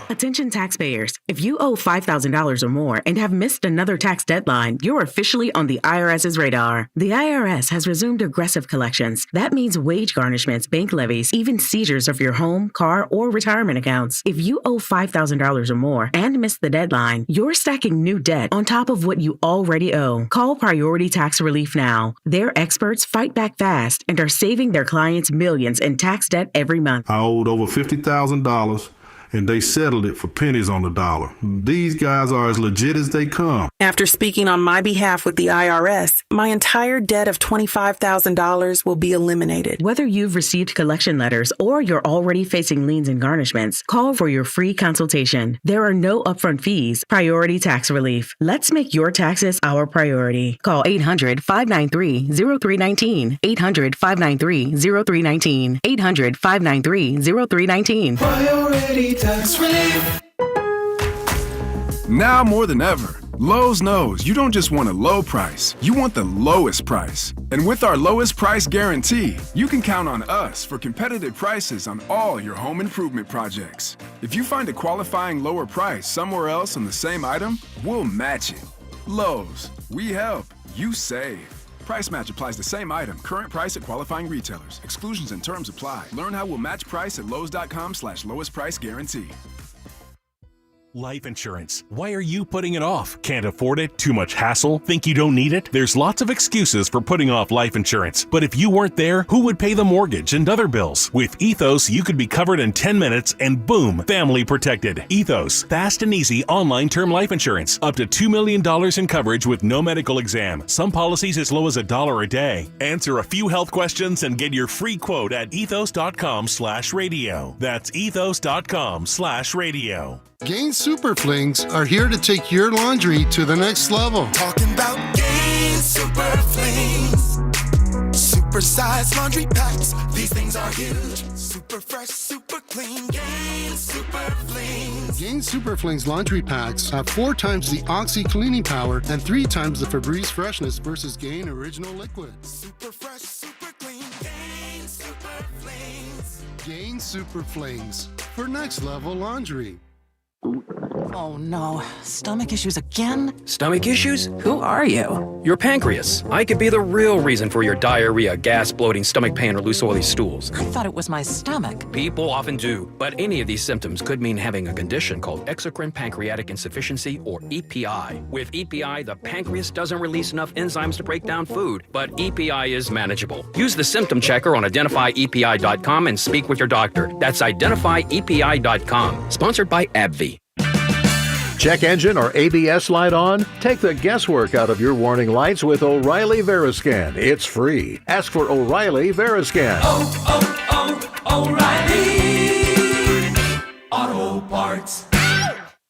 Speaker 11: Attention taxpayers. If you owe $5,000 or more and have missed another tax deadline, you're officially on the IRS's radar. The IRS has resumed aggressive collections. That means wage garnishments, bank levies, even seizures of your home, car, or retirement accounts. If you owe $5,000 or more and missed the deadline, you're stacking new debt on top of what you already owe. Call Priority Tax Relief now. Their experts fight back fast and are saving their clients millions in tax debt every month.
Speaker 14: I owed over $50,000. And they settled it for pennies on the dollar. These guys are as legit as they come.
Speaker 15: After speaking on my behalf with the IRS, my entire debt of $25,000 will be eliminated.
Speaker 11: Whether you've received collection letters or you're already facing liens and garnishments, call for your free consultation. There are no upfront fees. Priority Tax Relief. Let's make your taxes our priority. Call 800-593-0319. 800-593-0319. 800-593-0319.
Speaker 16: Priority Tax Relief.
Speaker 17: Now more than ever, Lowe's knows you don't just want a low price, you want the lowest price. And with our lowest price guarantee, you can count on us for competitive prices on all your home improvement projects. If you find a qualifying lower price somewhere else on the same item, we'll match it. Lowe's, we help, you save. Price match applies the same item. Current price at qualifying retailers. Exclusions and terms apply. Learn how we'll match price at lowes.com/lowest price guarantee.
Speaker 18: Life insurance. Why are you putting it off? Can't afford it? Too much hassle? Think you don't need it? There's lots of excuses for putting off life insurance. But if you weren't there, who would pay the mortgage and other bills? With Ethos, you could be covered in 10 minutes and boom, family protected. Ethos, fast and easy online term life insurance. Up to $2 million in coverage with no medical exam. Some policies as low as $1 a day. Answer a few health questions and get your free quote at ethos.com/radio. That's ethos.com/radio.
Speaker 19: Gain Super Flings are here to take your laundry to the next level.
Speaker 16: Talking about Gain Super Flings. Super size laundry packs. These things are huge. Super fresh, super clean. Gain Super Flings.
Speaker 19: Gain Super Flings laundry packs have 4 times the Oxy cleaning power and 3 times the Febreze freshness versus Gain Original Liquid.
Speaker 16: Super fresh, super clean. Gain Super Flings.
Speaker 19: Gain Super Flings for next level laundry.
Speaker 3: Oh no, stomach issues again?
Speaker 8: Stomach issues? Who are you? Your pancreas. I could be the real reason for your diarrhea, gas, bloating, stomach pain, or loose oily stools.
Speaker 3: I thought it was my stomach.
Speaker 8: People often do, but any of these symptoms could mean having a condition called exocrine pancreatic insufficiency, or EPI. With EPI, the pancreas doesn't release enough enzymes to break down food, but EPI is manageable. Use the symptom checker on identifyepi.com and speak with your doctor. That's identifyepi.com. Sponsored by AbbVie.
Speaker 20: Check engine or ABS light on? Take the guesswork out of your warning lights with O'Reilly Veriscan. It's free. Ask for O'Reilly Veriscan.
Speaker 16: O'Reilly Auto Parts.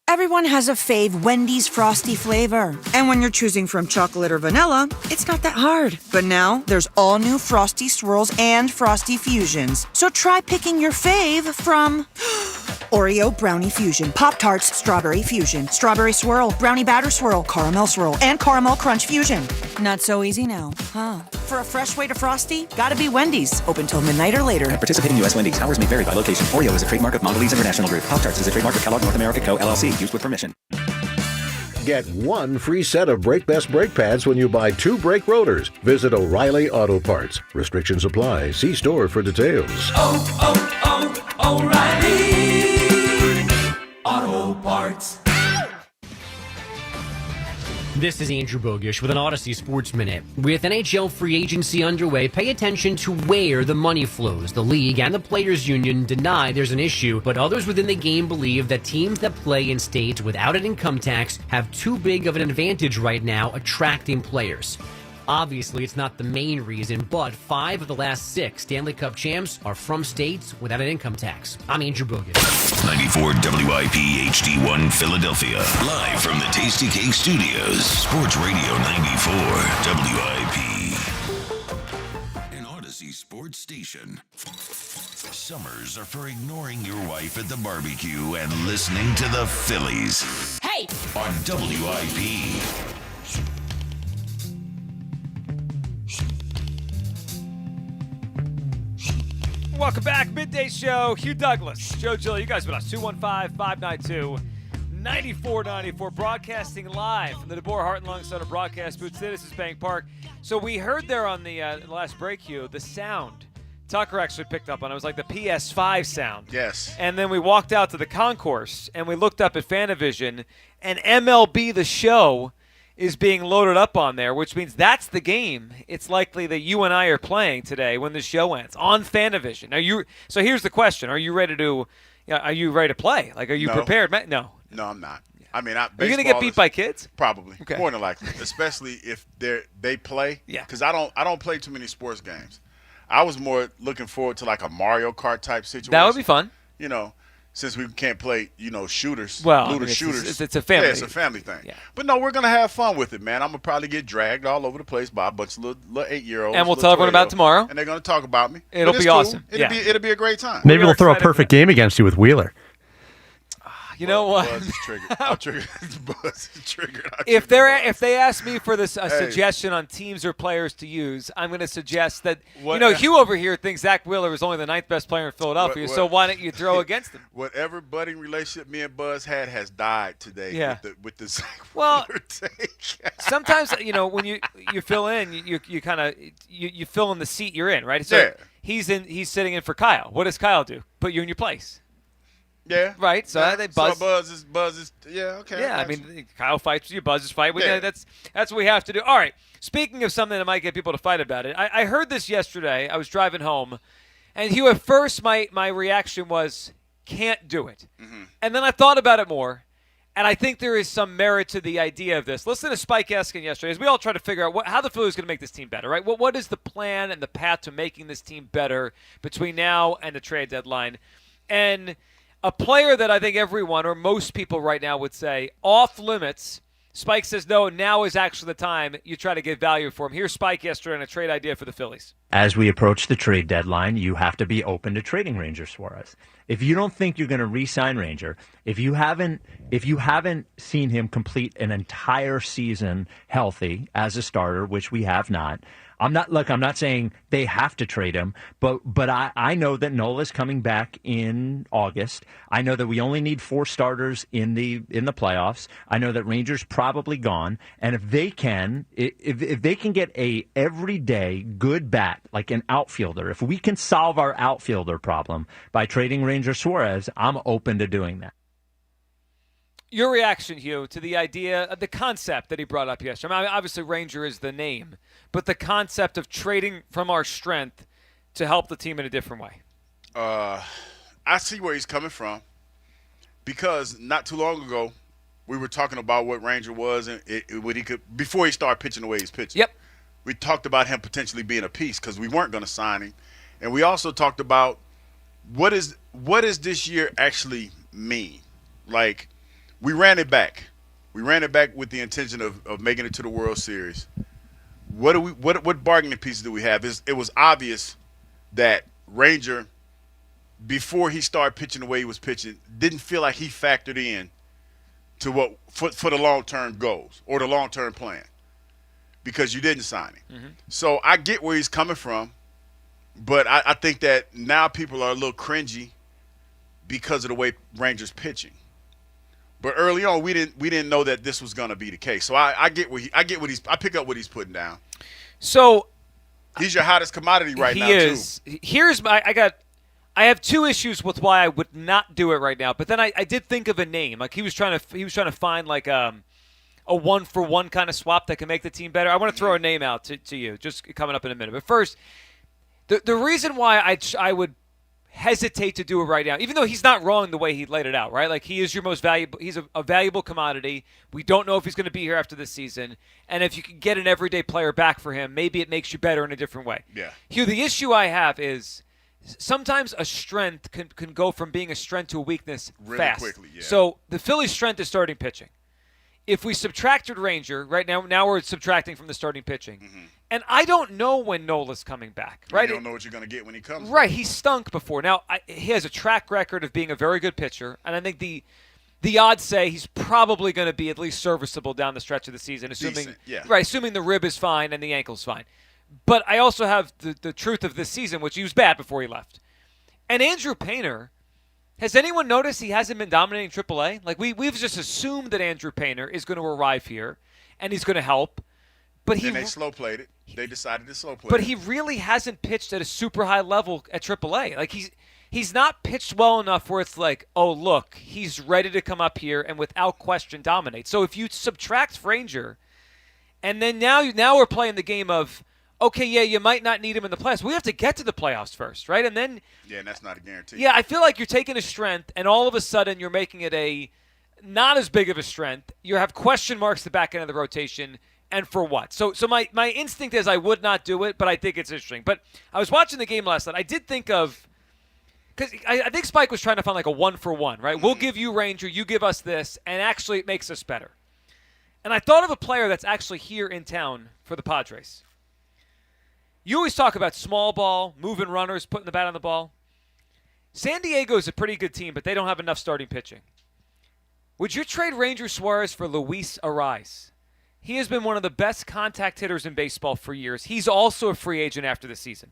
Speaker 21: Everyone has a fave Wendy's Frosty flavor. And when you're choosing from chocolate or vanilla, it's not that hard. But now, there's all new Frosty Swirls and Frosty Fusions. So try picking your fave from Oreo Brownie Fusion, Pop-Tarts Strawberry Fusion, Strawberry Swirl, Brownie Batter Swirl, Caramel Swirl, and Caramel Crunch Fusion. Not so easy now, huh? For a fresh way to Frosty, gotta be Wendy's. Open till midnight or later.
Speaker 22: At participating U.S. Wendy's, hours may vary by location. Oreo is a trademark of Mondelez International Group. Pop-Tarts is a trademark of Kellogg North America Co., LLC. Used with permission.
Speaker 20: Get 1 free set of Brake Best brake pads when you buy 2 brake rotors. Visit O'Reilly Auto Parts. Restrictions apply. See store for details.
Speaker 16: O'Reilly Auto Parts.
Speaker 25: This is Andrew Bogish with an Odyssey Sports Minute. With NHL free agency underway, pay attention to where the money flows. The league and the players' union deny there's an issue, but others within the game believe that teams that play in states without an income tax have too big of an advantage right now attracting players. Obviously, it's not the main reason, but 5 of the last 6 Stanley Cup champs are from states without an income tax. I'm Andrew Bogish.
Speaker 4: 94 WIP HD1 Philadelphia. Live from the Tasty Cake Studios. Sports Radio 94 WIP. An Odyssey sports station. Summers are for ignoring your wife at the barbecue and listening to the Phillies.
Speaker 16: Hey!
Speaker 4: On WIP.
Speaker 23: Welcome back. Midday Show. Hugh Douglas, Joe Gill. You guys with us. 215-592-9494. Broadcasting live from the DeBoer Heart and Lung Center broadcast booth. This is Bank Park. So we heard there on the last break, Hugh, the sound. Tucker actually picked up on it. It was like the PS5 sound.
Speaker 24: Yes.
Speaker 23: And then we walked out to the concourse, and we looked up at Fanavision, and MLB The Show is being loaded up on there, which means that's the game it's likely that you and I are playing today when the show ends on Fanavision. So here's the question: Are you ready to play? Like, are you prepared? No,
Speaker 24: I'm not. I mean,
Speaker 23: are you going to get beat by kids?
Speaker 24: Probably,
Speaker 23: okay.
Speaker 24: More than likely, especially if they play.
Speaker 23: Yeah.
Speaker 24: Because I don't play too many sports games. I was more looking forward to like a Mario Kart type situation.
Speaker 23: That would be fun.
Speaker 24: You know. Since we can't play, shooters, shooters.
Speaker 23: It's a family.
Speaker 24: Yeah, it's a family thing.
Speaker 23: Yeah.
Speaker 24: But no, we're going to have fun with it, man. I'm going to probably get dragged all over the place by a bunch of little 8-year-olds.
Speaker 23: And we'll tell everyone about it tomorrow.
Speaker 24: And they're going to talk about me.
Speaker 23: It'll be awesome.
Speaker 24: It'll be a great time.
Speaker 2: Maybe we'll throw a perfect game against you with Wheeler.
Speaker 23: You know what?
Speaker 24: Buzz is triggered. Buzz is triggered.
Speaker 23: If they ask me for this suggestion on teams or players to use, I'm going to suggest that Hugh over here thinks Zack Wheeler is only the 9th best player in Philadelphia. So why don't you throw against him?
Speaker 24: Whatever budding relationship me and Buzz had has died today.
Speaker 23: Yeah.
Speaker 24: with the Zack
Speaker 23: Wheeler take. Sometimes when you fill in, you kind of you fill in the seat you're in, right? So he's sitting in for Kyle. What does Kyle do? Put you in your place.
Speaker 24: Yeah.
Speaker 23: Right. So Buzz.
Speaker 24: So Buzz is. Yeah. Okay.
Speaker 23: Yeah. I mean, Kyle fights with you. Buzzes fight with you. That's what we have to do. All right. Speaking of something that might get people to fight about it, I heard this yesterday. I was driving home, and Hugh, at first my reaction was can't do it, and then I thought about it more, and I think there is some merit to the idea of this. Listen to Spike Eskin yesterday as we all try to figure out how the Phillies are going to make this team better. Right. What is the plan and the path to making this team better between now and the trade deadline, and a player that I think everyone or most people right now would say off limits Spike says, no, now is actually the time you try to get value for him. Here's Spike yesterday on a trade idea for the Phillies.
Speaker 1: As we approach the trade deadline, you have to be open to trading Ranger Suarez. If you don't think you're going to re-sign Ranger, if you haven't seen him complete an entire season healthy as a starter, which we have not, I'm not saying they have to trade him, but I know that Nola's coming back in August. I know that we only need 4 starters in the playoffs. I know that Ranger's probably gone, and if they can get a everyday good bat like an outfielder, if we can solve our outfielder problem by trading Ranger Suarez, I'm open to doing that.
Speaker 23: Your reaction, Hugh, to the idea, the concept that he brought up yesterday. I mean, obviously, Ranger is the name, but the concept of trading from our strength to help the team in a different way.
Speaker 24: I see where he's coming from, because not too long ago, we were talking about what Ranger was and what he could before he started pitching the way he's pitching.
Speaker 23: Yep.
Speaker 24: We talked about him potentially being a piece because we weren't going to sign him, and we also talked about what is this year actually mean, like. We ran it back. We ran it back with the intention of making it to the World Series. What bargaining pieces do we have? It was obvious that Ranger, before he started pitching the way he was pitching, didn't feel like he factored in to what for the long-term goals or the long-term plan, because you didn't sign him. Mm-hmm. So I get where he's coming from, but I think that now people are a little cringy because of the way Ranger's pitching. But early on, we didn't know that this was going to be the case. So I pick up what he's putting down.
Speaker 23: So
Speaker 24: he's your hottest commodity right now.
Speaker 23: He is.
Speaker 24: Too.
Speaker 23: Here's I have 2 issues with why I would not do it right now. But then I did think of a name. Like he was trying to find like a 1-for-1 kind of swap that can make the team better. I want to throw a name out to you, just coming up in a minute. But first, the reason why I would hesitate to do it right now, even though he's not wrong the way he laid it out, right? Like he is your most valuable. He's a valuable commodity. We don't know if he's going to be here after this season, and if you can get an everyday player back for him, maybe it makes you better in a different way.
Speaker 24: Yeah.
Speaker 23: Hugh, the issue I have is sometimes a strength can go from being a strength to a weakness
Speaker 24: really
Speaker 23: fast.
Speaker 24: Quickly. Yeah.
Speaker 23: So the Phillies' strength is starting pitching. If we subtracted Ranger right now we're subtracting from the starting pitching. Mm-hmm. And I don't know when Nola's coming back, right?
Speaker 24: You don't know what you're going to get when he comes
Speaker 23: right,
Speaker 24: back.
Speaker 23: He stunk before. Now, he has a track record of being a very good pitcher, and I think the odds say he's probably going to be at least serviceable down the stretch of the season, assuming the rib is fine and the ankle's fine. But I also have the truth of this season, which he was bad before he left. And Andrew Painter, has anyone noticed he hasn't been dominating AAA? Like, we've just assumed that Andrew Painter is going to arrive here, and he's going to help. But
Speaker 24: they slow played it. They decided to slow play.
Speaker 23: But he really hasn't pitched at a super high level at AAA. Like he's not pitched well enough where it's like, oh look, he's ready to come up here and without question dominate. So if you subtract Ranger, and then now we're playing the game of, okay, yeah, you might not need him in the playoffs. We have to get to the playoffs first, right? And then
Speaker 24: and that's not a guarantee.
Speaker 23: Yeah, I feel like you're taking a strength, and all of a sudden you're making it a not as big of a strength. You have question marks at the back end of the rotation. And for what? So my instinct is I would not do it, but I think it's interesting. But I was watching the game last night. I did think of, because I think Spike was trying to find like a 1-for-1, right? Mm-hmm. We'll give you Ranger, you give us this, and actually it makes us better. And I thought of a player that's actually here in town for the Padres. You always talk about small ball, moving runners, putting the bat on the ball. San Diego is a pretty good team, but they don't have enough starting pitching. Would you trade Ranger Suarez for Luis Arraez? He has been one of the best contact hitters in baseball for years. He's also a free agent after the season.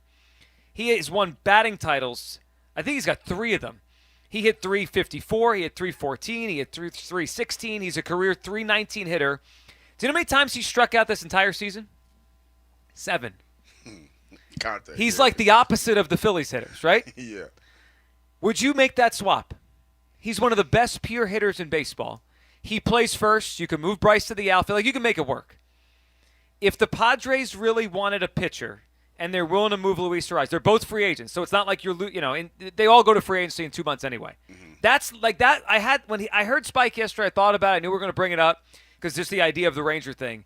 Speaker 23: He has won batting titles. I think he's got 3 of them. He hit .354, he hit .314, he hit .316. He's a career .319 hitter. Do you know how many times he struck out this entire season? 7. He's like the opposite of the Phillies hitters, right?
Speaker 24: Yeah.
Speaker 23: Would you make that swap? He's one of the best pure hitters in baseball. He plays first. You can move Bryce to the outfield. Like, you can make it work. If the Padres really wanted a pitcher and they're willing to move Luis Arraez, they're both free agents, so it's not like they all go to free agency in 2 months anyway. Mm-hmm. That's like that. I heard Spike yesterday. I thought about it. I knew we were going to bring it up because just the idea of the Ranger thing.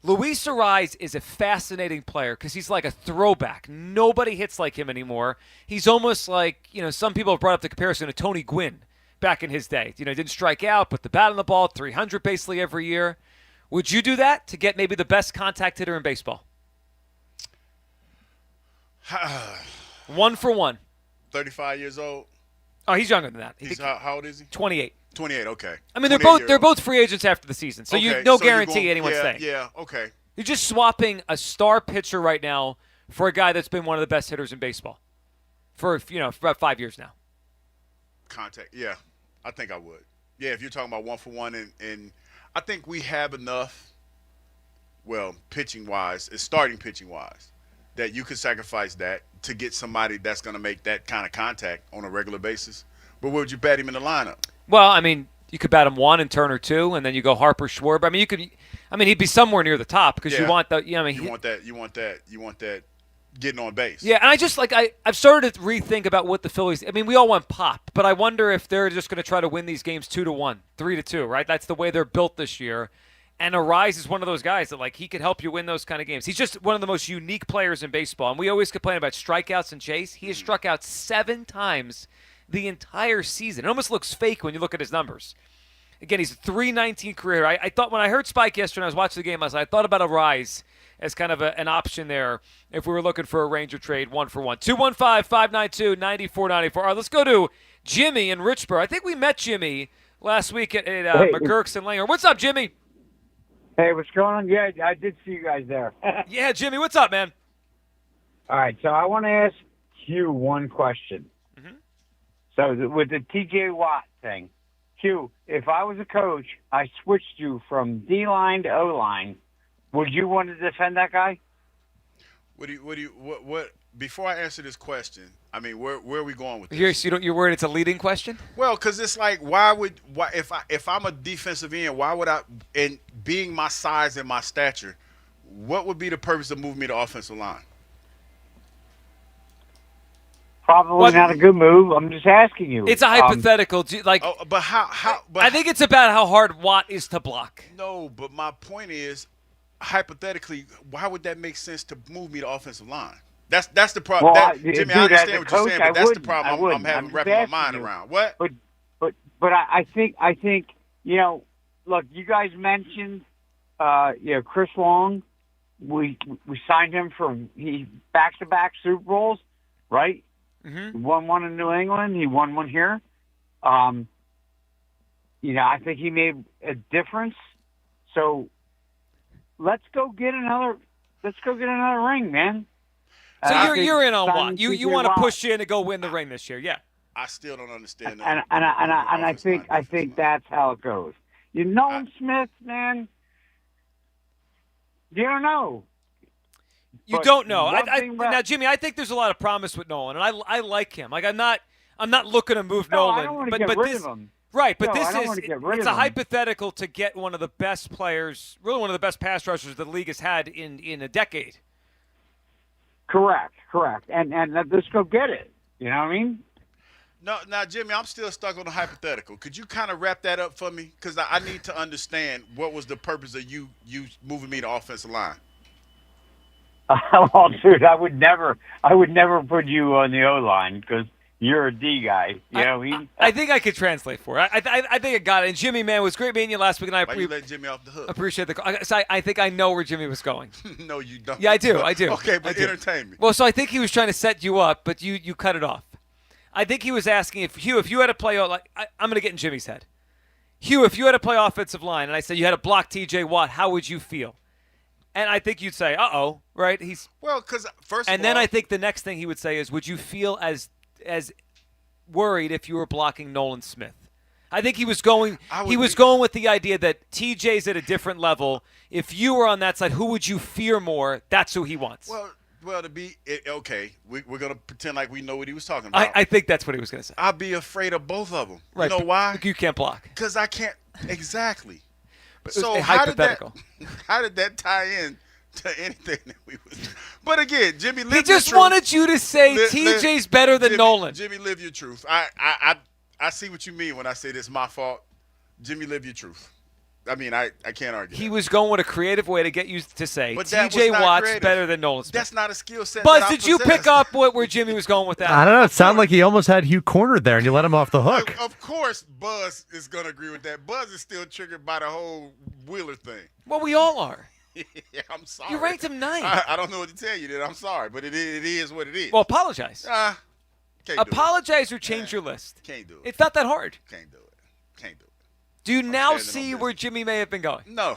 Speaker 23: Luis Arraez is a fascinating player because he's like a throwback. Nobody hits like him anymore. He's almost like, some people have brought up the comparison to Tony Gwynn back in his day. Didn't strike out, put the bat on the ball, 300 basically every year. Would you do that to get maybe the best contact hitter in baseball? 1 for 1.
Speaker 24: 35 years old.
Speaker 23: Oh, he's younger than that.
Speaker 24: How old is he?
Speaker 23: 28.
Speaker 24: 28. Okay.
Speaker 23: I mean, they're both free agents after the season, so no guarantee anyone's staying.
Speaker 24: Yeah. Okay.
Speaker 23: You're just swapping a star pitcher right now for a guy that's been one of the best hitters in baseball for about 5 years now.
Speaker 24: Contact. Yeah, I think I would. Yeah, if you're talking about 1 for 1, and I think we have enough. Well, pitching wise, starting pitching wise, that you could sacrifice that to get somebody that's going to make that kind of contact on a regular basis. But where would you bat him in the lineup?
Speaker 23: Well, I mean, you could bat him 1 and Turner 2, and then you go Harper, Schwarber. I mean, he'd be somewhere near the top because you want the. You want that getting on base. Yeah, and I just I've started to rethink about what the Phillies. I mean, we all want pop, but I wonder if they're just going to try to win these games 2-1, 3-2. Right? That's the way they're built this year. And Arise is one of those guys that he could help you win those kind of games. He's just one of the most unique players in baseball. And we always complain about strikeouts and chase. He has struck out 7 times the entire season. It almost looks fake when you look at his numbers. Again, he's a .319 career. I thought when I heard Spike yesterday, I was watching the game last night, I thought about Arise as kind of an option there if we were looking for a Ranger trade 1 for 1. 215-592-9494. All right, let's go to Jimmy in Richburg. I think we met Jimmy last week at McGurk's and Langer. What's up, Jimmy?
Speaker 5: Hey, what's going on? Yeah, I did see you guys there.
Speaker 23: Yeah, Jimmy, what's up, man?
Speaker 5: All right, so I want to ask Hugh one question.
Speaker 23: Mm-hmm.
Speaker 5: So with the T.J. Watt thing, Hugh, if I was a coach, I switched you from D-line to O-line, would you want to defend that guy?
Speaker 24: What? Before I answer this question, I mean, where are we going with this?
Speaker 23: You're worried it's a leading question?
Speaker 24: Well, because it's like, if I'm a defensive end, why would I? And being my size and my stature, what would be the purpose of moving me to offensive line?
Speaker 5: Probably not a good move. I'm just asking you.
Speaker 23: It's a hypothetical.
Speaker 24: But how?
Speaker 23: I think it's about how hard Watt is to block.
Speaker 24: No, but my point is, hypothetically, why would that make sense to move me to offensive line? That's the problem.
Speaker 5: Well,
Speaker 24: Jimmy, I understand what you're saying, but that's the problem I'm having wrapping my mind around. What?
Speaker 5: But I think look, you guys mentioned Chris Long. We signed him for back-to-back Super Bowls, right?
Speaker 23: Mm-hmm.
Speaker 5: He won one in New England. He won one here. I think he made a difference. So let's go get another ring, man.
Speaker 23: So you're in on Watt. You want to push in to go win the ring this year, yeah?
Speaker 24: I still don't understand that.
Speaker 5: And I think that's how it goes. Nolan Smith, man. You don't know.
Speaker 23: You don't know. Now, Jimmy, I think there's a lot of promise with Nolan, and I like him. I'm not looking to move Nolan.
Speaker 5: I don't want to get rid of him.
Speaker 23: Right, but it's a hypothetical to get one of the best players, really one of the best pass rushers the league has had in a decade.
Speaker 5: Correct. And let's go get it. You know what I mean?
Speaker 24: No, now, Jimmy, I'm still stuck on the hypothetical. Could you kind of wrap that up for me? Because I need to understand what was the purpose of you moving me to offensive line.
Speaker 5: Well, dude, I would never put you on the O-line because you're a D guy. You know what I mean?
Speaker 23: I think I could translate for it. I think I got it. And Jimmy, man, it was great meeting you last week. And
Speaker 24: Why you let Jimmy off the hook?
Speaker 23: Appreciate the call. So I think I know where Jimmy was going.
Speaker 24: No, you don't.
Speaker 23: Yeah, I do.
Speaker 24: Okay, but entertain me.
Speaker 23: Well, so I think he was trying to set you up, but you cut it off. I think he was asking if you had to play, I'm going to get in Jimmy's head. Hugh, if you had to play offensive line, and I said you had to block T.J. Watt, how would you feel? And I think you'd say, uh-oh, right?
Speaker 24: Because first of all.
Speaker 23: And then I think the next thing he would say is, would you feel as worried if you were blocking Nolan Smith? I think he was going with the idea that TJ's at a different level. If you were on that side, who would you fear more? That's who he wants.
Speaker 24: Well, to be okay, we're going to pretend like we know what he was talking about.
Speaker 23: I think that's what he was going to say.
Speaker 24: I'd be afraid of both of them.
Speaker 23: Right.
Speaker 24: You know why?
Speaker 23: You can't block.
Speaker 24: Because I can't. Exactly.
Speaker 23: So how did
Speaker 24: that tie in to anything that we was? But again, Jimmy, live
Speaker 23: he just
Speaker 24: your truth.
Speaker 23: wanted you to say TJ's better than Nolan.
Speaker 24: Jimmy, live your truth. I see what you mean when I say this is my fault. Jimmy, live your truth. I mean, I can't argue.
Speaker 23: He was going with a creative way to get you to say
Speaker 24: T.J.
Speaker 23: Watt's better than Nolan Smith.
Speaker 24: That's not a skill set.
Speaker 23: Buzz, did you pick up where Jimmy was going with that?
Speaker 2: I don't know. It sounded like he almost had Hugh cornered there, and you let him off the hook.
Speaker 24: Of course, Buzz is going to agree with that. Buzz is still triggered by the whole Wheeler thing.
Speaker 23: Well, we all are.
Speaker 24: Yeah, I'm sorry.
Speaker 23: You ranked him 9th.
Speaker 24: I don't know what to tell you. That I'm sorry, but it is what it is.
Speaker 23: Well, apologize.
Speaker 24: Can't
Speaker 23: Apologize or change your list.
Speaker 24: Can't do it.
Speaker 23: It's not that hard.
Speaker 24: Can't do it. Can't do it.
Speaker 23: Do you now see where Jimmy may have been going?
Speaker 24: No,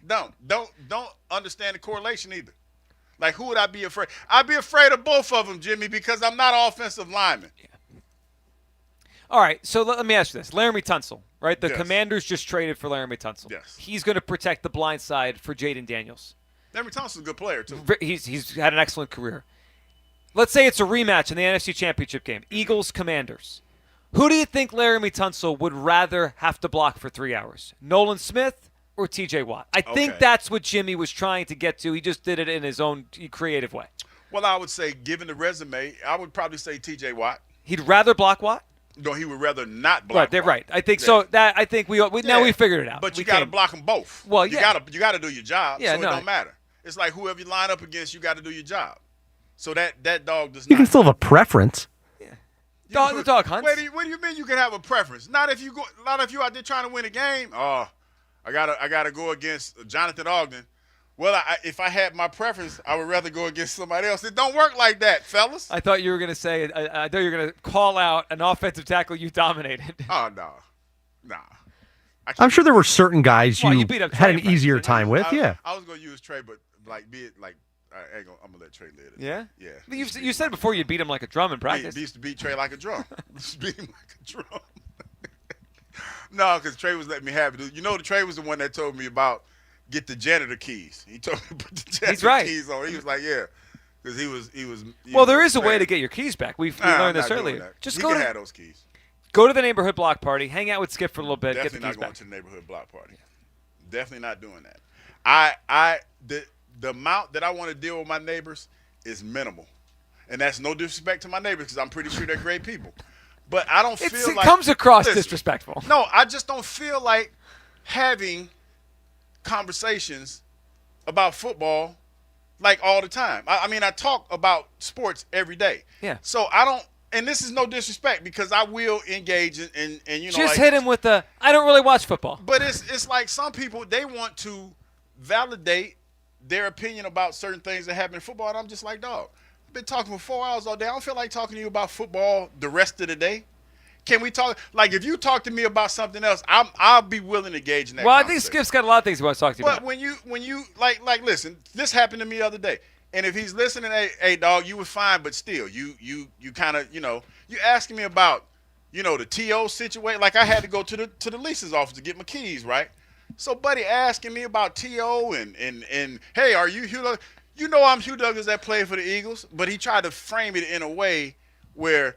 Speaker 24: don't understand the correlation either. Like, who would I be afraid? I'd be afraid of both of them, Jimmy, because I'm not an offensive lineman.
Speaker 23: Yeah. All right, so let me ask you this. Laramie Tunsil, right? The
Speaker 24: Yes.
Speaker 23: Commanders just traded for Laramie Tunsil.
Speaker 24: Yes.
Speaker 23: He's going to protect the blind side for Jaden Daniels.
Speaker 24: Laramie Tunsil's a good player, too.
Speaker 23: He's had an excellent career. Let's say it's a rematch in the NFC Championship game. Eagles-Commanders. Who do you think Laramie Tunsil would rather have to block for 3 hours? Nolan Smith or T.J. Watt? I think that's what Jimmy was trying to get to. He just did it in his own creative way.
Speaker 24: Well, I would say, given the resume, I would probably say T.J. Watt.
Speaker 23: He'd rather block Watt?
Speaker 24: No, he would rather not block.
Speaker 23: Right, they're right. I think so. That I think now we figured it out.
Speaker 24: But you got to block them both.
Speaker 23: Well,
Speaker 24: you got to do your job.
Speaker 23: Yeah,
Speaker 24: so it don't matter. It's like whoever you line up against, you got to do your job. So that dog does not.
Speaker 2: You can still have a preference.
Speaker 23: The dog hunts.
Speaker 24: What do you mean you can have a preference? Not if you out there trying to win a game. Oh, I gotta go against Jonathan Ogden. Well, if I had my preference, I would rather go against somebody else. It don't work like that, fellas.
Speaker 23: I thought you were going to say. I thought you were going to call out an offensive tackle you dominated.
Speaker 24: Oh no.
Speaker 2: I'm sure there were certain guys you
Speaker 23: beat up
Speaker 2: had
Speaker 23: Trey
Speaker 2: an easier time with. Yeah.
Speaker 24: I was gonna use Trey, but be it like. I'm gonna let Trey live it.
Speaker 23: Yeah?
Speaker 24: Yeah.
Speaker 23: But you said before you beat him like a drum in practice.
Speaker 24: He used to beat Trey like a drum. Beat him like a drum. No, because Trey was letting me have it. You know, Trey was the one that told me about get the janitor keys. He told me to put the janitor keys on. He was like, yeah, because he was.
Speaker 23: Well, there is a way to get your keys back. We learned this earlier.
Speaker 24: Just
Speaker 23: you
Speaker 24: can have those keys.
Speaker 23: Go to the neighborhood block party, hang out with Skip for a little bit,
Speaker 24: Definitely
Speaker 23: get the keys
Speaker 24: not going
Speaker 23: back.
Speaker 24: to the neighborhood block party. Definitely not doing that. The amount that I want to deal with my neighbors is minimal. And that's no disrespect to my neighbors because I'm pretty sure they're great people. But I don't feel like...
Speaker 23: It comes across disrespectful.
Speaker 24: No, I just don't feel like having conversations about football like all the time. I mean, I talk about sports every day.
Speaker 23: Yeah.
Speaker 24: So I don't... And this is no disrespect because I will engage in you know...
Speaker 23: Just hit him with the, I don't really watch football.
Speaker 24: But it's like some people, they want to validate their opinion about certain things that happen in football, and I'm just like, dog, I've been talking for 4 hours all day. I don't feel like talking to you about football the rest of the day. Can we talk? Like, if you talk to me about something else, I'll be willing to engage in that.
Speaker 23: Well, I think Skip's got a lot of things he wants to talk to you about.
Speaker 24: But when you like, listen, this happened to me the other day, and if he's listening, hey, dog, you were fine, but still, you kind of, you asking me about, the TO situation. Like, I had to go to the leases office to get my keys, right? So, buddy asking me about T.O. and hey, are you Hugh Douglas? You know I'm Hugh Douglas that played for the Eagles, but he tried to frame it in a way where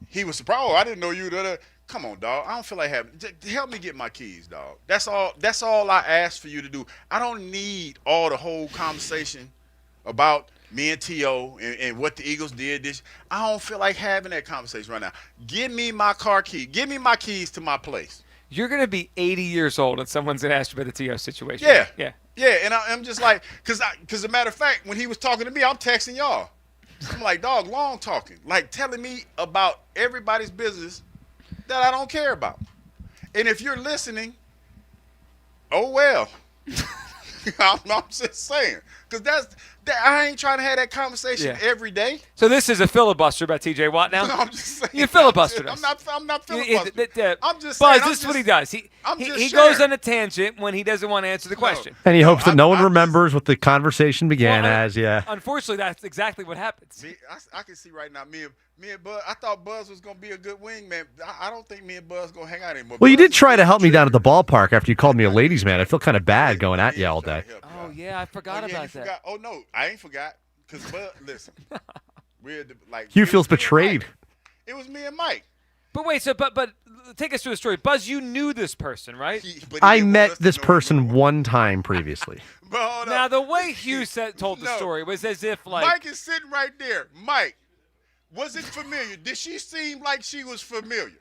Speaker 24: he was surprised. Oh, I didn't know you. Come on, dog. I don't feel like having. Help me get my keys, dog. That's all I asked for you to do. I don't need all the whole conversation about me and T.O. and what the Eagles did this. I don't feel like having that conversation right now. Give me my car key. Give me my keys to my place.
Speaker 23: You're going to be 80 years old and someone's going to ask you about the T.O. situation.
Speaker 24: Yeah. And I'm just like, because as a matter of fact, when he was talking to me, I'm texting y'all. I'm like, dog, long talking. Like telling me about everybody's business that I don't care about. And if you're listening, oh, well. I'm just saying. Because I ain't trying to have that conversation every day.
Speaker 23: So this is a filibuster about T.J. Watt now?
Speaker 24: No, I'm just saying.
Speaker 23: You filibustered us.
Speaker 24: I'm not filibustering. I'm just
Speaker 23: Buzz,
Speaker 24: saying.
Speaker 23: this is what he does. He
Speaker 24: sharing.
Speaker 23: goes on a tangent when he doesn't want to answer the question.
Speaker 2: And he hopes that no one remembers what the conversation began as, yeah.
Speaker 23: Unfortunately, that's exactly what happens.
Speaker 24: I can see right now, me and Buzz, I thought Buzz was going to be a good wingman. I don't think me and Buzz going to hang out anymore.
Speaker 2: Well, you did try to help me down at the ballpark after you called me a ladies' man. I feel kind of bad going at you all day.
Speaker 23: Oh, yeah, I forgot about that.
Speaker 24: Oh, no, I ain't forgot. Because, listen,
Speaker 2: Hugh feels betrayed.
Speaker 24: It was me and Mike.
Speaker 23: But wait, but take us through the story. Buzz, you knew this person, right?
Speaker 2: I met this person one time previously.
Speaker 23: Now, the way Hugh told the story was as if, like...
Speaker 24: Mike is sitting right there. Mike, was it familiar? Did she seem like she was familiar?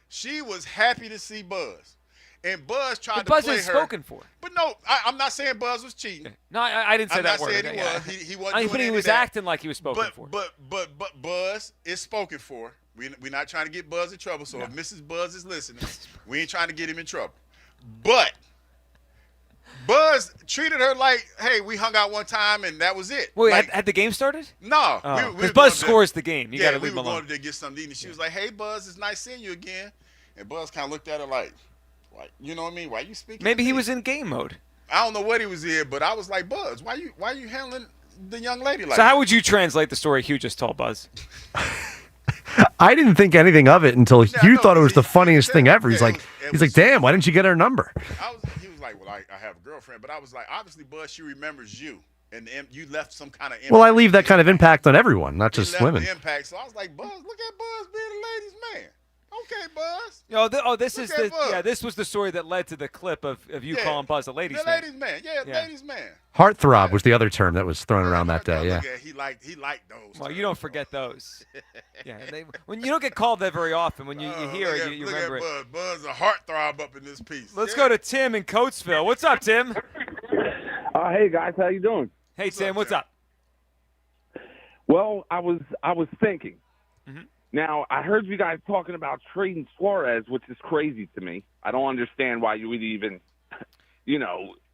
Speaker 24: She was happy to see Buzz. And Buzz tried to
Speaker 23: Buzz
Speaker 24: play her.
Speaker 23: is spoken for.
Speaker 24: But no, I'm not saying Buzz was cheating.
Speaker 23: No, I didn't say that word.
Speaker 24: I'm not saying he was. He wasn't doing
Speaker 23: but he
Speaker 24: any
Speaker 23: was
Speaker 24: of that.
Speaker 23: acting like he was spoken for.
Speaker 24: But Buzz is spoken for. We're not trying to get Buzz in trouble. So if Mrs. Buzz is listening, we ain't trying to get him in trouble. But Buzz treated her like, hey, we hung out one time and that was it.
Speaker 23: Wait,
Speaker 24: like,
Speaker 23: had the game started?
Speaker 24: No.
Speaker 23: Because Buzz scores the game. You got to leave him alone.
Speaker 24: We were going to get something to eat. And she was like, hey, Buzz, it's nice seeing you again. And Buzz kind of looked at her like, you know what I mean? Why you speaking?
Speaker 23: Maybe he was in game mode.
Speaker 24: I don't know what he was in, but I was like, Buzz, why you handling the young lady like
Speaker 23: So how
Speaker 24: that?
Speaker 23: would you translate the story Hugh just told, Buzz?
Speaker 2: I didn't think anything of it until Hugh thought it was the funniest thing ever. He's like, damn, why didn't you get her number?
Speaker 24: He was like, well, I have a girlfriend. But I was like, obviously, Buzz, she remembers you. And you left some kind of impact.
Speaker 2: Well, I leave that kind of impact on everyone, not just women.
Speaker 24: Impact. So I was like, Buzz, look at Buzz being a ladies' man. Okay, Buzz.
Speaker 23: This was the story that led to the clip of you calling Buzz a ladies' man.
Speaker 24: Ladies' man. Yeah, ladies' man.
Speaker 2: Heartthrob was the other term that was thrown around that day. Yeah.
Speaker 24: He liked those.
Speaker 23: Well, you don't forget those. When you don't get called that very often, when you hear it, you remember it.
Speaker 24: Buzz. Buzz, a heartthrob up in this piece.
Speaker 23: Let's go to Tim in Coatesville. What's up, Tim?
Speaker 6: Hey guys, how you doing?
Speaker 23: Hey Tim, what's up?
Speaker 6: Well, I was thinking. Now, I heard you guys talking about trading Suarez, which is crazy to me. I don't understand why you would even,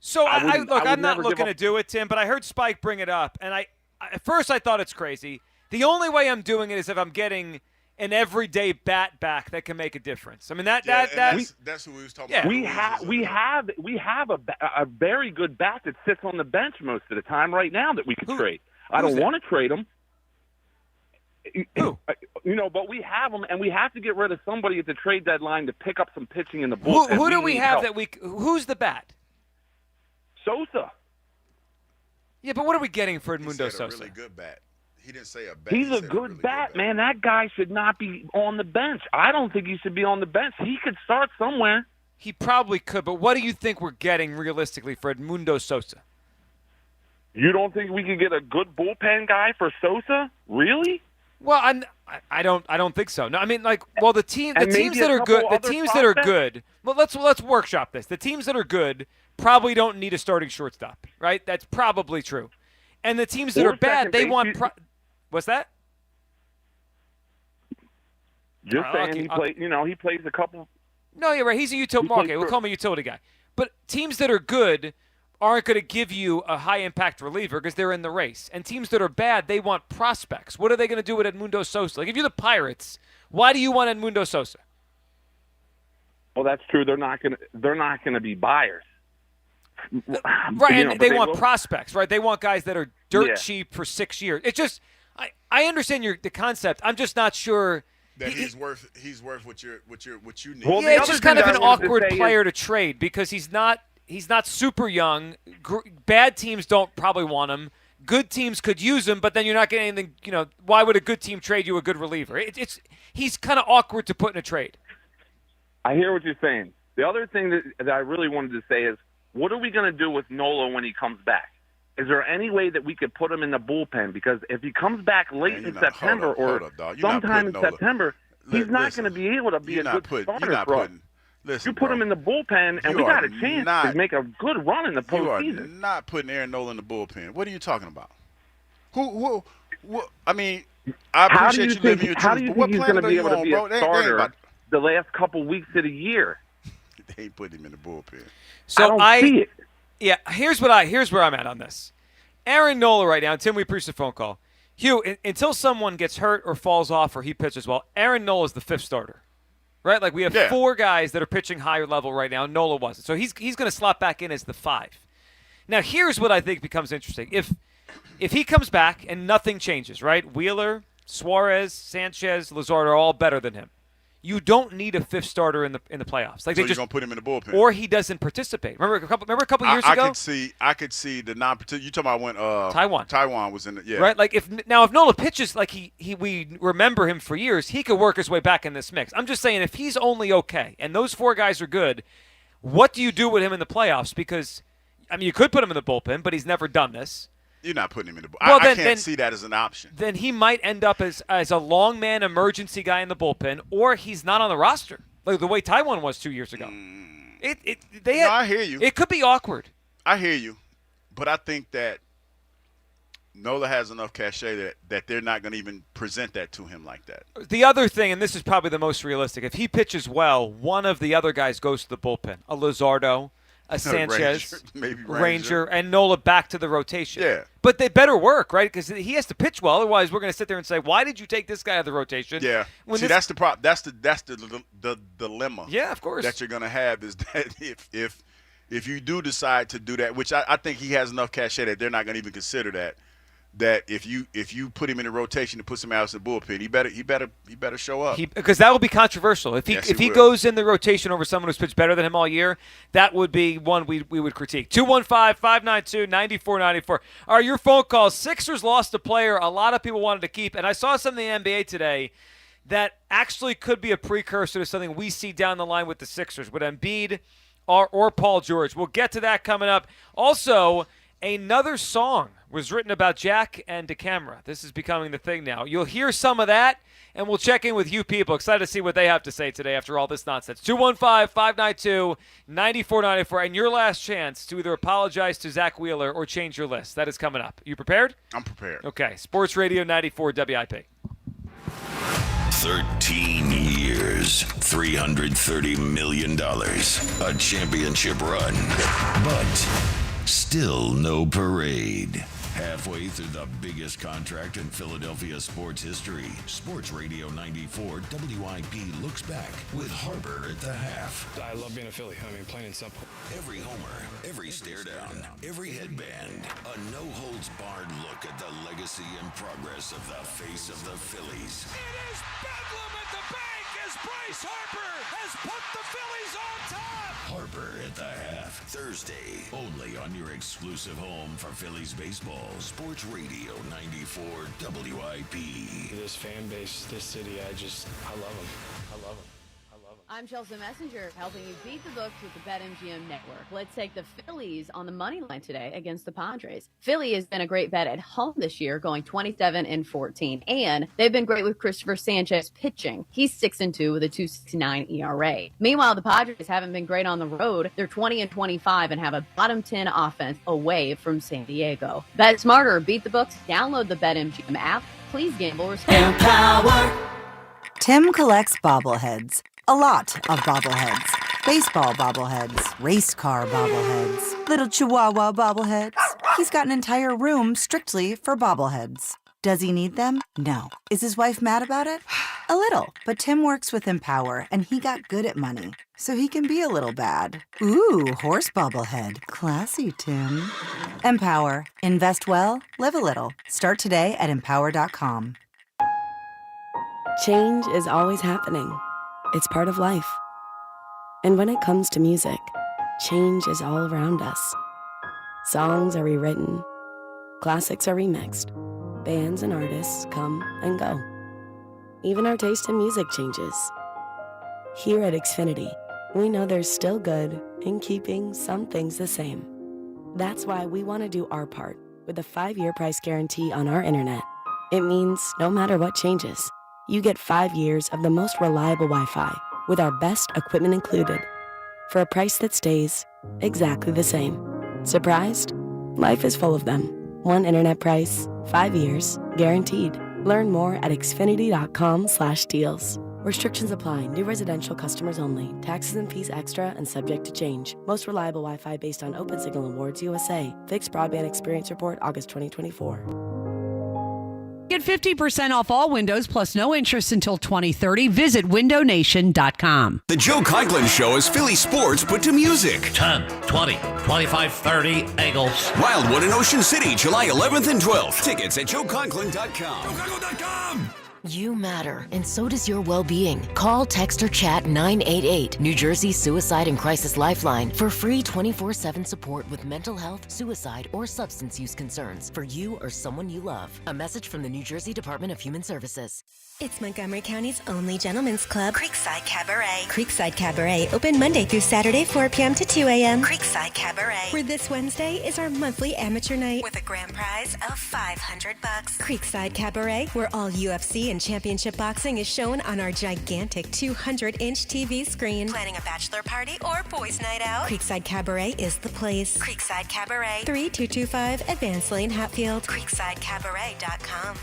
Speaker 23: So I'm not
Speaker 6: never
Speaker 23: looking to do it, Tim, but I heard Spike bring it up, and at first I thought it's crazy. The only way I'm doing it is if I'm getting an everyday bat back that can make a difference. I mean that's
Speaker 24: who we was talking about.
Speaker 6: We have a very good bat that sits on the bench most of the time right now that we could trade. I don't want to trade him.
Speaker 23: Who?
Speaker 6: But we have them, and we have to get rid of somebody at the trade deadline to pick up some pitching in the bullpen.
Speaker 23: Who do we have that we? Who's the bat?
Speaker 6: Sosa.
Speaker 23: Yeah, but what are we getting for Edmundo
Speaker 24: Sosa?
Speaker 23: Sosa?
Speaker 24: A really good bat. He didn't say a bat.
Speaker 6: He's a good bat, man. That guy should not be on the bench. I don't think he should be on the bench. He could start somewhere.
Speaker 23: He probably could, but what do you think we're getting realistically for Edmundo Sosa?
Speaker 6: You don't think we could get a good bullpen guy for Sosa? Really?
Speaker 23: Well, I don't think so. No, I mean, the teams that are good. Well, let's workshop this. The teams that are good probably don't need a starting shortstop, right? That's probably true. And the teams that are bad, they want. What's that?
Speaker 6: Just saying, he plays a couple.
Speaker 23: No, you're right. He's a utility. Okay, we'll call him a utility guy. But teams that are good aren't going to give you a high-impact reliever because they're in the race. And teams that are bad, they want prospects. What are they going to do with Edmundo Sosa? Like, if you're the Pirates, why do you want Edmundo Sosa?
Speaker 6: Well, that's true. They're not going to be buyers.
Speaker 23: Right, and they want prospects, right? They want guys that are dirt cheap for 6 years. It's just, I understand the concept. I'm just not sure
Speaker 24: that he's worth what you need.
Speaker 23: Well, it's just kind of an awkward player to trade because he's not super young. Bad teams don't probably want him. Good teams could use him, but then you're not getting anything. Why would a good team trade you a good reliever? He's kind of awkward to put in a trade.
Speaker 6: I hear what you're saying. The other thing that I really wanted to say is, what are we going to do with Nola when he comes back? Is there any way that we could put him in the bullpen? Because if he comes back late in September or sometime in September, he's not going to be able to be a good starter for us.
Speaker 24: Listen,
Speaker 6: you put him in the bullpen, and we got a chance to make a good run in the postseason.
Speaker 24: You are not putting Aaron Nola in the bullpen. What are you talking about? Who I mean, I appreciate you living your truth.
Speaker 6: How do you think he's going to be able to be a starter the last couple weeks of the year?
Speaker 24: They ain't putting him in the bullpen.
Speaker 23: So
Speaker 6: I don't see it.
Speaker 23: Yeah, here's where I'm at on this. Aaron Nola right now, and Tim, we appreciate the phone call. Hugh, until someone gets hurt or falls off or he pitches well, Aaron Nola is the fifth starter. Right? Like we have four guys that are pitching higher level right now. Nola wasn't. So he's going to slot back in as the 5. Now, here's what I think becomes interesting. If he comes back and nothing changes, right? Wheeler, Suarez, Sanchez, Lazard are all better than him. You don't need a 5th starter in the playoffs. Like
Speaker 24: so you're going to put him in the bullpen.
Speaker 23: Or he doesn't participate. Remember a couple years ago?
Speaker 24: I could see the non-participation. You talking about when Taiwan was in the
Speaker 23: right? Like if Nola pitches like we remember him for years, he could work his way back in this mix. I'm just saying if he's only okay and those 4 guys are good, what do you do with him in the playoffs? Because I mean you could put him in the bullpen, but he's never done this.
Speaker 24: You're not putting him in the bullpen. Well, I can't see that as an option.
Speaker 23: Then he might end up as a long man emergency guy in the bullpen, or he's not on the roster, like the way Taiwan was 2 years ago.
Speaker 24: I hear you.
Speaker 23: It could be awkward.
Speaker 24: I hear you, but I think that Nola has enough cachet that they're not going to even present that to him like that.
Speaker 23: The other thing, and this is probably the most realistic, if he pitches well, one of the other guys goes to the bullpen. A Luzardo, a Sanchez, Ranger, and Nola back to the rotation.
Speaker 24: Yeah.
Speaker 23: But they better work, right? Because he has to pitch well. Otherwise, we're going to sit there and say, why did you take this guy out of the rotation?
Speaker 24: Yeah. See, that's the problem. That's the dilemma.
Speaker 23: Yeah, of course.
Speaker 24: That you're going to have is that if you do decide to do that, which I think he has enough cachet that they're not going to even consider that if you put him in a rotation and put him out in the bullpen, he better show up.
Speaker 23: Because that will be controversial. If he goes in the rotation over someone who's pitched better than him all year, that would be one we would critique. 215-592-9494. All right, your phone calls. Sixers lost a player a lot of people wanted to keep, and I saw something in the NBA today that actually could be a precursor to something we see down the line with the Sixers, with Embiid or Paul George. We'll get to that coming up. Also, another song was written about Jack and DeCamara. This is becoming the thing now. You'll hear some of that, and we'll check in with you people. Excited to see what they have to say today after all this nonsense. 215-592-9494. And your last chance to either apologize to Zack Wheeler or change your list. That is coming up. You prepared?
Speaker 24: I'm prepared.
Speaker 23: Okay. Sports Radio 94 WIP.
Speaker 4: 13 years, $330 million, a championship run, but still no parade. Halfway through the biggest contract in Philadelphia sports history, Sports Radio 94 WIP looks back with Harper at the half.
Speaker 7: I love being a Philly. I mean, plain and simple.
Speaker 4: Every homer, every stare down, every headband, a no-holds-barred look at the legacy and progress of the face of the Phillies.
Speaker 16: It is bedlam at the bank as Bryce Harper has put the Phillies on top.
Speaker 4: Harper at the half, Thursday, only on your exclusive home for Phillies baseball. Sports Radio 94 WIP.
Speaker 7: This fan base, this city, I love them. I love them.
Speaker 9: I'm Chelsea Messenger, helping you beat the books with the BetMGM Network. Let's take the Phillies on the money line today against the Padres. Philly has been a great bet at home this year, going 27-14, and they've been great with Christopher Sanchez pitching. He's 6-2 with a 2.69 ERA. Meanwhile, the Padres haven't been great on the road. They're 20-25 and have a bottom 10 offense away from San Diego. Bet smarter, beat the books. Download the BetMGM app. Please gamble responsibly.
Speaker 10: Tim collects bobbleheads. A lot of bobbleheads. Baseball bobbleheads. Race car bobbleheads. Little Chihuahua bobbleheads. He's got an entire room strictly for bobbleheads. Does he need them? No. Is his wife mad about it? A little. But Tim works with Empower, and he got good at money. So he can be a little bad. Ooh, horse bobblehead. Classy, Tim. Empower. Invest well, live a little. Start today at empower.com.
Speaker 12: Change is always happening. It's part of life. And when it comes to music, change is all around us. Songs are rewritten. Classics are remixed. Bands and artists come and go. Even our taste in music changes. Here at Xfinity, we know there's still good in keeping some things the same. That's why we want to do our part with a 5-year price guarantee on our internet. It means no matter what changes, you get 5 years of the most reliable Wi-Fi with our best equipment included for a price that stays exactly the same. Surprised? Life is full of them. One internet price, 5 years, guaranteed. Learn more at xfinity.com/deals. Restrictions apply. New residential customers only. Taxes and fees extra and subject to change. Most reliable Wi-Fi based on Open Signal Awards USA. Fixed Broadband Experience Report, August 2024.
Speaker 13: Get 50% off all windows plus no interest until 2030. Visit windownation.com.
Speaker 26: The Joe Conklin Show is Philly sports put to music.
Speaker 27: 10, 20, 25, 30, Eagles.
Speaker 26: Wildwood in Ocean City, July 11th and 12th. Tickets at joeconklin.com. JoeConklin.com.
Speaker 28: You matter, and so does your well-being. Call, text, or chat 988, New Jersey Suicide and Crisis Lifeline, for free 24/7 support with mental health, suicide, or substance use concerns for you or someone you love. A message from the New Jersey Department of Human Services.
Speaker 3: It's Montgomery County's only gentlemen's club,
Speaker 8: Creekside Cabaret.
Speaker 3: Creekside Cabaret, open Monday through Saturday, 4 p.m. to 2 a.m.
Speaker 8: Creekside Cabaret.
Speaker 3: Where this Wednesday is our monthly amateur night.
Speaker 8: With a grand prize of $500.
Speaker 3: Creekside Cabaret, where all UFC and championship boxing is shown on our gigantic 200-inch TV screen.
Speaker 8: Planning a bachelor party or boys' night out?
Speaker 3: Creekside Cabaret is the place.
Speaker 8: Creekside Cabaret.
Speaker 3: 3225 Advance Lane, Hatfield.
Speaker 8: CreeksideCabaret.com.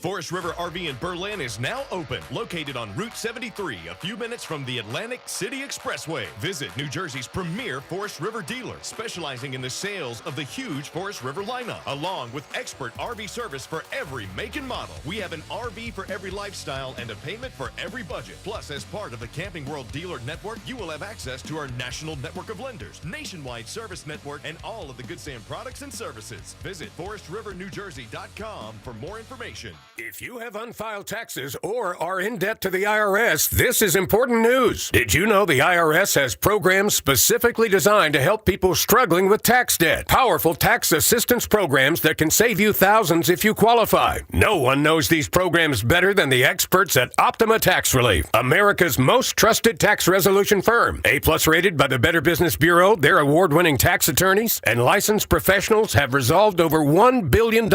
Speaker 11: Forest River RV in Berlin is now open, located on Route 73, a few minutes from the Atlantic City Expressway. Visit New Jersey's premier Forest River dealer, specializing in the sales of the huge Forest River lineup, along with expert RV service for every make and model. We have an RV for every lifestyle and a payment for every budget. Plus, as part of the Camping World Dealer Network, you will have access to our national network of lenders, nationwide service network, and all of the Good Sam products and services. Visit ForestRiverNewJersey.com for more information.
Speaker 14: If you have unfiled taxes or are in debt to the IRS, this is important news. Did you know the IRS has programs specifically designed to help people struggling with tax debt? Powerful tax assistance programs that can save you thousands if you qualify. No one knows these programs better than the experts at Optima Tax Relief, America's most trusted tax resolution firm. A-plus rated by the Better Business Bureau, their award-winning tax attorneys and licensed professionals have resolved over $1 billion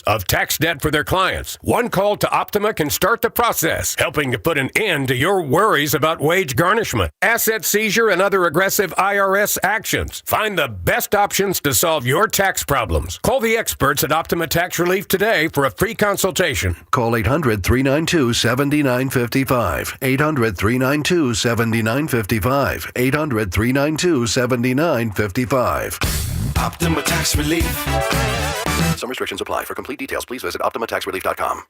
Speaker 14: of tax debt for their clients. One call to Optima can start the process, helping to put an end to your worries about wage garnishment, asset seizure, and other aggressive IRS actions. Find the best options to solve your tax problems. Call the experts at Optima Tax Relief today for a free consultation.
Speaker 20: Call 800-392-7955. 800-392-7955. 800-392-7955.
Speaker 16: Optima Tax Relief.
Speaker 20: Some restrictions apply. For complete details, please visit OptimaTaxRelief.com.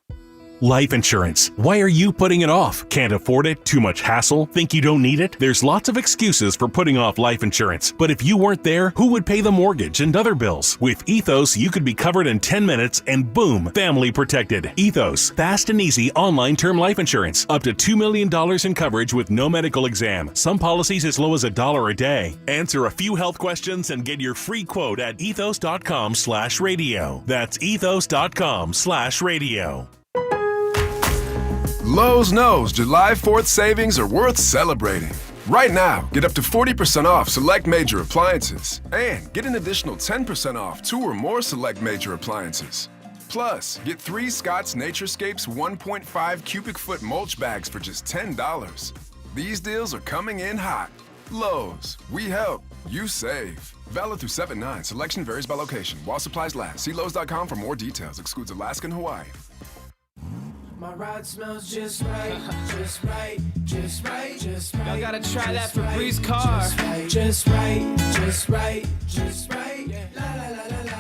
Speaker 15: Life insurance. Why are you putting it off? Can't afford it? Too much hassle? Think you don't need it? There's lots of excuses for putting off life insurance. But if you weren't there, who would pay the mortgage and other bills? With Ethos, you could be covered in 10 minutes and boom, family protected. Ethos, fast and easy online term life insurance. Up to $2 million in coverage with no medical exam. Some policies as low as $1 a day. Answer a few health questions and get your free quote at ethos.com/radio. That's ethos.com/radio.
Speaker 17: Lowe's knows July 4th savings are worth celebrating. Right now, get up to 40% off select major appliances and get an additional 10% off 2 or more select major appliances. Plus, get 3 Scott's Naturescapes 1.5 cubic foot mulch bags for just $10. These deals are coming in hot. Lowe's, we help, you save. Valid through 7/9. Selection varies by location. While supplies last. See Lowe's.com for more details. Excludes Alaska and Hawaii.
Speaker 16: My ride smells just right, just right, just right, just right.
Speaker 18: Y'all gotta try that for Bree's car.
Speaker 16: Just right, just right, just right. La la la la la.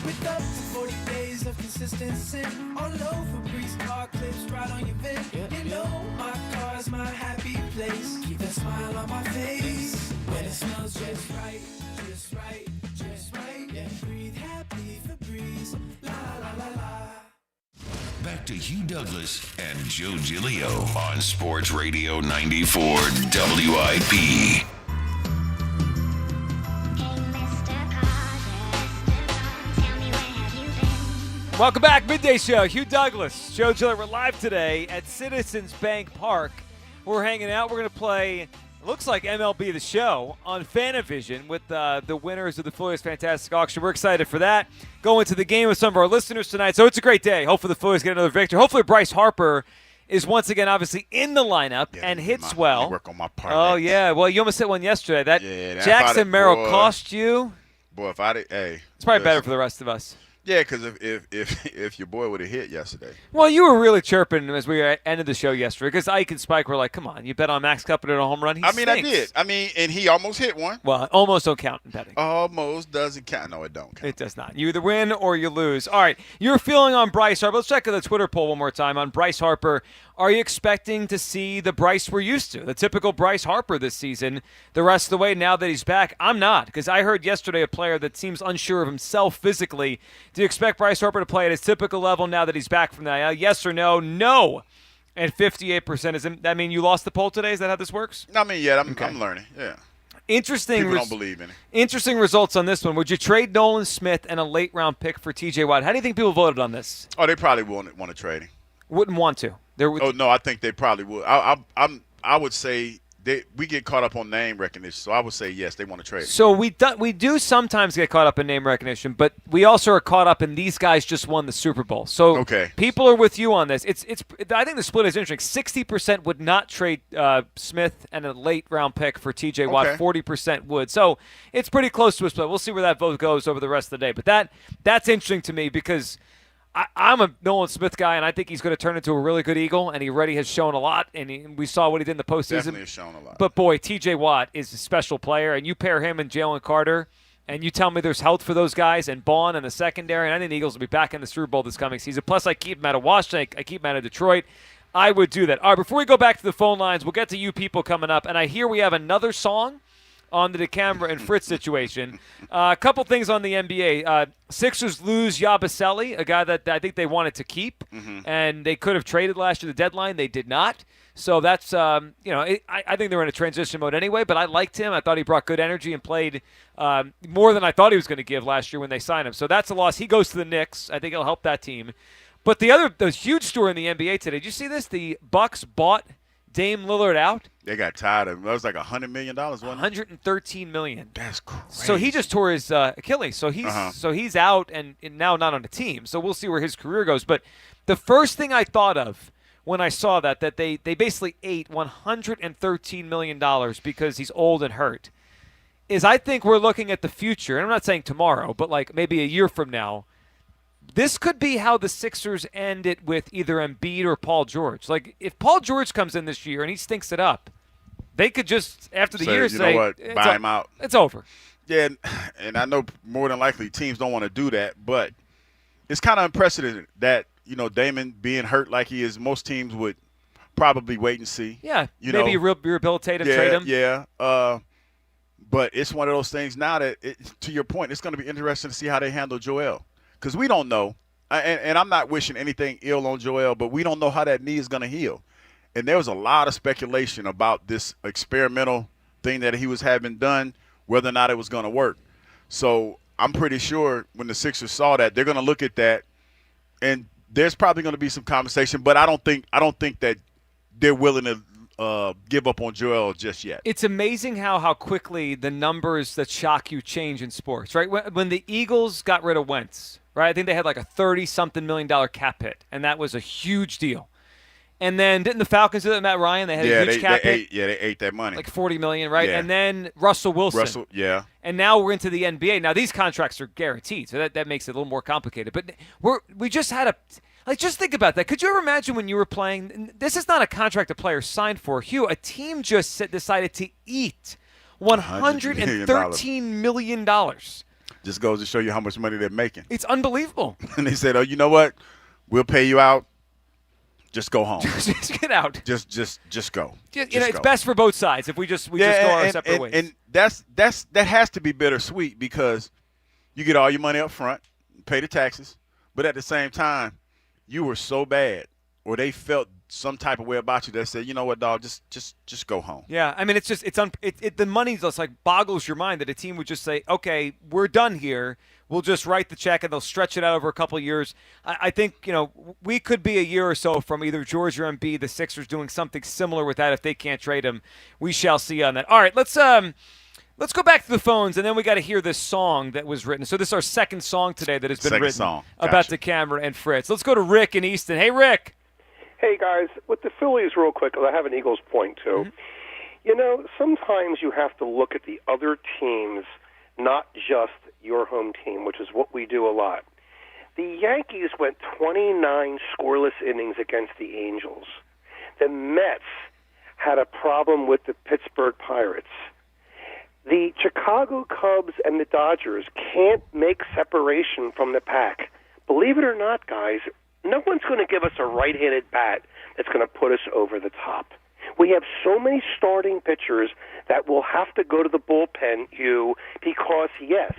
Speaker 16: With up to 40 days of consistency, all over Bree's car clips right on your vid. You know my car's my happy place. Keep that smile on my face when it smells just right, just right, just right. Yeah, breathe happy for Breeze. La la la la.
Speaker 4: Back to Hugh Douglas and Joe Giglio on Sports Radio 94 WIP.
Speaker 23: Welcome back, Midday Show. Hugh Douglas, Joe Giglio. We're live today at Citizens Bank Park. We're hanging out. We're going to play, it looks like MLB The Show on Fanavision with the winners of the Phillies Fantastic Auction. We're excited for that. Going to the game with some of our listeners tonight. So it's a great day. Hopefully the Phillies get another victory. Hopefully Bryce Harper is once again obviously in the lineup and hits well.
Speaker 24: Work on my part.
Speaker 23: Oh, yeah. Well, you almost hit one yesterday. That Jackson Merrill cost you.
Speaker 24: Boy, if I did, hey.
Speaker 23: It's probably better for the rest of us.
Speaker 24: Yeah, because if your boy would have hit yesterday.
Speaker 23: Well, you were really chirping as we ended the show yesterday because Ike and Spike were like, come on, you bet on Max Cup at a home run?
Speaker 24: I did. And he almost hit one.
Speaker 23: Well, almost don't count in betting.
Speaker 24: Almost doesn't count. No, it don't count.
Speaker 23: It does not. You either win or you lose. All right, your feeling on Bryce Harper. Let's check the Twitter poll one more time on Bryce Harper. Are you expecting to see the Bryce we're used to, the typical Bryce Harper this season, the rest of the way now that he's back? I'm not, because I heard yesterday a player that seems unsure of himself physically. Do you expect Bryce Harper to play at his typical level now that he's back from that? Yes or no? No. And 58% is. That mean you lost the poll today? Is that how this works?
Speaker 24: Not me yet. I'm learning. Yeah.
Speaker 23: Interesting.
Speaker 24: People don't believe in it.
Speaker 23: Interesting results on this one. Would you trade Nolan Smith and a late-round pick for T.J. Watt? How do you think people voted on this?
Speaker 24: Oh, they probably wouldn't want to trade him.
Speaker 23: Wouldn't want to.
Speaker 24: Oh no, I think they probably would. I would say we get caught up on name recognition, so I would say yes, they want to trade him.
Speaker 23: So we do sometimes get caught up in name recognition, but we also are caught up in these guys just won the Super Bowl. So people are with you on this. I think the split is interesting. 60% would not trade Smith and a late round pick for T.J. Watt. 40% would. So it's pretty close to a split. We'll see where that vote goes over the rest of the day. But that's interesting to me because I'm a Nolan Smith guy, and I think he's going to turn into a really good Eagle, and he already has shown a lot, and we saw what he did in the postseason.
Speaker 24: Definitely has shown a lot.
Speaker 23: But, boy, T.J. Watt is a special player, and you pair him and Jalen Carter, and you tell me there's health for those guys and Bond in the secondary, and I think the Eagles will be back in the Super Bowl this coming season. Plus, I keep him out of Washington. I keep him out of Detroit. I would do that. All right, before we go back to the phone lines, we'll get to you people coming up, and I hear we have another song on the DeCamera and Fritz situation. A couple things on the NBA. Sixers lose Yabusele, a guy that I think they wanted to keep, and they could have traded last year at the deadline. They did not. So that's, I think they were in a transition mode anyway, but I liked him. I thought he brought good energy and played more than I thought he was going to give last year when they signed him. So that's a loss. He goes to the Knicks. I think it'll help that team. But the huge story in the NBA today, did you see this? The Bucks bought Dame Lillard out.
Speaker 24: They got tired of him. That was like $100 million, wasn't it?
Speaker 23: $113 million.
Speaker 24: That's crazy.
Speaker 23: So he just tore his Achilles. So he's out and now not on the team. So we'll see where his career goes. But the first thing I thought of when I saw that they basically ate $113 million because he's old and hurt, is I think we're looking at the future. And I'm not saying tomorrow, but like maybe a year from now. This could be how the Sixers end it with either Embiid or Paul George. Like, if Paul George comes in this year and he stinks it up, they could just, after the year, say,
Speaker 24: you know what, buy him out.
Speaker 23: It's over.
Speaker 24: Yeah, and I know more than likely teams don't want to do that, but it's kind of unprecedented that, Damon being hurt like he is, most teams would probably wait and see.
Speaker 23: Yeah, maybe rehabilitate him, trade him.
Speaker 24: Yeah, but it's one of those things now that, to your point, it's going to be interesting to see how they handle Joel. Because we don't know, and I'm not wishing anything ill on Joel, but we don't know how that knee is going to heal. And there was a lot of speculation about this experimental thing that he was having done, whether or not it was going to work. So I'm pretty sure when the Sixers saw that, they're going to look at that, and there's probably going to be some conversation. But I don't think that they're willing to give up on Joel just yet.
Speaker 23: It's amazing how quickly the numbers that shock you change in sports, right? When the Eagles got rid of Wentz, right? I think they had like a $30-something million cap hit, and that was a huge deal. And then didn't the Falcons do that with Matt Ryan? They had a huge cap hit.
Speaker 24: They ate that money.
Speaker 23: Like $40 million, right?
Speaker 24: Yeah.
Speaker 23: And then Russell Wilson.
Speaker 24: Yeah.
Speaker 23: And now we're into the NBA. Now these contracts are guaranteed, so that makes it a little more complicated. But we just had just think about that. Could you ever imagine when you were playing? This is not a contract a player signed for. Hugh, a team just decided to eat $113 million.
Speaker 24: Just goes to show you how much money they're making.
Speaker 23: It's unbelievable.
Speaker 24: And they said, "Oh, you know what? We'll pay you out. Just go home.
Speaker 23: Just get out.
Speaker 24: Just go.
Speaker 23: It's best for both sides if we just go our separate ways."
Speaker 24: And that has to be bittersweet because you get all your money up front, pay the taxes, but at the same time, you were so bad, or they felt some type of way about you that said, "You know what, dog? Just go home."
Speaker 23: Yeah, I mean, it's just the money just like boggles your mind that a team would just say, "Okay, we're done here. We'll just write the check," and they'll stretch it out over a couple of years. I think we could be a year or so from either George or Embiid, the Sixers doing something similar with that if they can't trade him. We shall see on that. All right, let's go back to the phones, and then we got to hear this song that was written. So this is our second song today that has been written about the camera and Fritz. Let's go to Rick in Easton. Hey, Rick.
Speaker 1: Hey, guys, with the Phillies real quick, I have an Eagles point, too. Mm-hmm. Sometimes you have to look at the other teams, not just your home team, which is what we do a lot. The Yankees went 29 scoreless innings against the Angels. The Mets had a problem with the Pittsburgh Pirates. The Chicago Cubs and the Dodgers can't make separation from the pack. Believe it or not, guys, no one's going to give us a right-handed bat that's going to put us over the top. We have so many starting pitchers that will have to go to the bullpen, because, yes,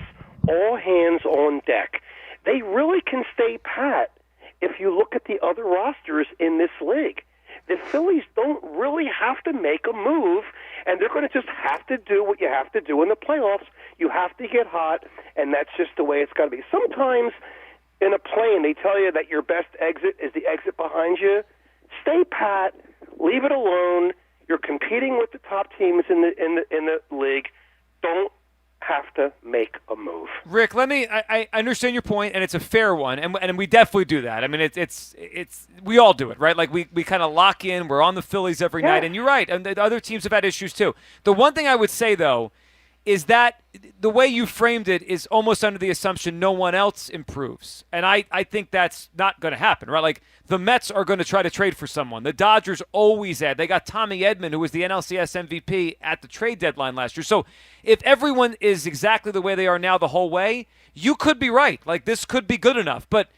Speaker 1: all hands on deck. They really can stay pat if you look at the other rosters in this league. The Phillies don't really have to make a move, And they're going to just have to do what you have to do in the playoffs. You have to get hot, and that's just the way it's got to be. Sometimes in a plane, they tell you that your best exit is the exit behind you. Stay pat. Leave it alone. You're competing with the top teams in the league. Don't have to make a move.
Speaker 23: Rick, I understand your point, and it's a fair one, and we definitely do that. I mean, it's we all do it, right? Like we kind of lock in. We're on the Phillies every night, and you're right. And the other teams have had issues too. The one thing I would say though is that the way you framed it is almost under the assumption no one else improves, and I think that's not going to happen, right? Like the Mets are going to try to trade for someone. The Dodgers always add. They got Tommy Edman, who was the NLCS MVP at the trade deadline last year. So if everyone is exactly the way they are now the whole way, you could be right. Like this could be good enough. But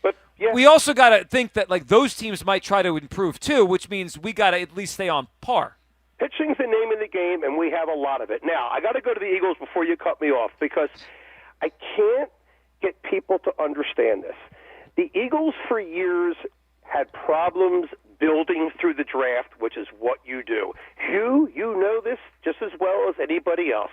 Speaker 23: we also got to think that like those teams might try to improve too, which means we got to at least stay on par.
Speaker 1: Pitching's the name of the game, and we have a lot of it. Now, I got to go to the Eagles before you cut me off because I can't get people to understand this. The Eagles for years had problems building through the draft, which is what you do. You know this just as well as anybody else.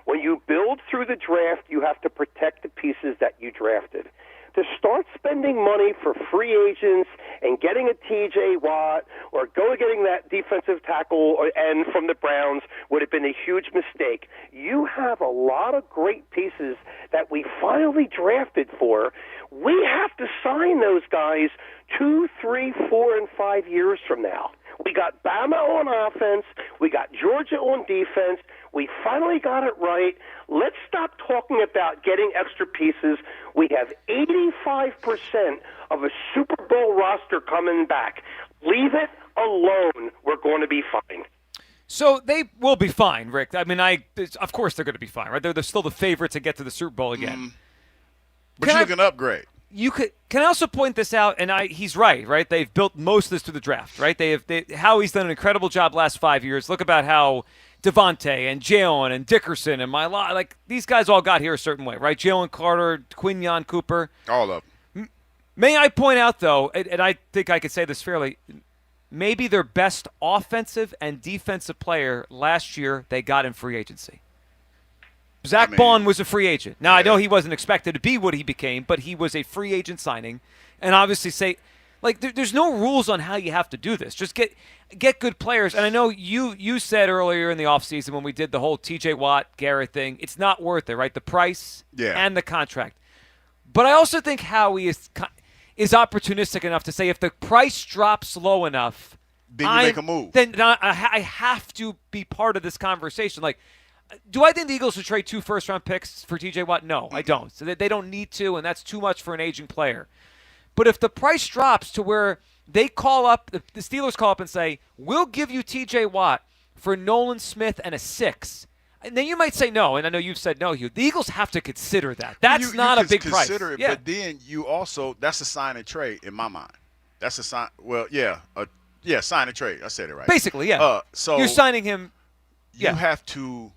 Speaker 1: When you build through the draft, you have to protect the pieces that you drafted. To start spending money for free agents and getting a T.J. Watt or getting that defensive tackle end from the Browns would have been a huge mistake. You have a lot of great pieces that we finally drafted for. We have to sign those guys 2, 3, 4, and 5 years from now. We got Bama on offense. We got Georgia on defense. We finally got it right. Let's stop talking about getting extra pieces. We have 85% of a Super Bowl roster coming back. Leave it alone. We're going to be fine.
Speaker 23: So they will be fine, Rick. I mean, of course they're going to be fine, right? They're still the favorite to get to the Super Bowl again.
Speaker 24: But you can upgrade.
Speaker 23: Can I also point this out? And he's right? They've built most of this through the draft, right? Howie's done an incredible job last 5 years. Look about how Devontae and Jalen and Dickerson and like these guys all got here a certain way, right? Jalen Carter, Quinyon Cooper.
Speaker 24: All of them.
Speaker 23: May I point out, though, and I think I could say this fairly, maybe their best offensive and defensive player last year they got in free agency. Zach Bond was a free agent. Now, I know he wasn't expected to be what he became, but he was a free agent signing. And obviously there's no rules on how you have to do this. Just get good players. And I know you said earlier in the offseason when we did the whole T.J. Watt, Garrett thing, it's not worth it, right? The price and the contract. But I also think Howie is opportunistic enough to say if the price drops low enough,
Speaker 24: then you make a move.
Speaker 23: Then I have to be part of this conversation. Like, do I think the Eagles should trade 2 first-round picks for T.J. Watt? No, I don't. So they don't need to, and that's too much for an aging player. But if the price drops to where they call up, the Steelers call up and say, we'll give you T.J. Watt for Nolan Smith and a 6, and then you might say no, and I know you've said no, Hugh. The Eagles have to consider that. That's not a big price.
Speaker 24: Consider it, but then you also, that's a sign and trade in my mind. That's a sign, sign and trade. I said it right.
Speaker 23: Basically, yeah.
Speaker 24: So
Speaker 23: you're signing him.
Speaker 24: You have to.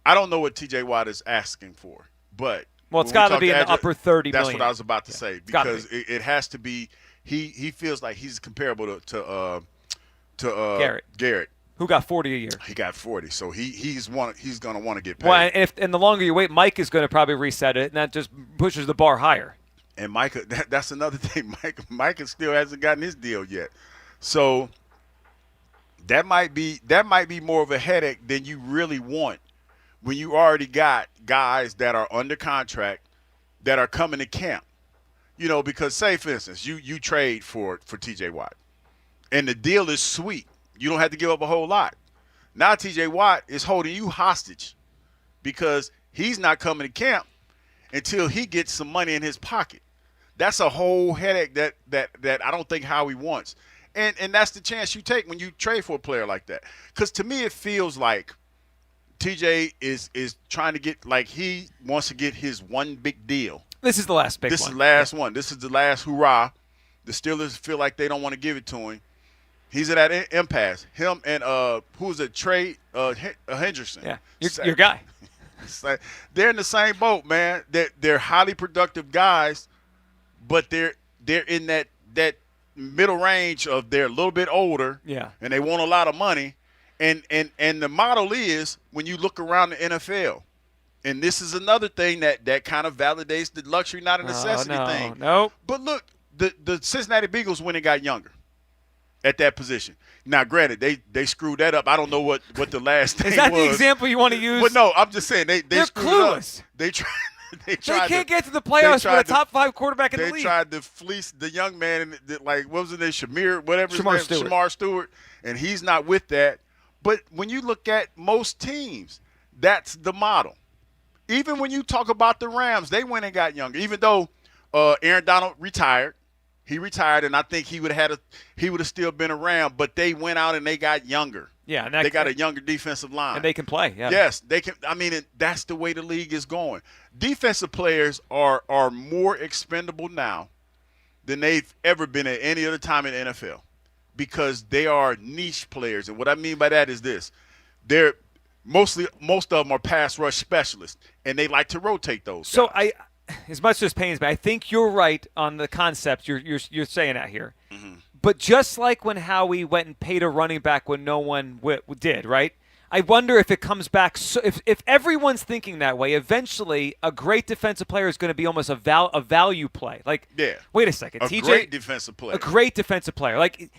Speaker 24: I don't know what T.J. Watt is asking for, but
Speaker 23: it's got to be in the upper 30
Speaker 24: that's
Speaker 23: million.
Speaker 24: That's what I was about to say because it has to be. He feels like he's comparable to Garrett,
Speaker 23: who got 40 a year.
Speaker 24: He got 40, so he's going to want to get paid.
Speaker 23: Well, and the longer you wait, Mike is going to probably reset it, and that just pushes the bar higher.
Speaker 24: And Mike, that's another thing. Mike still hasn't gotten his deal yet, so that might be more of a headache than you really want. When you already got guys that are under contract that are coming to camp, because say, for instance, you trade for T.J. Watt, and the deal is sweet. You don't have to give up a whole lot. Now T.J. Watt is holding you hostage because he's not coming to camp until he gets some money in his pocket. That's a whole headache that I don't think Howie wants. And that's the chance you take when you trade for a player like that. Because to me it feels like TJ is trying to get, like, he wants to get his one big deal.
Speaker 23: This is the last big one.
Speaker 24: This is the last one. This is the last hurrah. The Steelers feel like they don't want to give it to him. He's at that impasse. Him and who's it? Trey Henderson.
Speaker 23: Yeah, your guy.
Speaker 24: They're in the same boat, man. They're highly productive guys, but they're in that middle range of they're a little bit older.
Speaker 23: Yeah,
Speaker 24: and they want a lot of money. And the model is when you look around the NFL, and this is another thing that kind of validates the luxury, not a necessity thing.
Speaker 23: No.
Speaker 24: But look, the Cincinnati Bengals went and got younger at that position. Now, granted, they screwed that up. I don't know what the last thing was.
Speaker 23: Is that the example you want to use?
Speaker 24: But no, I'm just saying they're
Speaker 23: screwed clueless.
Speaker 24: Up. They tried.
Speaker 23: They can't get to the playoffs with a top 5 quarterback in the league.
Speaker 24: They tried to fleece the young man, like, what was his name, Shamar Stewart, and he's not with that. But when you look at most teams, that's the model. Even when you talk about the Rams, they went and got younger. Even though Aaron Donald retired, he retired, and I think he would have still been a Ram, but they went out and they got younger.
Speaker 23: Yeah, and
Speaker 24: they got a younger defensive line.
Speaker 23: And they can play, yeah.
Speaker 24: Yes, they can. I mean, that's the way the league is going. Defensive players are more expendable now than they've ever been at any other time in the NFL because they are niche players. And what I mean by that is this. Most of them are pass rush specialists, and they like to rotate those guys.
Speaker 23: So as much as this pains me, I think you're right on the concept you're saying out here. Mm-hmm. But just like when Howie went and paid a running back when no one did, right? I wonder if it comes back. So if everyone's thinking that way, eventually a great defensive player is going to be almost a value play. Like, wait a second,
Speaker 24: TJ, great defensive player.
Speaker 23: A great defensive player. Like,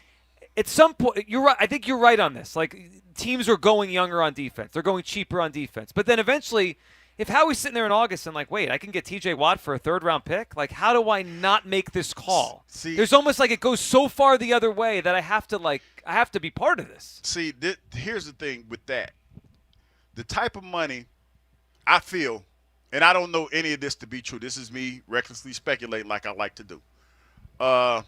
Speaker 23: at some point, you're right. I think you're right on this. Like, teams are going younger on defense. They're going cheaper on defense. But then eventually, if Howie's sitting there in August and like, wait, I can get TJ Watt for a 3rd-round pick, like, how do I not make this call?
Speaker 24: See,
Speaker 23: there's almost like it goes so far the other way that I have to be part of this.
Speaker 24: See, here's the thing with that. The type of money I feel, and I don't know any of this to be true. This is me recklessly speculating like I like to do. I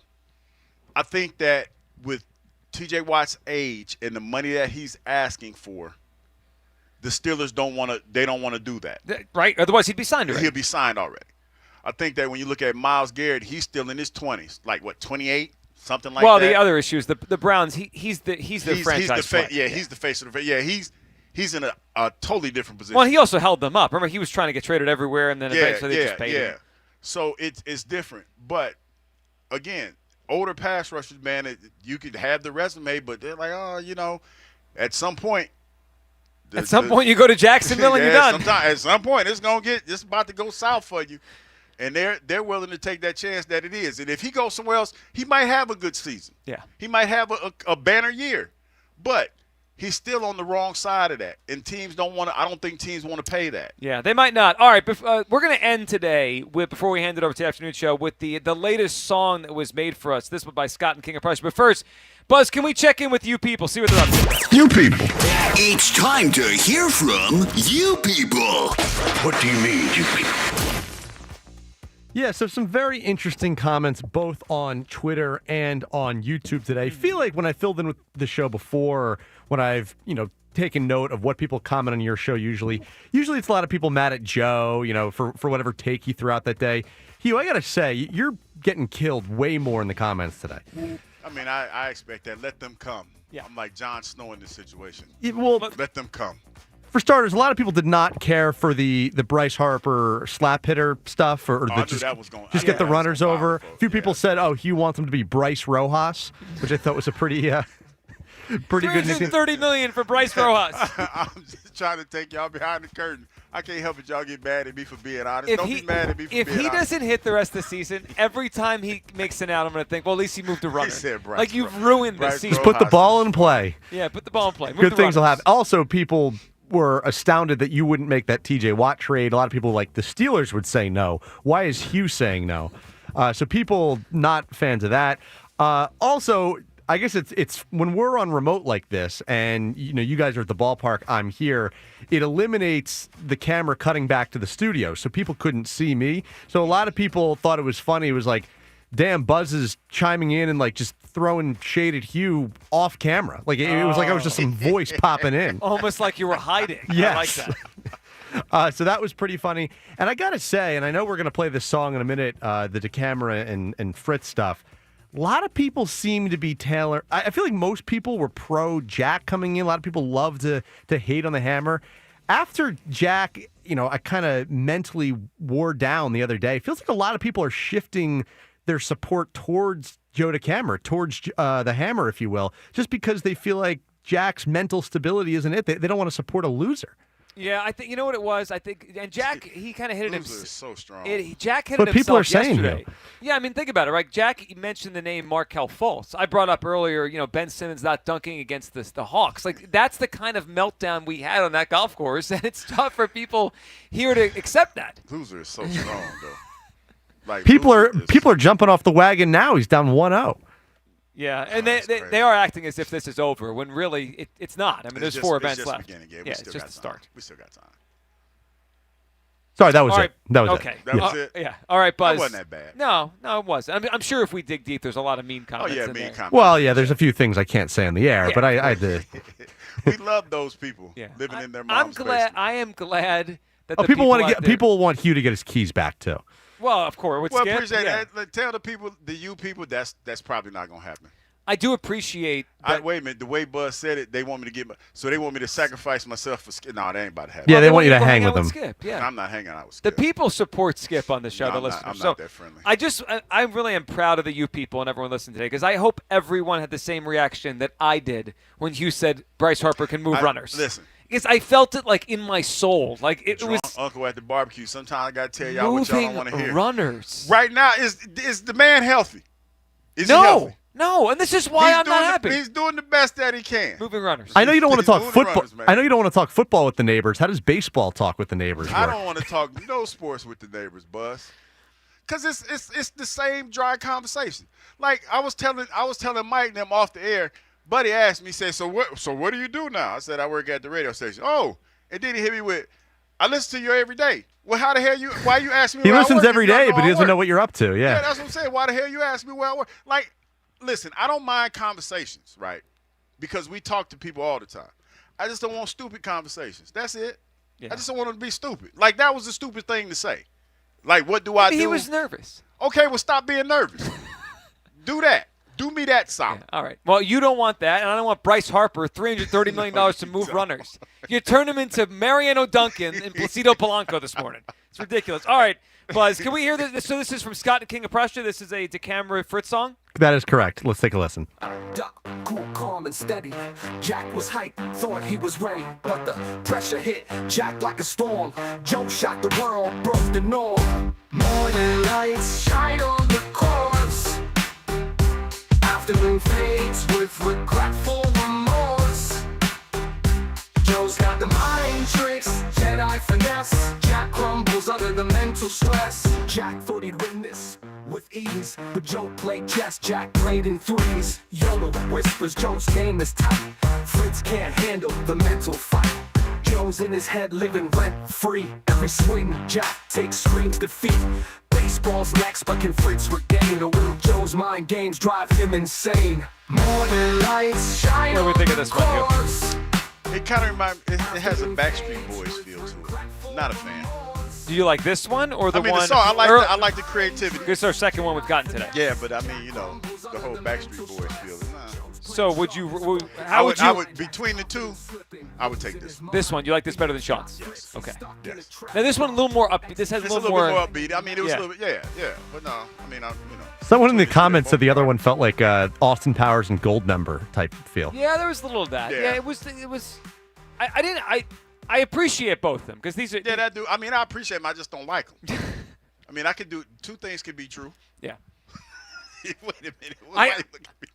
Speaker 24: think that with TJ Watt's age and the money that he's asking for, the Steelers don't want to do that.
Speaker 23: Right? Otherwise, he'd be signed already.
Speaker 24: He'll be signed already. I think that when you look at Myles Garrett, he's still in his 20s, like what, 28, something like that.
Speaker 23: Well, the other issue is the Browns. He's the franchise player.
Speaker 24: He's the face of the. Yeah, he's in a totally different position.
Speaker 23: Well, he also held them up. Remember, he was trying to get traded everywhere, and then eventually they just paid him.
Speaker 24: So it's different. But again, older pass rushers, man, you could have the resume, but they're like, at some point.
Speaker 23: At some point, you go to Jacksonville and you're done.
Speaker 24: At some point, it's about to go south for you, and they're willing to take that chance that it is. And if he goes somewhere else, he might have a good season.
Speaker 23: Yeah,
Speaker 24: he might have a banner year, but he's still on the wrong side of that. And teams don't want to. I don't think teams want to pay that.
Speaker 23: Yeah, they might not. All right, we're going to end today before we hand it over to the afternoon show with the latest song that was made for us. This one by Scott and King of Prussia. But first, Buzz, can we check in with you people? See what they're up to.
Speaker 4: You people. It's time to hear from you people. What do you mean, you people?
Speaker 2: Yeah, so some very interesting comments both on Twitter and on YouTube today. I feel like when I filled in with the show before, when I've, taken note of what people comment on your show usually it's a lot of people mad at Joe, for whatever take he threw out that day. Hugh, I got to say, you're getting killed way more in the comments today.
Speaker 24: I mean, I expect that. Let them come.
Speaker 23: Yeah.
Speaker 24: I'm like Jon Snow in this situation.
Speaker 2: Let
Speaker 24: them come.
Speaker 2: For starters, a lot of people did not care for the Bryce Harper slap hitter stuff, or
Speaker 24: I knew that was going.
Speaker 2: Just get the runners over. A few people said, Hugh wants him to be Bryce Rojas, which I thought was a pretty good nickname.
Speaker 23: $330 million for Bryce Rojas.
Speaker 24: I'm just trying to take y'all behind the curtain. I can't help it. Y'all get mad at me for being honest. Don't be mad at me for being honest.
Speaker 23: If he doesn't hit the rest of the season, every time he makes an out, I'm going to think, well, at least he moved a runner.
Speaker 24: He said Bryce.
Speaker 23: Like, you've ruined the season.
Speaker 2: Just put the ball in play.
Speaker 23: Yeah, put the ball in play.
Speaker 2: Good things will happen. Also, people were astounded that you wouldn't make that TJ Watt trade. A lot of people like the Steelers would say no. Why is Hugh saying no? So people not fans of that. Also, I guess it's when we're on remote like this and you guys are at the ballpark, I'm here, it eliminates the camera cutting back to the studio, so people couldn't see me. So a lot of people thought it was funny. It was like, damn, Buzz is chiming in and like just throwing shade at Hugh off camera. Like it was like I was just some voice popping in.
Speaker 23: Almost like you were hiding.
Speaker 2: Yes.
Speaker 23: I like that.
Speaker 2: So that was pretty funny. And I got to say, and I know we're going to play this song in a minute, the DeCamera and Fritz stuff. A lot of people seem to be Taylor. I feel like most people were pro Jack coming in. A lot of people love to hate on the Hammer. After Jack, I kind of mentally wore down the other day. It feels like a lot of people are shifting their support towards Joe DeCamera, towards the Hammer, if you will, just because they feel like Jack's mental stability isn't it. They don't want to support a loser.
Speaker 23: Yeah, I think you know what it was. I think, and Jack, he kind of hit it
Speaker 24: himself. So strong.
Speaker 23: Jack hit
Speaker 2: but
Speaker 23: it
Speaker 2: people
Speaker 23: himself
Speaker 2: are saying
Speaker 23: yesterday. Yeah, I mean, think about it, right? Jack mentioned the name Markelle Fultz. I brought up earlier, Ben Simmons not dunking against the Hawks. Like, that's the kind of meltdown we had on that golf course, and it's tough for people here to accept that.
Speaker 24: Loser is so strong, though. Like,
Speaker 2: people are jumping off the wagon now. He's down 1-0.
Speaker 23: Yeah, and they are acting as if this is over when really it's not. I mean, there's 4 events left.
Speaker 24: Yeah,
Speaker 23: it's just the start.
Speaker 24: We still got time.
Speaker 2: Sorry, that was it. That was
Speaker 23: okay.
Speaker 2: it.
Speaker 24: That was it?
Speaker 23: Yeah. All right, Buzz.
Speaker 24: That wasn't that bad.
Speaker 23: No, it wasn't. I'm sure if we dig deep, there's a lot of mean comments.
Speaker 24: Oh, yeah,
Speaker 23: in
Speaker 24: mean
Speaker 23: there.
Speaker 24: comments.
Speaker 2: Well, yeah, there's a few things I can't say on the air, but I did.
Speaker 24: We love those people living in their mom's basement.
Speaker 23: I am glad that the
Speaker 2: people want to
Speaker 23: out
Speaker 2: get
Speaker 23: there-
Speaker 2: people want Hugh to get his keys back too.
Speaker 23: Well, of course. With
Speaker 24: Well,
Speaker 23: Skip,
Speaker 24: appreciate
Speaker 23: yeah.
Speaker 24: that. Tell the people, that's probably not going to happen.
Speaker 23: I do appreciate that.
Speaker 24: Wait a minute. The way Buzz said it, they want me to they want me to sacrifice myself for Skip. No, that ain't about to happen.
Speaker 2: Yeah, they want you to hang
Speaker 23: out
Speaker 2: with them.
Speaker 23: Skip, yeah.
Speaker 24: I'm not hanging out with Skip.
Speaker 23: The people support Skip on the show, the listeners.
Speaker 24: I'm not that friendly.
Speaker 23: I really am proud of the you people and everyone listening today because I hope everyone had the same reaction that I did when Hugh said Bryce Harper can move runners.
Speaker 24: Listen.
Speaker 23: Because I felt it like in my soul. Like it was
Speaker 24: Uncle at the barbecue. Sometimes I got to tell y'all what y'all don't want to hear.
Speaker 23: Runners.
Speaker 24: Right now, is the man healthy? Is he
Speaker 23: No.
Speaker 24: healthy?
Speaker 23: No, and this is why I'm not happy.
Speaker 24: He's doing the best that he can.
Speaker 23: Moving runners.
Speaker 2: I know you don't want to talk
Speaker 24: moving
Speaker 2: football.
Speaker 24: runners, man.
Speaker 2: I know you don't want to talk football with the neighbors. How does baseball talk with the neighbors?
Speaker 24: I
Speaker 2: work?
Speaker 24: don't want to talk no sports with the neighbors, Buzz. Cause it's the same dry conversation. Like I was telling Mike and them off the air. Buddy asked me, he said, so what do you do now? I said I work at the radio station. Oh, and then he hit me with, I listen to you every day. Well, how the hell why you ask me?
Speaker 2: He
Speaker 24: where I
Speaker 2: listens
Speaker 24: work
Speaker 2: every
Speaker 24: if you don't
Speaker 2: day, but he
Speaker 24: I
Speaker 2: doesn't
Speaker 24: work?
Speaker 2: know what you're up to.
Speaker 24: Yeah,
Speaker 2: Yeah.
Speaker 24: that's what I'm saying. Why the hell you ask me where I work? Like, listen, I don't mind conversations, right? Because we talk to people all the time. I just don't want stupid conversations. That's it.
Speaker 23: Yeah.
Speaker 24: I just don't want them to be stupid. Like, that was a stupid thing to say. Like, what do I do?
Speaker 23: He was nervous.
Speaker 24: Okay, well, stop being nervous. Do that. Do me that solid.
Speaker 23: Yeah, all right. Well, you don't want that, and I don't want Bryce Harper, $330 million to move runners. You turn him into Mariano Duncan and Placido Polanco this morning. It's ridiculous. All right, Buzz, can we hear this? So this is from Scott, the King of Prussia. This is a DeCamera Fritz song.
Speaker 2: That is correct. Let's take a listen.
Speaker 5: Cool, calm, and steady. Jack was hyped, thought he was ready, but the pressure hit Jack like a storm. Joe shot the world, broke the norm. Morning lights shine on the course. Afternoon fades with regretful remorse. Joe's got the mind tricks, Jedi finesse. Jack crumbles under the mental stress. Jack footed witness with ease, but Joe played chess. Jack played in threes. Yoda whispers Joe's game is tight. Fritz can't handle the mental fight. Joe's in his head living rent-free. Every swing Jack takes screams defeat. Baseball's next, but can Fritz regain? Or will Joe's mind games drive him insane? Morning lights shine.
Speaker 23: What do we think of this one, Hugh?
Speaker 24: It kind of reminds it has a Backstreet Boys feel to it. Not a fan.
Speaker 23: Do you like this one or the
Speaker 24: I mean,
Speaker 23: one?
Speaker 24: the song, I like the creativity.
Speaker 23: This is our second one we've gotten today.
Speaker 24: Yeah, but I mean, the whole Backstreet Boys feel.
Speaker 23: So would you?
Speaker 24: I would between the two, I would take this.
Speaker 23: This one, you like this better than Sean's?
Speaker 24: Yes.
Speaker 23: Okay.
Speaker 24: Yes.
Speaker 23: Now this one a little more upbeat. This has
Speaker 24: It's
Speaker 23: a little more
Speaker 24: bit more upbeat. I mean, it was a little bit, yeah. But no, I mean,
Speaker 2: Someone in the comments said the other one felt like Austin Powers and Goldmember type feel.
Speaker 23: Yeah, there was a little of that. Yeah, it was. I appreciate both of them because these are.
Speaker 24: Yeah, that do. I mean, I appreciate them. I just don't like them. I mean, I could do two things. Could be true.
Speaker 23: Yeah.
Speaker 24: Wait a minute.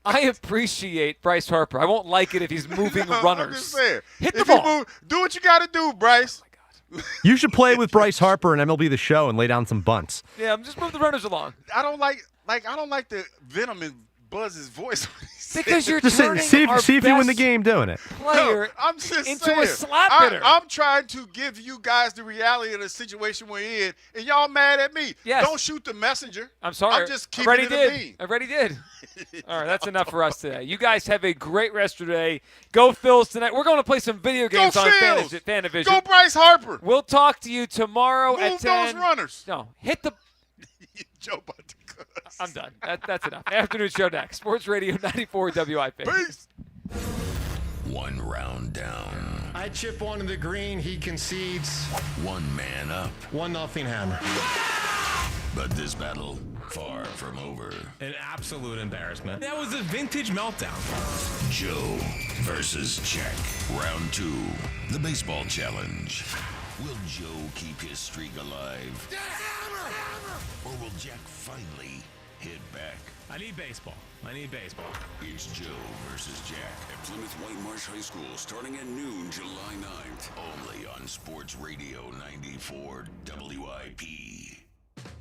Speaker 23: I appreciate Bryce Harper. I won't like it if he's moving runners.
Speaker 24: I'm just saying.
Speaker 23: Hit the ball.
Speaker 24: Do what you got to do, Bryce.
Speaker 2: You should play with Bryce Harper and MLB The Show and lay down some bunts.
Speaker 23: Yeah, just move the runners along.
Speaker 24: I don't like the venom in Buzz's voice.
Speaker 23: Because you're
Speaker 2: Just
Speaker 23: turning
Speaker 2: see
Speaker 23: our
Speaker 2: if you win the
Speaker 23: best
Speaker 2: game doing it.
Speaker 23: player
Speaker 24: I'm just
Speaker 23: into
Speaker 24: saying.
Speaker 23: a slap hitter.
Speaker 24: I'm trying to give you guys the reality of the situation we're in, and y'all mad at me.
Speaker 23: Yes.
Speaker 24: Don't shoot the messenger.
Speaker 23: I'm sorry.
Speaker 24: I'm just keeping it a beam.
Speaker 23: I already did. All right, that's enough for us today. You guys have a great rest of the day. Go Phils tonight. We're going to play some video games on Fanavision.
Speaker 24: Go Bryce Harper.
Speaker 23: We'll talk to you tomorrow at 10.
Speaker 24: Move those runners.
Speaker 23: No, hit the.
Speaker 24: Joe about to cuss.
Speaker 23: I'm done. That's enough. Afternoon show next. Sports Radio 94 WIP.
Speaker 24: Peace.
Speaker 4: One round down.
Speaker 6: I chip one in the green. He concedes.
Speaker 4: One man up.
Speaker 6: 1-0 Hammer.
Speaker 4: But this battle, far from over.
Speaker 6: An absolute embarrassment. That was a vintage meltdown.
Speaker 4: Joe versus Jack. Round 2, the baseball challenge. Will Joe keep his streak alive? Hammer! Or will Jack finally hit back?
Speaker 6: I need baseball.
Speaker 4: It's Joe versus Jack at Plymouth White Marsh High School starting at noon July 9th. Only on Sports Radio 94 WIP.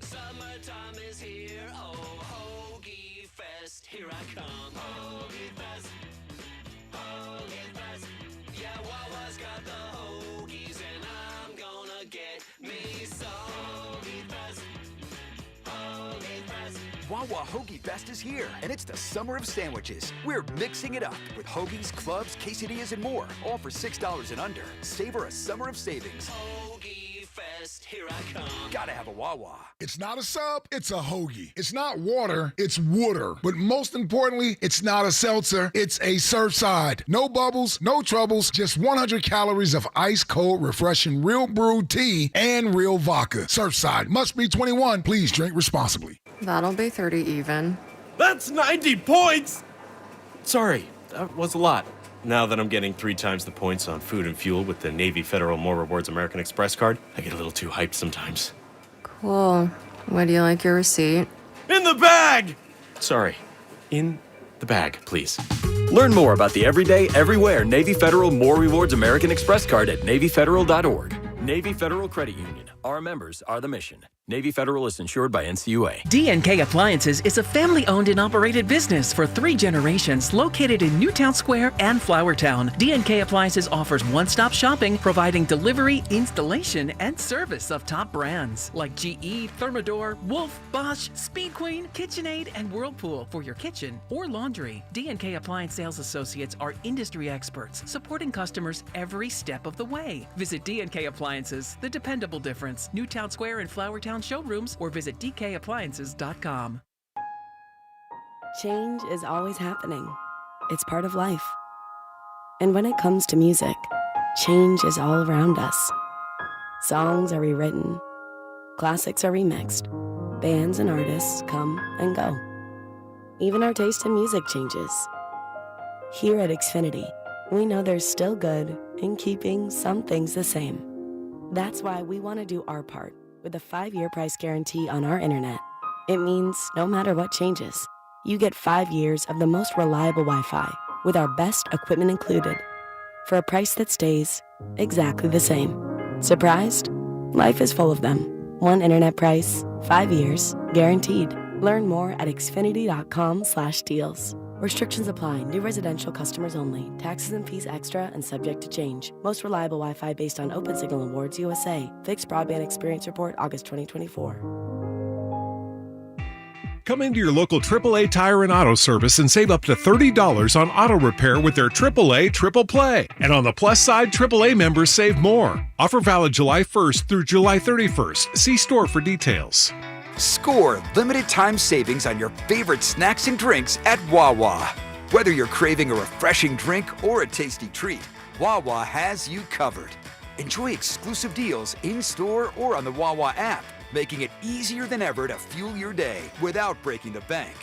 Speaker 7: Summertime is here, oh, Hoagie Fest, here I come. Hoagie Fest, Hoagie Fest. Yeah, Wawa's got the hoagies, and I'm gonna get me some. Hoagie Fest, Hoagie Fest.
Speaker 9: Wawa Hoagie Fest is here, and it's the summer of sandwiches. We're mixing it up with hoagies, clubs, quesadillas, and more, all for $6 and under. Savor a summer of savings.
Speaker 7: Hoagie Fest, here I come.
Speaker 9: Gotta have a Wawa.
Speaker 10: It's not a sub, it's a hoagie. It's not water, it's water. But most importantly, it's not a seltzer, it's a Surfside. No bubbles, no troubles, just 100 calories of ice-cold, refreshing, real brewed tea and real vodka. Surfside must be 21. Please drink responsibly.
Speaker 19: That'll be 30 even.
Speaker 6: That's 90 points! Sorry, that was a lot. Now that I'm getting 3 times the points on food and fuel with the Navy Federal More Rewards American Express card, I get a little too hyped sometimes.
Speaker 19: Cool. Would you like your receipt?
Speaker 6: In the bag! Sorry, in the bag, please.
Speaker 21: Learn more about the everyday, everywhere Navy Federal More Rewards American Express card at NavyFederal.org. Navy Federal Credit Union. Our members are the mission. Navy Federal is insured by NCUA.
Speaker 22: D&K Appliances is a family-owned and operated business for 3 generations located in Newtown Square and Flowertown. D&K Appliances offers one-stop shopping, providing delivery, installation, and service of top brands like GE, Thermador, Wolf, Bosch, Speed Queen, KitchenAid, and Whirlpool for your kitchen or laundry. D&K Appliance sales associates are industry experts, supporting customers every step of the way. Visit D&K Appliances, the dependable difference. Newtown Square and Flowertown showrooms, or visit dkappliances.com.
Speaker 12: Change is always happening. It's part of life. And when it comes to music, change is all around us. Songs are rewritten, classics are remixed, bands and artists come and go. Even our taste in music changes. Here at Xfinity, we know there's still good in keeping some things the same. That's why we want to do our part with a 5-year price guarantee on our internet. It means no matter what changes, you get 5 years of the most reliable Wi-Fi with our best equipment included for a price that stays exactly the same. Surprised? Life is full of them. One internet price, 5 years, guaranteed. Learn more at xfinity.com/deals. Restrictions apply. New residential customers only. Taxes and fees extra and subject to change. Most reliable Wi-Fi based on Open Signal Awards USA. Fixed Broadband Experience Report, August 2024.
Speaker 25: Come into your local AAA Tire and Auto Service and save up to $30 on auto repair with their AAA Triple Play. And on the plus side, AAA members save more. Offer valid July 1st through July 31st. See store for details.
Speaker 9: Score limited time savings on your favorite snacks and drinks at Wawa. Whether you're craving a refreshing drink or a tasty treat, Wawa has you covered. Enjoy exclusive deals in-store or on the Wawa app, making it easier than ever to fuel your day without breaking the bank.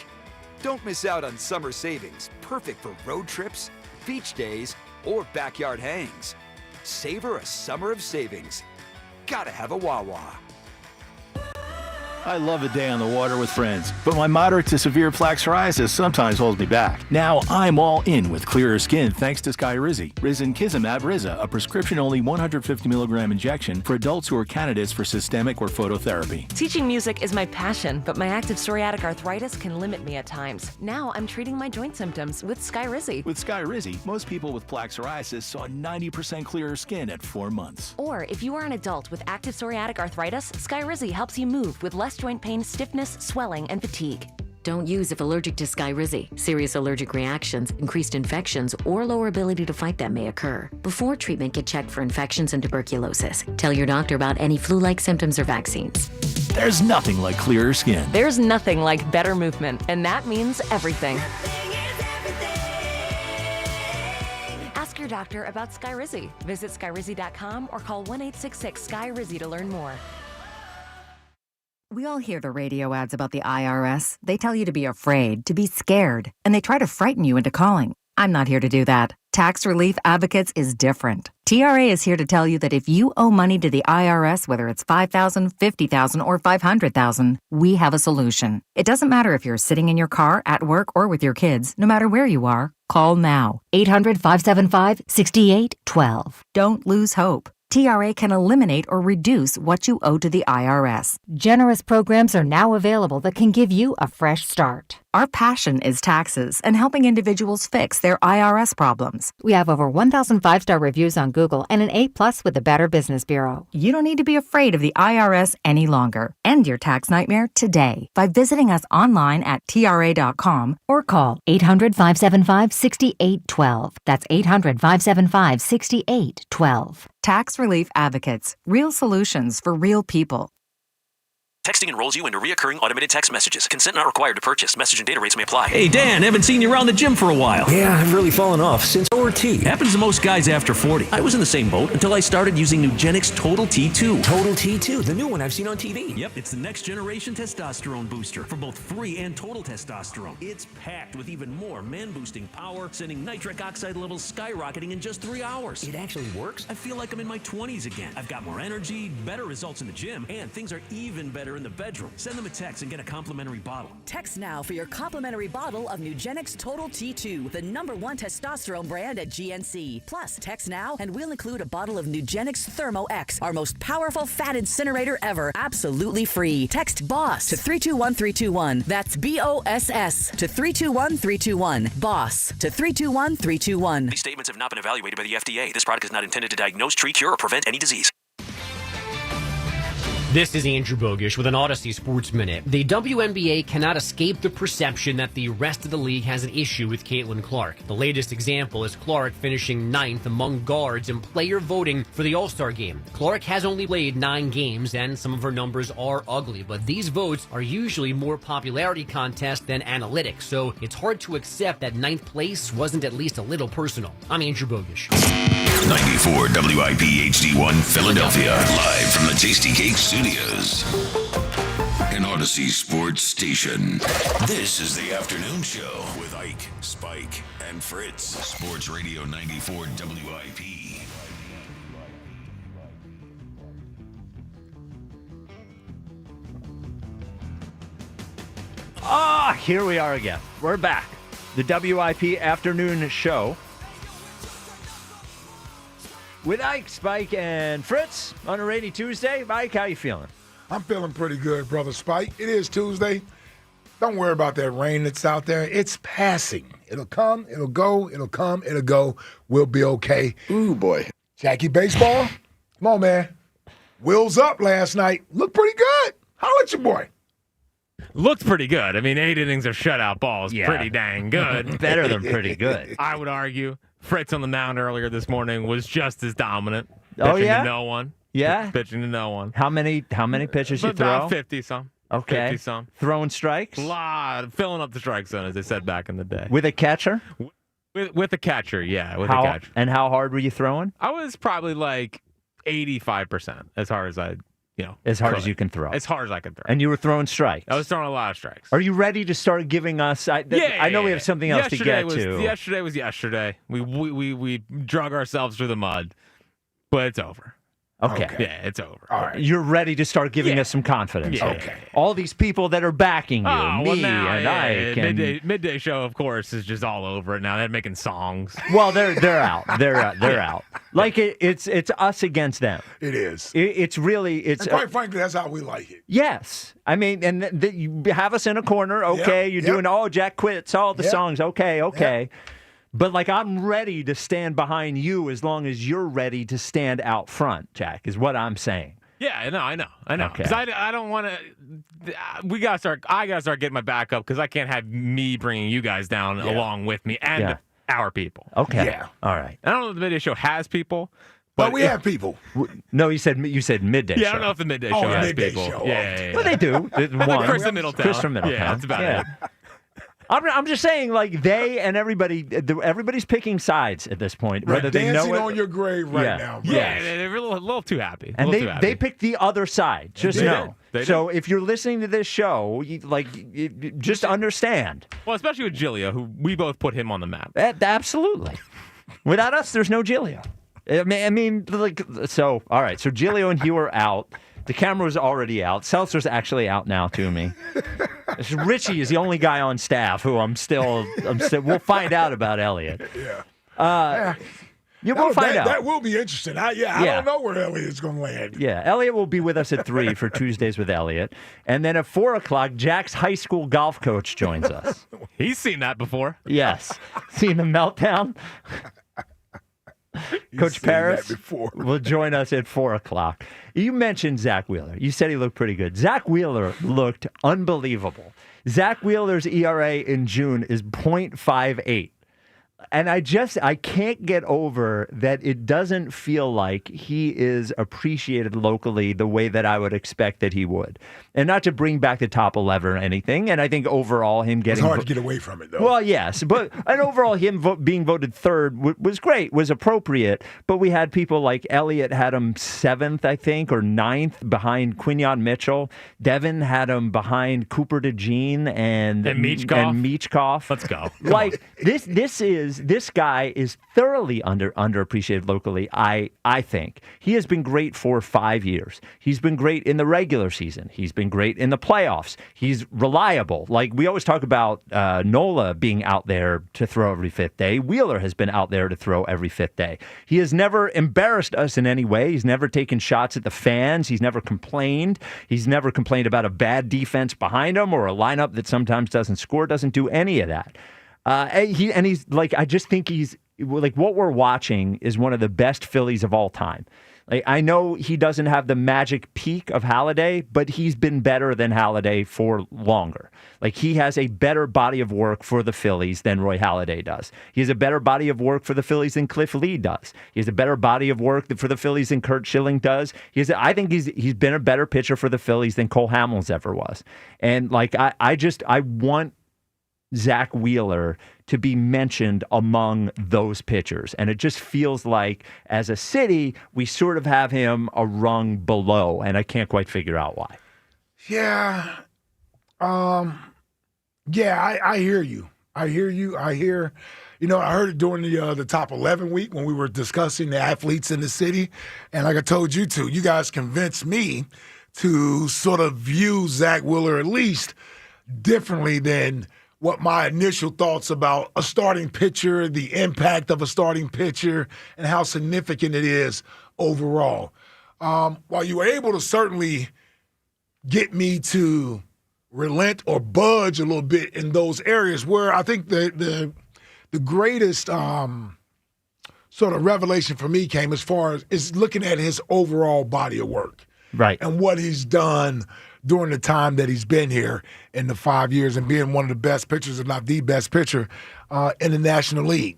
Speaker 9: Don't miss out on summer savings, perfect for road trips, beach days, or backyard hangs. Savor a summer of savings. Gotta have a Wawa.
Speaker 29: I love a day on the water with friends, but my moderate to severe plaque psoriasis sometimes holds me back. Now I'm all in with clearer skin thanks to Skyrizi. Risankizumab Riza, a prescription-only 150 milligram injection for adults who are candidates for systemic or phototherapy.
Speaker 30: Teaching music is my passion, but my active psoriatic arthritis can limit me at times. Now I'm treating my joint symptoms with Skyrizi.
Speaker 29: With Skyrizi, most people with plaque psoriasis saw 90% clearer skin at 4 months.
Speaker 30: Or if you are an adult with active psoriatic arthritis, Skyrizi helps you move with less joint pain, stiffness, swelling, and fatigue.
Speaker 31: Don't use if allergic to Skyrizi. Serious allergic reactions, increased infections, or lower ability to fight them may occur. Before treatment, get checked for infections and tuberculosis. Tell your doctor about any flu-like symptoms or vaccines.
Speaker 29: There's nothing like clearer skin.
Speaker 30: There's nothing like better movement, and that means everything. Ask your doctor about Skyrizi. Visit Skyrizi.com or call 1-866-SKY-RIZI to learn more.
Speaker 3: We all hear the radio ads about the IRS. They tell you to be afraid, to be scared, and they try to frighten you into calling. I'm not here to do that. Tax Relief Advocates is different. TRA is here to tell you that if you owe money to the IRS, whether it's $5,000, $50,000, or $500,000, we have a solution. It doesn't matter if you're sitting in your car, at work, or with your kids. No matter where you are, call now. 800-575-6812. Don't lose hope. TRA can eliminate or reduce what you owe to the IRS. Generous programs are now available that can give you a fresh start. Our passion is taxes and helping individuals fix their IRS problems. We have over 1,000 5-star reviews on Google and an A+ with the Better Business Bureau. You don't need to be afraid of the IRS any longer. End your tax nightmare today by visiting us online at TRA.com or call 800-575-6812. That's 800-575-6812. Tax Relief Advocates. Real solutions for real people.
Speaker 8: Texting enrolls you into recurring automated text messages. Consent not required to purchase. Message and data rates may apply.
Speaker 11: Hey, Dan, haven't seen you around the gym for a while.
Speaker 13: Yeah, I've really fallen off since OT.
Speaker 11: Happens to most guys after 40. I was in the same boat until I started using Nugenix Total T2.
Speaker 13: Total T2, the new one I've seen on TV.
Speaker 11: Yep, it's the next generation testosterone booster for both free and total testosterone. It's packed with even more man-boosting power, sending nitric oxide levels skyrocketing in just 3 hours.
Speaker 13: It actually works?
Speaker 11: I feel like I'm in my 20s again. I've got more energy, better results in the gym, and things are even better in the bedroom. Send them a text and get a complimentary bottle.
Speaker 14: Text now for your complimentary bottle of Nugenix Total T2, the #1 testosterone brand at GNC. Plus, text now and we'll include a bottle of Nugenix Thermo X, our most powerful fat incinerator ever, absolutely free. Text BOSS to 321321. That's BOSS to 321321. BOSS to 321321.
Speaker 8: These statements have not been evaluated by the FDA. This product is not intended to diagnose, treat, cure, or prevent any disease.
Speaker 15: This is Andrew Bogish with an Odyssey Sports Minute. The WNBA cannot escape the perception that the rest of the league has an issue with Caitlin Clark. The latest example is Clark finishing 9th among guards in player voting for the All-Star game. Clark has only played 9 games, and some of her numbers are ugly, but these votes are usually more popularity contest than analytics, so it's hard to accept that 9th place wasn't at least a little personal. I'm Andrew Bogish.
Speaker 4: 94 WIP HD1 Philadelphia, live from the Tasty Cake Studios. An Odyssey Sports Station. This is the afternoon show with Ike, Spike, and Fritz. Sports Radio 94 WIP.
Speaker 17: Here we are again. We're back. The WIP afternoon show with Ike, Spike, and Fritz on a rainy Tuesday. Mike, how you feeling?
Speaker 10: I'm feeling pretty good, Brother Spike. It is Tuesday. Don't worry about that rain that's out there. It's passing. It'll come, it'll go, it'll come, it'll go. We'll be okay.
Speaker 20: Ooh, boy.
Speaker 10: Jackie Baseball, come on, man. Wheels up last night. Looked pretty good. Holla at your boy.
Speaker 26: Looked pretty good. I mean, 8 innings of shutout balls.
Speaker 17: Yeah.
Speaker 26: Pretty dang good.
Speaker 17: Better than pretty good.
Speaker 26: I would argue. Fritz on the mound earlier this morning was just as dominant.
Speaker 17: Oh, yeah?
Speaker 26: To no one.
Speaker 17: Yeah?
Speaker 26: Pitching to no one.
Speaker 17: How many pitches you
Speaker 26: About
Speaker 17: throw?
Speaker 26: 50-some.
Speaker 17: Okay.
Speaker 26: 50-some.
Speaker 17: Throwing strikes?
Speaker 26: Filling up the strike zone, as they said back in the day.
Speaker 17: With a catcher?
Speaker 26: With a catcher, yeah. With
Speaker 17: a
Speaker 26: catcher.
Speaker 17: And how hard were you throwing?
Speaker 26: I was probably like 85%, as hard as I,
Speaker 17: As hard as you can throw.
Speaker 26: As hard as I can throw.
Speaker 17: And you were throwing strikes.
Speaker 26: I was throwing a lot of strikes.
Speaker 17: Are you ready to start giving us? I know we have something else to get to.
Speaker 26: Yesterday was yesterday. We drug ourselves through the mud, but it's over.
Speaker 17: Okay.
Speaker 26: Yeah, it's over.
Speaker 17: All right. You're ready to start giving us some confidence.
Speaker 26: Yeah.
Speaker 17: Okay. All these people that are backing you, and Ike. And...
Speaker 26: Midday show, of course, is just all over it now. They're making songs.
Speaker 17: Well, they're out. They're out. Like it's us against them.
Speaker 10: It is.
Speaker 17: It's really
Speaker 10: And quite frankly, that's how we like it.
Speaker 17: Yes. I mean, and you have us in a corner. Okay, you're doing Jack quits all the songs. Okay.
Speaker 10: Yep.
Speaker 17: But, I'm ready to stand behind you as long as you're ready to stand out front, Jack, is what I'm saying.
Speaker 26: Yeah, I know.
Speaker 17: Okay.
Speaker 26: Because I don't want to. I gotta start getting my back up because I can't have me bringing you guys down along with me and our people.
Speaker 17: Okay.
Speaker 10: Yeah.
Speaker 17: All right.
Speaker 26: I don't know if the midday show has people.
Speaker 10: But we have people.
Speaker 17: No, you said midday show.
Speaker 26: Yeah, I don't know if the midday show has
Speaker 10: midday
Speaker 26: people.
Speaker 10: Show.
Speaker 26: Yeah.
Speaker 17: Well, they do.
Speaker 26: Chris from Middletown.
Speaker 17: Chris from Middletown.
Speaker 26: Yeah, that's about it.
Speaker 17: I'm just saying, like, they and everybody's picking sides at this point.
Speaker 10: Right,
Speaker 17: Whether they know
Speaker 10: dancing
Speaker 17: it,
Speaker 10: on your grave right now, bro.
Speaker 26: Yeah, they're a little too happy.
Speaker 17: and they picked the other side. Just know. So if you're listening to this show, just understand.
Speaker 26: Well, especially with Gilio, who we both put him on the map.
Speaker 17: Absolutely. Without us, there's no Gilio. All right. So Gilio and Hugh are out. The camera was already out. Seltzer's actually out now to me. Richie is the only guy on staff who I'm still. We'll find out about Elliot.
Speaker 10: Yeah.
Speaker 17: We'll find out.
Speaker 10: That will be interesting. I don't know where Elliot's going to land.
Speaker 17: Yeah, Elliot will be with us at 3 for Tuesdays with Elliot. And then at 4 o'clock, Jack's high school golf coach joins us.
Speaker 26: He's seen that before.
Speaker 17: Yes. Seen the meltdown? Coach Paris will join us at 4 o'clock. You mentioned Zack Wheeler. You said he looked pretty good. Zack Wheeler looked unbelievable. Zack Wheeler's ERA in June is .58. And I can't get over that it doesn't feel like he is appreciated locally the way that I would expect that he would. And not to bring back the top 11 or anything. And I think overall him getting...
Speaker 10: It's hard to get away from it, though.
Speaker 17: Well, yes. And overall him being voted third was great, was appropriate. But we had people like Elliott had him 7th, I think, or 9th behind Quinyon Mitchell. Devin had him behind Cooper DeJean and Michkov.
Speaker 26: Let's go.
Speaker 17: This guy is thoroughly underappreciated locally, I think. He has been great for 5 years. He's been great in the regular season. He's been great in the playoffs. He's reliable. Like we always talk about Nola being out there to throw every 5th day. Wheeler has been out there to throw every 5th day. He has never embarrassed us in any way. He's never taken shots at the fans. He's never complained. He's never complained about a bad defense behind him or a lineup that sometimes doesn't score, doesn't do any of that. He's like, I just think he's like what we're watching is one of the best Phillies of all time. Like, I know he doesn't have the magic peak of Halladay, but he's been better than Halladay for longer. Like, he has a better body of work for the Phillies than Roy Halladay does. He has a better body of work for the Phillies than Cliff Lee does. He has a better body of work for the Phillies than Kurt Schilling does. I think he's been a better pitcher for the Phillies than Cole Hamels ever was. And like, I want Zack Wheeler to be mentioned among those pitchers. And it just feels like, as a city, we sort of have him a rung below, and I can't quite figure out why.
Speaker 10: Yeah. I hear you. I heard it during the top 11 week when we were discussing the athletes in the city. And like I told you two, you guys convinced me to sort of view Zack Wheeler at least differently than what my initial thoughts about a starting pitcher, the impact of a starting pitcher, and how significant it is overall. While you were able to certainly get me to relent or budge a little bit in those areas where I think the greatest sort of revelation for me came as far as is looking at his overall body of work.
Speaker 17: Right.
Speaker 10: And what he's done during the time that he's been here in the 5 years and being one of the best pitchers, if not the best pitcher, in the National League.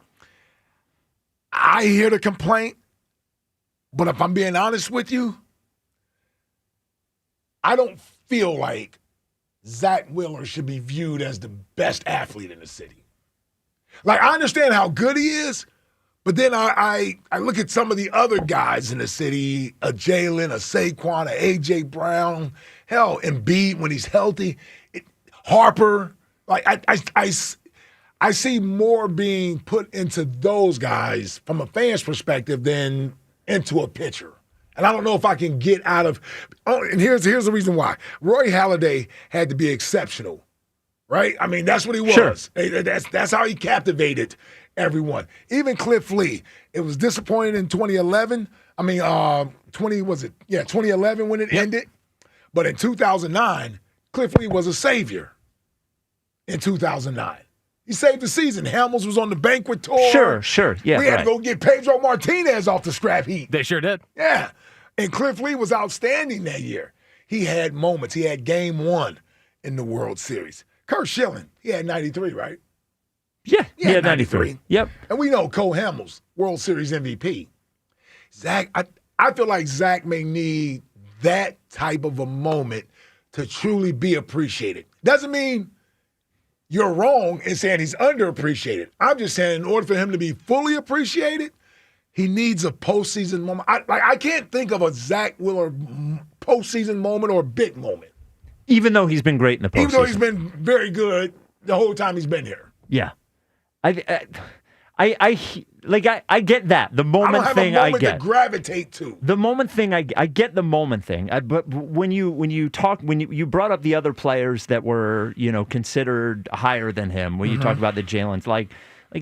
Speaker 10: I hear the complaint, but if I'm being honest with you, I don't feel like Zack Wheeler should be viewed as the best athlete in the city. Like, I understand how good he is, but then I look at some of the other guys in the city, a Jalen, a Saquon, a A.J. Brown, hell, Embiid when he's healthy, Harper. Like, I see more being put into those guys from a fan's perspective than into a pitcher. And I don't know if I can get out of and here's the reason why. Roy Halladay had to be exceptional, right? I mean, that's what he was.
Speaker 17: Sure.
Speaker 10: That's how he captivated everyone. Even Cliff Lee. It was disappointing in 2011. I mean, 2011 when it ended. But in 2009, Cliff Lee was a savior in 2009. He saved the season. Hamels was on the banquet tour.
Speaker 17: Sure. Yeah,
Speaker 10: we had to go get Pedro Martinez off the scrap heap.
Speaker 26: They sure did.
Speaker 10: Yeah. And Cliff Lee was outstanding that year. He had moments. He had game one in the World Series. Kurt Schilling, he had 93, right?
Speaker 17: Yeah, he had 93. Yep.
Speaker 10: And we know Cole Hamels, World Series MVP. Zack, I feel like Zack may need that type of a moment to truly be appreciated. Doesn't mean you're wrong in saying he's underappreciated. I'm just saying in order for him to be fully appreciated, he needs a postseason moment. I can't think of a Zack Wheeler postseason moment or big moment.
Speaker 17: Even though he's been great in the postseason.
Speaker 10: Even though he's been very good the whole time he's been here.
Speaker 17: Yeah. I get that. The moment thing I get.
Speaker 10: To gravitate to.
Speaker 17: The moment thing I get the moment thing. But when you brought up the other players that were, considered higher than him, when you talk about the Jalen's, like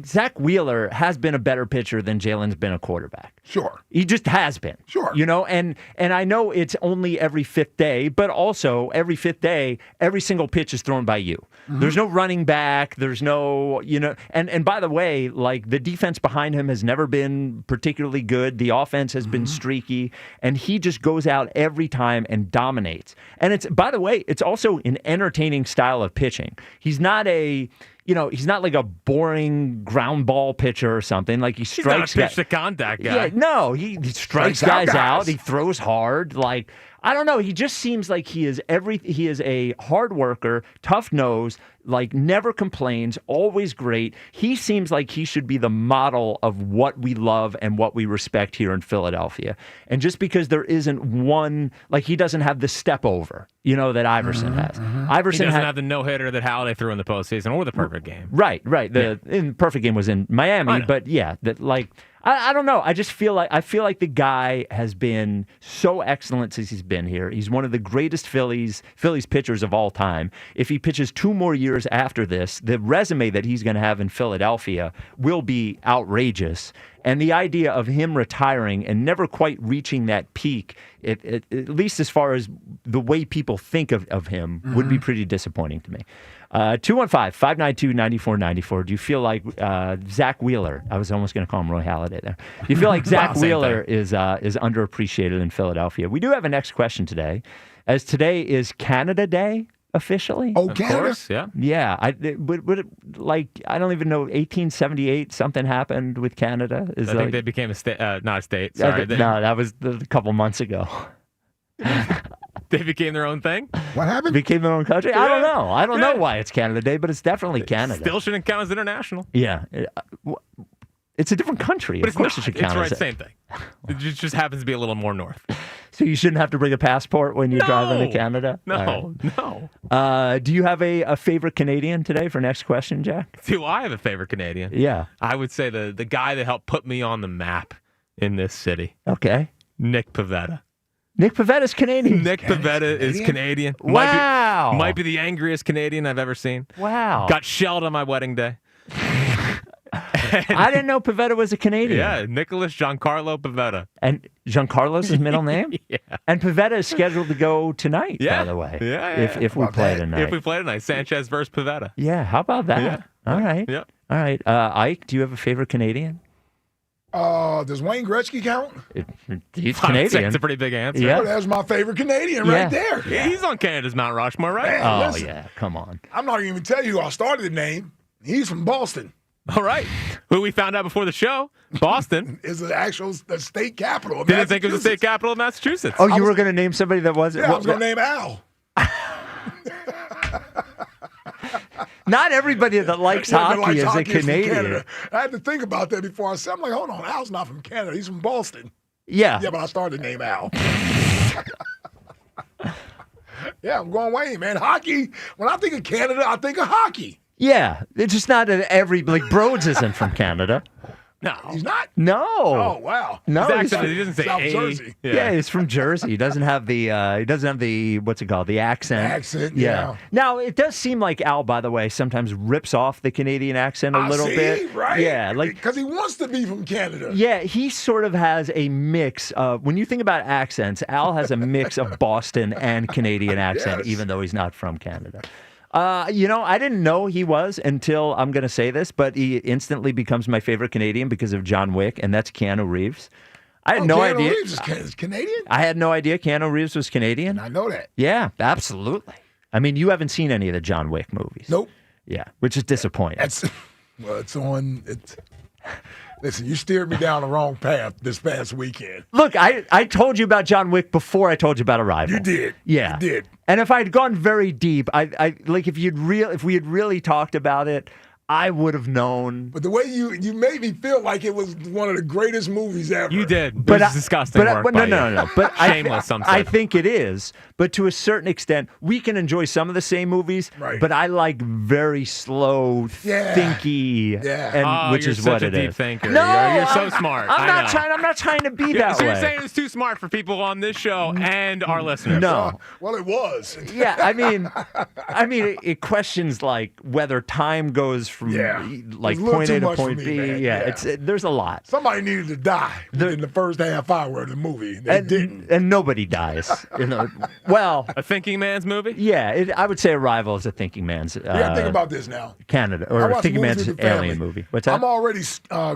Speaker 17: Zack Wheeler has been a better pitcher than Jalen's been a quarterback.
Speaker 10: Sure.
Speaker 17: He just has been.
Speaker 10: Sure.
Speaker 17: And I know it's only every fifth day, but also every fifth day, every single pitch is thrown by you. Mm-hmm. There's no running back. There's no, and by the way, like the defense behind him has never been particularly good. The offense has been streaky, and he just goes out every time and dominates. And by the way, it's also an entertaining style of pitching. He's not he's not like a boring ground ball pitcher or something. Like he strikes.
Speaker 26: He's not a pitch to contact guy.
Speaker 17: Yeah, no, he strikes guys out. He throws hard. Like, I don't know. He just seems like he is a hard worker, tough nose, like never complains, always great. He seems like he should be the model of what we love and what we respect here in Philadelphia. And just because there isn't one, like he doesn't have the step over, that Iverson has.
Speaker 26: Iverson doesn't have the no-hitter that Halladay threw in the postseason or the perfect game.
Speaker 17: Right. The perfect game was in Miami, but yeah, I don't know. I feel like the guy has been so excellent since he's been here. He's one of the greatest Phillies pitchers of all time. If he pitches 2 more years after this, the resume that he's going to have in Philadelphia will be outrageous. And the idea of him retiring and never quite reaching that peak, at least as far as the way people think of him, would be pretty disappointing to me. 215-592-9494. Do you feel like Zack Wheeler, I was almost going to call him Roy Halladay there. Do you feel like Zack Wheeler is underappreciated in Philadelphia? We do have a next question today, as today is Canada Day officially.
Speaker 10: Oh, Canada?
Speaker 26: Of course, yeah.
Speaker 17: Yeah. I don't even know, 1878, something happened with Canada.
Speaker 26: I think they became a state, not a state. Sorry.
Speaker 17: No, that was a couple months ago.
Speaker 26: They became their own thing?
Speaker 10: What happened?
Speaker 17: Became their own country? Yeah. I don't know. I don't know why it's Canada Day, but it's definitely Canada.
Speaker 26: Still shouldn't count as international.
Speaker 17: Yeah. It's a different country.
Speaker 26: But
Speaker 17: of course it should count
Speaker 26: as same thing. It just happens to be a little more north.
Speaker 17: So you shouldn't have to bring a passport when you drive into Canada?
Speaker 26: No.
Speaker 17: Do you have a favorite Canadian today for next question, Jack?
Speaker 26: Do I have a favorite Canadian?
Speaker 17: Yeah.
Speaker 26: I would say the guy that helped put me on the map in this city.
Speaker 17: Okay.
Speaker 26: Nick Pivetta.
Speaker 17: Nick Pavetta's Canadian.
Speaker 26: Nick Pivetta is Canadian.
Speaker 17: Wow.
Speaker 26: Might be the angriest Canadian I've ever seen.
Speaker 17: Wow.
Speaker 26: Got shelled on my wedding day.
Speaker 17: I didn't know Pivetta was a Canadian.
Speaker 26: Yeah, Nicholas Giancarlo Pivetta.
Speaker 17: And Giancarlo's his middle name?
Speaker 26: Yeah.
Speaker 17: And Pivetta is scheduled to go tonight, by the way.
Speaker 26: Yeah.
Speaker 17: If we play tonight.
Speaker 26: If we play tonight. Sanchez versus Pivetta.
Speaker 17: Yeah, how about that?
Speaker 26: Yeah.
Speaker 17: All right.
Speaker 26: Yep.
Speaker 17: All right. Ike, do you have a favorite Canadian?
Speaker 10: Does Wayne Gretzky count?
Speaker 17: He's Canadian.
Speaker 26: That's a pretty big answer.
Speaker 10: Yeah. That's my favorite Canadian right there.
Speaker 26: Yeah. He's on Canada's Mount Rushmore, right?
Speaker 10: Man, listen,
Speaker 17: yeah. Come on.
Speaker 10: I'm not even tell you who I started the name. He's from Boston.
Speaker 26: All right. Who we found out before the show, Boston.
Speaker 10: is the state capital of
Speaker 26: Didn't think it was the state capital of Massachusetts.
Speaker 17: Oh, you were going to name somebody that wasn't?
Speaker 10: Yeah, I was going to name Al.
Speaker 17: Not everybody that likes hockey is a Canadian.
Speaker 10: I had to think about that before I said, I'm like, hold on, Al's not from Canada. He's from Boston.
Speaker 17: Yeah.
Speaker 10: Yeah, but I started the name Al. Yeah, I'm going Wayne, man. Hockey, when I think of Canada, I think of hockey.
Speaker 17: Yeah, it's just not like Broads isn't from Canada.
Speaker 26: No.
Speaker 10: He's not?
Speaker 17: No.
Speaker 10: Oh, wow.
Speaker 17: No,
Speaker 26: he doesn't say
Speaker 10: South Jersey.
Speaker 17: Yeah, he's from Jersey. He doesn't have the what's it called? The accent.
Speaker 10: Accent, yeah.
Speaker 17: Now, it does seem like Al, by the way, sometimes rips off the Canadian accent a little bit.
Speaker 10: Right?
Speaker 17: Yeah, like
Speaker 10: because he wants to be from Canada.
Speaker 17: Yeah, he sort of has a mix of, when you think about accents, Al has a mix of Boston and Canadian accent, even though he's not from Canada. I didn't know he was until, I'm going to say this, but he instantly becomes my favorite Canadian because of John Wick, and that's Keanu Reeves. I had no idea.
Speaker 10: Keanu Reeves is Canadian?
Speaker 17: I had no idea Keanu Reeves was Canadian.
Speaker 10: I know that.
Speaker 17: Yeah, absolutely. I mean, you haven't seen any of the John Wick movies.
Speaker 10: Nope.
Speaker 17: Yeah, which is disappointing.
Speaker 10: It's on. Listen, you steered me down the wrong path this past weekend.
Speaker 17: Look, I told you about John Wick before I told you about Arrival.
Speaker 10: You did.
Speaker 17: Yeah.
Speaker 10: You did.
Speaker 17: And if I'd gone very deep, I like if we had really talked about it, I would have known.
Speaker 10: But the way you made me feel like it was one of the greatest movies ever.
Speaker 26: You did. But it's disgusting work by
Speaker 17: no.
Speaker 26: you.
Speaker 17: But
Speaker 26: Shameless,
Speaker 17: I think it is. But to a certain extent, we can enjoy some of the same movies.
Speaker 10: Right.
Speaker 17: But I like very slow, thinky, and which
Speaker 26: you're
Speaker 17: is
Speaker 26: such
Speaker 17: what
Speaker 26: a
Speaker 17: it
Speaker 26: deep
Speaker 17: is.
Speaker 26: thinker.
Speaker 17: No,
Speaker 26: you're so smart.
Speaker 17: I'm not trying to be that
Speaker 26: so
Speaker 17: way.
Speaker 26: you're saying it's too smart for people on this show and our listeners?
Speaker 17: No.
Speaker 10: Well, it was.
Speaker 17: Yeah, I mean, it questions like whether time goes from like point A to point B. There's a lot.
Speaker 10: Somebody needed to die in the first half hour of the movie. They didn't.
Speaker 17: And nobody dies. Well,
Speaker 26: a thinking man's movie.
Speaker 17: Yeah, I would say Arrival is a thinking man's.
Speaker 10: You got to think about this now.
Speaker 17: Canada or thinking man's alien movie. What's that?
Speaker 10: I'm already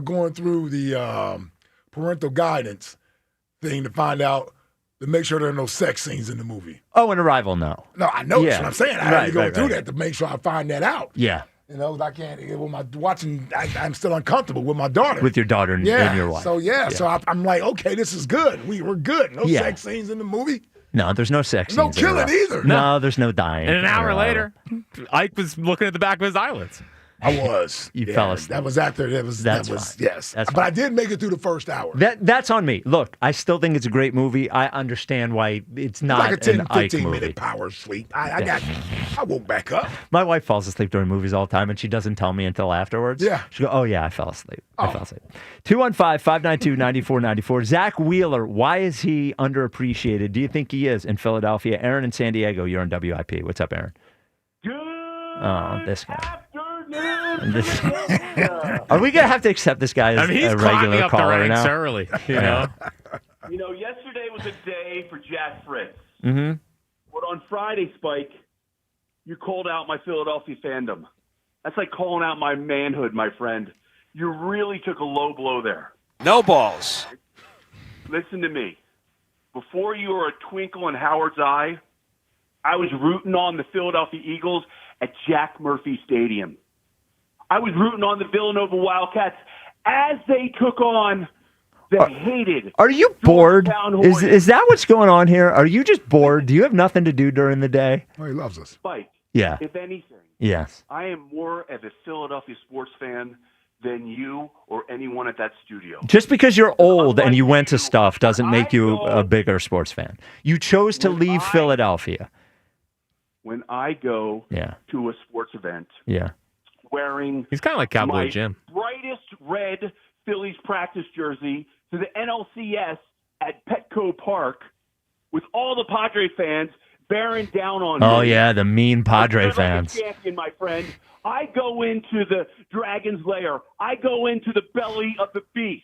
Speaker 10: going through the parental guidance thing to find out to make sure there are no sex scenes in the movie.
Speaker 17: Oh, in Arrival, no.
Speaker 10: No, I know that's what I'm saying. I had to go through that to make sure I find that out.
Speaker 17: Yeah.
Speaker 10: I can't. With my watching, I'm still uncomfortable with my daughter.
Speaker 17: With your daughter and your wife.
Speaker 10: So so I'm like, okay, this is good. We're good. No sex scenes in the movie.
Speaker 17: No, there's no sex scenes.
Speaker 10: No killing either.
Speaker 17: No, there's no dying.
Speaker 26: And an hour later, Ike was looking at the back of his eyelids.
Speaker 10: I was.
Speaker 17: You fell asleep.
Speaker 10: That was after. That was yes.
Speaker 17: That's
Speaker 10: but I did make it through the first hour.
Speaker 17: That's on me. Look, I still think it's a great movie. I understand why it's not
Speaker 10: like a 10,
Speaker 17: an Ike
Speaker 10: 15
Speaker 17: movie.
Speaker 10: minute power sleep. I woke back up.
Speaker 17: My wife falls asleep during movies all the time, and she doesn't tell me until afterwards.
Speaker 10: Yeah.
Speaker 17: She goes, "Oh yeah, I fell asleep. I fell asleep." 215-592-9494. Zack Wheeler, why is he underappreciated? Do you think he is in Philadelphia? Aaron in San Diego, you're on WIP. What's up, Aaron? Oh, this guy. Are we gonna have to accept this guy as
Speaker 26: he's
Speaker 17: a
Speaker 26: climbing
Speaker 17: regular
Speaker 26: up the
Speaker 17: caller
Speaker 26: ranks
Speaker 17: now?
Speaker 26: early, you know.
Speaker 1: Yesterday was a day for Jack Fritz.
Speaker 17: Mm-hmm.
Speaker 1: But on Friday, Spike, you called out my Philadelphia fandom. That's like calling out my manhood, my friend. You really took a low blow there.
Speaker 2: No balls.
Speaker 1: Listen to me. Before you were a twinkle in Howard's eye, I was rooting on the Philadelphia Eagles at Jack Murphy Stadium. I was rooting on the Villanova Wildcats as they took on the hated.
Speaker 17: Are you bored? Is that what's going on here? Are you just bored? Do you have nothing to do during the day?
Speaker 10: Well, he loves us.
Speaker 1: Spike.
Speaker 17: Yeah.
Speaker 1: If anything,
Speaker 17: Yes.
Speaker 1: I am more of a Philadelphia sports fan than you or anyone at that studio.
Speaker 17: Just because you're old and you went to stuff doesn't make you a bigger sports fan. You chose to leave Philadelphia.
Speaker 1: When I go
Speaker 17: Yeah.
Speaker 1: to a sports event
Speaker 17: Yeah.
Speaker 1: wearing
Speaker 26: He's kind of like Cowboy
Speaker 1: my
Speaker 26: Jim.
Speaker 1: brightest red Phillies practice jersey to the NLCS at Petco Park with all the Padre fans bearing down on me.
Speaker 17: Oh yeah, the mean Padre
Speaker 1: Like a
Speaker 17: fans.
Speaker 1: champion, my friend. I go into the Dragon's Lair. I go into the belly of the beast,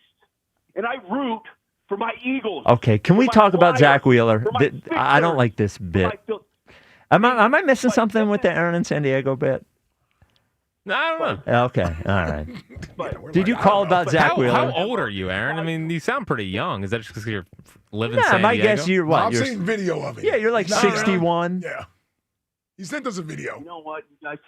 Speaker 1: and I root for my Eagles.
Speaker 17: Okay, can we
Speaker 1: for my
Speaker 17: talk about
Speaker 1: Flyers,
Speaker 17: Zack Wheeler?
Speaker 1: for my
Speaker 17: I don't
Speaker 1: Sixers,
Speaker 17: like this
Speaker 1: for my
Speaker 17: bit.
Speaker 1: Phil-
Speaker 17: Am I missing something with the Aaron in San Diego bit?
Speaker 26: No, I don't know.
Speaker 17: Okay, all right. Did you call about Zack Wheeler?
Speaker 26: How old are you, Aaron? I mean, you sound pretty young. Is that just because you're living in
Speaker 17: Yeah,
Speaker 26: San
Speaker 17: my
Speaker 26: Diego?
Speaker 17: guess you're what?
Speaker 10: I've
Speaker 17: You're,
Speaker 10: seen video of it.
Speaker 17: yeah, you're like
Speaker 10: He's not around.
Speaker 17: 61.
Speaker 10: Yeah. He sent us a video.
Speaker 1: You know what, you guys?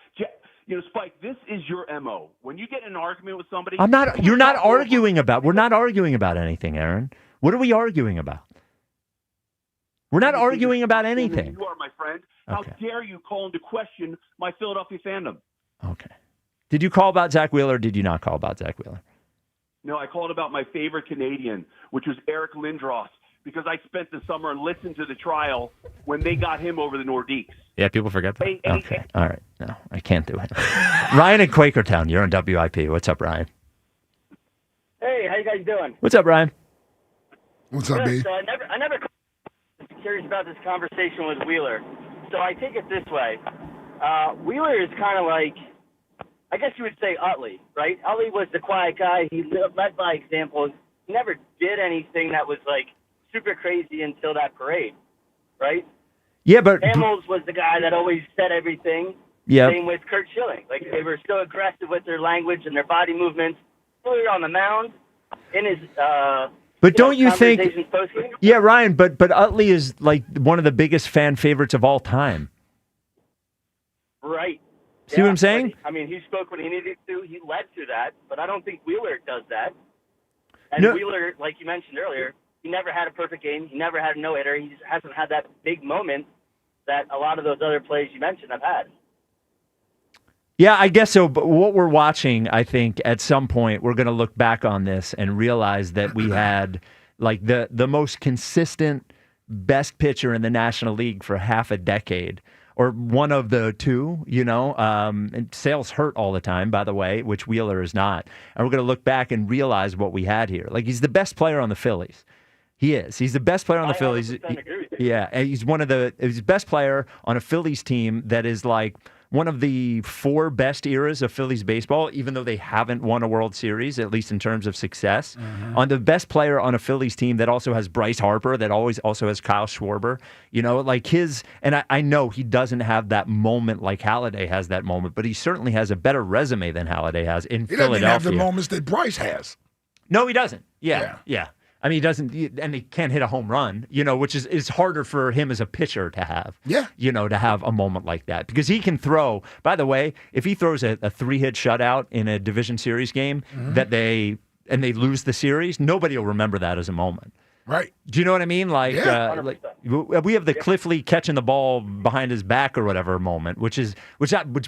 Speaker 1: Spike, this is your MO. When you get in an argument with somebody,
Speaker 17: I'm not. You're not arguing about. We're not arguing about anything, Aaron. What are we arguing about? We're not arguing about anything.
Speaker 1: You are, my friend. How dare you call into question my Philadelphia fandom?
Speaker 17: Okay. Did you call about Zack Wheeler or did you not call about Zack Wheeler?
Speaker 1: No, I called about my favorite Canadian, which was Eric Lindros, because I spent the summer and listened to the trial when they got him over the Nordiques.
Speaker 26: Yeah, people forget that.
Speaker 17: Okay. All right. No, I can't do it. Ryan in Quakertown, you're on WIP. What's up, Ryan?
Speaker 5: Hey, how you guys doing?
Speaker 17: What's up, Ryan?
Speaker 10: What's up,
Speaker 5: Good.
Speaker 10: B?
Speaker 5: So I never curious about this conversation with Wheeler. So I take it this way. Wheeler is kind of like, I guess you would say Utley, right? Utley was the quiet guy. He led by example. He never did anything that was like super crazy until that parade, right?
Speaker 17: Yeah, but
Speaker 5: Hamels was the guy that always said everything.
Speaker 17: Yeah.
Speaker 5: Same with Kurt Schilling. Like they were so aggressive with their language and their body movements. Wheeler on the mound in his
Speaker 17: But don't you think?
Speaker 5: conversations post-game.
Speaker 17: Yeah, Ryan. But Utley is like one of the biggest fan favorites of all time.
Speaker 5: Right.
Speaker 17: See what I'm saying?
Speaker 5: But, I mean, he spoke when he needed to. He led to that, but I don't think Wheeler does that. And
Speaker 17: No.
Speaker 5: Wheeler, like you mentioned earlier, he never had a perfect game. He never had a no-hitter. He just hasn't had that big moment that a lot of those other plays you mentioned have had.
Speaker 17: Yeah, I guess so. But what we're watching, I think, at some point, we're going to look back on this and realize that we had like the most consistent best pitcher in the National League for half a decade, or one of the two, and Sale's hurt all the time, by the way, which Wheeler is not. And we're going to look back and realize what we had here. Like, he's the best player on the Phillies. He is. He's the best player on the Phillies.
Speaker 5: Agree with you.
Speaker 17: Yeah, and he's he's the best player on a Phillies team that is like one of the 4 best eras of Phillies baseball, even though they haven't won a World Series, at least in terms of success.
Speaker 10: Mm-hmm.
Speaker 17: On the best player on a Phillies team that also has Bryce Harper, that also has Kyle Schwarber. And I know he doesn't have that moment like Halladay has that moment, but he certainly has a better resume than Halladay has in
Speaker 10: He
Speaker 17: Philadelphia.
Speaker 10: doesn't even have the moments that Bryce has.
Speaker 17: No, he doesn't. Yeah. I mean, he doesn't, and he can't hit a home run, which is harder for him as a pitcher to have.
Speaker 10: Yeah.
Speaker 17: To have a moment like that. Because he can throw, by the way, if he throws a 3-hit shutout in a division series game they lose the series, nobody will remember that as a moment.
Speaker 10: Right.
Speaker 17: Do you know what I mean? Like, we have the Cliff Lee catching the ball behind his back or whatever moment, which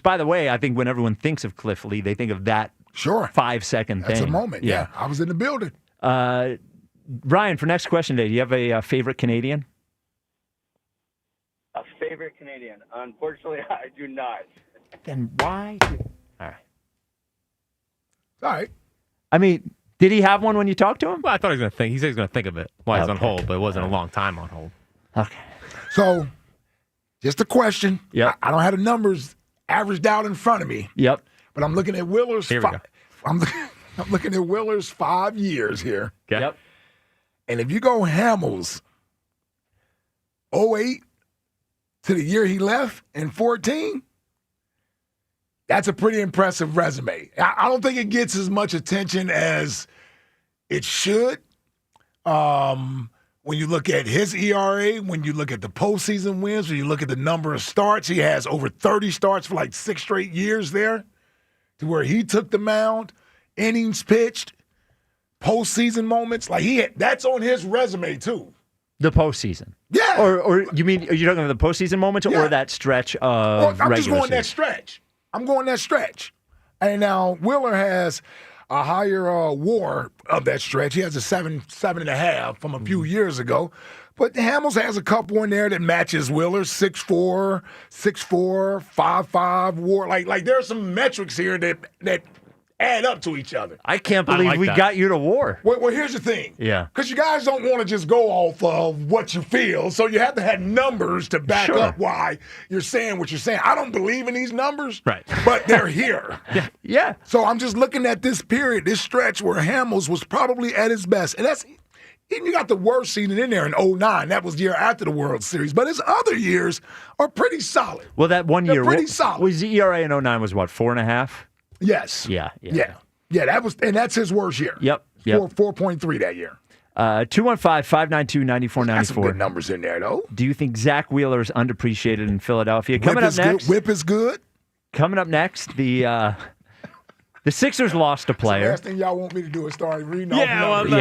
Speaker 17: by the way, I think when everyone thinks of Cliff Lee, they think of that 5-second thing.
Speaker 10: That's a moment. Yeah. I was in the building.
Speaker 17: Ryan, for next question today, do you have a favorite Canadian?
Speaker 5: A favorite Canadian? Unfortunately, I do not.
Speaker 17: Then why? All
Speaker 10: right.
Speaker 17: I mean, did he have one when you talked to him?
Speaker 26: Well, I thought he was going to think. He said he was going to think of it while he's on hold, but it wasn't a long time on hold.
Speaker 17: Okay.
Speaker 10: So, just a question.
Speaker 17: Yep.
Speaker 10: I don't have the numbers averaged out in front of me.
Speaker 17: Yep.
Speaker 10: But I'm looking at Wheeler's.
Speaker 26: Here we go.
Speaker 10: I'm looking at Wheeler's 5 years here.
Speaker 26: Okay.
Speaker 17: Yep.
Speaker 10: And if you go Hamels 08 to the year he left in 14, that's a pretty impressive resume. I don't think it gets as much attention as it should. When you look at his ERA, when you look at the postseason wins, when you look at the number of starts, he has over 30 starts for like 6 straight years there, to where he took the mound, innings pitched, postseason moments. That's on his resume too.
Speaker 17: The postseason.
Speaker 10: Yeah.
Speaker 17: Or you mean, are you talking about the postseason moments or that stretch of
Speaker 10: I'm just
Speaker 17: regular
Speaker 10: going that
Speaker 17: season?
Speaker 10: stretch. I'm going that stretch. And now Wheeler has a higher WAR of that stretch. He has a 7.5 from a few years ago. But Hamels has a couple in there that matches Wheeler's 6.4, 6.4, 5.5 WAR. Like there are some metrics here that add up to each other.
Speaker 17: I can't believe we got you to WAR.
Speaker 10: Well, here's the thing.
Speaker 17: Yeah.
Speaker 10: Because you guys don't want to just go off of what you feel, so you have to have numbers to back up why you're saying what you're saying. I don't believe in these numbers,
Speaker 26: right?
Speaker 10: But they're here.
Speaker 17: Yeah.
Speaker 10: So I'm just looking at this period, this stretch where Hamels was probably at his best. And you got the worst season in there in 09. That was the year after the World Series. But his other years are pretty solid.
Speaker 17: Well, that one
Speaker 10: They're
Speaker 17: year
Speaker 10: pretty solid.
Speaker 17: Was the ERA in 09 was what, 4.5?
Speaker 10: Yes.
Speaker 17: Yeah.
Speaker 10: That's his worst year.
Speaker 17: Yep.
Speaker 10: 4.3 that year.
Speaker 17: 215-592-9494.
Speaker 10: That's some good numbers in there, though.
Speaker 17: Do you think Zack Wheeler is underappreciated in Philadelphia? Coming up next.
Speaker 10: Whip is good.
Speaker 17: Coming up next, the Sixers lost a player.
Speaker 10: The last thing y'all want me to do is start reading off numbers.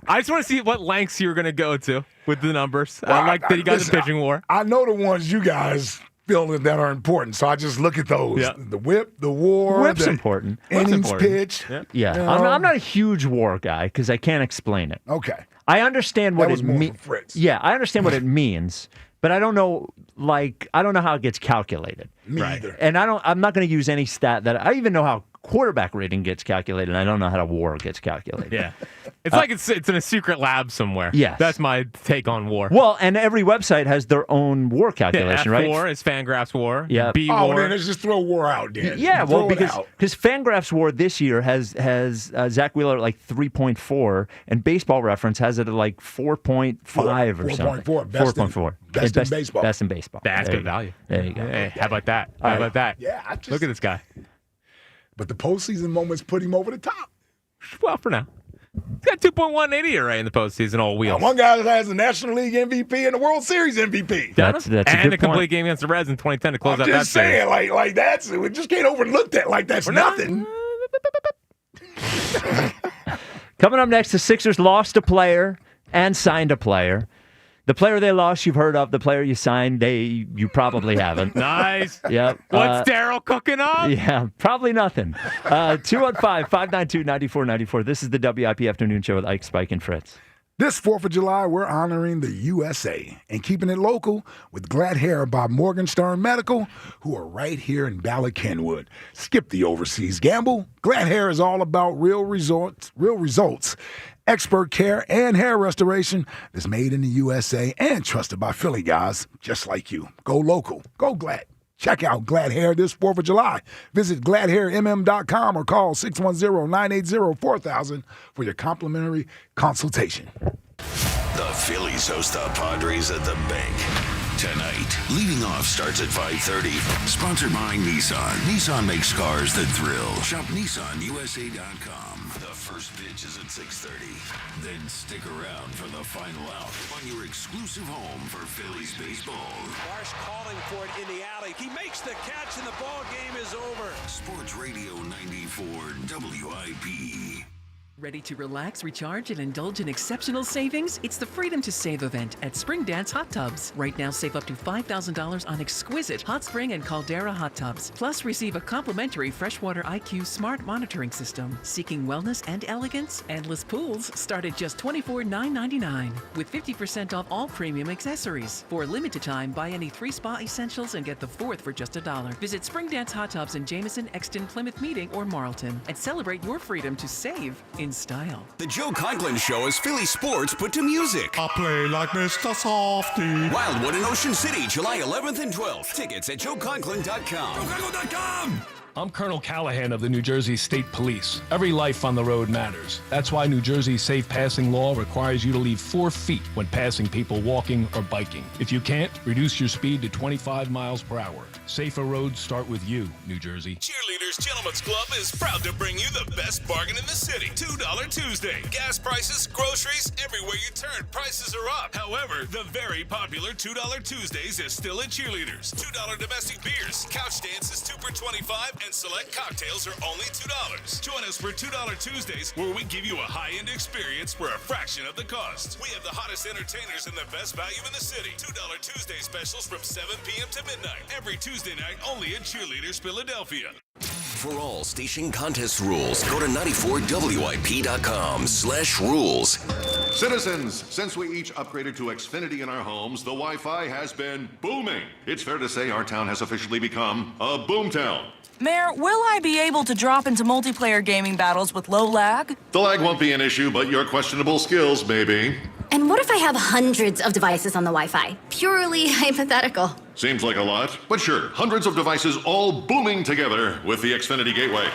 Speaker 26: I just want to see what lengths you're going to go to with the numbers. Well, I like that you got the pitching war.
Speaker 10: I know the ones you guys feel that are important, so I just look at those.
Speaker 26: Yeah.
Speaker 10: The whip, the war.
Speaker 17: Whip's
Speaker 10: the
Speaker 17: innings
Speaker 10: Innings pitched.
Speaker 17: Yeah. I'm not a huge WAR guy because I can't explain it.
Speaker 10: Okay.
Speaker 17: I understand what it means.
Speaker 10: Fritz.
Speaker 17: Yeah, I understand what it means, but I don't know. I don't know how it gets calculated.
Speaker 10: Me either.
Speaker 17: And I'm not going to use any stat that I even know how quarterback rating gets calculated. I don't know how a WAR gets calculated.
Speaker 26: Yeah. It's like it's in a secret lab somewhere.
Speaker 17: Yes.
Speaker 26: That's my take on WAR.
Speaker 17: Well, and every website has their own WAR calculation, right?
Speaker 26: F4 is Fangraphs WAR.
Speaker 17: Yeah.
Speaker 26: B
Speaker 10: Oh,
Speaker 26: WAR.
Speaker 10: then let's just throw WAR out then.
Speaker 17: Yeah, well,
Speaker 10: Throw it
Speaker 17: because
Speaker 10: out.
Speaker 17: Fangraphs WAR this year has Zack Wheeler at like 3.4, and Baseball Reference has it at like 4.5 or something.
Speaker 10: 4.4.
Speaker 17: 4.4.
Speaker 10: Best in baseball.
Speaker 17: Best in baseball.
Speaker 26: That's good value.
Speaker 17: There you go.
Speaker 26: Hey, how about that? How about that?
Speaker 10: Yeah,
Speaker 26: Look at this guy.
Speaker 10: But the postseason moments put him over the top.
Speaker 26: Well, for now. He's got 2.18 ERA in the postseason, all wheels.
Speaker 10: One guy that has the National League MVP and the World Series MVP.
Speaker 17: That's a
Speaker 26: and
Speaker 17: good
Speaker 26: a complete
Speaker 17: point.
Speaker 26: game against the Reds in 2010 to close out
Speaker 10: I'm
Speaker 26: that
Speaker 10: just saying,
Speaker 26: series.
Speaker 10: like that's we just can't overlook that. Like that's nothing.
Speaker 17: Coming up next, the Sixers lost a player and signed a player. The player they lost, you've heard of. The player you signed, you probably haven't.
Speaker 26: Nice.
Speaker 17: Yep.
Speaker 26: What's Daryl cooking up?
Speaker 17: Yeah, probably nothing. 215-592-9494. This is the WIP Afternoon Show with Ike, Spike, and Fritz.
Speaker 10: This 4th of July, we're honoring the USA and keeping it local with Glad Hair by Morgenstern Medical, who are right here in Ballard Kenwood. Skip the overseas gamble. Glad Hair is all about real results, expert care, and hair restoration that's made in the USA and trusted by Philly guys just like you. Go local. Go Glad. Check out Glad Hair this 4th of July. Visit gladhairmm.com or call 610-980-4000 for your complimentary consultation.
Speaker 4: The Phillies host the Padres at the bank tonight. Leading off starts at 5:30. Sponsored by Nissan. Nissan makes cars that thrill. Shop NissanUSA.com. The first pitch is at 6:30. Then stick around for the final out on your exclusive home for Phillies baseball.
Speaker 2: Marsh calling for it in the alley. He makes the catch and the ball game is over.
Speaker 4: Sports Radio 94 WIP.
Speaker 22: Ready to relax, recharge, and indulge in exceptional savings? It's the Freedom to Save event at Spring Dance Hot Tubs. Right now, save up to $5,000 on exquisite hot spring and caldera hot tubs. Plus, receive a complimentary Freshwater IQ smart monitoring system. Seeking wellness and elegance? Endless pools start at just $24,999 with 50% off all premium accessories. For a limited time, buy any 3 spa essentials and get the 4th for just $1. Visit Spring Dance Hot Tubs in Jameson, Exton, Plymouth Meeting, or Marlton and celebrate your freedom to save in style.
Speaker 6: The Joe Conklin Show is Philly sports put to music.
Speaker 7: I play like Mr. Softy.
Speaker 6: Wildwood in Ocean City, July 11th and 12th. Tickets at joeconklin.com.
Speaker 7: JoeConklin.com. I'm Colonel Callahan of the New Jersey State Police. Every life on the road matters. That's why New Jersey's safe passing law requires you to leave 4 feet when passing people walking or biking. If you can't, reduce your speed to 25 miles per hour. Safer roads start with you, New Jersey.
Speaker 16: Cheerleaders Gentlemen's Club is proud to bring you the best bargain in the city. $2 Tuesday. Gas prices, groceries, everywhere you turn, prices are up. However, the very popular $2 Tuesdays is still at Cheerleaders. $2 domestic beers, couch dances 2 for $25, and select cocktails are only $2. Join us for $2 Tuesdays, where we give you a high-end experience for a fraction of the cost. We have the hottest entertainers and the best value in the city. $2 Tuesday specials from 7 p.m. to midnight. Every Tuesday night only at Cheerleaders Philadelphia.
Speaker 6: For all station contest rules, go to 94WIP.com/rules.
Speaker 18: Citizens, since we each upgraded to Xfinity in our homes, the Wi-Fi has been booming. It's fair to say our town has officially become a boomtown.
Speaker 19: Mayor, will I be able to drop into multiplayer gaming battles with low lag?
Speaker 18: The lag won't be an issue, but your questionable skills may be.
Speaker 20: And what if I have hundreds of devices on the Wi-Fi? Purely hypothetical.
Speaker 18: Seems like a lot, but sure, hundreds of devices all booming together with the Xfinity Gateway.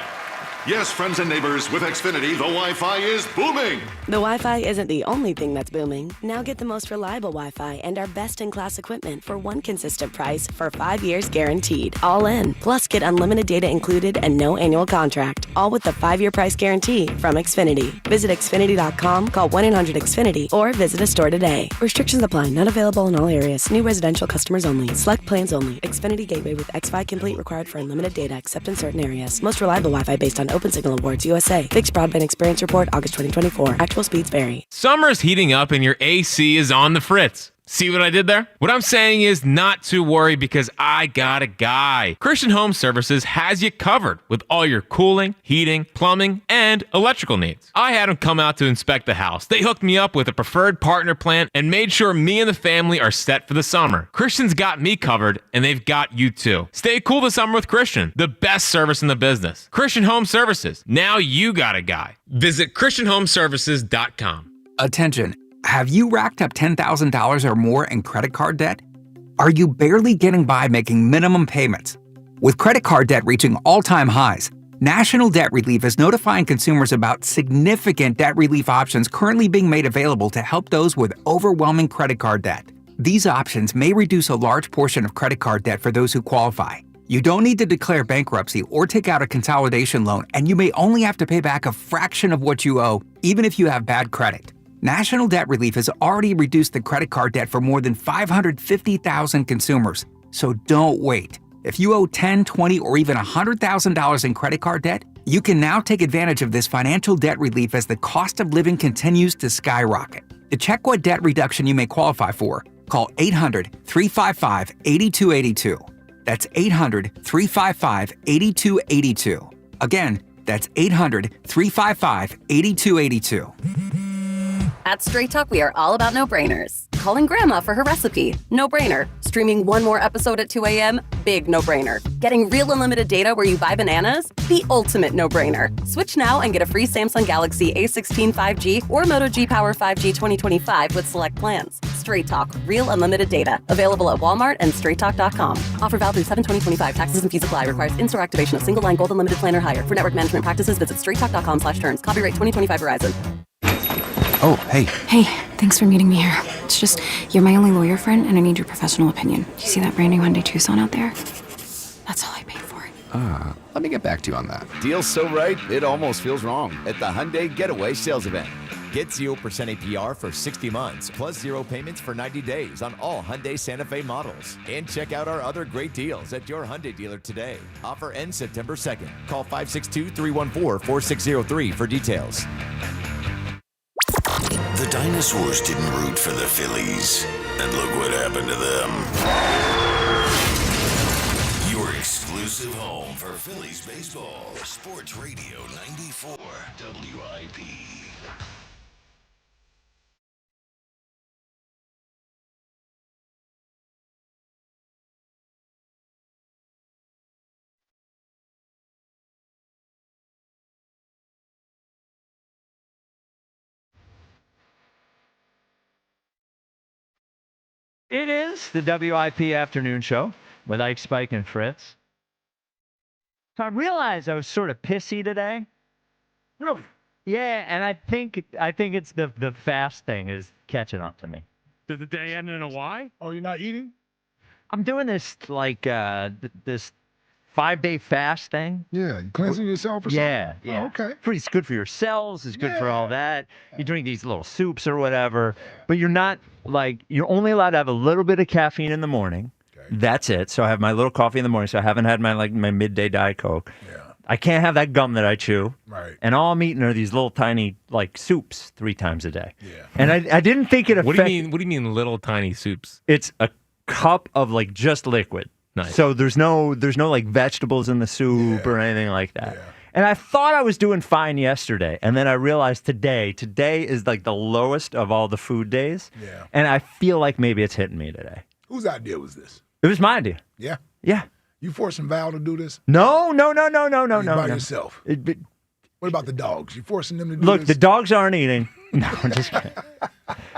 Speaker 18: Yes, friends and neighbors, with Xfinity, the Wi-Fi is booming.
Speaker 12: The Wi-Fi isn't the only thing that's booming. Now get the most reliable Wi-Fi and our best-in-class equipment for one consistent price for 5 years guaranteed. All in. Plus, get unlimited data included and no annual contract. All with the 5-year price guarantee from Xfinity. Visit Xfinity.com, call 1-800-XFINITY, or visit a store today. Restrictions apply. Not available in all areas. New residential customers only. Select plans only. Xfinity Gateway with XFi Complete required for unlimited data except in certain areas. Most reliable Wi-Fi based on Open Signal Awards USA. Fixed Broadband Experience Report, August 2024. Actual speeds vary.
Speaker 26: Summer's heating up and your AC is on the fritz. See what I did there? What I'm saying is not to worry because I got a guy. Christian Home Services has you covered with all your cooling, heating, plumbing, and electrical needs. I had them come out to inspect the house. They hooked me up with a preferred partner plan and made sure me and the family are set for the summer. Christian's got me covered and they've got you too. Stay cool this summer with Christian, the best service in the business. Christian Home Services. Now you got a guy. Visit ChristianHomeservices.com.
Speaker 23: Attention. Have you racked up $10,000 or more in credit card debt? Are you barely getting by making minimum payments? With credit card debt reaching all-time highs, National Debt Relief is notifying consumers about significant debt relief options currently being made available to help those with overwhelming credit card debt. These options may reduce a large portion of credit card debt for those who qualify. You don't need to declare bankruptcy or take out a consolidation loan, and you may only have to pay back a fraction of what you owe, even if you have bad credit. National Debt Relief has already reduced the credit card debt for more than 550,000 consumers. So don't wait. If you owe $10,000, $20,000, or even $100,000 in credit card debt, You can now take advantage of this financial debt relief as the cost of living continues to skyrocket. To check what debt reduction you may qualify for, call 800-355-8282. That's 800-355-8282. Again, that's 800-355-8282.
Speaker 3: At Straight Talk, we are all about no-brainers. Calling Grandma for her recipe, no-brainer. Streaming one more episode at 2 a.m., big no-brainer. Getting real unlimited data where you buy bananas, the ultimate no-brainer. Switch now and get a free Samsung Galaxy A16 5G or Moto G Power 5G 2025 with select plans. Straight Talk, real unlimited data. Available at Walmart and straighttalk.com. Offer valid through 7/20/25. Taxes and fees apply. Requires in-store activation of single line gold unlimited plan or higher. For network management practices, visit straighttalk.com/terms. Copyright 2025 Verizon.
Speaker 9: Oh, hey.
Speaker 13: Hey, thanks for meeting me here. It's just, you're my only lawyer friend, and I need your professional opinion. Do you see that brand new Hyundai Tucson out there? That's all I paid for it.
Speaker 9: Let me get back to you on that.
Speaker 21: Deal's so right, it almost feels wrong at the Hyundai Getaway Sales Event. Get 0% APR for 60 months, plus 0 payments for 90 days on all Hyundai Santa Fe models. And check out our other great deals at your Hyundai dealer today. Offer ends September 2nd. Call 562-314-4603 for details.
Speaker 4: The dinosaurs didn't root for the Phillies, and look what happened to them. Your exclusive home for Phillies baseball. Sports Radio 94 WIP.
Speaker 17: It is the WIP Afternoon Show with Ike, Spike, and Fritz. So I realized I was sort of pissy today.
Speaker 10: Really?
Speaker 17: Yeah, and I think it's the fast thing is catching up to me.
Speaker 24: Did the day end in a Y?
Speaker 10: Oh, you're not eating?
Speaker 17: I'm doing this this 5-day fast thing.
Speaker 10: Yeah, you cleansing yourself or something?
Speaker 17: Yeah.
Speaker 10: Oh, okay.
Speaker 17: It's good for your cells. It's good for all that. You drink these little soups or whatever, but you're not you're only allowed to have a little bit of caffeine in the morning. Okay. That's it. So I have my little coffee in the morning. So I haven't had my midday Diet Coke. Yeah. I can't have that gum that I chew.
Speaker 10: Right.
Speaker 17: And all I'm eating are these little tiny soups 3 times a day. Yeah. And I didn't think it affected.
Speaker 26: What do you mean little tiny soups?
Speaker 17: It's a cup of just liquid.
Speaker 26: Nice.
Speaker 17: So there's no vegetables in the soup or anything like that. Yeah. And I thought I was doing fine yesterday, and then I realized today is the lowest of all the food days.
Speaker 10: Yeah.
Speaker 17: And I feel like maybe it's hitting me today.
Speaker 10: Whose idea was this?
Speaker 17: It was my idea.
Speaker 10: Yeah.
Speaker 17: Yeah.
Speaker 10: You forcing Val to do this?
Speaker 17: No.
Speaker 10: By yourself. What about the dogs? You forcing them to do this?
Speaker 17: Look, the dogs aren't eating. No, I'm just kidding.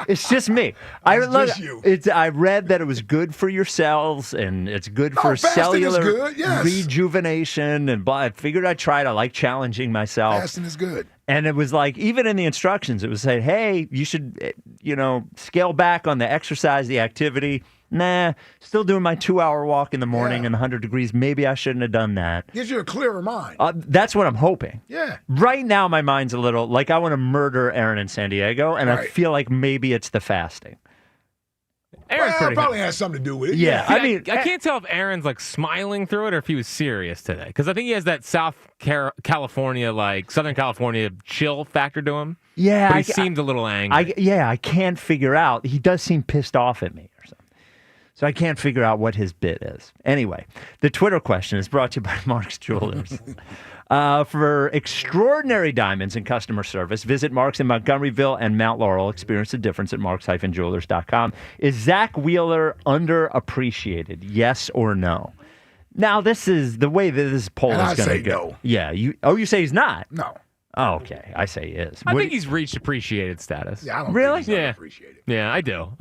Speaker 17: It's just me.
Speaker 10: Just you.
Speaker 17: I read that it was good for your cells and it's good for cellular rejuvenation and blah. I figured I'd try to challenging myself.
Speaker 10: Fasting is good.
Speaker 17: And it was even in the instructions, it was saying, hey, you should, scale back on the exercise, the activity. Nah, still doing my 2-hour walk in the morning in 100 degrees. Maybe I shouldn't have done that.
Speaker 10: Gives you a clearer mind.
Speaker 17: That's what I'm hoping.
Speaker 10: Yeah.
Speaker 17: Right now, my mind's a little I want to murder Aaron in San Diego, and I feel like maybe it's the fasting.
Speaker 26: Aaron's
Speaker 10: probably has something to do with it.
Speaker 17: Yeah.
Speaker 26: I mean, I can't tell if Aaron's smiling through it or if he was serious today, because I think he has that Southern California chill factor to him.
Speaker 17: Yeah.
Speaker 26: But he seemed a little angry.
Speaker 17: I can't figure out. He does seem pissed off at me or something. So I can't figure out what his bit is. Anyway, the Twitter question is brought to you by Mark's Jewelers. For extraordinary diamonds and customer service, visit Mark's in Montgomeryville and Mount Laurel. Experience the difference at marks-jewelers.com. Is Zack Wheeler underappreciated? Yes or no? Now, this is the way that this poll is going to go.
Speaker 10: No.
Speaker 17: Yeah. You say he's not?
Speaker 10: No.
Speaker 17: Oh, okay. I say he is.
Speaker 26: I think he's reached appreciated status.
Speaker 10: Yeah, I don't
Speaker 17: really?
Speaker 10: think he's underappreciated.
Speaker 26: Yeah, I do.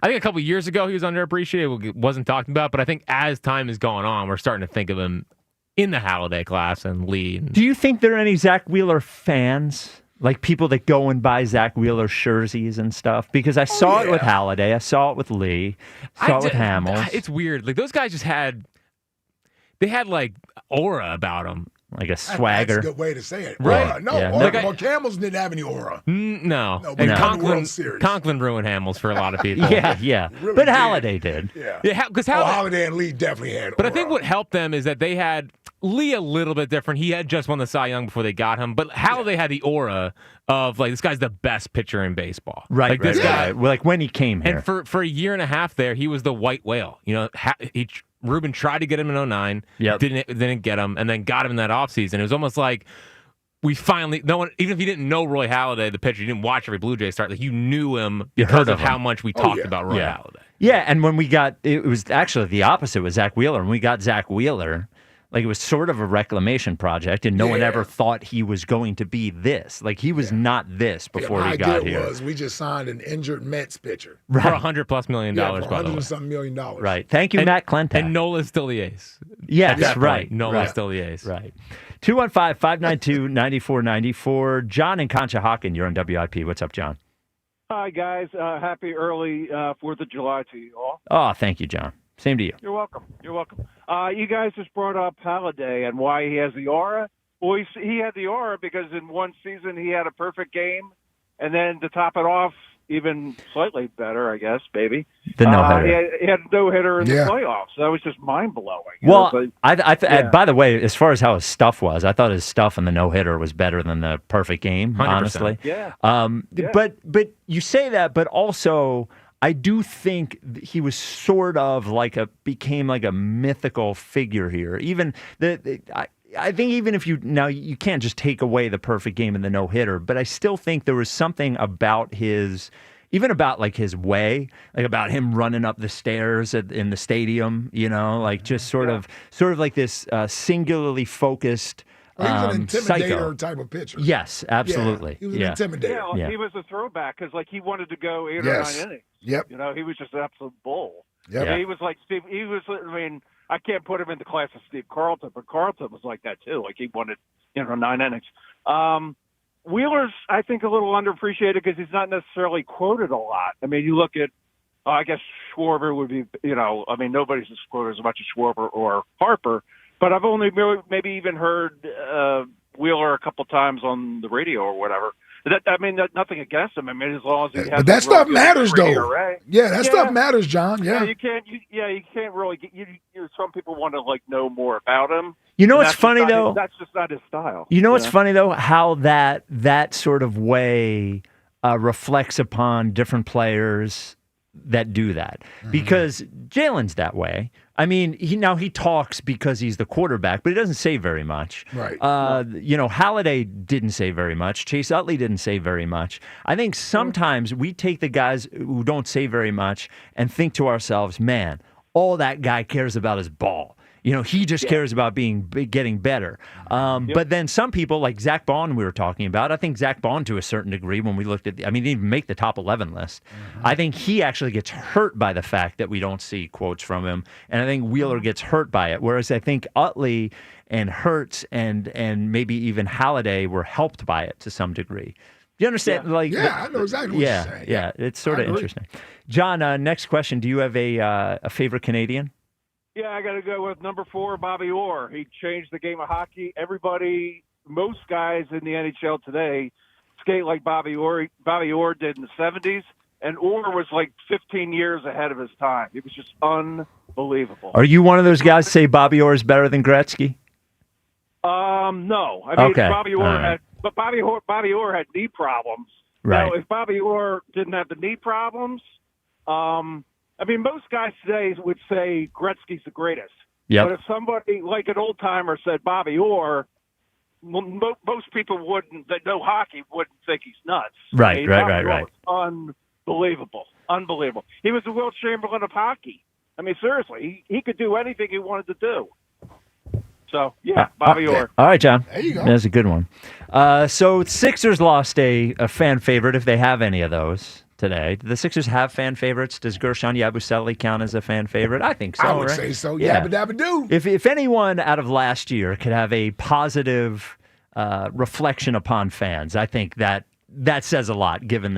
Speaker 26: I think a couple years ago he was underappreciated, wasn't talked about, but I think as time has gone on, we're starting to think of him in the Halladay class and Lee.
Speaker 17: Do you think there are any Zack Wheeler fans? People that go and buy Zack Wheeler jerseys and stuff? Because I saw it with Halladay. I saw it with Lee. Saw it with Hamels.
Speaker 26: It's weird. Those guys just had aura about them.
Speaker 17: Like a swagger.
Speaker 10: That's a good way to say it.
Speaker 26: Right.
Speaker 10: No, Hamels didn't have any aura.
Speaker 26: No.
Speaker 10: And
Speaker 26: Conklin ruined Hamels for a lot of people.
Speaker 17: Yeah.
Speaker 10: Really
Speaker 17: but Halladay did.
Speaker 10: Yeah.
Speaker 26: Because
Speaker 10: Halladay and Lee definitely had aura.
Speaker 26: But I think what helped them is that they had Lee a little bit different. He had just won the Cy Young before they got him, but Halladay had the aura of like this guy's the best pitcher in baseball.
Speaker 17: Right,
Speaker 26: like this guy.
Speaker 17: Well, like when he came here,
Speaker 26: and for a year and a half there, he was the white whale. You know, Ruben tried to get him in 2009, didn't get him, and then got him in that offseason. It was almost like we finally, no one, even if you didn't know Roy Halladay, the pitcher, you didn't watch every Blue Jays start, like you knew him because of how much we talked about Roy Halladay.
Speaker 17: Yeah, and when we got, it was actually the opposite with Zack Wheeler. When we got Zack Wheeler, like it was sort of a reclamation project, and no one ever thought he was going to be this. Like he was not this before he got here.
Speaker 10: We just signed an injured Mets pitcher
Speaker 26: for $100+ million, by the way.
Speaker 10: $100 million.
Speaker 17: Right. Thank you, Matt Klentak.
Speaker 26: And Nola's still the ace.
Speaker 17: Yes, that's right.
Speaker 26: Nola's still the ace.
Speaker 17: Right. 215-592-9494. John in Conshohocken, you're on WIP. What's up, John?
Speaker 1: Hi, guys. Happy early 4th of July to you all.
Speaker 17: Oh, thank you, John. Same to you.
Speaker 1: You're welcome. You're welcome. You guys just brought up Halladay and why he has the aura. Well, he had the aura because in one season he had a perfect game, and then to top it off, even slightly better, I guess, maybe.
Speaker 17: The no-hitter.
Speaker 1: He had a no-hitter in the playoffs. That was just mind-blowing.
Speaker 17: Well, by the way, as far as how his stuff was, I thought his stuff in the no-hitter was better than the perfect game,
Speaker 26: 100%.
Speaker 17: honestly.
Speaker 1: Yeah.
Speaker 17: But you say that, but also I do think he was sort of became like a mythical figure here. Even I think even if you can't just take away the perfect game and the no-hitter, but I still think there was something about his way, like about him running up the stairs in the stadium, like just sort of like this singularly focused
Speaker 10: he was an intimidator
Speaker 17: psycho
Speaker 10: type of pitcher.
Speaker 17: Yes, absolutely.
Speaker 10: Yeah, he was an intimidator.
Speaker 1: Yeah, he was a throwback because he wanted to go 8 or 9 innings.
Speaker 10: Yep.
Speaker 1: He was just an absolute bull.
Speaker 10: Yep.
Speaker 1: He was like Steve. I can't put him in the class of Steve Carlton, but Carlton was like that too. Like he wanted, 9 innings. Wheeler's, I think, a little underappreciated because he's not necessarily quoted a lot. I mean, you look at, I guess Schwarber would be, nobody's as quoted as much as Schwarber or Harper, but I've only maybe even heard Wheeler a couple times on the radio or whatever. Nothing against him. As long as he has.
Speaker 10: But that stuff matters, though.
Speaker 1: ERA.
Speaker 10: Yeah, that stuff matters, John. Yeah.
Speaker 1: You can't really. Some people want to know more about him.
Speaker 17: You know what's funny though?
Speaker 1: That's just not his style.
Speaker 17: You know what's funny though? How that sort of way reflects upon different players that do that. Because Jalen's that way. I mean, he talks because he's the quarterback, but he doesn't say very much.
Speaker 10: Right.
Speaker 17: Halladay didn't say very much. Chase Utley didn't say very much. I think sometimes we take the guys who don't say very much and think to ourselves, man, all that guy cares about is ball. He just cares about getting better. But then some people, like Zach Bond we were talking about, I think Zach Bond to a certain degree when we looked at, he didn't even make the top 11 list. I think he actually gets hurt by the fact that we don't see quotes from him. And I think Wheeler gets hurt by it. Whereas I think Utley and Hurts and maybe even Halladay were helped by it to some degree. Do you understand?
Speaker 10: I know exactly what you're saying.
Speaker 17: Yeah, it's sort of interesting. John, next question. Do you have a favorite Canadian?
Speaker 1: Yeah, I got to go with number 4, Bobby Orr. He changed the game of hockey. Most guys in the NHL today skate like Bobby Orr. Bobby Orr did in the 70s, and Orr was like 15 years ahead of his time. It was just unbelievable.
Speaker 17: Are you one of those guys say Bobby Orr is better than Gretzky?
Speaker 1: No. Bobby Orr had knee problems.
Speaker 17: Right.
Speaker 1: Now, if Bobby Orr didn't have the knee problems, most guys today would say Gretzky's the greatest.
Speaker 17: Yep.
Speaker 1: But if somebody like an old timer said Bobby Orr, most people that know hockey wouldn't think he's nuts.
Speaker 17: Right.
Speaker 1: Unbelievable. He was the Wilt Chamberlain of hockey. Seriously, he could do anything he wanted to do. So, Bobby Orr.
Speaker 17: All right, John.
Speaker 10: There you go.
Speaker 17: That's a good one. So Sixers lost a fan favorite, if they have any of those today. Do the Sixers have fan favorites? Does Gershon Yabusele count as a fan favorite? I think so.
Speaker 10: I would say so. Yabba dabba do.
Speaker 17: If anyone out of last year could have a positive reflection upon fans, I think that says a lot given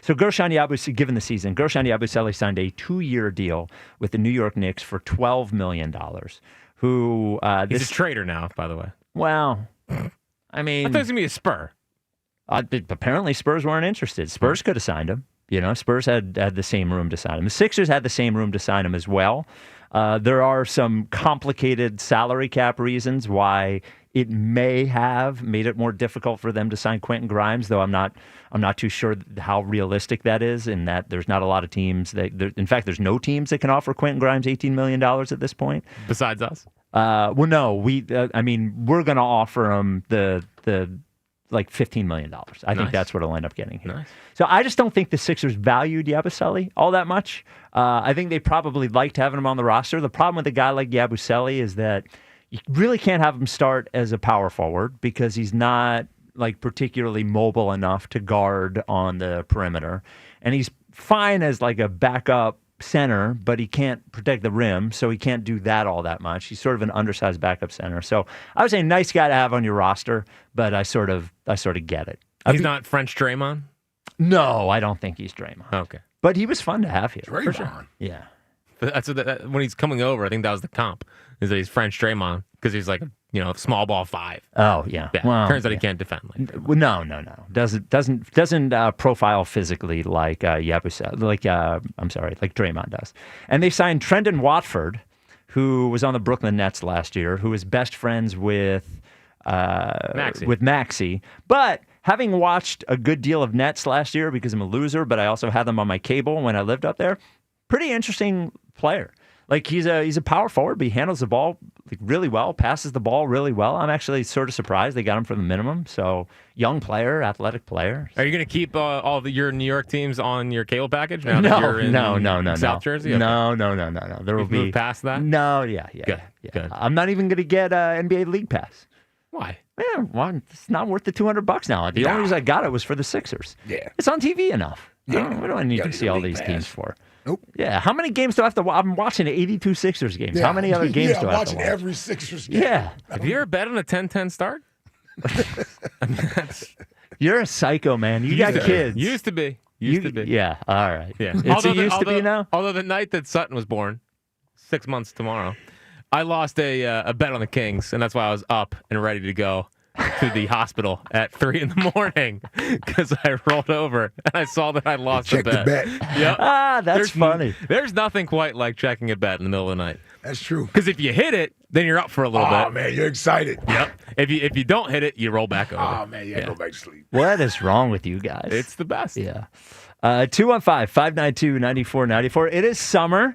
Speaker 17: so Gershon Yabusele, given the season, Gershon Yabusele signed a 2-year deal with the New York Knicks for $12 million. He's
Speaker 26: a traitor now, by the way.
Speaker 17: Well, I
Speaker 26: thought it was going to be a Spur.
Speaker 17: Apparently Spurs weren't interested. Spurs could have signed him. Spurs had the same room to sign him. The Sixers had the same room to sign him as well. There are some complicated salary cap reasons why it may have made it more difficult for them to sign Quentin Grimes, though I'm not too sure how realistic that is, in that there's not a lot of teams in fact, there's no teams that can offer Quentin Grimes $18 million at this point.
Speaker 26: Besides us?
Speaker 17: Well, no, we're going to offer him the like $15 million. I think that's what he'll end up getting here.
Speaker 26: Nice.
Speaker 17: So I just don't think the Sixers valued Yabusele all that much. I think they probably liked having him on the roster. The problem with a guy like Yabusele is that you really can't have him start as a power forward because he's not like particularly mobile enough to guard on the perimeter. And he's fine as like a backup center, but he can't protect the rim, so he can't do that all that much. He's sort of an undersized backup center. So I would say nice guy to have on your roster, but I sort of get it.
Speaker 26: He's not French Draymond?
Speaker 17: No, I don't think he's Draymond.
Speaker 26: Okay.
Speaker 17: But he was fun to have here.
Speaker 10: Draymond.
Speaker 26: For sure.
Speaker 17: Yeah.
Speaker 26: But that's when he's coming over, I think that was the comp, is that he's French Draymond because he's like, small ball 5.
Speaker 17: Oh, yeah.
Speaker 26: Well, turns out he can't defend.
Speaker 17: No. Doesn't profile physically like Yabusele, like Draymond does. And they signed Trendon Watford, who was on the Brooklyn Nets last year, who is best friends with Maxey. But having watched a good deal of Nets last year, because I'm a loser, but I also had them on my cable when I lived up there, pretty interesting player. Like he's a power forward, but he handles the ball really well, passes the ball really well. I'm actually sort of surprised they got him for the minimum. So young player, athletic player.
Speaker 26: Are you going to keep all of your New York teams on your cable package now
Speaker 17: No,
Speaker 26: that you're in
Speaker 17: no,
Speaker 26: South Jersey? Okay.
Speaker 17: No. There will be
Speaker 26: moved past that.
Speaker 17: No, yeah.
Speaker 26: Good.
Speaker 17: I'm not even going to get NBA League Pass.
Speaker 26: Why?
Speaker 17: Yeah, well, it's not worth the $200 now. The only reason I got it was for the Sixers.
Speaker 10: Yeah,
Speaker 17: it's on TV enough.
Speaker 10: Yeah.
Speaker 17: What do I need to see all these
Speaker 10: Pass.
Speaker 17: teams for?
Speaker 10: Nope.
Speaker 17: Yeah, how many games do I have to watch? I'm watching 82 Sixers games. How many other games do I have to watch?
Speaker 10: I'm watching every Sixers game.
Speaker 17: Yeah.
Speaker 26: Have you ever bet on a 10-10 start?
Speaker 17: You're a psycho, man. You got kids.
Speaker 26: Used to be.
Speaker 17: Yeah, all right.
Speaker 26: Yeah.
Speaker 17: It's used to be now?
Speaker 26: Although the night that Sutton was born, 6 months tomorrow, I lost a bet on the Kings, and that's why I was up and ready to go to the hospital at 3 a.m. because I rolled over and I saw that I lost
Speaker 10: Check
Speaker 26: the bet.
Speaker 10: Yep.
Speaker 17: That's funny.
Speaker 26: There's nothing quite like checking a bet in the middle of the night.
Speaker 10: That's true.
Speaker 26: Because if you hit it, then you're up for a little bit.
Speaker 10: Oh, man, you're excited.
Speaker 26: Yep. If you don't hit it, you roll back over.
Speaker 10: Oh, man, you go back to sleep.
Speaker 17: What is wrong with you guys?
Speaker 26: It's the best.
Speaker 17: Yeah. 215-592-9494. It is summer,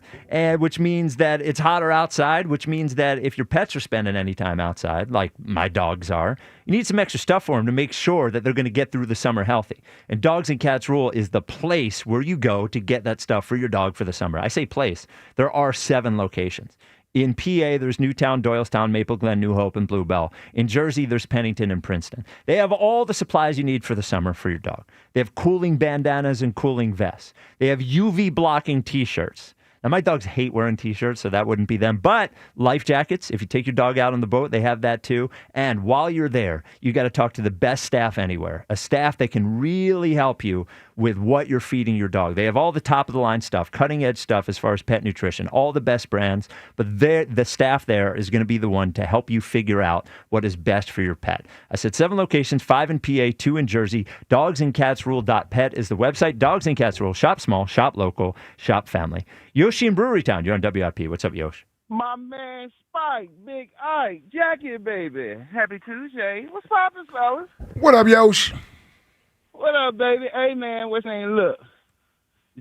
Speaker 17: which means that it's hotter outside, which means that if your pets are spending any time outside, like my dogs are, you need some extra stuff for them to make sure that they're going to get through the summer healthy. And Dogs and Cats Rule is the place where you go to get that stuff for your dog for the summer. I say place. There are 7 locations. In PA, there's Newtown, Doylestown, Maple Glen, New Hope, and Bluebell. In Jersey, there's Pennington and Princeton. They have all the supplies you need for the summer for your dog. They have cooling bandanas and cooling vests. They have UV blocking T-shirts. Now, my dogs hate wearing T-shirts, so that wouldn't be them. But life jackets, if you take your dog out on the boat, they have that too. And while you're there, you got to talk to the best staff anywhere, a staff that can really help you with what you're feeding your dog. They have all the top-of-the-line stuff, cutting-edge stuff as far as pet nutrition, all the best brands. But the staff there is going to be the one to help you figure out what is best for your pet. I said 7 locations, 5 in PA, 2 in Jersey. Dogsandcatsrule.pet is the website. Dogs and Cats Rule. Shop small, shop local, shop family. Yoshi in Brewery Town. You're on WIP. What's up, Yosh?
Speaker 5: My man Spike, Big Ike, Jackie, baby. Happy Tuesday. What's poppin', fellas?
Speaker 10: What up, Yosh?
Speaker 5: What up, baby? Hey, man, what's saying? Look,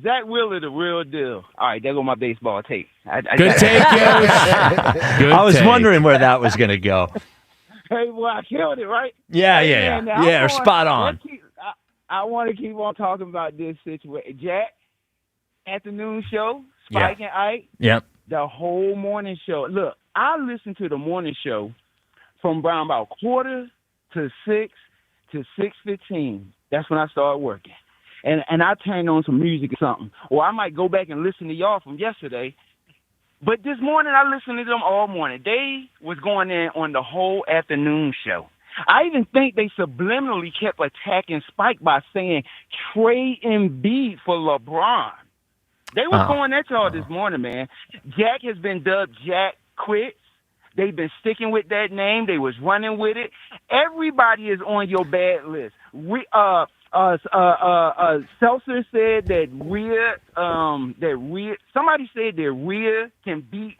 Speaker 5: Zack Wheeler, the real deal. All right, there go my baseball tape.
Speaker 17: Good take, Yosh. Good I was wondering where that was going to go.
Speaker 5: Hey, well, I killed it, right?
Speaker 17: Yeah.
Speaker 5: Man,
Speaker 17: spot on.
Speaker 5: I want to keep on talking about this situation. Jack, afternoon show, Spike and Ike.
Speaker 17: Yep.
Speaker 5: The whole morning show. Look, I listened to the morning show from around about 5:45 to 6 to 6:15. That's when I started working. And I turned on some music or something. Or I might go back and listen to y'all from yesterday. But this morning, I listened to them all morning. They was going in on the whole afternoon show. I even think they subliminally kept attacking Spike by saying, trade Embiid for LeBron. They was going at y'all this morning, man. Jack has been dubbed Jack Quits. They've been sticking with that name. They was running with it. Everybody is on your bad list. Seltzer said that somebody said that Rhea can beat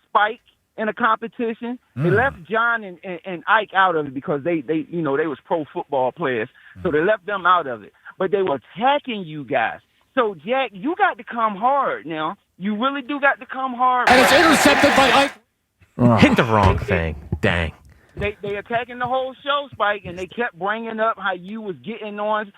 Speaker 5: Spike in a competition. They left John and Ike out of it because they was pro football players, so they left them out of it. But they were attacking you guys. So Jack, you got to come hard now. You really do got to come hard.
Speaker 2: And it's intercepted by Ike.
Speaker 17: Hit the wrong thing. Dang.
Speaker 5: They attacking the whole show, Spike, and they kept bringing up how you was getting on.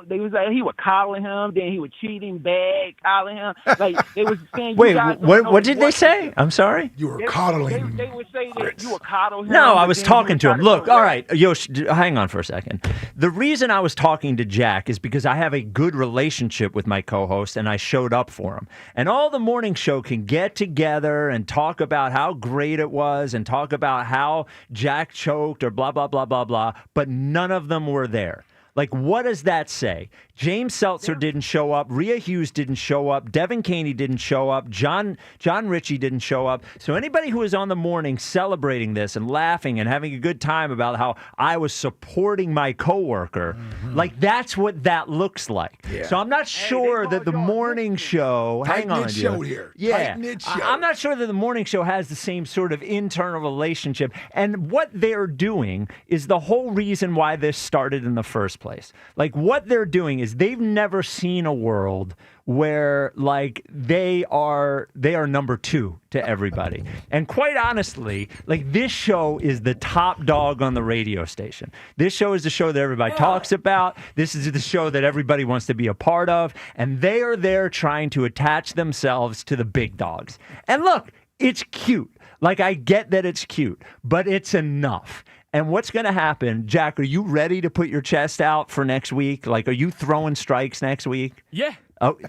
Speaker 5: They was like he was calling him, then he was cheating bad, calling him. Like they was saying.
Speaker 17: Wait, what did they say? I'm sorry.
Speaker 10: You were coddling.
Speaker 5: They would say that you were coddling him.
Speaker 17: No, I was talking to him. Look, all right, Yosh, hang on for a second. The reason I was talking to Jack is because I have a good relationship with my co-host, and I showed up for him. And all the morning show can get together and talk about how great it was, and talk about how Jack choked or blah blah blah blah blah. But none of them were there. Like, what does that say? James Seltzer didn't show up. Rhea Hughes didn't show up. Devin Caney didn't show up. John Ritchie didn't show up. So anybody who was on the morning celebrating this and laughing and having a good time about how I was supporting my coworker, like that's what that looks like. Yeah. So I'm not sure that the morning show. Hang on,
Speaker 10: show here.
Speaker 17: Yeah,
Speaker 10: show.
Speaker 17: I'm not sure that the morning show has the same sort of internal relationship. And what they're doing is the whole reason why this started in the first place. Like what they're doing is they've never seen a world where like they are number two to everybody. And quite honestly, like this show is the top dog on the radio station. This show is the show that everybody talks about. This is the show that everybody wants to be a part of. And they are there trying to attach themselves to the big dogs. And look, it's cute. Like I get that it's cute, but it's enough. And what's going to happen, Jack, are you ready to put your chest out for next week? Like, are you throwing strikes next week?
Speaker 26: Yeah.
Speaker 17: Oh,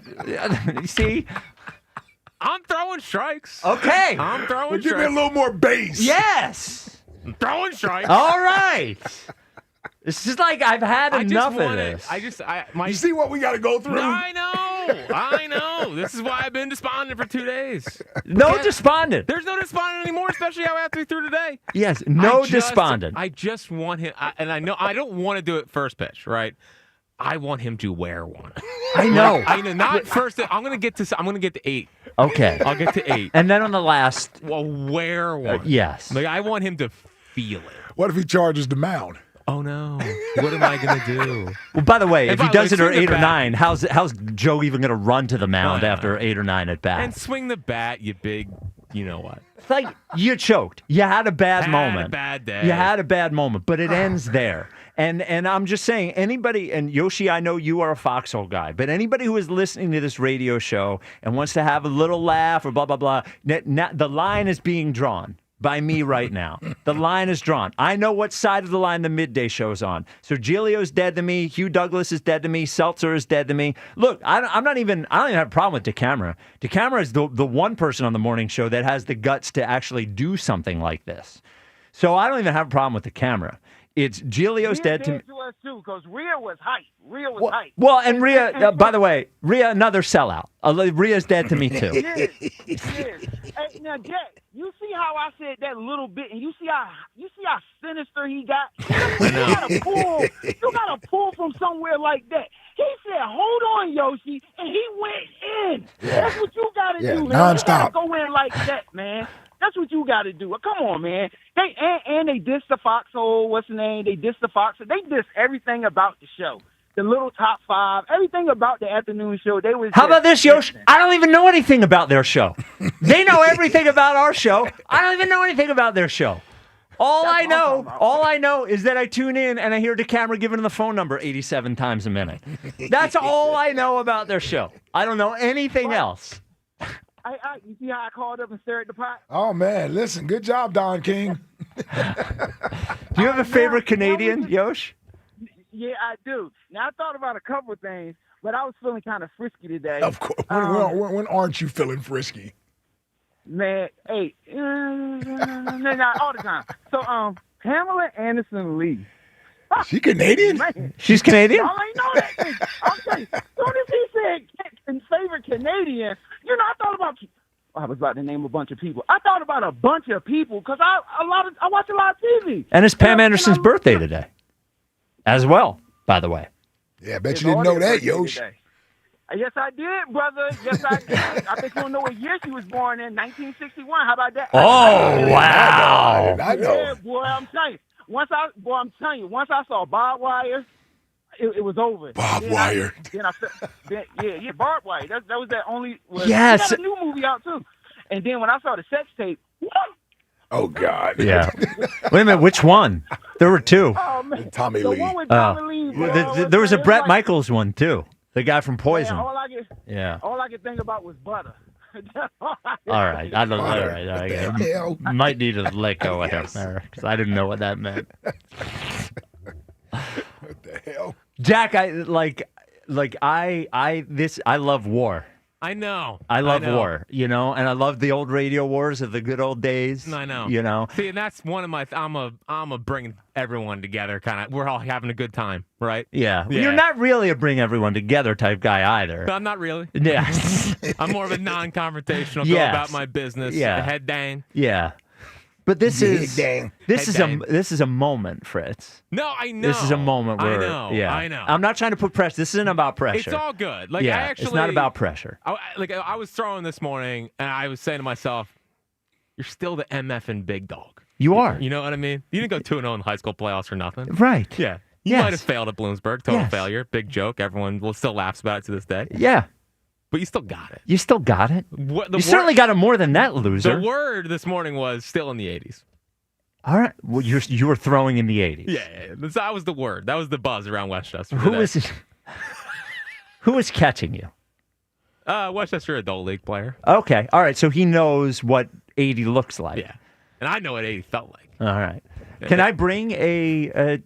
Speaker 17: see?
Speaker 26: I'm throwing strikes.
Speaker 17: Okay.
Speaker 26: I'm throwing strikes.
Speaker 10: Give me a little more bass.
Speaker 17: Yes.
Speaker 26: I'm throwing strikes.
Speaker 17: All right. This is like I've had enough of this.
Speaker 10: You see what we got to go through?
Speaker 26: I know. This is why I've been despondent for 2 days.
Speaker 17: No despondent.
Speaker 26: There's no despondent anymore, especially after we threw today.
Speaker 17: Yes, despondent.
Speaker 26: I just want him, and I know I don't want to do it first pitch, right? I want him to wear one.
Speaker 17: I know.
Speaker 26: I know. Not first. I'm gonna get to 8.
Speaker 17: Okay.
Speaker 26: I'll get to 8,
Speaker 17: and then on the last,
Speaker 26: well, wear one.
Speaker 17: Yes.
Speaker 26: Like I want him to feel it.
Speaker 10: What if he charges the mound?
Speaker 26: Oh no! What am I gonna do?
Speaker 17: Well, by the way, if he does it at 8 or 9, how's Joe even gonna run to the mound after 8 or 9 at bat?
Speaker 26: And swing the bat, you big, you know what?
Speaker 17: It's like you choked. You had a bad moment.
Speaker 26: A bad day.
Speaker 17: You had a bad moment, but it ends there. And I'm just saying, anybody, and Yoshi, I know you are a Foxhole guy, but anybody who is listening to this radio show and wants to have a little laugh or blah blah blah, the line is being drawn by me right now. The line is drawn. I know what side of the line the midday show's on. So Giglio's dead to me. Hugh Douglas is dead to me. Seltzer is dead to me. Look, I don't even have a problem with DeCamera. DeCamera is the one person on the morning show that has the guts to actually do something like this. So I don't even have a problem with DeCamera. It's Giglio's dead to me.
Speaker 5: To us too, because Rhea was hype. Hype.
Speaker 17: Well, and Rhea, by the way, Rhea, another sellout. Rhea's dead to me too.
Speaker 5: Yes. Hey, now, Jack, you see how I said that little bit, and you see how sinister he got. You got to pull from somewhere like that. He said, "Hold on, Yoshi," and he went in. Yeah. That's what you got to do, man.
Speaker 10: Nonstop.
Speaker 5: You got to go in like that, man. That's what you got to do. Come on, man. They dissed the Foxhole. What's the name? They dissed the Foxhole. They dissed everything about the show. The little top 5, everything about the afternoon show. They was.
Speaker 17: How about this, Yosh? I don't even know anything about their show. They know everything about our show. I don't even know anything about their show. All I know is that I tune in and I hear DeCamera giving the phone number 87 times a minute. That's all I know about their show. I don't know anything else.
Speaker 5: You see how I called up and stirred the pot?
Speaker 10: Oh, man. Listen, good job, Don King.
Speaker 17: Do you have a favorite Canadian, Yosh?
Speaker 5: Yeah, I do. Now, I thought about a couple of things, but I was feeling kind of frisky today.
Speaker 10: Of course. When aren't you feeling frisky?
Speaker 5: Man, hey, not all the time. So, Pamela Anderson Lee.
Speaker 10: She Canadian?
Speaker 5: Man.
Speaker 17: She's Canadian?
Speaker 5: I ain't know that. I'll tell you. As soon as he said favorite Canadian, I thought about. I was about to name a bunch of people. I thought about a bunch of people because I watch a lot of TV.
Speaker 17: And it's Pam Anderson's birthday today, as well. By the way,
Speaker 10: Yeah, I bet you didn't know that, Yosh.
Speaker 5: Yes, I did, brother. Yes, I did. I bet you don't know what year she was born in. 1961. How about that?
Speaker 17: Oh, wow.
Speaker 10: I know.
Speaker 5: Yeah, boy, I'm telling you. Once I saw barbed wire, it was over.
Speaker 10: Barbed wire.
Speaker 5: Barbed wire. That was that only.
Speaker 17: Yes.
Speaker 5: She got a new movie out too. And then when I saw the sex tape,
Speaker 10: oh God.
Speaker 17: Yeah. Wait a minute, which one? There were two.
Speaker 5: Oh man,
Speaker 10: Tommy
Speaker 5: the
Speaker 10: Lee.
Speaker 5: one with Tommy Lee.
Speaker 17: There was a Bret Michaels one too. The guy from Poison.
Speaker 5: Man, all I could think about was butter.
Speaker 17: All right. I don't know. All right. Might need to let go of him there because I didn't know what that meant.
Speaker 10: What the hell?
Speaker 17: Jack, I love war.
Speaker 26: I know.
Speaker 17: I love war, and I love the old radio wars of the good old days.
Speaker 26: I know. See, and that's one of my. I'm a bring everyone together kind of. We're all having a good time, right?
Speaker 17: Yeah. You're not really a bring everyone together type guy either.
Speaker 26: I'm not really.
Speaker 17: Yeah.
Speaker 26: I'm more of a non-confrontational. Go about my business.
Speaker 17: Yeah.
Speaker 26: Head down.
Speaker 17: Yeah. But this is a moment, Fritz.
Speaker 26: No, I know.
Speaker 17: This is a moment where
Speaker 26: I know.
Speaker 17: I'm not trying to put pressure. This isn't about pressure.
Speaker 26: It's all good. Like
Speaker 17: it's not about pressure.
Speaker 26: I was throwing this morning, and I was saying to myself, "You're still the MFing big dog.
Speaker 17: You are.
Speaker 26: You know what I mean? You didn't go 2-0 in high school playoffs for nothing,
Speaker 17: right?
Speaker 26: Yeah. You might have failed at Bloomsburg. Total failure. Big joke. Everyone still laughs about it to this day.
Speaker 17: Yeah.
Speaker 26: But you still got it.
Speaker 17: You still got it. Certainly got it more than that, loser.
Speaker 26: The word this morning was still in the 80s.
Speaker 17: All right. Well, you were throwing in the 80s.
Speaker 26: Yeah. That was the word. That was the buzz around Westchester.
Speaker 17: Who is catching you?
Speaker 26: Westchester Adult League player.
Speaker 17: Okay. All right. So he knows what 80 looks like.
Speaker 26: Yeah. And I know what 80 felt like.
Speaker 17: All right. Can I bring a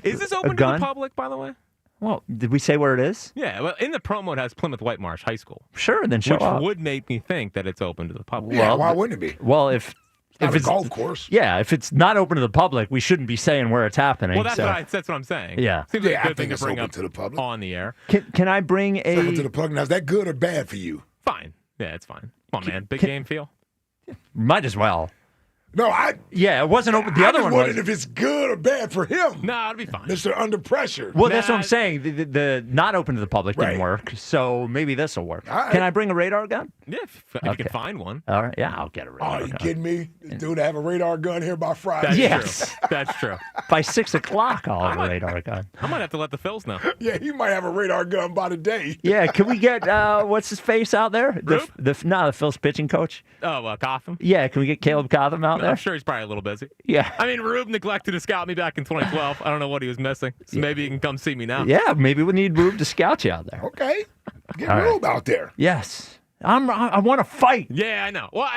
Speaker 26: Is this open to the public, by the way?
Speaker 17: Well, did we say where it is?
Speaker 26: Yeah, well, in the promo it has Plymouth White Marsh High School.
Speaker 17: Sure, then show up.
Speaker 26: Which would make me think that it's open to the public.
Speaker 10: Yeah, why wouldn't it be?
Speaker 17: Well, if
Speaker 10: it's a golf course.
Speaker 17: Yeah, if it's not open to the public, we shouldn't be saying where it's happening.
Speaker 26: Well, that's what I'm saying.
Speaker 17: Yeah.
Speaker 26: Seems like a
Speaker 10: I
Speaker 26: good thing
Speaker 10: think
Speaker 26: to bring
Speaker 10: it's
Speaker 26: up
Speaker 10: open to the public.
Speaker 26: On the air.
Speaker 17: Can I bring
Speaker 10: open to the public? Now, is that good or bad for you?
Speaker 26: Fine. Yeah, it's fine. Come on, man. Big game feel?
Speaker 17: Might as well.
Speaker 10: No,
Speaker 17: it wasn't open. The other one
Speaker 10: wondered if it's good or bad for him.
Speaker 26: No, it'll be fine.
Speaker 10: Mr. Under Pressure.
Speaker 17: Well, that's what I'm saying. The not open to the public didn't work, so maybe this will work.
Speaker 10: Right.
Speaker 17: Can I bring a radar gun?
Speaker 26: Yeah, if you can find one.
Speaker 17: All right. Yeah, I'll get a radar gun.
Speaker 10: Are you kidding me? Dude, I have a radar gun here by Friday.
Speaker 17: Yes.
Speaker 26: True. That's true.
Speaker 17: By 6 o'clock, I'll have a radar gun.
Speaker 26: I might have to let the Phils know.
Speaker 10: Yeah, he might have a radar gun by the day.
Speaker 17: Yeah, can we get, what's his face out there?
Speaker 26: Rube?
Speaker 17: The Phil's pitching coach.
Speaker 26: Oh, Cotham?
Speaker 17: Yeah, can we get Caleb Cotham out there?
Speaker 26: I'm sure he's probably a little busy.
Speaker 17: Yeah.
Speaker 26: I mean, Rube neglected to scout me back in 2012. I don't know what he was missing. So maybe he can come see me now.
Speaker 17: Yeah, maybe we need Rube to scout you out there.
Speaker 10: Okay. Get
Speaker 17: All
Speaker 10: Rube out there.
Speaker 17: Yes. I want to fight.
Speaker 26: Yeah, I know. Well,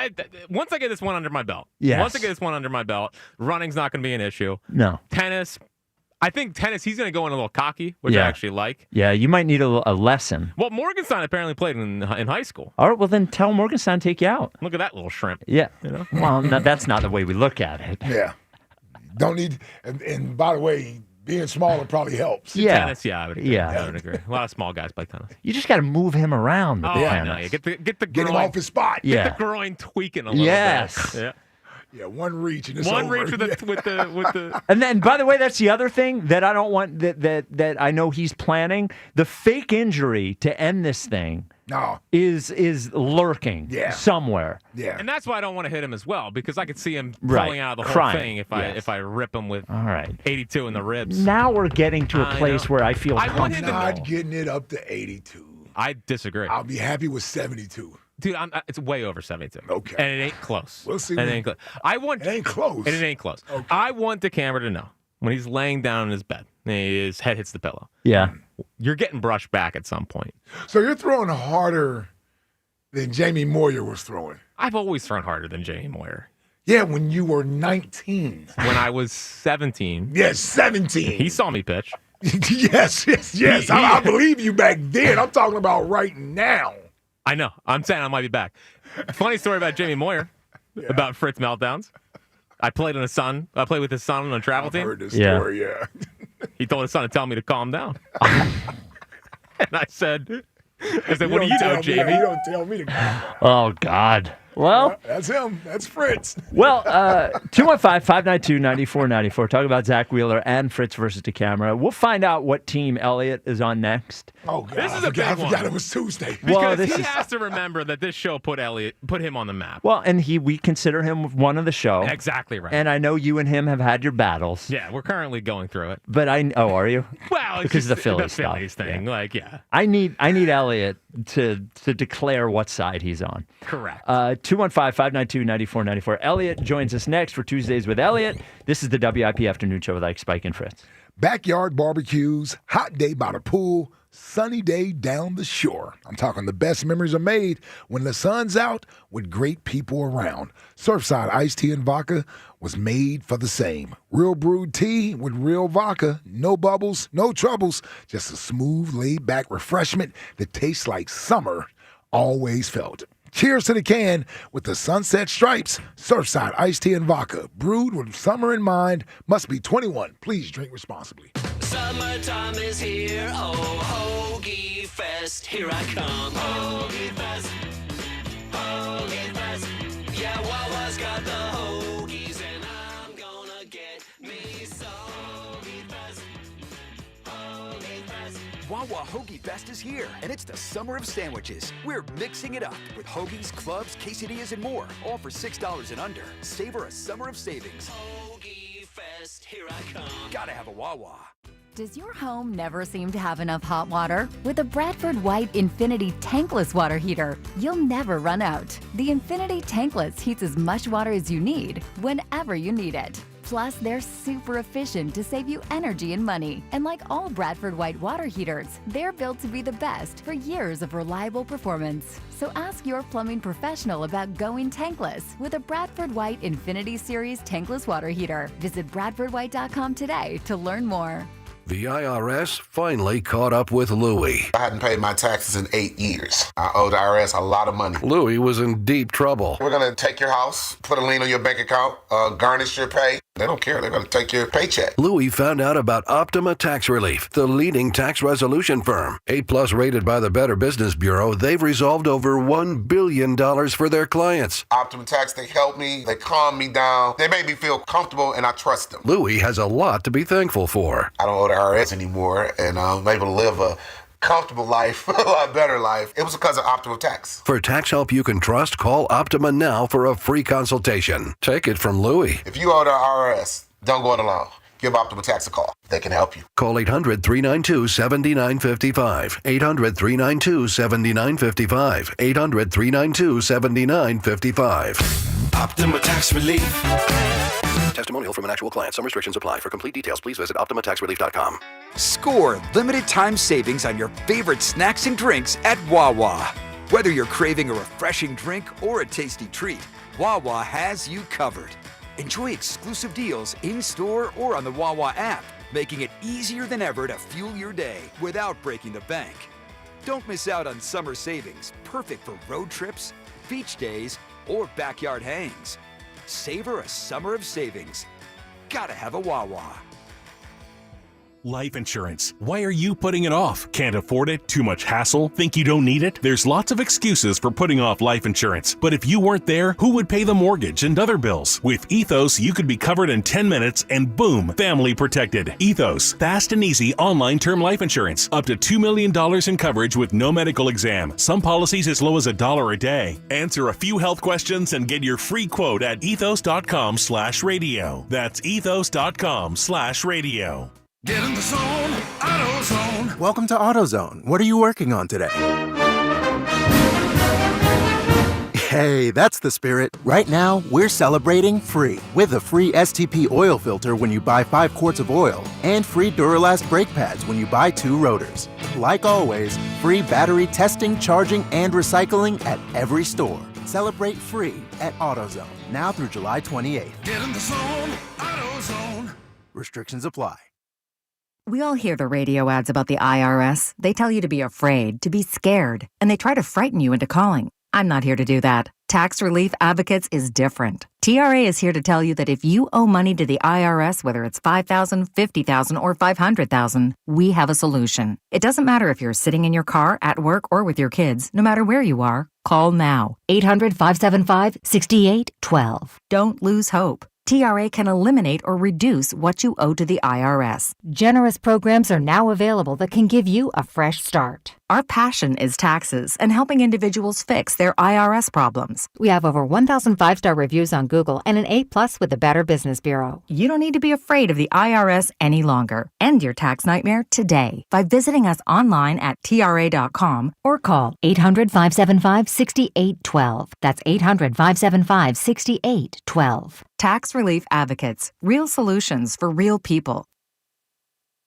Speaker 26: once I get this one under my belt.
Speaker 17: Yes.
Speaker 26: Once I get this one under my belt, running's not going to be an issue.
Speaker 17: No.
Speaker 26: Tennis. I think tennis, he's going to go in a little cocky, which I actually like.
Speaker 17: Yeah, you might need a lesson.
Speaker 26: Well, Morgenstein apparently played in high school.
Speaker 17: All right, well then tell Morgenstein to take you out.
Speaker 26: Look at that little shrimp.
Speaker 17: Yeah.
Speaker 26: You know?
Speaker 17: Well, no, that's not the way we look at it.
Speaker 10: Yeah. Don't need, and by the way, being smaller probably helps.
Speaker 17: Yeah.
Speaker 26: Tennis, I would agree.
Speaker 17: Yeah.
Speaker 26: I would agree. A lot of small guys play tennis.
Speaker 17: You just got to move him around. With
Speaker 26: I
Speaker 17: tennis.
Speaker 26: know. You get the groin.
Speaker 10: Get him off his spot.
Speaker 17: Yeah.
Speaker 26: Get the groin tweaking a little
Speaker 17: Yes.
Speaker 26: bit. Yeah.
Speaker 10: Yeah, one reach and it's
Speaker 26: One
Speaker 10: over.
Speaker 26: reach with the.
Speaker 17: And then, by the way, that's the other thing that I don't want that I know he's planning. The fake injury to end this thing is lurking somewhere.
Speaker 10: Yeah.
Speaker 26: And that's why I don't want to hit him as well, because I could see him pulling out of the whole thing if I rip him with 82 in the ribs.
Speaker 17: Now we're getting to a place where I feel
Speaker 10: I'm not getting it up to 82.
Speaker 26: I disagree.
Speaker 10: I'll be happy with 72.
Speaker 26: Dude, it's way over 72.
Speaker 10: Okay.
Speaker 26: And it ain't close.
Speaker 10: We'll see.
Speaker 26: And it ain't close.
Speaker 10: It ain't close.
Speaker 26: And it ain't close.
Speaker 10: Okay.
Speaker 26: I want DeCamera to know when he's laying down in his bed and his head hits the pillow.
Speaker 17: Yeah.
Speaker 26: You're getting brushed back at some point.
Speaker 10: So you're throwing harder than Jamie Moyer was throwing.
Speaker 26: I've always thrown harder than Jamie Moyer.
Speaker 10: Yeah, when you were 19.
Speaker 26: When I was 17.
Speaker 10: Yes, 17.
Speaker 26: He saw me pitch.
Speaker 10: Yes. I believe you back then. I'm talking about right now.
Speaker 26: I know. I'm saying I might be back. Funny story about Jamie Moyer, about Fritz Meltdowns. I played with his son on a travel team.
Speaker 10: I heard this story, yeah.
Speaker 26: He told his son to tell me to calm down. And I said, what do you know, Jamie?
Speaker 10: You don't tell me to calm down.
Speaker 17: Oh, God. Well,
Speaker 10: that's him. That's Fritz.
Speaker 17: Well, 215-592-9494. Talk about Zack Wheeler and Fritz versus DeCamera. We'll find out what team Elliot is on next.
Speaker 10: Oh, God.
Speaker 26: This is a big one.
Speaker 10: I forgot it was Tuesday.
Speaker 26: Because he has to remember that this show put him on the map.
Speaker 17: Well, and we consider him one of the show.
Speaker 26: Exactly right.
Speaker 17: And I know you and him have had your battles.
Speaker 26: Yeah, we're currently going through it.
Speaker 17: But are you?
Speaker 26: Well,
Speaker 17: because of the Phillies
Speaker 26: thing. Yeah.
Speaker 17: I need Elliot to declare what side he's on.
Speaker 26: Correct.
Speaker 17: 215-592-9494. Elliot joins us next for Tuesdays with Elliot. This is the WIP Afternoon Show with Ike, Spike, and Fritz.
Speaker 10: Backyard barbecues, hot day by the pool, sunny day down the shore. I'm talking the best memories are made when the sun's out with great people around. Surfside iced tea and vodka was made for the same. Real brewed tea with real vodka. No bubbles, no troubles. Just a smooth, laid-back refreshment that tastes like summer always felt. Cheers to the can with the Sunset Stripes. Surfside iced tea and vodka. Brewed with summer in mind. Must be 21. Please drink responsibly.
Speaker 8: Summertime is here. Oh, Hoagie Fest. Here I come. Hoagie Fest. Hoagie Fest. Yeah, Wawa's got the hoagies, and I'm gonna get me some. Hoagie Fest. Hoagie Fest.
Speaker 11: Wawa Hoagie Fest is here, and it's the summer of sandwiches. We're mixing it up with hoagies, clubs, quesadillas, and more, all for $6 and under. Savor a summer of savings.
Speaker 8: Hoagie Fest, here I come.
Speaker 11: Gotta have a Wawa.
Speaker 14: Does your home never seem to have enough hot water? With a Bradford White Infinity Tankless Water Heater, you'll never run out. The Infinity Tankless heats as much water as you need, whenever you need it. Plus, they're super efficient to save you energy and money. And like all Bradford White water heaters, they're built to be the best for years of reliable performance. So ask your plumbing professional about going tankless with a Bradford White Infinity Series Tankless Water Heater. Visit BradfordWhite.com today to learn more.
Speaker 15: The IRS finally caught up with Louie.
Speaker 22: I hadn't paid my taxes in 8 years. I owed the IRS a lot of money.
Speaker 15: Louie was in deep trouble.
Speaker 22: We're going to take your house, put a lien on your bank account, garnish your pay. They don't care. They're going to take your paycheck.
Speaker 15: Louie found out about Optima Tax Relief, the leading tax resolution firm. 8+ rated by the Better Business Bureau, they've resolved over $1 billion for their clients.
Speaker 22: Optima Tax, they helped me. They calmed me down. They made me feel comfortable, and I trust them.
Speaker 15: Louie has a lot to be thankful for.
Speaker 22: I don't owe the IRS anymore, and I'm able to live a comfortable life, a lot better life. It was because of Optima Tax.
Speaker 15: For tax help you can trust, call Optima now for a free consultation. Take it from Louie.
Speaker 22: If you owe the IRS, don't go it alone. Give Optima Tax a call. They can help you.
Speaker 15: Call 800-392-7955. 800-392-7955. 800-392-7955. Optima Tax Relief. Testimonial from an actual client. Some restrictions apply. For complete details, please visit OptimaTaxRelief.com.
Speaker 23: Score limited time savings on your favorite snacks and drinks at Wawa. Whether you're craving a refreshing drink or a tasty treat, Wawa has you covered. Enjoy exclusive deals in-store or on the Wawa app, making it easier than ever to fuel your day without breaking the bank. Don't miss out on summer savings, perfect for road trips, beach days, or backyard hangs. Savor a summer of savings. Gotta have a Wawa.
Speaker 25: Life insurance. Why are you putting it off? Can't afford it? Too much hassle? Think you don't need it? There's lots of excuses for putting off life insurance. But if you weren't there, who would pay the mortgage and other bills? With Ethos, you could be covered in 10 minutes and boom, family protected. Ethos, fast and easy online term life insurance. Up to $2 million in coverage with no medical exam. Some policies as low as $1 a day. Answer a few health questions and get your free quote at ethos.com/radio. That's ethos.com/radio.
Speaker 27: Get in the zone, AutoZone.
Speaker 28: Welcome to AutoZone. What are you working on today? Hey, that's the spirit. Right now, we're celebrating free with a free STP oil filter when you buy 5 quarts of oil and free Duralast brake pads when you buy 2 rotors. Like always, free battery testing, charging, and recycling at every store. Celebrate free at AutoZone, now through July 28th.
Speaker 27: Get in the zone, AutoZone.
Speaker 28: Restrictions apply.
Speaker 29: We all hear the radio ads about the IRS. They tell you to be afraid, to be scared, and they try to frighten you into calling. I'm not here to do that. Tax Relief Advocates is different. TRA is here to tell you that if you owe money to the IRS, whether it's $5,000, $50,000, or $500,000, we have a solution. It doesn't matter if you're sitting in your car, at work, or with your kids. No matter where you are, call now. 800-575-6812. Don't lose hope. TRA can eliminate or reduce what you owe to the IRS.
Speaker 14: Generous programs are now available that can give you a fresh start.
Speaker 29: Our passion is taxes and helping individuals fix their IRS problems.
Speaker 14: We have over 1,000 5-star reviews on Google and an A+ with the Better Business Bureau.
Speaker 29: You don't need to be afraid of the IRS any longer. End your tax nightmare today by visiting us online at TRA.com
Speaker 14: or call 800-575-6812. That's 800-575-6812.
Speaker 29: Tax Relief Advocates. Real solutions for real people.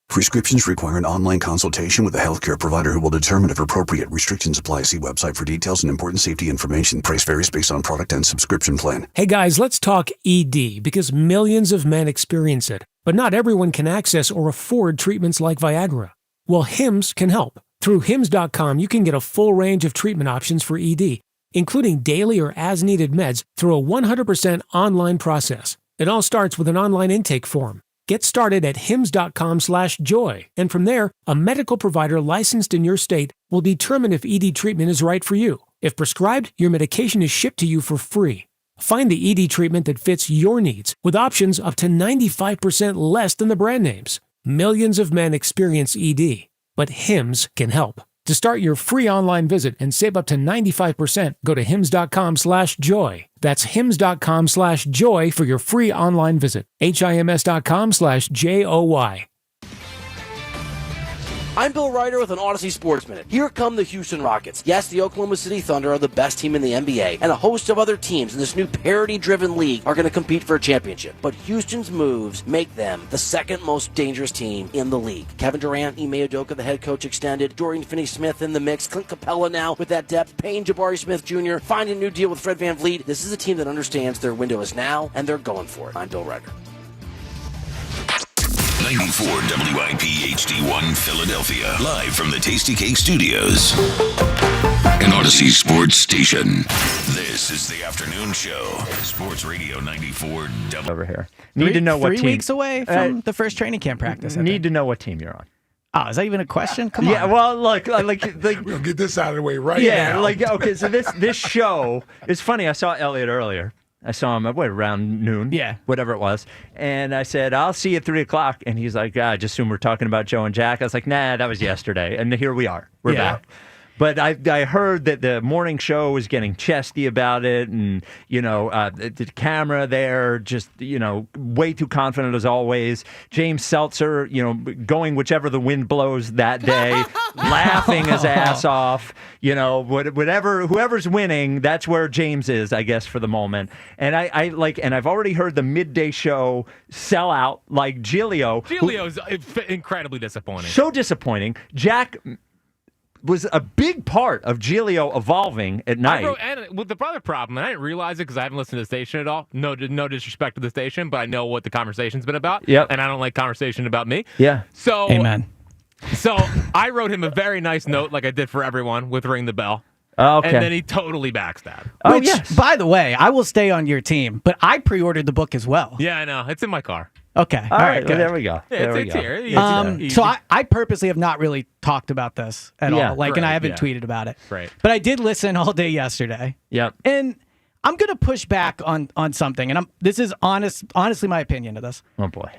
Speaker 3: Prescriptions require an online consultation with a healthcare provider who will determine if appropriate. Restrictions apply. See website for details and important safety information. Price varies based on product and subscription plan.
Speaker 6: Hey guys, let's talk ED because millions of men experience it, but not everyone can access or afford treatments like Viagra. Well, Hims can help. Through Hims.com, you can get a full range of treatment options for ED, including daily or as-needed meds through a 100% online process. It all starts with an online intake form. Get started at hims.com/joy, and from there, a medical provider licensed in your state will determine if ED treatment is right for you. If prescribed, your medication is shipped to you for free. Find the ED treatment that fits your needs with options up to 95% less than the brand names. Millions of men experience ED, but Hims can help. To start your free online visit and save up to 95%, go to hims.com/joy. That's hims.com/joy for your free online visit. HIMS.com/JOY.
Speaker 7: I'm Bill Ryder with an Odyssey Sports Minute. Here come the Houston Rockets. Yes, the Oklahoma City Thunder are the best team in the NBA, and a host of other teams in this new parity-driven league are going to compete for a championship. But Houston's moves make them the second most dangerous team in the league. Kevin Durant, Ime Udoka, the head coach, extended. Dorian Finney-Smith in the mix. Clint Capella now with that depth. Payne Jabari Smith Jr. finding a new deal with Fred VanVleet. This is a team that understands their window is now, and they're going for it. I'm Bill Ryder.
Speaker 4: 94 WIP HD1 Philadelphia. Live from the Tasty Cake Studios. An Odyssey Sports Station. This is the afternoon show. Sports Radio 94
Speaker 17: Over here. Need to know what team.
Speaker 12: 3 weeks away from the first training camp practice.
Speaker 17: Need to know what team you're on.
Speaker 12: Oh, is that even a question? Come on.
Speaker 17: Yeah, well, look, like
Speaker 10: we'll get this out of the way right now.
Speaker 17: Yeah, okay, so this show is funny. I saw Elliot earlier. I saw him around noon, whatever it was, and I said, "I'll see you at 3:00." And he's like, "I just assume we're talking about Joe and Jack." I was like, "Nah, that was yesterday." And here we are. We're back. But I heard that the morning show was getting chesty about it, and the camera there just way too confident as always. James Seltzer, going whichever the wind blows that day, laughing his ass off. Whoever's winning, that's where James is, I guess, for the moment. And I've already heard the midday show sell out like Giglio.
Speaker 26: Giglio's incredibly disappointing.
Speaker 17: So disappointing. Jack was a big part of Giglio evolving at night.
Speaker 26: With the other problem, and I didn't realize it because I haven't listened to the station at all. No disrespect to the station, but I know what the conversation's been about.
Speaker 17: Yep.
Speaker 26: And I don't like conversation about me.
Speaker 17: Yeah.
Speaker 26: So,
Speaker 12: amen.
Speaker 26: So I wrote him a very nice note, like I did for everyone, with Ring the Bell.
Speaker 17: Okay.
Speaker 26: And then he totally backstabbed.
Speaker 12: Which, by the way, I will stay on your team, but I pre-ordered the book as well.
Speaker 26: Yeah, I know. It's in my car.
Speaker 12: Okay. All right.
Speaker 17: Well, there we go.
Speaker 26: Yeah,
Speaker 17: there we go.
Speaker 26: Here.
Speaker 12: So I purposely have not really talked about this at all. And I haven't tweeted about it.
Speaker 26: Right.
Speaker 12: But I did listen all day yesterday.
Speaker 17: Yep.
Speaker 12: And I'm going to push back on something. And this is honestly my opinion of this.
Speaker 17: Oh, boy.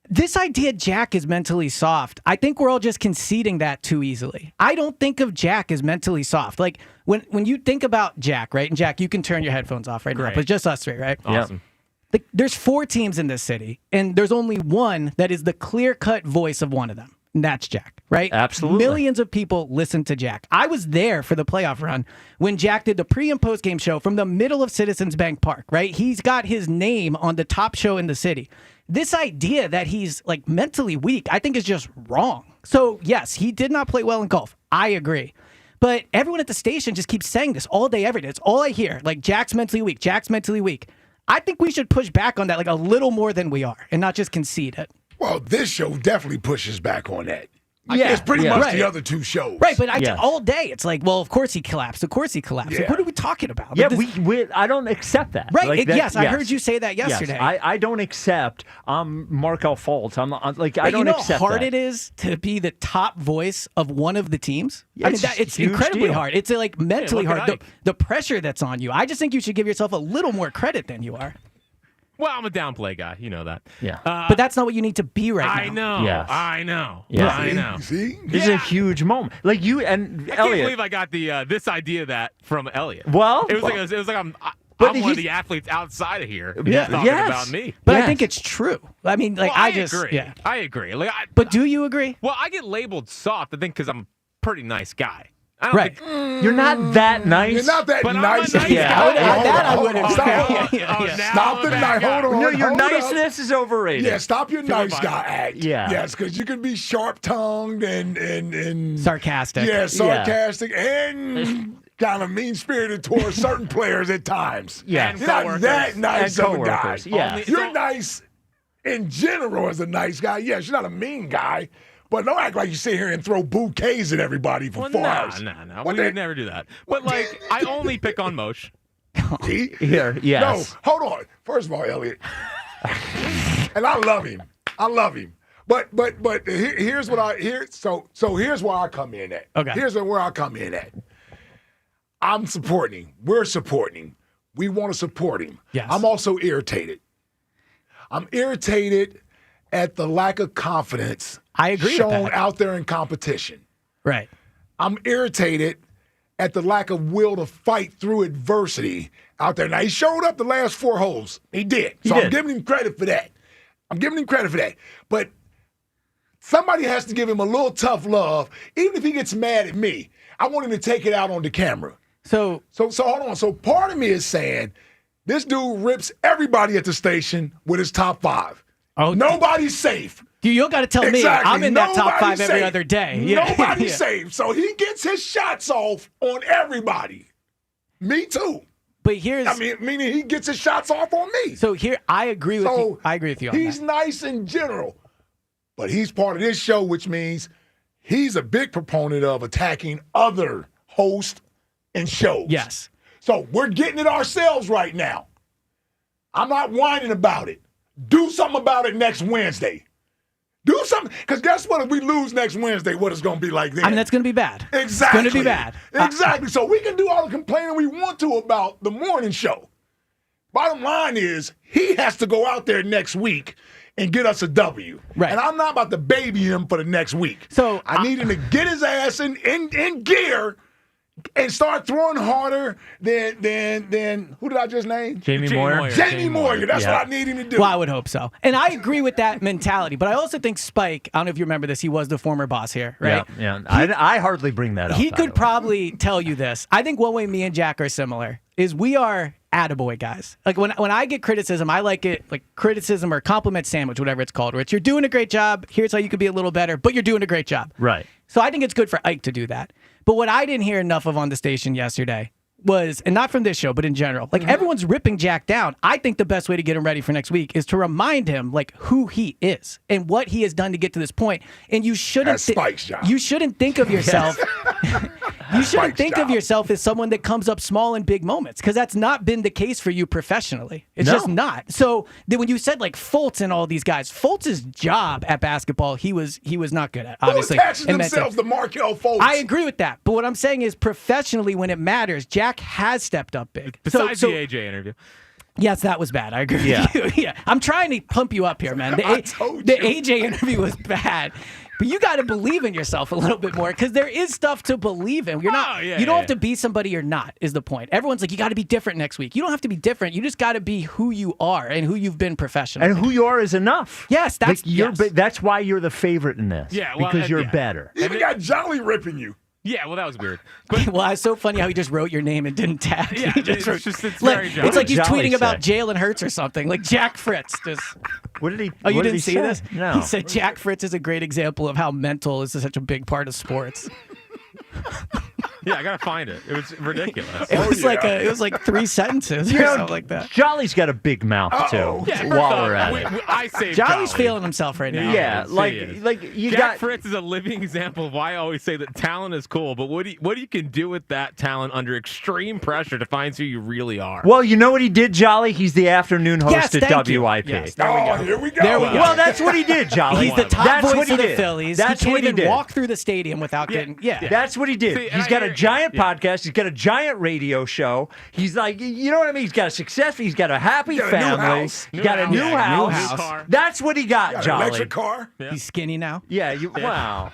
Speaker 12: This idea Jack is mentally soft, I think we're all just conceding that too easily. I don't think of Jack as mentally soft. Like, when you think about Jack, right? And Jack, you can turn your headphones off right now. But just us three, right?
Speaker 26: Awesome.
Speaker 12: There's 4 teams in this city, and there's only one that is the clear-cut voice of one of them. And that's Jack, right?
Speaker 17: Absolutely.
Speaker 12: Millions of people listen to Jack. I was there for the playoff run when Jack did the pre- and post-game show from the middle of Citizens Bank Park, right? He's got his name on the top show in the city. This idea that he's like mentally weak, I think is just wrong. So, yes, he did not play well in golf. I agree. But everyone at the station just keeps saying this all day, every day. It's all I hear. Like, Jack's mentally weak. Jack's mentally weak. I think we should push back on that like a little more than we are and not just concede it.
Speaker 10: Well, this show definitely pushes back on that. It's pretty much
Speaker 12: right.
Speaker 10: the other two shows.
Speaker 12: Right, but all day it's like, well, of course he collapsed. Of course he collapsed.
Speaker 10: Yeah.
Speaker 12: Like, what are we talking about?
Speaker 17: Yeah, I don't accept that.
Speaker 12: Right,
Speaker 17: Like that-
Speaker 12: yes, I heard you say that yesterday.
Speaker 17: Yes, I don't accept Markel Fultz. I don't
Speaker 12: you know
Speaker 17: accept
Speaker 12: how hard
Speaker 17: that.
Speaker 12: it is to be the top voice of one of the teams?
Speaker 17: Yeah,
Speaker 12: I mean,
Speaker 17: it's a
Speaker 12: it's
Speaker 17: huge
Speaker 12: incredibly
Speaker 17: deal.
Speaker 12: hard. It's like mentally
Speaker 26: look at
Speaker 12: hard. The pressure that's on you. I just think you should give yourself a little more credit than you are.
Speaker 26: Well, I'm a downplay guy. You know that.
Speaker 17: Yeah.
Speaker 12: But that's not what you need to be right
Speaker 26: I
Speaker 12: now.
Speaker 26: know.
Speaker 17: Yes.
Speaker 26: I know.
Speaker 17: Yeah.
Speaker 26: I know.
Speaker 10: See?
Speaker 17: This is a huge moment. Like you and
Speaker 26: I
Speaker 17: Elliot.
Speaker 26: can't believe I got the this idea from Elliot.
Speaker 17: Well,
Speaker 26: it was like I'm one of the athletes outside of here.
Speaker 17: Yeah.
Speaker 26: Talking
Speaker 17: Yes.
Speaker 26: about me.
Speaker 12: But I think it's true. I mean, like,
Speaker 26: Well,
Speaker 12: I just
Speaker 26: agree.
Speaker 12: yeah.
Speaker 26: I agree. Like,
Speaker 12: But do you agree?
Speaker 26: well, I get labeled soft. I think because I'm a pretty nice guy. I don't
Speaker 12: Right.
Speaker 26: think,
Speaker 17: You're not that nice.
Speaker 10: You're not that
Speaker 26: But I'm a
Speaker 10: nice.
Speaker 26: nice
Speaker 17: Yeah.
Speaker 26: guy.
Speaker 12: I wouldn't.
Speaker 10: Stop.
Speaker 26: now
Speaker 10: Stop
Speaker 26: I'm
Speaker 10: the
Speaker 26: a bad
Speaker 10: night.
Speaker 26: guy.
Speaker 10: Hold on.
Speaker 17: No, your
Speaker 10: hold up.
Speaker 17: niceness is overrated.
Speaker 10: Yeah, stop your nice guy act.
Speaker 17: Yeah.
Speaker 10: Yes, because you can be sharp-tongued and
Speaker 12: Sarcastic.
Speaker 10: Yeah, sarcastic and kind of mean-spirited towards certain players at times.
Speaker 17: Yeah.
Speaker 26: And
Speaker 10: You're not
Speaker 26: coworkers.
Speaker 10: that nice
Speaker 17: And
Speaker 10: of a guy.
Speaker 17: coworkers, yeah.
Speaker 10: You're nice in general as a nice guy. Yes, you're not a mean guy. But don't act like you sit here and throw bouquets at everybody for 4 hours.
Speaker 26: No.
Speaker 10: What
Speaker 26: We
Speaker 10: the-
Speaker 26: would never do that. But like, I only pick on Moshe.
Speaker 10: See?
Speaker 17: Here, yes.
Speaker 10: No, hold on. First of all, Elliot, and I love him. But here's what so here's where I come in at.
Speaker 12: Okay.
Speaker 10: Here's where I come in at. I'm supporting him. We're supporting him. We want to support him.
Speaker 12: Yes.
Speaker 10: I'm also irritated. I'm irritated at the lack of confidence
Speaker 12: I agree with
Speaker 10: shown
Speaker 12: that.
Speaker 10: out there in competition.
Speaker 12: Right.
Speaker 10: I'm irritated at the lack of will to fight through adversity out there. Now, he showed up the last 4 holes. He did. So I'm giving him credit for that. But somebody has to give him a little tough love. Even if he gets mad at me, I want him to take it out on the camera.
Speaker 12: So
Speaker 10: hold on. So part of me is saying this dude rips everybody at the station with his top 5.
Speaker 12: Oh,
Speaker 10: nobody's safe.
Speaker 12: You don't got to tell me. I'm in that top 5 every other day. Yeah.
Speaker 10: Nobody's safe. So he gets his shots off on everybody. Me too.
Speaker 12: But here's
Speaker 10: meaning he gets his shots off on me.
Speaker 12: So here I agree with you. I agree with you on
Speaker 10: He's
Speaker 12: that.
Speaker 10: nice in general. But he's part of this show, which means he's a big proponent of attacking other hosts and shows.
Speaker 12: Yes.
Speaker 10: So we're getting it ourselves right now. I'm not whining about it. Do something about it next Wednesday. Do something. Because guess what? If we lose next Wednesday, what it's going to be like then?
Speaker 12: I mean, that's going to be bad.
Speaker 10: Exactly.
Speaker 12: It's going to be bad.
Speaker 10: Exactly. So we can do all the complaining we want to about the morning show. Bottom line is, he has to go out there next week and get us a W.
Speaker 12: Right.
Speaker 10: And I'm not about to baby him for the next week.
Speaker 12: So
Speaker 10: I need him to get his ass in gear and start throwing harder than who did I just name?
Speaker 17: Jamie Moyer.
Speaker 10: Jamie Moyer. That's what I need him to do.
Speaker 12: Well, I would hope so. And I agree with that mentality. But I also think Spike, I don't know if you remember this, he was the former boss here, right?
Speaker 17: Yeah. I hardly bring that up.
Speaker 12: He could probably tell you this. I think one way me and Jack are similar is we are attaboy guys. Like when I get criticism, I like it like criticism or compliment sandwich, whatever it's called, where it's you're doing a great job, here's how you could be a little better, but you're doing a great job.
Speaker 17: Right.
Speaker 12: So I think it's good for Ike to do that. But what I didn't hear enough of on the station yesterday was, and not from this show, but in general, like everyone's ripping Jack down. I think the best way to get him ready for next week is to remind him like who he is and what he has done to get to this point. And you shouldn't you shouldn't think of yourself you shouldn't think of yourself as someone that comes up small in big moments, because that's not been the case for you professionally. It's just not. So then when you said like Fultz and all these guys, Fultz's job at basketball, he was not good at. Obviously,
Speaker 10: Who attaches themselves to Markel Fultz?
Speaker 12: I agree with that. But what I'm saying is professionally, when it matters, Jack has stepped up big.
Speaker 26: Besides the AJ interview.
Speaker 12: Yes, that was bad. I agree with you. Yeah. I'm trying to pump you up here, man. The AJ interview was bad. But you got to believe in yourself a little bit more, because there is stuff to believe in. You don't have to be somebody you're not, is the point. Everyone's like, you got to be different next week. You don't have to be different. You just got to be who you are and who you've been professionally.
Speaker 17: And who you are is enough.
Speaker 12: Yes,
Speaker 17: that's why you're the favorite in this.
Speaker 26: Yeah, well,
Speaker 17: because you're better.
Speaker 10: You even got Jolly ripping you.
Speaker 26: Yeah, well, that was weird.
Speaker 12: Well, it's so funny how he just wrote your name and didn't tag.
Speaker 26: Yeah,
Speaker 12: He just wrote,
Speaker 26: it's
Speaker 12: like,
Speaker 26: very Jolly.
Speaker 12: it's like he's
Speaker 17: Jolly
Speaker 12: tweeting about
Speaker 17: say?
Speaker 12: Jalen Hurts or something. Like Jack Fritz just.
Speaker 17: What did he?
Speaker 12: Oh, you
Speaker 17: what did
Speaker 12: didn't
Speaker 17: he
Speaker 12: see
Speaker 17: say?
Speaker 12: this?
Speaker 17: No.
Speaker 12: He said Jack Fritz is a great example of how mental is such a big part of sports.
Speaker 26: Yeah, I gotta find it. It was ridiculous.
Speaker 12: It was like 3 sentences or something like that.
Speaker 17: Jolly's got a big mouth too.
Speaker 26: Yeah,
Speaker 17: while we're at it,
Speaker 26: I saved
Speaker 12: Jolly's
Speaker 26: Jolly.
Speaker 12: feeling himself right now.
Speaker 17: Yeah, like you
Speaker 26: Jack
Speaker 17: got.
Speaker 26: Fritz is a living example of why I always say that talent is cool, but what you can do with that talent under extreme pressure to find who you really are.
Speaker 17: Well, you know what he did, Jolly? He's the afternoon host at WIP.
Speaker 12: Yes,
Speaker 10: Here we go.
Speaker 12: There we go.
Speaker 17: Well, that's what he did, Jolly.
Speaker 12: He's the top
Speaker 17: That's
Speaker 12: voice
Speaker 17: what he
Speaker 12: of the
Speaker 17: did.
Speaker 12: Phillies.
Speaker 17: That's
Speaker 12: he can't
Speaker 17: what he
Speaker 12: even
Speaker 17: did.
Speaker 12: walk through the stadium without getting. Yeah.
Speaker 17: That's what he did.
Speaker 26: See,
Speaker 17: He's got a giant podcast. He's got a giant radio show. He's like, you know what I mean? He's got a success. He's got a happy family. He's got a new house. That's what he got, Jolly.
Speaker 10: Electric car.
Speaker 12: He's skinny now.
Speaker 17: Yeah. Wow.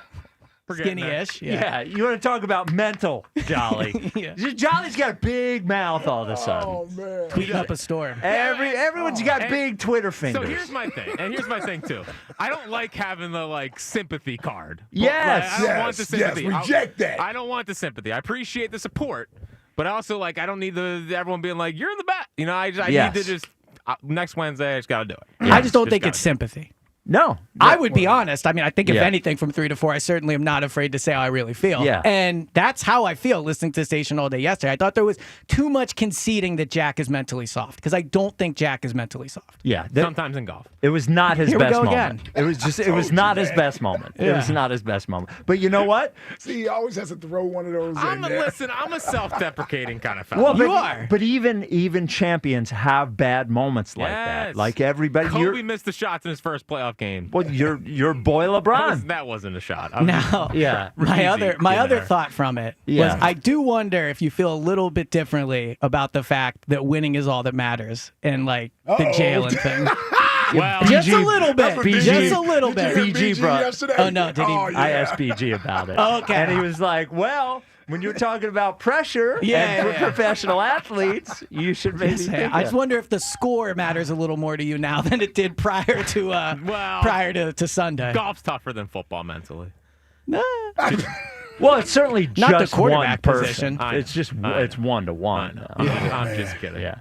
Speaker 12: Skinny-ish.
Speaker 17: Yeah. You want to talk about mental, Jolly?
Speaker 12: Yeah.
Speaker 17: Jolly's got a big mouth all of a sudden.
Speaker 10: Oh man.
Speaker 12: Tweeting up a storm.
Speaker 17: Everyone's got big Twitter fingers.
Speaker 26: So here's my thing, and here's my thing too. I don't like having the sympathy card.
Speaker 17: Yes.
Speaker 26: I don't want the sympathy.
Speaker 10: Reject that.
Speaker 26: I don't want the sympathy. I appreciate the support, but I also I don't need everyone being like, "You're in the back." You know, I need to just next Wednesday. I just got to do it.
Speaker 12: Yeah. I just don't think it's sympathy.
Speaker 17: No.
Speaker 12: I would be honest. I mean, I think if
Speaker 17: Yeah.
Speaker 12: anything from 3 to 4, I certainly am not afraid to say how I really feel.
Speaker 17: Yeah.
Speaker 12: And that's how I feel listening to the station all day yesterday. I thought there was too much conceding that Jack is mentally soft because I don't think Jack is mentally soft.
Speaker 17: Yeah.
Speaker 26: Sometimes in golf.
Speaker 17: It was not his
Speaker 12: Here we
Speaker 17: best
Speaker 12: go
Speaker 17: moment.
Speaker 12: again.
Speaker 17: It was just. It was not his best moment. It was not his best moment. But you know what?
Speaker 10: See, he always has to throw one of those in there.
Speaker 26: Listen, I'm a self-deprecating kind of fellow.
Speaker 17: Well,
Speaker 12: You are.
Speaker 17: But even champions have bad moments like that.
Speaker 26: Yes.
Speaker 17: Like everybody.
Speaker 26: Kobe missed the shots in his first playoff game.
Speaker 17: Well, your boy LeBron.
Speaker 26: That wasn't a shot.
Speaker 12: Now,
Speaker 17: Yeah.
Speaker 12: my other
Speaker 26: there.
Speaker 12: thought from it
Speaker 17: Yeah.
Speaker 12: was I do wonder if you feel a little bit differently about the fact that winning is all that matters and the jailing thing.
Speaker 26: Well,
Speaker 12: just
Speaker 17: BG
Speaker 12: a little bit.
Speaker 17: BG
Speaker 12: Just a little bit.
Speaker 17: BG brought.
Speaker 10: yesterday?
Speaker 12: Oh no, did he?
Speaker 17: I asked BG about it.
Speaker 12: Okay.
Speaker 17: And he was like, well, when you're talking about pressure
Speaker 12: Yeah,
Speaker 17: and
Speaker 12: yeah.
Speaker 17: professional athletes, you should maybe think
Speaker 12: I just wonder if the score matters a little more to you now than it did prior to Sunday.
Speaker 26: golf's tougher than football mentally.
Speaker 17: Well, it's certainly
Speaker 12: Not the
Speaker 17: just
Speaker 12: quarterback
Speaker 17: one
Speaker 12: position.
Speaker 17: person. It's just it's 1-to-1.
Speaker 26: I'm just kidding.
Speaker 17: Yeah.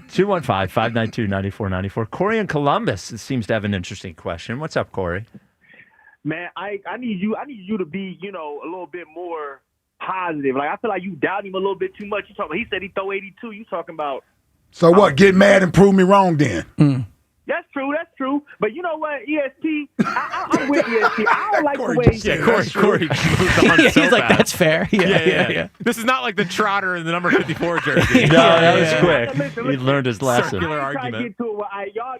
Speaker 17: 215-592-9494. Corey in Columbus seems to have an interesting question. What's up, Corey?
Speaker 1: Man, I need you to be, a little bit more positive. Like I feel like you doubt him a little bit too much. He said he throw 82. You talking about?
Speaker 10: So what? Get mad and prove me wrong then.
Speaker 1: That's true. But you know what, ESP, I'm with ESP. I don't like the way.
Speaker 26: Corey moved on
Speaker 12: He's
Speaker 26: so
Speaker 12: like,
Speaker 26: fast.
Speaker 12: that's fair. Yeah.
Speaker 26: This is not like the Trotter in the number 54 jersey.
Speaker 17: No, that was quick.
Speaker 1: Listen,
Speaker 17: He learned his lesson.
Speaker 26: Circular
Speaker 1: Try to
Speaker 26: argument.
Speaker 1: get to it. Y'all.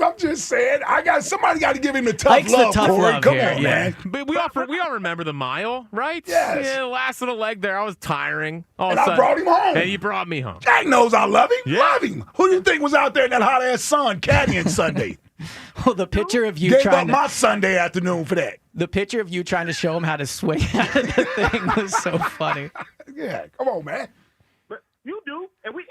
Speaker 10: I'm just saying. Somebody got to give him the tough
Speaker 12: Ike's the
Speaker 10: love,
Speaker 12: tough
Speaker 10: Corey.
Speaker 12: love
Speaker 10: Come
Speaker 12: here,
Speaker 10: on,
Speaker 12: yeah.
Speaker 10: man.
Speaker 26: But we all remember the mile, right?
Speaker 10: Yes.
Speaker 26: Yeah, the last little leg there, I was tiring. All
Speaker 10: And
Speaker 26: of a
Speaker 10: I
Speaker 26: sudden-
Speaker 10: brought him home.
Speaker 26: And you brought me home.
Speaker 10: Jack knows I love him.
Speaker 26: Yeah.
Speaker 10: Love him. Who do you think was out there in that hot ass sun caddying Sunday?
Speaker 12: Well, the picture of you
Speaker 10: Gave up
Speaker 12: trying to
Speaker 10: my Sunday afternoon for that.
Speaker 12: the picture of you trying to show him how to swing out of the thing was so funny.
Speaker 10: Yeah, come on, man.
Speaker 1: But you do, and we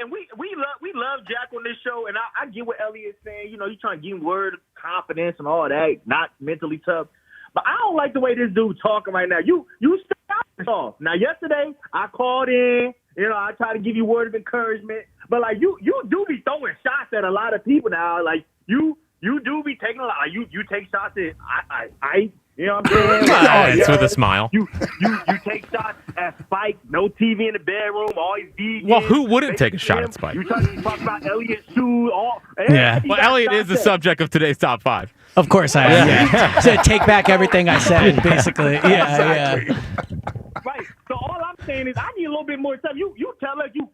Speaker 1: love Jack on this show, and I get what Elliot's saying. You trying to give him word of confidence and all that, not mentally tough. But I don't like the way this dude talking right now. You start off. Now yesterday I called in. I try to give you word of encouragement, but you do be throwing shots at a lot of people now. Like you do be taking a lot. Like, you take shots at I. You know what I'm saying?
Speaker 26: It's with a smile.
Speaker 1: You take shots at Spike. No TV in the bedroom. Always vegan.
Speaker 26: Well, who wouldn't take a shot at Spike?
Speaker 1: You try to talk about Elliot's shoes.
Speaker 12: Yeah.
Speaker 26: Well, Elliot is the subject of today's top 5.
Speaker 12: Of course I am. Yeah. So take back everything I said, basically. Yeah.
Speaker 1: Right. So all I'm saying is I need a little bit more stuff. You tell us you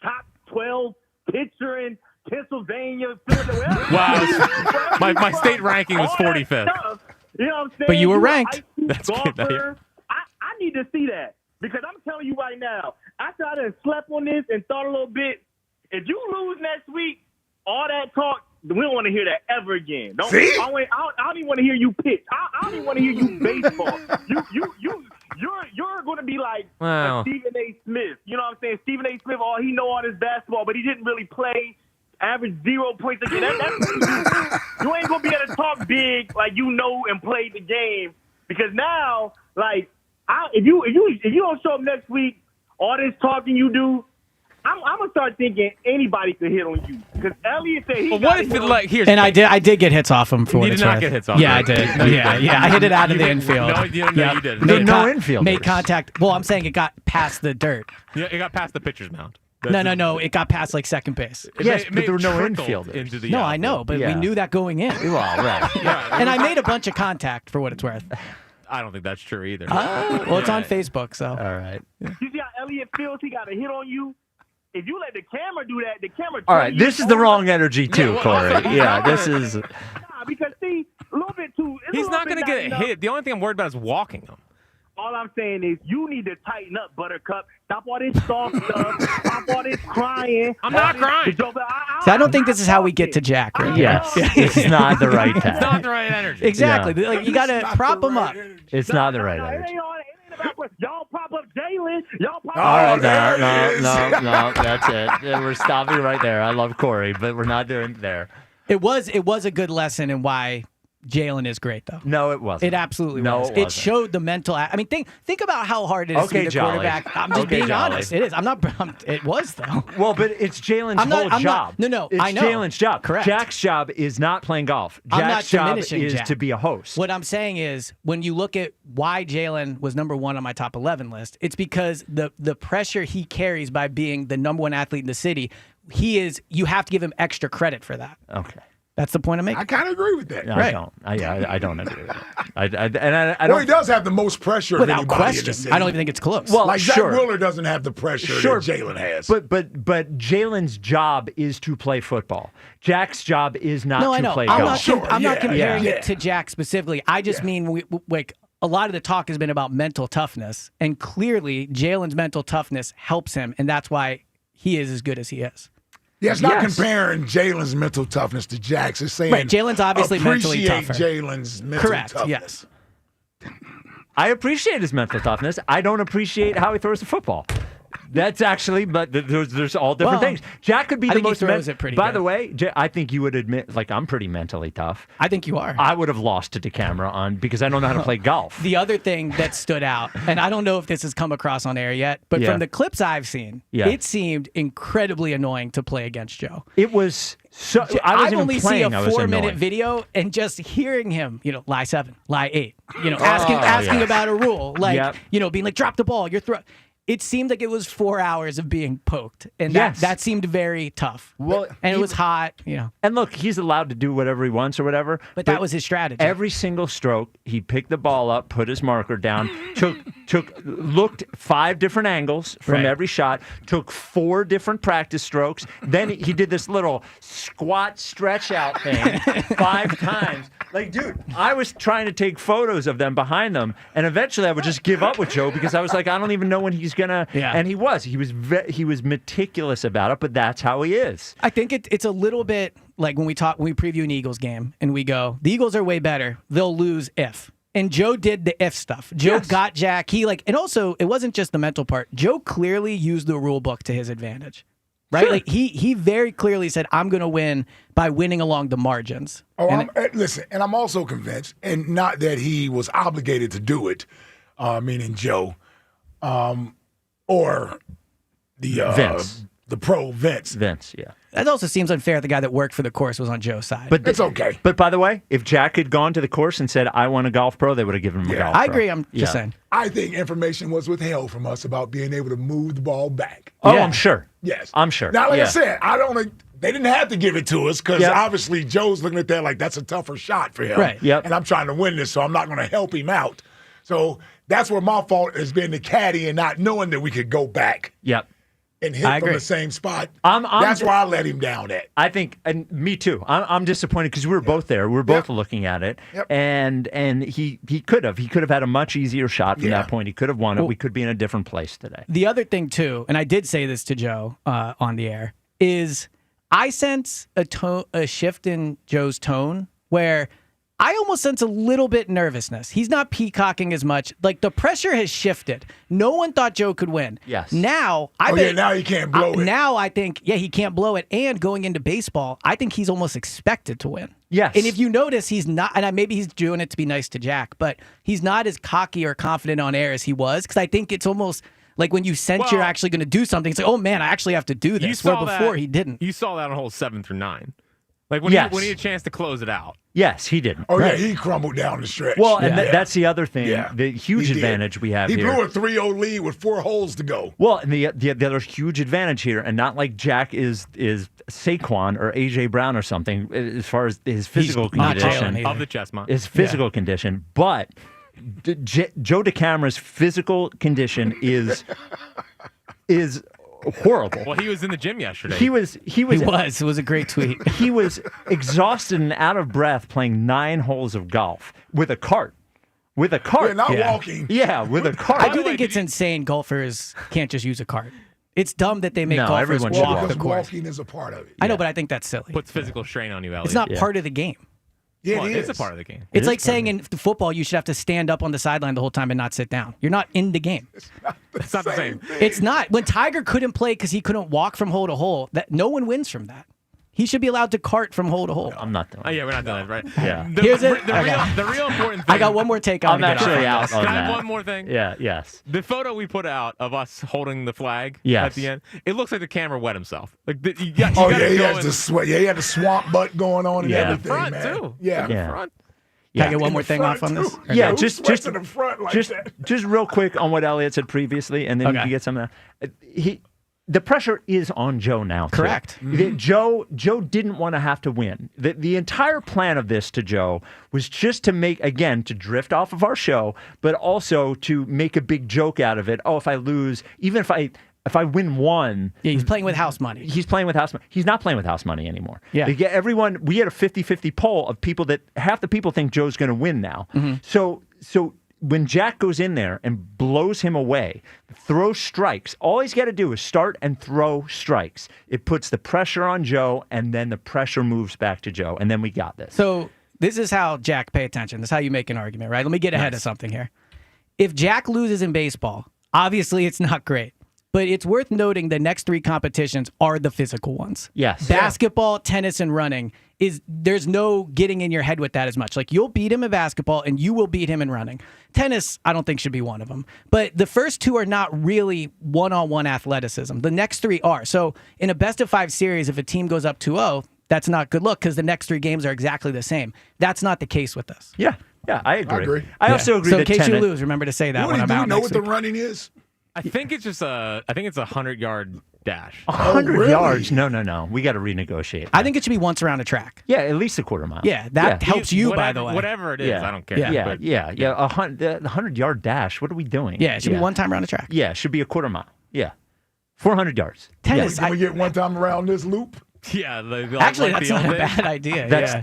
Speaker 1: top 12 pitcher in Pennsylvania.
Speaker 26: Wow. My state ranking was 45th.
Speaker 1: You know what I'm saying?
Speaker 12: But you were ranked.
Speaker 26: That's good.
Speaker 1: Golfer. I need to see that because I'm telling you right now, after I done slept on this and thought a little bit, if you lose next week, all that talk, we don't want to hear that ever again.
Speaker 10: See?
Speaker 1: I don't even want to hear you pitch. I don't even want to hear you baseball. You're going to be like Stephen A. Smith. You know what I'm saying? Stephen A. Smith, he know all this basketball, but he didn't really play. Average 0 points a game. You ain't gonna be able to talk big like and play the game because now, if you don't show up next week, all this talking you do, I'm gonna start thinking anybody could hit on you because Elliot said he.
Speaker 26: But what if it like here's
Speaker 12: And I did get hits off him for what
Speaker 26: You
Speaker 12: it's
Speaker 26: did not
Speaker 12: worth.
Speaker 26: get hits off
Speaker 12: Yeah,
Speaker 26: him.
Speaker 12: I did.
Speaker 26: No, you
Speaker 12: yeah,
Speaker 26: didn't.
Speaker 12: yeah. I hit it out of the
Speaker 26: You
Speaker 12: infield.
Speaker 26: No, you didn't.
Speaker 12: Yeah.
Speaker 26: You didn't.
Speaker 12: Made
Speaker 17: no
Speaker 12: con-
Speaker 17: infielders.
Speaker 12: Made contact. Well, I'm saying it got past the dirt.
Speaker 26: Yeah, it got past the pitcher's mound.
Speaker 12: No. It got past like second base.
Speaker 17: Yes,
Speaker 26: It
Speaker 17: but
Speaker 26: may
Speaker 17: there were no
Speaker 26: trickled
Speaker 17: infielders.
Speaker 26: into the
Speaker 12: No, I
Speaker 26: outfield.
Speaker 12: know, but we
Speaker 17: Yeah.
Speaker 12: knew that going in.
Speaker 17: Well, right.
Speaker 12: And I made a bunch of contact for what it's worth.
Speaker 26: I don't think that's true either.
Speaker 12: Well, it's on Facebook, so.
Speaker 17: All right.
Speaker 1: You see how Elliot feels? He got a hit on you. If you let the camera do that, the camera.
Speaker 17: All right. This is the wrong energy too, Corey. Yeah, this is.
Speaker 1: Nah, because see, a little bit too.
Speaker 26: He's not going to get hit. The only thing I'm worried about is walking him.
Speaker 1: All I'm saying is you need to tighten up, Buttercup. Stop all this soft stuff. Stop all this crying.
Speaker 26: I'm not crying.
Speaker 12: See, I don't think this is how we get to Jack. Right?
Speaker 17: Yes, it's not the right time.
Speaker 26: It's not the right energy.
Speaker 12: Exactly.
Speaker 17: Yeah.
Speaker 12: Like you got to prop him up.
Speaker 17: It's not the right
Speaker 1: It
Speaker 17: energy.
Speaker 1: ain't about what y'all prop up Jalen. Y'all prop
Speaker 17: All
Speaker 1: up.
Speaker 17: right, no, that's it. We're stopping right there. I love Corey, but we're not doing it there.
Speaker 12: It was a good lesson in why Jalen is great, though.
Speaker 17: No, it wasn't.
Speaker 12: It absolutely
Speaker 17: No,
Speaker 12: was.
Speaker 17: it
Speaker 12: It
Speaker 17: wasn't.
Speaker 12: showed the mental. I mean, think about how hard it is to
Speaker 17: Okay,
Speaker 12: be the
Speaker 17: Jolly.
Speaker 12: quarterback. I'm just
Speaker 17: Okay,
Speaker 12: being
Speaker 17: Jolly.
Speaker 12: honest. It is. It was though.
Speaker 17: Well, but it's Jalen's whole job.
Speaker 12: No,
Speaker 17: it's
Speaker 12: I know.
Speaker 17: Jalen's job.
Speaker 12: Correct.
Speaker 17: Jack's job is not playing golf.
Speaker 12: I'm not
Speaker 17: Jack's job
Speaker 12: diminishing
Speaker 17: is
Speaker 12: Jack.
Speaker 17: to be a host.
Speaker 12: What I'm saying is, when you look at why Jalen was number one on my top 11 list, it's because the pressure he carries by being the number one athlete in the city. You have to give him extra credit for that.
Speaker 17: Okay.
Speaker 12: That's the point I'm making.
Speaker 10: I kind of agree with that.
Speaker 17: No,
Speaker 12: Right.
Speaker 17: I don't agree with that. I
Speaker 10: Well,
Speaker 17: don't.
Speaker 10: he does have the most pressure of
Speaker 12: Without
Speaker 10: anybody in
Speaker 12: question.
Speaker 10: the city.
Speaker 12: I don't even think it's close.
Speaker 17: Well,
Speaker 10: like Zack
Speaker 17: sure.
Speaker 10: Wheeler doesn't have the pressure
Speaker 17: Sure.
Speaker 10: that Jalen has.
Speaker 17: But Jalen's job is to play football. Jack's job is not
Speaker 12: no, I
Speaker 17: to
Speaker 12: know.
Speaker 17: play
Speaker 12: I'm
Speaker 17: golf.
Speaker 12: not comparing
Speaker 10: yeah.
Speaker 12: it to Jack specifically. I just mean like a lot of the talk has been about mental toughness, and clearly Jalen's mental toughness helps him, and that's why he is as good as he is.
Speaker 10: Yeah, it's not comparing Jalen's mental toughness to Jack's. It's saying
Speaker 12: Right, Jalen's obviously mentally
Speaker 10: appreciate
Speaker 12: tougher.
Speaker 10: Jalen's mental
Speaker 12: Correct.
Speaker 10: toughness.
Speaker 12: Yes.
Speaker 17: I appreciate his mental toughness. I don't appreciate how he throws the football. That's actually, but there's all different things. Jack could be
Speaker 12: I
Speaker 17: the
Speaker 12: think he
Speaker 17: most.
Speaker 12: throws it pretty
Speaker 17: By
Speaker 12: good.
Speaker 17: the way, I think you would admit, like, I'm pretty mentally tough.
Speaker 12: I think you are.
Speaker 17: I would have lost it to camera because I don't know how to play golf.
Speaker 12: The other thing that stood out, and I don't know if this has come across on air yet, but
Speaker 17: Yeah.
Speaker 12: from the clips I've seen,
Speaker 17: Yeah.
Speaker 12: it seemed incredibly annoying to play against Joe.
Speaker 17: It was so. I
Speaker 12: I've
Speaker 17: wasn't even
Speaker 12: only seen
Speaker 17: playing.
Speaker 12: a
Speaker 17: I was
Speaker 12: 4-minute
Speaker 17: annoying.
Speaker 12: video, and just hearing him, lie 7, lie 8, asking
Speaker 17: yes.
Speaker 12: about a rule, like,
Speaker 17: Yep.
Speaker 12: being like, drop the ball, you're throwing. It seemed like it was 4 hours of being poked, and
Speaker 17: Yes.
Speaker 12: that seemed very tough.
Speaker 17: Well,
Speaker 12: and it was hot,
Speaker 17: And look, he's allowed to do whatever he wants or whatever.
Speaker 12: But that was his strategy.
Speaker 17: Every single stroke, he picked the ball up, put his marker down, looked 5 different angles from
Speaker 12: Right.
Speaker 17: every shot, took 4 different practice strokes. Then he did this little squat stretch out thing 5 times. Like, dude, I was trying to take photos of them behind them, and eventually I would just give up with Joe because I was like, I don't even know when he's gonna.
Speaker 12: Yeah.
Speaker 17: And he was meticulous about it, but that's how he is.
Speaker 12: I think it's a little bit like when we preview an Eagles game and we go, the Eagles are way better. They'll lose if. And Joe did the if stuff. Joe got Jack. And also it wasn't just the mental part. Joe clearly used the rule book to his advantage. Right?
Speaker 10: Sure.
Speaker 12: Like he very clearly said, I'm going to win by winning along the margins.
Speaker 10: Oh, listen, and I'm also convinced, and not that he was obligated to do it, meaning Joe, or the
Speaker 17: Vince.
Speaker 10: the pro Vince.
Speaker 17: Vince, yeah.
Speaker 12: That also seems unfair. The guy that worked for the course was on Joe's side.
Speaker 17: But
Speaker 10: it's okay.
Speaker 17: But by the way, if Jack had gone to the course and said, I want a golf pro, they would have given him a golf pro.
Speaker 12: I agree. I'm just saying.
Speaker 10: I think information was withheld from us about being able to move the ball back.
Speaker 17: Oh, I'm sure.
Speaker 10: Yes.
Speaker 17: I'm sure.
Speaker 10: Now, like
Speaker 17: Yeah.
Speaker 10: I said, they didn't have to give it to us because
Speaker 17: Yep.
Speaker 10: obviously Joe's looking at that like that's a tougher shot for him.
Speaker 17: Right. Yep.
Speaker 10: And I'm trying to win this, so I'm not going to help him out. So that's where my fault has been, the caddy, and not knowing that we could go back
Speaker 17: Yep.
Speaker 10: and hit
Speaker 17: I
Speaker 10: from
Speaker 17: agree.
Speaker 10: the same spot.
Speaker 17: I'm
Speaker 10: that's where I let him down at.
Speaker 17: I think, and me too. I'm disappointed because we were both there. We were both looking at it, and he could have had a much easier shot from that point. He could have won it. We could be in a different place today.
Speaker 12: The other thing, too, and I did say this to Joe on the air, is I sense a shift in Joe's tone where I almost sense a little bit nervousness. He's not peacocking as much. Like, the pressure has shifted. No one thought Joe could win.
Speaker 17: Yes.
Speaker 12: Now,
Speaker 10: now he can't blow it.
Speaker 12: Now I think, he can't blow it. And going into baseball, I think he's almost expected to win.
Speaker 17: Yes.
Speaker 12: And if you notice, he's not, and maybe he's doing it to be nice to Jack, but he's not as cocky or confident on air as he was, because I think it's almost Like when you sense you're actually going to do something, it's like, oh man, I actually have to do this. Where before he didn't.
Speaker 26: You saw that on holes 7 through 9. Like when he had a chance to close it out.
Speaker 17: Yes, he didn't.
Speaker 10: Oh, yeah, he crumbled down the stretch.
Speaker 17: Well, and that's the other thing, the huge
Speaker 10: He did.
Speaker 17: advantage we have
Speaker 10: He
Speaker 17: here.
Speaker 10: blew a 3-0 lead with 4 holes to go.
Speaker 17: Well, and the other huge advantage here, and not like Jack is Saquon or A.J. Brown or something as far as his physical condition.
Speaker 26: Of the chestnut.
Speaker 17: His physical condition. But Joe DeCamara's physical condition is horrible.
Speaker 26: Well, he was in the gym yesterday.
Speaker 17: He was.
Speaker 12: It was a great tweet.
Speaker 17: He was exhausted and out of breath playing 9 holes of golf with a cart. With a cart.
Speaker 10: Yeah, not walking.
Speaker 17: Yeah, with a cart.
Speaker 12: I do think it's insane golfers can't just use a cart. It's dumb that they make golfers walk the course.
Speaker 10: Walking is a part of it.
Speaker 12: I know, but I think that's silly.
Speaker 26: Puts physical strain on you, Elliot.
Speaker 12: It's not part of the game.
Speaker 10: Yeah,
Speaker 26: Well,
Speaker 10: it
Speaker 26: it's
Speaker 10: is.
Speaker 26: a part of the game.
Speaker 12: It's like saying in football you should have to stand up on the sideline the whole time and not sit down. You're not in the game.
Speaker 26: It's not the same.
Speaker 12: It's not. When Tiger couldn't play because he couldn't walk from hole to hole, that no one wins from that. He should be allowed to cart from hole to hole.
Speaker 17: I'm not doing
Speaker 26: Oh, yeah, we're not doing that, right?
Speaker 17: Yeah.
Speaker 12: Here's it.
Speaker 26: The real important thing.
Speaker 12: I got one more take on
Speaker 17: I'm actually out on
Speaker 26: Can I
Speaker 17: that.
Speaker 26: have one more thing?
Speaker 17: Yeah, yes.
Speaker 26: The photo we put out of us holding the flag
Speaker 17: Yes.
Speaker 26: at the end, it looks like the camera wet himself. Like you got
Speaker 10: Oh,
Speaker 26: to
Speaker 10: yeah, he
Speaker 26: go
Speaker 10: has
Speaker 26: in
Speaker 10: the sweat. Yeah, he had the swamp butt going on and
Speaker 17: Yeah.
Speaker 10: everything,
Speaker 26: front,
Speaker 10: man.
Speaker 26: too.
Speaker 10: Yeah.
Speaker 26: In the front.
Speaker 12: Can I get one more thing off on this?
Speaker 17: Yeah,
Speaker 10: Who
Speaker 17: just
Speaker 10: sweats in the front like that?
Speaker 17: just real quick on what Elliot said previously, and then you
Speaker 12: Okay.
Speaker 17: can get some of that. The pressure is on Joe now. Too.
Speaker 12: Correct.
Speaker 17: Joe didn't want to have to win. The entire plan of this to Joe was just to to drift off of our show, but also to make a big joke out of it. Oh, if I lose, even if I win one.
Speaker 12: Yeah, he's playing with house money.
Speaker 17: He's playing with house money. He's not playing with house money anymore.
Speaker 12: Yeah.
Speaker 17: We had a 50-50 poll of people that half the people think Joe's going to win now.
Speaker 12: Mm-hmm.
Speaker 17: So when Jack goes in there and blows him away, throws strikes, all he's got to do is start and throw strikes. It puts the pressure on Joe, and then the pressure moves back to Joe, and then we got this.
Speaker 12: So this is how, Jack, pay attention. This is how you make an argument, right? Let me get ahead of something here. If Jack loses in baseball, obviously it's not great. But it's worth noting the next 3 competitions are the physical ones.
Speaker 17: Yes.
Speaker 12: Basketball, tennis, and running there's no getting in your head with that as much. Like, you'll beat him in basketball and you will beat him in running. Tennis, I don't think should be one of them. But the first 2 are not really one-on-one athleticism. The next 3 are. So in a best-of-5 series, if a team goes up 2-0, that's not good luck because the next 3 games are exactly the same. That's not the case with us.
Speaker 17: Yeah, I agree.
Speaker 10: I
Speaker 17: I also agree
Speaker 12: So in
Speaker 17: that
Speaker 12: case you
Speaker 17: tennis,
Speaker 12: lose, remember to say that when I'm
Speaker 10: Do you
Speaker 12: out
Speaker 10: know
Speaker 12: next
Speaker 10: what the
Speaker 12: week.
Speaker 10: running is?
Speaker 26: I think it's just a 100-yard dash.
Speaker 17: 100
Speaker 10: really?
Speaker 17: yards. No. We got to renegotiate.
Speaker 12: I think it should be once around a track.
Speaker 17: Yeah, at least a quarter mile.
Speaker 12: Yeah, that helps you, by the way.
Speaker 26: Whatever it is,
Speaker 17: Yeah.
Speaker 26: I don't care.
Speaker 17: Yeah.
Speaker 26: But-
Speaker 17: A 100-yard dash. What are we doing?
Speaker 12: Yeah, it should be one time around a track.
Speaker 17: Yeah, it should be a quarter mile. Yeah, 400 yards.
Speaker 12: Tennis,
Speaker 10: Can we get one time around this loop?
Speaker 26: Yeah.
Speaker 12: Actually,
Speaker 26: like
Speaker 12: that's
Speaker 26: the
Speaker 12: not
Speaker 26: old
Speaker 12: a
Speaker 26: days.
Speaker 12: bad idea.
Speaker 17: That's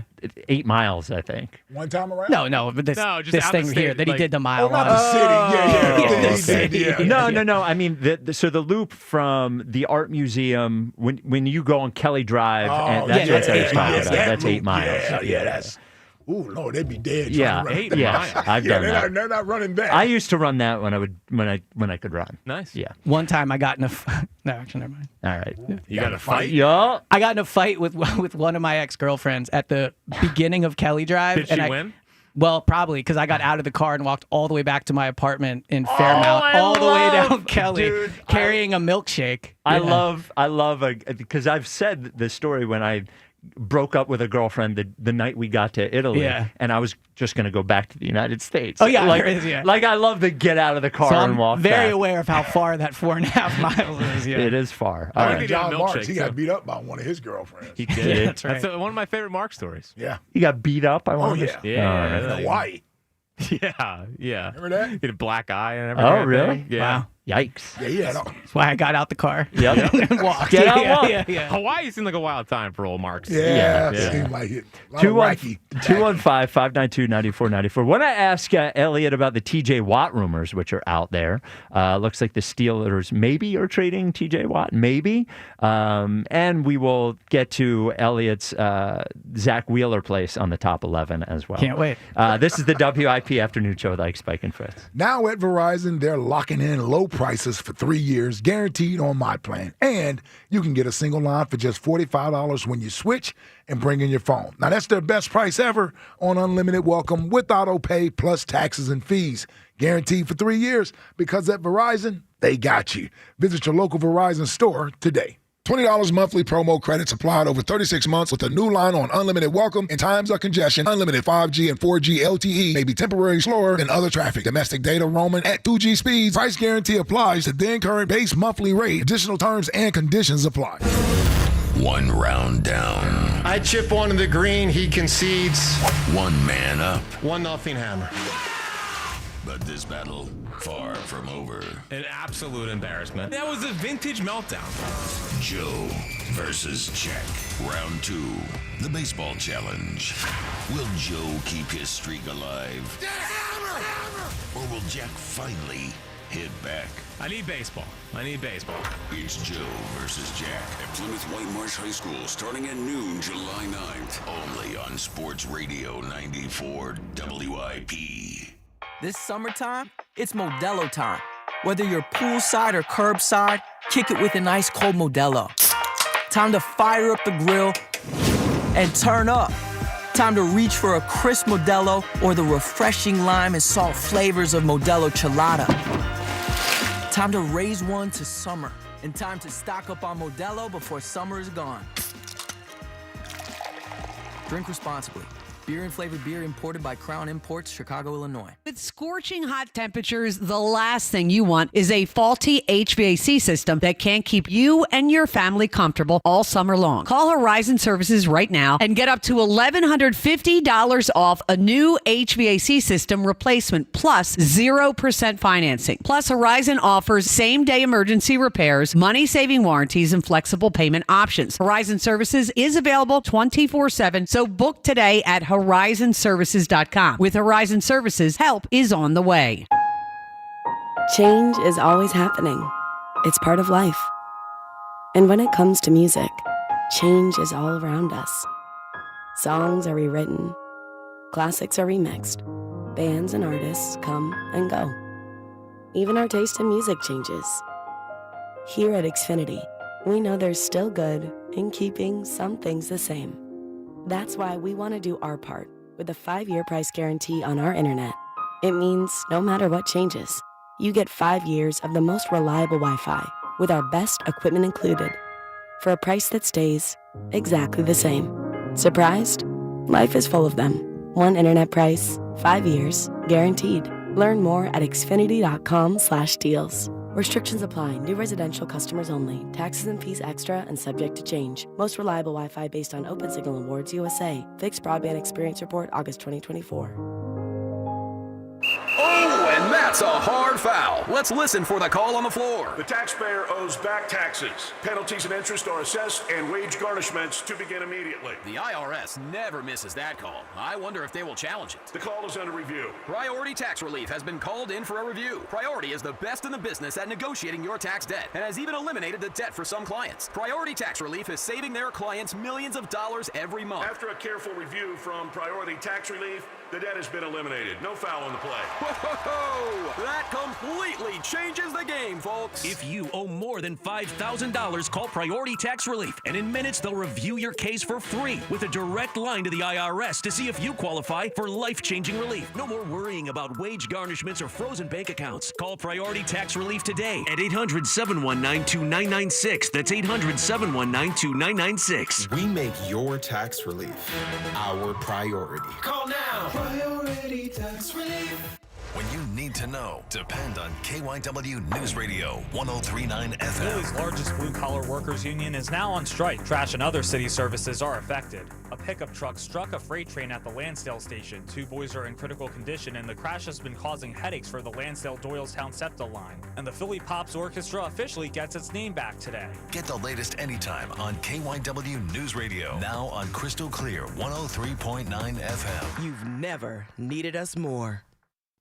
Speaker 17: 8 miles, I think.
Speaker 10: One time around?
Speaker 12: No, but this
Speaker 26: just
Speaker 12: this
Speaker 26: out
Speaker 12: thing
Speaker 26: of
Speaker 12: here
Speaker 26: state,
Speaker 12: that he
Speaker 26: like-
Speaker 12: did the mile
Speaker 10: Oh, not
Speaker 12: on.
Speaker 10: the city. Yeah.
Speaker 12: Yeah,
Speaker 10: The
Speaker 12: the
Speaker 10: city,
Speaker 12: city.
Speaker 10: yeah.
Speaker 17: No. I mean, so the loop from the art museum when you go on Kelly Drive, and that's what he's talking about. That's 8 miles.
Speaker 10: Yeah, that's. Ooh, Lord, they'd be dead.
Speaker 17: Yeah,
Speaker 10: trying to run
Speaker 26: 8
Speaker 10: that.
Speaker 26: miles.
Speaker 17: I've done that.
Speaker 10: They're not running that.
Speaker 17: I used to run that when I could run.
Speaker 26: Nice.
Speaker 17: Yeah.
Speaker 12: One time I got in a no, actually never mind.
Speaker 17: All right.
Speaker 26: You got to fight.
Speaker 17: Yeah.
Speaker 12: I got in a fight with one of my ex-girlfriends at the beginning of Kelly Drive.
Speaker 26: Did she win?
Speaker 12: Well, probably because I got out of the car and walked all the way back to my apartment in Fairmount, all the way down Kelly, carrying a milkshake.
Speaker 17: I love because I've said this story when I broke up with a girlfriend the night we got to Italy, and I was just going to go back to the United States.
Speaker 12: Oh yeah,
Speaker 17: like,
Speaker 12: there is, yeah.
Speaker 17: Like I love to get out of the car
Speaker 12: So
Speaker 17: and
Speaker 12: I'm
Speaker 17: walk
Speaker 12: very
Speaker 17: back.
Speaker 12: aware of how far that 4.5 miles is. Yeah.
Speaker 17: It is far.
Speaker 10: I
Speaker 17: All
Speaker 10: think
Speaker 17: right.
Speaker 10: John
Speaker 26: milkshake,
Speaker 10: Marks, he got
Speaker 26: too.
Speaker 10: beat up by one of his girlfriends.
Speaker 26: He did.
Speaker 12: That's right.
Speaker 26: That's one of my favorite Mark stories.
Speaker 10: Yeah.
Speaker 17: He got beat up. I want
Speaker 10: yeah.
Speaker 26: Yeah.
Speaker 10: In Hawaii.
Speaker 26: Yeah.
Speaker 10: Remember that?
Speaker 26: He had a black eye and everything.
Speaker 17: Oh, really?
Speaker 26: Yeah.
Speaker 12: Wow.
Speaker 17: Yikes.
Speaker 10: Yeah.
Speaker 12: That's why I got out the car.
Speaker 17: Yep.
Speaker 12: and walked.
Speaker 17: Get out, walk.
Speaker 12: Yeah.
Speaker 26: Hawaii seemed like a wild time for old Marks.
Speaker 10: Yeah.
Speaker 26: Yeah.
Speaker 10: Seemed like it. A lot of wacky.
Speaker 17: 215-592-9494. When I ask Elliot about the TJ Watt rumors, which are out there, looks like the Steelers maybe are trading TJ Watt, maybe. And we will get to Elliot's Zack Wheeler place on the top 11 as well.
Speaker 12: Can't wait.
Speaker 17: This is the WIP Afternoon Show with Ike, Spike, and Fritz.
Speaker 10: Now at Verizon, they're locking in low prices for 3 years, guaranteed on my plan. And you can get a single line for just $45 when you switch and bring in your phone. Now, that's their best price ever on unlimited welcome with auto pay plus taxes and fees. Guaranteed for 3 years because at Verizon, they got you. Visit your local Verizon store today. $20 monthly promo credits applied over 36 months with a new line on unlimited welcome in times of congestion. Unlimited 5G and 4G LTE may be temporarily slower than other traffic. Domestic data roaming at 2G speeds. Price guarantee applies to then current base monthly rate. Additional terms and conditions apply.
Speaker 4: One round down.
Speaker 2: I chip one in the green, he concedes.
Speaker 4: One man up.
Speaker 2: 1-0 Hammer.
Speaker 4: But this battle, far from over.
Speaker 26: An absolute embarrassment. That was a vintage meltdown.
Speaker 4: Joe versus Jack. Round 2. The baseball challenge. Will Joe keep his streak alive?
Speaker 27: Hammer!
Speaker 4: Or will Jack finally hit back?
Speaker 26: I need baseball.
Speaker 4: It's Joe versus Jack
Speaker 9: at Plymouth White Marsh High School starting at noon, July 9th.
Speaker 4: Only on Sports Radio 94 WIP.
Speaker 13: This summertime, it's Modelo time. Whether you're poolside or curbside, kick it with an ice cold Modelo. Time to fire up the grill and turn up. Time to reach for a crisp Modelo or the refreshing lime and salt flavors of Modelo Chelada. Time to raise one to summer, and time to stock up on Modelo before summer is gone. Drink responsibly. Beer and flavored beer imported by Crown Imports, Chicago, Illinois.
Speaker 16: With scorching hot temperatures, the last thing you want is a faulty HVAC system that can't keep you and your family comfortable all summer long. Call Horizon Services right now and get up to $1,150 off a new HVAC system replacement plus 0% financing. Plus, Horizon offers same-day emergency repairs, money-saving warranties, and flexible payment options. Horizon Services is available 24/7, so book today at horizonservices.com. With Horizon Services, help is on the way.
Speaker 18: Change is always happening. It's part of life. And when it comes to music, change is all around us. Songs are rewritten. Classics are remixed. Bands and artists come and go. Even our taste in music changes. Here at Xfinity, we know there's still good in keeping some things the same. That's why we want to do our part with a 5-year price guarantee on our internet. It means no matter what changes, you get 5 years of the most reliable Wi-Fi with our best equipment included for a price that stays exactly the same. Surprised? Life is full of them. One internet price, 5 years, guaranteed. Learn more at xfinity.com/deals. Restrictions apply. New residential customers only. Taxes and fees extra and subject to change. Most reliable Wi-Fi based on Open Signal Awards USA. Fixed Broadband Experience Report, August 2024.
Speaker 19: Oh, and that's a hard foul. Let's listen for the call on the floor.
Speaker 20: The taxpayer owes back taxes. Penalties and interest are assessed and wage garnishments to begin immediately.
Speaker 19: The IRS never misses that call. I wonder if they will challenge it.
Speaker 20: The call is under review.
Speaker 19: Priority Tax Relief has been called in for a review. Priority is the best in the business at negotiating your tax debt and has even eliminated the debt for some clients. Priority Tax Relief is saving their clients millions of dollars every month.
Speaker 20: After a careful review from Priority Tax Relief, the debt has been eliminated. No foul on the play.
Speaker 19: Whoa! That completely changes the game, folks.
Speaker 21: If you owe more than $5,000, call Priority Tax Relief, and in minutes they'll review your case for free with a direct line to the IRS to see if you qualify for life-changing relief. No more worrying about wage garnishments or frozen bank accounts. Call Priority Tax Relief today at 800-719-2996. That's 800-719-2996.
Speaker 24: We make your tax relief our priority.
Speaker 21: Call now.
Speaker 24: Priority Tax Relief.
Speaker 30: When you need to know, depend on KYW News Radio 103.9 FM.
Speaker 31: Philly's largest blue-collar workers union is now on strike. Trash and other city services are affected. A pickup truck struck a freight train at the Lansdale station. 2 boys are in critical condition, and the crash has been causing headaches for the Lansdale-Doylestown SEPTA line. And the Philly Pops Orchestra officially gets its name back today.
Speaker 30: Get the latest anytime on KYW News Radio. Now on Crystal Clear 103.9 FM.
Speaker 13: You've never needed us more.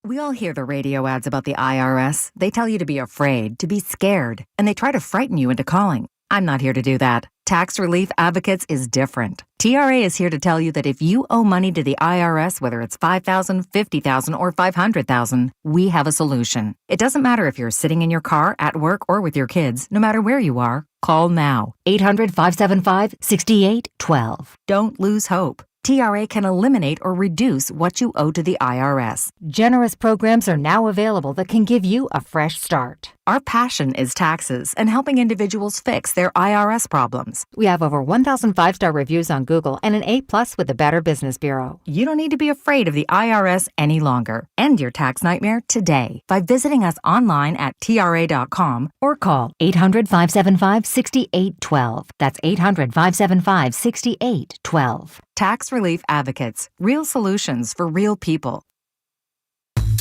Speaker 29: We all hear the radio ads about the IRS. They tell you to be afraid, to be scared, and they try to frighten you into calling. I'm not here to do that. Tax Relief Advocates is different. TRA is here to tell you that if you owe money to the IRS, whether it's $5,000, $50,000, or $500,000, we have a solution. It doesn't matter if you're sitting in your car, at work, or with your kids. No matter where you are, call now. 800-575-6812. Don't lose hope. TRA can eliminate or reduce what you owe to the IRS. Generous programs are now available that can give you a fresh start. Our passion is taxes and helping individuals fix their IRS problems. We have over 1,000 5-star reviews on Google and an A+ with the Better Business Bureau. You don't need to be afraid of the IRS any longer. End your tax nightmare today by visiting us online at TRA.com or call 800-575-6812. That's 800-575-6812. Tax Relief Advocates. Real solutions for real people.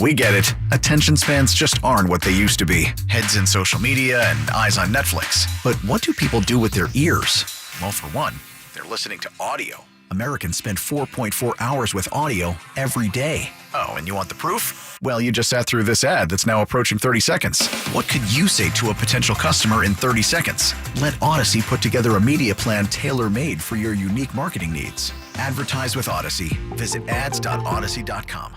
Speaker 3: We get it. Attention spans just aren't what they used to be. Heads in social media and eyes on Netflix. But what do people do with their ears? Well, for one, they're listening to audio. Americans spend 4.4 hours with audio every day. Oh, and you want the proof? Well, you just sat through this ad that's now approaching 30 seconds. What could you say to a potential customer in 30 seconds? Let Odyssey put together a media plan tailor-made for your unique marketing needs. Advertise with Odyssey. Visit ads.odyssey.com.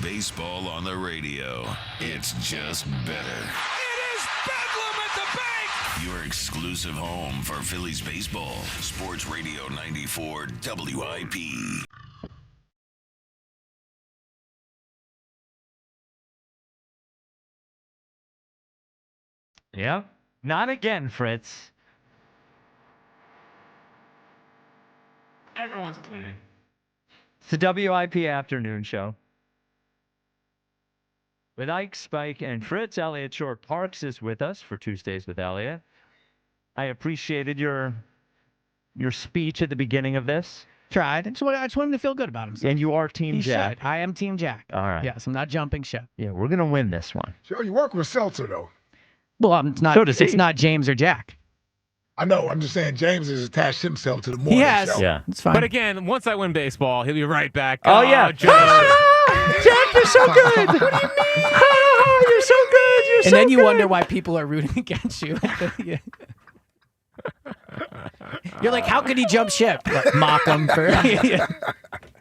Speaker 4: Baseball on the radio. It's just better.
Speaker 27: It is Bedlam at the bank!
Speaker 4: Your exclusive home for Phillies baseball. Sports Radio 94 WIP.
Speaker 17: Yeah, not again, Fritz.
Speaker 27: Everyone's playing.
Speaker 17: It's the WIP afternoon show. With Ike, Spike, and Fritz, Elliot Short Parks is with us for Tuesdays with Elliot. I appreciated your speech at the beginning of this.
Speaker 12: Tried. I just want him to feel good about himself.
Speaker 17: And you are Team Jack.
Speaker 12: I am Team Jack.
Speaker 17: All right.
Speaker 12: Yes, I'm not jumping ship.
Speaker 17: Yeah, we're going to win this one.
Speaker 10: Sure, you work with Seltzer, though.
Speaker 12: Well, it's not.
Speaker 17: So does he.
Speaker 12: It's not James or Jack.
Speaker 10: I know. I'm just saying James has attached himself to the morning show.
Speaker 17: Yeah.
Speaker 12: It's fine.
Speaker 26: But again, once I win baseball, he'll be right back.
Speaker 17: Oh, yeah.
Speaker 26: Joe.
Speaker 17: Jack, you're so good. What do you mean? You're so good. You're so
Speaker 12: and then you
Speaker 17: good.
Speaker 12: wonder why people are rooting against you. You're like, how could he jump ship? Like, mock him for.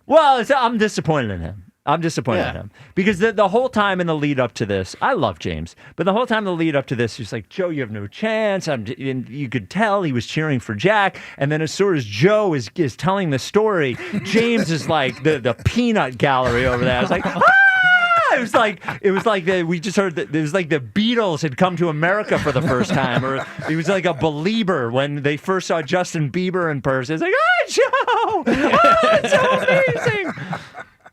Speaker 17: Well, I'm disappointed in him. I'm disappointed in him. Because the whole time in the lead up to this, I love James, but the whole time in the lead up to this, he's like, Joe, you have no chance. And you could tell he was cheering for Jack. And then as soon as Joe is telling the story, James is like the peanut gallery over there. I was like, ah! It was like we just heard that it was like the Beatles had come to America for the first time, or it was like a Belieber when they first saw Justin Bieber in person. It's like, oh, Joe, oh, it's so amazing.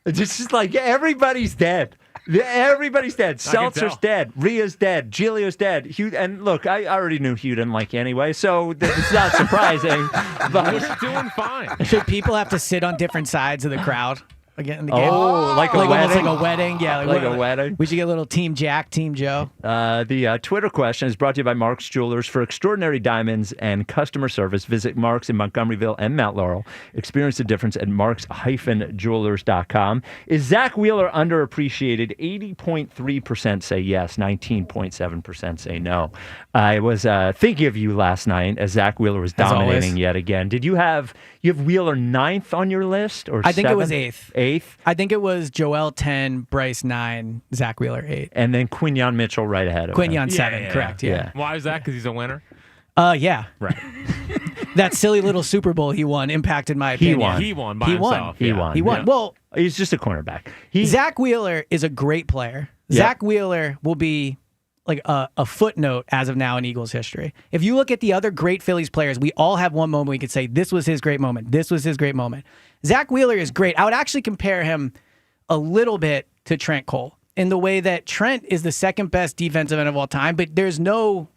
Speaker 17: It's just like everybody's dead. Everybody's dead. Seltzer's dead. Rhea's dead. Giglio's dead. Hugh, and look, I already knew Hugh didn't like you anyway, so it's not surprising. But
Speaker 26: We're doing fine.
Speaker 12: Should people have to sit on different sides of the crowd? Again, the game?
Speaker 17: Oh, like a
Speaker 12: almost
Speaker 17: wedding?
Speaker 12: like a wedding. Yeah,
Speaker 17: like a wedding.
Speaker 12: We should get a little Team Jack, Team Joe.
Speaker 17: The Twitter question is brought to you by Mark's Jewelers. For extraordinary diamonds and customer service, visit Mark's in Montgomeryville and Mount Laurel. Experience the difference at marks-jewelers.com. Is Zack Wheeler underappreciated? 80.3% say yes, 19.7% say no. I was thinking of you last night as Zack Wheeler was dominating yet again. Did you have Wheeler 9th on your list, or
Speaker 12: I think
Speaker 17: 7th?
Speaker 12: it was 8th.
Speaker 17: 8th?
Speaker 12: I think it was Joel 10, Bryce 9, Zack Wheeler 8.
Speaker 17: And then Quinyon Mitchell right ahead of him.
Speaker 12: Quinyon 7, correct, yeah.
Speaker 26: Why is that? Because he's a winner?
Speaker 12: Yeah.
Speaker 26: Right.
Speaker 12: That silly little Super Bowl he won impacted my opinion.
Speaker 26: He won by himself.
Speaker 17: He won.
Speaker 12: He won.
Speaker 26: Yeah.
Speaker 12: Well,
Speaker 17: he's just a cornerback.
Speaker 12: Zack Wheeler is a great player.
Speaker 17: Yeah.
Speaker 12: Zack Wheeler will be like a footnote as of now in Eagles history. If you look at the other great Phillies players, we all have one moment we could say, this was his great moment. This was his great moment. Zack Wheeler is great. I would actually compare him a little bit to Trent Cole in the way that Trent is the second best defensive end of all time, but there's no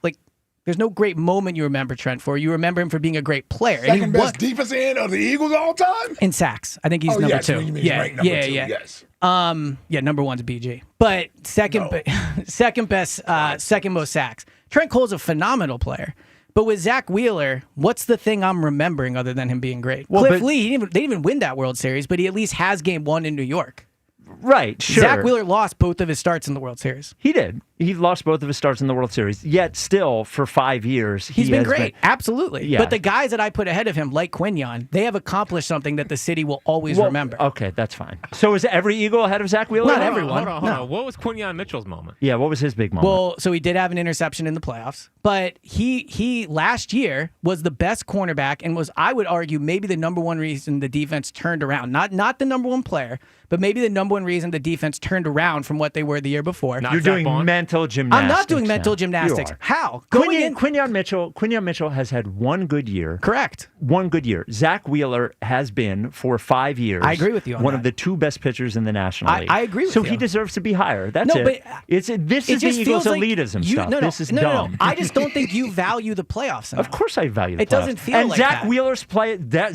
Speaker 12: great moment you remember Trent for. You remember him for being a great player.
Speaker 10: Second best defensive end of the Eagles all time?
Speaker 12: In sacks. I think he's number 2.
Speaker 10: You mean ranked number 2, yes.
Speaker 12: Number 1's BG. But second best, second most sacks. Trent Cole's a phenomenal player. But with Zack Wheeler, what's the thing I'm remembering other than him being great? Cliff Lee, they didn't even win that World Series, but he at least has game 1 in New York.
Speaker 17: Right, sure.
Speaker 12: Zack Wheeler lost both of his starts in the World Series.
Speaker 17: He did. He lost both of his starts in the World Series. Yet still, for 5 years,
Speaker 12: He's been great. Absolutely.
Speaker 17: Yeah.
Speaker 12: But the guys that I put ahead of him, like Quinyon, they have accomplished something that the city will always remember.
Speaker 17: Okay, that's fine. So is every Eagle ahead of Zack Wheeler?
Speaker 12: Not everyone.
Speaker 26: Hold on. What was Quinyon Mitchell's moment?
Speaker 17: Yeah, what was his big moment?
Speaker 12: Well, so he did have an interception in the playoffs, but he last year was the best cornerback and was, I would argue, maybe the number one reason the defense turned around. Not the number one player, but maybe the number one reason the defense turned around from what they were the year before.
Speaker 17: You're doing mental gymnastics.
Speaker 12: I'm not doing mental
Speaker 17: now.
Speaker 12: gymnastics.
Speaker 17: You are.
Speaker 12: How?
Speaker 17: Quinyon Mitchell has had one good year.
Speaker 12: Correct.
Speaker 17: One good year. Zack Wheeler has been, for 5 years,
Speaker 12: I agree with you on
Speaker 17: one
Speaker 12: that.
Speaker 17: of the two best pitchers in the National League.
Speaker 12: I agree with
Speaker 17: so
Speaker 12: you.
Speaker 17: he deserves to be higher. That's
Speaker 12: No,
Speaker 17: it.
Speaker 12: but
Speaker 17: This is the
Speaker 12: just
Speaker 17: Eagles'
Speaker 12: feels like
Speaker 17: elitism
Speaker 12: you-
Speaker 17: stuff.
Speaker 12: No,
Speaker 17: this is
Speaker 12: no,
Speaker 17: dumb.
Speaker 12: No. I just don't think you value the playoffs enough.
Speaker 17: Of course I value the playoffs.
Speaker 12: It doesn't feel
Speaker 17: and
Speaker 12: like
Speaker 17: Zack
Speaker 12: that.
Speaker 17: Wheeler's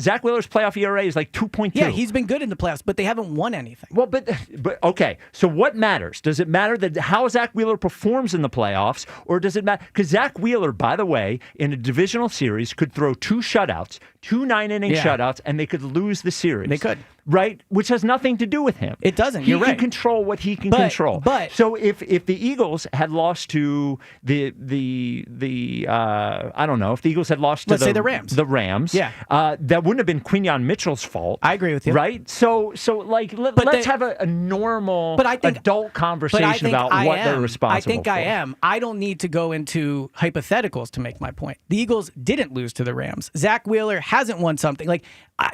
Speaker 17: Zack Wheeler's playoff ERA is like 2.2.
Speaker 12: Yeah, he's been good in the playoffs, but they haven't won anything.
Speaker 17: Well, but okay. So what matters? Does it matter that how Zack Wheeler performs in the playoffs, or does it matter? Because Zack Wheeler, by the way, in a divisional series, could throw 2 shutouts, 2 9-inning shutouts, and they could lose the series.
Speaker 12: They could.
Speaker 17: Right? Which has nothing to do with him.
Speaker 12: It doesn't.
Speaker 17: He
Speaker 12: You're
Speaker 17: can
Speaker 12: right.
Speaker 17: control what he can control.
Speaker 12: But
Speaker 17: so if the Eagles had lost to the I don't know, if the Eagles had lost to
Speaker 12: Let's say the Rams.
Speaker 17: The Rams.
Speaker 12: Yeah.
Speaker 17: That wouldn't have been Quinyon Mitchell's fault.
Speaker 12: I agree with you.
Speaker 17: Right? So like let's have a normal adult conversation about what they're responsible
Speaker 12: I think
Speaker 17: for.
Speaker 12: I am. I don't need to go into hypotheticals to make my point. The Eagles didn't lose to the Rams. Zack Wheeler hasn't won something. Like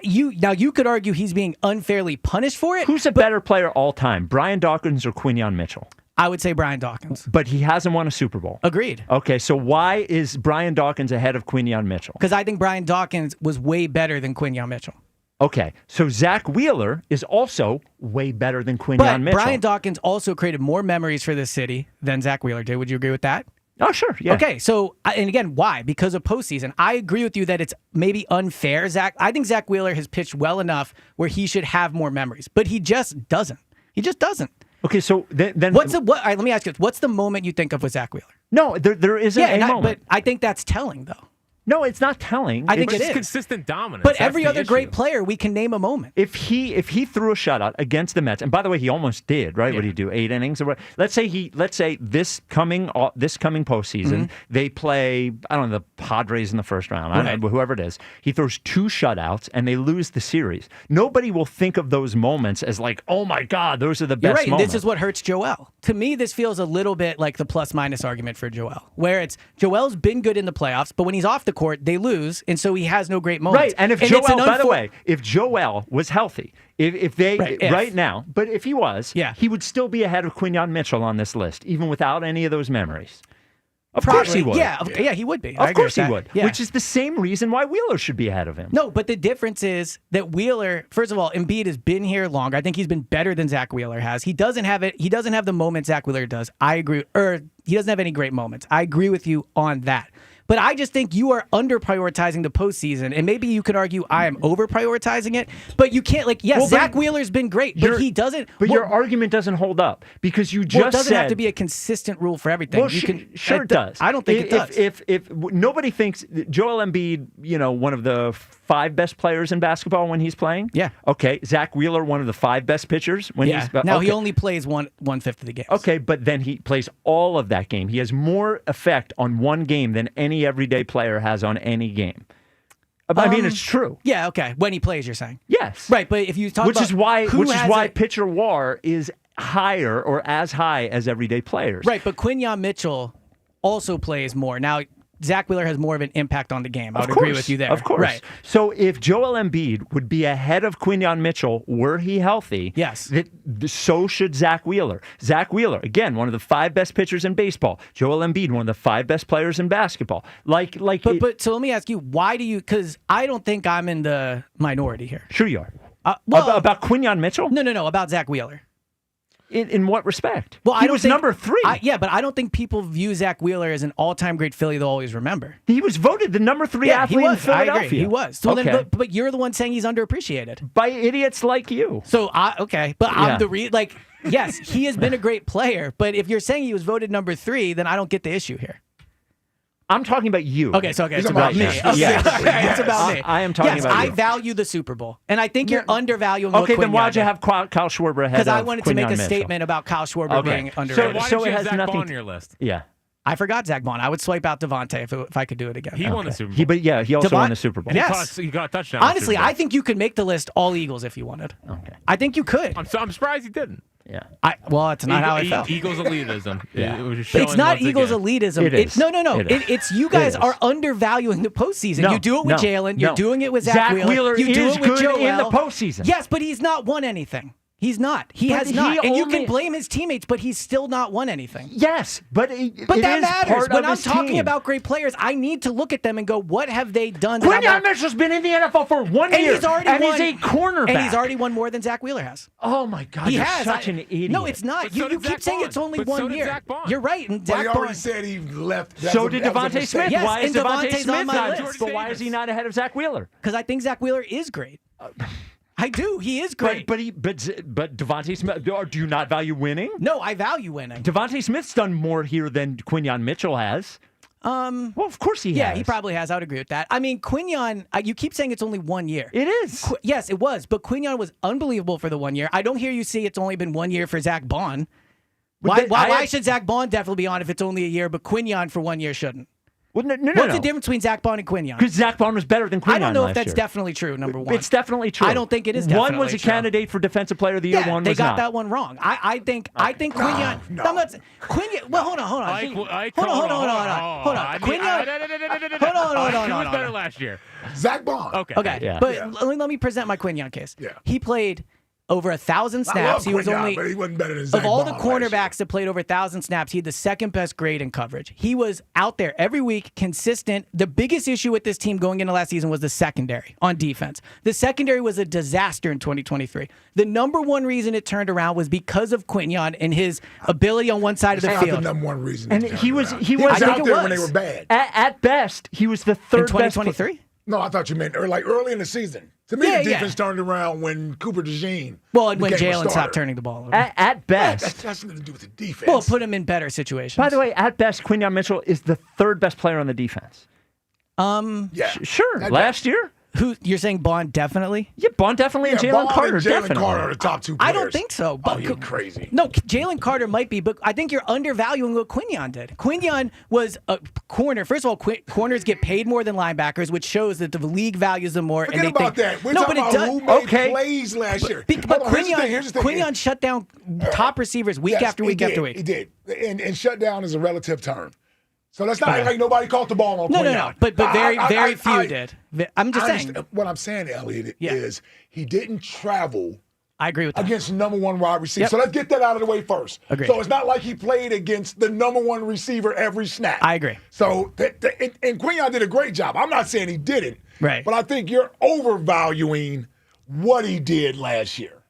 Speaker 12: you could argue he's being unfairly punished for it.
Speaker 17: Who's a better player all time, Brian Dawkins or Quinyon Mitchell?
Speaker 12: I would say Brian Dawkins.
Speaker 17: But he hasn't won a Super Bowl.
Speaker 12: Agreed.
Speaker 17: Okay, so why is Brian Dawkins ahead of Quinyon Mitchell?
Speaker 12: Because I think Brian Dawkins was way better than Quinyon Mitchell.
Speaker 17: Okay, so Zack Wheeler is also way better than Quinyon Mitchell.
Speaker 12: Brian Dawkins also created more memories for this city than Zack Wheeler did. Would you agree with that?
Speaker 17: Oh, sure. Yeah.
Speaker 12: Okay, so, and again, why? Because of postseason. I agree with you that it's maybe unfair, Zach. I think Zack Wheeler has pitched well enough where he should have more memories, but he just doesn't. He just doesn't.
Speaker 17: Okay, so then
Speaker 12: all right, let me ask you this. What's the moment you think of with Zack Wheeler?
Speaker 17: No, there isn't a moment.
Speaker 12: But I think that's telling, though.
Speaker 17: No, it's not telling.
Speaker 12: I think
Speaker 26: it's
Speaker 12: it is.
Speaker 26: Consistent dominance.
Speaker 12: But
Speaker 26: That's
Speaker 12: every
Speaker 26: the
Speaker 12: other
Speaker 26: issue.
Speaker 12: great player, we can name a moment.
Speaker 17: If he threw a shutout against the Mets, and by the way, he almost did, right?
Speaker 26: Yeah.
Speaker 17: What did he do? 8 innings or what? Let's say this coming postseason, they play, I don't know, the Padres in the first round. I don't know, whoever it is. He throws 2 shutouts and they lose the series. Nobody will think of those moments as like, oh my God, those are the best
Speaker 12: You're right.
Speaker 17: moments.
Speaker 12: This is what hurts Joel. To me, this feels a little bit like the plus-minus argument for Joel, where it's Joel's been good in the playoffs, but when he's off the court, they lose, and so he has no great moments.
Speaker 17: Right, and if Joel, by the way, if Joel was healthy, if they right now, but if he was, he would still be ahead of Quinyon Mitchell on this list, even without any of those memories. Of course he would.
Speaker 12: Yeah, he would be.
Speaker 17: Of course he would.
Speaker 12: Yeah.
Speaker 17: Which is the same reason why Wheeler should be ahead of him.
Speaker 12: No, but the difference is that Wheeler, first of all, Embiid has been here longer. I think he's been better than Zack Wheeler has. He doesn't have it. He doesn't have the moments Zack Wheeler does. I agree. Or he doesn't have any great moments. I agree with you on that. But I just think you are under-prioritizing the postseason, and maybe you could argue I am over-prioritizing it, but you can't, Zack Wheeler's been great, but he doesn't...
Speaker 17: But your argument doesn't hold up, because you just
Speaker 12: it doesn't have to be a consistent rule for everything.
Speaker 17: Well, sure it does.
Speaker 12: I don't think it does.
Speaker 17: If nobody thinks Joel Embiid, one of the 5 best players in basketball when he's playing?
Speaker 12: Yeah.
Speaker 17: Okay. Zack Wheeler, one of the 5 best pitchers when he's...
Speaker 12: Now, he only plays one-fifth of the games.
Speaker 17: Okay, but then he plays all of that game. He has more effect on one game than any everyday player has on any game. I mean, it's true.
Speaker 12: Yeah, okay. When he plays, you're saying.
Speaker 17: Yes.
Speaker 12: Right, but if you talk about
Speaker 17: which is why pitcher WAR is higher or as high as everyday players.
Speaker 12: Right, but Quinyon Mitchell also plays more. Now, Zack Wheeler has more of an impact on the game. I would agree with you there.
Speaker 17: Of course.
Speaker 12: Right.
Speaker 17: So if Joel Embiid would be ahead of Quinyon Mitchell were he healthy,
Speaker 12: yes,
Speaker 17: so should Zack Wheeler. Zack Wheeler, again, one of the 5 best pitchers in baseball. Joel Embiid, one of the 5 best players in basketball. But
Speaker 12: so let me ask you, why do you? Because I don't think I'm in the minority here.
Speaker 17: Sure you are.
Speaker 12: About
Speaker 17: Quinyon Mitchell?
Speaker 12: No. About Zack Wheeler.
Speaker 17: In what respect?
Speaker 12: Well,
Speaker 17: he was number 3.
Speaker 12: But I don't think people view Zack Wheeler as an all-time great Philly they'll always remember.
Speaker 17: He was voted the number 3 athlete in Philadelphia.
Speaker 12: I agree. He was. So
Speaker 17: okay.
Speaker 12: then, but you're the one saying he's underappreciated.
Speaker 17: By idiots like you.
Speaker 12: So, I'm the yes, he has been a great player, but if you're saying he was voted number 3, then I don't get the issue here.
Speaker 17: I'm talking about you.
Speaker 12: Okay, so it's about me. Okay.
Speaker 17: Yeah.
Speaker 12: It's about me.
Speaker 17: I am talking about you.
Speaker 12: I value the Super Bowl, and I think you're undervaluing what
Speaker 17: Okay, then
Speaker 12: Quinyon
Speaker 17: why'd you
Speaker 12: did.
Speaker 17: have Kyle Schwarber ahead of
Speaker 12: Because I wanted to make a
Speaker 17: Mitchell?
Speaker 12: statement about Kyle Schwarber being underrated.
Speaker 26: Why did you have Zach Bond on your list?
Speaker 17: Yeah.
Speaker 12: I forgot Zach Bond. I would swipe out Devontae if I could do it again.
Speaker 26: He won the Super Bowl.
Speaker 17: He also won the Super Bowl.
Speaker 12: Yes.
Speaker 26: He got a touchdown.
Speaker 12: Honestly, I think you could make the list all Eagles if you wanted.
Speaker 17: Okay.
Speaker 12: I think you could.
Speaker 26: I'm surprised he didn't.
Speaker 17: Yeah.
Speaker 12: Well, it's not how I felt.
Speaker 26: Eagles elitism.
Speaker 17: Yeah.
Speaker 26: It was just
Speaker 12: It's
Speaker 26: showing
Speaker 12: not
Speaker 26: once
Speaker 12: Eagles
Speaker 26: again.
Speaker 12: elitism.
Speaker 17: It is.
Speaker 12: No.
Speaker 17: It is.
Speaker 12: It's you guys
Speaker 17: It is.
Speaker 12: are undervaluing the postseason.
Speaker 17: No,
Speaker 12: You do it with
Speaker 17: no,
Speaker 12: Jalen. You're
Speaker 17: no.
Speaker 12: doing it with
Speaker 17: Zack
Speaker 12: Zack Wheeler.
Speaker 17: Wheeler
Speaker 12: You do
Speaker 17: is
Speaker 12: it with
Speaker 17: good
Speaker 12: Joel.
Speaker 17: in the postseason.
Speaker 12: Yes, but he's not won anything. He's not. He
Speaker 17: But
Speaker 12: has
Speaker 17: he
Speaker 12: not. And you
Speaker 17: only-
Speaker 12: can blame his teammates, but he's still not won anything.
Speaker 17: Yes, but
Speaker 12: But
Speaker 17: it
Speaker 12: that
Speaker 17: is
Speaker 12: matters.
Speaker 17: part
Speaker 12: When
Speaker 17: of
Speaker 12: I'm
Speaker 17: his
Speaker 12: talking
Speaker 17: team.
Speaker 12: about great players, I need to look at them and go, what have they done? that I'm
Speaker 17: Quinyon
Speaker 12: not-
Speaker 17: Mitchell's been in the NFL for 1
Speaker 12: And
Speaker 17: year,
Speaker 12: he's already
Speaker 17: and
Speaker 12: won.
Speaker 17: he's a cornerback.
Speaker 12: And he's already won more than Zach Wheeler has.
Speaker 17: Oh my God,
Speaker 12: He
Speaker 17: you're
Speaker 12: has.
Speaker 17: such an idiot.
Speaker 12: No, it's not.
Speaker 26: But so
Speaker 12: You
Speaker 26: did
Speaker 12: keep
Speaker 26: Zach
Speaker 12: saying
Speaker 26: Bond.
Speaker 12: it's only
Speaker 26: But so
Speaker 12: 1
Speaker 26: did
Speaker 12: year.
Speaker 26: Zach Bond.
Speaker 12: You're right. And
Speaker 10: Well,
Speaker 12: Zach
Speaker 10: he already
Speaker 12: Bond.
Speaker 10: said he left.
Speaker 17: So did Devontae Smith.
Speaker 12: Yes,
Speaker 17: Why is
Speaker 12: and
Speaker 17: Devontae
Speaker 12: Devontae's
Speaker 17: Smith
Speaker 12: on my
Speaker 17: not?
Speaker 12: list.
Speaker 17: So why is he not ahead of Zach Wheeler?
Speaker 12: Because I think Zach Wheeler is great. I do. He is great.
Speaker 17: But Devontae Smith. Do you not value winning?
Speaker 12: No, I value winning.
Speaker 17: Devontae Smith's done more here than Quinyon Mitchell has. Well, of course he has.
Speaker 12: Yeah, he probably has. I would agree with that. I mean, Quinyon, you keep saying it's only 1 year.
Speaker 17: It is.
Speaker 12: Yes, it was. But Quinyon was unbelievable for the 1 year. I don't hear you say it's only been 1 year for Zach Bond. Why should Zach Bond definitely be on if it's only a year, but Quinyon for 1 year shouldn't?
Speaker 17: Well, no.
Speaker 12: What's the difference between Zach Bond and Quinyon?
Speaker 17: Because Zach Bond was better than Quinyon
Speaker 12: I don't know
Speaker 17: last
Speaker 12: if that's
Speaker 17: year.
Speaker 12: definitely true, number one.
Speaker 17: It's definitely true.
Speaker 12: I don't think it is definitely
Speaker 17: One was a
Speaker 12: true.
Speaker 17: candidate for Defensive Player of the Year,
Speaker 12: Yeah,
Speaker 17: one
Speaker 12: they
Speaker 17: was
Speaker 12: got
Speaker 17: not.
Speaker 12: that one wrong. I think Quinyon.
Speaker 10: No.
Speaker 12: I'm not Quinyon. Well, hold on. Hold on. Quinyon.
Speaker 26: He was better last year.
Speaker 10: Zach Bond.
Speaker 12: Okay.
Speaker 17: Yeah.
Speaker 12: But let me present my Quinyon case.
Speaker 10: Yeah.
Speaker 12: He played over 1,000
Speaker 10: I
Speaker 12: snaps.
Speaker 10: love
Speaker 12: He was
Speaker 10: Quinyon,
Speaker 12: only
Speaker 10: but he wasn't better than Zach
Speaker 12: of all the
Speaker 10: Bond last year.
Speaker 12: cornerbacks that played over 1,000 snaps, he had the second best grade in coverage. He was out there every week, consistent. The biggest issue with this team going into last season was the secondary on defense. The secondary was a disaster in 2023. The number one reason it turned around was because of Quinyon and his ability on one side of the
Speaker 10: That's not
Speaker 12: field.
Speaker 10: the number one reason.
Speaker 17: And
Speaker 10: it
Speaker 17: he
Speaker 10: turned
Speaker 17: was
Speaker 10: around.
Speaker 17: he was
Speaker 12: I think
Speaker 10: out
Speaker 12: it
Speaker 10: there
Speaker 12: was.
Speaker 10: when they were bad.
Speaker 17: At best, he was the third
Speaker 12: in 2023?
Speaker 10: No, I thought you meant early in the season. To me,
Speaker 12: Yeah,
Speaker 10: the
Speaker 12: yeah.
Speaker 10: defense turned around when Cooper DeJean.
Speaker 12: Well, and when
Speaker 10: became a
Speaker 12: Jalen stopped
Speaker 10: starter.
Speaker 12: turning the ball over.
Speaker 17: At best.
Speaker 10: That has nothing to do with the defense.
Speaker 12: Well, put him in better situations.
Speaker 17: By the way, at best, Quinyon Mitchell is the third best player on the defense.
Speaker 10: yeah.
Speaker 17: Sure.
Speaker 10: That-
Speaker 17: Last year?
Speaker 12: Who you're saying Bond definitely?
Speaker 17: Yeah, Bond definitely and
Speaker 10: Yeah,
Speaker 17: Jalen
Speaker 10: Bond
Speaker 17: Carter
Speaker 10: and Jalen
Speaker 17: definitely.
Speaker 10: Carter are the top two players.
Speaker 12: I don't think so. But
Speaker 10: Oh, you're crazy.
Speaker 12: No, Jalen Carter might be, but I think you're undervaluing what Quinyon did. Quinyon was a corner. First of all, corners get paid more than linebackers, which shows that the league values them more.
Speaker 10: Forget
Speaker 12: and they
Speaker 10: about
Speaker 12: think,
Speaker 10: that. We're
Speaker 12: no,
Speaker 10: talking
Speaker 12: but it
Speaker 10: about
Speaker 12: does.
Speaker 10: who made
Speaker 17: Okay.
Speaker 10: plays last year.
Speaker 12: But
Speaker 10: Hold on, here's the thing.
Speaker 12: Quinyon shut down top receivers week
Speaker 10: Yes,
Speaker 12: after week
Speaker 10: he
Speaker 12: after
Speaker 10: did.
Speaker 12: week.
Speaker 10: He did. And shut down is a relative term. So let's not act like nobody caught the ball on
Speaker 12: No,
Speaker 10: Quinyon.
Speaker 12: no. But very few did. I'm just saying.
Speaker 10: What I'm saying, Elliot, is he didn't travel
Speaker 12: I agree with that.
Speaker 10: against the number one wide receiver.
Speaker 12: Yep.
Speaker 10: So let's get that out of the way first.
Speaker 12: Agreed.
Speaker 10: So it's not like he played against the number one receiver every snap.
Speaker 12: I agree.
Speaker 10: So and Quinyon did a great job. I'm not saying he didn't.
Speaker 12: Right.
Speaker 10: But I think you're overvaluing what he did last year.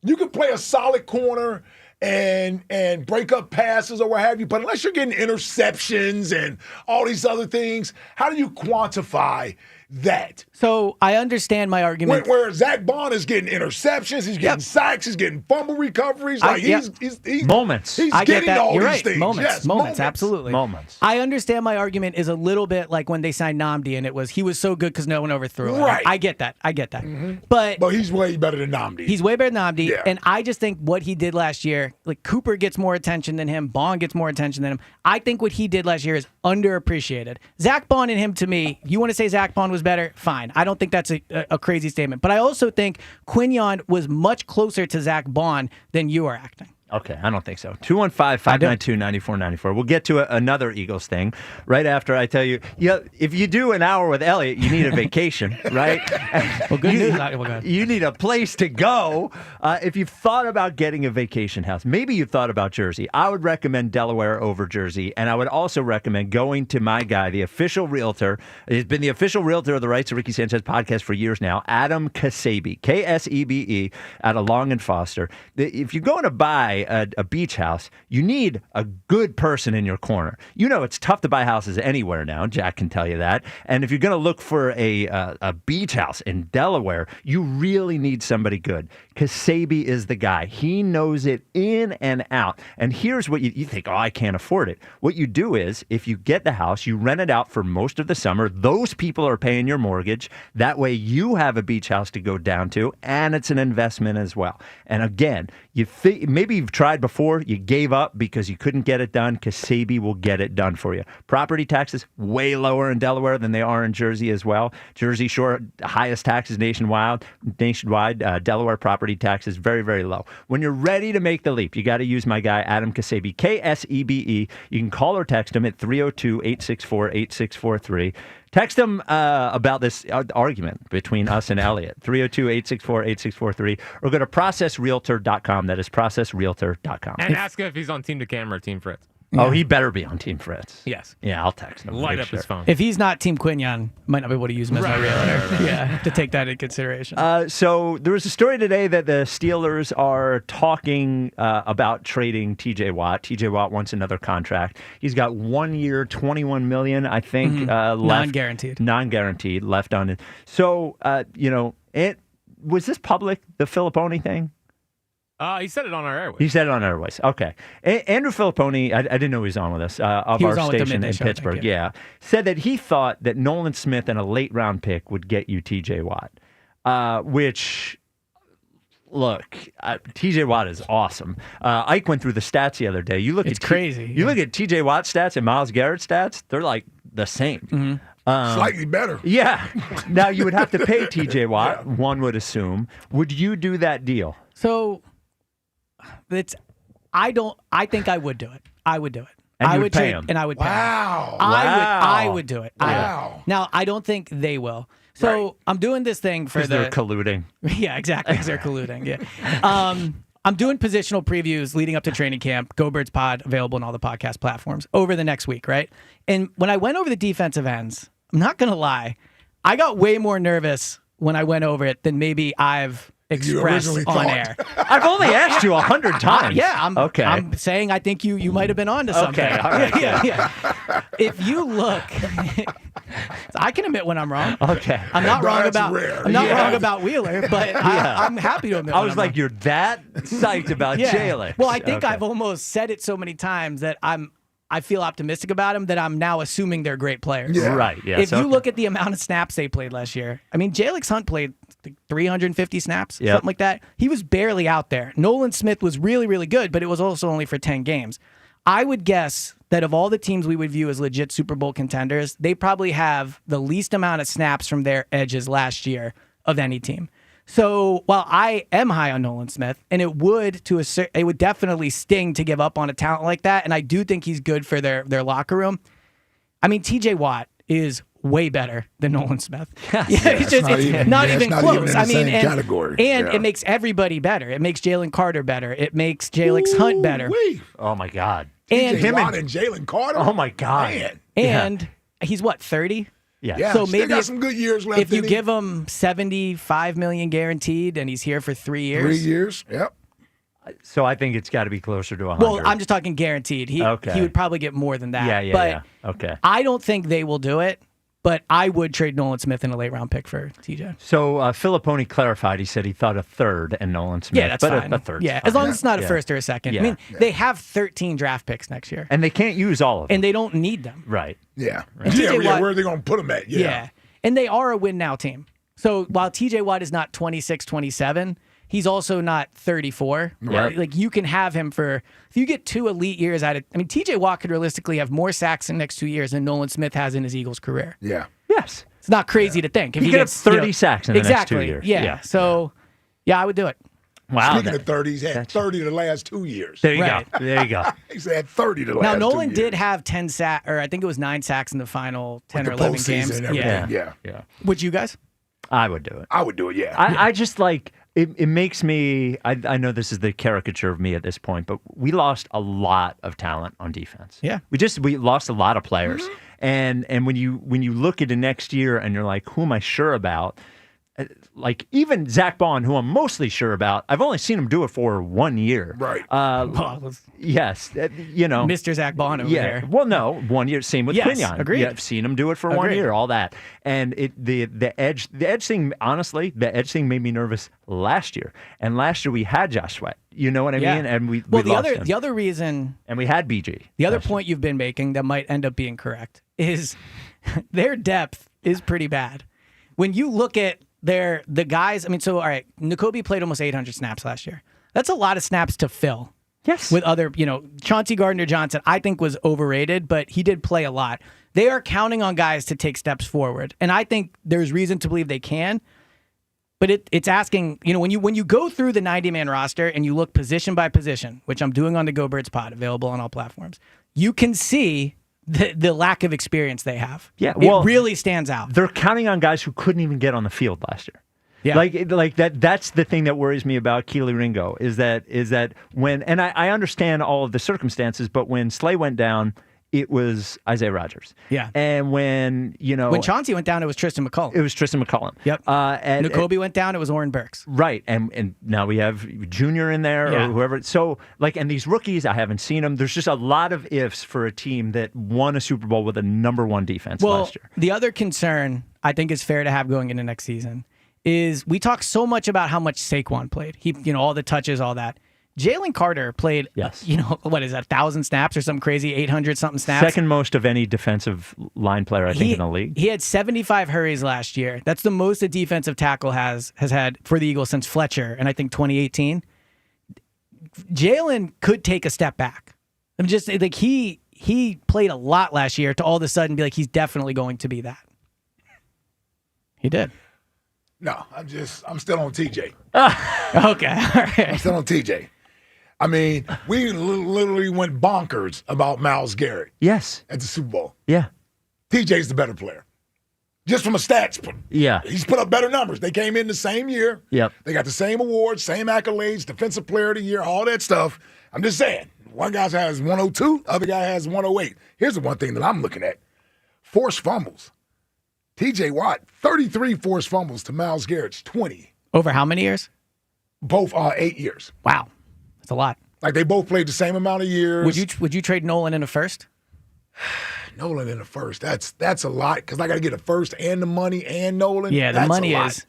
Speaker 10: You can play a solid corner and break up passes or what have you, but unless you're getting interceptions and all these other things, how do you quantify that?
Speaker 12: So I understand my argument.
Speaker 10: Where Zach Bond is getting interceptions, he's getting sacks, he's getting fumble recoveries. Like he's
Speaker 17: moments.
Speaker 10: He's
Speaker 12: I get
Speaker 10: getting
Speaker 12: that.
Speaker 10: all
Speaker 12: You're
Speaker 10: these
Speaker 12: right.
Speaker 10: things.
Speaker 12: Moments.
Speaker 10: Yes,
Speaker 12: Moments. Absolutely.
Speaker 17: Moments.
Speaker 12: I understand my argument is a little bit like when they signed Namdi and it was he was so good because no one overthrew him.
Speaker 10: Right.
Speaker 12: I get that.
Speaker 10: Mm-hmm.
Speaker 12: But
Speaker 10: he's way better than Namdi.
Speaker 12: He's way better than Namdi.
Speaker 10: Yeah.
Speaker 12: And I just think what he did last year, like Cooper gets more attention than him, Bond gets more attention than him. I think what he did last year is underappreciated. Zach Bond and him, to me, you want to say Zach Bond was better? Fine. I don't think that's a crazy statement. But I also think Quinyon was much closer to Zach Bond than you are acting.
Speaker 17: Okay, I don't think so. 215-592-9494. We'll get to another Eagles thing right after I tell you, if you do an hour with Elliot, you need a vacation, right?
Speaker 12: Well, good news.
Speaker 17: You need a place to go. If you've thought about getting a vacation house, maybe you've thought about Jersey, I would recommend Delaware over Jersey. And I would also recommend going to my guy, the official realtor. He's been the official realtor of the Rights to Ricky Sanchez podcast for years now, Adam Kasebe, Ksebe, out of Long and Foster. If you're going to buy buy a beach house, you need a good person in your corner. You know, it's tough to buy houses anywhere now. Jack can tell you that. And if you're going to look for a beach house in Delaware, you really need somebody good. Kasabi is the guy. He knows it in and out. And here's what you think, oh, I can't afford it. What you do is, if you get the house, you rent it out for most of the summer. Those people are paying your mortgage. That way you have a beach house to go down to, and it's an investment as well. And again, maybe you've tried before, you gave up because you couldn't get it done. Kasabi will get it done for you. Property taxes, way lower in Delaware than they are in Jersey as well. Jersey Shore, highest taxes nationwide. Delaware property taxes, very, very low. When you're ready to make the leap, you got to use my guy, Adam Kasabi, Ksebe. You can call or text him at 302-864-8643. Text him about this argument between us and Elliot, 302-864-8643, or go to processrealtor.com. That is processrealtor.com.
Speaker 26: And ask him if he's on Team DeCamera or Team Fritz.
Speaker 17: Yeah. Oh, he better be on Team Fritz.
Speaker 26: Yes.
Speaker 17: Yeah, I'll text him.
Speaker 26: Light up his phone.
Speaker 12: If he's not Team Quinyon, might not be able to use him as my realtor. Yeah, have to take that into consideration.
Speaker 17: So there was a story today that the Steelers are talking about trading T.J. Watt. T.J. Watt wants another contract. He's got 1 year, $21 million, I think, left. Non-guaranteed left on it. So, was this public, the Filiponi thing?
Speaker 26: He said it on our airways.
Speaker 17: He said it on our airways. Okay. Andrew Filiponi, I didn't know he was on with us, of our station in Pittsburgh, said that he thought that Nolan Smith and a late-round pick would get you T.J. Watt, which, look, T.J. Watt is awesome. Ike went through the stats the other day. It's
Speaker 12: crazy.
Speaker 17: You look at T.J. Watt's stats and Myles Garrett's stats, they're like the same.
Speaker 12: Mm-hmm.
Speaker 10: Slightly better.
Speaker 17: Yeah. Now, you would have to pay T.J. Watt, one would assume. Would you do that deal?
Speaker 12: So... I think I would do it. I would do it.
Speaker 17: And
Speaker 12: I
Speaker 17: you
Speaker 12: would
Speaker 17: pay
Speaker 12: trade,
Speaker 17: him.
Speaker 12: and I would pay him.
Speaker 10: Wow.
Speaker 12: I would do it.
Speaker 10: Wow.
Speaker 12: Now, I don't think they will. So I'm doing this thing for
Speaker 17: they're colluding.
Speaker 12: Yeah, exactly. They're colluding. Yeah. I'm doing positional previews leading up to training camp. Go Birds Pod, available on all the podcast platforms over the next week, right? And when I went over the defensive ends, I'm not going to lie, I got way more nervous when I went over it than maybe I've expressed on air.
Speaker 17: I've only asked you 100 times.
Speaker 12: I'm saying I think you might have been onto something.
Speaker 17: Okay, all right.
Speaker 12: Yeah. If you look, I can admit when I'm wrong.
Speaker 17: Okay,
Speaker 12: I'm not wrong about
Speaker 10: rare.
Speaker 12: I'm not wrong about Wheeler, but I'm happy to admit.
Speaker 17: I was like, you're that psyched about Jalen.
Speaker 12: Well, I think I've almost said it so many times that I feel optimistic about him that I'm now assuming they're great players.
Speaker 17: Yeah. Right. Yeah.
Speaker 12: If you look at the amount of snaps they played last year, I mean, Jalix Hunt played 350 snaps, something like that. He was barely out there. Nolan Smith was really, really good, but it was also only for 10 games. I would guess that of all the teams we would view as legit Super Bowl contenders, they probably have the least amount of snaps from their edges last year of any team. So while I am high on Nolan Smith, and it would definitely sting to give up on a talent like that, and I do think he's good for their locker room. I mean, T.J. Watt is way better than Nolan Smith. It's not even close. I mean, it makes everybody better. It makes Jalen Carter better. It makes Jalix Hunt better.
Speaker 17: Oh my God!
Speaker 10: And him and Jalen Carter.
Speaker 17: Oh my God!
Speaker 10: Man.
Speaker 12: And he's what, 30?
Speaker 17: Yeah.
Speaker 12: So maybe
Speaker 10: got some good years left.
Speaker 12: If you give him $75 million guaranteed, and he's here for 3 years.
Speaker 10: 3 years. Yep.
Speaker 17: So I think it's got to be closer to 100.
Speaker 12: Well, I'm just talking guaranteed. He would probably get more than that.
Speaker 17: Yeah. Okay.
Speaker 12: I don't think they will do it, but I would trade Nolan Smith in a late round pick for TJ.
Speaker 17: So Filiponi clarified. He said he thought a third and Nolan Smith.
Speaker 12: Yeah, that's fine.
Speaker 17: A third.
Speaker 12: Yeah, as long as it's not a first or a second. I mean, they have 13 draft picks next year.
Speaker 17: And they can't use all of them.
Speaker 12: And they don't need them.
Speaker 17: Right.
Speaker 10: Yeah.
Speaker 12: Right.
Speaker 10: Where are they going to put them at?
Speaker 12: Yeah. And they are a win now team. So while TJ Watt is not 26, 27, he's also not 34.
Speaker 10: Right.
Speaker 12: Like you can have him for, if you get 2 elite years out of, I mean, TJ Watt could realistically have more sacks in the next 2 years than Nolan Smith has in his Eagles career.
Speaker 10: Yeah.
Speaker 17: Yes.
Speaker 12: It's not crazy to think. If
Speaker 17: he gets 30 sacks in the next 2 years.
Speaker 12: Yeah. So, I would do it.
Speaker 17: Wow.
Speaker 10: Speaking of 30, he's had 30 the last 2 years.
Speaker 17: There you go. There you go.
Speaker 10: He's had 30 the last 2
Speaker 12: years.
Speaker 10: Now,
Speaker 12: Nolan did have 10 sacks, or I think it was 9 sacks in the final 10 or 11 games.
Speaker 10: Yeah.
Speaker 12: Would you guys?
Speaker 17: I would do it.
Speaker 10: I would do it, yeah.
Speaker 17: I just like, it makes me, I know this is the caricature of me at this point, but we lost a lot of talent on defense.
Speaker 12: Yeah.
Speaker 17: We lost a lot of players. And when you look at the next year and you're like, who am I sure about? like even Zach Bond, who I'm mostly sure about, I've only seen him do it for 1 year.
Speaker 10: Right.
Speaker 17: Yes.
Speaker 12: Mr. Zach Bond over there.
Speaker 17: Well, no, 1 year. Same with Quinion.
Speaker 12: Agreed.
Speaker 17: Yeah, I've seen him do it for 1 year. All that, and the edge thing. Honestly, the edge thing made me nervous last year. And last year we had Josh Sweat. You know what I mean? And we lost him.
Speaker 12: The other reason,
Speaker 17: and we had BG.
Speaker 12: The other point you've been making that might end up being correct is their depth is pretty bad. When you look at the guys, I mean, so all right, Nakobe played almost 800 snaps last year. That's a lot of snaps to fill.
Speaker 17: Yes.
Speaker 12: With other, Chauncey Gardner-Johnson, I think was overrated, but he did play a lot. They are counting on guys to take steps forward, and I think there's reason to believe they can. But it's asking, when you go through the 90-man roster and you look position by position, which I'm doing on the Go Birds pod, available on all platforms, you can see the lack of experience they have.
Speaker 17: Yeah, well,
Speaker 12: it really stands out.
Speaker 17: They're counting on guys who couldn't even get on the field last year.
Speaker 12: Yeah.
Speaker 17: Like that. That's the thing that worries me about Keely Ringo is that when, and I understand all of the circumstances, but when Slay went down, it was Isaiah Rodgers.
Speaker 12: Yeah.
Speaker 17: And when
Speaker 12: Chauncey went down, it was Tristan McCullum.
Speaker 17: It was Tristan McCullum.
Speaker 12: Yep. And Nakobe went down, it was Oren Burks.
Speaker 17: Right. And now we have Junior in there or whoever. So and these rookies, I haven't seen them. There's just a lot of ifs for a team that won a Super Bowl with a number one defense last year.
Speaker 12: The other concern I think is fair to have going into next season is we talk so much about how much Saquon played. He, all the touches, all that. Jalen Carter played, what is that, 1,000 snaps or something crazy, 800 something snaps?
Speaker 17: Second most of any defensive line player, I think, in the league.
Speaker 12: He had 75 hurries last year. That's the most a defensive tackle has had for the Eagles since Fletcher, and I think 2018. Jalen could take a step back. I'm just like he played a lot last year to all of a sudden be like he's definitely going to be that. He did.
Speaker 10: No, I'm still on TJ.
Speaker 12: Okay, all right.
Speaker 10: I'm still on TJ. I mean, we literally went bonkers about Myles Garrett.
Speaker 17: Yes.
Speaker 10: At the Super Bowl.
Speaker 17: Yeah.
Speaker 10: TJ's the better player. Just from a stats point.
Speaker 17: Yeah.
Speaker 10: He's put up better numbers. They came in the same year.
Speaker 17: Yep.
Speaker 10: They got the same awards, same accolades, Defensive Player of the Year, all that stuff. I'm just saying, one guy has 102, other guy has 108. Here's the one thing that I'm looking at. Forced fumbles. TJ Watt, 33 forced fumbles to Myles Garrett's 20.
Speaker 12: Over how many years?
Speaker 10: Both 8 years.
Speaker 12: Wow. That's a lot.
Speaker 10: Like they both played the same amount of years.
Speaker 12: Would you trade Nolan in a first?
Speaker 10: Nolan in a first. That's a lot because I got to get a first and the money and Nolan.
Speaker 12: Yeah, the money is.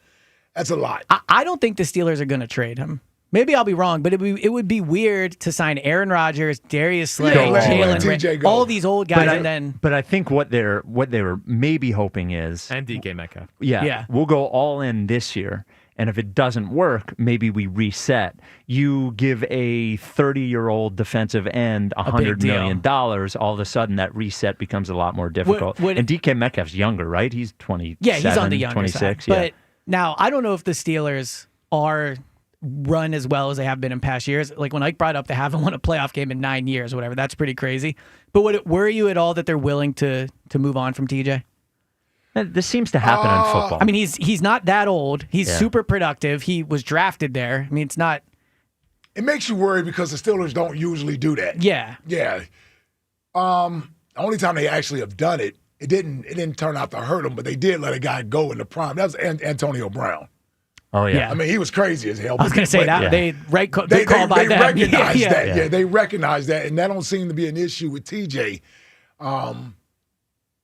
Speaker 10: That's a lot.
Speaker 12: I don't think the Steelers are going to trade him. Maybe I'll be wrong, but it would be weird to sign Aaron Rodgers, Darius Slay, Jalen, all these old guys,
Speaker 17: But I think what they were maybe hoping is,
Speaker 26: and DK Metcalf.
Speaker 17: Yeah, we'll go all in this year. And if it doesn't work, maybe we reset. You give a 30-year-old defensive end $100 million. All of a sudden, that reset becomes a lot more difficult. And DK Metcalf's younger, right? He's 27,
Speaker 12: yeah, he's on the younger
Speaker 17: 26.
Speaker 12: Side. But now, I don't know if the Steelers are run as well as they have been in past years. Like when Ike brought up they haven't won a playoff game in 9 years or whatever, that's pretty crazy. But would it worry you at all that they're willing to move on from TJ?
Speaker 17: This seems to happen in football.
Speaker 12: I mean, he's not that old. He's super productive. He was drafted there. I mean, it's not.
Speaker 10: It makes you worry because the Steelers don't usually do that.
Speaker 12: Yeah.
Speaker 10: Yeah. The only time they actually have done it, it didn't turn out to hurt them, but they did let a guy go in the prime. That was Antonio Brown.
Speaker 17: Oh yeah.
Speaker 10: I mean, he was crazy as hell.
Speaker 12: I was going to say that they called by them.
Speaker 10: Recognized that. Yeah, they recognized that, and that don't seem to be an issue with TJ.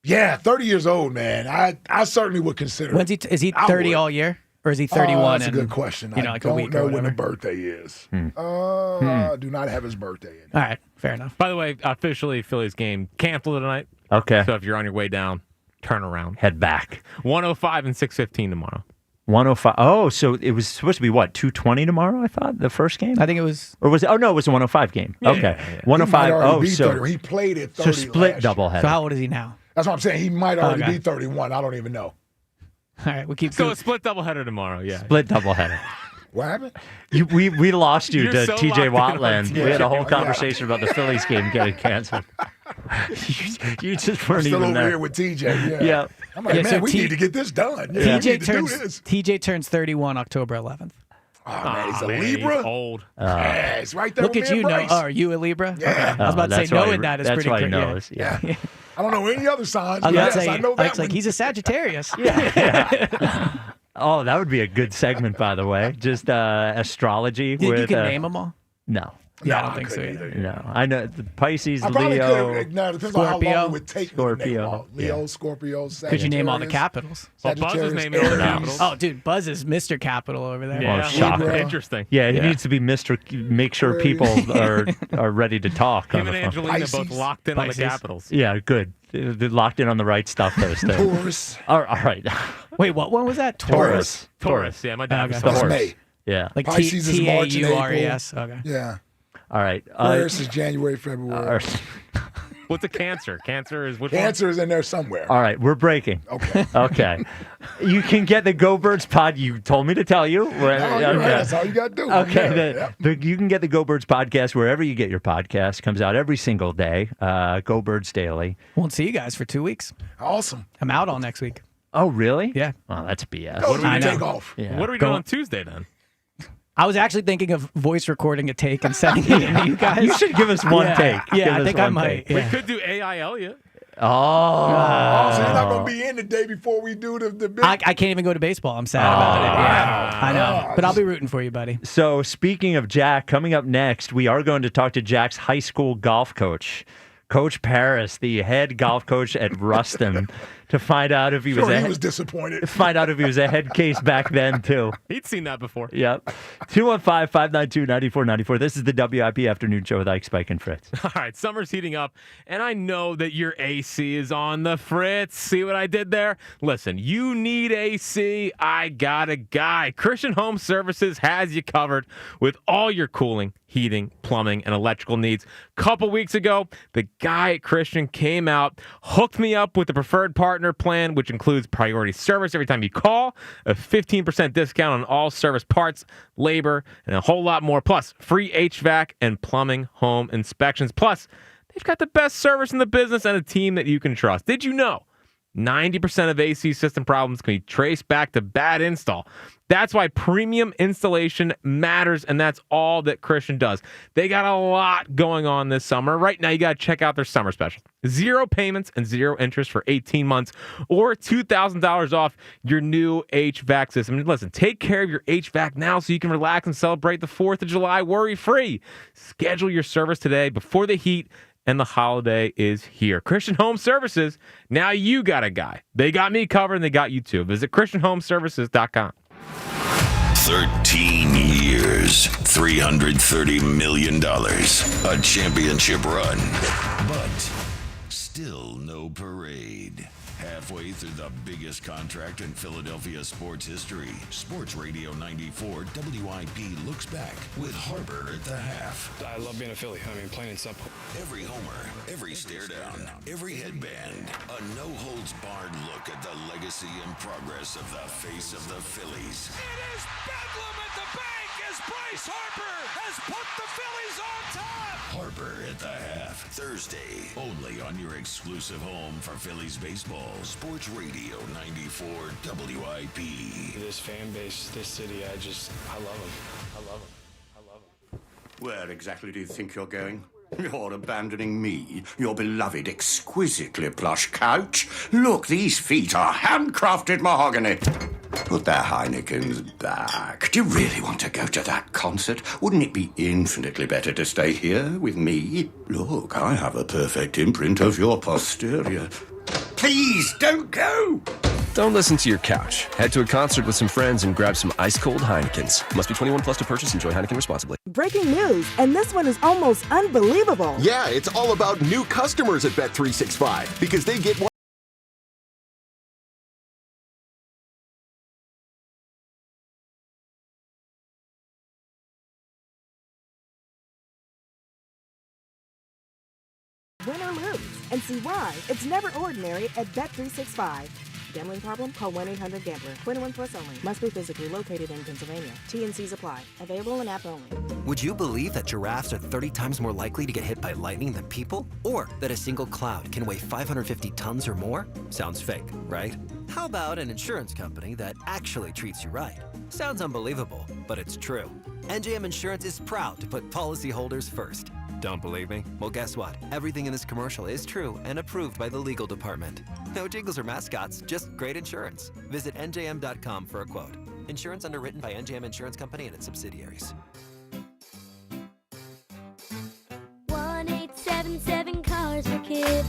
Speaker 10: 30 years old, man. I certainly would consider.
Speaker 12: Is he 30 all year, or is he 31?
Speaker 10: That's a good question. I
Speaker 12: like
Speaker 10: don't
Speaker 12: a week
Speaker 10: know
Speaker 12: or
Speaker 10: when the
Speaker 12: whatever.
Speaker 10: birthday is. Do not have his birthday in.
Speaker 12: All right, fair enough.
Speaker 26: By the way, officially Phillies game canceled tonight.
Speaker 17: Okay.
Speaker 26: So if you're on your way down, turn around,
Speaker 17: head back.
Speaker 26: 105 and 6:15 tomorrow.
Speaker 17: 105. Oh, so it was supposed to be what, 2:20 tomorrow? I thought the first game.
Speaker 12: I think it was.
Speaker 17: Or was it? Oh no, it was a 105 game.
Speaker 26: Yeah,
Speaker 17: okay,
Speaker 26: yeah.
Speaker 17: 105. Oh, so
Speaker 10: 30. He played at 30.
Speaker 17: So split doubleheader.
Speaker 12: So how old is he now?
Speaker 10: That's what I'm saying. He might already be 31. I don't even know.
Speaker 12: All right, we'll keep.
Speaker 26: So a split doubleheader tomorrow. Yeah.
Speaker 17: Split doublehetter.
Speaker 10: What happened?
Speaker 17: We lost you
Speaker 26: You're
Speaker 17: to
Speaker 26: so
Speaker 17: TJ
Speaker 26: locked in on
Speaker 17: Wattland.
Speaker 26: TJ.
Speaker 17: We had a whole conversation about the Phillies game getting canceled. you just weren't
Speaker 10: Still
Speaker 17: even
Speaker 10: over
Speaker 17: there.
Speaker 10: here with TJ.
Speaker 17: Yeah.
Speaker 10: I'm like, man, we need to get this done. Yeah, we need to do this.
Speaker 12: TJ turns 31 October 11th.
Speaker 10: Oh, man, he's a
Speaker 26: man,
Speaker 10: Libra.
Speaker 26: He's old.
Speaker 10: Yeah, it's right there.
Speaker 12: Look
Speaker 10: with
Speaker 12: at
Speaker 10: me
Speaker 12: you.
Speaker 10: and Bryce.
Speaker 12: Are you a Libra?
Speaker 10: Yeah.
Speaker 12: Okay. I was about to say knowing that is
Speaker 17: that's
Speaker 12: pretty
Speaker 17: why
Speaker 12: crazy.
Speaker 17: he knows. Yeah.
Speaker 10: I don't know any other signs.
Speaker 12: I
Speaker 10: Yes,
Speaker 12: say,
Speaker 10: I know that.
Speaker 12: like he's a Sagittarius.
Speaker 17: Yeah. Oh, that would be a good segment, by the way. Just astrology.
Speaker 12: You
Speaker 17: with,
Speaker 12: can name them all?
Speaker 17: No.
Speaker 12: Yeah, I don't think so either.
Speaker 17: No. I know the Pisces,
Speaker 10: I probably
Speaker 17: Leo,
Speaker 10: could. No, it depends on how long
Speaker 12: Scorpio.
Speaker 10: it would take.
Speaker 17: Scorpio.
Speaker 10: Leo, Scorpio, Sagittarius.
Speaker 12: Could you name all the capitals?
Speaker 26: Well, Buzz is
Speaker 10: Sagittarius,
Speaker 26: naming all the
Speaker 10: Aries.
Speaker 26: capitals.
Speaker 12: Oh, dude, Buzz is Mr. Capital over there.
Speaker 26: Yeah,
Speaker 17: shocking.
Speaker 26: interesting.
Speaker 17: Yeah, he needs to be Mr. Make sure people are ready to talk.
Speaker 26: Him
Speaker 17: on
Speaker 26: and
Speaker 17: the phone.
Speaker 26: Angelina both locked in on the capitals.
Speaker 17: Yeah, good. They're locked in on the right stuff, those things.
Speaker 10: Taurus.
Speaker 17: All right.
Speaker 12: Wait, what one was that?
Speaker 17: Taurus.
Speaker 26: Taurus. Yeah, my dad was
Speaker 17: The
Speaker 26: Taurus.
Speaker 17: horse.
Speaker 10: May.
Speaker 17: Yeah.
Speaker 12: Like
Speaker 10: Pisces is March and
Speaker 12: T-A-U-R-E-S.
Speaker 10: April.
Speaker 12: Okay.
Speaker 10: Yeah.
Speaker 17: All right.
Speaker 10: Aquarius is January, February.
Speaker 26: What's a Cancer? Cancer is which one?
Speaker 10: Cancer is in there somewhere.
Speaker 17: All right, we're breaking.
Speaker 10: Okay.
Speaker 17: Okay. You can get the Go Birds pod. You told me to tell you.
Speaker 10: No, you're right. That's all you got to do.
Speaker 17: Okay.
Speaker 10: Yeah.
Speaker 17: You can get the Go Birds podcast wherever you get your podcast. Comes out every single day. Go Birds Daily.
Speaker 12: Won't see you guys for 2 weeks.
Speaker 10: Awesome.
Speaker 12: I'm out all next week.
Speaker 17: Oh, really?
Speaker 12: Yeah.
Speaker 17: Oh, that's BS.
Speaker 10: What do we
Speaker 12: I know.
Speaker 10: take off?
Speaker 17: Yeah.
Speaker 26: What are we doing on Tuesday then?
Speaker 12: I was actually thinking of voice recording a take and sending it to you guys.
Speaker 17: You should give us one take.
Speaker 12: Yeah,
Speaker 17: Give
Speaker 12: I
Speaker 17: us
Speaker 12: think I
Speaker 17: one
Speaker 12: might.
Speaker 17: take.
Speaker 26: We
Speaker 12: Yeah.
Speaker 26: could do AI Elliott.
Speaker 17: Oh.
Speaker 10: So you're not going to be in the day before we do the big...
Speaker 12: I can't even go to baseball. I'm sad about it. Yeah, I know.
Speaker 10: Oh,
Speaker 12: But I'll be rooting for you, buddy.
Speaker 17: So, speaking of Jack, coming up next, we are going to talk to Jack's high school golf coach, Coach Paris, the head golf coach at Ruston, to find out if he was
Speaker 10: Sure, he was disappointed.
Speaker 17: find out if he was a head case back then too.
Speaker 26: He'd seen that before.
Speaker 17: Yep. 215-592-9494. This is the WIP Afternoon Show with Ike, Spike, and Fritz.
Speaker 26: All right, summer's heating up, and I know that your AC is on the fritz. See what I did there? Listen, you need AC. I got a guy. Christian Home Services has you covered with all your cooling, heating, plumbing, and electrical needs. Couple weeks ago, the guy at Christian came out, hooked me up with the preferred partner plan, which includes priority service every time you call, a 15% discount on all service parts, labor, and a whole lot more. Plus, free HVAC and plumbing home inspections. Plus, they've got the best service in the business and a team that you can trust. Did you know 90% of AC system problems can be traced back to bad install? That's why premium installation matters, and that's all that Christian does. They got a lot going on this summer. Right now, you got to check out their summer special. 0 payments and 0 interest for 18 months, or $2,000 off your new HVAC system. And listen, take care of your HVAC now so you can relax and celebrate the 4th of July worry-free. Schedule your service today before the heat and the holiday is here. Christian Home Services, now you got a guy. They got me covered, and they got you too. Visit ChristianHomeservices.com.
Speaker 4: 13 years, $330 million, a championship run, but still no parade. Halfway through the biggest contract in Philadelphia sports history, Sports Radio 94 WIP looks back with Harper at the half.
Speaker 5: I love being a Philly. I mean, plain and simple.
Speaker 4: Every homer, every stare down, every headband, a no-holds-barred look at the legacy and progress of the face of the Phillies.
Speaker 27: It is bedlam at the bank as Bryce Harper has put the Phillies on top.
Speaker 4: Harper at the half, Thursday, only on your exclusive home for Phillies baseball, Sports Radio 94 WIP.
Speaker 5: This fan base, this city, I love them. I love them. I love them.
Speaker 6: Where exactly do you think you're going? You're abandoning me, your beloved, exquisitely plush couch. Look, these feet are handcrafted mahogany. Put their Heinekens back. Do you really want to go to that concert? Wouldn't it be infinitely better to stay here with me? Look, I have a perfect imprint of your posterior. Please, don't go!
Speaker 7: Don't listen to your couch. Head to a concert with some friends and grab some ice-cold Heinekens. Must be 21 plus to purchase. Enjoy Heineken responsibly.
Speaker 8: Breaking news, and this one is almost unbelievable.
Speaker 11: Yeah, it's all about new customers at Bet365 because they get one.
Speaker 8: Win or lose, and see why it's never ordinary at Bet365. Gambling problem? Call 1-800-GAMBLER. 21 plus only. Must be physically located in Pennsylvania. T&Cs apply. Available in app only.
Speaker 14: Would you believe that giraffes are 30 times more likely to get hit by lightning than people? Or that a single cloud can weigh 550 tons or more? Sounds fake, right? How about an insurance company that actually treats you right? Sounds unbelievable, but it's true. NJM Insurance is proud to put policyholders first. Don't believe me? Well, guess what? Everything in this commercial is true and approved by the legal department. No jingles or mascots, just great insurance. Visit njm.com for a quote. Insurance underwritten by NJM Insurance Company and its subsidiaries.
Speaker 1: 1-877 Cars for Kids.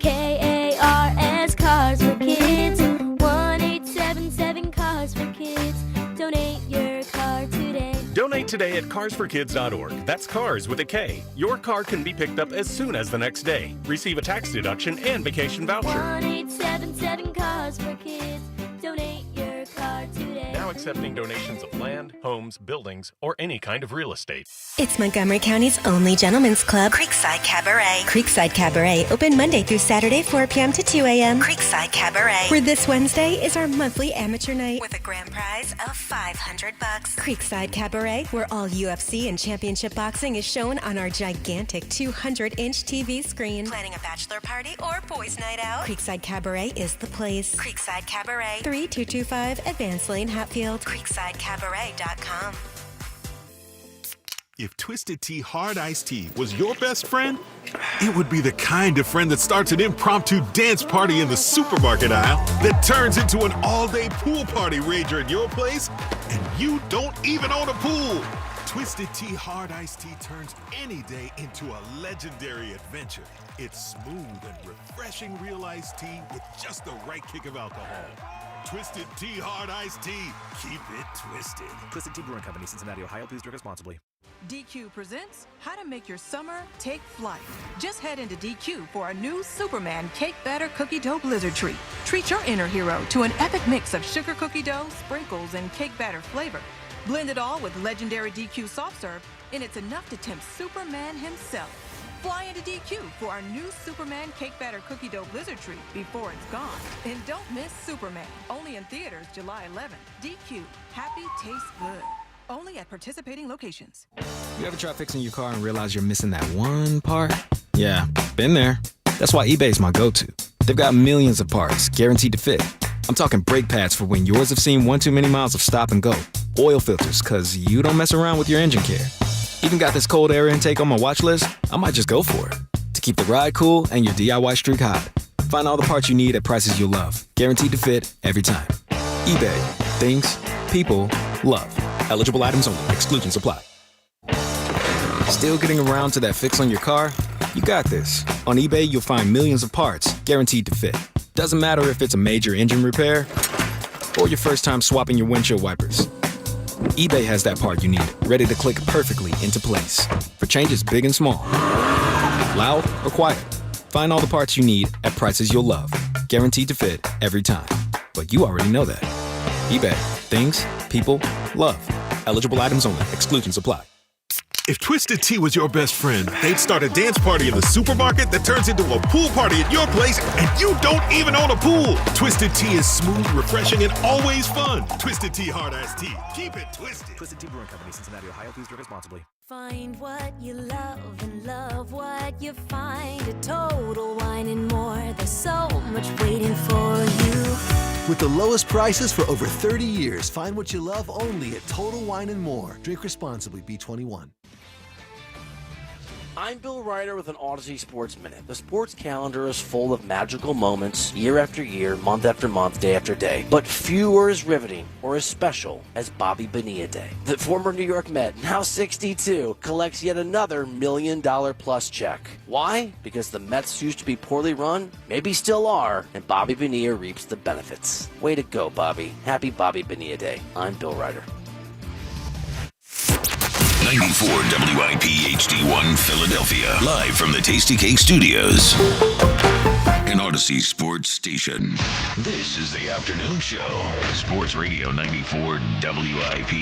Speaker 1: KARS Cars for Kids. 1-877 Cars for Kids. Donate your car today.
Speaker 2: Donate today at carsforkids.org. That's cars with a K. Your car can be picked up as soon as the next day. Receive a tax deduction and vacation voucher.
Speaker 1: 1-877 Cars for Kids. Donate your car today.
Speaker 2: Now accepting donations of land, homes, buildings, or any kind of real estate.
Speaker 9: It's Montgomery County's only gentlemen's club, Creekside Cabaret. Creekside Cabaret, open Monday through Saturday, 4 p.m. to 2 a.m. Creekside Cabaret, where this Wednesday is our monthly amateur night with a grand prize of $500. Creekside Cabaret, where all UFC and championship boxing is shown on our gigantic 200-inch TV screen. Planning a bachelor party or boys' night out? Creekside Cabaret is the place. Creekside Cabaret, 3225 Advanced Lane, Hatfield. CreeksideCabaret.com.
Speaker 15: If Twisted Tea Hard Iced Tea was your best friend, it would be the kind of friend that starts an impromptu dance party in the supermarket aisle that turns into an all-day pool party rager at your place, and you don't even own a pool. Twisted Tea Hard Iced Tea turns any day into a legendary adventure. It's smooth and refreshing real iced tea with just the right kick of alcohol. Twisted Tea Hard Iced Tea. Keep it twisted.
Speaker 16: Twisted Tea Brewing Company, Cincinnati, Ohio. Please drink responsibly.
Speaker 18: DQ presents How to Make Your Summer Take Flight. Just head into DQ for our new Superman Cake Batter Cookie Dough Blizzard Treat. Treat your inner hero to an epic mix of sugar cookie dough, sprinkles, and cake batter flavor. Blend it all with legendary DQ soft serve, and it's enough to tempt Superman himself. Fly into DQ for our new Superman Cake Batter Cookie Dough Blizzard Treat before it's gone. And don't miss Superman. Only in theaters July 11th. DQ. Happy tastes good. Only at participating locations.
Speaker 20: You ever try fixing your car and realize you're missing that one part? Yeah, been there. That's why eBay's my go-to. They've got millions of parts, guaranteed to fit. I'm talking brake pads for when yours have seen one too many miles of stop and go. Oil filters, cause you don't mess around with your engine care. Even got this cold air intake on my watch list. I might just go for it. To keep the ride cool and your DIY streak hot. Find all the parts you need at prices you'll love. Guaranteed to fit every time. eBay. Things. People. Love. Eligible items only. Exclusions apply. Still getting around to that fix on your car? You got this. On eBay, you'll find millions of parts, guaranteed to fit. Doesn't matter if it's a major engine repair or your first time swapping your windshield wipers. eBay has that part you need, ready to click perfectly into place. For changes big and small. Loud or quiet. Find all the parts you need at prices you'll love. Guaranteed to fit every time. But you already know that. eBay. Things. People. Love. Eligible items only. Exclusions apply.
Speaker 15: If Twisted Tea was your best friend, they'd start a dance party in the supermarket that turns into a pool party at your place, and you don't even own a pool. Twisted Tea is smooth, refreshing, and always fun. Twisted Tea Hard Iced Tea. Keep it twisted.
Speaker 16: Twisted Tea Brewing Company, Cincinnati, Ohio. Please drink responsibly.
Speaker 1: Find what you love and love what you find. A Total Wine and More. There's so much waiting for you.
Speaker 22: With the lowest prices for over 30 years, find what you love only at Total Wine and More. Drink responsibly. B21.
Speaker 23: I'm Bill Ryder with an Odyssey Sports Minute. The sports calendar is full of magical moments, year after year, month after month, day after day. But few are as riveting or as special as Bobby Bonilla Day. The former New York Met, now 62, collects yet another $1 million plus check. Why? Because the Mets used to be poorly run, maybe still are, and Bobby Bonilla reaps the benefits. Way to go, Bobby. Happy Bobby Bonilla Day. I'm Bill Ryder.
Speaker 4: 94 WIP HD1 Philadelphia. Live from the Tasty Cake Studios. An Odyssey Sports Station. This is the afternoon show. Sports Radio 94 WIP.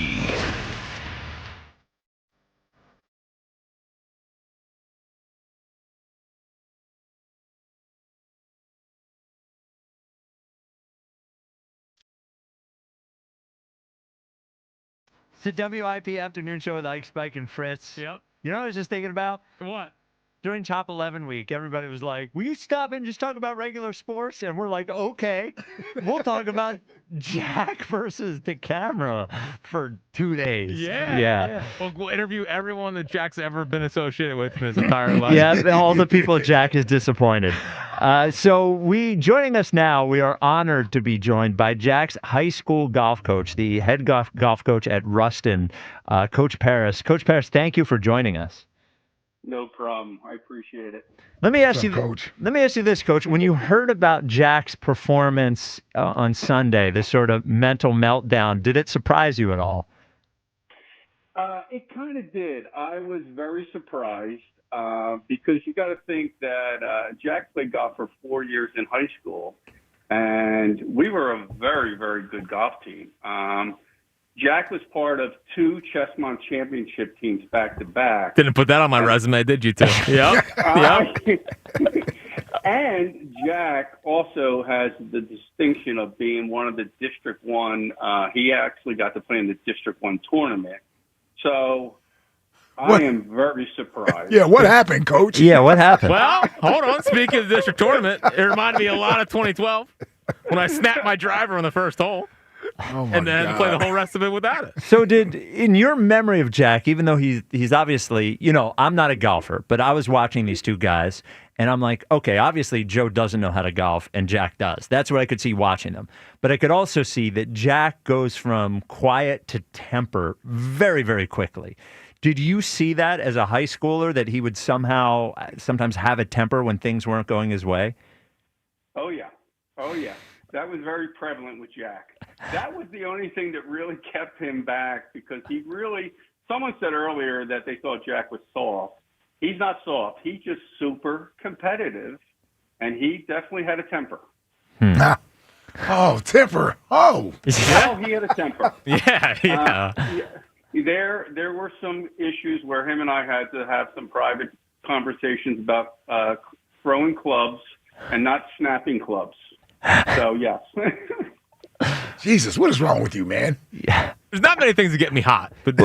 Speaker 17: It's the WIP afternoon show with Ike, Spike, and Fritz.
Speaker 25: Yep.
Speaker 17: You know what I was just thinking about?
Speaker 25: What?
Speaker 17: during Top 11 week, everybody was like, will you stop and just talk about regular sports? And we're like, okay, we'll talk about Jack versus the camera for 2 days.
Speaker 26: Yeah. We'll interview everyone that Jack's ever been associated with in his entire life.
Speaker 17: Yeah, all the people Jack is disappointed. Joining us now, we are honored to be joined by Jack's high school golf coach, the head golf coach at Ruston, Coach Paris. Coach Paris, thank you for joining us.
Speaker 3: No problem. I appreciate it.
Speaker 17: Let me ask you this, Coach. When you heard about Jack's performance on Sunday, this sort of mental meltdown, did it surprise you at all?
Speaker 3: It kind of did. I was very surprised because you got to think that Jack played golf for 4 years in high school, and we were a very, very good golf team. Jack was part of 2 Chessmont championship teams back to back.
Speaker 26: Didn't put that on my resume, did you, too? Yep.
Speaker 3: And Jack also has the distinction of being one of the District 1. He actually got to play in the District 1 tournament. So I am very surprised.
Speaker 10: Yeah, what happened, Coach?
Speaker 17: Yeah, what happened?
Speaker 26: Well, hold on. Speaking of the district tournament, it reminded me a lot of 2012 when I snapped my driver on the first hole. And then play the whole rest of it without it.
Speaker 17: So in your memory of Jack, even though he's obviously, I'm not a golfer, but I was watching these two guys, and I'm like, okay, obviously Joe doesn't know how to golf, and Jack does. That's what I could see watching them. But I could also see that Jack goes from quiet to temper very, very quickly. Did you see that as a high schooler, that he would sometimes have a temper when things weren't going his way?
Speaker 3: Oh, yeah. That was very prevalent with Jack. That was the only thing that really kept him back because someone said earlier that they thought Jack was soft. He's not soft. He's just super competitive, and he definitely had a temper.
Speaker 10: Oh, temper. Oh.
Speaker 3: Well, he had a temper.
Speaker 26: Yeah.
Speaker 3: There were some issues where him and I had to have some private conversations about throwing clubs and not snapping clubs. So, yes.
Speaker 10: Jesus, what is wrong with you, man?
Speaker 17: Yeah.
Speaker 26: There's not many things that get me hot, but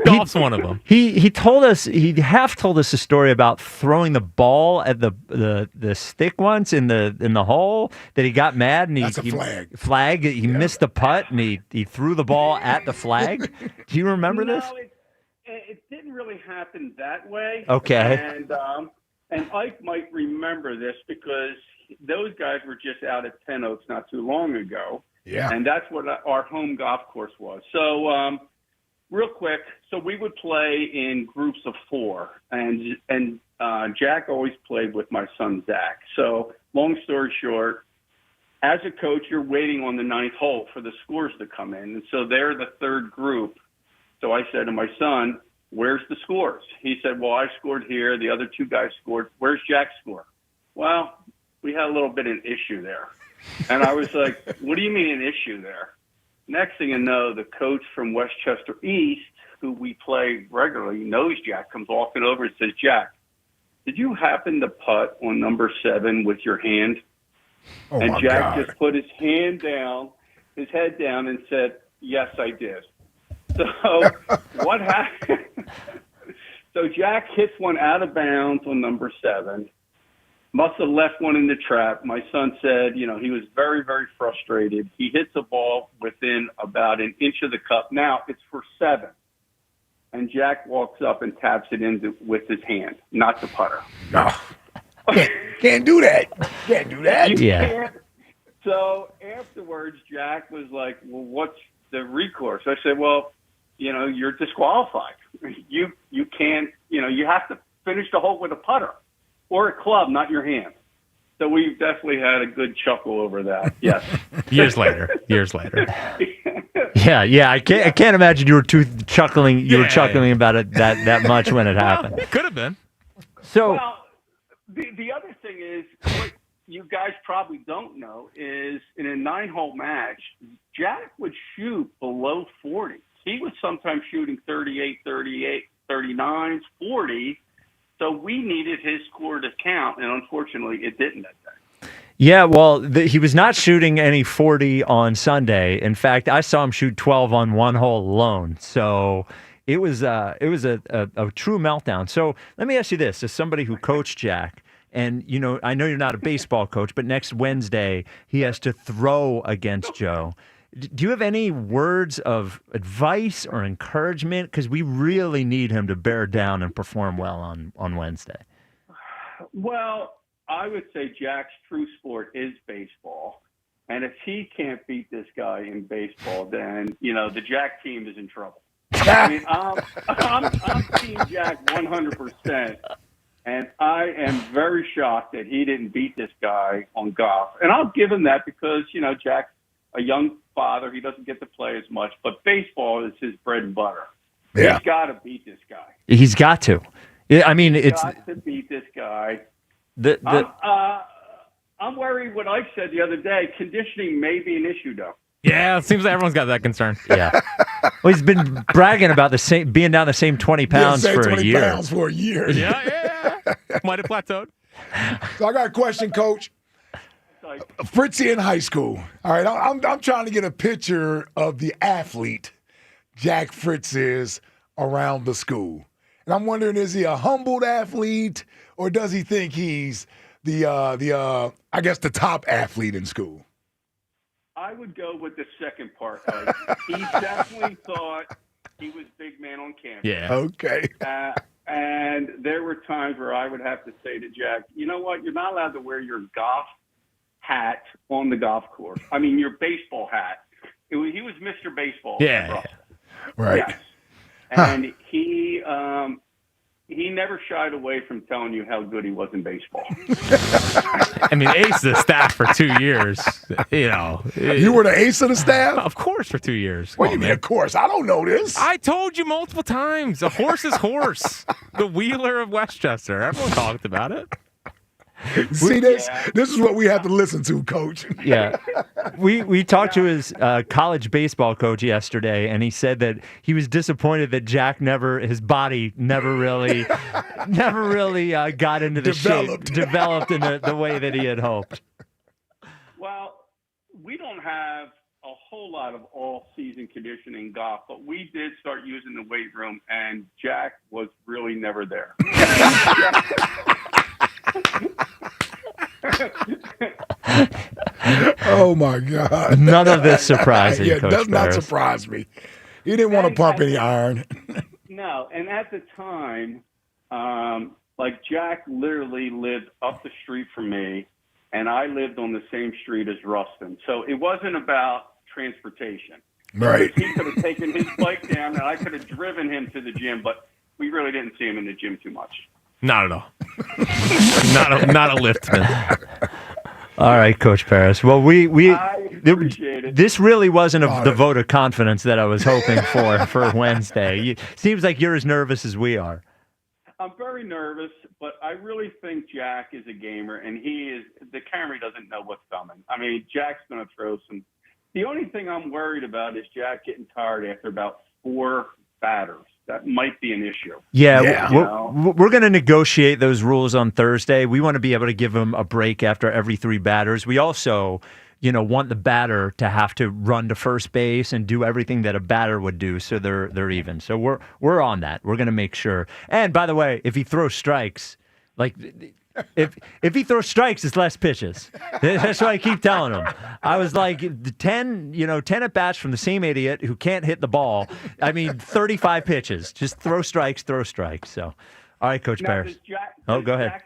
Speaker 26: golf's one of them.
Speaker 17: He half told us a story about throwing the ball at the stick once in the hole, that he got mad and
Speaker 10: That's a flag.
Speaker 17: He missed the putt and he threw the ball at the flag. Do you remember this?
Speaker 3: No, it didn't really happen that way.
Speaker 17: Okay.
Speaker 3: And Ike might remember this because those guys were just out at 10 Oaks not too long ago.
Speaker 10: Yeah.
Speaker 3: And that's what our home golf course was. So, real quick, so we would play in groups of 4. And Jack always played with my son, Zach. So, long story short, as a coach, you're waiting on the 9th hole for the scores to come in. And so they're the 3rd group. So I said to my son, where's the scores? He said, well, I scored here. The other 2 guys scored. Where's Jack's score? Well, we had a little bit of an issue there. And I was like, what do you mean an issue there? Next thing you know, the coach from Westchester East, who we play regularly, knows Jack, comes walking over and says, Jack, did you happen to putt on number 7 with your hand?
Speaker 10: Oh,
Speaker 3: and
Speaker 10: my
Speaker 3: Jack
Speaker 10: God.
Speaker 3: just put his head down and said, yes, I did. So what happened? So Jack hits one out of bounds on number 7. Must have left one in the trap. My son said, he was very, very frustrated. He hits a ball within about an inch of the cup. Now it's for 7. And Jack walks up and taps it in with his hand, not the putter.
Speaker 10: No. Can't do that. Can't do that.
Speaker 3: You can't. So afterwards, Jack was like, well, what's the recourse? I said, well, you're disqualified. You can't, you have to finish the hole with a putter. Or a club, not your hand. So we've definitely had a good chuckle over that. Yes.
Speaker 26: Years later.
Speaker 17: Yeah. I can't imagine you were chuckling. You were chuckling about it that much when it happened.
Speaker 26: It could have been.
Speaker 17: So.
Speaker 3: Well, the other thing is, what you guys probably don't know is in a 9-hole match, Jack would shoot below 40. He was sometimes shooting 38, 39, 40. So we needed his score to count, and unfortunately, it didn't that day.
Speaker 17: Yeah, well, he was not shooting any 40 on Sunday. In fact, I saw him shoot 12 on one hole alone. So it was a true meltdown. So let me ask you this: as somebody who coached Jack, and I know you're not a baseball coach, but next Wednesday he has to throw against Joe. Do you have any words of advice or encouragement? Because we really need him to bear down and perform well on Wednesday.
Speaker 3: Well, I would say Jack's true sport is baseball. And if he can't beat this guy in baseball, then, the Jack team is in trouble. I mean, I'm Team Jack 100%. And I am very shocked that he didn't beat this guy on golf. And I'll give him that because, Jack's a young father. He doesn't get to play as much. But baseball is his bread and butter.
Speaker 10: Yeah.
Speaker 3: He's got to beat this guy.
Speaker 17: He's got to. I mean,
Speaker 3: He's got to beat this guy. I'm worried what I said the other day. Conditioning may be an issue, though.
Speaker 26: Yeah, it seems like everyone's got that concern.
Speaker 17: Yeah. Well, he's been bragging about being down the same 20 pounds for a year.
Speaker 10: 20 pounds for a year.
Speaker 26: Yeah. Might have plateaued.
Speaker 10: So I got a question, Coach. Fritzy in high school. All right, I'm trying to get a picture of the athlete Jack Fritz is around the school. And I'm wondering, is he a humbled athlete or does he think he's the top athlete in school?
Speaker 3: I would go with the second part. He definitely thought he was big man on campus.
Speaker 26: Yeah.
Speaker 10: Okay.
Speaker 3: And there were times where I would have to say to Jack, you know what? You're not allowed to wear your golf hat on the golf course. I mean, your baseball hat. He was Mr. Baseball.
Speaker 26: Yeah.
Speaker 10: Right.
Speaker 3: Yes. And he never shied away from telling you how good he was in baseball.
Speaker 26: I mean, ace of the staff for 2 years.
Speaker 10: You were the ace of the staff?
Speaker 26: Of course, for 2 years.
Speaker 10: What do you mean, of course? I don't know this.
Speaker 26: I told you multiple times. A horse is horse. The Wheeler of Westchester. Everyone talked about it.
Speaker 10: See this? Yeah. This is what we have to listen to, Coach.
Speaker 17: Yeah. We talked to his college baseball coach yesterday, and he said that he was disappointed that his body never really got into the developed in the way that he had hoped.
Speaker 3: Well, we don't have a whole lot of all-season conditioning golf, but we did start using the weight room, and Jack was really never there.
Speaker 10: Oh my God!
Speaker 17: None of this surprises you,
Speaker 10: Yeah,
Speaker 17: Coach
Speaker 10: does not
Speaker 17: Barris.
Speaker 10: surprise me. He didn't want to pump any iron.
Speaker 3: No, and at the time, Jack literally lived up the street from me, and I lived on the same street as Rustin. So it wasn't about transportation.
Speaker 10: Right.
Speaker 3: He could have taken his bike down, and I could have driven him to the gym, but we really didn't see him in the gym too much.
Speaker 26: Not at all. not a liftman.
Speaker 17: All right, Coach Paris. Well,
Speaker 3: I appreciate it.
Speaker 17: This really wasn't the vote of confidence that I was hoping for Wednesday. Seems like you're as nervous as we are.
Speaker 3: I'm very nervous, but I really think Jack is a gamer, and the Camry doesn't know what's coming. I mean, Jack's going to throw some. The only thing I'm worried about is Jack getting tired after about 4 batters. That might be an issue.
Speaker 17: Yeah. We're going to negotiate those rules on Thursday. We want to be able to give him a break after every 3 batters. We also, want the batter to have to run to first base and do everything that a batter would do, so they're even. So we're on that. We're going to make sure. And by the way, if he throws strikes, if he throws strikes, it's less pitches. That's what I keep telling him. I was like, 10 at bats from the same idiot who can't hit the ball. I mean, 35 pitches. Just throw strikes. So, all right, Coach Paris. Go ahead.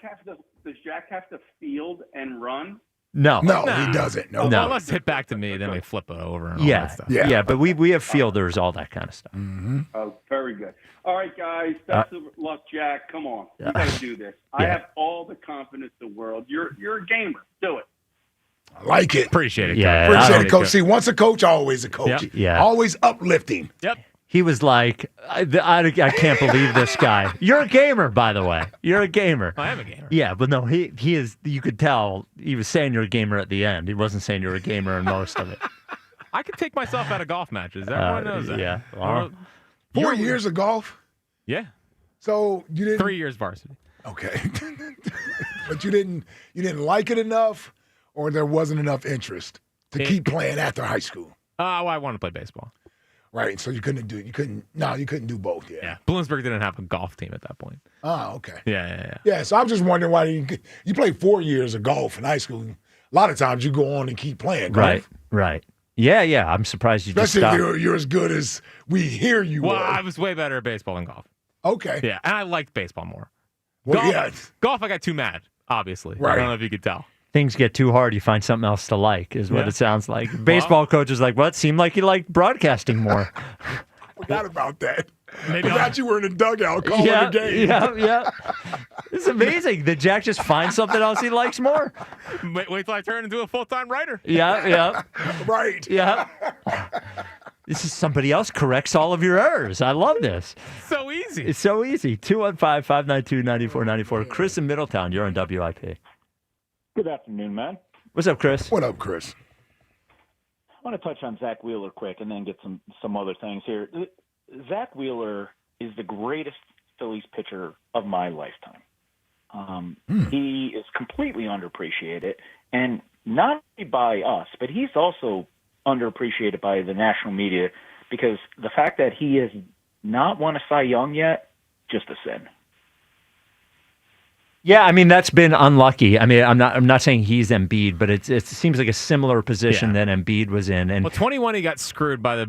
Speaker 3: Does Jack have to field and run?
Speaker 17: No,
Speaker 10: he doesn't. No.
Speaker 26: Unless hit back to me, then we flip it over and all that stuff.
Speaker 17: Yeah, but we have fielders, all that kind of stuff.
Speaker 10: Mm-hmm.
Speaker 3: Oh, very good. All right, guys. Best of luck, Jack. Come on. You got to do this. I have all the confidence in the world. You're a gamer. Do it.
Speaker 10: I like it.
Speaker 26: Appreciate it.
Speaker 17: Yeah,
Speaker 10: Appreciate it, Coach. See, once a coach, always a coach.
Speaker 17: Yep. Yeah.
Speaker 10: Always uplifting.
Speaker 26: Yep.
Speaker 17: He was like, I can't believe this guy. You're a gamer, by the way. You're a gamer.
Speaker 26: I am a gamer.
Speaker 17: Yeah, but no, he is. You could tell he was saying you're a gamer at the end. He wasn't saying you're a gamer in most of it.
Speaker 26: I could take myself out of golf matches. Everyone knows that.
Speaker 17: Yeah.
Speaker 10: 4 years of golf?
Speaker 26: Yeah.
Speaker 10: So you didn't
Speaker 26: 3 years varsity.
Speaker 10: Okay. But you didn't like it enough, or there wasn't enough interest to keep playing after high school?
Speaker 26: I want to play baseball.
Speaker 10: Right. So you couldn't do both. Yeah.
Speaker 26: Yeah. Bloomsburg didn't have a golf team at that point.
Speaker 10: Oh, okay.
Speaker 26: Yeah.
Speaker 10: Yeah. So I'm just wondering why you played 4 years of golf in high school. A lot of times you go on and keep playing golf.
Speaker 17: Right. Yeah. I'm surprised you
Speaker 10: Especially
Speaker 17: just
Speaker 10: if
Speaker 17: stopped.
Speaker 10: you're as good as we hear you
Speaker 26: Well,
Speaker 10: are.
Speaker 26: I was way better at baseball than golf.
Speaker 10: Okay.
Speaker 26: Yeah, and I liked baseball more.
Speaker 10: Well,
Speaker 26: golf, I got too mad, obviously.
Speaker 10: Right.
Speaker 26: I don't know if you could tell.
Speaker 17: Things get too hard, you find something else to like, is what it sounds like. Baseball coach is like, well, it seemed like you liked broadcasting more.
Speaker 10: Forgot about that.
Speaker 26: Maybe
Speaker 10: Forgot you were in the dugout calling the game.
Speaker 17: Yeah. It's amazing that Jack just finds something else he likes more.
Speaker 26: Wait till I turn into a full-time writer.
Speaker 17: Yeah.
Speaker 10: Right.
Speaker 17: Yeah. This is somebody else corrects all of your errors. I love this.
Speaker 26: So easy.
Speaker 17: It's so easy. 215-592-9494. Chris in Middletown, you're on WIP.
Speaker 12: Good afternoon, man.
Speaker 17: What's up, Chris?
Speaker 10: What up, Chris?
Speaker 12: I want to touch on Zack Wheeler quick and then get some other things here. Zack Wheeler is the greatest Phillies pitcher of my lifetime. He is completely underappreciated, and not only by us, but he's also underappreciated by the national media because the fact that he has not won a Cy Young yet, just a sin.
Speaker 17: Yeah, I mean that's been unlucky. I mean, I'm not saying he's Embiid, but it seems like a similar position that Embiid was in. And
Speaker 26: 21 he got screwed by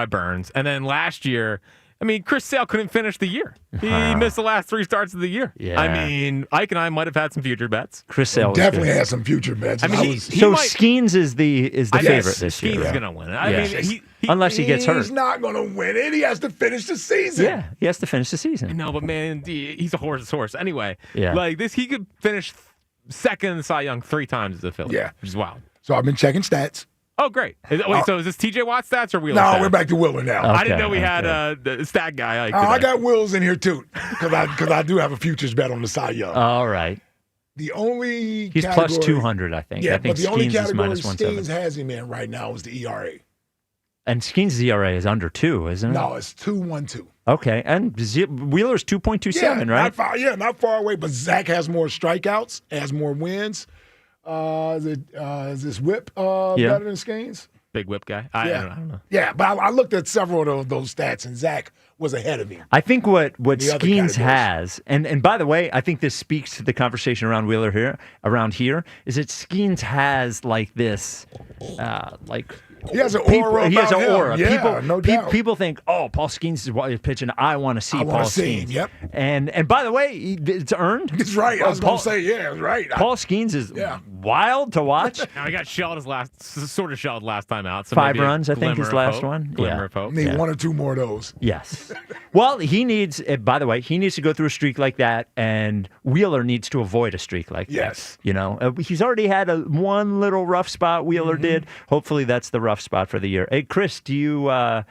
Speaker 26: Burns, and then last year, I mean, Chris Sale couldn't finish the year. He missed the last 3 starts of the year.
Speaker 17: Yeah.
Speaker 26: I mean, Ike and I might have had some future bets.
Speaker 17: Chris Sale
Speaker 10: definitely had some future bets.
Speaker 26: I mean,
Speaker 17: Skeens is the favorite this year.
Speaker 26: Skeens is gonna win it. I mean,
Speaker 17: unless he gets hurt.
Speaker 10: He's not going to win it. He has to finish the season.
Speaker 17: Yeah, he has to finish the season.
Speaker 26: No, but man, he's a horse. Anyway,
Speaker 17: Yeah.
Speaker 26: like this, he could finish second in the Cy Young 3 times as a Philly.
Speaker 10: Yeah.
Speaker 26: Which is wild.
Speaker 10: So I've been checking stats.
Speaker 26: Oh, great. So is this TJ Watt stats or Wheeler
Speaker 10: No,
Speaker 26: stats?
Speaker 10: we're back to Wheeler now.
Speaker 26: I didn't know we had the stat guy. Ike,
Speaker 10: I
Speaker 26: today.
Speaker 10: got Wills in here too because I do have a futures bet on the Cy Young.
Speaker 17: All right.
Speaker 10: The only
Speaker 17: He's
Speaker 10: category,
Speaker 17: plus 200, I think.
Speaker 10: Yeah,
Speaker 17: I think
Speaker 10: but the only
Speaker 17: Skeens is
Speaker 10: category
Speaker 17: minus 170.
Speaker 10: Skeens has him in right now is the ERA.
Speaker 17: And Skeens' ERA is under 2, isn't it?
Speaker 10: No, it's 2.12.
Speaker 17: Okay, and Wheeler's 2.27, right?
Speaker 10: Not far away. But Zach has more strikeouts, has more wins. Is this whip better than Skeens?
Speaker 26: Big whip guy. I don't know.
Speaker 10: Yeah, but I looked at several of those stats, and Zach was ahead of him.
Speaker 17: I think what
Speaker 10: The other
Speaker 17: Skeens
Speaker 10: categories.
Speaker 17: has, and by the way, I think this speaks to the conversation around Wheeler here, is that Skeens has like this,
Speaker 10: He has an aura
Speaker 17: He has
Speaker 10: about
Speaker 17: an
Speaker 10: him.
Speaker 17: aura.
Speaker 10: Yeah, no doubt.
Speaker 17: People think, oh, Paul Skeens is pitching. I want to see Paul Skeens.
Speaker 10: Yep.
Speaker 17: And by the way, it's earned.
Speaker 10: It's right. I was going to say, yeah, it's right.
Speaker 17: Paul Skeens is wild to watch.
Speaker 26: Now he got sort of shelled last time out. So
Speaker 17: 5
Speaker 26: maybe a
Speaker 17: runs, I think, his
Speaker 26: glimmer of
Speaker 17: last
Speaker 26: hope.
Speaker 17: one.
Speaker 26: Glimmer of hope.
Speaker 10: Need 1 or 2 more of those.
Speaker 17: Yes. Well, he needs, by the way, he needs to go through a streak like that, and Wheeler needs to avoid a streak like that.
Speaker 10: Yes.
Speaker 17: You know, he's already had one little rough spot, Wheeler did. Hopefully that's the rough spot for the year. Hey, Chris, now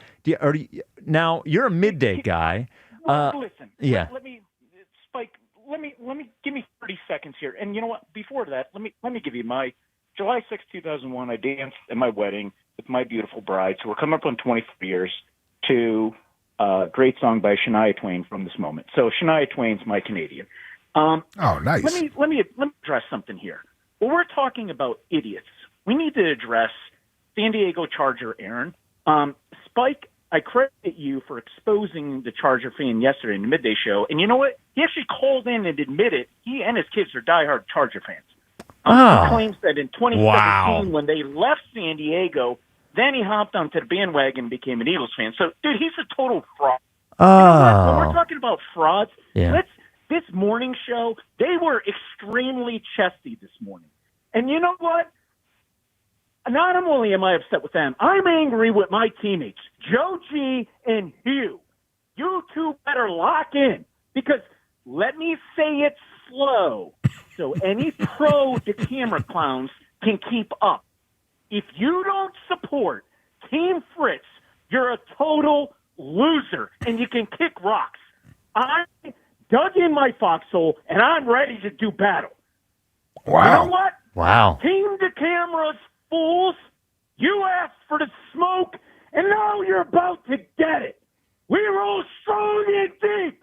Speaker 17: you're a midday guy.
Speaker 12: Listen,
Speaker 17: yeah.
Speaker 12: let me, Spike, let me give me 30 seconds here. And you know what? Before that, let me give you my July 6, 2001, I danced at my wedding with my beautiful bride. So we're coming up on 24 years to a great song by Shania Twain from this moment. So Shania Twain's my Canadian.
Speaker 10: Oh, nice.
Speaker 12: Let me address something here. When we're talking about idiots, we need to address San Diego Charger Aaron. Spike, I credit you for exposing the Charger fan yesterday in the midday show. And you know what? He actually called in and admitted he and his kids are diehard Charger fans. He claims that in 2017, when they left San Diego, then he hopped onto the bandwagon and became an Eagles fan. So, dude, he's a total fraud. When we're talking about frauds, this morning show, they were extremely chesty this morning. And you know what? Not only am I upset with them, I'm angry with my teammates, Joe G and Hugh. You two better lock in because let me say it slow so any pro to camera clowns can keep up. If you don't support Team Fritz, you're a total loser and you can kick rocks. I dug in my foxhole and I'm ready to do battle.
Speaker 10: Wow.
Speaker 12: You know what?
Speaker 17: Wow.
Speaker 12: Team to cameras, fools. You asked for the smoke, and now you're about to get it. We roll strong and deep.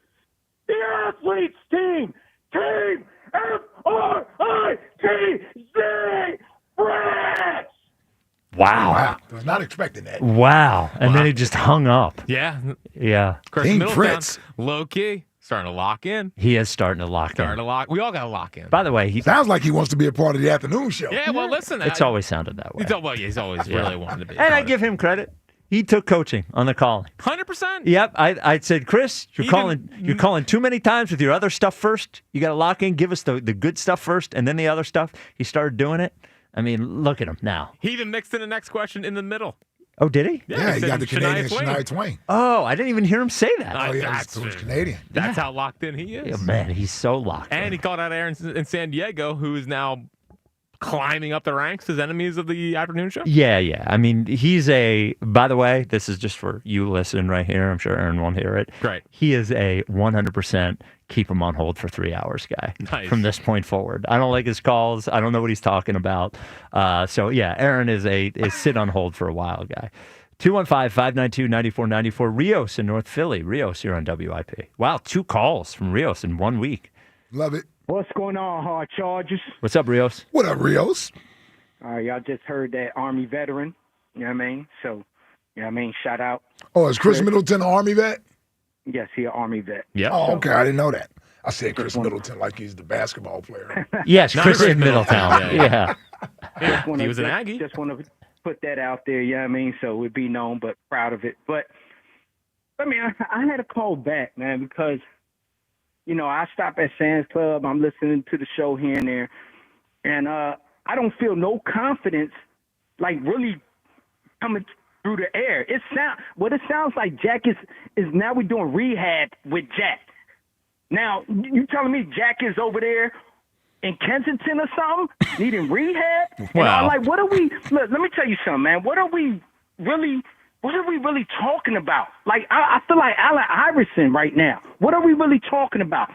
Speaker 12: The athletes team. Team F-R-I-T-Z. Fritz.
Speaker 17: Wow.
Speaker 10: I was not expecting that.
Speaker 17: Wow. And then he just hung up.
Speaker 26: Yeah.
Speaker 17: Yeah.
Speaker 26: Chris
Speaker 10: Team
Speaker 26: Middletown,
Speaker 10: Fritz.
Speaker 26: low key, starting to lock in.
Speaker 17: He is starting to lock in.
Speaker 26: We all got to lock in.
Speaker 17: By the way, he
Speaker 10: Sounds like he wants to be a part of the afternoon show.
Speaker 26: Yeah, well, listen.
Speaker 17: it's always sounded that way.
Speaker 26: He's always really wanted to be.
Speaker 17: And I give him credit. He took coaching on the calling.
Speaker 26: 100%.
Speaker 17: Yep. I said, Chris, you're calling too many times with your other stuff first. You got to lock in, give us the good stuff first, and then the other stuff. He started doing it. I mean, look at him now.
Speaker 26: He even mixed in the next question in the middle.
Speaker 17: Oh, did he?
Speaker 10: Yeah, he got the Canadian Shania Twain.
Speaker 17: Oh, I didn't even hear him say that.
Speaker 10: Oh, yeah, it was Canadian.
Speaker 26: That's how locked in he is.
Speaker 17: Yeah, man, he's so locked in.
Speaker 26: And he called out Aaron in San Diego, who is now climbing up the ranks as enemies of the afternoon show.
Speaker 17: Yeah. I mean, by the way, this is just for you listening right here. I'm sure Aaron won't hear it.
Speaker 26: Great.
Speaker 17: He is a 100% keep him on hold for 3 hours guy.
Speaker 26: Nice.
Speaker 17: From this point forward. I don't like his calls. I don't know what he's talking about. So, yeah, Aaron is sit on hold for a while guy. 215-592-9494. Rios in North Philly. Rios here on WIP. Wow, 2 calls from Rios in 1 week.
Speaker 10: Love it.
Speaker 5: What's going on, Hard Chargers?
Speaker 17: What's up, Rios?
Speaker 10: What up, Rios?
Speaker 5: All right, y'all just heard that Army veteran. You know what I mean? So, you know what I mean? Shout out.
Speaker 10: Oh, is Chris Middleton an Army vet?
Speaker 5: Yes, he an Army vet.
Speaker 17: Yeah.
Speaker 10: Oh, okay. I didn't know that. I said Chris Middleton like he's the basketball player.
Speaker 17: Yes, Chris in Middletown. Yeah.
Speaker 26: He was an Aggie.
Speaker 5: Just want to put that out there, you know what I mean? So it would be known, but proud of it. But, I mean, I had to call back, man, because, you know, I stop at Sam's Club. I'm listening to the show here and there. And I don't feel no confidence, like, really coming through the air. It sounds like Jack is now we're doing rehab with Jack. Now, you telling me Jack is over there in Kensington or something, needing rehab?
Speaker 26: Wow.
Speaker 5: And I'm like, what are we? Look, let me tell you something, man. What are we really talking about? Like, I feel like Allen Iverson right now. What are we really talking about?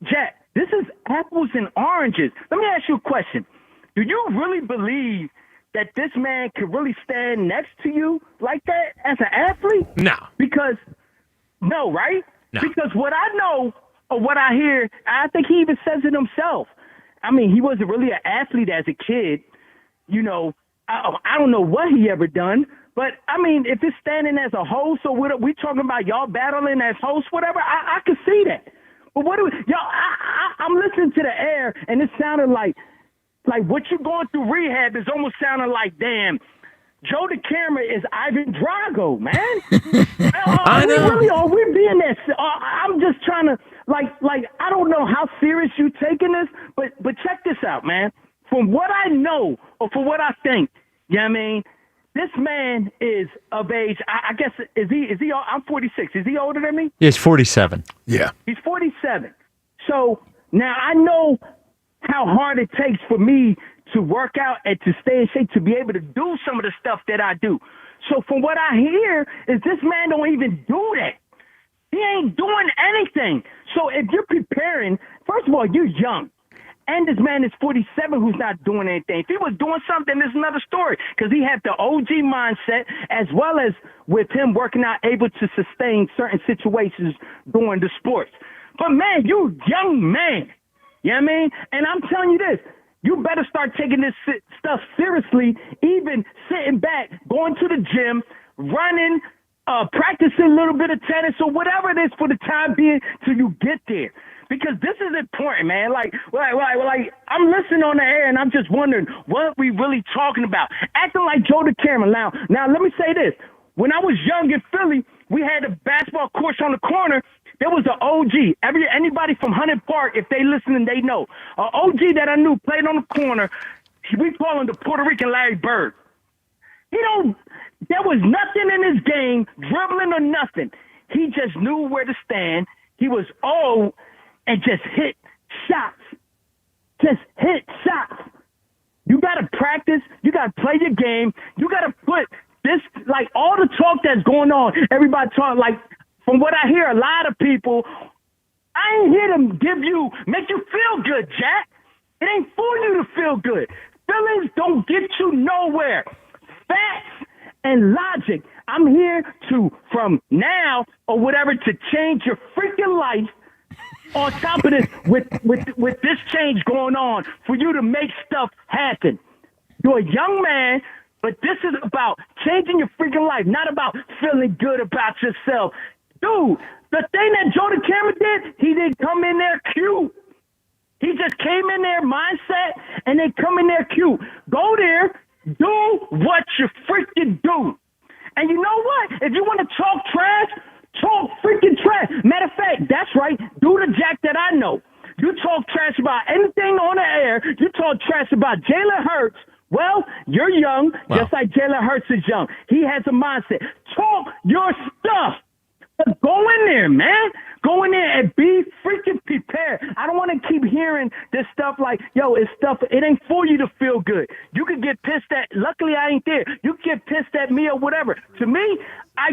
Speaker 5: Jack, this is apples and oranges. Let me ask you a question. Do you really believe that this man could really stand next to you like that as an athlete?
Speaker 26: No.
Speaker 5: No, right?
Speaker 26: No.
Speaker 5: Because what I know or what I hear, I think he even says it himself. I mean, he wasn't really an athlete as a kid. You know, I don't know what he ever done. But, I mean, if it's standing as a host, or we talking about y'all battling as hosts, whatever, I can see that. But what do we, y'all, I'm listening to the air, and it sounded like what you're going through rehab is almost sounding like, damn, Joe DeCamera is Ivan Drago, man.
Speaker 26: I know.
Speaker 5: Are we being that? I'm just trying to, like, I don't know how serious you taking this, but check this out, man. From what I know, or from what I think, you know what I mean? This man is of age. I guess is he? I'm 46. Is he older than me?
Speaker 17: He's 47.
Speaker 10: Yeah.
Speaker 5: He's 47. So now I know how hard it takes for me to work out and to stay in shape to be able to do some of the stuff that I do. So from what I hear is this man don't even do that. He ain't doing anything. So if you're preparing, first of all, you're young. And this man is 47 who's not doing anything. If he was doing something, it's another story because he had the OG mindset as well as with him working out, able to sustain certain situations during the sports. But, man, you young man. You know what I mean? And I'm telling you this. You better start taking this stuff seriously, even sitting back, going to the gym, running, practicing a little bit of tennis or whatever it is for the time being till you get there. Because this is important, man. Like I'm listening on the air and I'm just wondering what we really talking about. Acting like Joe DeCamera. Now let me say this. When I was young in Philly, we had a basketball court on the corner. There was an OG. Anybody from Hunter Park, if they listening, they know. An OG that I knew played on the corner. We call him the Puerto Rican Larry Bird. There was nothing in his game, dribbling or nothing. He just knew where to stand. He was old. And just hit shots. Just hit shots. You got to practice. You got to play your game. You got to put this, like all the talk that's going on, everybody talking, like from what I hear, a lot of people, I ain't here to make you feel good, Jack. It ain't for you to feel good. Feelings don't get you nowhere. Facts and logic. I'm here from now or whatever, to change your freaking life. On top of this, with this change going on, for you to make stuff happen. You're a young man, But this is about changing your freaking life, not about feeling good about yourself. Dude, the thing that Joe DeCamera did, he didn't come in there cute. He just came in there mindset, and they come in there cute. Go there, do what you freaking do. And you know what? If you want to talk trash, talk freaking trash. Matter of fact, that's right. Do the Jack that I know. You talk trash about anything on the air. You talk trash about Jalen Hurts. Well, you're young, just like Jalen Hurts is young. He has a mindset. Talk your stuff. But go in there, man. Go in there and be freaking prepared. I don't want to keep hearing this stuff like, yo, it's stuff. It ain't for you to feel good. You could get pissed at. Luckily, I ain't there. You could get pissed at me or whatever. To me,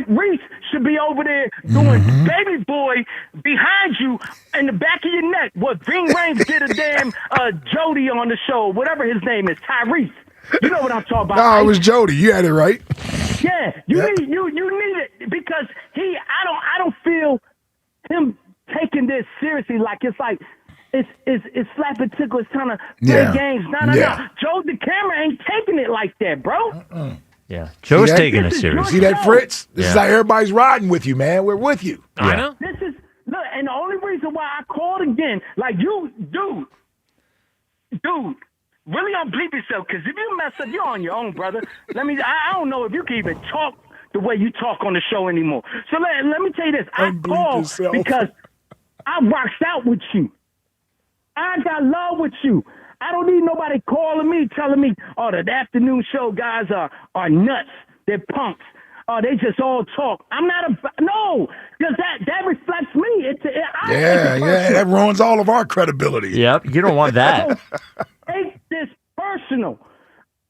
Speaker 5: Reese should be over there doing baby boy behind you in the back of your neck. What Ving Rhames did a damn Jody on the show, whatever his name is, Tyrese. You know what I'm talking about.
Speaker 10: No, it was Jody. You had it right.
Speaker 5: Yeah, you need it because I don't feel him taking this seriously. Like it's slap and tickle. It's trying to play games. No. Joe DeCamera ain't taking it like that, bro.
Speaker 17: Yeah, Joe's taking it serious.
Speaker 10: See that, Fritz? This is how everybody's riding with you, man. We're with you.
Speaker 26: I know.
Speaker 5: This is look, and the only reason why I called again, like you, dude. Really don't bleep yourself, because if you mess up, you're on your own, brother. I don't know if you can even talk the way you talk on the show anymore. So let me tell you this. I called because I rocks out with you. I got love with you. I don't need nobody calling me, telling me, oh, the afternoon show guys are nuts. They're punks. Oh, they just all talk. I'm not no, because that reflects me.
Speaker 10: That ruins all of our credibility.
Speaker 17: Yep, you don't want that.
Speaker 5: Take this personal.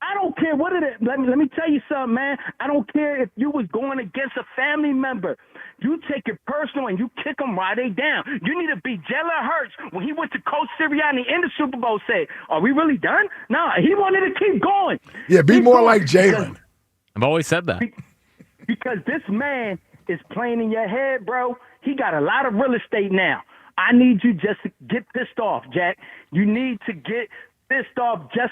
Speaker 5: I don't care what it is. Let me tell you something, man. I don't care if you was going against a family member. You take it personal and you kick them while they down. You need to be Jalen Hurts when he went to Coach Sirianni in the Super Bowl. Said, "Are we really done?" No, he wanted to keep going.
Speaker 10: Yeah, be more like Jalen.
Speaker 26: I've always said that.
Speaker 5: Because this man is playing in your head, bro. He got a lot of real estate now. I need you just to get pissed off, Jack. You need to get pissed off get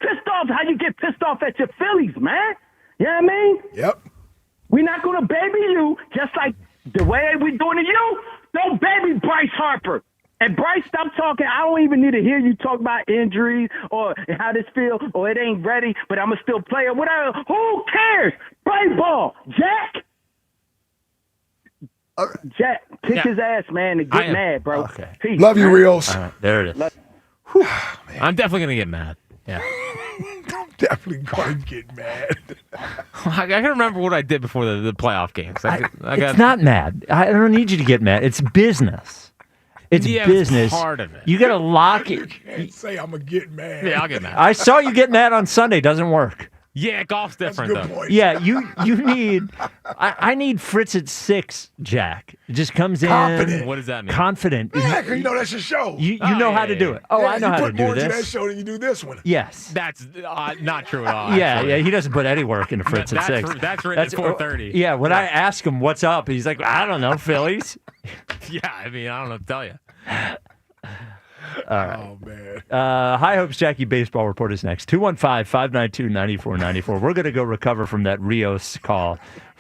Speaker 5: pissed off how you get pissed off at your Phillies, man. You know what I mean?
Speaker 10: Yep.
Speaker 5: We're not going to baby you just like the way we doing to you. Don't baby Bryce Harper. And Bryce, stop talking. I don't even need to hear you talk about injuries or how this feel or it ain't ready, but I'm going to still play or whatever. Who cares? Play ball. Jack, kick his ass, man, and get mad, bro.
Speaker 17: Okay.
Speaker 5: Peace,
Speaker 10: Love you,
Speaker 5: man.
Speaker 10: Rios.
Speaker 17: All right, there it is.
Speaker 26: I'm definitely going to get mad. Yeah.
Speaker 10: I'm definitely going to get mad.
Speaker 26: I got to remember what I did before the playoff games.
Speaker 17: It's not mad. I don't need you to get mad. It's business. It's business.
Speaker 26: It's part of it.
Speaker 17: You got to lock it.
Speaker 10: You can't say I'm going to get mad.
Speaker 26: Yeah, I'll get mad.
Speaker 17: I saw you get mad on Sunday. Doesn't work.
Speaker 26: Yeah, golf's different,
Speaker 10: That's a good
Speaker 26: though.
Speaker 10: point.
Speaker 17: Yeah, you need. I need Fritz at 6. Jack it just comes in
Speaker 10: Confident.
Speaker 26: What does that mean?
Speaker 17: confident.
Speaker 10: Yeah, because you know that's your show.
Speaker 17: You know how to do it. Oh,
Speaker 10: Yeah,
Speaker 17: I know
Speaker 10: you
Speaker 17: how to
Speaker 10: put
Speaker 17: do
Speaker 10: more into that
Speaker 17: this.
Speaker 10: show than you do this one.
Speaker 17: Yes.
Speaker 26: That's not true at all.
Speaker 17: Yeah,
Speaker 26: actually.
Speaker 17: yeah. He doesn't put any work into Fritz at 6.
Speaker 26: That's written at 4:30.
Speaker 17: Yeah. When I ask him what's up, he's like, I don't know, Phillies.
Speaker 26: Yeah, I mean, I don't know what to tell you.
Speaker 17: All right.
Speaker 10: Oh, man.
Speaker 17: High Hopes Jackie Baseball Report is next. 215-592-9494. We're going to go recover from that Rios call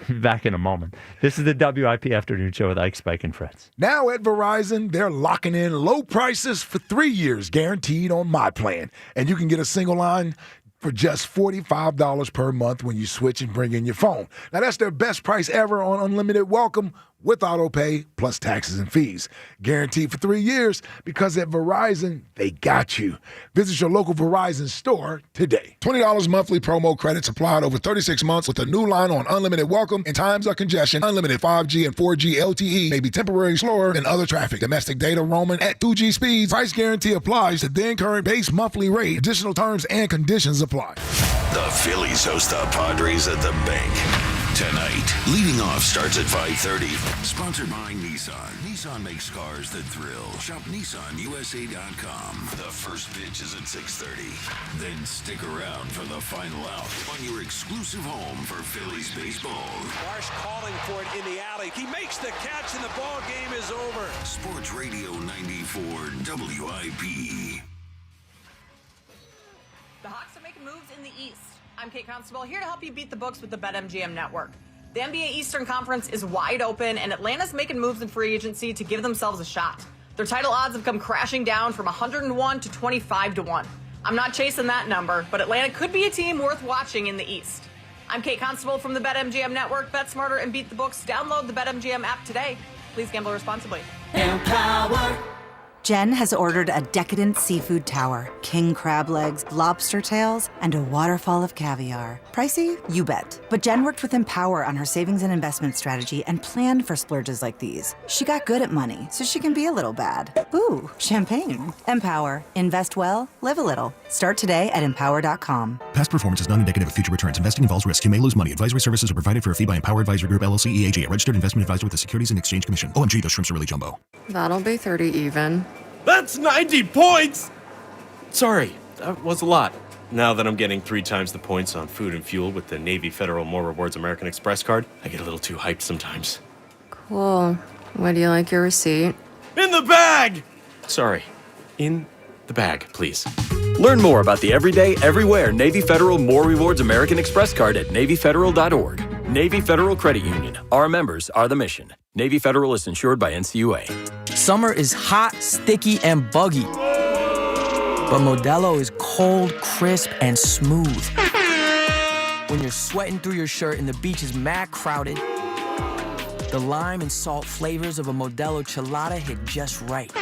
Speaker 17: back in a moment. This is the WIP Afternoon Show with Ike, Spike, and Fritz.
Speaker 10: Now at Verizon, they're locking in low prices for 3 years guaranteed on my plan. And you can get a single line for just $45 per month when you switch and bring in your phone. Now, that's their best price ever on unlimited welcome with auto pay plus taxes and fees. Guaranteed for 3 years because at Verizon, they got you. Visit your local Verizon store today. $20 monthly promo credits applied over 36 months with a new line on unlimited welcome in times of congestion. Unlimited 5G and 4G LTE may be temporarily slower than other traffic. Domestic data roaming at 2G speeds. Price guarantee applies to then current base monthly rate. Additional terms and conditions apply.
Speaker 4: The Phillies host the Padres at the bank tonight. Leading off starts at 5:30. Sponsored by Nissan. Nissan makes cars that thrill. Shop NissanUSA.com. The first pitch is at 6:30. Then stick around for the final out on your exclusive home for Phillies baseball.
Speaker 6: Marsh calling for it in the alley. He makes the catch and the ball game is over.
Speaker 4: Sports Radio 94 WIP.
Speaker 13: The Hawks are making moves in the East.
Speaker 7: I'm Kate Constable, here to help you beat the books with the BetMGM Network. The NBA Eastern Conference is wide open, and Atlanta's making moves in free agency to give themselves a shot. Their title odds have come crashing down from 101 to 25 to 1. I'm not chasing that number, but Atlanta could be a team worth watching in the East. I'm Kate Constable from the BetMGM Network. Bet smarter and beat the books. Download the BetMGM app today. Please gamble responsibly.
Speaker 13: Empower. Jen has ordered a decadent seafood tower, king crab legs, lobster tails, and a waterfall of caviar. Pricey? You bet. But Jen worked with Empower on her savings and investment strategy and planned for splurges like these. She got good at money, so she can be a little bad. Ooh, champagne. Empower. Invest well, live a little. Start today at empower.com.
Speaker 19: Past performance is not indicative of future returns. Investing involves risk. You may lose money. Advisory services are provided for a fee by Empower Advisory Group, LLC, EAG, a registered investment advisor with the Securities and Exchange Commission. OMG, those shrimps are really jumbo.
Speaker 21: That'll be 30 even.
Speaker 24: That's 90 points! Sorry, that was a lot. Now that I'm getting 3 times the points on food and fuel with the Navy Federal More Rewards American Express card, I get a little too hyped sometimes.
Speaker 21: Cool. Why do you like your receipt?
Speaker 24: In the bag! Sorry, in the bag, please.
Speaker 25: Learn more about the everyday, everywhere Navy Federal More Rewards American Express card at NavyFederal.org. Navy Federal Credit Union. Our members are the mission. Navy Federal is insured by NCUA.
Speaker 27: Summer is hot, sticky, and buggy. But Modelo is cold, crisp, and smooth. When you're sweating through your shirt and the beach is mad crowded, the lime and salt flavors of a Modelo Chelada hit just right.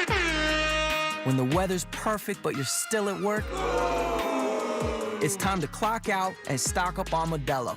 Speaker 27: When the weather's perfect but you're still at work, it's time to clock out and stock up on Modelo.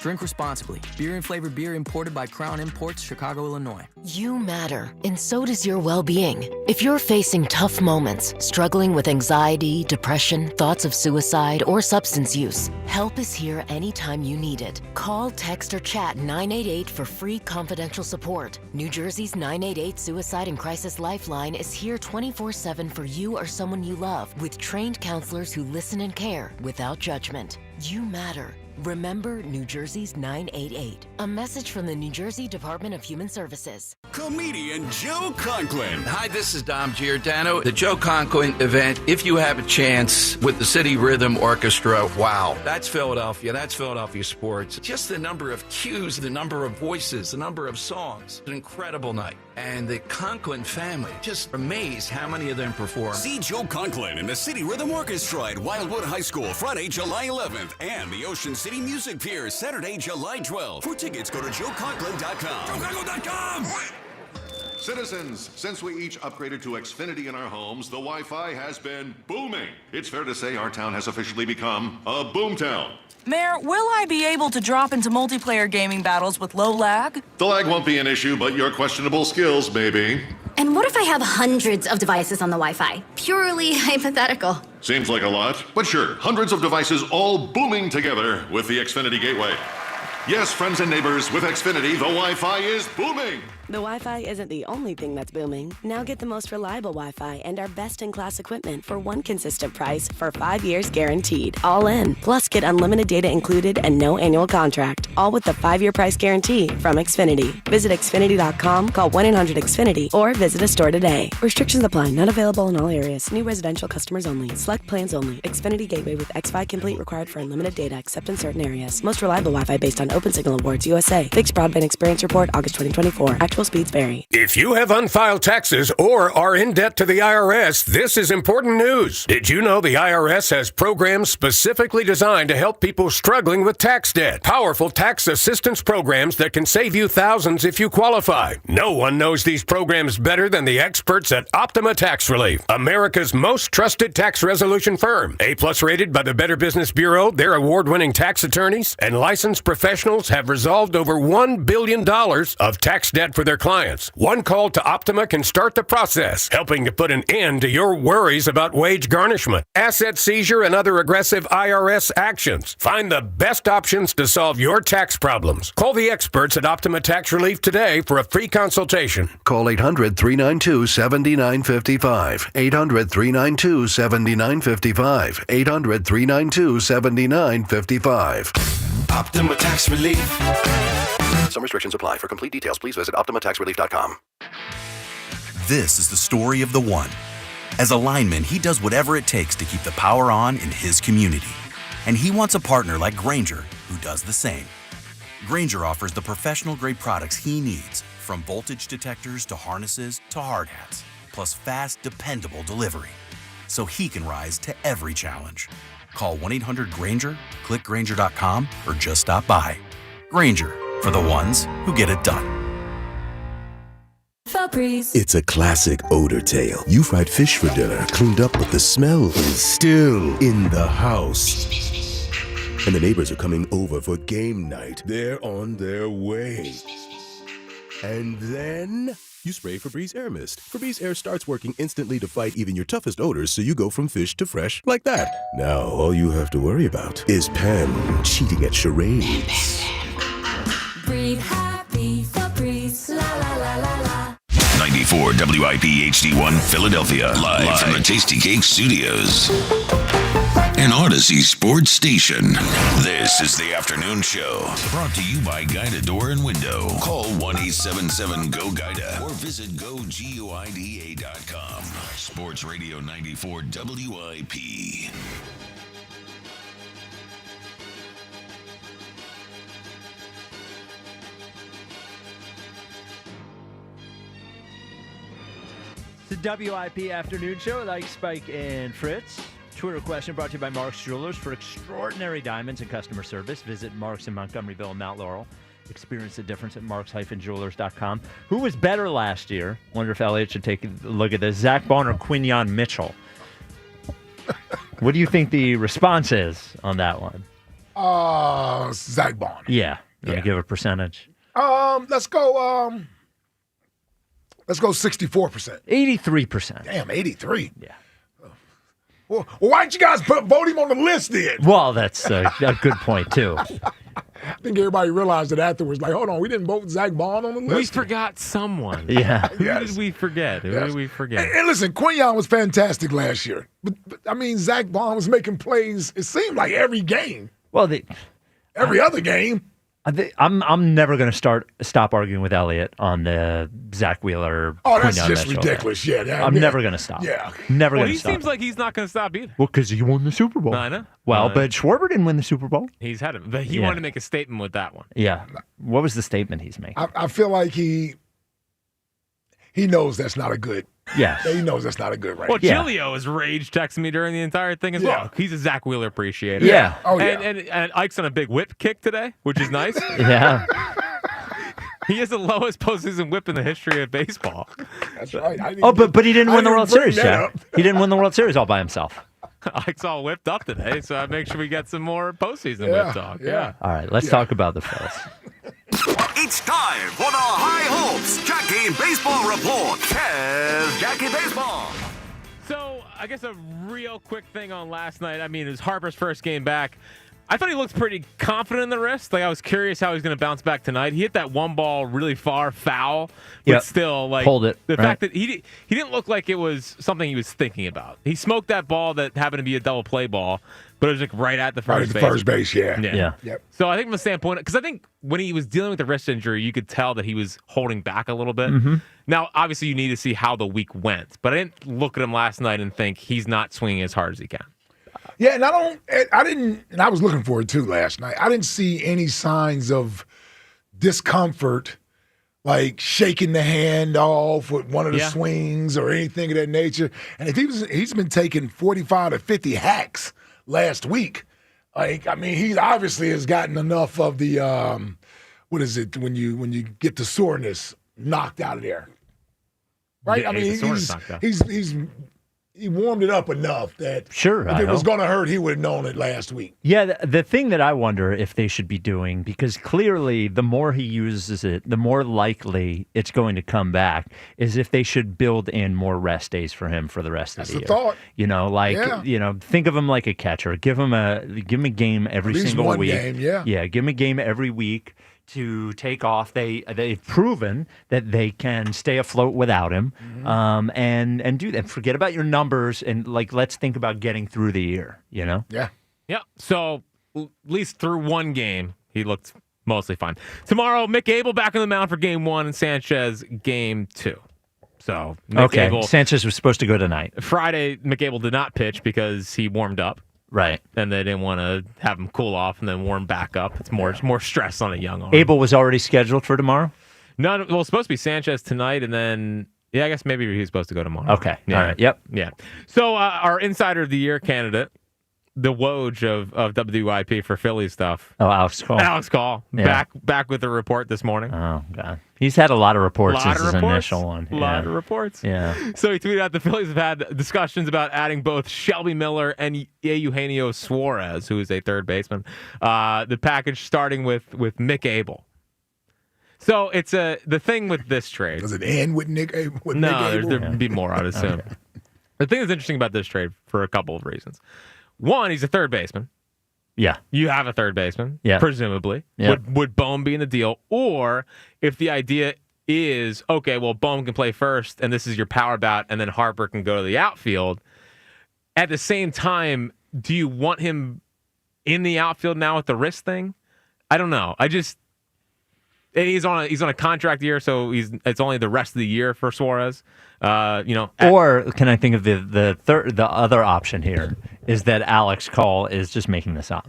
Speaker 27: Drink responsibly. Beer and flavored beer imported by Crown Imports, Chicago, Illinois.
Speaker 28: You matter, and so does your well-being. If you're facing tough moments, struggling with anxiety, depression, thoughts of suicide, or substance use, help is here anytime you need it. Call, text, or chat 988 for free confidential support. New Jersey's 988 Suicide and Crisis Lifeline is here 24/7 for you or someone you love, with trained counselors who listen and care without judgment. You matter. Remember New Jersey's 988. A message from the New Jersey Department of Human Services.
Speaker 29: Comedian Joe Conklin. Hi, this is Dom Giordano. The Joe Conklin event, if you have a chance, with the City Rhythm Orchestra, wow. That's Philadelphia. That's Philadelphia sports. Just the number of cues, the number of voices, the number of songs. An incredible night. And the Conklin family, just amazed how many of them perform.
Speaker 30: See Joe Conklin and the City Rhythm Orchestra at Wildwood High School Friday, July 11th, and the Ocean City Music Pier Saturday, July 12th. For tickets, go to joeconklin.com. JoeConklin.com!
Speaker 31: Citizens, since we each upgraded to Xfinity in our homes, the Wi-Fi has been booming. It's fair to say our town has officially become a boomtown.
Speaker 32: Mayor, will I be able to drop into multiplayer gaming battles with low lag?
Speaker 31: The lag won't be an issue, but your questionable skills may be.
Speaker 33: And what if I have hundreds of devices on the Wi-Fi? Purely hypothetical.
Speaker 31: Seems like a lot, but sure, hundreds of devices all booming together with the Xfinity Gateway. Yes, friends and neighbors, with Xfinity, the Wi-Fi is booming.
Speaker 34: The Wi-Fi isn't the only thing that's booming. Now get the most reliable Wi-Fi and our best-in-class equipment for one consistent price for 5 years guaranteed. All in. Plus, get unlimited data included and no annual contract. All with the 5-year price guarantee from Xfinity. Visit Xfinity.com, call 1-800-XFINITY, or visit a store today. Restrictions apply. Not available in all areas. New residential customers only. Select plans only. Xfinity Gateway with X5 Complete required for unlimited data except in certain areas. Most reliable Wi-Fi based on OpenSignal Awards USA. Fixed Broadband Experience Report, August 2024. Actual speeds vary.
Speaker 35: If you have unfiled taxes or are in debt to the IRS, this is important news. Did you know the IRS has programs specifically designed to help people struggling with tax debt? Powerful tax assistance programs that can save you thousands if you qualify. No one knows these programs better than the experts at Optima Tax Relief, America's most trusted tax resolution firm. A-plus rated by the Better Business Bureau, their award-winning tax attorneys and licensed professionals have resolved over $1 billion of tax debt for their clients. One call to Optima can start the process, helping to put an end to your worries about wage garnishment, asset seizure, and other aggressive IRS actions. Find the best options to solve your tax problems. Call the experts at Optima Tax Relief today for a free consultation.
Speaker 36: Call 800-392-7955. 800-392-7955. 800-392-7955.
Speaker 29: Optima Tax Relief.
Speaker 36: Some restrictions apply. For complete details, please visit OptimaTaxRelief.com.
Speaker 37: This is the story of the one. As a lineman, he does whatever it takes to keep the power on in his community. And he wants a partner like Grainger who does the same. Grainger offers the professional-grade products he needs, from voltage detectors to harnesses to hard hats, plus fast, dependable delivery, so he can rise to every challenge. Call 1-800-GRAINGER, click Grainger.com, or just stop by. Grainger, for the ones who get it done.
Speaker 1: Febreze. It's a classic odor tale. You fried fish for dinner, cleaned up, but the smell is still in the house. And the neighbors are coming over for game night. They're on their way. And then you spray Febreze Air Mist. Febreze Air starts working instantly to fight even your toughest odors, so you go from fish to fresh like that. Now all you have to worry about is Pam cheating at charades.
Speaker 2: Breathe happy, Febreze, la la la la la.
Speaker 4: 94 WIP HD1 Philadelphia. Live from the Tasty Cake Studios. An Odyssey sports station. This is the afternoon show. Brought to you by Guida Door and Window. Call 1-877-GO-GUIDA or visit GoGuida.com. Sports Radio 94 WIP.
Speaker 3: The WIP Afternoon Show with Ike, Spike, and Fritz. Twitter question brought to you by Mark's Jewelers. For extraordinary diamonds and customer service, visit Mark's in Montgomeryville and Mount Laurel. Experience the difference at marks-jewelers.com. Who was better last year? Wonder if Elliot should take a look at this. Zach Bond or Quinyon Mitchell? What do you think the response is on that one?
Speaker 10: Zack Bond.
Speaker 3: Yeah. You want to give a percentage?
Speaker 10: Let's go 64%.
Speaker 3: 83%.
Speaker 10: Damn, 83.
Speaker 3: Yeah.
Speaker 10: Well, why didn't you guys vote him on the list then?
Speaker 3: Well, that's a good point, too.
Speaker 10: I think everybody realized it afterwards. Like, hold on, we didn't vote Zack Bond on the list.
Speaker 5: We forgot someone.
Speaker 3: Yeah.
Speaker 5: Who did we forget? Who did we forget?
Speaker 10: And listen, Quinyon was fantastic last year. But I mean, Zack Bond was making plays, it seemed like every game.
Speaker 3: Well,
Speaker 10: every other game.
Speaker 3: I'm never going to stop arguing with Elliot on the Zack Wheeler.
Speaker 10: Oh, that's
Speaker 3: Quinyon
Speaker 10: just
Speaker 3: Mitchell.
Speaker 10: ridiculous. Yeah,
Speaker 3: I'm never going to stop.
Speaker 10: Yeah,
Speaker 3: never
Speaker 5: Well,
Speaker 3: going
Speaker 5: he
Speaker 3: to stop.
Speaker 5: seems like he's not going to stop either.
Speaker 3: Well, because he won the Super Bowl.
Speaker 5: I know.
Speaker 3: Well, but Schwarber didn't win the Super Bowl.
Speaker 5: He's had it, but he wanted to make a statement with that one.
Speaker 3: Yeah. What was the statement he's making?
Speaker 10: I feel like he knows that's not a good.
Speaker 3: Yeah,
Speaker 10: he knows that's not a good range.
Speaker 5: Well, Gilio has rage texting me during the entire thing as well. He's a Zack Wheeler appreciator.
Speaker 3: Yeah.
Speaker 10: Oh, yeah.
Speaker 5: And Ike's on a big whip kick today, which is nice.
Speaker 3: Yeah.
Speaker 5: He has the lowest postseason whip in the history of baseball.
Speaker 10: That's right.
Speaker 3: But he didn't win the World Series, Jack. He didn't win the World Series all by himself.
Speaker 5: Ike's all whipped up today, so I make sure we get some more postseason whip talk. Yeah.
Speaker 3: All right, let's talk about the Phils.
Speaker 30: It's time for the High Hopes Jackie Baseball Report. Here's Jackie Baseball.
Speaker 5: So, I guess a real quick thing on last night. I mean, it was Harper's first game back. I thought he looked pretty confident in the wrist. Like, I was curious how he's going to bounce back tonight. He hit that one ball really far foul, but still, like,
Speaker 3: hold it.
Speaker 5: The fact that he didn't look like it was something he was thinking about. He smoked that ball that happened to be a double play ball, but it was like right at the first base.
Speaker 10: First base, yeah.
Speaker 3: Yep.
Speaker 5: So I think from the standpoint, because I think when he was dealing with the wrist injury, you could tell that he was holding back a little bit.
Speaker 3: Mm-hmm.
Speaker 5: Now, obviously, you need to see how the week went, but I didn't look at him last night and think he's not swinging as hard as he can.
Speaker 10: Yeah, and I didn't, and I was looking for it too last night. I didn't see any signs of discomfort, like shaking the hand off with one of the swings or anything of that nature. And if he's been taking 45 to 50 hacks last week. Like, I mean, he obviously has gotten enough of the what is it when you get the soreness knocked out of there, right?
Speaker 5: Yeah,
Speaker 10: I mean, he warmed it up enough that if it was going to hurt, he would have known it last week.
Speaker 3: Yeah, the thing that I wonder if they should be doing, because clearly the more he uses it, the more likely it's going to come back, is if they should build in more rest days for him for the rest of the year.
Speaker 10: That's the thought.
Speaker 3: You know, like, think of him like a catcher. Give him a game every single week.
Speaker 10: At least one game,
Speaker 3: Yeah, give him a game every week to take off. They've proven that they can stay afloat without him, and do that. Forget about your numbers and let's think about getting through the year. You know?
Speaker 10: Yeah.
Speaker 5: So at least through one game, he looked mostly fine. Tomorrow, Mick Abel back on the mound for Game 1 and Sanchez Game 2. So
Speaker 3: Mick Abel, Sanchez was supposed to go tonight.
Speaker 5: Friday, Mick Abel did not pitch because he warmed up.
Speaker 3: Right.
Speaker 5: And they didn't want to have him cool off and then warm back up. It's more stress on a young arm.
Speaker 3: Abel was already scheduled for tomorrow?
Speaker 5: No, well, it's supposed to be Sanchez tonight, and then, I guess maybe he's supposed to go tomorrow.
Speaker 3: Okay.
Speaker 5: Yeah.
Speaker 3: All right. Yep.
Speaker 5: Yeah. So our Insider of the Year candidate, the Woj of WIP for Philly stuff.
Speaker 3: Oh, Alex Call.
Speaker 5: Alex Call.
Speaker 3: Yeah.
Speaker 5: Back with the report this morning.
Speaker 3: Oh, God. He's had a lot of reports since his initial one.
Speaker 5: A lot of reports.
Speaker 3: Yeah.
Speaker 5: So he tweeted out the Phillies have had discussions about adding both Shelby Miller and Eugenio Suarez, who is a third baseman. The package starting with Mick Abel. So it's the thing with this trade.
Speaker 10: Does it end with Nick Abel?
Speaker 5: There'd be more, I'd assume. Okay. The thing that's interesting about this trade for a couple of reasons. One, he's a third baseman.
Speaker 3: Yeah.
Speaker 5: You have a third baseman, presumably.
Speaker 3: Yeah.
Speaker 5: Would Bohm be in the deal? Or if the idea is, okay, well, Bohm can play first, and this is your power bat, and then Harper can go to the outfield. At the same time, do you want him in the outfield now with the wrist thing? I don't know. And he's on a contract year, so it's only the rest of the year for Suarez.
Speaker 3: Or can I think of the other option here is that Alex Call is just making this up.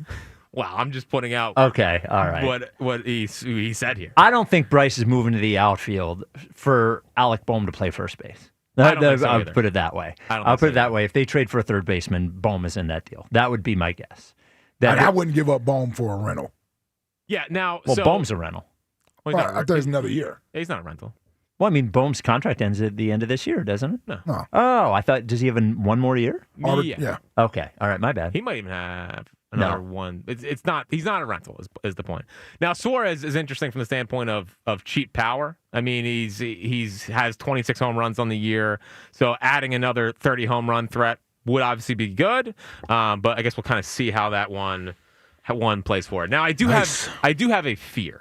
Speaker 5: Wow, I'm just putting out.
Speaker 3: Okay, all right.
Speaker 5: What he said here.
Speaker 3: I don't think Bryce is moving to the outfield for Alec Bohm to play first base.
Speaker 5: I don't think so
Speaker 3: I'll
Speaker 5: either.
Speaker 3: put it that way.
Speaker 5: I'll
Speaker 3: put it that way. If they trade for a third baseman, Bohm is in that deal. That would be my guess.
Speaker 10: I wouldn't give up Bohm for a rental.
Speaker 5: Yeah. Now,
Speaker 3: Bohm's a rental.
Speaker 5: Well,
Speaker 10: I thought it's another year.
Speaker 5: He's not a rental.
Speaker 3: Well, I mean, Bohm's contract ends at the end of this year, doesn't it?
Speaker 5: No.
Speaker 3: Oh, I thought, does he have one more year?
Speaker 5: Yeah.
Speaker 3: Okay. All right. My bad.
Speaker 5: He might even have another one. It's not. He's not a rental. Is the point. Now Suarez is interesting from the standpoint of cheap power. I mean, he's has 26 home runs on the year, so adding another 30 home run threat would obviously be good. But I guess we'll kind of see how that one plays forward. Now I do have a fear.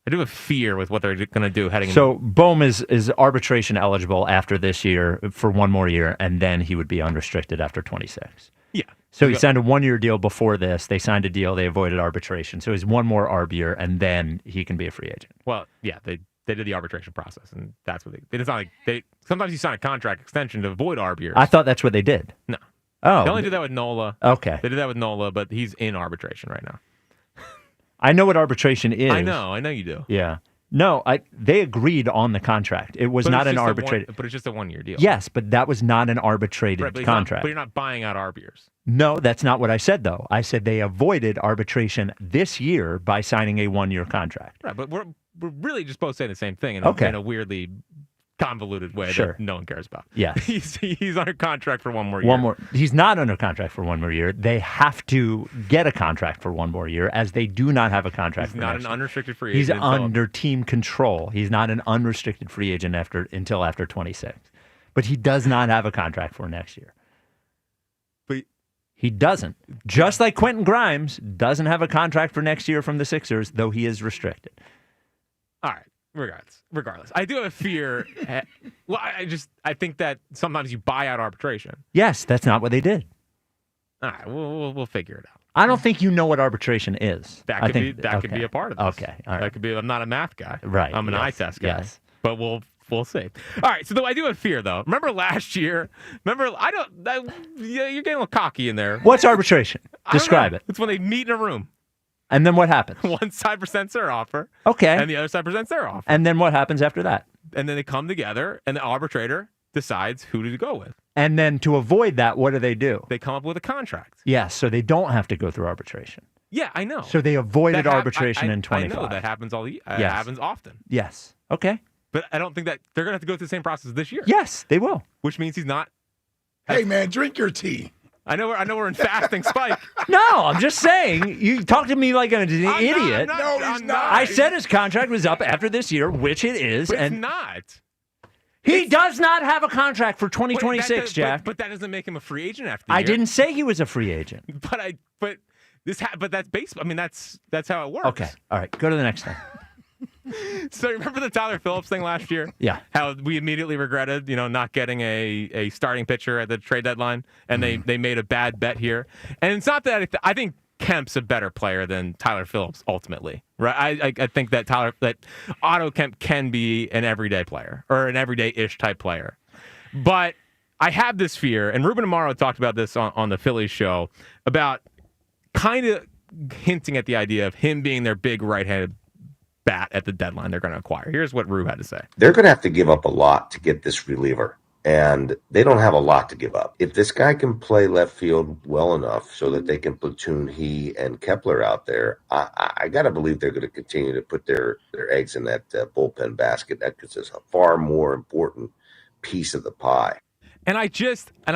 Speaker 5: I do have fear with what they're going to do heading into.
Speaker 3: So Bohm is arbitration eligible after this year for one more year, and then he would be unrestricted after 26.
Speaker 5: Yeah.
Speaker 3: So he signed a one-year deal before this. They signed a deal. They avoided arbitration. So he's one more ARB year, and then he can be a free agent.
Speaker 5: Well, yeah, they did the arbitration process, and that's what it's not like they. Sometimes you sign a contract extension to avoid ARB years.
Speaker 3: I thought that's what they did.
Speaker 5: No.
Speaker 3: Oh.
Speaker 5: They only did that with Nola.
Speaker 3: Okay.
Speaker 5: They did that with Nola, but he's in arbitration right now.
Speaker 3: I know what arbitration is.
Speaker 5: I know you do.
Speaker 3: Yeah. No, they agreed on the contract. It was not an arbitrated.
Speaker 5: But it's just a one-year deal.
Speaker 3: Yes, but that was not an arbitrated contract.
Speaker 5: But you're not buying out ARB years.
Speaker 3: No, that's not what I said, though. I said they avoided arbitration this year by signing a one-year contract.
Speaker 5: Right, but we're really just both saying the same thing in a weirdly convoluted way that no one cares about.
Speaker 3: Yeah.
Speaker 5: He's under contract for one more year.
Speaker 3: He's not under contract for one more year. They have to get a contract for one more year, as they do not have a contract for
Speaker 5: next
Speaker 3: next
Speaker 5: year. He's not an unrestricted free
Speaker 3: agent.
Speaker 5: He's
Speaker 3: under team control. He's not an unrestricted free agent until after 26. But he does not have a contract for next year.
Speaker 5: But
Speaker 3: he doesn't. Just like Quentin Grimes doesn't have a contract for next year from the Sixers, though he is restricted.
Speaker 5: All right. Regardless, I do have a fear. Well, I think that sometimes you buy out arbitration.
Speaker 3: Yes, that's not what they did.
Speaker 5: All right, we'll figure it out.
Speaker 3: I don't think you know what arbitration is.
Speaker 5: That could be a part of this.
Speaker 3: Okay, all right.
Speaker 5: That could be. I'm not a math guy.
Speaker 3: Right.
Speaker 5: I'm an eye test guy.
Speaker 3: Yes.
Speaker 5: But we'll see. All right. So I do have fear though. Remember last year? You're getting a little cocky in there.
Speaker 3: What's arbitration? Describe it.
Speaker 5: It's when they meet in a room.
Speaker 3: And then what happens?
Speaker 5: One side presents their offer.
Speaker 3: Okay.
Speaker 5: And the other side presents their offer.
Speaker 3: And then what happens after that?
Speaker 5: And then they come together, and the arbitrator decides who to go with.
Speaker 3: And then to avoid that, what do?
Speaker 5: They come up with a contract.
Speaker 3: Yes, so they don't have to go through arbitration.
Speaker 5: Yeah, I know.
Speaker 3: So they avoided arbitration in 25.
Speaker 5: I know that happens happens often.
Speaker 3: Yes. Okay.
Speaker 5: But I don't think that they're going to have to go through the same process this year.
Speaker 3: Yes, they will.
Speaker 5: Which means he's not.
Speaker 10: Hey, man, drink your tea.
Speaker 5: I know we're in fasting, Spike.
Speaker 3: No, I'm just saying. You talk to me like an idiot.
Speaker 10: No, he's not.
Speaker 3: I said his contract was up after this year, which it is.
Speaker 5: But it's not.
Speaker 3: He does not have a contract for 2026, Jack.
Speaker 5: But that doesn't make him a free agent after the year.
Speaker 3: I didn't say he was a free agent.
Speaker 5: But that's baseball. I mean, that's how it works.
Speaker 3: Okay. All right. Go to the next thing.
Speaker 5: So remember the Tyler Phillips thing last year?
Speaker 3: Yeah.
Speaker 5: How we immediately regretted, not getting a starting pitcher at the trade deadline, and they made a bad bet here. And it's not that I think Kemp's a better player than Tyler Phillips ultimately, right? I think that Otto Kemp can be an everyday player or an everyday-ish type player, but I have this fear, and Ruben Amaro talked about this on the Phillies show, about kind of hinting at the idea of him being their big right-handed bat at the deadline they're going to acquire. Here's what Rube had to say.
Speaker 6: They're going to have to give up a lot to get this reliever, and they don't have a lot to give up. If this guy can play left field well enough so that they can platoon he and Kepler out there, I got to believe they're going to continue to put their eggs in that bullpen basket. That is a far more important piece of the pie.
Speaker 5: And I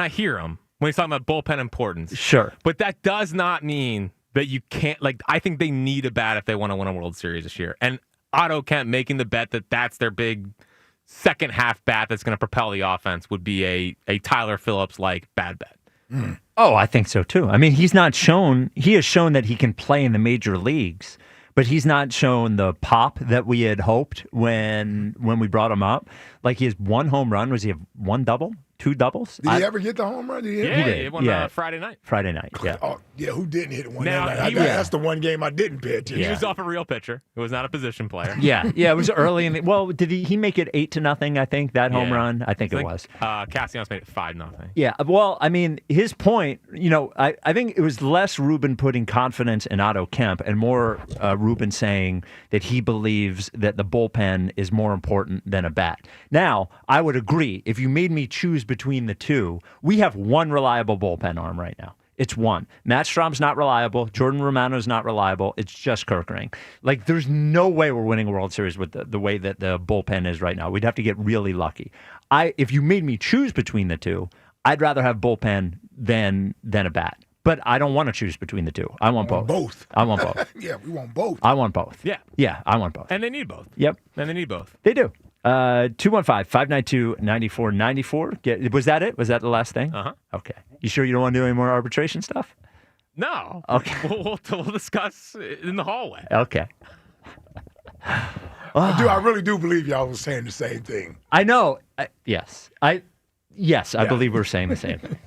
Speaker 5: hear him when he's talking about bullpen importance.
Speaker 3: Sure.
Speaker 5: But that does not mean that you can't, I think they need a bat if they want to win a World Series this year. And Otto Kemp making the bet that that's their big second half bat that's going to propel the offense would be a Tyler Phillips-like bad bet.
Speaker 3: Mm. Oh, I think so too. I mean, he has shown that he can play in the major leagues, but he's not shown the pop that we had hoped when we brought him up. Like, he has one home run. Was he have one double? Two doubles?
Speaker 10: Did he ever get the home run?
Speaker 5: He did. He won Friday night.
Speaker 3: Friday night, yeah.
Speaker 10: Oh, yeah, who didn't hit one?
Speaker 5: Now,
Speaker 10: That's the one game I didn't pay attention.
Speaker 5: He was off a real pitcher. It was not a position player.
Speaker 3: Yeah, it was early in the. Well, did he make it 8-0? I think that home run. I think it was.
Speaker 5: Castellanos made it 5-0.
Speaker 3: Yeah. Well, I mean, his point. I think it was less Ruben putting confidence in Otto Kemp and more Ruben saying that he believes that the bullpen is more important than a bat. Now, I would agree. If you made me choose between the two, we have one reliable bullpen arm right now. It's one. Matt Strom's not reliable. Jordan Romano's not reliable. It's just Kerkering. Like, there's no way we're winning a World Series with the way that the bullpen is right now. We'd have to get really lucky. If you made me choose between the two, I'd rather have bullpen than a bat. But I don't want to choose between the two. I want both. I want both.
Speaker 10: Yeah, we want both.
Speaker 3: I want both.
Speaker 5: Yeah.
Speaker 3: Yeah, I want both.
Speaker 5: And they need both.
Speaker 3: Yep.
Speaker 5: And they need both.
Speaker 3: They do. 215-592-9494. Was that it? Was that the last thing?
Speaker 5: Uh-huh.
Speaker 3: Okay. You sure you don't want to do any more arbitration stuff?
Speaker 5: No.
Speaker 3: Okay.
Speaker 5: We'll discuss in the hallway.
Speaker 3: Okay.
Speaker 10: I really do believe y'all was saying the same thing.
Speaker 3: I know. Yes. I believe we're saying the same thing.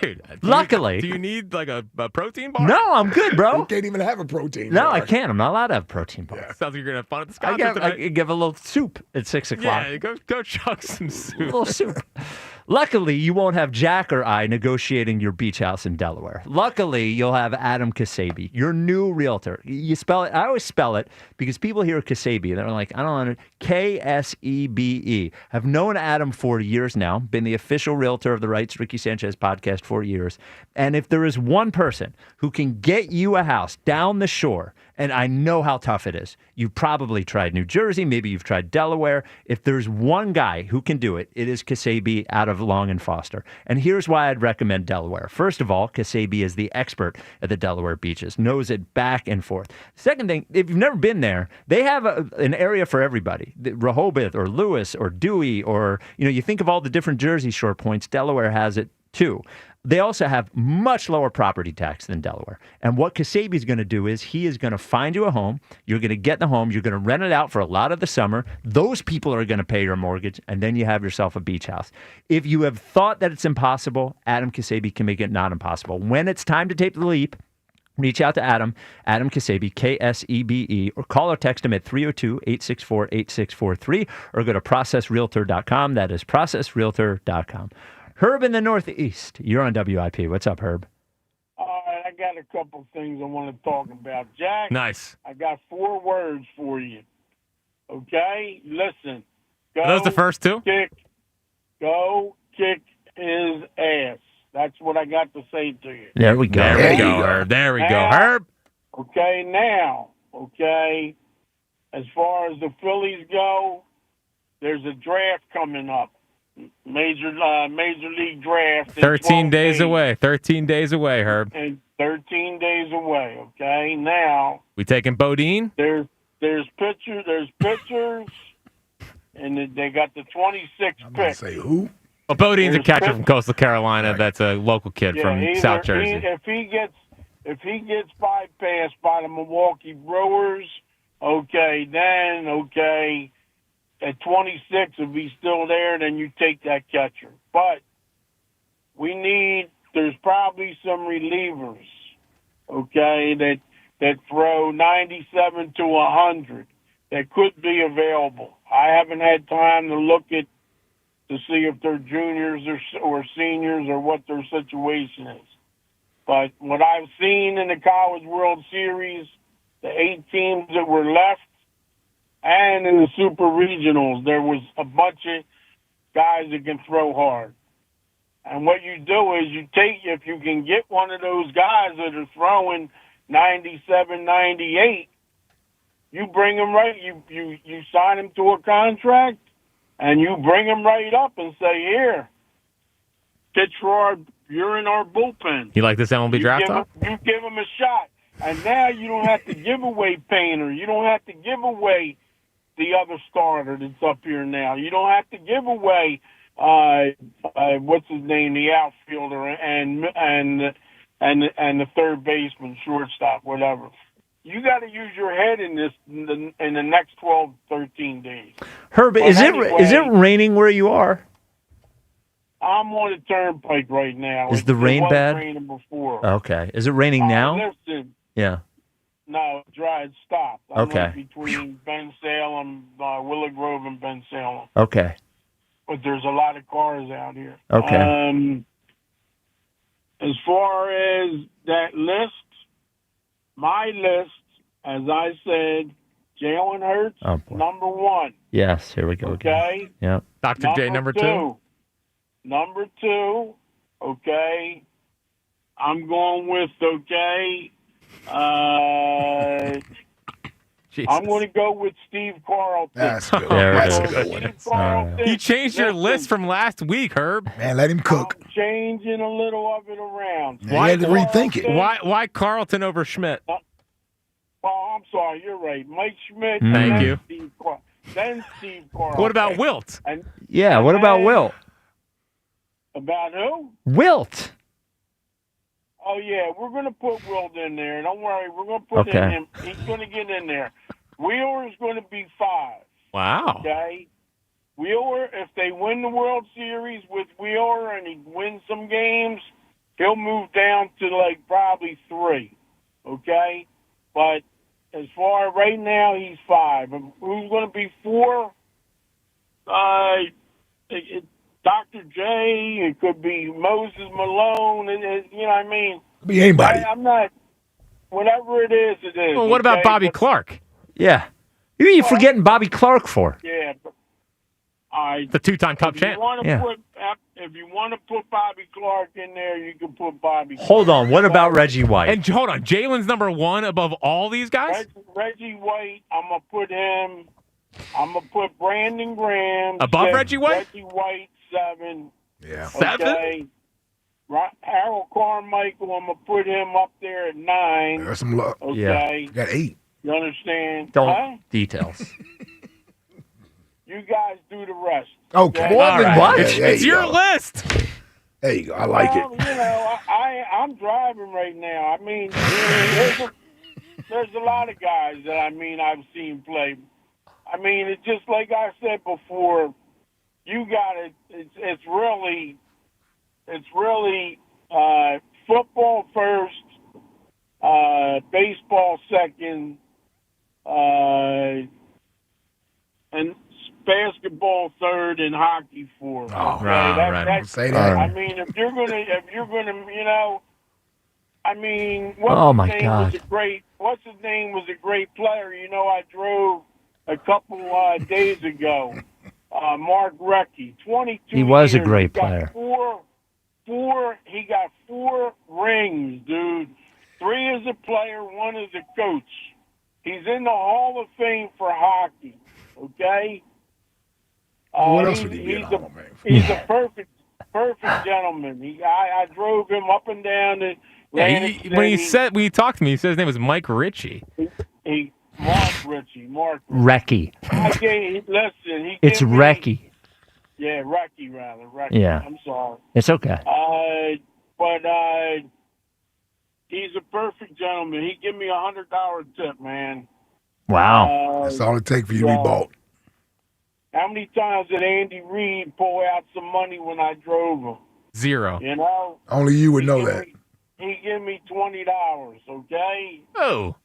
Speaker 5: Dude,
Speaker 3: luckily.
Speaker 5: Do you need like a protein bar?
Speaker 3: No, I'm good, bro.
Speaker 10: You can't even have a protein
Speaker 3: bar.
Speaker 10: No,
Speaker 3: I can't. I'm not allowed to have a protein bar.
Speaker 5: Yeah. Sounds like you're going to have fun at the Scotland
Speaker 3: I give a little soup at 6 o'clock.
Speaker 5: Yeah, go chug some soup.
Speaker 3: A little soup. Luckily, you won't have Jack or I negotiating your beach house in Delaware. Luckily, you'll have Adam Kasabi, your new realtor. You spell it. I always spell it because people hear Kasabi. They're like, I don't know. Ksebe. I've known Adam for years now. Been the official realtor of the Rights Ricky Sanchez podcast for years. And if there is one person who can get you a house down the shore, and I know how tough it is. You've probably tried New Jersey. Maybe you've tried Delaware. If there's one guy who can do it, it is Kasabi out of Long and Foster. And here's why I'd recommend Delaware. First of all, Kasabi is the expert at the Delaware beaches, knows it back and forth. Second thing, if you've never been there, they have an area for everybody. Rehoboth or Lewis or Dewey or, you think of all the different Jersey Shore points. Delaware has it too. They also have much lower property tax than Delaware. And what Kasabi is going to do is he is going to find you a home. You're going to get the home. You're going to rent it out for a lot of the summer. Those people are going to pay your mortgage, and then you have yourself a beach house. If you have thought that it's impossible, Adam Kasabi can make it not impossible. When it's time to take the leap, reach out to Adam Kasabi, Ksebe, or call or text him at 302-864-8643, or go to processrealtor.com. That is processrealtor.com. Herb in the Northeast. You're on WIP. What's up, Herb?
Speaker 7: All right, I got a couple things I want to talk about. Jack.
Speaker 5: Nice.
Speaker 7: I got 4 words for you. Okay? Listen.
Speaker 5: Are those the first two?
Speaker 7: Go kick his ass. That's what I got to say to you.
Speaker 3: There we go.
Speaker 5: There we go, Herb. There we go, Herb.
Speaker 7: Okay, now, as far as the Phillies go, there's a draft coming up. Major league draft.
Speaker 5: 13 days away. 13 days away, Herb.
Speaker 7: And 13 days away. Okay. Now
Speaker 5: we taking Bodine?
Speaker 7: There's pitchers, and they got the 26th pick.
Speaker 10: Say who?
Speaker 5: Well, Bodine's a catcher from Coastal Carolina. Right. That's a local kid from South Jersey.
Speaker 7: If he gets bypassed by the Milwaukee Brewers, then at 26, if he's still there, then you take that catcher. But there's probably some relievers, that throw 97 to 100 that could be available. I haven't had time to look at to see if they're juniors or seniors or what their situation is. But what I've seen in the College World Series, the 8 teams that were left, and in the Super Regionals, there was a bunch of guys that can throw hard. And what you do is you take, if you can get one of those guys that are throwing 97, 98, you bring him right, you sign him to a contract, and you bring him right up and say, here, pitch for you're in our bullpen.
Speaker 5: You like this MLB draft talk?
Speaker 7: You give him a shot. And now you don't have to give away Painter. You don't have to give away the other starter that's up here now. You don't have to give away what's his name, the outfielder and the third baseman, shortstop, whatever. You got to use your head in the next 12, 13 days.
Speaker 3: Herb, is it raining where you are?
Speaker 7: I'm on the turnpike right now.
Speaker 3: Is the rain bad?
Speaker 7: Raining before.
Speaker 3: Okay. Is it raining now?
Speaker 7: Listen.
Speaker 3: Yeah.
Speaker 7: No, it's dry. It stopped. I'm
Speaker 3: Okay.
Speaker 7: like between Ben Salem, Willow Grove, and Ben Salem.
Speaker 3: Okay.
Speaker 7: But there's a lot of cars out here.
Speaker 3: Okay.
Speaker 7: As far as that list, my list, as I said, Jalen Hurts, number 1.
Speaker 3: Yes. Here we go again.
Speaker 7: Okay.
Speaker 3: Yep.
Speaker 5: Dr. J, number 2.
Speaker 7: Number 2, okay. I'm going with, I'm going to go with Steve Carlton.
Speaker 10: That's good.
Speaker 7: That's
Speaker 10: a good one.
Speaker 7: Carlton.
Speaker 5: You changed your list from last week, Herb.
Speaker 10: Man, let him cook.
Speaker 7: I'm changing a little of it around.
Speaker 10: Man, you had to rethink it.
Speaker 5: Why Carlton over Schmidt?
Speaker 7: I'm sorry, you're right. Mike Schmidt.
Speaker 5: Thank you.
Speaker 7: Then Steve Carlton.
Speaker 5: What about Wilt?
Speaker 3: Yeah, what about Wilt?
Speaker 7: About who?
Speaker 3: Wilt.
Speaker 7: Oh, yeah, we're going to put Wilt in there. Don't worry, we're going to put him. He's going to get in there. Wheeler is going to be 5.
Speaker 5: Wow.
Speaker 7: Okay? Wheeler, if they win the World Series with Wheeler and he wins some games, he'll move down to, probably 3. Okay? But as far right now, he's 5. And who's going to be 4? Dr. J, it could be Moses Malone, you know what I mean?
Speaker 10: Be anybody.
Speaker 7: I'm not, whatever it is, it is.
Speaker 5: Well, what about Bobby Clark?
Speaker 3: Yeah. Who are you forgetting Bobby Clark for?
Speaker 7: Yeah. But
Speaker 5: the 2-time Cup champ.
Speaker 7: If you want to put Bobby Clark in there, you can put Bobby Clark.
Speaker 3: Hold on. What about Reggie White?
Speaker 5: And hold on. Jalen's number 1 above all these guys?
Speaker 7: Reggie White, I'm going to put him, I'm going to put Brandon Graham.
Speaker 5: Above
Speaker 7: 6,
Speaker 5: Reggie White?
Speaker 7: Reggie White, 7.
Speaker 10: Yeah.
Speaker 5: 7?
Speaker 7: Okay. Harold Carmichael, I'm going to put him up there at 9.
Speaker 10: There's some luck.
Speaker 7: Okay.
Speaker 3: Yeah.
Speaker 10: You got 8.
Speaker 7: You understand?
Speaker 3: Don't details.
Speaker 7: You guys do the rest.
Speaker 10: Okay.
Speaker 3: More than what?
Speaker 5: It's your list.
Speaker 10: There you go. I like it.
Speaker 7: You know, I'm driving right now. I mean, there's a lot of guys that I've seen play. I mean, it's just like I said before. You got it. It's really football first, baseball second, and basketball third, and hockey fourth.
Speaker 10: Oh,
Speaker 7: okay?
Speaker 10: right. Say that.
Speaker 7: I mean, if you're gonna, you know, I mean, what's his name was a great player. You know, I drove a couple days ago. Mark Recchi, 22
Speaker 3: He was
Speaker 7: years.
Speaker 3: a great player.
Speaker 7: He got 4 rings, dude. 3 as a player, 1 as a coach. He's in the Hall of Fame for hockey, okay?
Speaker 10: What else would he be in the Hall of Fame?
Speaker 7: He's a perfect gentleman. I drove him up and down the Atlantic City.
Speaker 5: When he talked to me, he said his name was Mike Ritchie.
Speaker 7: Mark Ritchie.
Speaker 3: Recchi. It's Recchi.
Speaker 7: Yeah, Recchi, rather. Recchi.
Speaker 3: Yeah.
Speaker 7: I'm sorry.
Speaker 3: It's okay.
Speaker 7: But he's a perfect gentleman. He give me $100 tip, man.
Speaker 3: Wow.
Speaker 10: That's all it takes for you to be bought.
Speaker 7: How many times did Andy Reid pull out some money when I drove him?
Speaker 5: 0.
Speaker 7: You know?
Speaker 10: Only you would know that.
Speaker 7: He gave me $20, okay?
Speaker 5: Oh.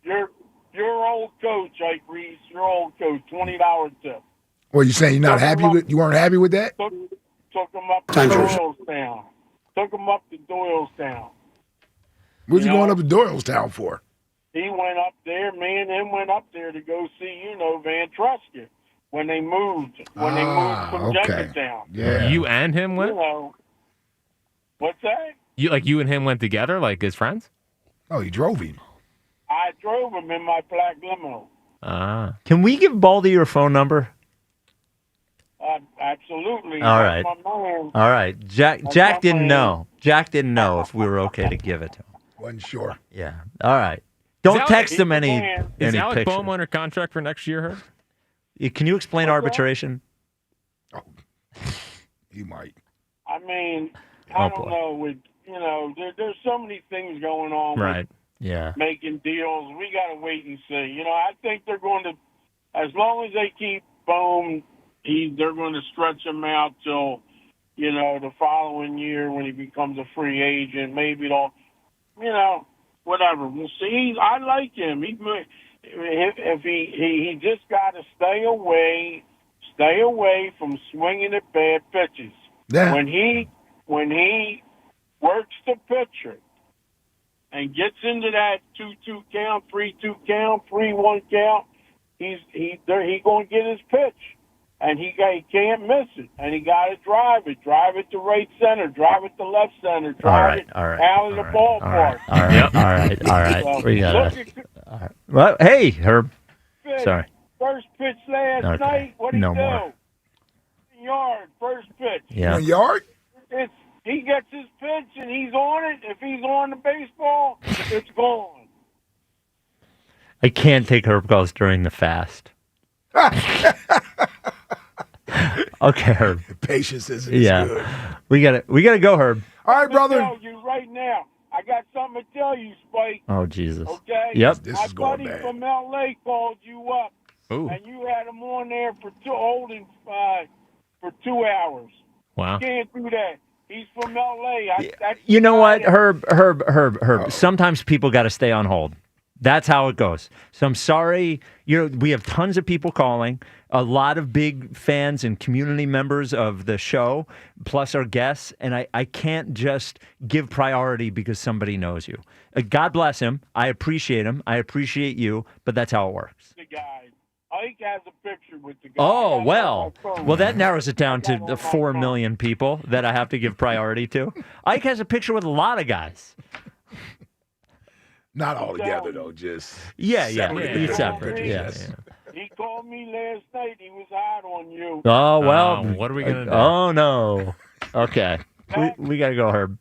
Speaker 7: Your old coach, Ike Reese, your old coach, $20 tip.
Speaker 10: Well, you saying you're not happy with? You weren't happy with that?
Speaker 7: Took him up to Doylestown. Took him up to Doylestown.
Speaker 10: What's he going up to Doylestown for?
Speaker 7: He went up there. Me and him went up there to go see, Van Trusca when they moved. When they moved from Jenkintown.
Speaker 10: Yeah.
Speaker 5: You and him went?
Speaker 7: What's that?
Speaker 5: You and him went together, like as friends?
Speaker 10: Oh, you drove him.
Speaker 7: I drove him in my black limo.
Speaker 3: Can we give Baldy your phone number?
Speaker 7: Absolutely.
Speaker 3: All right.
Speaker 7: That's my man.
Speaker 3: All right. Jack didn't know. Jack didn't know if we were okay to give it to him.
Speaker 10: Wasn't sure.
Speaker 3: Yeah. All right. Don't text him any
Speaker 5: Is Alec
Speaker 3: picture.
Speaker 5: Boehm under contract for next year, Herb?
Speaker 3: Can you explain arbitration?
Speaker 10: You might.
Speaker 7: I mean, I don't know. There's so many things going on.
Speaker 3: Right. Yeah.
Speaker 7: Making deals. We got to wait and see. I think they're going to, as long as they keep Boehm, they're going to stretch him out till, the following year when he becomes a free agent. Maybe it'll, whatever. We'll see. I like him. If he just got to stay away from swinging at bad pitches.
Speaker 10: Yeah.
Speaker 7: When he works the pitcher and gets into that 2-2 count, 3-2 count, 3-1 count, he's going to get his pitch. And he can't miss it. And he got to drive it to right center, drive it to left center, drive it out of the ballpark.
Speaker 3: All right. We got it. Well, hey, Herb. Sorry.
Speaker 7: First pitch last night. What did he do?
Speaker 3: More.
Speaker 7: Yard, first pitch.
Speaker 3: Yeah.
Speaker 10: Yard?
Speaker 7: He gets his pitch and he's on it. If he's on the baseball, it's gone.
Speaker 3: I can't take Herb calls during the fast. Okay, Herb.
Speaker 10: Patience isn't
Speaker 3: good. We gotta go, Herb.
Speaker 10: All right, brother.
Speaker 7: I'm you right now. I got something to tell you, Spike.
Speaker 3: Oh, Jesus.
Speaker 7: Okay?
Speaker 3: Yep.
Speaker 10: This
Speaker 7: My
Speaker 10: is going
Speaker 7: buddy
Speaker 10: bad.
Speaker 7: from L.A. called you up.
Speaker 5: Ooh.
Speaker 7: And you had him on there for for 2 hours.
Speaker 5: Wow.
Speaker 7: You can't do that. He's from L.A.
Speaker 3: You know what, Herb? Sometimes people got to stay on hold. That's how it goes. So I'm sorry. We have tons of people calling, a lot of big fans and community members of the show, plus our guests, and I can't just give priority because somebody knows you. God bless him. I appreciate him. I appreciate you, but that's how it works.
Speaker 7: The guy. Ike has a picture with the guy.
Speaker 3: Oh, well, that narrows it down to the 4 million people that I have to give priority to. Ike has a picture with a lot of guys.
Speaker 10: Not all together, though. Just
Speaker 3: separate. Yeah.
Speaker 7: He called me last night. He was out on you.
Speaker 3: Oh, well.
Speaker 5: What are we going to do?
Speaker 3: Oh, no. Okay. We got to go, Herb.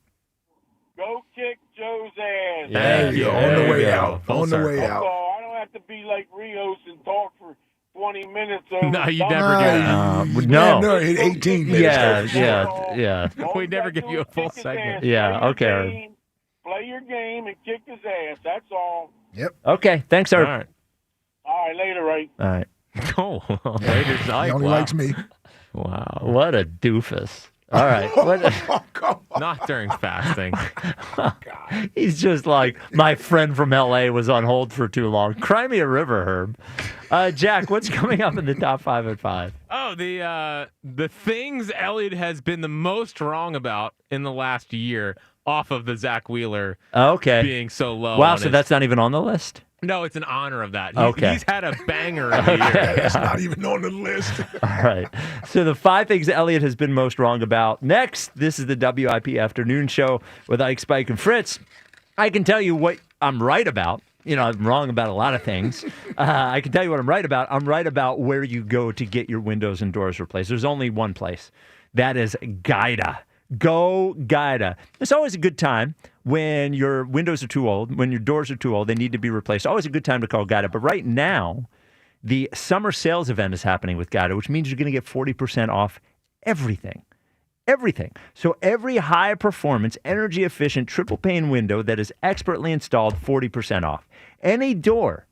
Speaker 7: Go kick Joe's ass.
Speaker 3: There you go.
Speaker 10: On the way out.
Speaker 5: On the way
Speaker 10: out.
Speaker 7: I don't have to be like Rios and talk for 20 minutes.
Speaker 5: No, you never do.
Speaker 10: No, 18 minutes.
Speaker 3: Yeah.
Speaker 5: We never give you a full segment.
Speaker 3: Yeah, okay, Herb.
Speaker 7: Play your game and kick his ass. That's all.
Speaker 10: Yep.
Speaker 3: Okay, thanks, Herb.
Speaker 5: All right.
Speaker 7: All right, later, right?
Speaker 3: All right.
Speaker 5: Oh, later.
Speaker 10: He only likes me.
Speaker 3: Wow, what a doofus. All right.
Speaker 5: Not during fasting.
Speaker 3: He's just like, my friend from L.A. was on hold for too long. Cry me a river, Herb. Jack, what's coming up in the top 5 at 5?
Speaker 5: Oh, the things Elliot has been the most wrong about in the last year off of the Zack Wheeler being so low.
Speaker 3: Wow, so that's not even on the list?
Speaker 5: No, it's in honor of that.
Speaker 3: Okay.
Speaker 5: He's had a banger of the year.
Speaker 10: It's not even on the list.
Speaker 3: All right. So the 5 things Elliot has been most wrong about. Next, this is the WIP Afternoon Show with Ike, Spike, and Fritz. I can tell you what I'm right about. I'm wrong about a lot of things. I can tell you what I'm right about. I'm right about where you go to get your windows and doors replaced. There's only one place. That is Gaida. Go Gaida. It's always a good time when your windows are too old, when your doors are too old, they need to be replaced. Always a good time to call Gaida. But right now, the summer sales event is happening with Gaida, which means you're going to get 40% off everything. Everything. So every high-performance, energy-efficient, triple-pane window that is expertly installed, 40% off. Any door,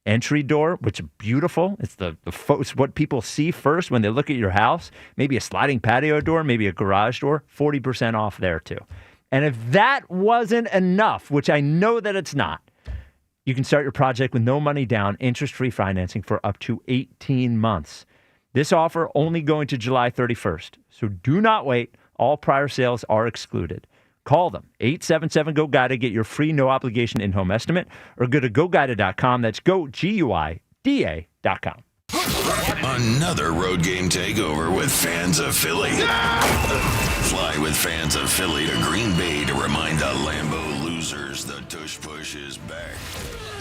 Speaker 3: entry door, which is beautiful. It's it's what people see first when they look at your house. Maybe a sliding patio door, maybe a garage door, 40% off there too. And if that wasn't enough, which I know that it's not, you can start your project with no money down, interest-free financing for up to 18 months. This offer only going to July 31st. So do not wait. All prior sales are excluded. Call them, 877-GO-GUIDA, get your free no-obligation in-home estimate, or go to GoGuida.com. That's GoGuida.com.
Speaker 4: Another road game takeover with fans of Philly. Fly with fans of Philly to Green Bay to remind the Lambeau losers the tush push is back.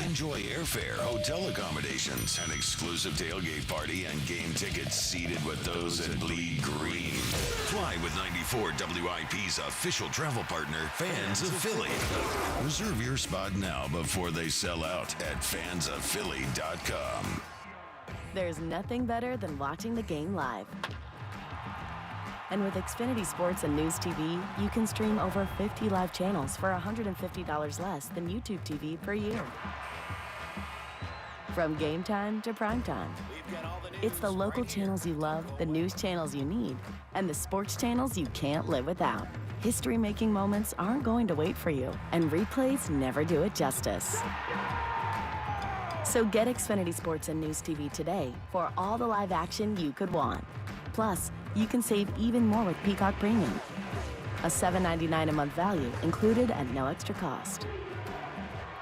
Speaker 4: Enjoy airfare, hotel accommodations, an exclusive tailgate party, and game tickets seated with those that bleed green. Fly with 94 WIP's official travel partner, Fans of Philly. Reserve your spot now before they sell out at fansofphilly.com.
Speaker 34: There's nothing better than watching the game live. And with Xfinity Sports and News TV, you can stream over 50 live channels for $150 less than YouTube TV per year. From game time to prime time. It's the local channels you love, the news channels you need, and the sports channels you can't live without. History-making moments aren't going to wait for you, and replays never do it justice. So get Xfinity Sports and News TV today for all the live action you could want. Plus, you can save even more with Peacock Premium. A $7.99 a month value included at no extra cost.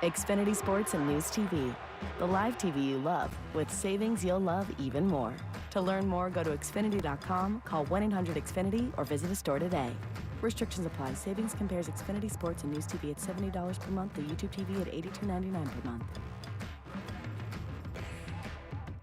Speaker 34: Xfinity Sports and News TV. The live TV you love with savings you'll love even more. To learn more, go to Xfinity.com, call 1-800-XFINITY, or visit a store today. Restrictions apply. Savings compares Xfinity Sports and News TV at $70 per month, the YouTube TV at $82.99 per month.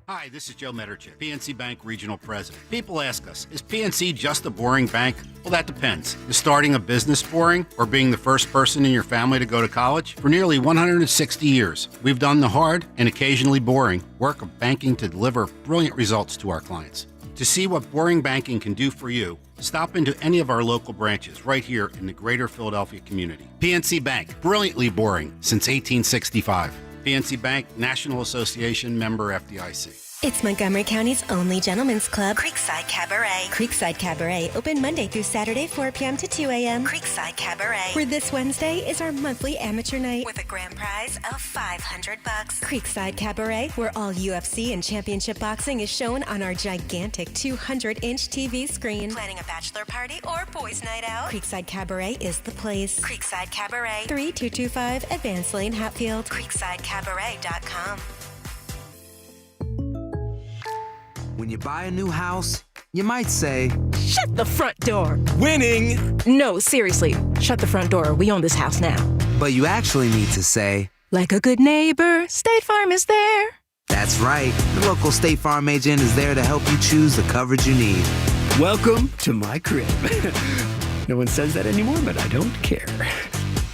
Speaker 8: Hi, this is Joe Mederchik, PNC Bank Regional President. People ask us, is PNC just a boring bank? Well, that depends. Is starting a business boring, or being the first person in your family to go to college? For nearly 160 years, we've done the hard and occasionally boring work of banking to deliver brilliant results to our clients. To see what boring banking can do for you, stop into any of our local branches right here in the greater Philadelphia community. PNC Bank, brilliantly boring since 1865. PNC Bank, National Association, member FDIC.
Speaker 9: It's Montgomery County's only gentlemen's club, Creekside Cabaret. Creekside Cabaret, open Monday through Saturday, 4 p.m. to 2 a.m. Creekside Cabaret, where this Wednesday is our monthly amateur night with a grand prize of $500. Creekside Cabaret, where all UFC and championship boxing is shown on our gigantic 200-inch TV screen. Planning a bachelor party or boys' night out? Creekside Cabaret is the place. Creekside Cabaret, 3225 Advanced Lane, Hatfield. CreeksideCabaret.com.
Speaker 11: When you buy a new house, you might say,
Speaker 12: "Shut the front door."
Speaker 11: Winning!
Speaker 12: No, seriously, shut the front door. We own this house now.
Speaker 11: But you actually need to say,
Speaker 12: "Like a good neighbor, State Farm is there."
Speaker 11: That's right. The local State Farm agent is there to help you choose the coverage you need.
Speaker 13: Welcome to my crib. No one says that anymore, but I don't care.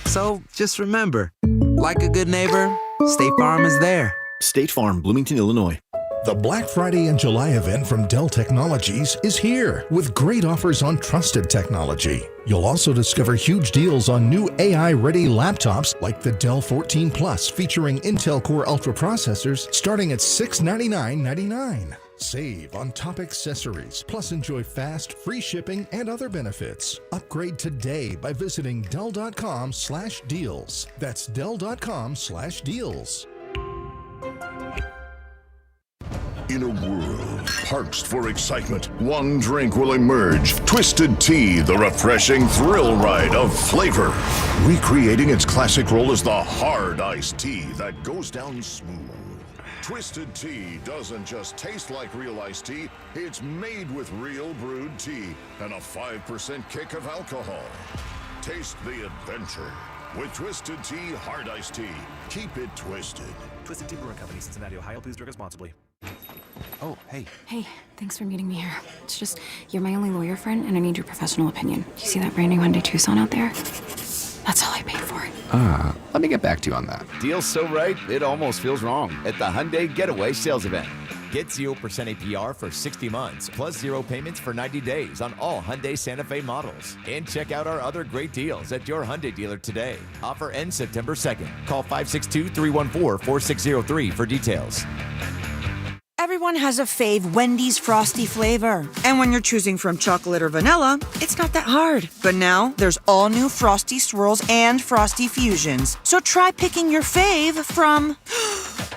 Speaker 11: So just remember, like a good neighbor, State Farm is there.
Speaker 14: State Farm, Bloomington, Illinois.
Speaker 15: The Black Friday and July event from Dell Technologies is here with great offers on trusted technology. You'll also discover huge deals on new AI-ready laptops like the Dell 14 Plus featuring Intel Core Ultra processors starting at $699.99. Save on top accessories, plus enjoy fast, free shipping and other benefits. Upgrade today by visiting Dell.com/deals. That's Dell.com/deals.
Speaker 31: In a world parched for excitement, one drink will emerge. Twisted Tea, the refreshing thrill ride of flavor. Recreating its classic role as the hard iced tea that goes down smooth. Twisted Tea doesn't just taste like real iced tea, it's made with real brewed tea and a 5% kick of alcohol. Taste the adventure with Twisted Tea Hard Iced Tea. Keep it twisted.
Speaker 13: Twisted Tea Brewing Company, Cincinnati, Ohio. Please drink responsibly.
Speaker 11: Oh, hey.
Speaker 16: Hey, thanks for meeting me here. It's just, you're my only lawyer friend, and I need your professional opinion. Do you see that brand new Hyundai Tucson out there? That's all I paid for it.
Speaker 17: Let me get back to you on that.
Speaker 18: Deal's so right, it almost feels wrong at the Hyundai Getaway Sales Event. Get 0% APR for 60 months, plus 0 payments for 90 days on all Hyundai Santa Fe models. And check out our other great deals at your Hyundai dealer today. Offer ends September 2nd. Call 562-314-4603 for details.
Speaker 19: Everyone has a fave Wendy's Frosty flavor. And when you're choosing from chocolate or vanilla, it's not that hard. But now, there's all new Frosty Swirls and Frosty Fusions. So try picking your fave from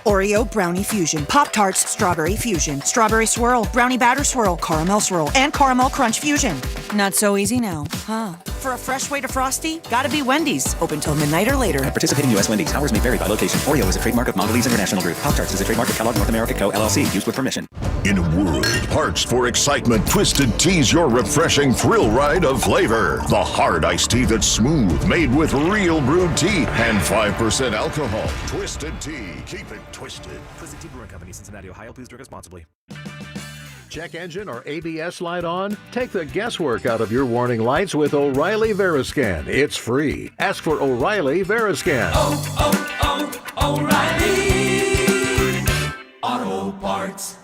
Speaker 19: Oreo Brownie Fusion, Pop-Tarts Strawberry Fusion, Strawberry Swirl, Brownie Batter Swirl, Caramel Swirl, and Caramel Crunch Fusion. Not so easy now, huh? For a fresh way to Frosty, gotta be Wendy's. Open till midnight or later.
Speaker 14: At participating U.S. Wendy's, hours may vary by location. Oreo is a trademark of Mondelez International Group. Pop-Tarts is a trademark of Kellogg North America Co., LLC. Used with permission.
Speaker 31: In a world parched for excitement, Twisted Tea's your refreshing thrill ride of flavor. The hard iced tea that's smooth, made with real brewed tea and 5% alcohol. Twisted Tea. Keep it twisted.
Speaker 14: Twisted Tea Brewing Company, Cincinnati, Ohio. Please drink responsibly.
Speaker 1: Check engine or ABS light on? Take the guesswork out of your warning lights with O'Reilly Veriscan. It's free. Ask for O'Reilly Veriscan.
Speaker 2: O'Reilly Auto Parts.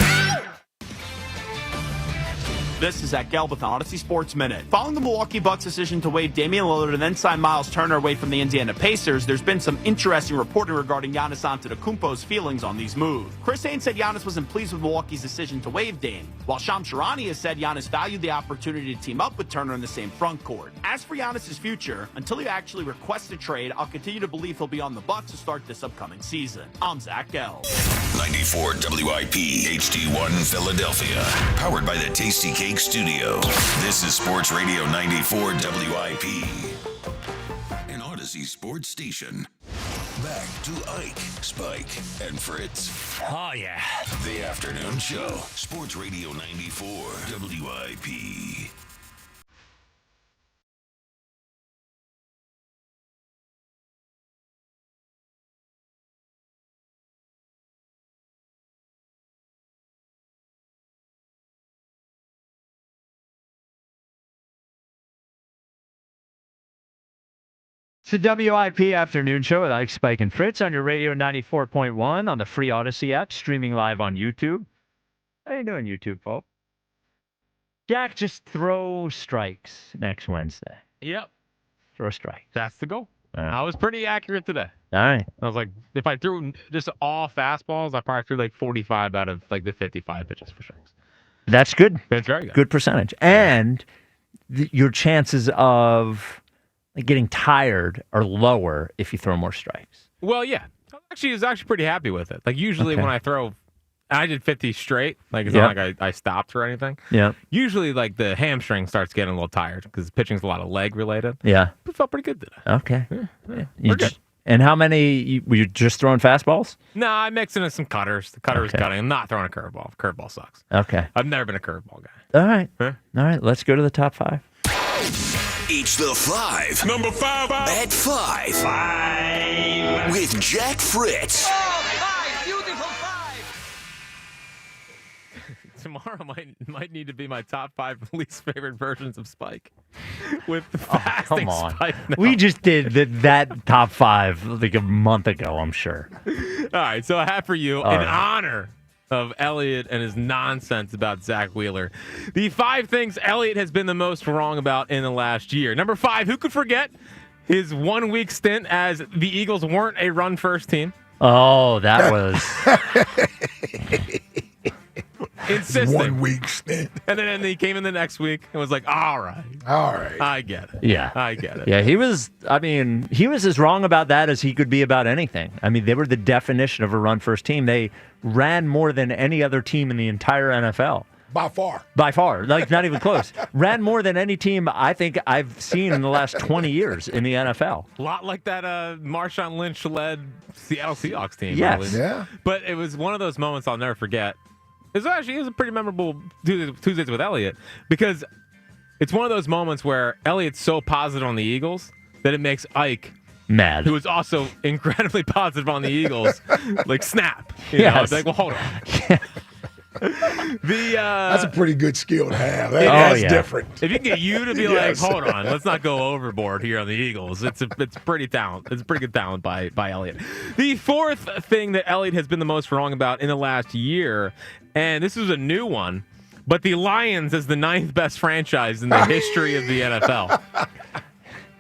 Speaker 20: This is Zach Gelb with Odyssey Sports Minute. Following the Milwaukee Bucks' decision to waive Damian Lillard and then sign Miles Turner away from the Indiana Pacers, there's been some interesting reporting regarding Giannis Antetokounmpo's feelings on these moves. Chris Haynes said Giannis wasn't pleased with Milwaukee's decision to waive Dame, while Shams Charania has said Giannis valued the opportunity to team up with Turner in the same front court. As for Giannis' future, until he actually requests a trade, I'll continue to believe he'll be on the Bucks to start this upcoming season. I'm Zach Gelb.
Speaker 4: 94 WIP HD1 Philadelphia. Powered by the Tasty Cake Studio. This is Sports Radio 94 WIP. An Odyssey sports station. Back to Ike, Spike, and Fritz.
Speaker 3: Oh, yeah.
Speaker 4: The afternoon show. Sports Radio 94 WIP.
Speaker 3: It's the WIP Afternoon Show with Ike, Spike, and Fritz on your radio 94.1 on the free Odyssey app, streaming live on YouTube. How you doing, YouTube, folks? Jack, just throw strikes next Wednesday.
Speaker 5: Yep.
Speaker 3: Throw strikes.
Speaker 5: That's the goal. I was pretty accurate today.
Speaker 3: All right.
Speaker 5: I was like, if I threw just all fastballs, I probably threw like 45 out of like the 55 pitches for strikes.
Speaker 3: That's good.
Speaker 5: That's very good.
Speaker 3: Good percentage. And your chances of getting tired are lower if you throw more strikes.
Speaker 5: Well, yeah. I was actually pretty happy with it. Like usually when I throw, I did 50 straight. Like it's not like I stopped or anything.
Speaker 3: Yeah.
Speaker 5: Usually like the hamstring starts getting a little tired because pitching's a lot of leg related.
Speaker 3: Yeah.
Speaker 5: It felt pretty good today.
Speaker 3: Okay.
Speaker 5: Yeah.
Speaker 3: We're good. And how many, were you just throwing fastballs?
Speaker 5: No, I'm mixing in some cutters. The cutter was cutting. I'm not throwing a curveball. Curveball sucks.
Speaker 3: Okay.
Speaker 5: I've never been a curveball guy.
Speaker 3: All right. All right. Let's go to the top five.
Speaker 30: It's the 5.
Speaker 2: Number 5.
Speaker 30: At 5.
Speaker 2: 5.
Speaker 30: With Jack Fritz.
Speaker 2: Beautiful 5.
Speaker 5: Tomorrow might need to be my top 5 least favorite versions of Spike. With the fasting
Speaker 3: Come on.
Speaker 5: Spike now.
Speaker 3: We just did that top 5 like a month ago, I'm sure.
Speaker 5: All right, so I have for you in honor of Elliot and his nonsense about Zack Wheeler, the 5 things Elliot has been the most wrong about in the last year. Number 5, who could forget his 1-week stint as the Eagles weren't a run-first team?
Speaker 3: Oh, that was...
Speaker 5: Insistent.
Speaker 10: 1 week stint.
Speaker 5: And then he came in the next week and was like, all right. I get it.
Speaker 3: Yeah.
Speaker 5: I get it.
Speaker 3: Yeah, he was as wrong about that as he could be about anything. I mean, they were the definition of a run-first team. They ran more than any other team in the entire NFL.
Speaker 10: By far.
Speaker 3: By far. Like, not even close. Ran more than any team I think I've seen in the last 20 years in the NFL.
Speaker 5: A lot like that Marshawn Lynch-led Seattle Seahawks team.
Speaker 3: Yes.
Speaker 5: Really.
Speaker 10: Yeah.
Speaker 5: But it was one of those moments I'll never forget. It was a pretty memorable Tuesdays with Elliot because it's one of those moments where Elliot's so positive on the Eagles that it makes Ike
Speaker 3: mad,
Speaker 5: who is also incredibly positive on the Eagles, like snap.
Speaker 3: Yes.
Speaker 5: Like, well, hold on.
Speaker 10: That's a pretty good skill to have. That's different.
Speaker 5: If you can get you to be like, hold on, let's not go overboard here on the Eagles. It's pretty talent. It's a pretty good talent by Elliot. The 4th thing that Elliot has been the most wrong about in the last year, and this is a new one, but the Lions is the 9th best franchise in the history of the NFL.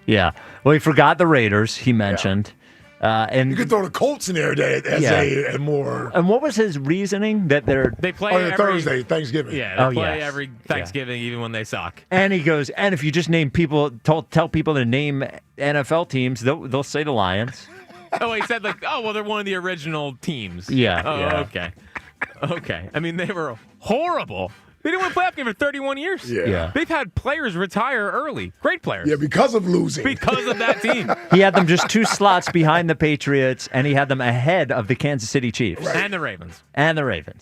Speaker 3: Yeah. Well, he forgot the Raiders, he mentioned. And
Speaker 10: you could throw the Colts in there as a more.
Speaker 3: And what was his reasoning that
Speaker 5: they play
Speaker 10: every Thursday, Thanksgiving?
Speaker 5: Yeah, they play every Thanksgiving, even when they suck.
Speaker 3: And he goes, and if you just name people, tell people to name NFL teams, they'll say the Lions.
Speaker 5: Oh, he said they're one of the original teams.
Speaker 3: Yeah.
Speaker 5: Oh,
Speaker 3: yeah.
Speaker 5: okay. Okay. I mean, they were horrible. They didn't win a playoff game for 31 years.
Speaker 10: Yeah.
Speaker 5: They've had players retire early. Great players.
Speaker 10: Yeah, because of losing.
Speaker 5: Because of that team.
Speaker 3: He had them just 2 slots behind the Patriots, and he had them ahead of the Kansas City Chiefs.
Speaker 10: Right.
Speaker 5: And the Ravens.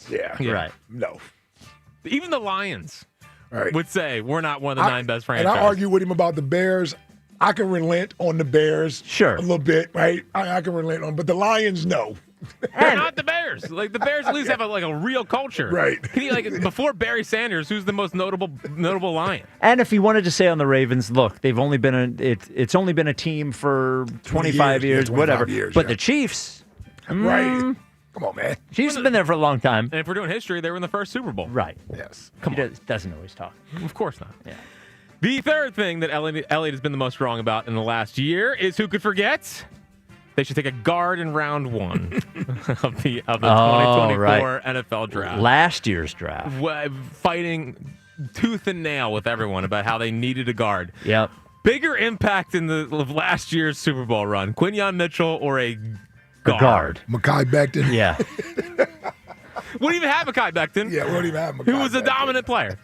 Speaker 10: Yeah.
Speaker 3: Right.
Speaker 10: No.
Speaker 5: Even the Lions
Speaker 10: Right.
Speaker 5: would say, we're not one of the 9 best
Speaker 10: And
Speaker 5: franchises.
Speaker 10: I argue with him about the Bears. I can relent on the Bears a little bit, right? I can relent on, but the Lions, no.
Speaker 5: They're not the Bears. Like the Bears at least have a real culture.
Speaker 10: Right.
Speaker 5: Can you, before Barry Sanders, who's the most notable Lion?
Speaker 3: And if he wanted to say on the Ravens, look, they've only been it's only been a team for 25 years,
Speaker 10: 25
Speaker 3: whatever.
Speaker 10: years,
Speaker 3: but the Chiefs,
Speaker 10: Right. Come on, man.
Speaker 3: Chiefs have been there for a long time.
Speaker 5: And if we're doing history, they were in the first Super Bowl.
Speaker 3: Right.
Speaker 10: Yes.
Speaker 3: Doesn't always talk.
Speaker 5: Of course not.
Speaker 3: Yeah.
Speaker 5: The third thing that Elliott has been the most wrong about in the last year is who could forget? They should take a guard in round 1 of the 2024 NFL draft.
Speaker 3: Last year's draft.
Speaker 5: Fighting tooth and nail with everyone about how they needed a guard.
Speaker 3: Yep.
Speaker 5: Bigger impact in the last year's Super Bowl run, Quinyon Mitchell or a guard?
Speaker 10: Mekhi Becton.
Speaker 3: Yeah.
Speaker 5: Wouldn't even have Mekhi Becton.
Speaker 10: Yeah, we don't even have Mekhi
Speaker 5: Who was a
Speaker 10: Becton.
Speaker 5: dominant player.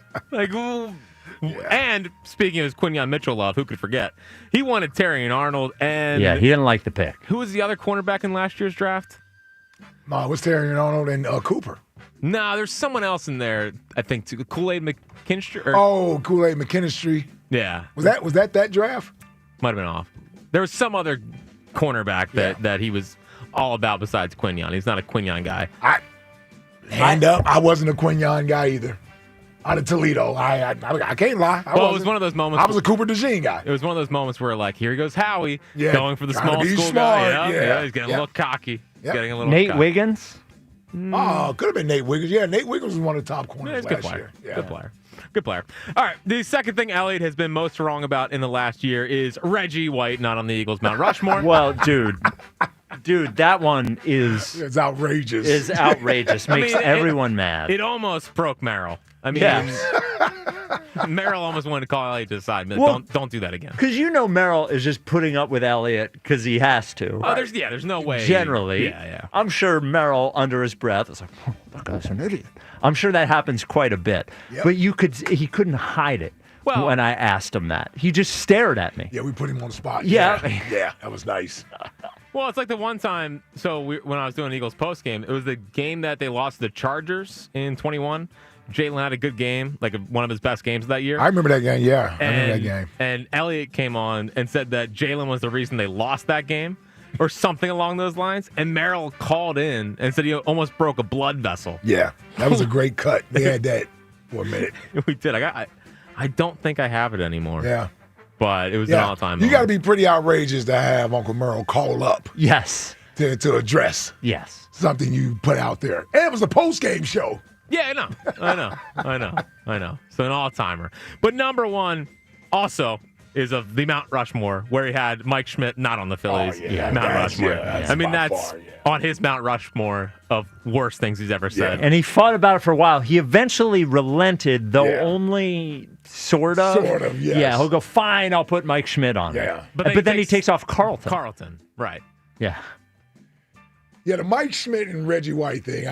Speaker 5: And speaking of his Quinyon Mitchell love, who could forget? He wanted Terrion Arnold and
Speaker 3: Yeah, he didn't like the pick.
Speaker 5: who was the other cornerback in last year's draft?
Speaker 10: No, it was Terrion Arnold and Cooper.
Speaker 5: No, there's someone else in there, I think, too. Kool-Aid McKinstry.
Speaker 10: Oh, Kool-Aid McKinstry.
Speaker 5: Yeah.
Speaker 10: Was that draft?
Speaker 5: Might have been off. There was some other cornerback that he was all about besides Quinyon. He's not a Quinyon guy.
Speaker 10: Hand up, I wasn't a Quinyon guy either. Out of Toledo, I can't lie.
Speaker 5: It was one of those moments.
Speaker 10: I was a Cooper DeJean guy.
Speaker 5: It was one of those moments where, here he goes Howie,
Speaker 10: Yeah,
Speaker 5: going for the
Speaker 10: trying to
Speaker 5: small
Speaker 10: be
Speaker 5: school
Speaker 10: smart,
Speaker 5: guy.
Speaker 10: yeah.
Speaker 5: He's getting
Speaker 10: Yeah.
Speaker 5: a little cocky.
Speaker 10: Yeah.
Speaker 5: Getting a little
Speaker 3: Nate
Speaker 5: cocky.
Speaker 3: Wiggins?
Speaker 10: Oh, could have been Nate Wiggins. Yeah, Nate Wiggins was one of the top
Speaker 5: Yeah,
Speaker 10: corners
Speaker 5: he's a good
Speaker 10: last
Speaker 5: player.
Speaker 10: year. Yeah.
Speaker 5: Good player. Good player. All right. The second thing Elliott has been most wrong about in the last year is Reggie White not on the Eagles Mount Rushmore.
Speaker 3: Well, dude, that one
Speaker 10: It's outrageous.
Speaker 3: outrageous. Makes everyone mad.
Speaker 5: It almost broke Merrill. I mean,
Speaker 3: Yes.
Speaker 5: Merrill almost wanted to call Elliott to the side.
Speaker 3: Well,
Speaker 5: Don't do that again.
Speaker 3: Because Merrill is just putting up with Elliott because he has to.
Speaker 5: Oh, there's no way.
Speaker 3: Generally.
Speaker 5: Yeah.
Speaker 3: I'm sure Merrill, under his breath, is like, oh, that guy's an idiot. I'm sure that happens quite a bit.
Speaker 10: Yep.
Speaker 3: But he couldn't hide it when I asked him that. He just stared at me.
Speaker 10: Yeah, we put him on the spot.
Speaker 3: Yeah.
Speaker 10: Yeah, that was nice.
Speaker 5: Well, it's like the one time. So when I was doing Eagles post game, it was the game that they lost to the Chargers in 21. Jalen had a good game, one of his best games that year.
Speaker 10: I remember that game, yeah. I remember that game.
Speaker 5: And Elliott came on and said that Jalen was the reason they lost that game or something along those lines. And Merrill called in and said he almost broke a blood vessel.
Speaker 10: Yeah, that was a great cut. We had that for a minute.
Speaker 5: We did. I don't think I have it anymore.
Speaker 10: Yeah.
Speaker 5: But it was an all-time
Speaker 10: You
Speaker 5: moment.
Speaker 10: got to be pretty outrageous to have Uncle Merrill call up.
Speaker 3: Yes.
Speaker 10: To address.
Speaker 3: Yes.
Speaker 10: Something you put out there. And it was a post-game show.
Speaker 5: Yeah, I know. So an all-timer. But number one also is of the Mount Rushmore, where he had Mike Schmidt not on the Phillies. Mount Rushmore. That's on his Mount Rushmore of worst things he's ever said.
Speaker 3: And he fought about it for a while. He eventually relented, though only sort of.
Speaker 10: Sort of, yes.
Speaker 3: Yeah, he'll go, fine, I'll put Mike Schmidt on it. But then he takes off Carlton.
Speaker 5: Right.
Speaker 3: Yeah.
Speaker 10: Yeah, the Mike Schmidt and Reggie White thing,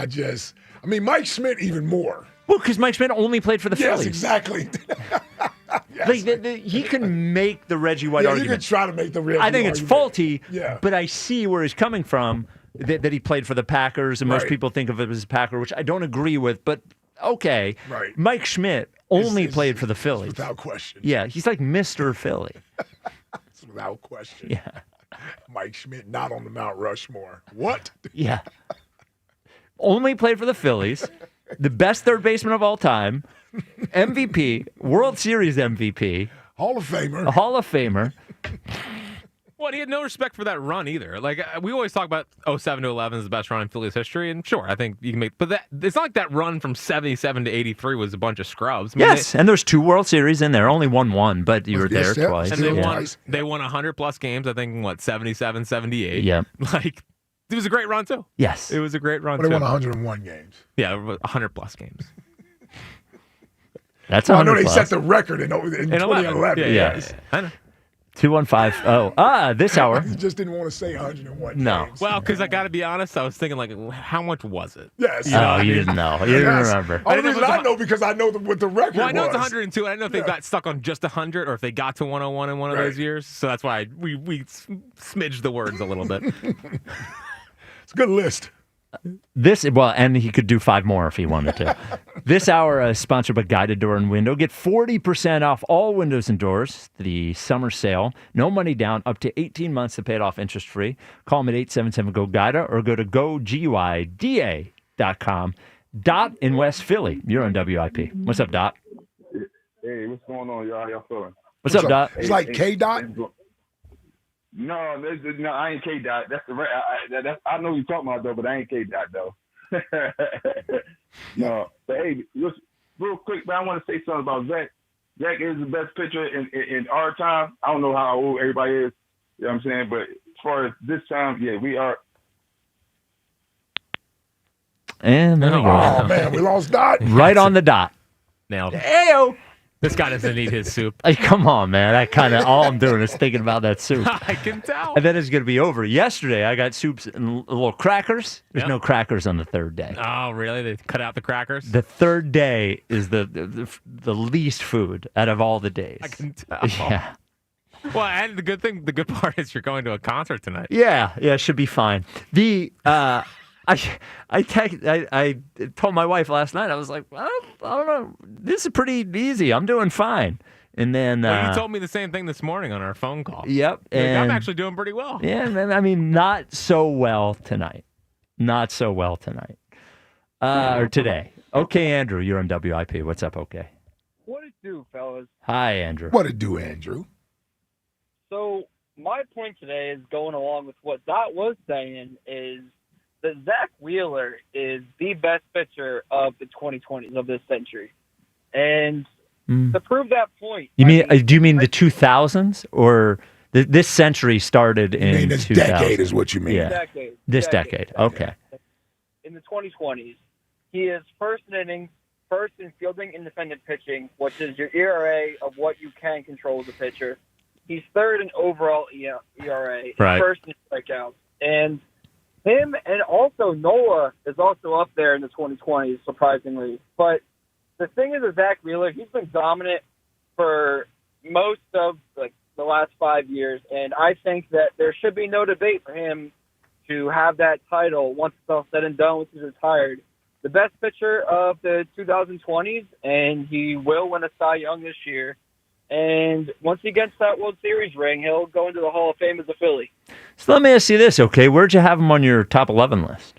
Speaker 10: Mike Schmidt even more.
Speaker 3: Well, because Mike Schmidt only played for the Phillies.
Speaker 10: Yes, exactly.
Speaker 3: He can make the Reggie White
Speaker 10: You
Speaker 3: argument.
Speaker 10: can try to make the Reggie
Speaker 3: I think it's
Speaker 10: argument.
Speaker 3: faulty,
Speaker 10: Yeah.
Speaker 3: but I see where he's coming from, that he played for the Packers, and most
Speaker 10: Right.
Speaker 3: people think of him as a Packer, which I don't agree with, but okay.
Speaker 10: Right.
Speaker 3: Mike Schmidt only played for the Phillies.
Speaker 10: Without question.
Speaker 3: Yeah, he's like Mr. Philly.
Speaker 10: It's without question.
Speaker 3: Yeah.
Speaker 10: Mike Schmidt not on the Mount Rushmore. What?
Speaker 3: Yeah. Only played for the Phillies, the best third baseman of all time, MVP, World Series MVP,
Speaker 10: Hall of Famer.
Speaker 3: a Hall of Famer.
Speaker 5: Well, he had no respect for that run either. We always talk about 07 to 11 is the best run in Phillies history, and sure, I think you can make. But it's not like that run from 77 to 83 was a bunch of scrubs.
Speaker 3: Yes, and there's 2 World Series in there. Only won one, but you were there
Speaker 10: yeah,
Speaker 3: twice.
Speaker 5: And they won 100+ games. I think 77, 78.
Speaker 3: Yeah.
Speaker 5: It was a great run too.
Speaker 3: Yes,
Speaker 5: it was a great run.
Speaker 10: But they
Speaker 5: too.
Speaker 10: won 101 games.
Speaker 5: Yeah, 100+ games.
Speaker 3: That's
Speaker 10: I know
Speaker 3: 100
Speaker 10: they
Speaker 3: plus.
Speaker 10: set the record in 2011.
Speaker 5: Yeah. I know.
Speaker 3: 215. This hour.
Speaker 10: You just didn't want to say 101.
Speaker 3: No.
Speaker 10: games.
Speaker 5: Well, because I got to be honest, I was thinking, like, how much was it?
Speaker 10: Yes.
Speaker 3: You didn't know. You didn't remember.
Speaker 10: Only reason I know because I know what the record
Speaker 5: Well, I know
Speaker 10: was.
Speaker 5: it's 102. I don't know if they got stuck on just 100 or if they got to 101 in one of those years. So that's why we smidged the words a little bit.
Speaker 10: It's a good list.
Speaker 3: And he could do 5 more if he wanted to. This hour is sponsored by Guided Door and Window. Get 40% off all windows and doors. The summer sale. No money down, up to 18 months to pay it off interest-free. Call them at 877-GO-GUIDA or go to GoGuida.com. Dot in West Philly. You're on WIP. What's up, Dot?
Speaker 6: Hey, what's going on, y'all? How y'all feeling?
Speaker 3: What's up, Dot?
Speaker 10: It's like K-Dot?
Speaker 6: No, I ain't K-Dot. That's the I know what you're talking about, though, but I ain't K-Dot, though. No, but hey, listen, real quick, man, I want to say something about Zack. Zack is the best pitcher in our time. I don't know how old everybody is, you know what I'm saying, but as far as this time, yeah, we are.
Speaker 3: And there we go.
Speaker 10: Oh, man, we lost Dot.
Speaker 3: Right on the dot.
Speaker 5: Nailed it.
Speaker 3: Ayo!
Speaker 5: This guy doesn't need his soup.
Speaker 3: Hey, come on, man. All I'm doing is thinking about that soup.
Speaker 5: I can tell.
Speaker 3: And then it's going to be over. Yesterday, I got soups and little crackers. There's no crackers on the third day.
Speaker 5: Oh, really? They cut out the crackers?
Speaker 3: The third day is the least food out of all the days.
Speaker 5: I can tell.
Speaker 3: Yeah.
Speaker 5: Well, and the good part is you're going to a concert tonight.
Speaker 3: Yeah, it should be fine. I told my wife last night, I was like, well, I don't know. This is pretty easy. I'm doing fine. And then
Speaker 5: you told me the same thing this morning on our phone call.
Speaker 3: Yep.
Speaker 5: Like, I'm actually doing pretty well.
Speaker 3: Yeah, man, I mean, not so well tonight. Or today. Okay, Andrew, you're on WIP. What's up, okay?
Speaker 7: What it do, fellas?
Speaker 3: Hi, Andrew.
Speaker 10: What it do, Andrew?
Speaker 7: So my point today is going along with what Dot was saying is that Zack Wheeler is the best pitcher of the 2020s of this century. And to prove that point...
Speaker 3: Do you mean the 2000s? Or this century started in...
Speaker 10: You mean this
Speaker 3: 2000?
Speaker 10: decade is what you mean.
Speaker 3: Yeah. This decade. Okay.
Speaker 7: In the 2020s, he is first in innings, first in fielding independent pitching, which is your ERA of what you can control as a pitcher. He's third in overall ERA,
Speaker 3: Right.
Speaker 7: first in strikeouts. And him and also Nola is also up there in the 2020s, surprisingly. But the thing is with Zack Wheeler, he's been dominant for most of the last 5 years, and I think that there should be no debate for him to have that title once it's all said and done, once he's retired. The best pitcher of the 2020s, and he will win a Cy Young this year. And once he gets that World Series ring, he'll go into the Hall of Fame as a Philly.
Speaker 3: So let me ask you this, okay? Where'd you have him on your top 11 list?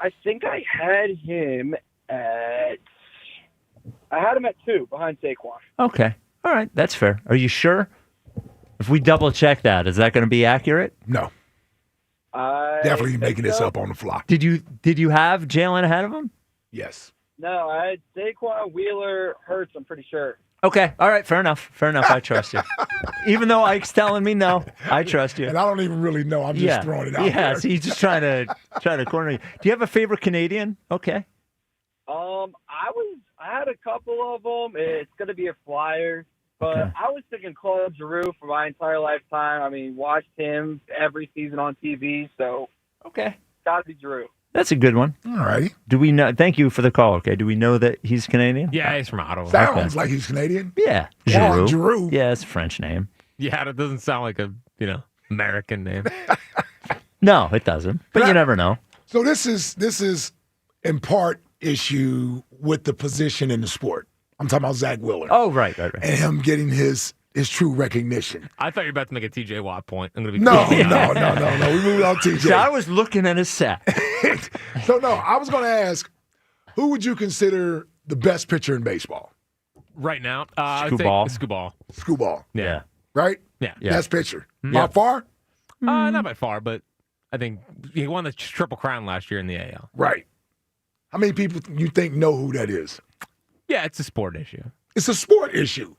Speaker 7: I think I had him at 2 behind Saquon.
Speaker 3: Okay. All right. That's fair. Are you sure? If we double check that, is that going to be accurate?
Speaker 10: No. Definitely making this up on the fly.
Speaker 3: Did you have Jalen ahead of him?
Speaker 10: Yes.
Speaker 7: No, I had Saquon, Wheeler, Hurts, I'm pretty sure.
Speaker 3: Okay. All right. Fair enough. I trust you. Even though Ike's telling me no, I trust you.
Speaker 10: And I don't even really know. I'm just throwing it out there.
Speaker 3: Yeah, so he's just trying to corner you. Do you have a favorite Canadian? Okay.
Speaker 7: I had a couple of them. It's going to be a Flyer. But
Speaker 3: Okay.
Speaker 7: I was thinking Claude Giroux for my entire lifetime. I mean, watched him every season on TV. So,
Speaker 3: okay.
Speaker 7: Got to be Giroux.
Speaker 3: That's a good one.
Speaker 10: All right.
Speaker 3: Do we know? Thank you for the call. Okay. Do we know that he's Canadian?
Speaker 5: Yeah, he's from Ottawa.
Speaker 10: Sounds like he's Canadian.
Speaker 3: Yeah.
Speaker 10: Claude Giroux.
Speaker 3: Yeah, it's a French name.
Speaker 5: Yeah, it doesn't sound like a American name.
Speaker 3: No, it doesn't. But you never know.
Speaker 10: So this is in part issue with the position in the sport. I'm talking about Zack Wheeler.
Speaker 3: Oh, right.
Speaker 10: And him getting his true recognition.
Speaker 5: I thought you were about to make a TJ Watt point. I'm going to be
Speaker 10: No.
Speaker 5: completely honest.
Speaker 10: We moved on TJ.
Speaker 3: See, I was looking at his set.
Speaker 10: So, no, I was going to ask, who would you consider the best pitcher in baseball?
Speaker 5: Right now, I would say
Speaker 3: Scooball.
Speaker 10: Scooball.
Speaker 5: Yeah.
Speaker 10: Right?
Speaker 5: Yeah.
Speaker 10: Best pitcher.
Speaker 5: Yeah.
Speaker 10: By far?
Speaker 5: Not by far, but I think he won the Triple Crown last year in the AL.
Speaker 10: Right. How many people you think know who that is?
Speaker 5: Yeah, it's a sport issue.
Speaker 10: It's a sport issue.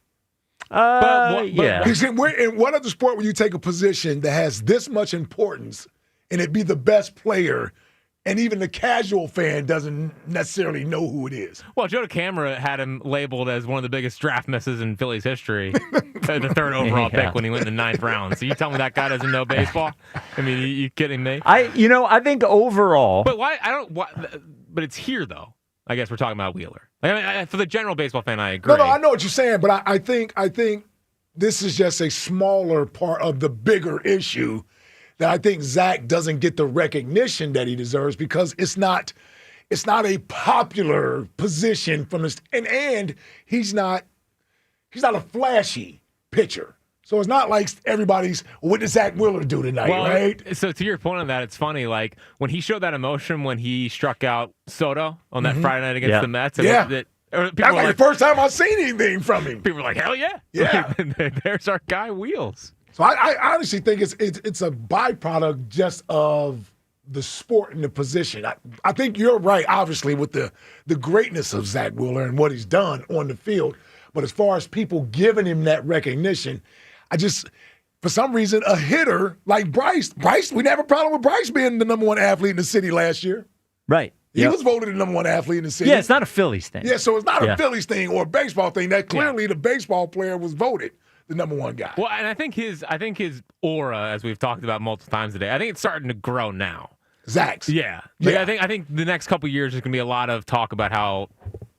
Speaker 3: Yeah.
Speaker 10: Because in what other sport would you take a position that has this much importance and it be the best player and even the casual fan doesn't necessarily know who it is.
Speaker 5: Well, Joe DeCamara had him labeled as one of the biggest draft misses in Phillies history, the third overall pick when he went in the 9th round. So you tell me that guy doesn't know baseball? I mean, you kidding me?
Speaker 3: I think overall.
Speaker 5: But why? But it's here though. I guess we're talking about Wheeler. I mean, for the general baseball fan, I agree.
Speaker 10: No, I know what you're saying, but I think this is just a smaller part of the bigger issue that I think Zack doesn't get the recognition that he deserves because it's not a popular position from this, and he's not a flashy pitcher. So it's not like everybody's, what did Zack Wheeler do tonight, right?
Speaker 5: So to your point on that, it's funny. Like when he showed that emotion when he struck out Soto on that Friday night against the Mets. And
Speaker 10: that's like the first time I've seen anything from him.
Speaker 5: People were like, hell yeah.
Speaker 10: Yeah.
Speaker 5: There's our guy Wheels.
Speaker 10: So I honestly think it's a byproduct just of the sport and the position. I think you're right, obviously, with the greatness of Zack Wheeler and what he's done on the field. But as far as people giving him that recognition, for some reason, a hitter like Bryce, we didn't have a problem with Bryce being the number one athlete in the city last year.
Speaker 3: Right.
Speaker 10: He was voted the number one athlete in the city.
Speaker 3: Yeah, it's not a Phillies thing.
Speaker 10: Yeah, so it's not a Phillies thing or a baseball thing. That clearly the baseball player was voted the number one guy.
Speaker 5: Well, and I think his aura, as we've talked about multiple times today, I think it's starting to grow now.
Speaker 10: Zack's.
Speaker 5: Yeah. I think the next couple of years there's going to be a lot of talk about how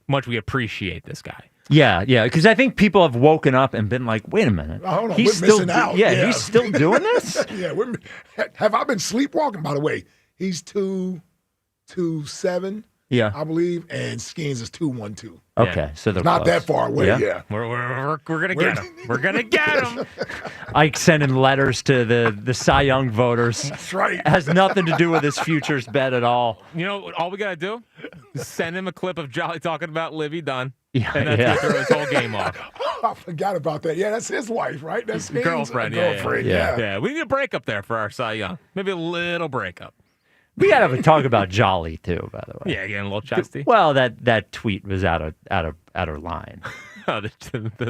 Speaker 5: much we appreciate this guy.
Speaker 3: Yeah, because I think people have woken up and been like, wait a minute.
Speaker 10: Hold on,
Speaker 3: he's
Speaker 10: we're
Speaker 3: still
Speaker 10: missing out.
Speaker 3: Yeah, he's still doing this?
Speaker 10: Yeah, have I been sleepwalking, by the way? He's 2.27, I believe, and Skeens is 2.12.
Speaker 3: Okay, so they're
Speaker 10: not
Speaker 3: close.
Speaker 10: that far away, yeah.
Speaker 5: We're going to get him. We're going to get him.
Speaker 3: Ike sending letters to the Cy Young voters.
Speaker 10: That's right.
Speaker 3: It has nothing to do with his futures bet at all.
Speaker 5: You know, all we got to do is send him a clip of Jolly talking about Livy Dunn.
Speaker 3: Yeah,
Speaker 5: and that's going to throw his whole game off.
Speaker 10: I forgot about that. Yeah, that's his wife, right? That's his
Speaker 5: girlfriend. Yeah. We need a breakup there for our Cy Young. Maybe a little breakup.
Speaker 3: We got to talk about Jolly too, by the way.
Speaker 5: Yeah, getting a little chesty.
Speaker 3: Well, that tweet was out of line.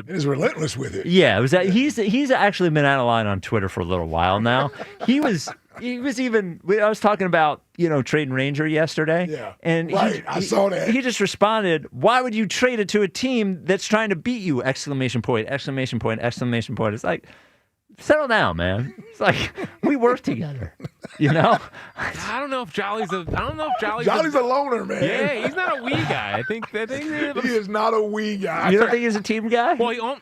Speaker 10: He's relentless with it.
Speaker 3: Yeah, it was. He's actually been out of line on Twitter for a little while now. He was even. I was talking about trading Ranger yesterday.
Speaker 10: Yeah,
Speaker 3: and
Speaker 10: I saw that.
Speaker 3: He just responded, "Why would you trade it to a team that's trying to beat you!" Exclamation point! Exclamation point! Exclamation point! It's like, settle down, man. It's like we work together.
Speaker 5: I don't know if Jolly's
Speaker 10: a loner, man.
Speaker 5: Yeah, he's not a wee guy. I think
Speaker 10: he is not a wee guy.
Speaker 3: You don't think he's a team guy?
Speaker 5: Well,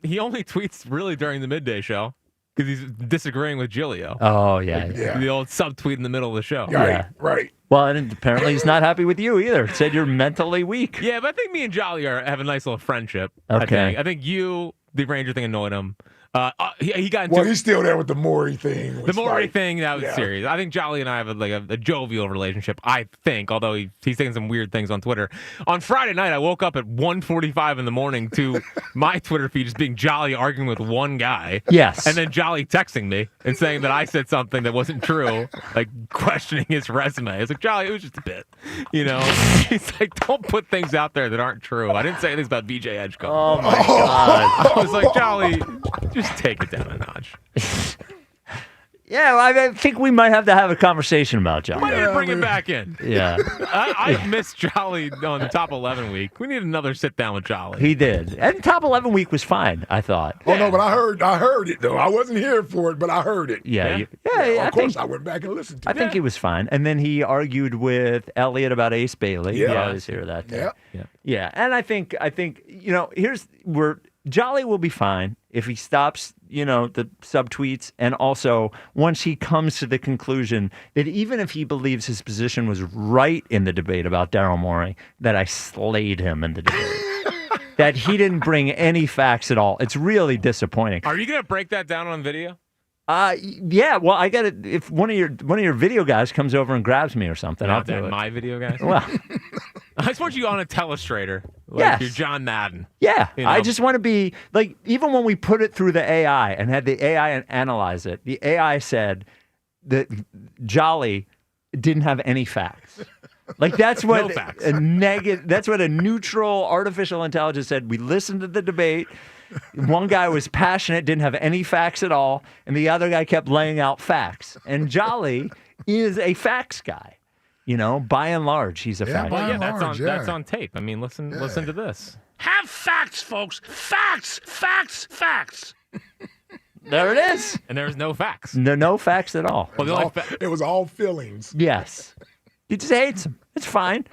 Speaker 5: he only tweets really during the midday show because he's disagreeing with Giglio.
Speaker 3: Oh yeah.
Speaker 5: The old subtweet in the middle of the show.
Speaker 10: Right.
Speaker 3: Well, and apparently he's not happy with you either. Said you're mentally weak.
Speaker 5: Yeah, but I think me and Jolly have a nice little friendship.
Speaker 3: Okay.
Speaker 5: I think the Ranger thing annoyed him. He got into.
Speaker 10: Well, he's still there with the Maury thing.
Speaker 5: The Maury thing, that was serious. I think Jolly and I have a jovial relationship, I think, although he's saying some weird things on Twitter. On Friday night, I woke up at 1:45 in the morning to my Twitter feed just being Jolly arguing with one guy.
Speaker 3: Yes.
Speaker 5: And then Jolly texting me and saying that I said something that wasn't true, like questioning his resume. I was like, Jolly, it was just a bit. He's like, don't put things out there that aren't true. I didn't say anything about BJ Edgecombe.
Speaker 3: Oh, my God.
Speaker 5: I was like, Jolly, just take it down a notch.
Speaker 3: Yeah, well, I think we might have to have a conversation about Jolly.
Speaker 5: Might need to bring him back in.
Speaker 3: Yeah.
Speaker 5: I missed Jolly on the top 11 week. We need another sit down with Jolly.
Speaker 3: He did. And top 11 week was fine, I thought.
Speaker 10: Oh, no, but I heard it, though. I wasn't here for it, but I heard it.
Speaker 3: Yeah.
Speaker 10: Of course, I went back and listened to it.
Speaker 3: I think he was fine. And then he argued with Elliot about Ace Bailey.
Speaker 10: Yeah.
Speaker 3: I was here that day. Yeah. And I think here's where Jolly will be fine if he stops, the subtweets, and also once he comes to the conclusion that even if he believes his position was right in the debate about Daryl Morey, that I slayed him in the debate, that he didn't bring any facts at all. It's really disappointing.
Speaker 5: Are you going to break that down on video?
Speaker 3: Yeah. Well, I got it. If one of your video guys comes over and grabs me or something, I'll do it.
Speaker 5: My video guys.
Speaker 3: Well,
Speaker 5: I just want you on a telestrator, like
Speaker 3: yes.
Speaker 5: you're John Madden.
Speaker 3: Yeah, I just want to be like, even when we put it through the AI and had the AI analyze it, the AI said that Jolly didn't have any facts. Like that's what
Speaker 5: No facts.
Speaker 3: That's what a neutral artificial intelligence said. We listened to the debate. One guy was passionate, didn't have any facts at all, and the other guy kept laying out facts. And Jolly is a facts guy. by and large, he's a factor.
Speaker 5: Well, that's on tape. I mean, listen to this.
Speaker 10: Have facts, folks. Facts, facts, facts.
Speaker 3: There it is.
Speaker 5: And there's no facts.
Speaker 3: No facts at all.
Speaker 10: It was all feelings.
Speaker 3: Yes. He just hates him. It's fine.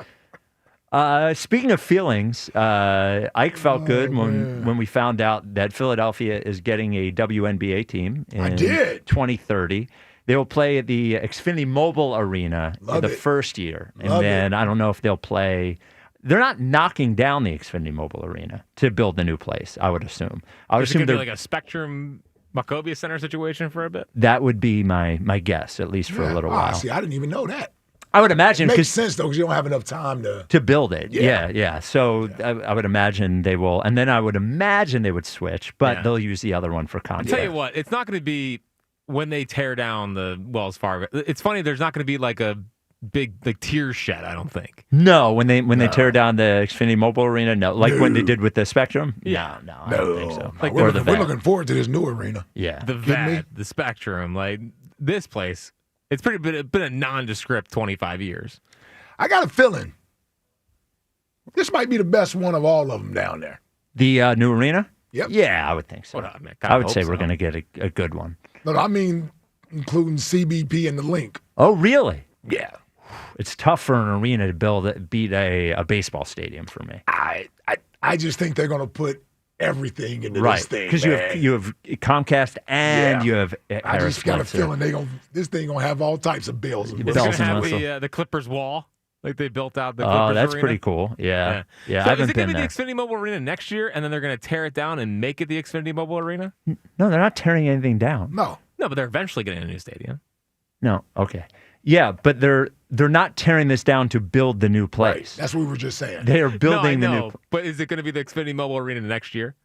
Speaker 3: Speaking of feelings, Ike felt good when we found out that Philadelphia is getting a WNBA team in 2030. They will play at the Xfinity Mobile Arena the first year. And then I don't know if they'll play. They're not knocking down the Xfinity Mobile Arena to build the new place, I would assume.
Speaker 5: Is it going to be like a Spectrum Maccabi Center situation for a bit?
Speaker 3: That would be my guess, at least for a little while.
Speaker 10: See, I didn't even know that.
Speaker 3: I would imagine.
Speaker 10: It makes sense, though, because you don't have enough time
Speaker 3: to build it. Yeah. So I would imagine they will. And then I would imagine they would switch, but they'll use the other one for content.
Speaker 5: I'll tell you what, it's not going to be when they tear down the Wells Fargo. It's funny, there's not going to be like a big tier shed, I don't think.
Speaker 3: No, when they tear down the Xfinity Mobile Arena, no. Like when they did with the Spectrum?
Speaker 5: Yeah.
Speaker 3: No, I don't think so.
Speaker 10: Like we're looking forward to this new arena.
Speaker 3: Yeah.
Speaker 5: The VAD, the Spectrum, like this place, it's been a nondescript 25 years.
Speaker 10: I got a feeling this might be the best one of all of them down there.
Speaker 3: The new arena?
Speaker 10: Yep.
Speaker 3: Yeah, I would think so. I would say we're going to get a good one.
Speaker 10: No, I mean including CBP and the link.
Speaker 3: Oh, really?
Speaker 10: Yeah.
Speaker 3: It's tough for an arena to beat a baseball stadium for me.
Speaker 10: I just think they're going to put everything into this thing,
Speaker 3: because you have Comcast and you have Harris.
Speaker 10: I just got a feeling this thing going to have all types of bells.
Speaker 5: It's going to have the Clippers wall, like they built out the Clippers
Speaker 3: that's
Speaker 5: arena.
Speaker 3: pretty cool. Yeah.
Speaker 5: So
Speaker 3: I haven't
Speaker 5: is it going
Speaker 3: been
Speaker 5: to be
Speaker 3: there.
Speaker 5: the Xfinity Mobile Arena next year, and then they're going to tear it down and make it the Xfinity Mobile Arena?
Speaker 3: No, they're not tearing anything down.
Speaker 10: No,
Speaker 5: but they're eventually getting a new stadium.
Speaker 3: No, okay. Yeah, but they're not tearing this down to build the new place.
Speaker 10: Right. That's what we were just saying.
Speaker 3: They are building the new.
Speaker 5: But is it going to be the Xfinity Mobile Arena next year?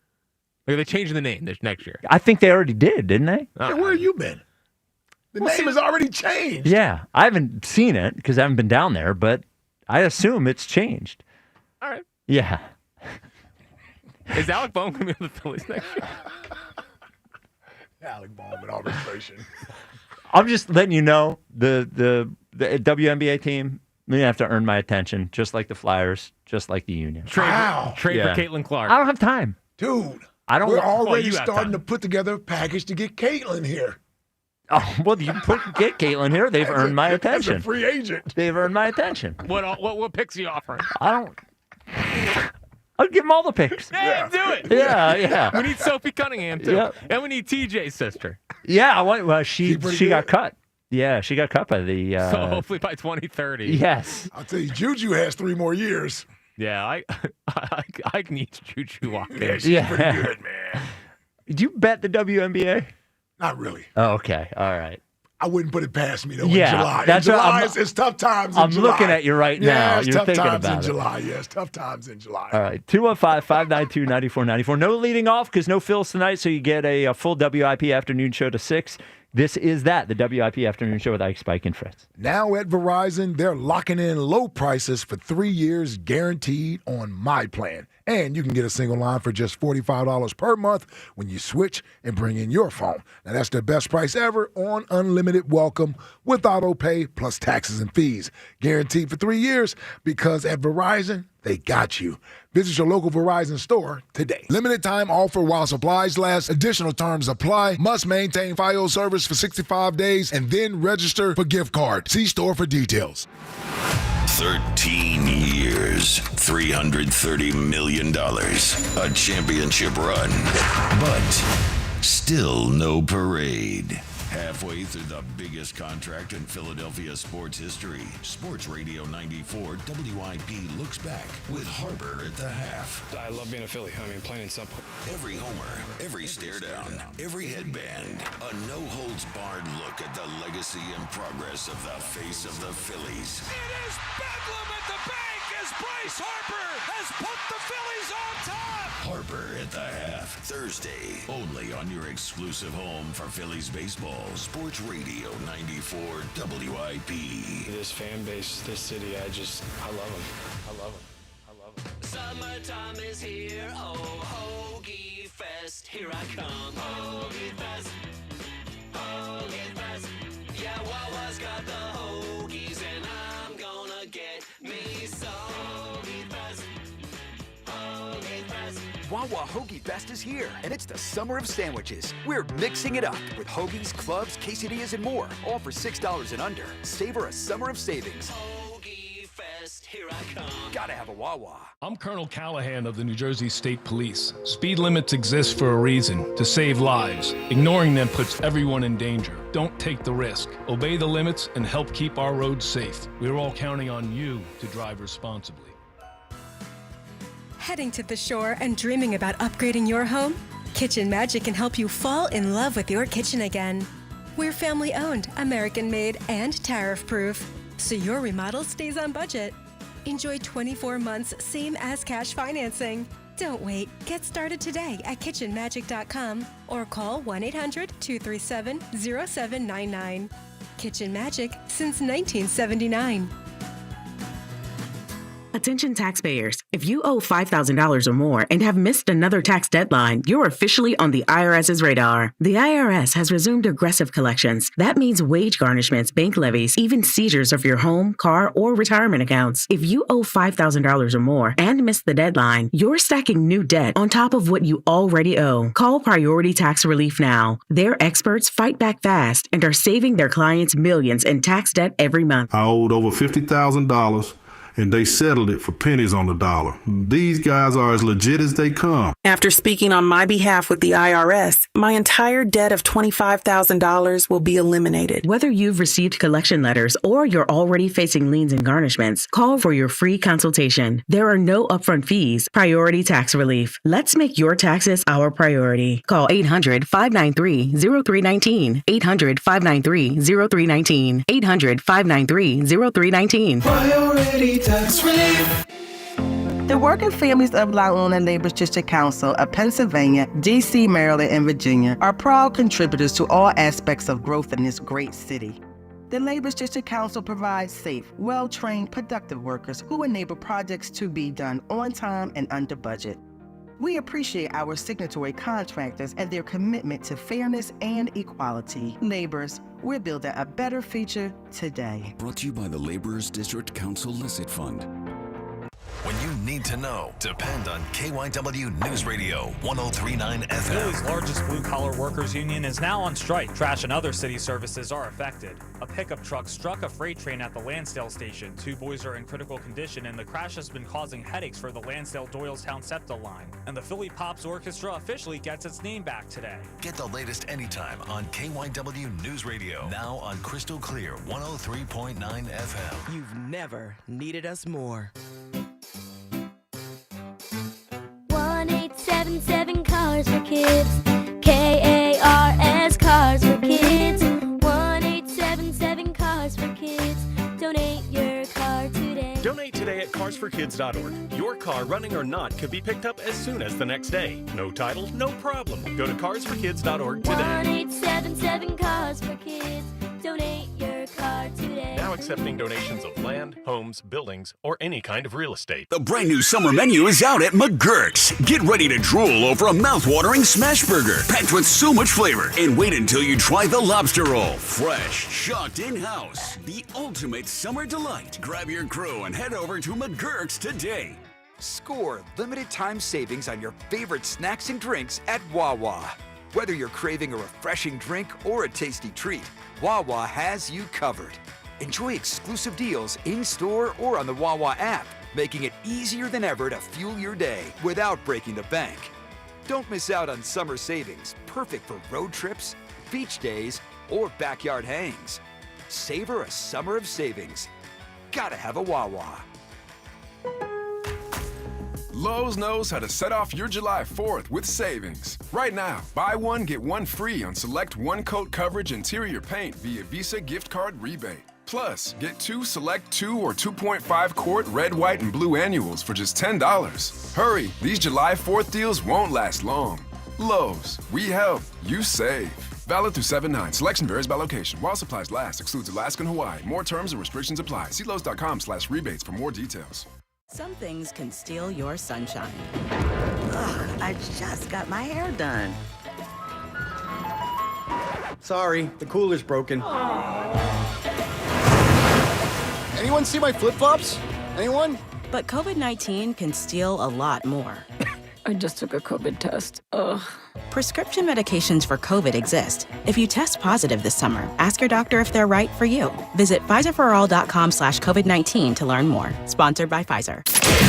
Speaker 5: Like, are they changing the name next year?
Speaker 3: I think they already did, didn't they?
Speaker 10: Hey, where have you been? The name has already changed.
Speaker 3: Yeah, I haven't seen it because I haven't been down there, but I assume it's changed.
Speaker 5: All right.
Speaker 3: Yeah.
Speaker 5: Is Alec Bohm going to be on the Phillies next year?
Speaker 10: Alec Bohm in arbitration.
Speaker 3: I'm just letting you know the WNBA team, they have to earn my attention, just like the Flyers, just like the Union.
Speaker 5: Trade for Caitlin Clark.
Speaker 3: I don't have time.
Speaker 10: Dude,
Speaker 3: I don't.
Speaker 10: We're already starting to put together a package to get Caitlin here.
Speaker 3: Oh, well, you get Caitlin here. They've earned my attention.
Speaker 10: As a free agent.
Speaker 3: They've earned my attention.
Speaker 5: What picks are you offering?
Speaker 3: I don't. I'll give them all the picks.
Speaker 5: Yeah, do it.
Speaker 3: Yeah.
Speaker 5: We need Sophie Cunningham, too.
Speaker 3: Yeah.
Speaker 5: And we need TJ's sister.
Speaker 3: Yeah, she got cut. Yeah, she got cut by the...
Speaker 5: so hopefully by 2030.
Speaker 3: Yes.
Speaker 10: I'll tell you, Juju has 3 more years.
Speaker 5: Yeah, I need Juju walking.
Speaker 10: Yeah, she's pretty good, man.
Speaker 3: Did you bet the WNBA?
Speaker 10: Not really.
Speaker 3: Oh, okay. All right.
Speaker 10: I wouldn't put it past me, though,
Speaker 3: Yeah,
Speaker 10: in July.
Speaker 3: that's
Speaker 10: in July,
Speaker 3: what
Speaker 10: it's tough times in
Speaker 3: I'm
Speaker 10: July.
Speaker 3: looking at you right now.
Speaker 10: It's
Speaker 3: You're
Speaker 10: tough
Speaker 3: thinking
Speaker 10: times
Speaker 3: about
Speaker 10: in
Speaker 3: it.
Speaker 10: July. Yes, tough times in July.
Speaker 3: All right. 215-592-9494. No leading off because no Phils tonight, so you get a full WIP afternoon show to 6. This is the WIP afternoon show with Ike, Spike, and Fritz.
Speaker 10: Now at Verizon, they're locking in low prices for 3 years guaranteed on my plan. And you can get a single line for just $45 per month when you switch and bring in your phone. Now, that's the best price ever on unlimited welcome with auto pay plus taxes and fees. Guaranteed for 3 years because at Verizon, they got you. Visit your local Verizon store today. Limited time offer while supplies last. Additional terms apply. Must maintain Fios service for 65 days and then register for gift card. See store for details.
Speaker 4: 13 years, $330 million, a championship run, but still no parade. Halfway through the biggest contract in Philadelphia sports history, Sports Radio 94 WIP looks back with Harper at the half.
Speaker 8: I love being a Philly. I mean, plain and simple.
Speaker 4: Every homer, every stare down, every headband, a no-holds-barred look at the legacy and progress of the face of the Phillies.
Speaker 2: It is bedlam at the bank as Bryce Harper has put the Phillies on top.
Speaker 4: Harper at the half, Thursday, only on your exclusive home for Phillies baseball. Sports Radio 94 WIP.
Speaker 8: This fan base, this city, I love them. I love them. I love them.
Speaker 2: Summertime is here, oh, Hoagie Fest, here I come. Hoagie Fest, Hoagie Fest. Yeah, Wawa's got the Hoagies and I'm gonna
Speaker 9: Wawa Hoagie Fest is here, and it's the summer of sandwiches. We're mixing it up with hoagies, clubs, quesadillas, and more, all for $6 and under. Savor a summer of savings.
Speaker 2: Hoagie Fest, here I come.
Speaker 9: Gotta have a Wawa.
Speaker 12: I'm Colonel Callahan of the New Jersey State Police. Speed limits exist for a reason, to save lives. Ignoring them puts everyone in danger. Don't take the risk. Obey the limits and help keep our roads safe. We're all counting on you to drive responsibly.
Speaker 21: Heading to the shore and dreaming about upgrading your home? Kitchen Magic can help you fall in love with your kitchen again. We're family owned, American made, and tariff proof, so your remodel stays on budget. Enjoy 24 months same as cash financing. Don't wait. Get started today at kitchenmagic.com or call 1-800-237-0799. Kitchen Magic since 1979.
Speaker 22: Attention taxpayers. If you owe $5,000 or more and have missed another tax deadline, you're officially on the IRS's radar. The IRS has resumed aggressive collections. That means wage garnishments, bank levies, even seizures of your home, car, or retirement accounts. If you owe $5,000 or more and missed the deadline, you're stacking new debt on top of what you already owe. Call Priority Tax Relief now. Their experts fight back fast and are saving their clients millions in tax debt every month.
Speaker 23: I owed over $50,000. And they settled it for pennies on the dollar. These guys are as legit as they come.
Speaker 24: After speaking on my behalf with the IRS, my entire debt of $25,000 will be eliminated.
Speaker 22: Whether you've received collection letters or you're already facing liens and garnishments, call for your free consultation. There are no upfront fees. Priority Tax Relief. Let's make your taxes our priority. Call 800-593-0319. 800-593-0319. 800-593-0319.
Speaker 25: Priority Tax Relief.
Speaker 26: The working families of La Una Labor's District Council of Pennsylvania, D.C., Maryland, and Virginia are proud contributors to all aspects of growth in this great city. The Labor's District Council provides safe, well-trained, productive workers who enable projects to be done on time and under budget. We appreciate our signatory contractors and their commitment to fairness and equality. Laborers, we're building a better future today.
Speaker 30: Brought to you by the Laborers District Council Licit Fund.
Speaker 27: When you need to know, depend on KYW News Radio 103.9 FM.
Speaker 28: Philly's largest blue-collar workers union is now on strike. Trash and other city services are affected. A pickup truck struck a freight train at the Lansdale station. 2 boys are in critical condition, and the crash has been causing headaches for the Lansdale-Doylestown SEPTA line. And the Philly Pops Orchestra officially gets its name back today.
Speaker 27: Get the latest anytime on KYW News Radio. Now on Crystal Clear 103.9 FM.
Speaker 29: You've never needed us more.
Speaker 32: 1-877 Cars for Kids. KARS Cars for Kids. 1-877 Cars for Kids. Donate your car today.
Speaker 33: Donate today at carsforkids.org. Your car, running or not, could be picked up as soon as the next day. No title, no problem. Go to carsforkids.org today.
Speaker 32: 1-877 Cars for Kids. Donate your car today.
Speaker 33: Now accepting donations of land, homes, buildings, or any kind of real estate.
Speaker 30: The brand new summer menu is out at McGurk's. Get ready to drool over a mouth-watering smash burger packed with so much flavor. And wait until you try the lobster roll. Fresh, shocked in-house. The ultimate summer delight. Grab your crew and head over to McGurk's today.
Speaker 9: Score limited time savings on your favorite snacks and drinks at Wawa. Whether you're craving a refreshing drink or a tasty treat, Wawa has you covered. Enjoy exclusive deals in-store or on the Wawa app, making it easier than ever to fuel your day without breaking the bank. Don't miss out on summer savings, perfect for road trips, beach days, or backyard hangs. Savor a summer of savings. Gotta have a Wawa.
Speaker 34: Lowe's knows how to set off your July 4th with savings. Right now, buy one, get one free on select one-coat coverage interior paint via Visa gift card rebate. Plus, get 2 select 2 or 2.5 quart red, white, and blue annuals for just $10. Hurry, these July 4th deals won't last long. Lowe's, we help, you save. Valid through 7/9. Selection varies by location. While supplies last, excludes Alaska and Hawaii. More terms and restrictions apply. See Lowe's.com/rebates for more details.
Speaker 35: Some things can steal your sunshine. Ugh, I just got my hair done.
Speaker 36: Sorry, the cooler's broken. Anyone see my flip-flops? Anyone?
Speaker 35: But COVID-19 can steal a lot more.
Speaker 1: I just took a COVID test. Ugh.
Speaker 22: Prescription medications for COVID exist. If you test positive this summer, ask your doctor if they're right for you. Visit Pfizerforall.com/COVID-19 to learn more. Sponsored by Pfizer.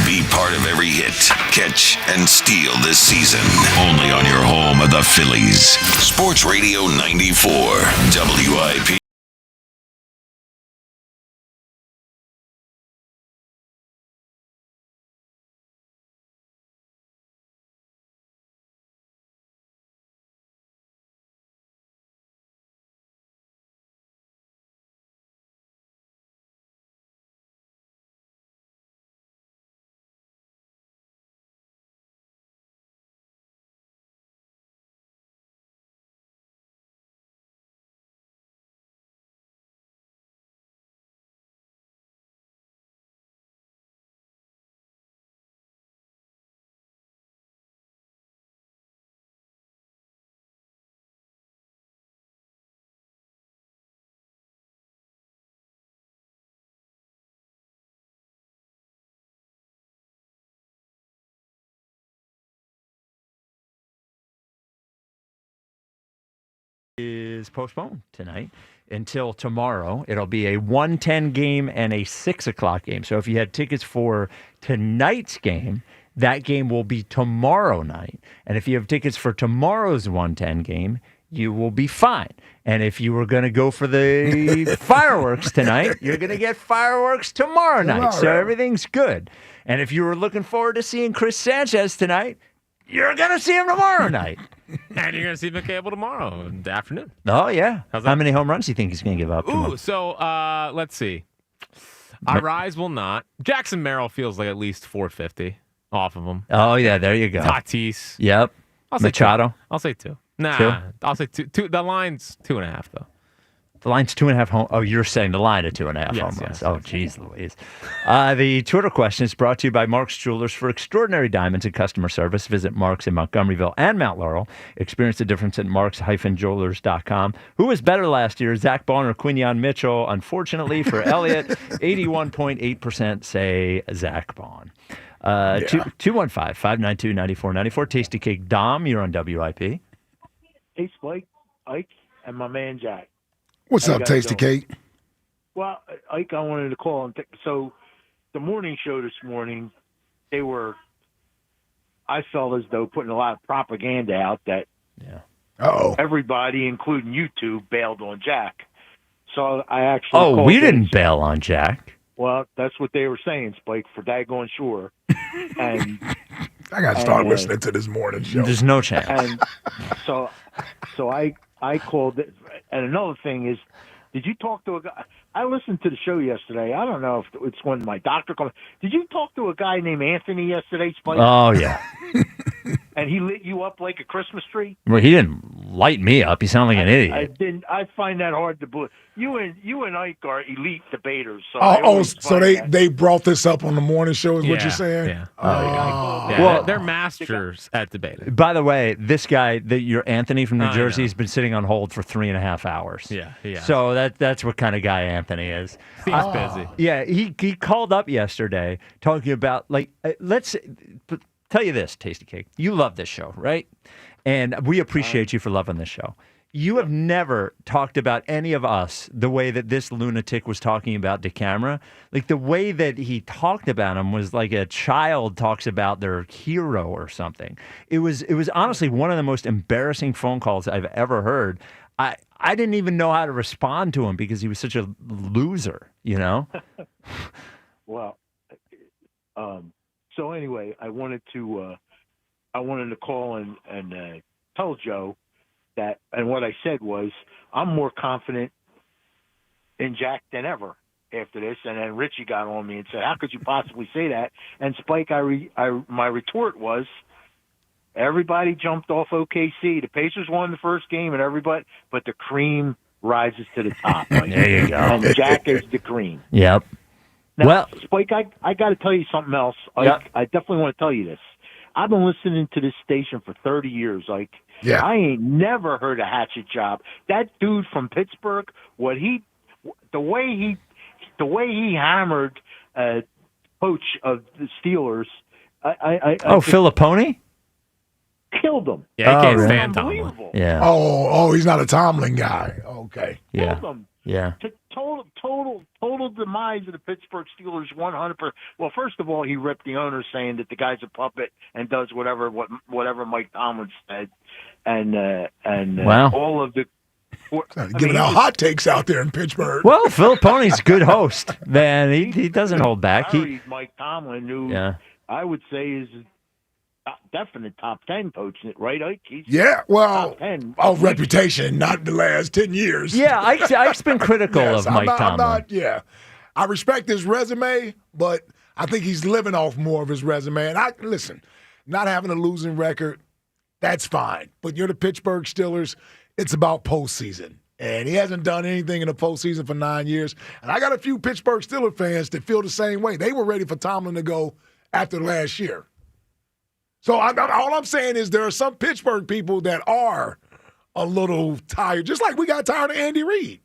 Speaker 4: Be part of every hit, catch, and steal this season. Only on your home of the Phillies. Sports Radio 94, WIP.
Speaker 3: Is postponed tonight until tomorrow. It'll be a 1:10 game and a 6 o'clock game. So if you had tickets for tonight's game, that game will be tomorrow night. And if you have tickets for tomorrow's 1:10 game, you will be fine. And if you were going to go for the fireworks tonight, you're going to get fireworks tomorrow night. So everything's good. And if you were looking forward to seeing Chris Sanchez tonight, you're going to see him tomorrow night.
Speaker 5: And you're going to see McCable tomorrow in the afternoon.
Speaker 3: Oh, yeah.
Speaker 5: How's that?
Speaker 3: How many home runs do you think he's going to give up tomorrow?
Speaker 5: Ooh, so let's see. Arise will not. Jackson Merrill feels like at least 450 off of him.
Speaker 3: Oh, yeah, there you go.
Speaker 5: Tatis.
Speaker 3: Yep. Machado.
Speaker 5: I'll say 2. Nah,
Speaker 3: Two?
Speaker 5: I'll say 2. The line's 2.5, though.
Speaker 3: The line's 2.5 home. Oh, you're saying the line at 2.5
Speaker 5: Yes,
Speaker 3: home runs.
Speaker 5: yes,
Speaker 3: Oh, geez, Louise. The Twitter question is brought to you by Mark's Jewelers. For extraordinary diamonds and customer service, visit Mark's in Montgomeryville and Mount Laurel. Experience the difference at marks-jewelers.com. Who was better last year, Zach Bond or Quinion Mitchell? Unfortunately for Elliott, 81.8% say Zach Bond. 215-592-9494. Tasty Cake Dom, you're on WIP.
Speaker 6: Hey, Spike, Ike, and my man Jack.
Speaker 7: What's up, Tasty Cake?
Speaker 6: Well, Ike, I wanted to call. So the morning show this morning, I felt as though putting a lot of propaganda out that everybody, including you two, bailed on Jack. So I actually
Speaker 3: Oh, we didn't bail on Jack.
Speaker 6: Well, that's what they were saying, Spike, for daggone sure. And
Speaker 7: I got to start listening to this morning show.
Speaker 3: There's no chance.
Speaker 6: And so I called it. And another thing is, did you talk to a guy? I listened to the show yesterday. I don't know if it's when my doctor called. Did you talk to a guy named Anthony yesterday, Spike?
Speaker 3: Oh, yeah.
Speaker 6: And he lit you up like a Christmas tree?
Speaker 3: Well, he didn't light me up. You sound like an idiot.
Speaker 6: I didn't. I find that hard to believe. You and Ike are elite debaters. So
Speaker 7: so they brought this up on the morning show is what you're saying?
Speaker 5: Yeah.
Speaker 3: Well,
Speaker 5: they're masters at debating.
Speaker 3: By the way, this guy, your Anthony from New Jersey, has been sitting on hold for 3.5 hours.
Speaker 5: Yeah.
Speaker 3: So that's what kind of guy Anthony is.
Speaker 5: Seems busy.
Speaker 3: Yeah, he called up yesterday talking about, let's tell you this, Tasty Cake. You love this show, right? And we appreciate you for loving this show. You have never talked about any of us the way that this lunatic was talking about DeCamera. Like, the way that he talked about him was like a child talks about their hero or something. It was honestly one of the most embarrassing phone calls I've ever heard. I didn't even know how to respond to him because he was such a loser, you know?
Speaker 6: Well, so anyway, I wanted to call and tell Joe that, and what I said was, I'm more confident in Jack than ever after this. And then Richie got on me and said, "How could you possibly say that?" And Spike, my retort was, everybody jumped off OKC. The Pacers won the first game, and everybody, but the cream rises to the top. Right?
Speaker 3: There you go.
Speaker 6: And Jack is the cream.
Speaker 3: Yep.
Speaker 6: Now, Spike, I got to tell you something else.
Speaker 3: Yep.
Speaker 6: I definitely want to tell you this. I've been listening to this station for 30 years. I ain't never heard a hatchet job. That dude from Pittsburgh, the way he hammered coach of the Steelers.
Speaker 3: Filiponi?
Speaker 6: Killed him.
Speaker 5: Yeah, he can't
Speaker 3: really?
Speaker 5: stand Tomlin.
Speaker 3: Yeah.
Speaker 7: Oh, he's not a Tomlin guy. Okay.
Speaker 3: Yeah.
Speaker 6: Killed him.
Speaker 3: Yeah.
Speaker 6: Total demise of the Pittsburgh Steelers 100%. Well, first of all, he ripped the owner saying that the guy's a puppet and does whatever Mike Tomlin said, and
Speaker 3: Wow.
Speaker 6: all of the
Speaker 7: Giving out hot takes out there in Pittsburgh.
Speaker 3: Well, Filiponi's a good host, man. He doesn't hold back.
Speaker 6: Mike Tomlin, who I would say is a definite top 10 coach, right, Ike? He's
Speaker 7: well,
Speaker 6: top 10.
Speaker 7: Reputation, not the last 10 years.
Speaker 3: Yeah, Ike's been critical of Mike Tomlin.
Speaker 7: I respect his resume, but I think he's living off more of his resume. And listen, not having a losing record, that's fine. But you're the Pittsburgh Steelers. It's about postseason. And he hasn't done anything in the postseason for 9 years. And I got a few Pittsburgh Steelers fans that feel the same way. They were ready for Tomlin to go after last year. So all I'm saying is there are some Pittsburgh people that are a little tired, just like we got tired of Andy Reid.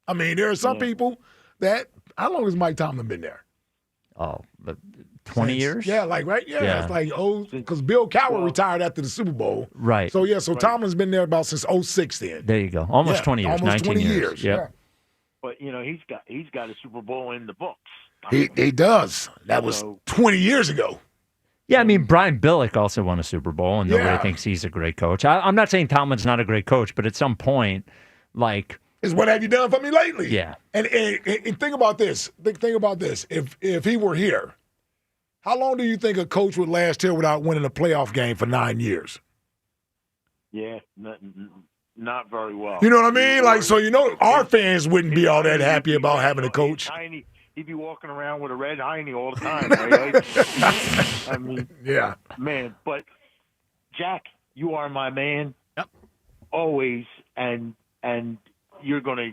Speaker 7: I mean, there are some people that – how long has Mike Tomlin been there?
Speaker 3: Oh, 20 years?
Speaker 7: Yeah, right? Yeah. It's like, because Bill Cowher retired after the Super Bowl.
Speaker 3: Right.
Speaker 7: So, Tomlin's been there about since 2006 then.
Speaker 3: There you go. Almost 20 years,
Speaker 7: almost
Speaker 3: 19
Speaker 7: 20
Speaker 3: years.
Speaker 7: Yeah.
Speaker 6: But, he's got a Super Bowl in the books.
Speaker 7: He does. That was 20 years ago.
Speaker 3: Yeah, I mean, Brian Billick also won a Super Bowl, and nobody thinks he's a great coach. I'm not saying Tomlin's not a great coach, but at some point,
Speaker 7: is what have you done for me lately?
Speaker 3: Yeah.
Speaker 7: And think about this. Think about this. If he were here, how long do you think a coach would last here without winning a playoff game for 9 years?
Speaker 6: Yeah, not very well.
Speaker 7: You know what I mean? Our fans wouldn't be all that happy about having a coach.
Speaker 6: He'd be walking around with a red hiney all the time, right? I mean, man. But Jack, you are my man.
Speaker 5: Yep.
Speaker 6: Always, and you're gonna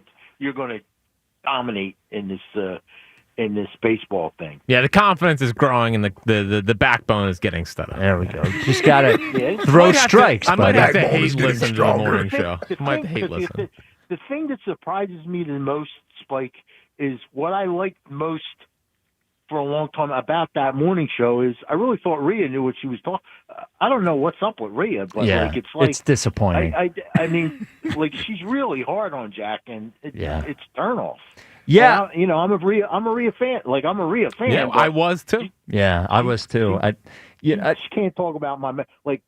Speaker 6: dominate in this baseball thing.
Speaker 5: Yeah, the confidence is growing, and the backbone is getting steadier.
Speaker 3: There we go. Just gotta throw strikes.
Speaker 5: I might have to
Speaker 7: Backbone
Speaker 5: hate
Speaker 7: is getting
Speaker 5: listen to the
Speaker 7: stronger.
Speaker 5: morning show. I might have to hate listen.
Speaker 6: The thing that surprises me the most, Spike, is what I liked most for a long time about that morning show is I really thought Rhea knew what she was talking. I don't know what's up with Rhea, but it's
Speaker 3: disappointing.
Speaker 6: I mean, she's really hard on Jack, and it's turn off.
Speaker 3: Yeah,
Speaker 6: and I'm a Rhea fan. I'm a Rhea fan.
Speaker 5: Yeah, I was too.
Speaker 3: Yeah, I was too. I
Speaker 6: just can't talk about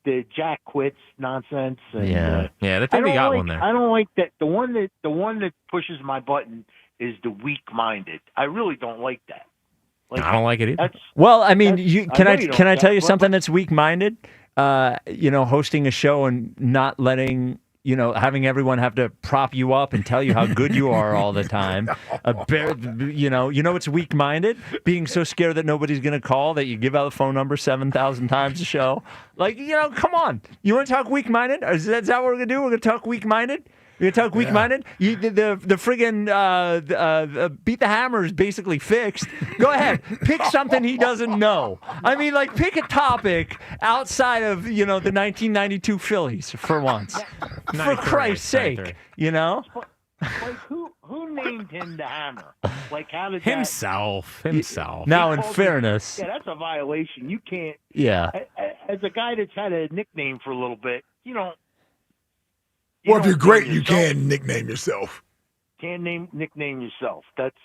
Speaker 6: the Jack quits nonsense. And,
Speaker 5: they think they got one there.
Speaker 6: I don't like that. The one that pushes my button is the weak-minded. I really don't like that.
Speaker 5: I don't like it either.
Speaker 3: Well, I mean, can I tell you
Speaker 6: Jack,
Speaker 3: something that's weak-minded? Hosting a show and not letting having everyone have to prop you up and tell you how good you are all the time. It's weak-minded? Being so scared that nobody's going to call that you give out the phone number 7,000 times a show. Come on. You want to talk weak-minded? Is that what we're going to do? We're going to talk weak-minded? You're going to talk weak-minded? The friggin' Beat the Hammer is basically fixed. Go ahead. Pick something he doesn't know. I mean, pick a topic outside of, the 1992 Phillies for once. For Christ's sake,
Speaker 6: Who named him the Hammer? How did
Speaker 5: Himself.
Speaker 3: Now, in fairness.
Speaker 6: Yeah, that's a violation. You can't.
Speaker 3: Yeah.
Speaker 6: As a guy that's had a nickname for a little bit,
Speaker 7: Well, if you're great, you can nickname yourself.
Speaker 6: Nickname yourself. That's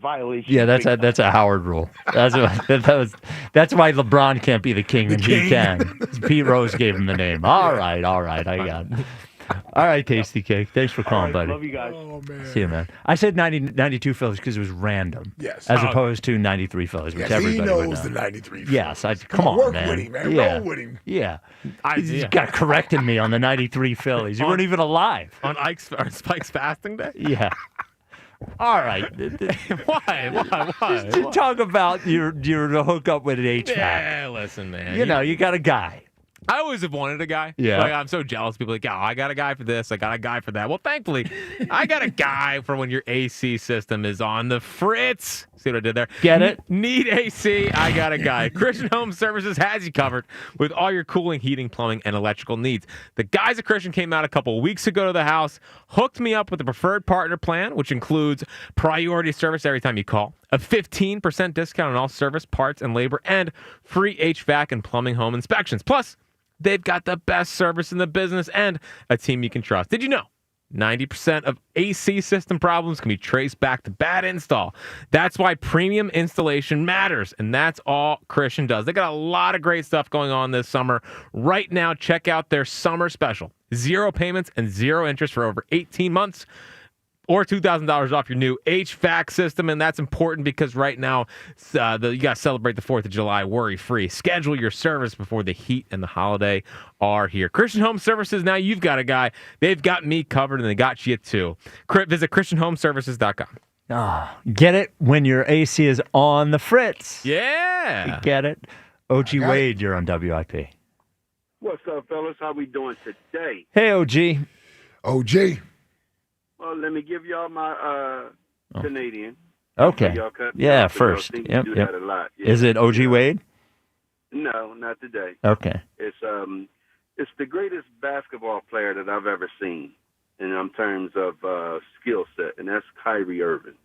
Speaker 6: violation.
Speaker 3: Yeah, that's a Howard rule. That's why LeBron can't be the king and he can. Pete Rose gave him the name. All right, I got it. All right, Tasty Cake. Thanks for calling, buddy.
Speaker 6: Love you guys.
Speaker 7: Oh, man.
Speaker 3: See you, man. I said 92 Phillies because it was random.
Speaker 7: Yes.
Speaker 3: As opposed to 93 Phillies, which everybody would know.
Speaker 7: He knows the 93 Phillies.
Speaker 3: Yes. Come on,
Speaker 7: work
Speaker 3: man.
Speaker 7: with him, man.
Speaker 3: Yeah.
Speaker 7: Roll with him.
Speaker 3: Yeah. You got correcting me on the 93 Phillies. You weren't even alive.
Speaker 5: On Spike's fasting day?
Speaker 3: Yeah. All right.
Speaker 5: Why?
Speaker 3: To talk about your hookup with an HVAC.
Speaker 5: Yeah, listen, man.
Speaker 3: You got a guy.
Speaker 5: I always have wanted a guy.
Speaker 3: Yeah.
Speaker 5: I'm so jealous. People are like, I got a guy for this. I got a guy for that. Well, thankfully, I got a guy for when your AC system is on the Fritz. See what I did there?
Speaker 3: Get it?
Speaker 5: Need AC? I got a guy. Christian Home Services has you covered with all your cooling, heating, plumbing, and electrical needs. The guys at Christian came out a couple of weeks ago to the house, hooked me up with the preferred partner plan, which includes priority service every time you call, a 15% discount on all service, parts, and labor, and free HVAC and plumbing home inspections. Plus, They've got the best service in the business and a team you can trust. Did you know 90% of AC system problems can be traced back to bad install? That's why premium installation matters, and that's all Christian does. They got a lot of great stuff going on this summer. Right now, check out their summer special. 0 payments and 0 interest for over 18 months. Or $2,000 off your new HVAC system, and that's important because right now you got to celebrate the 4th of July worry-free. Schedule your service before the heat and the holiday are here. Christian Home Services, now you've got a guy. They've got me covered, and they got you too. Visit ChristianHomeservices.com.
Speaker 3: Oh, get it when your AC is on the Fritz.
Speaker 5: Yeah.
Speaker 3: You get it. OG Wade, you're on WIP.
Speaker 2: What's up, fellas? How we doing today?
Speaker 3: Hey, OG.
Speaker 7: OG.
Speaker 2: Well, let me give y'all my Canadian.
Speaker 3: Okay.
Speaker 2: Y'all cut
Speaker 3: Yeah,
Speaker 2: off,
Speaker 3: first.
Speaker 2: You
Speaker 3: Yep,
Speaker 2: do
Speaker 3: yep.
Speaker 2: that a lot. Yeah.
Speaker 3: Is it OG Wade?
Speaker 2: No, not today.
Speaker 3: Okay.
Speaker 2: It's the greatest basketball player that I've ever seen in terms of skill set, and that's Kyrie Irving.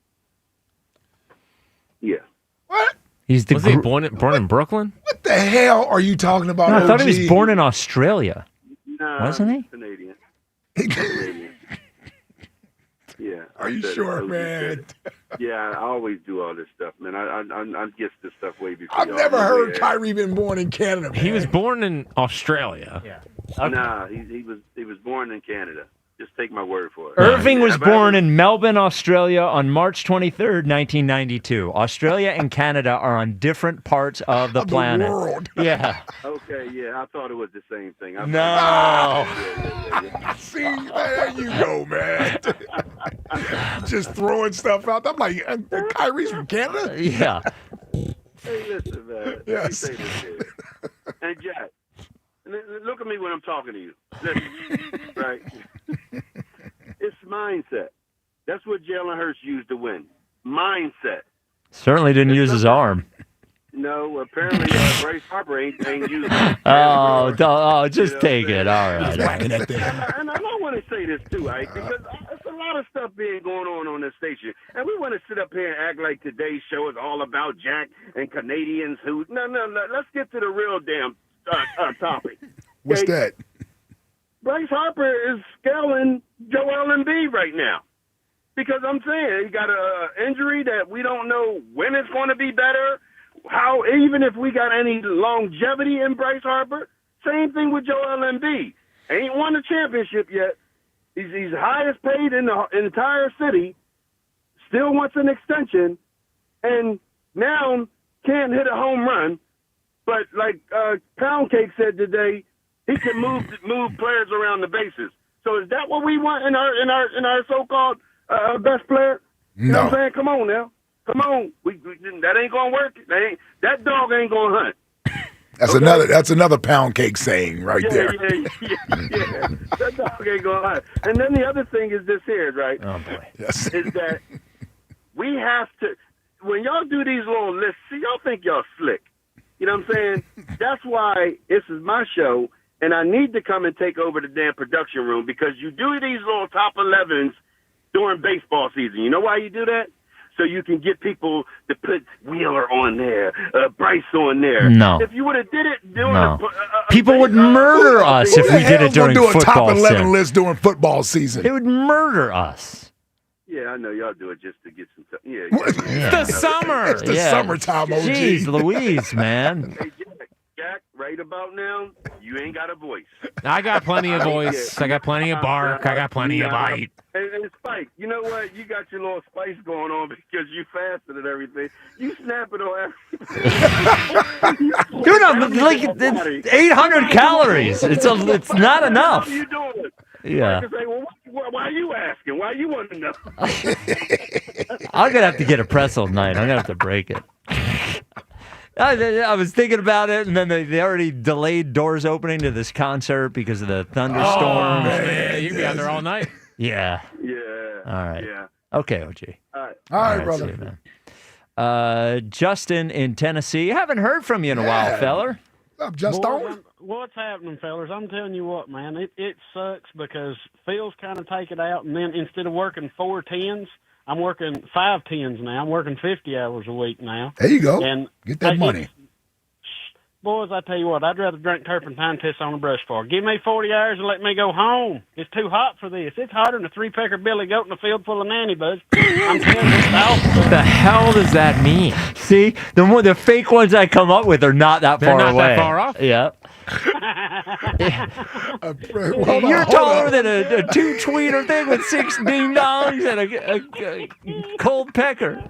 Speaker 2: Yeah.
Speaker 7: What?
Speaker 3: Was
Speaker 5: he born in Brooklyn?
Speaker 7: What the hell are you talking about?
Speaker 3: No, I thought
Speaker 7: OG?
Speaker 3: he was born in Australia.
Speaker 2: No,
Speaker 3: Wasn't he?
Speaker 2: Canadian. Canadian. Yeah.
Speaker 7: Are you sure, man?
Speaker 2: Yeah, I always do all this stuff, man. I get this stuff way before.
Speaker 7: I've never heard Kyrie been born in Canada. Man.
Speaker 5: He was born in Australia.
Speaker 3: Yeah.
Speaker 2: Okay. Nah, he was born in Canada. Just take my word for it.
Speaker 3: Irving was born in Melbourne, Australia on March 23rd, 1992. Australia and Canada are on different parts of the planet.
Speaker 7: World.
Speaker 3: Yeah.
Speaker 2: Okay, yeah, I thought it was the same thing.
Speaker 3: No.
Speaker 7: See, there you go, man. Just throwing stuff out. I'm like, Kyrie's from Canada?
Speaker 3: Yeah.
Speaker 2: Hey, listen, man.
Speaker 7: Yes.
Speaker 2: Let me say this here. And Jack, look at me when I'm talking to you. Listen, right? It's mindset. That's what Jalen Hurts used to win. Mindset.
Speaker 3: Certainly didn't use his arm.
Speaker 2: No, apparently Bryce Harper ain't using it.
Speaker 3: Just take it. All right.
Speaker 2: And I want to say this too, right? Because there's a lot of stuff being going on this station, and we want to sit up here and act like today's show is all about Jack and Canadians who. No. Let's get to the real damn topic.
Speaker 7: What's that?
Speaker 2: Bryce Harper is scaling Joel Embiid right now. Because I'm saying he got an injury that we don't know when it's going to be better, how, even if we got any longevity in Bryce Harper. Same thing with Joel Embiid. Ain't won a championship yet. He's highest paid in the entire city, still wants an extension, and now can't hit a home run. But like Pound Cake said today, he can move players around the bases. So is that what we want in our so-called best player? You know what I'm saying? Come on now. Come on. That ain't gonna work. That dog ain't gonna hunt.
Speaker 7: That's another Pound Cake saying right there.
Speaker 2: Yeah. That dog ain't gonna hunt. And then the other thing is this here, right?
Speaker 3: Oh boy.
Speaker 7: Yes.
Speaker 2: Is that we have to, when y'all do these little lists, see, y'all think y'all slick. You know what I'm saying? That's why this is my show, and I need to come and take over the damn production room because you do these little top 11s during baseball season. You know why you do that? So you can get people to put Wheeler on there, Bryce on there.
Speaker 3: No.
Speaker 2: If you would have did it during
Speaker 3: people would murder us if we did it during
Speaker 7: do a
Speaker 3: football
Speaker 7: top 11
Speaker 3: season.
Speaker 7: list during football season.
Speaker 3: They would murder us.
Speaker 2: Yeah, I know y'all do it just to get some. Yeah.
Speaker 5: It's the summer.
Speaker 7: It's the summertime, OG.
Speaker 3: Jeez Louise, man.
Speaker 2: Hey, Jack, right about now, you ain't got a voice.
Speaker 5: I got plenty of voice. I got plenty of bark. I got plenty of bite.
Speaker 2: And Spike, you know what? You got your little spice going on because you fasted and everything. You snap it on everything.
Speaker 3: Dude, I'm like it's 800 calories. It's not enough.
Speaker 2: How you doing?
Speaker 3: Yeah.
Speaker 2: I can say, well, why are you asking? Why you want to know?
Speaker 3: I'm gonna have to get a pretzel tonight. I'm gonna have to break it. I was thinking about it, and then they already delayed doors opening to this concert because of the thunderstorm.
Speaker 5: Oh, man. You'd be out there all night.
Speaker 3: Yeah.
Speaker 2: Yeah.
Speaker 3: All right.
Speaker 2: Yeah.
Speaker 3: Okay, OG.
Speaker 2: All
Speaker 7: right, brother.
Speaker 3: See you, man. Justin in Tennessee. Haven't heard from you in a while, feller.
Speaker 7: What's up, Justin?
Speaker 8: What's happening, fellas? I'm telling you what, man. It sucks because Phil's kind of take it out, and then instead of working 4 10s, I'm working 5 10s now. I'm working 50 hours a week now.
Speaker 7: There you go.
Speaker 8: And
Speaker 7: get that money.
Speaker 8: Boys, I tell you what, I'd rather drink turpentine piss on a brush fire. Give me 40 hours and let me go home. It's too hot for this. It's hotter than a three-pecker billy goat in a field full of nanny bugs. I'm telling you, it's awful.
Speaker 5: What the hell does that mean?
Speaker 3: See, the fake ones I come up with are not that
Speaker 5: They're
Speaker 3: far
Speaker 5: not
Speaker 3: away.
Speaker 5: that far off?
Speaker 3: Yeah. You're taller than a two-tweeter thing with 6 ding-dongs and a cold pecker.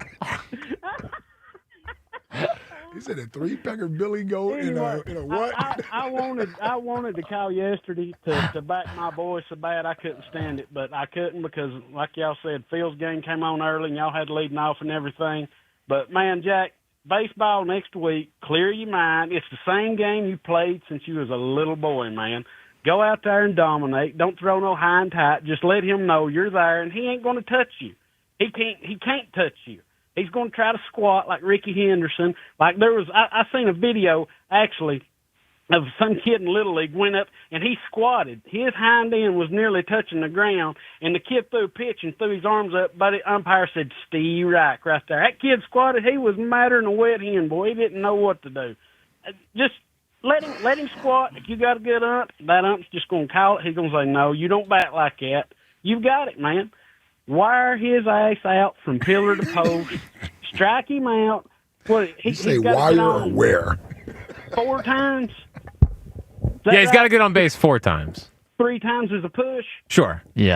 Speaker 7: He said a three-pecker billy goat
Speaker 8: Anyway,
Speaker 7: in a what?
Speaker 8: I wanted to call yesterday to back my boys so bad I couldn't stand it, but I couldn't because, like y'all said, Phil's game came on early and y'all had leading off and everything. But, man, Jack, baseball next week, clear your mind. It's the same game you played since you was a little boy, man. Go out there and dominate. Don't throw no high and tight. Just let him know you're there, and he ain't going to touch you. He can't touch you. He's going to try to squat like Ricky Henderson. Like there was, I seen a video actually of some kid in Little League went up and he squatted. His hind end was nearly touching the ground, and the kid threw a pitch and threw his arms up. But the umpire said, "Steve Reich," right there. That kid squatted. He was madder than a wet hen, boy. He didn't know what to do. Just let him squat. If you got a good ump, that ump's just going to call it. He's going to say, "No, you don't bat like that." You've got it, man. Wire his ass out from pillar to post. Strike him out. What,
Speaker 7: you say wire or where?
Speaker 8: 4 times.
Speaker 5: Yeah, he's got to get on base 4 times.
Speaker 8: 3 times is a push.
Speaker 5: Sure.
Speaker 3: Yeah.